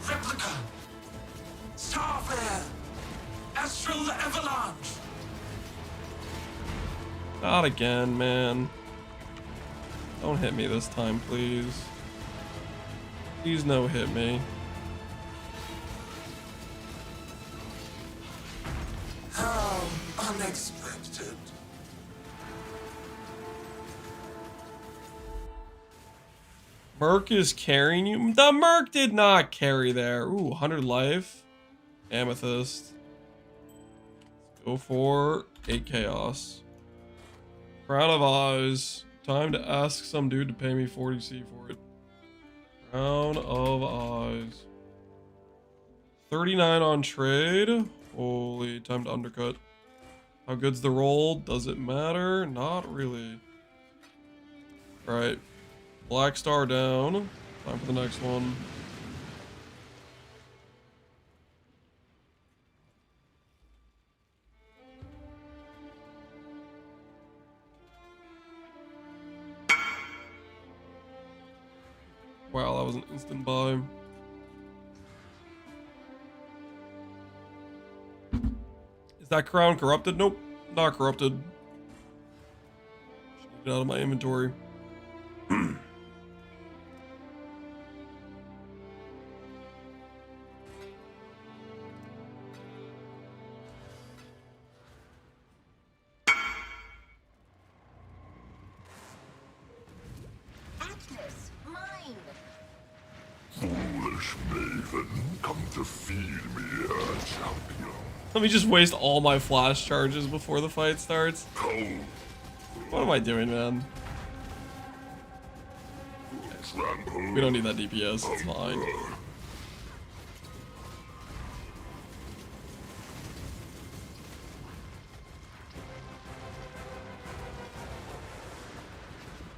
Replica. Starflare. Astral Avalanche. Not again, man. Don't hit me this time, please. Please no hit me. How unexpected. Merc is carrying you? The Merc did not carry there. Ooh, 100 life. Amethyst. Let's go for 8 chaos. Crown of Eyes. Time to ask some dude to pay me 40C for it. Crown of Eyes. 39 on trade. Holy, time to undercut. How good's the roll? Does it matter? Not really. Alright. Black star down. Time for the next one. Wow, that was an instant buy. Is that crown corrupted? Nope, not corrupted. Should get it out of my inventory. Foolish maven, come to feel me, champion. Let me just waste all my flash charges before the fight starts. What am I doing, man? We don't need that DPS, it's fine.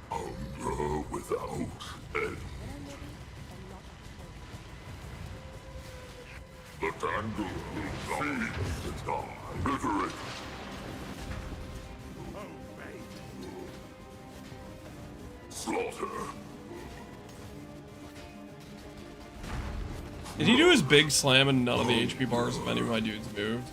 Hunger without end. The tangle will feed the dawn. Literate. Slaughter. Did he do his big slam and none of the HP bars of any of my dudes moved?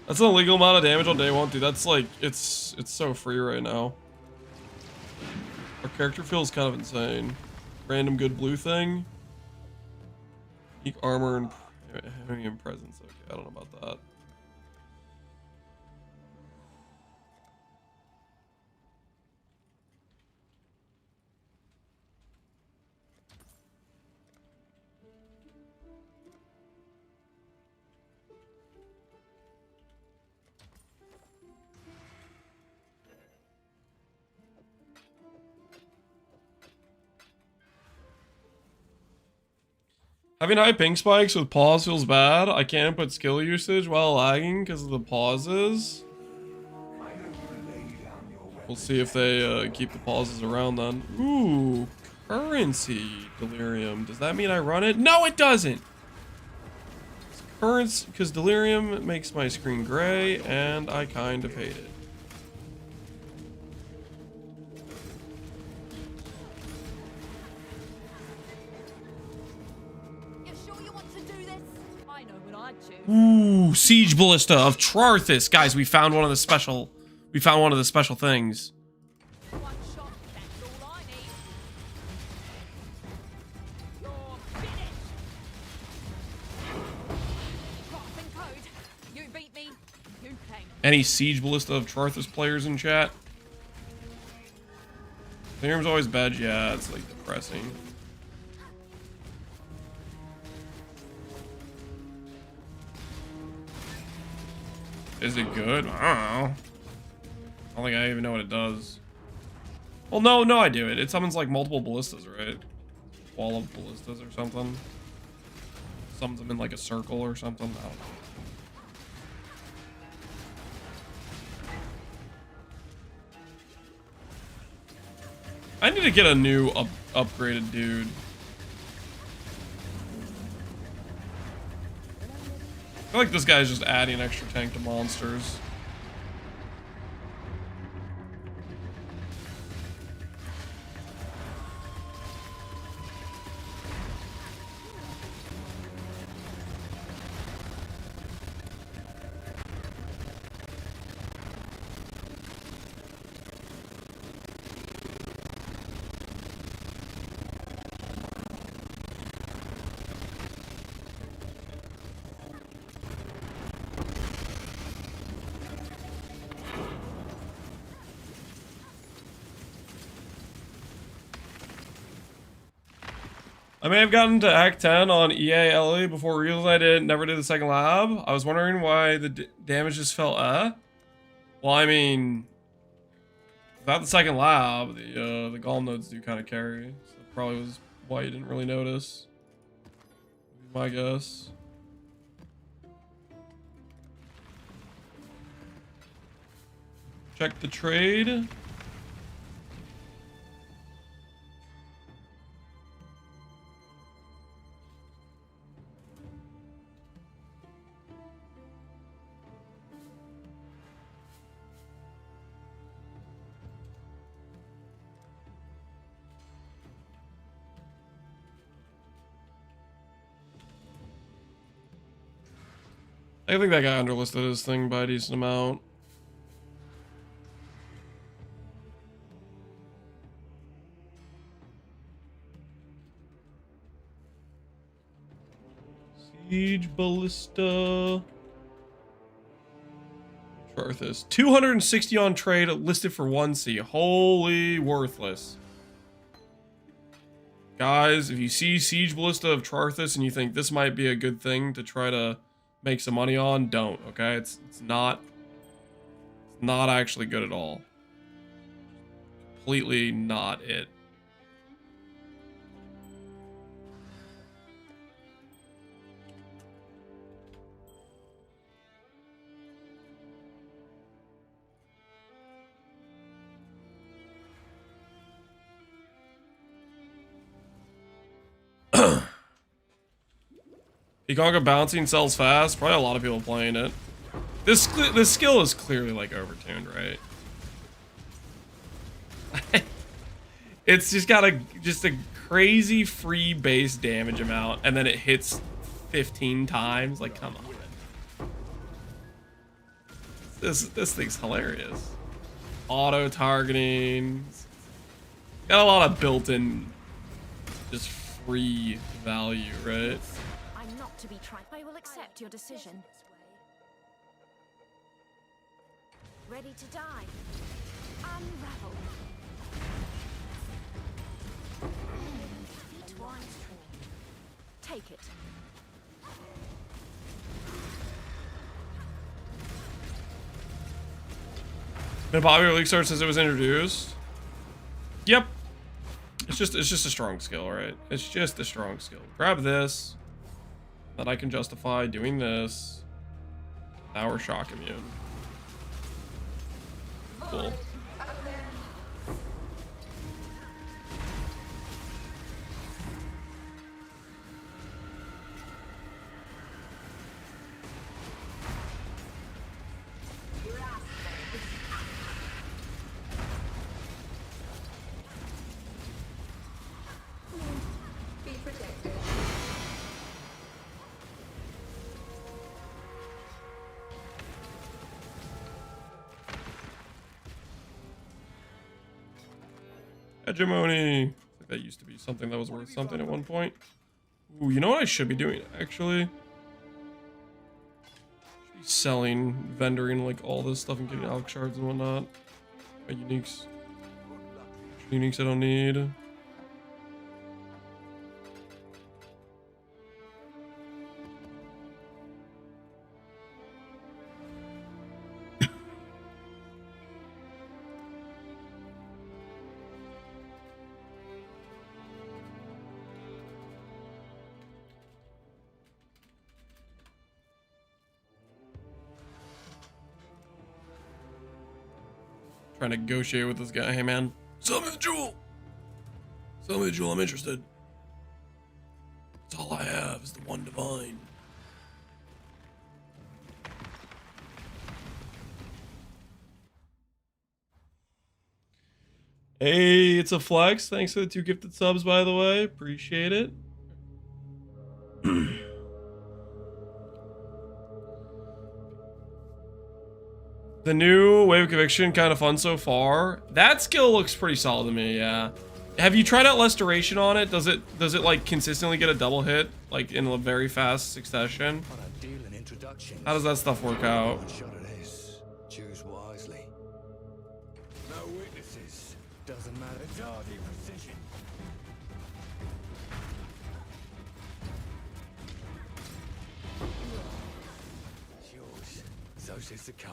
That's an illegal amount of damage on day one, dude. That's like, it's so free right now. Our character feels kind of insane. Random good blue thing. Unique armor and having presence. Okay, I don't know about that. Having high ping spikes with pause feels bad. I can't put skill usage while lagging because of the pauses. We'll see if they keep the pauses around then. Ooh, currency delirium. Does that mean I run it? No, it doesn't. Currency, because delirium makes my screen gray, and I kind of hate it. Ooh, Siege Ballista of Trarthus. Guys, we found one of the special things. Any Siege Ballista of Trarthus players in chat? Delirium's always bad. Yeah, it's like depressing. Is it good? I don't know. I don't think I even know what it does. Well, no, I do it. It summons like multiple ballistas, right? Wall of ballistas or something. Summons them in like a circle or something. I don't know. I need to get a new upgraded dude. I feel like this guy's just adding an extra tank to monsters. I may have gotten to Act 10 on EA before realizing I never did the second lab. I was wondering why the damage just fell, Well, I mean, without the second lab, the golem nodes do kind of carry. So that probably was why you didn't really notice. Would be my guess. Check the trade. I think that guy underlisted his thing by a decent amount. Siege Ballista. Charthus. 260 on trade, listed for 1C. Holy worthless. Guys, if you see Siege Ballista of Charthus and you think this might be a good thing to try to make some money on, don't, okay? It's not actually good at all. Completely not it. Pconc bouncing sells fast. Probably a lot of people playing it. This skill is clearly like overtuned, right? It's just got a crazy free base damage amount, and then it hits 15 times. Like, come on. This thing's hilarious. Auto targeting. Got a lot of built-in, just free value, right? I'm not to be tried. I will accept your decision. Ready to die. Unravel. Take it. Been a popular league start since it was introduced. Yep. It's just a strong skill, right? It's just a strong skill. Grab this. That I can justify doing this. Now we're shock immune. Cool. Hegemony. That used to be something that was worth something at one point. Ooh, you know what I should be doing, actually? Should be selling, vendoring, like, all this stuff and getting alch shards and whatnot. My uniques. Uniques I don't need. Trying to negotiate with this guy. Hey, man. Sell me the jewel. Tell me, Jewel, I'm interested. That's all I have is the one divine. Hey, it's a flex. Thanks for the 2 gifted subs, by the way. Appreciate it. The new Wave of Conviction, kind of fun so far. That skill looks pretty solid to me, yeah. Have you tried out Restoration on it? Does it like consistently get a double hit, like in a very fast succession? How does that stuff work out? Choose wisely. No witnesses. Doesn't matter. It's hardly precision. It's yours. So says the code.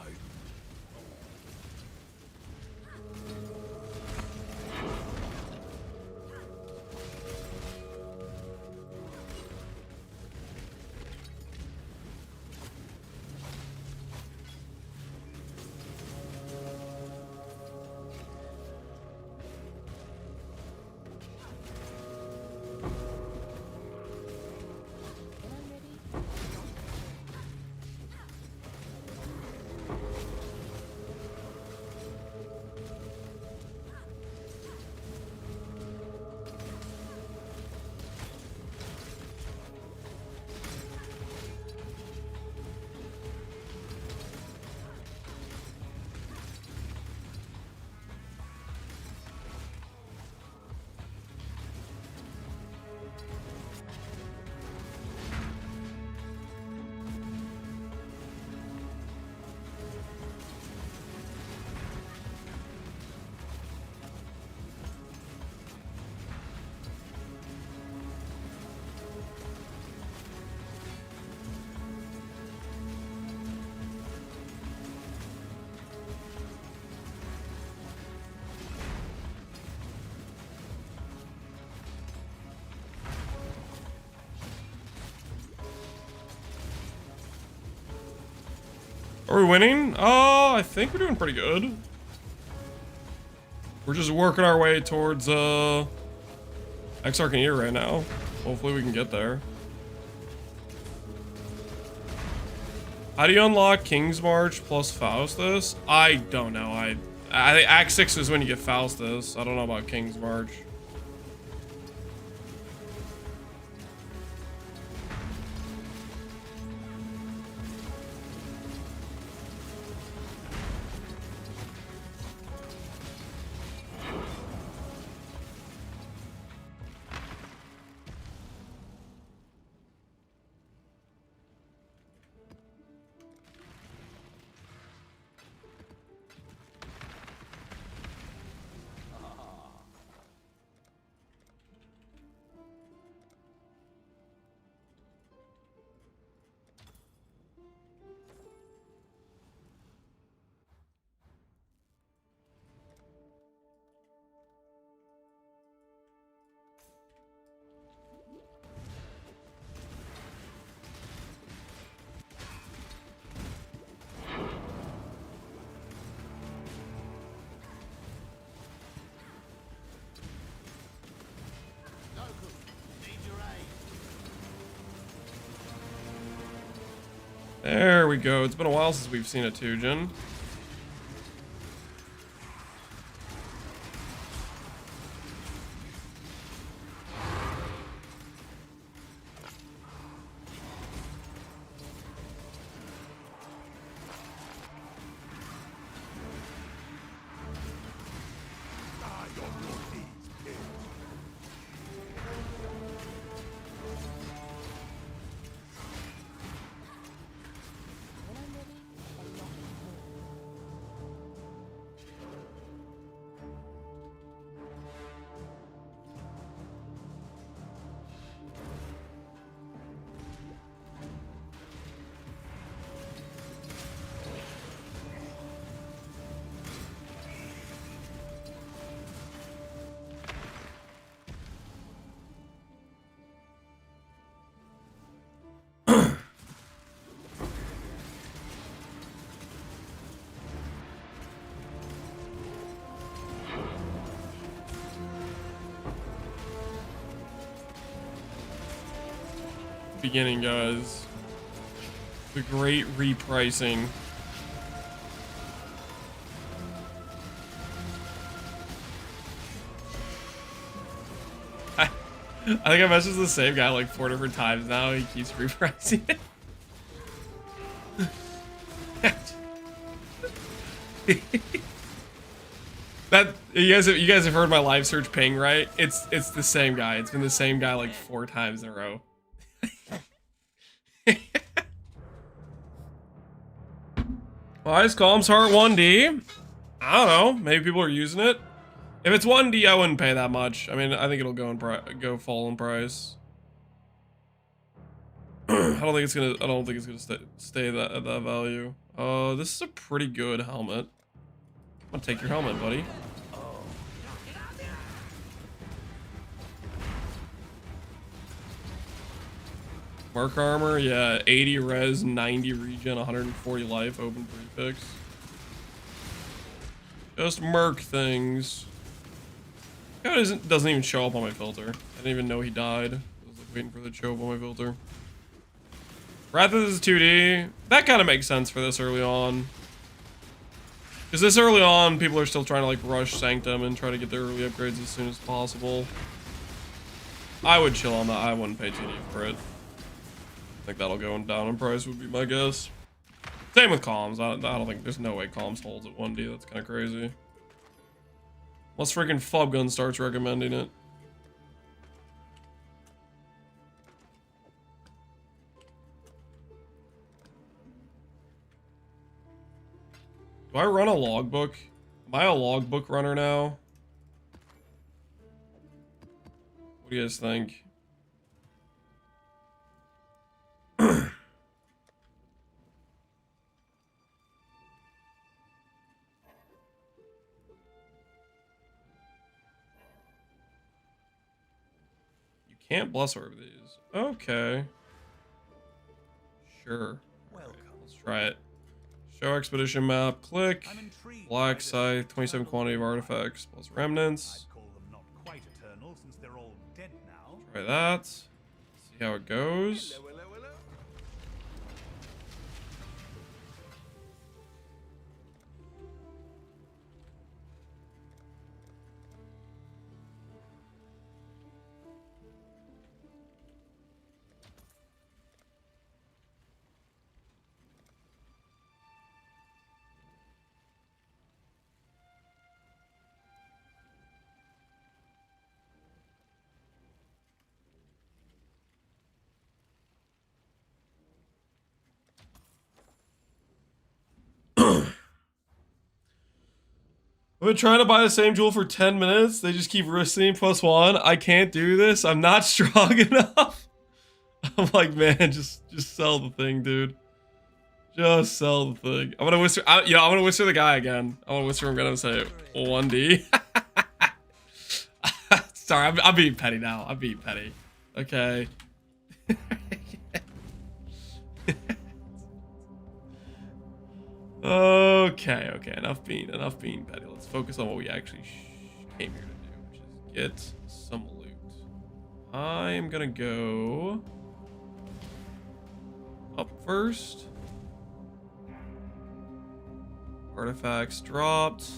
Are we winning? Oh, I think we're doing pretty good. We're just working our way towards Exarchaneer right now. Hopefully we can get there. How do you unlock King's March plus Faustus? I don't know. I think Act 6 is when you get Faustus. I don't know about King's March. There we go. It's been a while since we've seen a Tujin. beginning, guys. The great repricing. I think I messaged the same guy like 4 different times now. He keeps repricing it. That you guys have heard my live search ping, right? It's the same guy. It's been the same guy like 4 times in a row. Why is Calm's Heart 1D? I don't know. Maybe people are using it. If it's 1D, I wouldn't pay that much. I mean, I think it'll go fall in price. I don't think it's gonna stay at that value. This is a pretty good helmet. I'm gonna take your helmet, buddy. Mark armor, yeah, 80 res, 90 regen, 140 life, open prefix. Just merc things. Guy doesn't even show up on my filter. I didn't even know he died. I was like waiting for the show up on my filter. Wrath is 2D. That kind of makes sense for this early on. Because this early on, people are still trying to like rush Sanctum and try to get their early upgrades as soon as possible. I would chill on that. I wouldn't pay 2D for it. I think that'll go down in price would be my guess. Same with comms. I don't think there's no way comms holds at 1D. That's kind of crazy. Unless freaking Fubgun starts recommending it. Do I run a logbook? Am I a logbook runner now? What do you guys think? You can't bless orb these. Okay. Sure. Right, let's try it. Show expedition map, click, black scythe, 27 quantity of artifacts plus remnants. Try that. See how it goes. I've been trying to buy the same jewel for 10 minutes. They just keep risking +1. I can't do this. I'm not strong enough. I'm like, man, just sell the thing, dude. Just sell the thing. I'm gonna whisper. I'm gonna whisper the guy again. I'm gonna whisper. I'm gonna say 1D. Sorry, I'm being petty now. I'm being petty. Okay. Okay. Enough being petty. Let's focus on what we actually came here to do, which is get some loot. I'm gonna go up first. Artifacts dropped.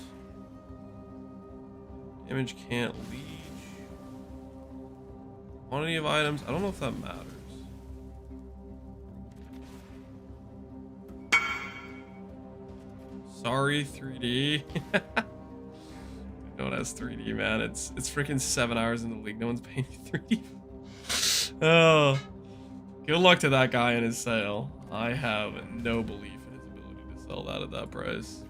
Image can't leech. Quantity of items. I don't know if that matters. Sorry, 3D. No one has 3D, man. It's freaking 7 hours in the league. No one's paying me 3D. Oh, good luck to that guy and his sale. I have no belief in his ability to sell that at that price.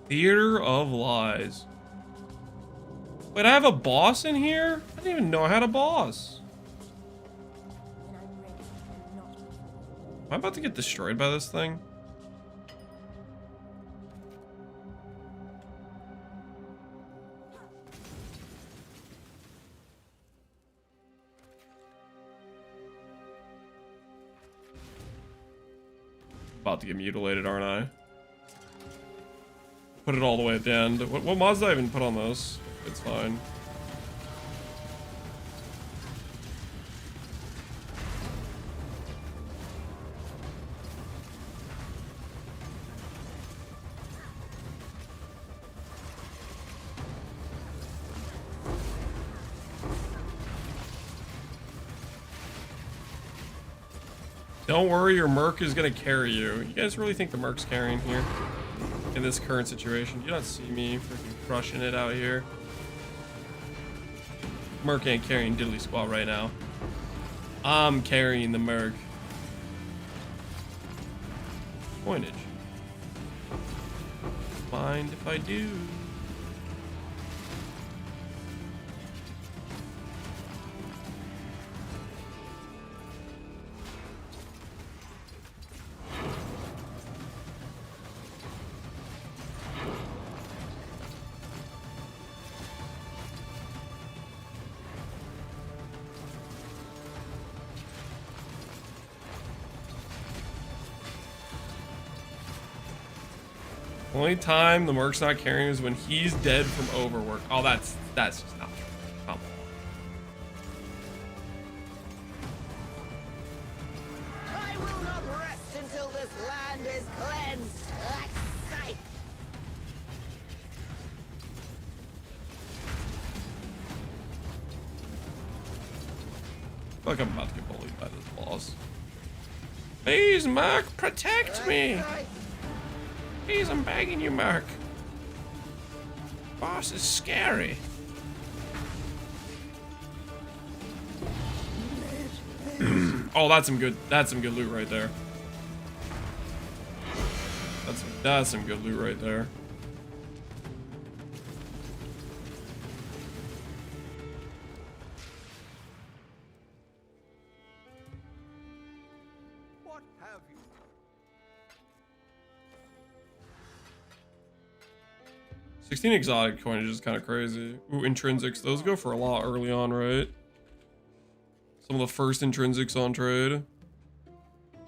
Theater of Lies. Wait, I have a boss in here? I didn't even know I had a boss. Am I about to get destroyed by this thing? About to get mutilated, aren't I? Put it all the way at the end. What mods did I even put on this? It's fine. Don't worry, your Merc is gonna carry you. You guys really think the Merc's carrying here? In this current situation? You don't see me freaking crushing it out here. Merc ain't carrying diddly squat right now. I'm carrying the Merc. Coinage. Mind if I do? Only time the Merc's not carrying is when he's dead from overwork. Oh, that's just not true. Come on. I will not rest until this land is cleansed. Like sight. I feel like I'm about to get bullied by this boss. Please, Merc, protect me! Please, I'm begging you, Merc. Boss is scary. Oh, that's some good loot right there. That's some good loot right there. What have you? 16 exotic coinage is kind of crazy. Ooh, intrinsics. Those go for a lot early on, right? Some of the first intrinsics on trade.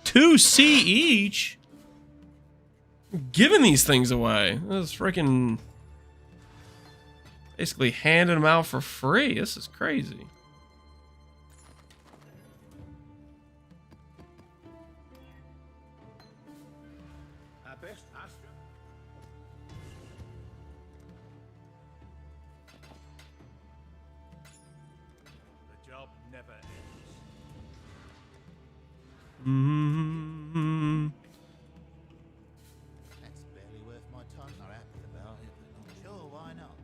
2C each? I'm giving these things away. That's freaking... basically handing them out for free. This is crazy. Best Astra. The job never ends. Mm-hmm. That's barely worth my time. Not happy about it, but sure, why not?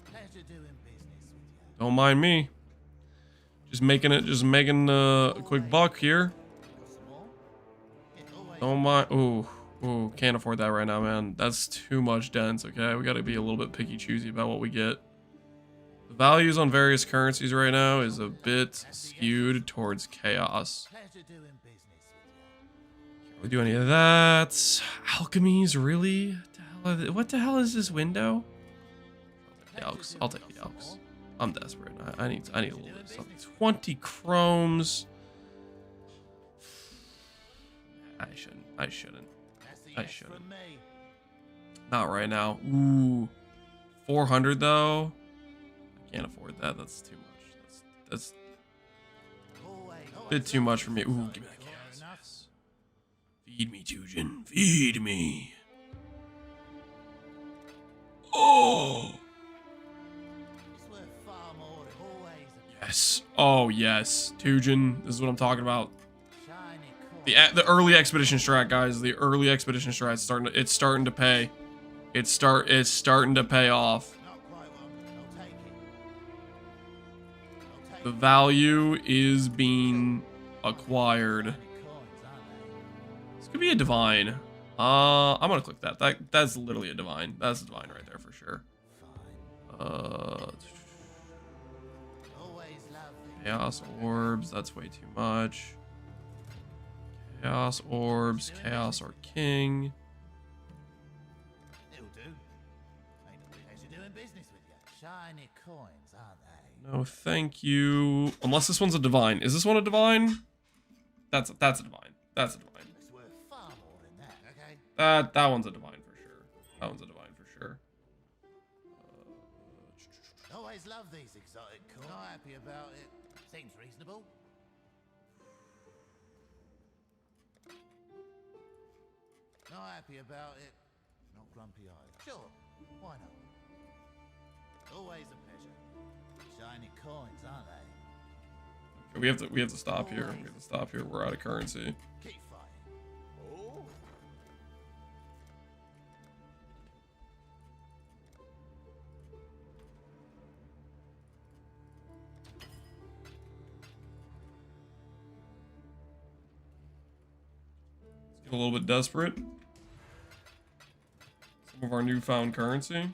Pleasure doing business with you. Don't mind me. Just making a quick buck here. Don't mind. Ooh, can't afford that right now, man. That's too much dense, okay? We gotta be a little bit picky choosy about what we get. The values on various currencies right now is a bit skewed towards chaos. Can't really do any of that. Alchemies, really? What the hell is this window? I'll take the Elks. I'm desperate. I need a little bit of something. 20 chromes. I shouldn't. Not right now. Ooh. 400 though. I can't afford that. That's too much. That's a bit too much for me. Ooh, give me that chaos. Yes. Feed me, Tujin. Feed me. Oh. Yes. Oh, yes. Tujin. This is what I'm talking about. The early expedition strat, guys. The early expedition strat it's starting to pay. It's starting to pay off. The value is being acquired. This could be a divine. I'm gonna click that. That's literally a divine. That's a divine right there for sure. Chaos orbs. That's way too much. Chaos orbs. Chaos or king. It'll do. Ain't no pleasure doing business with you. Shiny coins, aren't they? No, thank you. Unless this one's a divine. Is this one a divine? That's a divine. That's a divine. It's worth far more than that, okay? That one's a divine for sure. That one's a divine for sure. Always love these exotic coins. Not happy about it. Seems reasonable. Not happy about it. Not grumpy either. Sure, why not? Always a pleasure. Shiny coins, aren't they? We have to stop here. We have to stop here. We're out of currency. Keep fighting. Oh. Let's get a little bit desperate. Some of our newfound currency.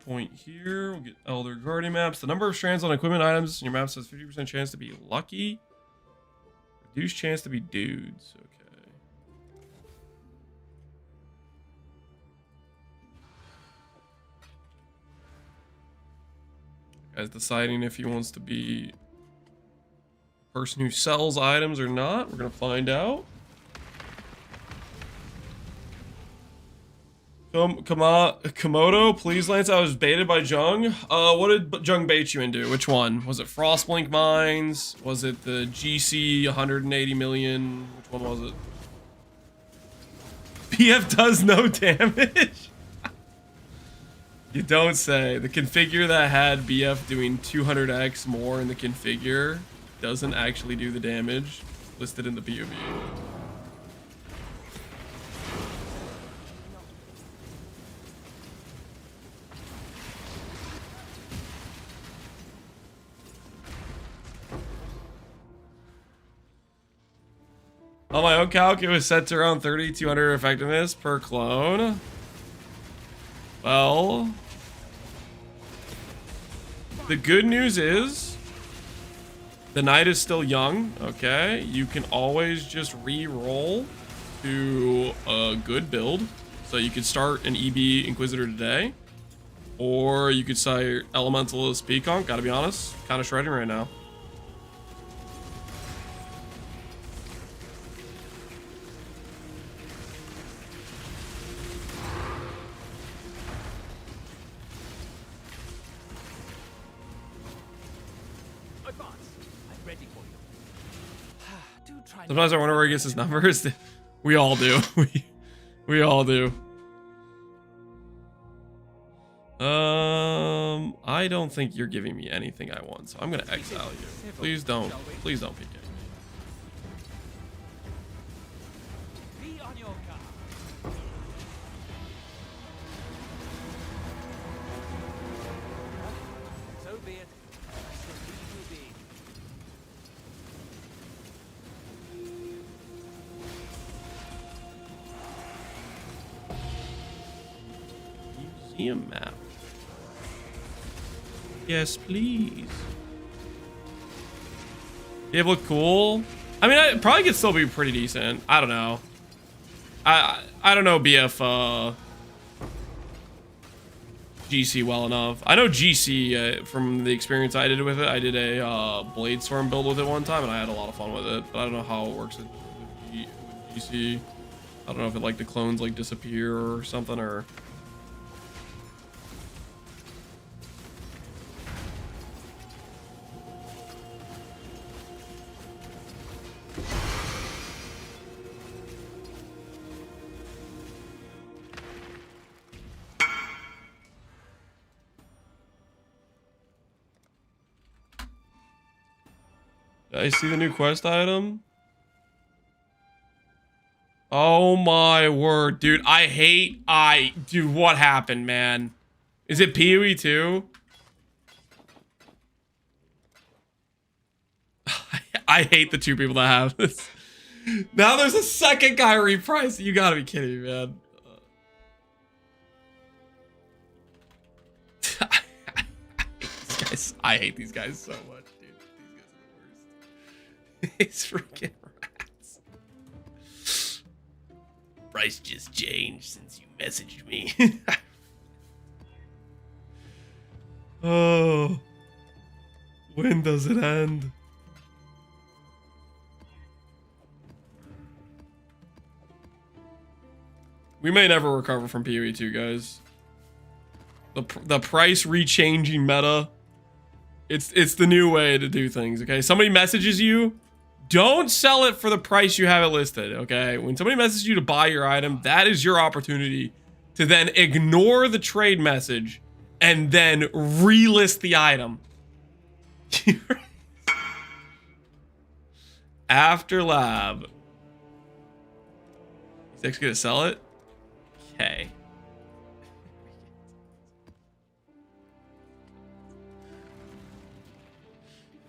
Point here. We'll get Elder Guardian maps. The number of strands on equipment items in your maps has 50% chance to be lucky. Reduced chance to be dudes. Okay. Guy's deciding if he wants to be a person who sells items or not. We're gonna find out. Komodo, please, Lance. I was baited by Jung. What did Jung bait you into? Which one? Was it Frostblink Mines? Was it the GC 180 million? Which one was it? BF does no damage? You don't say. The configure that had BF doing 200x more in the configure doesn't actually do the damage listed in the POV. On my own calc, it was set to around 3,200 effectiveness per clone. Well, the good news is the knight is still young, okay? You can always just re-roll to a good build. So you could start an EB Inquisitor today, or you could say Elementalist Pconc. Gotta be honest, kind of shredding right now. Sometimes I wonder where he gets his numbers. We all do. We all do. I don't think you're giving me anything I want, so I'm gonna exile you. Please don't pick it. Be on your guard. So be it. So be. Museum map. Yes, please. It look cool. I mean, it probably could still be pretty decent. I don't know. I don't know BF GC well enough. I know GC from the experience I did with it. I did a Bladestorm build with it one time, and I had a lot of fun with it. But I don't know how it works with GC. I don't know if it like the clones like disappear or something or. I see the new quest item. Oh my word, dude. Dude, what happened, man? Is it PoE too? I hate the two people that have this. Now there's a second guy repriced. You gotta be kidding me, man. These guys, I hate these guys so much, dude. These guys are the worst. These freaking rats. Price just changed since you messaged me. Oh. When does it end? We may never recover from PoE 2, guys. The price rechanging meta. It's the new way to do things, okay? Somebody messages you, don't sell it for the price you have it listed, okay? When somebody messages you to buy your item, that is your opportunity to then ignore the trade message and then relist the item. After lab. Is X gonna sell it? Okay.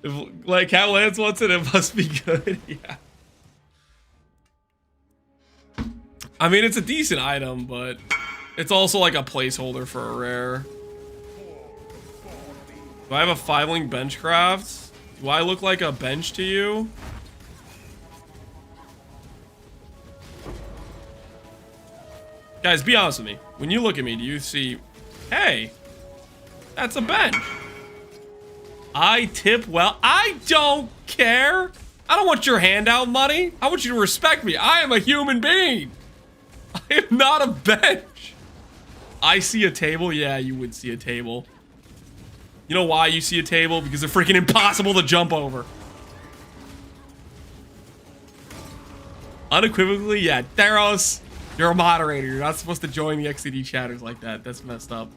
If, like, how Lance wants it, it must be good. Yeah. I mean, it's a decent item, but it's also like a placeholder for a rare. Do I have a 5-link benchcraft? Do I look like a bench to you? Guys, be honest with me. When you look at me, do you see, hey, that's a bench. I tip well. I don't care. I don't want your handout money. I want you to respect me. I am a human being. I am not a bench. I see a table. Yeah, you would see a table. You know why you see a table? Because they're freaking impossible to jump over. Unequivocally, yeah. Theros, you're a moderator. You're not supposed to join the XCD chatters like that. That's messed up.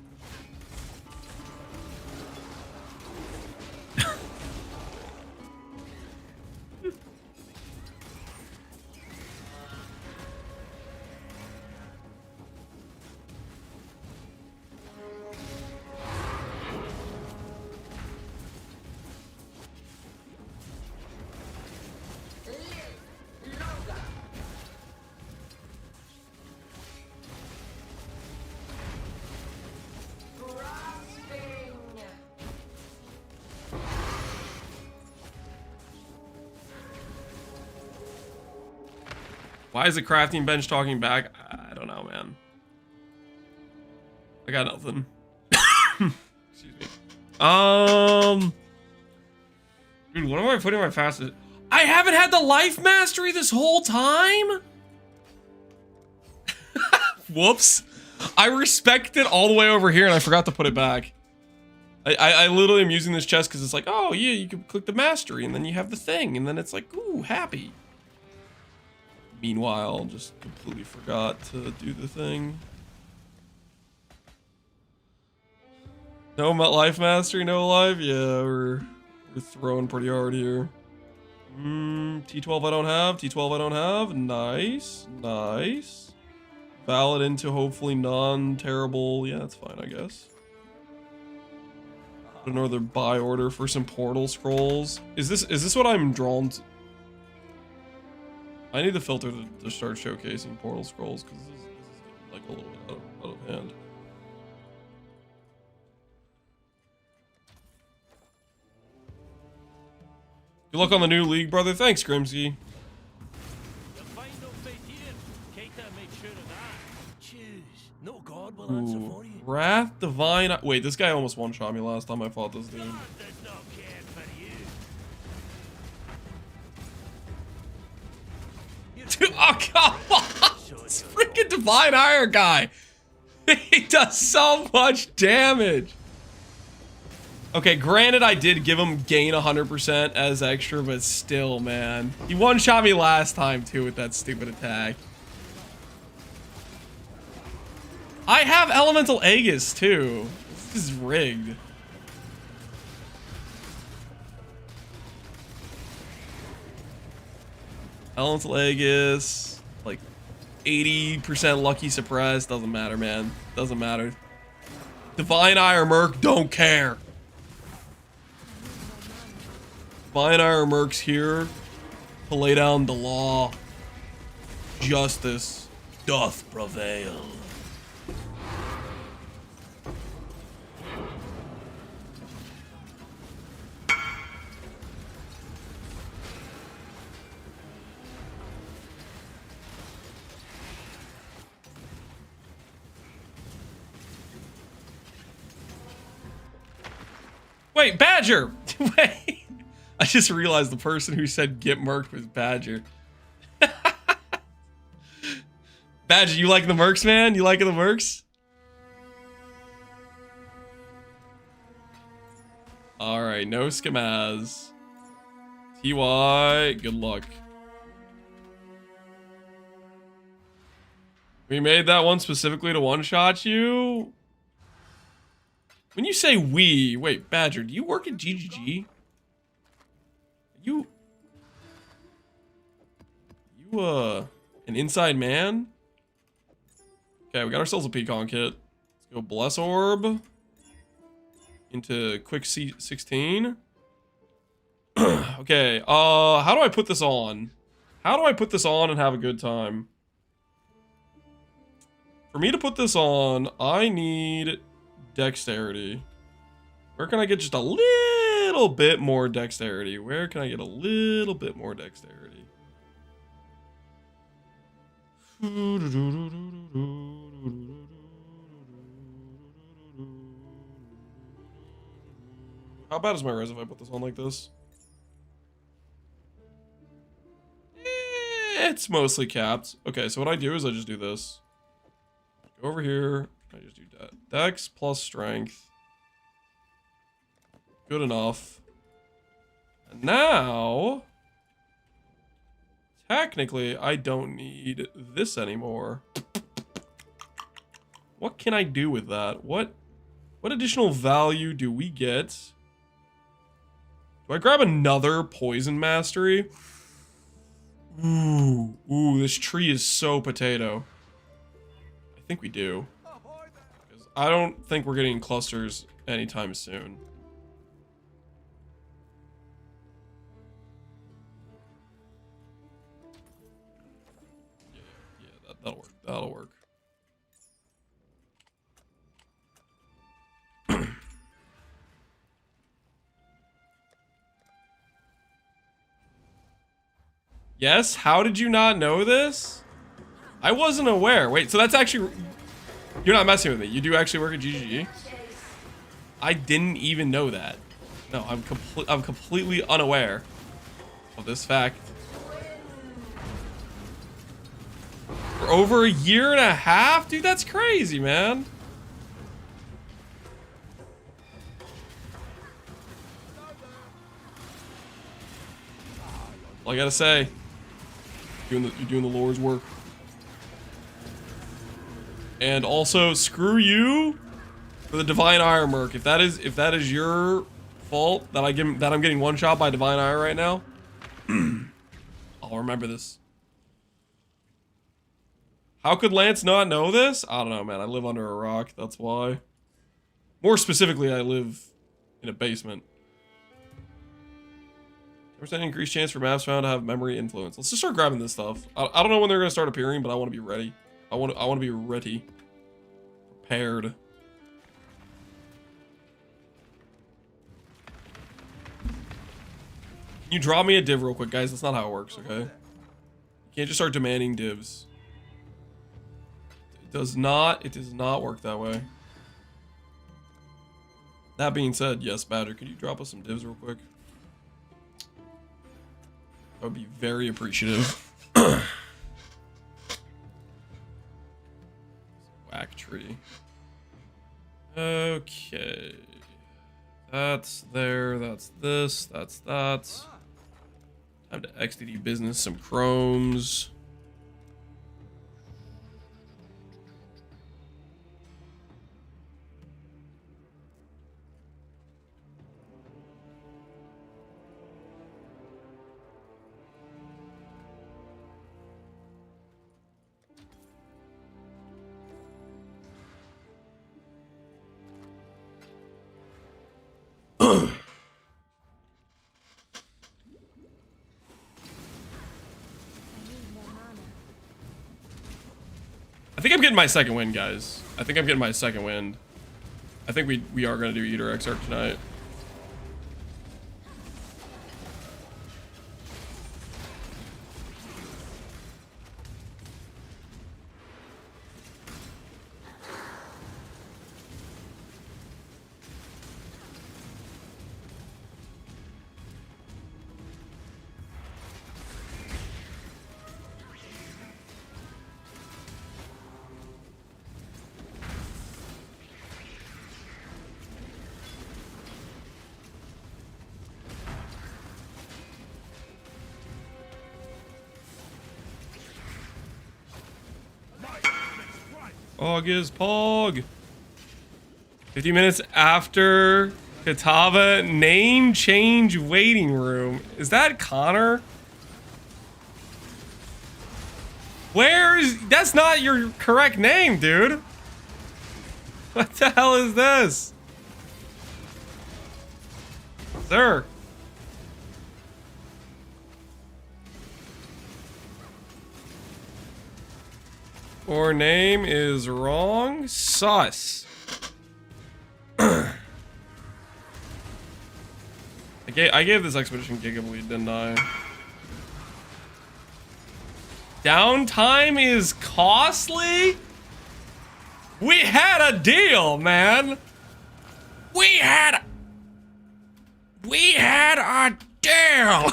Why is the crafting bench talking back? I don't know, man. I got nothing. Excuse me. Dude, what am I putting my fastest? I haven't had the life mastery this whole time? Whoops. I respect it all the way over here and I forgot to put it back. I literally am using this chest because it's like, oh yeah, you can click the mastery and then you have the thing and then it's like, ooh, happy. Meanwhile, just completely forgot to do the thing. No life mastery, no life? Yeah, we're throwing pretty hard here. T12 I don't have, T12 I don't have. Nice, nice. Valid into hopefully non-terrible. Yeah, that's fine, I guess. Another buy order for some portal scrolls. Is this what I'm drawn to? I need the filter to start showcasing portal scrolls because this is like a little bit out of hand. Good luck on the new league, brother. Thanks, Grimsky. Ooh, Wrath Divine. Wait, this guy almost one-shot me last time I fought this dude. Dude, oh, come on! This freaking Divine Ire guy! He does so much damage! Okay, granted I did give him gain 100% as extra, but still, man. He one-shot me last time, too, with that stupid attack. I have Elemental Aegis, too. This is rigged. Elemental Aegis, like 80% lucky suppress, doesn't matter, man. Doesn't matter. Divine Ire Merc, don't care. Divine Ire Mercs here to lay down the law. Justice doth prevail. Wait, Badger! Wait! I just realized the person who said get merked was Badger. Badger, you like the mercs, man? You like the mercs? Alright, no schemas. TY, good luck. We made that one specifically to one-shot you? When you say we, wait, Badger, do you work at GGG? You, an inside man? Okay, we got ourselves a Pconc kit. Let's go Bless Orb into Quick C16. Okay, how do I put this on? How do I put this on and have a good time? For me to put this on, I need dexterity. Where can I get just a little bit more dexterity? Where can I get a little bit more dexterity? How bad is my res if I put this on like this? It's mostly capped. Okay, so what I do is I just do this. Go over here. I just do dex plus strength. Good enough. And now, technically, I don't need this anymore. What can I do with that? What additional value do we get? Do I grab another poison mastery? Ooh, this tree is so potato. I think we do. Because I don't think we're getting clusters anytime soon. Yeah, that'll work. That'll work. Yes? How did you not know this? I wasn't aware. Wait, so that's actually... You're not messing with me. You do actually work at GGG? I didn't even know that. No, I'm completely unaware of this fact. For over a year and a half? Dude, that's crazy, man. All I gotta say, you're doing the Lord's work. And also, screw you for the Divine Ire Merc. If that is your fault that I'm getting one shot by Divine Ire right now, I'll remember this. How could Lance not know this? I don't know, man. I live under a rock. That's why. More specifically, I live in a basement. 10% increased chance for maps found to have memory influence. Let's just start grabbing this stuff. I don't know when they're gonna start appearing, but I want to be ready. I want to be ready, prepared. Can you drop me a div real quick, guys? That's not how it works, okay? You can't just start demanding divs. It does not work that way. That being said, yes, Badger, could you drop us some divs real quick? I would be very appreciative. Whack tree. Okay. That's there, that's this, that's that. Time to XDD business some chromes. I think I'm getting my second win, guys. I think I'm getting my second win. I think we are going to do Eater X Arc tonight. Pog is Pog. 50 minutes after Katava name change waiting room. Is that Connor? That's not your correct name, dude. What the hell is this? Sir. Or name is wrong. Sus. I gave this expedition Gigableed, didn't I? Downtime is costly? We had a deal, man. We had a deal.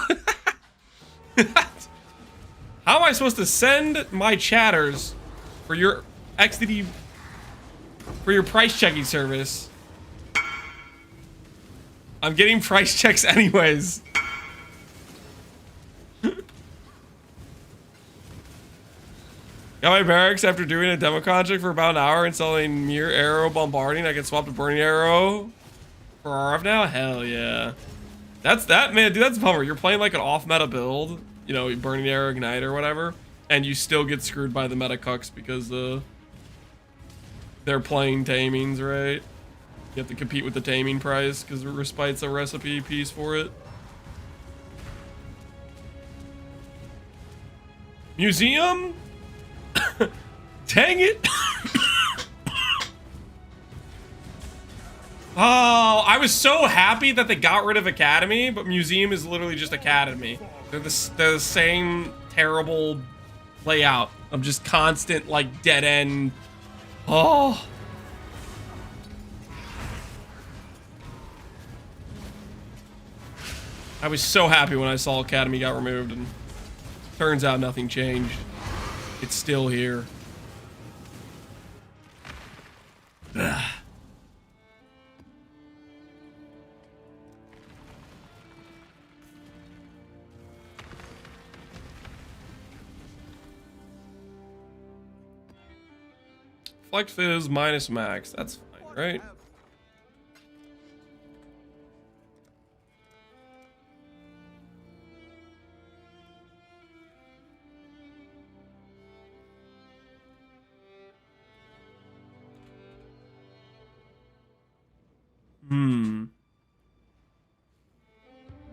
How am I supposed to send my chatters for your XDD, for your price checking service? I'm getting price checks anyways. Got my barracks after doing a demo project for about an hour and selling mere arrow bombarding. I can swap to burning arrow for RF now? Hell yeah. That's that, man, dude, that's a bummer. You're playing like an off meta build, you know, burning arrow ignite or whatever, and you still get screwed by the meta cucks because they're playing tamings, right? You have to compete with the taming price because Respite's a recipe piece for it. Museum? Dang it. Oh, I was so happy that they got rid of Academy, but Museum is literally just Academy. They're the same terrible layout of just constant, like, dead end. Oh. I was so happy when I saw Academy got removed, and turns out nothing changed. It's still here. Ugh. Flex Fizz minus max. That's fine, right?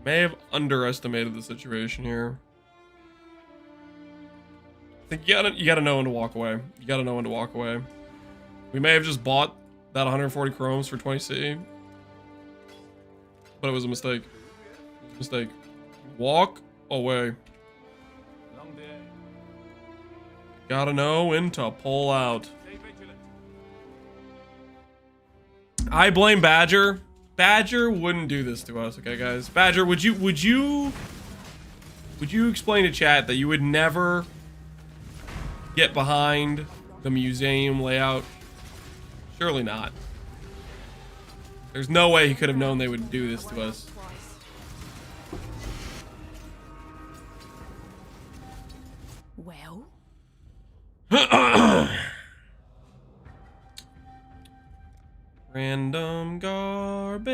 May have underestimated the situation here. I think you gotta know when to walk away. You gotta know when to walk away. We may have just bought that 140 chromes for 20 C, but it was a mistake. It was a mistake. Walk away. Long day. Gotta know when to pull out. I blame Badger. Badger wouldn't do this to us, okay, guys? Badger, would you explain to chat that you would never get behind the museum layout? Surely not. There's no way he could have known they would do this to us. Well? Random garbage.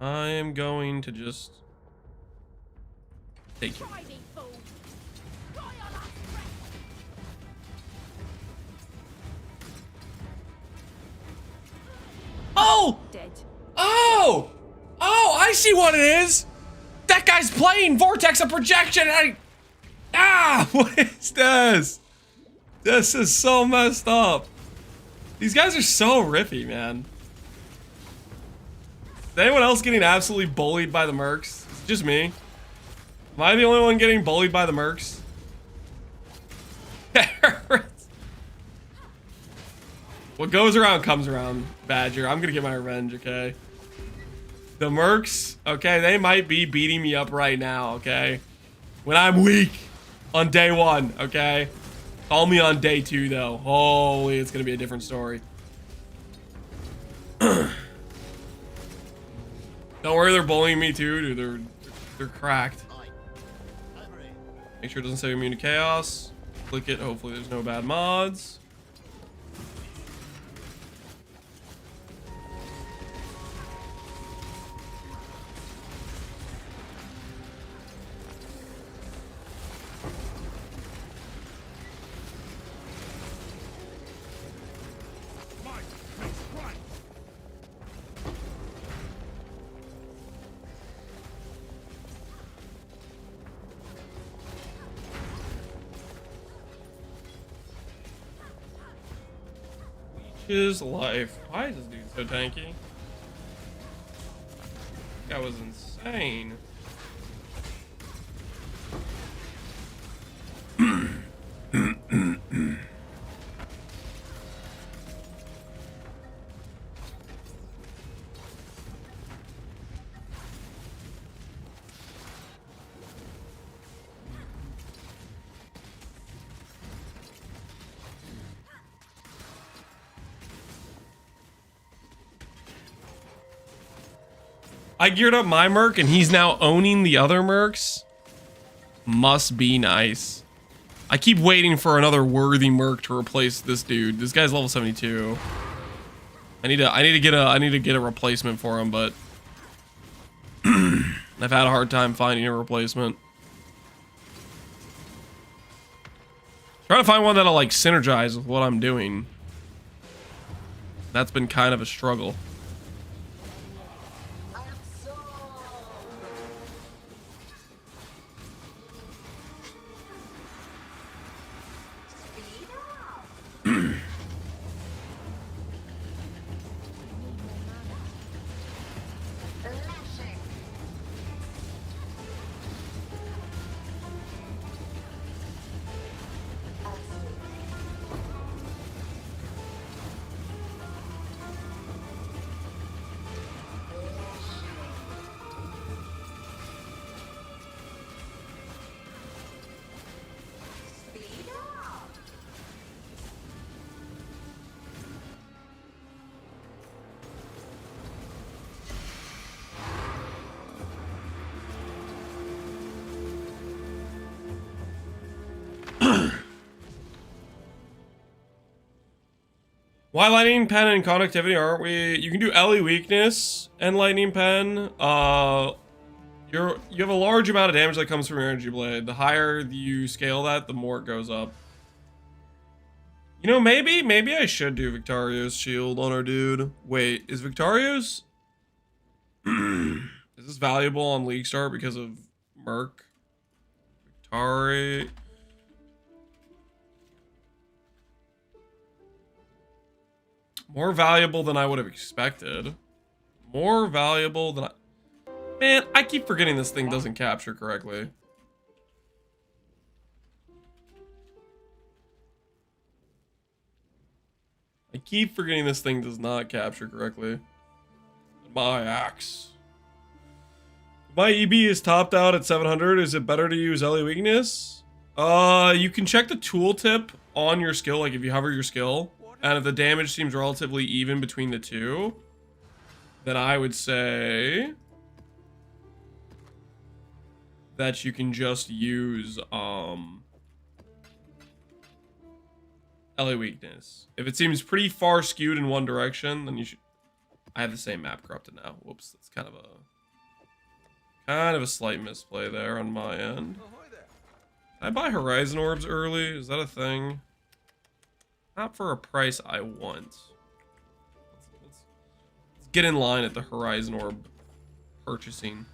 I am going to just take it. Oh! Dead. Oh! Oh, I see what it is! That guy's playing Vortex of Projection! What is this? This is so messed up. These guys are so riffy, man. Is anyone else getting absolutely bullied by the mercs? Is it just me? Am I the only one getting bullied by the mercs? What goes around comes around, Badger. I'm gonna get my revenge, okay? The mercs, okay, they might be beating me up right now, okay? When I'm weak on day 1, okay? Call me on day 2, though. Holy, it's gonna be a different story. Don't worry, they're bullying me too, dude. They're cracked. Make sure it doesn't say immune to chaos. Click it. Hopefully there's no bad mods. His life. Why is this dude so tanky? That was insane. I geared up my merc and he's now owning the other mercs. Must be nice. I keep waiting for another worthy merc to replace this dude. This guy's level 72. I need to get a replacement for him, but I've had a hard time finding a replacement. Trying to find one that'll like synergize with what I'm doing. That's been kind of a struggle. Why lightning pen and conductivity aren't we? You can do LE weakness and lightning pen. You have a large amount of damage that comes from your energy blade. The higher you scale that, the more it goes up. You know, maybe I should do Victario's shield on our dude. Wait, is Victario's is this valuable on League Start because of Merc? Victari. More valuable than I would have expected. More valuable than Man, I keep forgetting this thing doesn't capture correctly. I keep forgetting this thing does not capture correctly. My axe. My EB is topped out at 700. Is it better to use LA weakness? You can check the tooltip on your skill, like if you hover your skill. And if the damage seems relatively even between the two, then I would say that you can just use LA weakness. If it seems pretty far skewed in one direction, then you should. I have the same map corrupted now. Whoops, that's kind of a slight misplay there on my end. Can I buy Horizon Orbs early? Is that a thing? Not for a price I want. Let's get in line at the Horizon Orb purchasing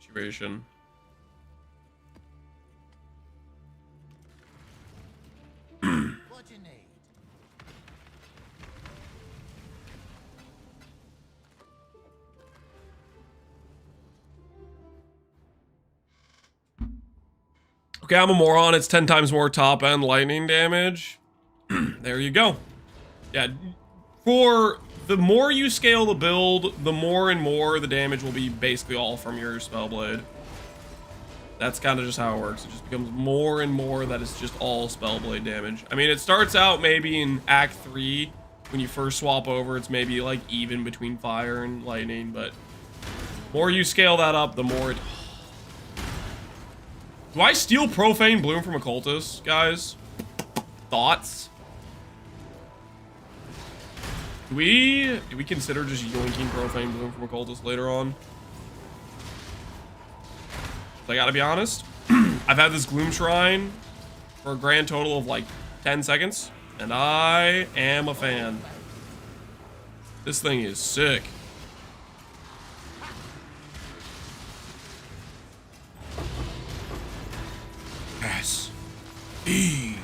situation. Okay, I'm a moron. It's 10 times more top end lightning damage. There you go. Yeah, for the more you scale the build, the more and more the damage will be basically all from your Spellblade. That's kind of just how it works. It just becomes more and more that it's just all Spellblade damage. I mean, it starts out maybe in Act 3, when you first swap over, it's maybe like even between fire and lightning, but more you scale that up, the more it... Do I steal Profane Bloom from Occultist, guys? Thoughts? Do we consider just yoinking Profane Bloom from Occultist later on? I gotta be honest, I've had this Gloom Shrine for a grand total of like 10 seconds, and I am a fan. This thing is sick. Yes. E.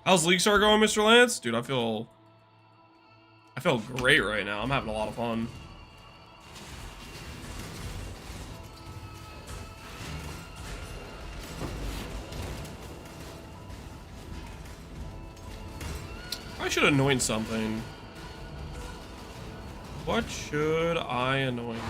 How's League Star going, Mr. Lance? Dude, I feel great right now. I'm having a lot of fun. I should anoint something. What should I anoint?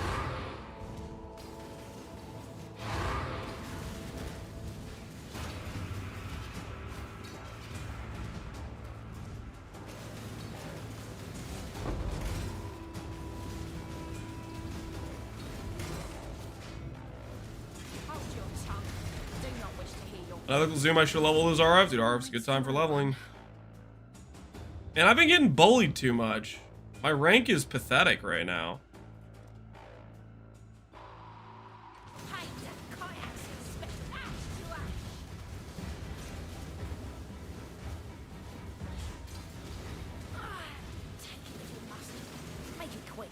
Another Zoom, I should level his RF. Dude, RF's a good time for leveling. And I've been getting bullied too much. My rank is pathetic right now. Make it quick.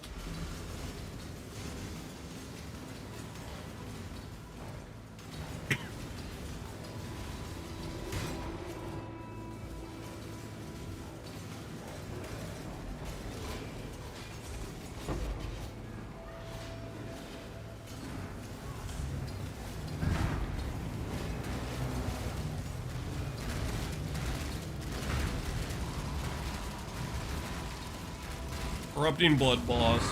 Corrupting Blood Boss.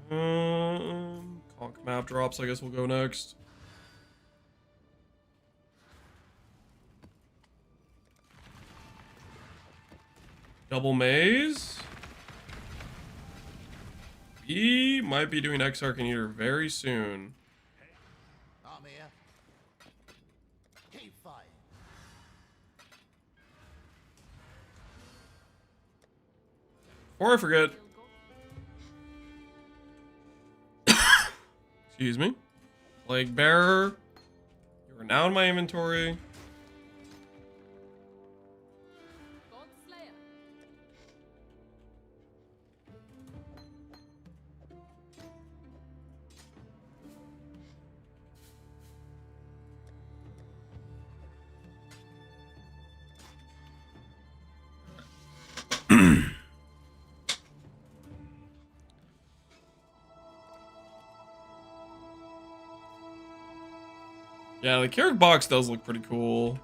Pconc map drops, I guess we'll go next. Double Maze. We might be doing X Arcaneator very soon. I'm here. Keep fighting. Before I forget. Excuse me. Plague Bearer. You are now in my inventory. Yeah, the Carrot box does look pretty cool.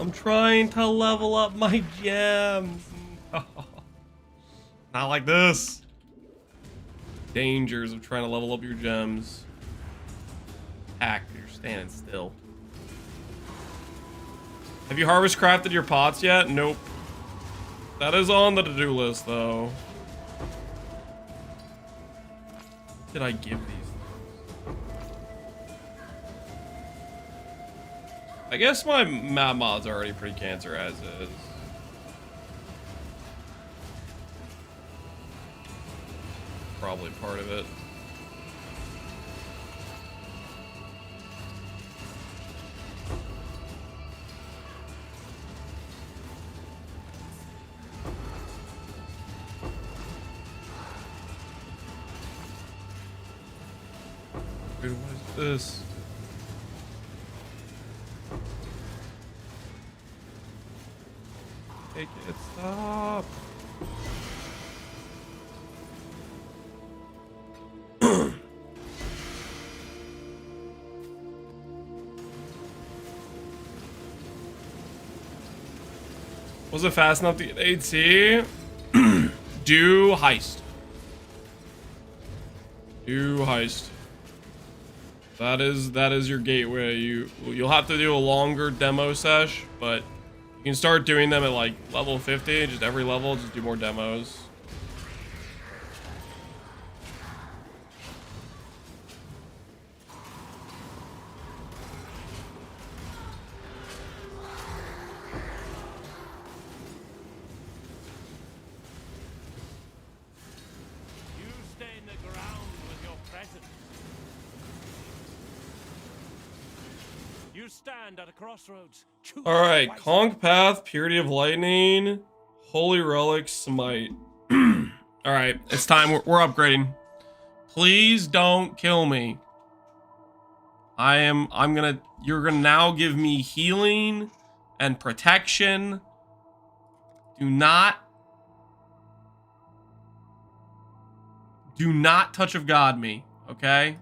I'm trying to level up my gems. Not like this. Dangers of trying to level up your gems. Hack, you're standing still. Have you harvest crafted your pots yet? Nope. That is on the to-do list, though. What did I give these? I guess my map mods are already pretty cancer as is. Probably part of it. Dude, what is this? Take it, stop. Was it fast enough to get AT? Do heist. Do heist. That is your gateway. You'll have to do a longer demo sesh, but you can start doing them at like level 50. Just every level, just do more demos. You stain the ground with your presence. You stand at a crossroads. Choose All right, wisely. Conk Path, Purity of Lightning, Holy Relic, Smite. All right, it's time. We're upgrading. Please don't kill me. You're gonna now give me healing and protection. Do not touch of God me, okay?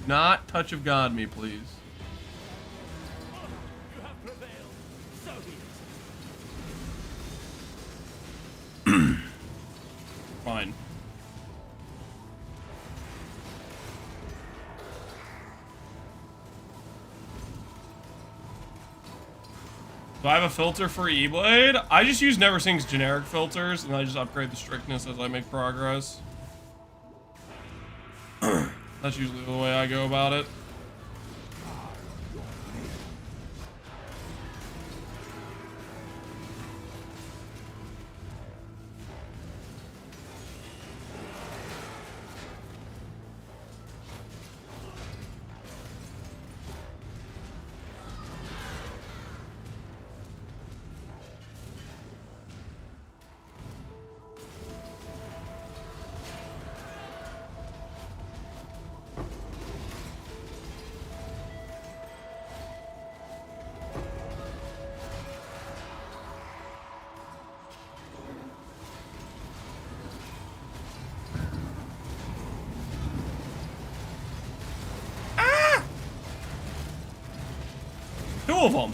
Not touch of God me, please. You have prevailed. So be it. Fine. Do I have a filter for E-Blade? I just use Neversink's generic filters, and I just upgrade the strictness as I make progress. That's usually the way I go about it. Two of them.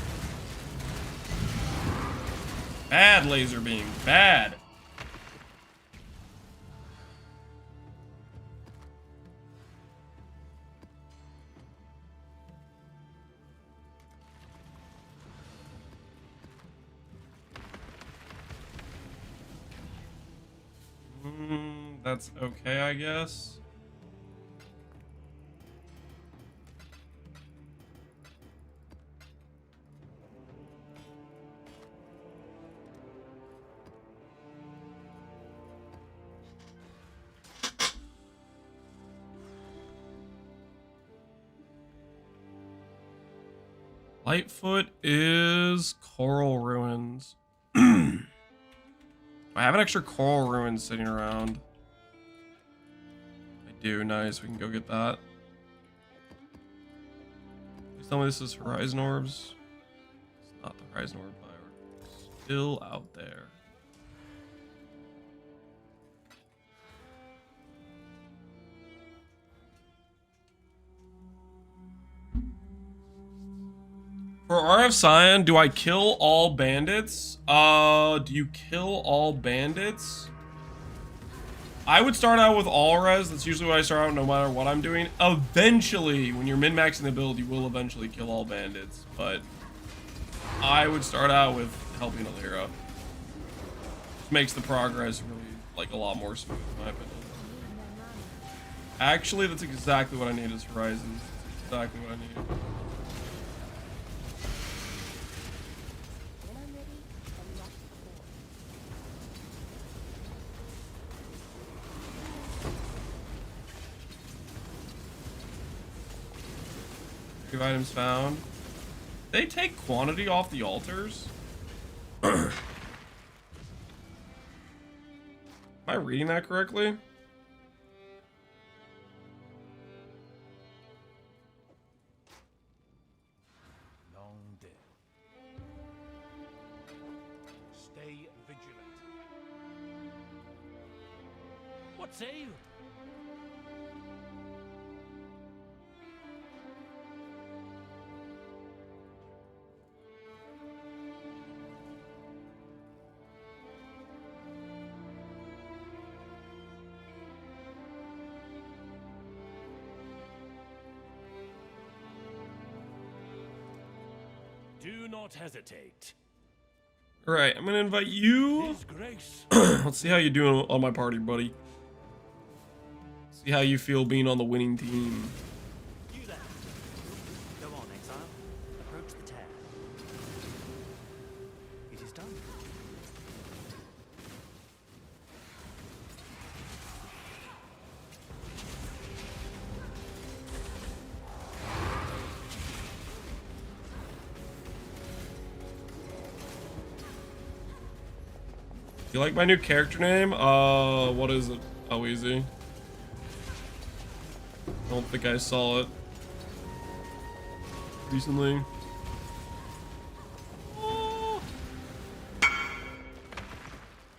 Bad laser beam. Bad. That's okay, I guess. Lightfoot is Coral Ruins. I have an extra Coral Ruins sitting around. I do. Nice. We can go get that. Please tell me this is Horizon Orbs. It's not the Horizon Orb biome. Still out there. For RF Cyan, do I kill all bandits? Do you kill all bandits? I would start out with all res. That's usually what I start out no matter what I'm doing. Eventually, when you're min-maxing the build, you will eventually kill all bandits. But I would start out with helping Alira. Just makes the progress really like a lot more smooth in my opinion. Actually, that's exactly what I need is Horizons. That's exactly what I need. Active items found. They take quantity off the altars? Am I reading that correctly? Long day. Stay vigilant. What say you? Do not hesitate. All right, I'm gonna invite you. His grace. Let's see how you're doing on my party, buddy. See how you feel being on the winning team. You there. Go on, Exile. Approach the tear. It is done. You like my new character name? What is it? Oh, easy. I don't think I saw it recently. Oh.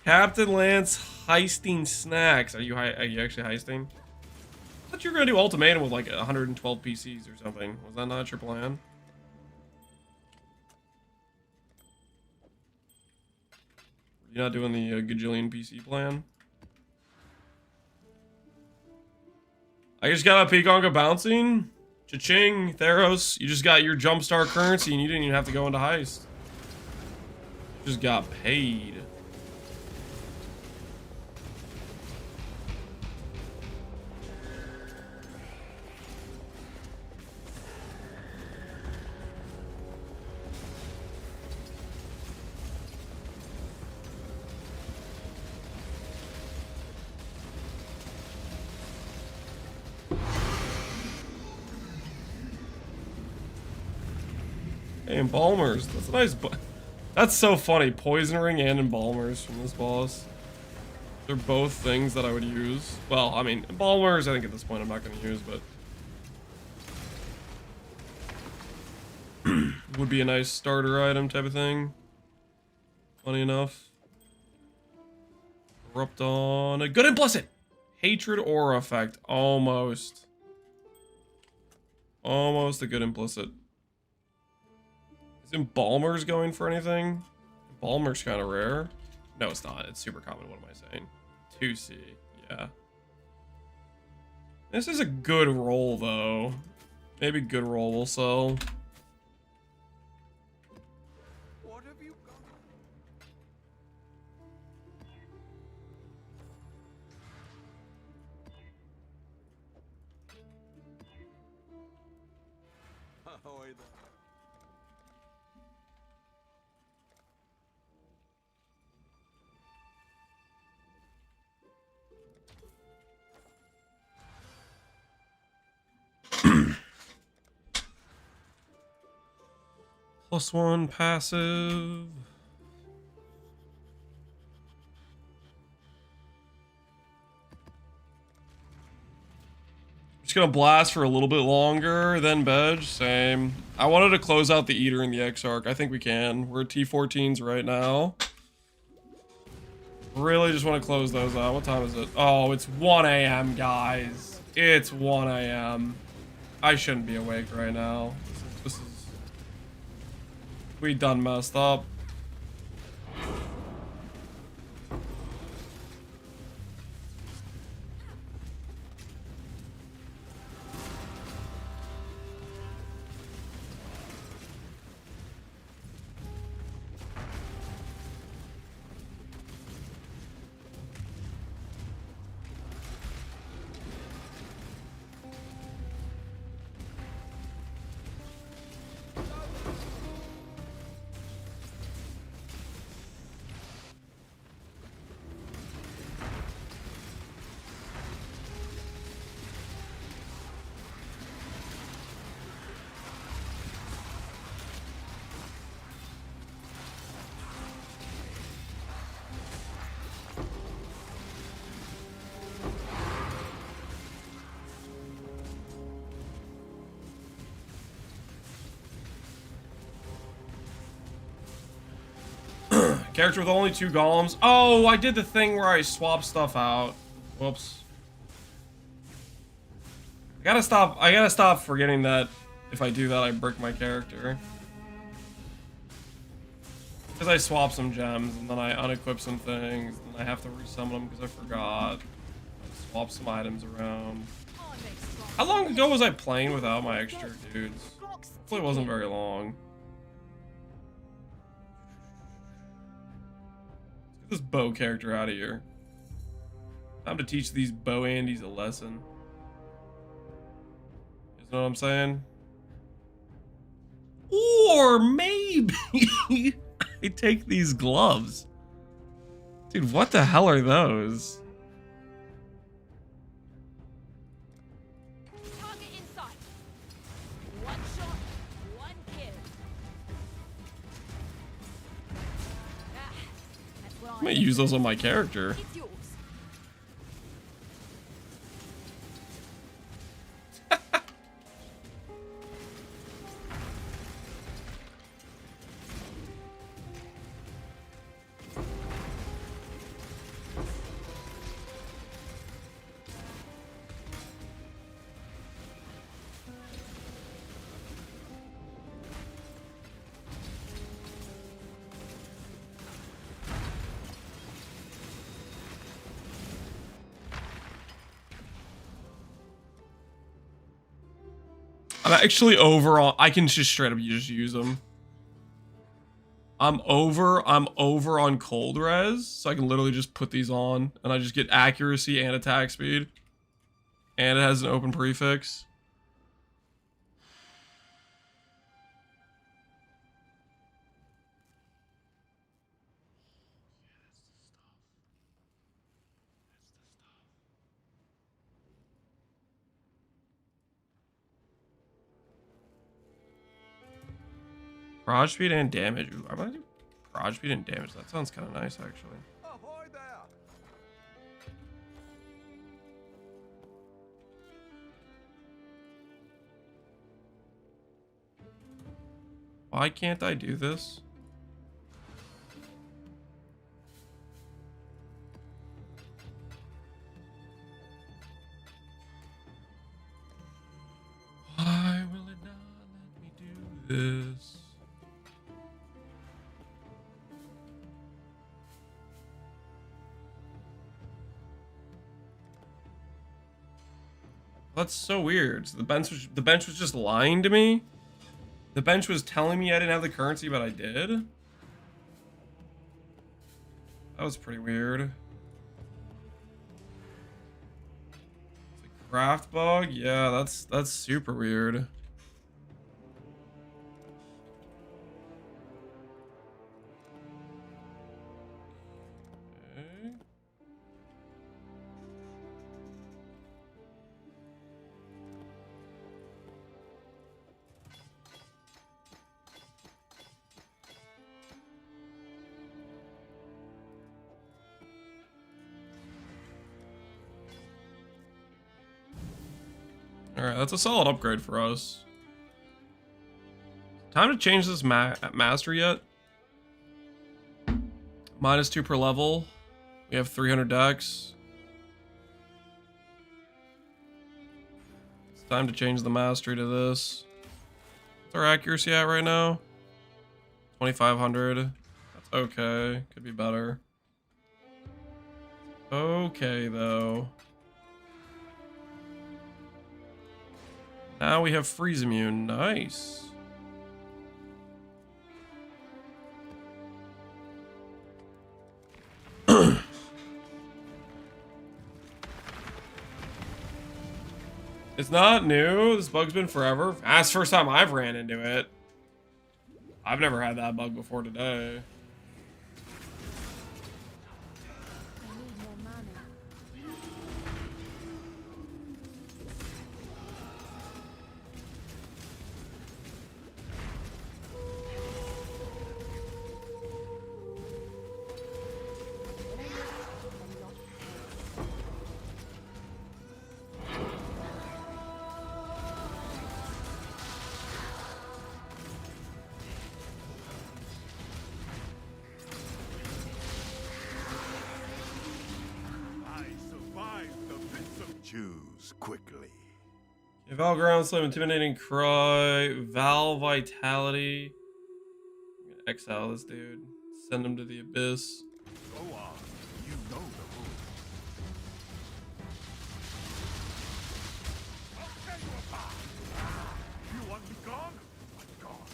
Captain Lance heisting snacks. Are you actually heisting? I thought you were gonna do ultimatum with like 112 PCs or something. Was that not your plan? You're not doing the gajillion PC plan? I just got a Pconc bouncing. Cha-ching, Theros. You just got your jumpstart currency and you didn't even have to go into heist. You just got paid. Hey, Embalmers. That's a nice. That's so funny. Poison Ring and Embalmers from this boss. They're both things that I would use. Well, I mean, Embalmers, I think at this point I'm not going to use, but would be a nice starter item type of thing. Funny enough. Erupt on a good implicit. Hatred aura effect. Almost. Almost a good implicit. Is Embalmer's going for anything? Embalmer's kind of rare. No, it's not. It's super common. What am I saying? 2C. Yeah. This is a good roll, though. Maybe good roll will sell. What have you got? Ahoy there. +1 passive. Just gonna blast for a little bit longer, then Bedge. Same. I wanted to close out the Eater and the Exarch. I think we can. We're at T14s right now. Really just want to close those out. What time is it? Oh, it's 1 a.m., guys. It's 1 a.m. I shouldn't be awake right now. This is We done messed up. Character with only 2 golems. Oh, I did the thing where I swap stuff out. Whoops. I gotta stop forgetting that if I do that, I brick my character. Because I swap some gems, and then I unequip some things, and I have to resummon them because I forgot. I swap some items around. How long ago was I playing without my extra dudes? Hopefully it wasn't very long. Get this bow character out of here. Time to teach these bow Andes a lesson. You know what I'm saying? Or maybe I take these gloves. Dude, what the hell are those? Target in sight. One shot, one kill. That's what I'm gonna use those on my character. It's yours. I'm actually over on. I can just straight up just use them. I'm over on cold res, so I can literally just put these on, and I just get accuracy and attack speed, and it has an open prefix. Proj speed and damage. Ooh, I'm gonna do proj speed and damage. That sounds kind of nice, actually. Why can't I do this? Why will it not let me do this? That's so weird. So the bench was just lying to me. The bench was telling me I didn't have the currency, but I did. That was pretty weird. It's a craft bug? Yeah, that's super weird. Okay. Alright, that's a solid upgrade for us. Time to change this master yet. -2 per level. We have 300 dex. It's time to change the mastery to this. What's our accuracy at right now? 2,500. That's okay. Could be better. Okay, though. Now we have freeze immune. Nice. It's not new. This bug's been forever. That's the first time I've ran into it. I've never had that bug before today. Choose quickly. Val Ground Slam, Intimidating Cry, Val Vitality. I'm gonna exile this dude. Send him to the abyss. Go on. You know the rules. Okay, you apart. You want me gone? I'm gone.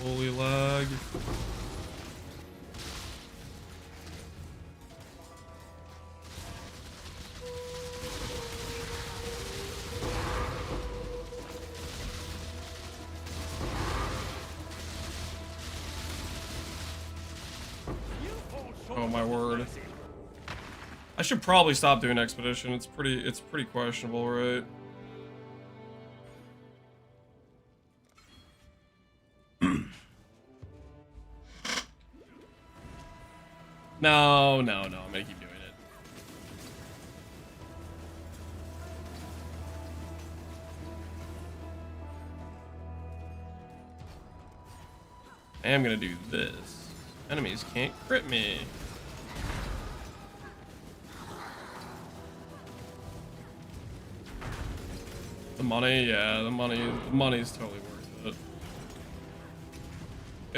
Holy lag. Oh my word. I should probably stop doing expedition. It's pretty questionable, right? No, I'm gonna keep doing it. I am gonna do this. Enemies can't crit me. The money, yeah, the money's totally worth it.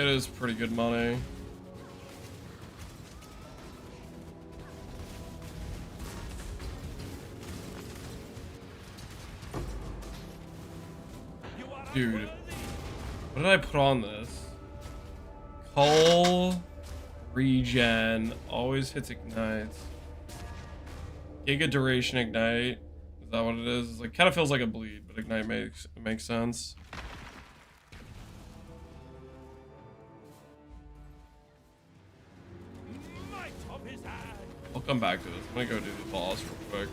It is pretty good money. Dude, what did I put on this? Cull, regen, always hits ignites. Giga duration ignite. Is that what it is? It's like kind of feels like a bleed, but ignite makes sense. I'll come back to this. I'm gonna go do the boss real quick.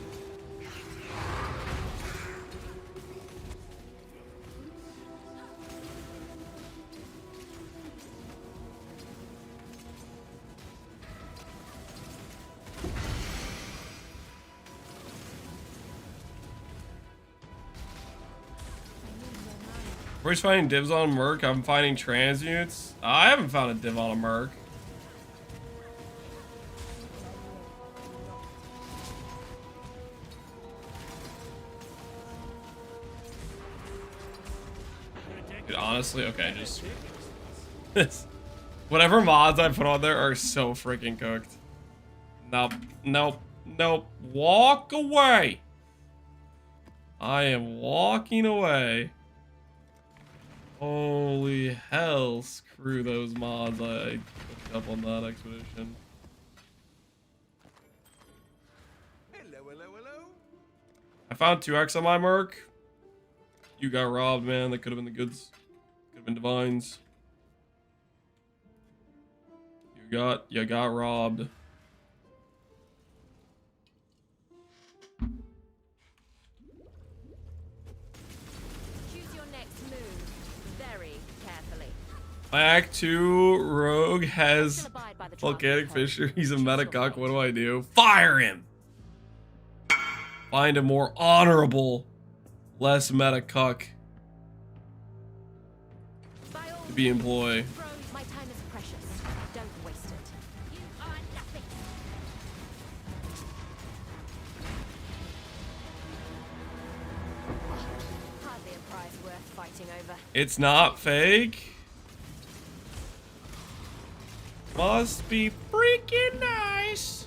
We're just finding divs on Merc. I'm finding transmutes. I haven't found a div on a Merc. Dude, honestly, okay, just this. Whatever mods I put on there are so freaking cooked. Nope. Walk away. I am walking away. Holy hell, screw those mods I picked up on that expedition. Hello. I found 2x on my Merc. You got robbed, man. That could have been the goods. Could have been divines. You got robbed. My Act 2 rogue has volcanic fissure. He's a Pconc. What do I do? Fire him! Find a more honorable Less meta cuck to be employed. My time is precious. Don't waste it. You are nothing. Hardly a prize worth fighting over. It's not fake. Must be freaking nice.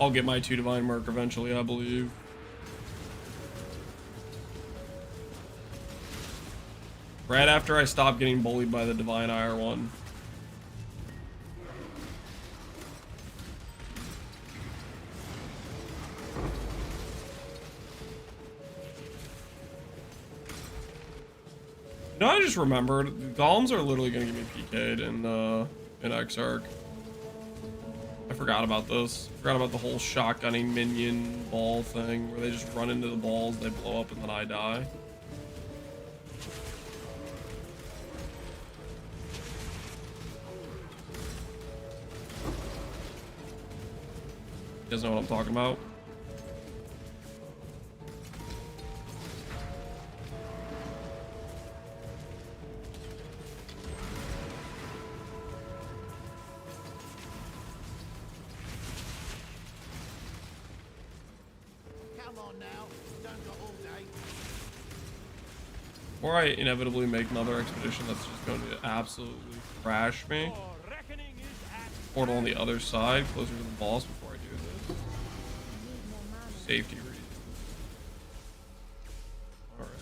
I'll get my 2 divine merc eventually, I believe. Right after I stop getting bullied by the divine ire one. No, I just remembered golems are literally gonna give me PK'd in Exarch. I forgot about this. Forgot about the whole shotgunning minion ball thing where they just run into the balls, they blow up, and then I die. You guys know what I'm talking about? Or I inevitably make another expedition that's just going to absolutely crash me. Portal on the other side, closer to the boss before I do this. Safety reasons. Alright.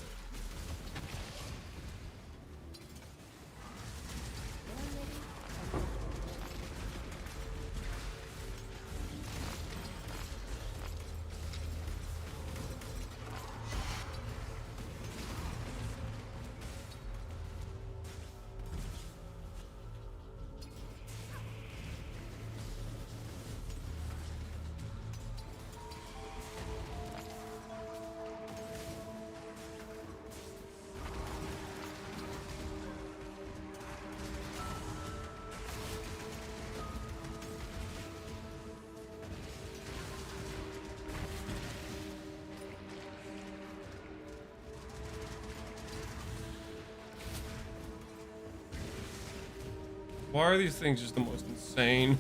Why are these things just the most insane?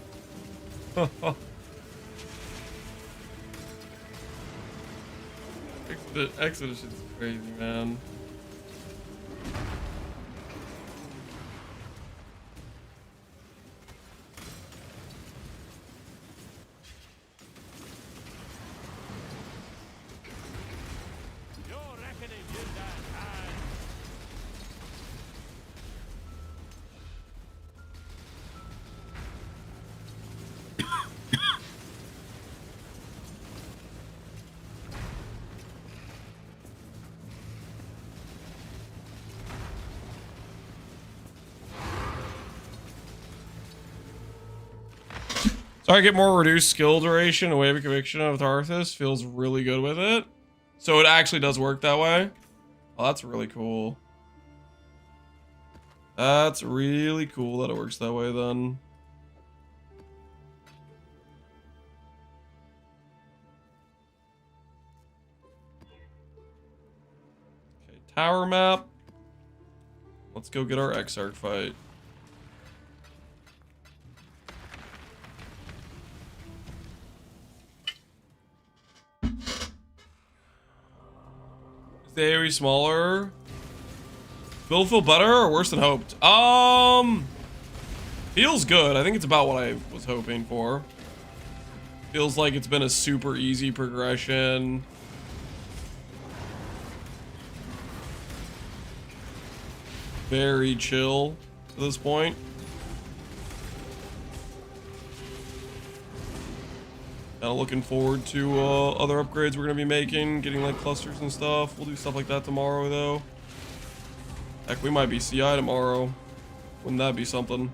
Exodus is crazy, man. So I get more reduced skill duration, a wave of conviction of Arthas feels really good with it. So it actually does work that way. Oh, that's really cool. That's really cool that it works that way then. Okay, tower map. Let's go get our Exarch fight. The AoE smaller. Will it feel better or worse than hoped? Feels good. I think it's about what I was hoping for. Feels like it's been a super easy progression. Very chill to this point. Kind of looking forward to other upgrades we're going to be making, getting like clusters and stuff. We'll do stuff like that tomorrow though. Heck, we might be CI tomorrow. Wouldn't that be something?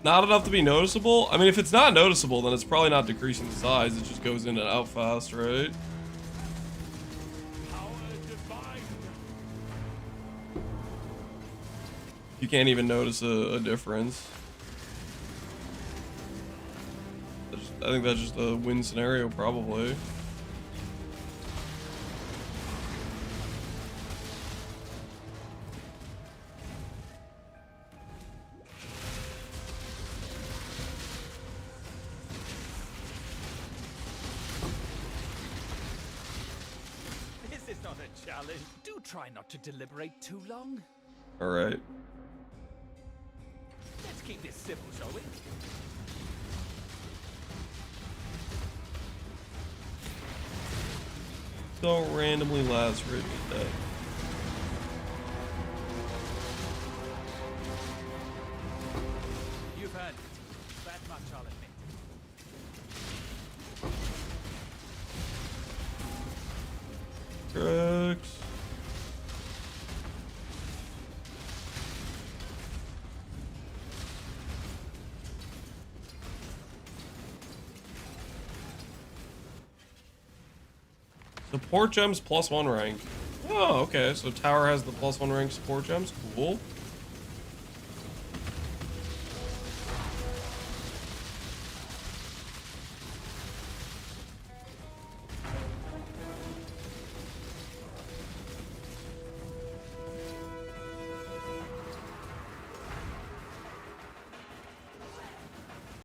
Not enough to be noticeable? I mean, if it's not noticeable, then it's probably not decreasing the size. It just goes in and out fast, right? You can't even notice a difference. I think that's just a win scenario, probably. This is not a challenge. Do try not to deliberate too long. All right. Let's keep this civil, shall we? Don't randomly lacerate me to death. You've earned it. That much I'll admit. Drugs. Support gems +1 rank. Oh, okay. So tower has the +1 rank support gems. Cool.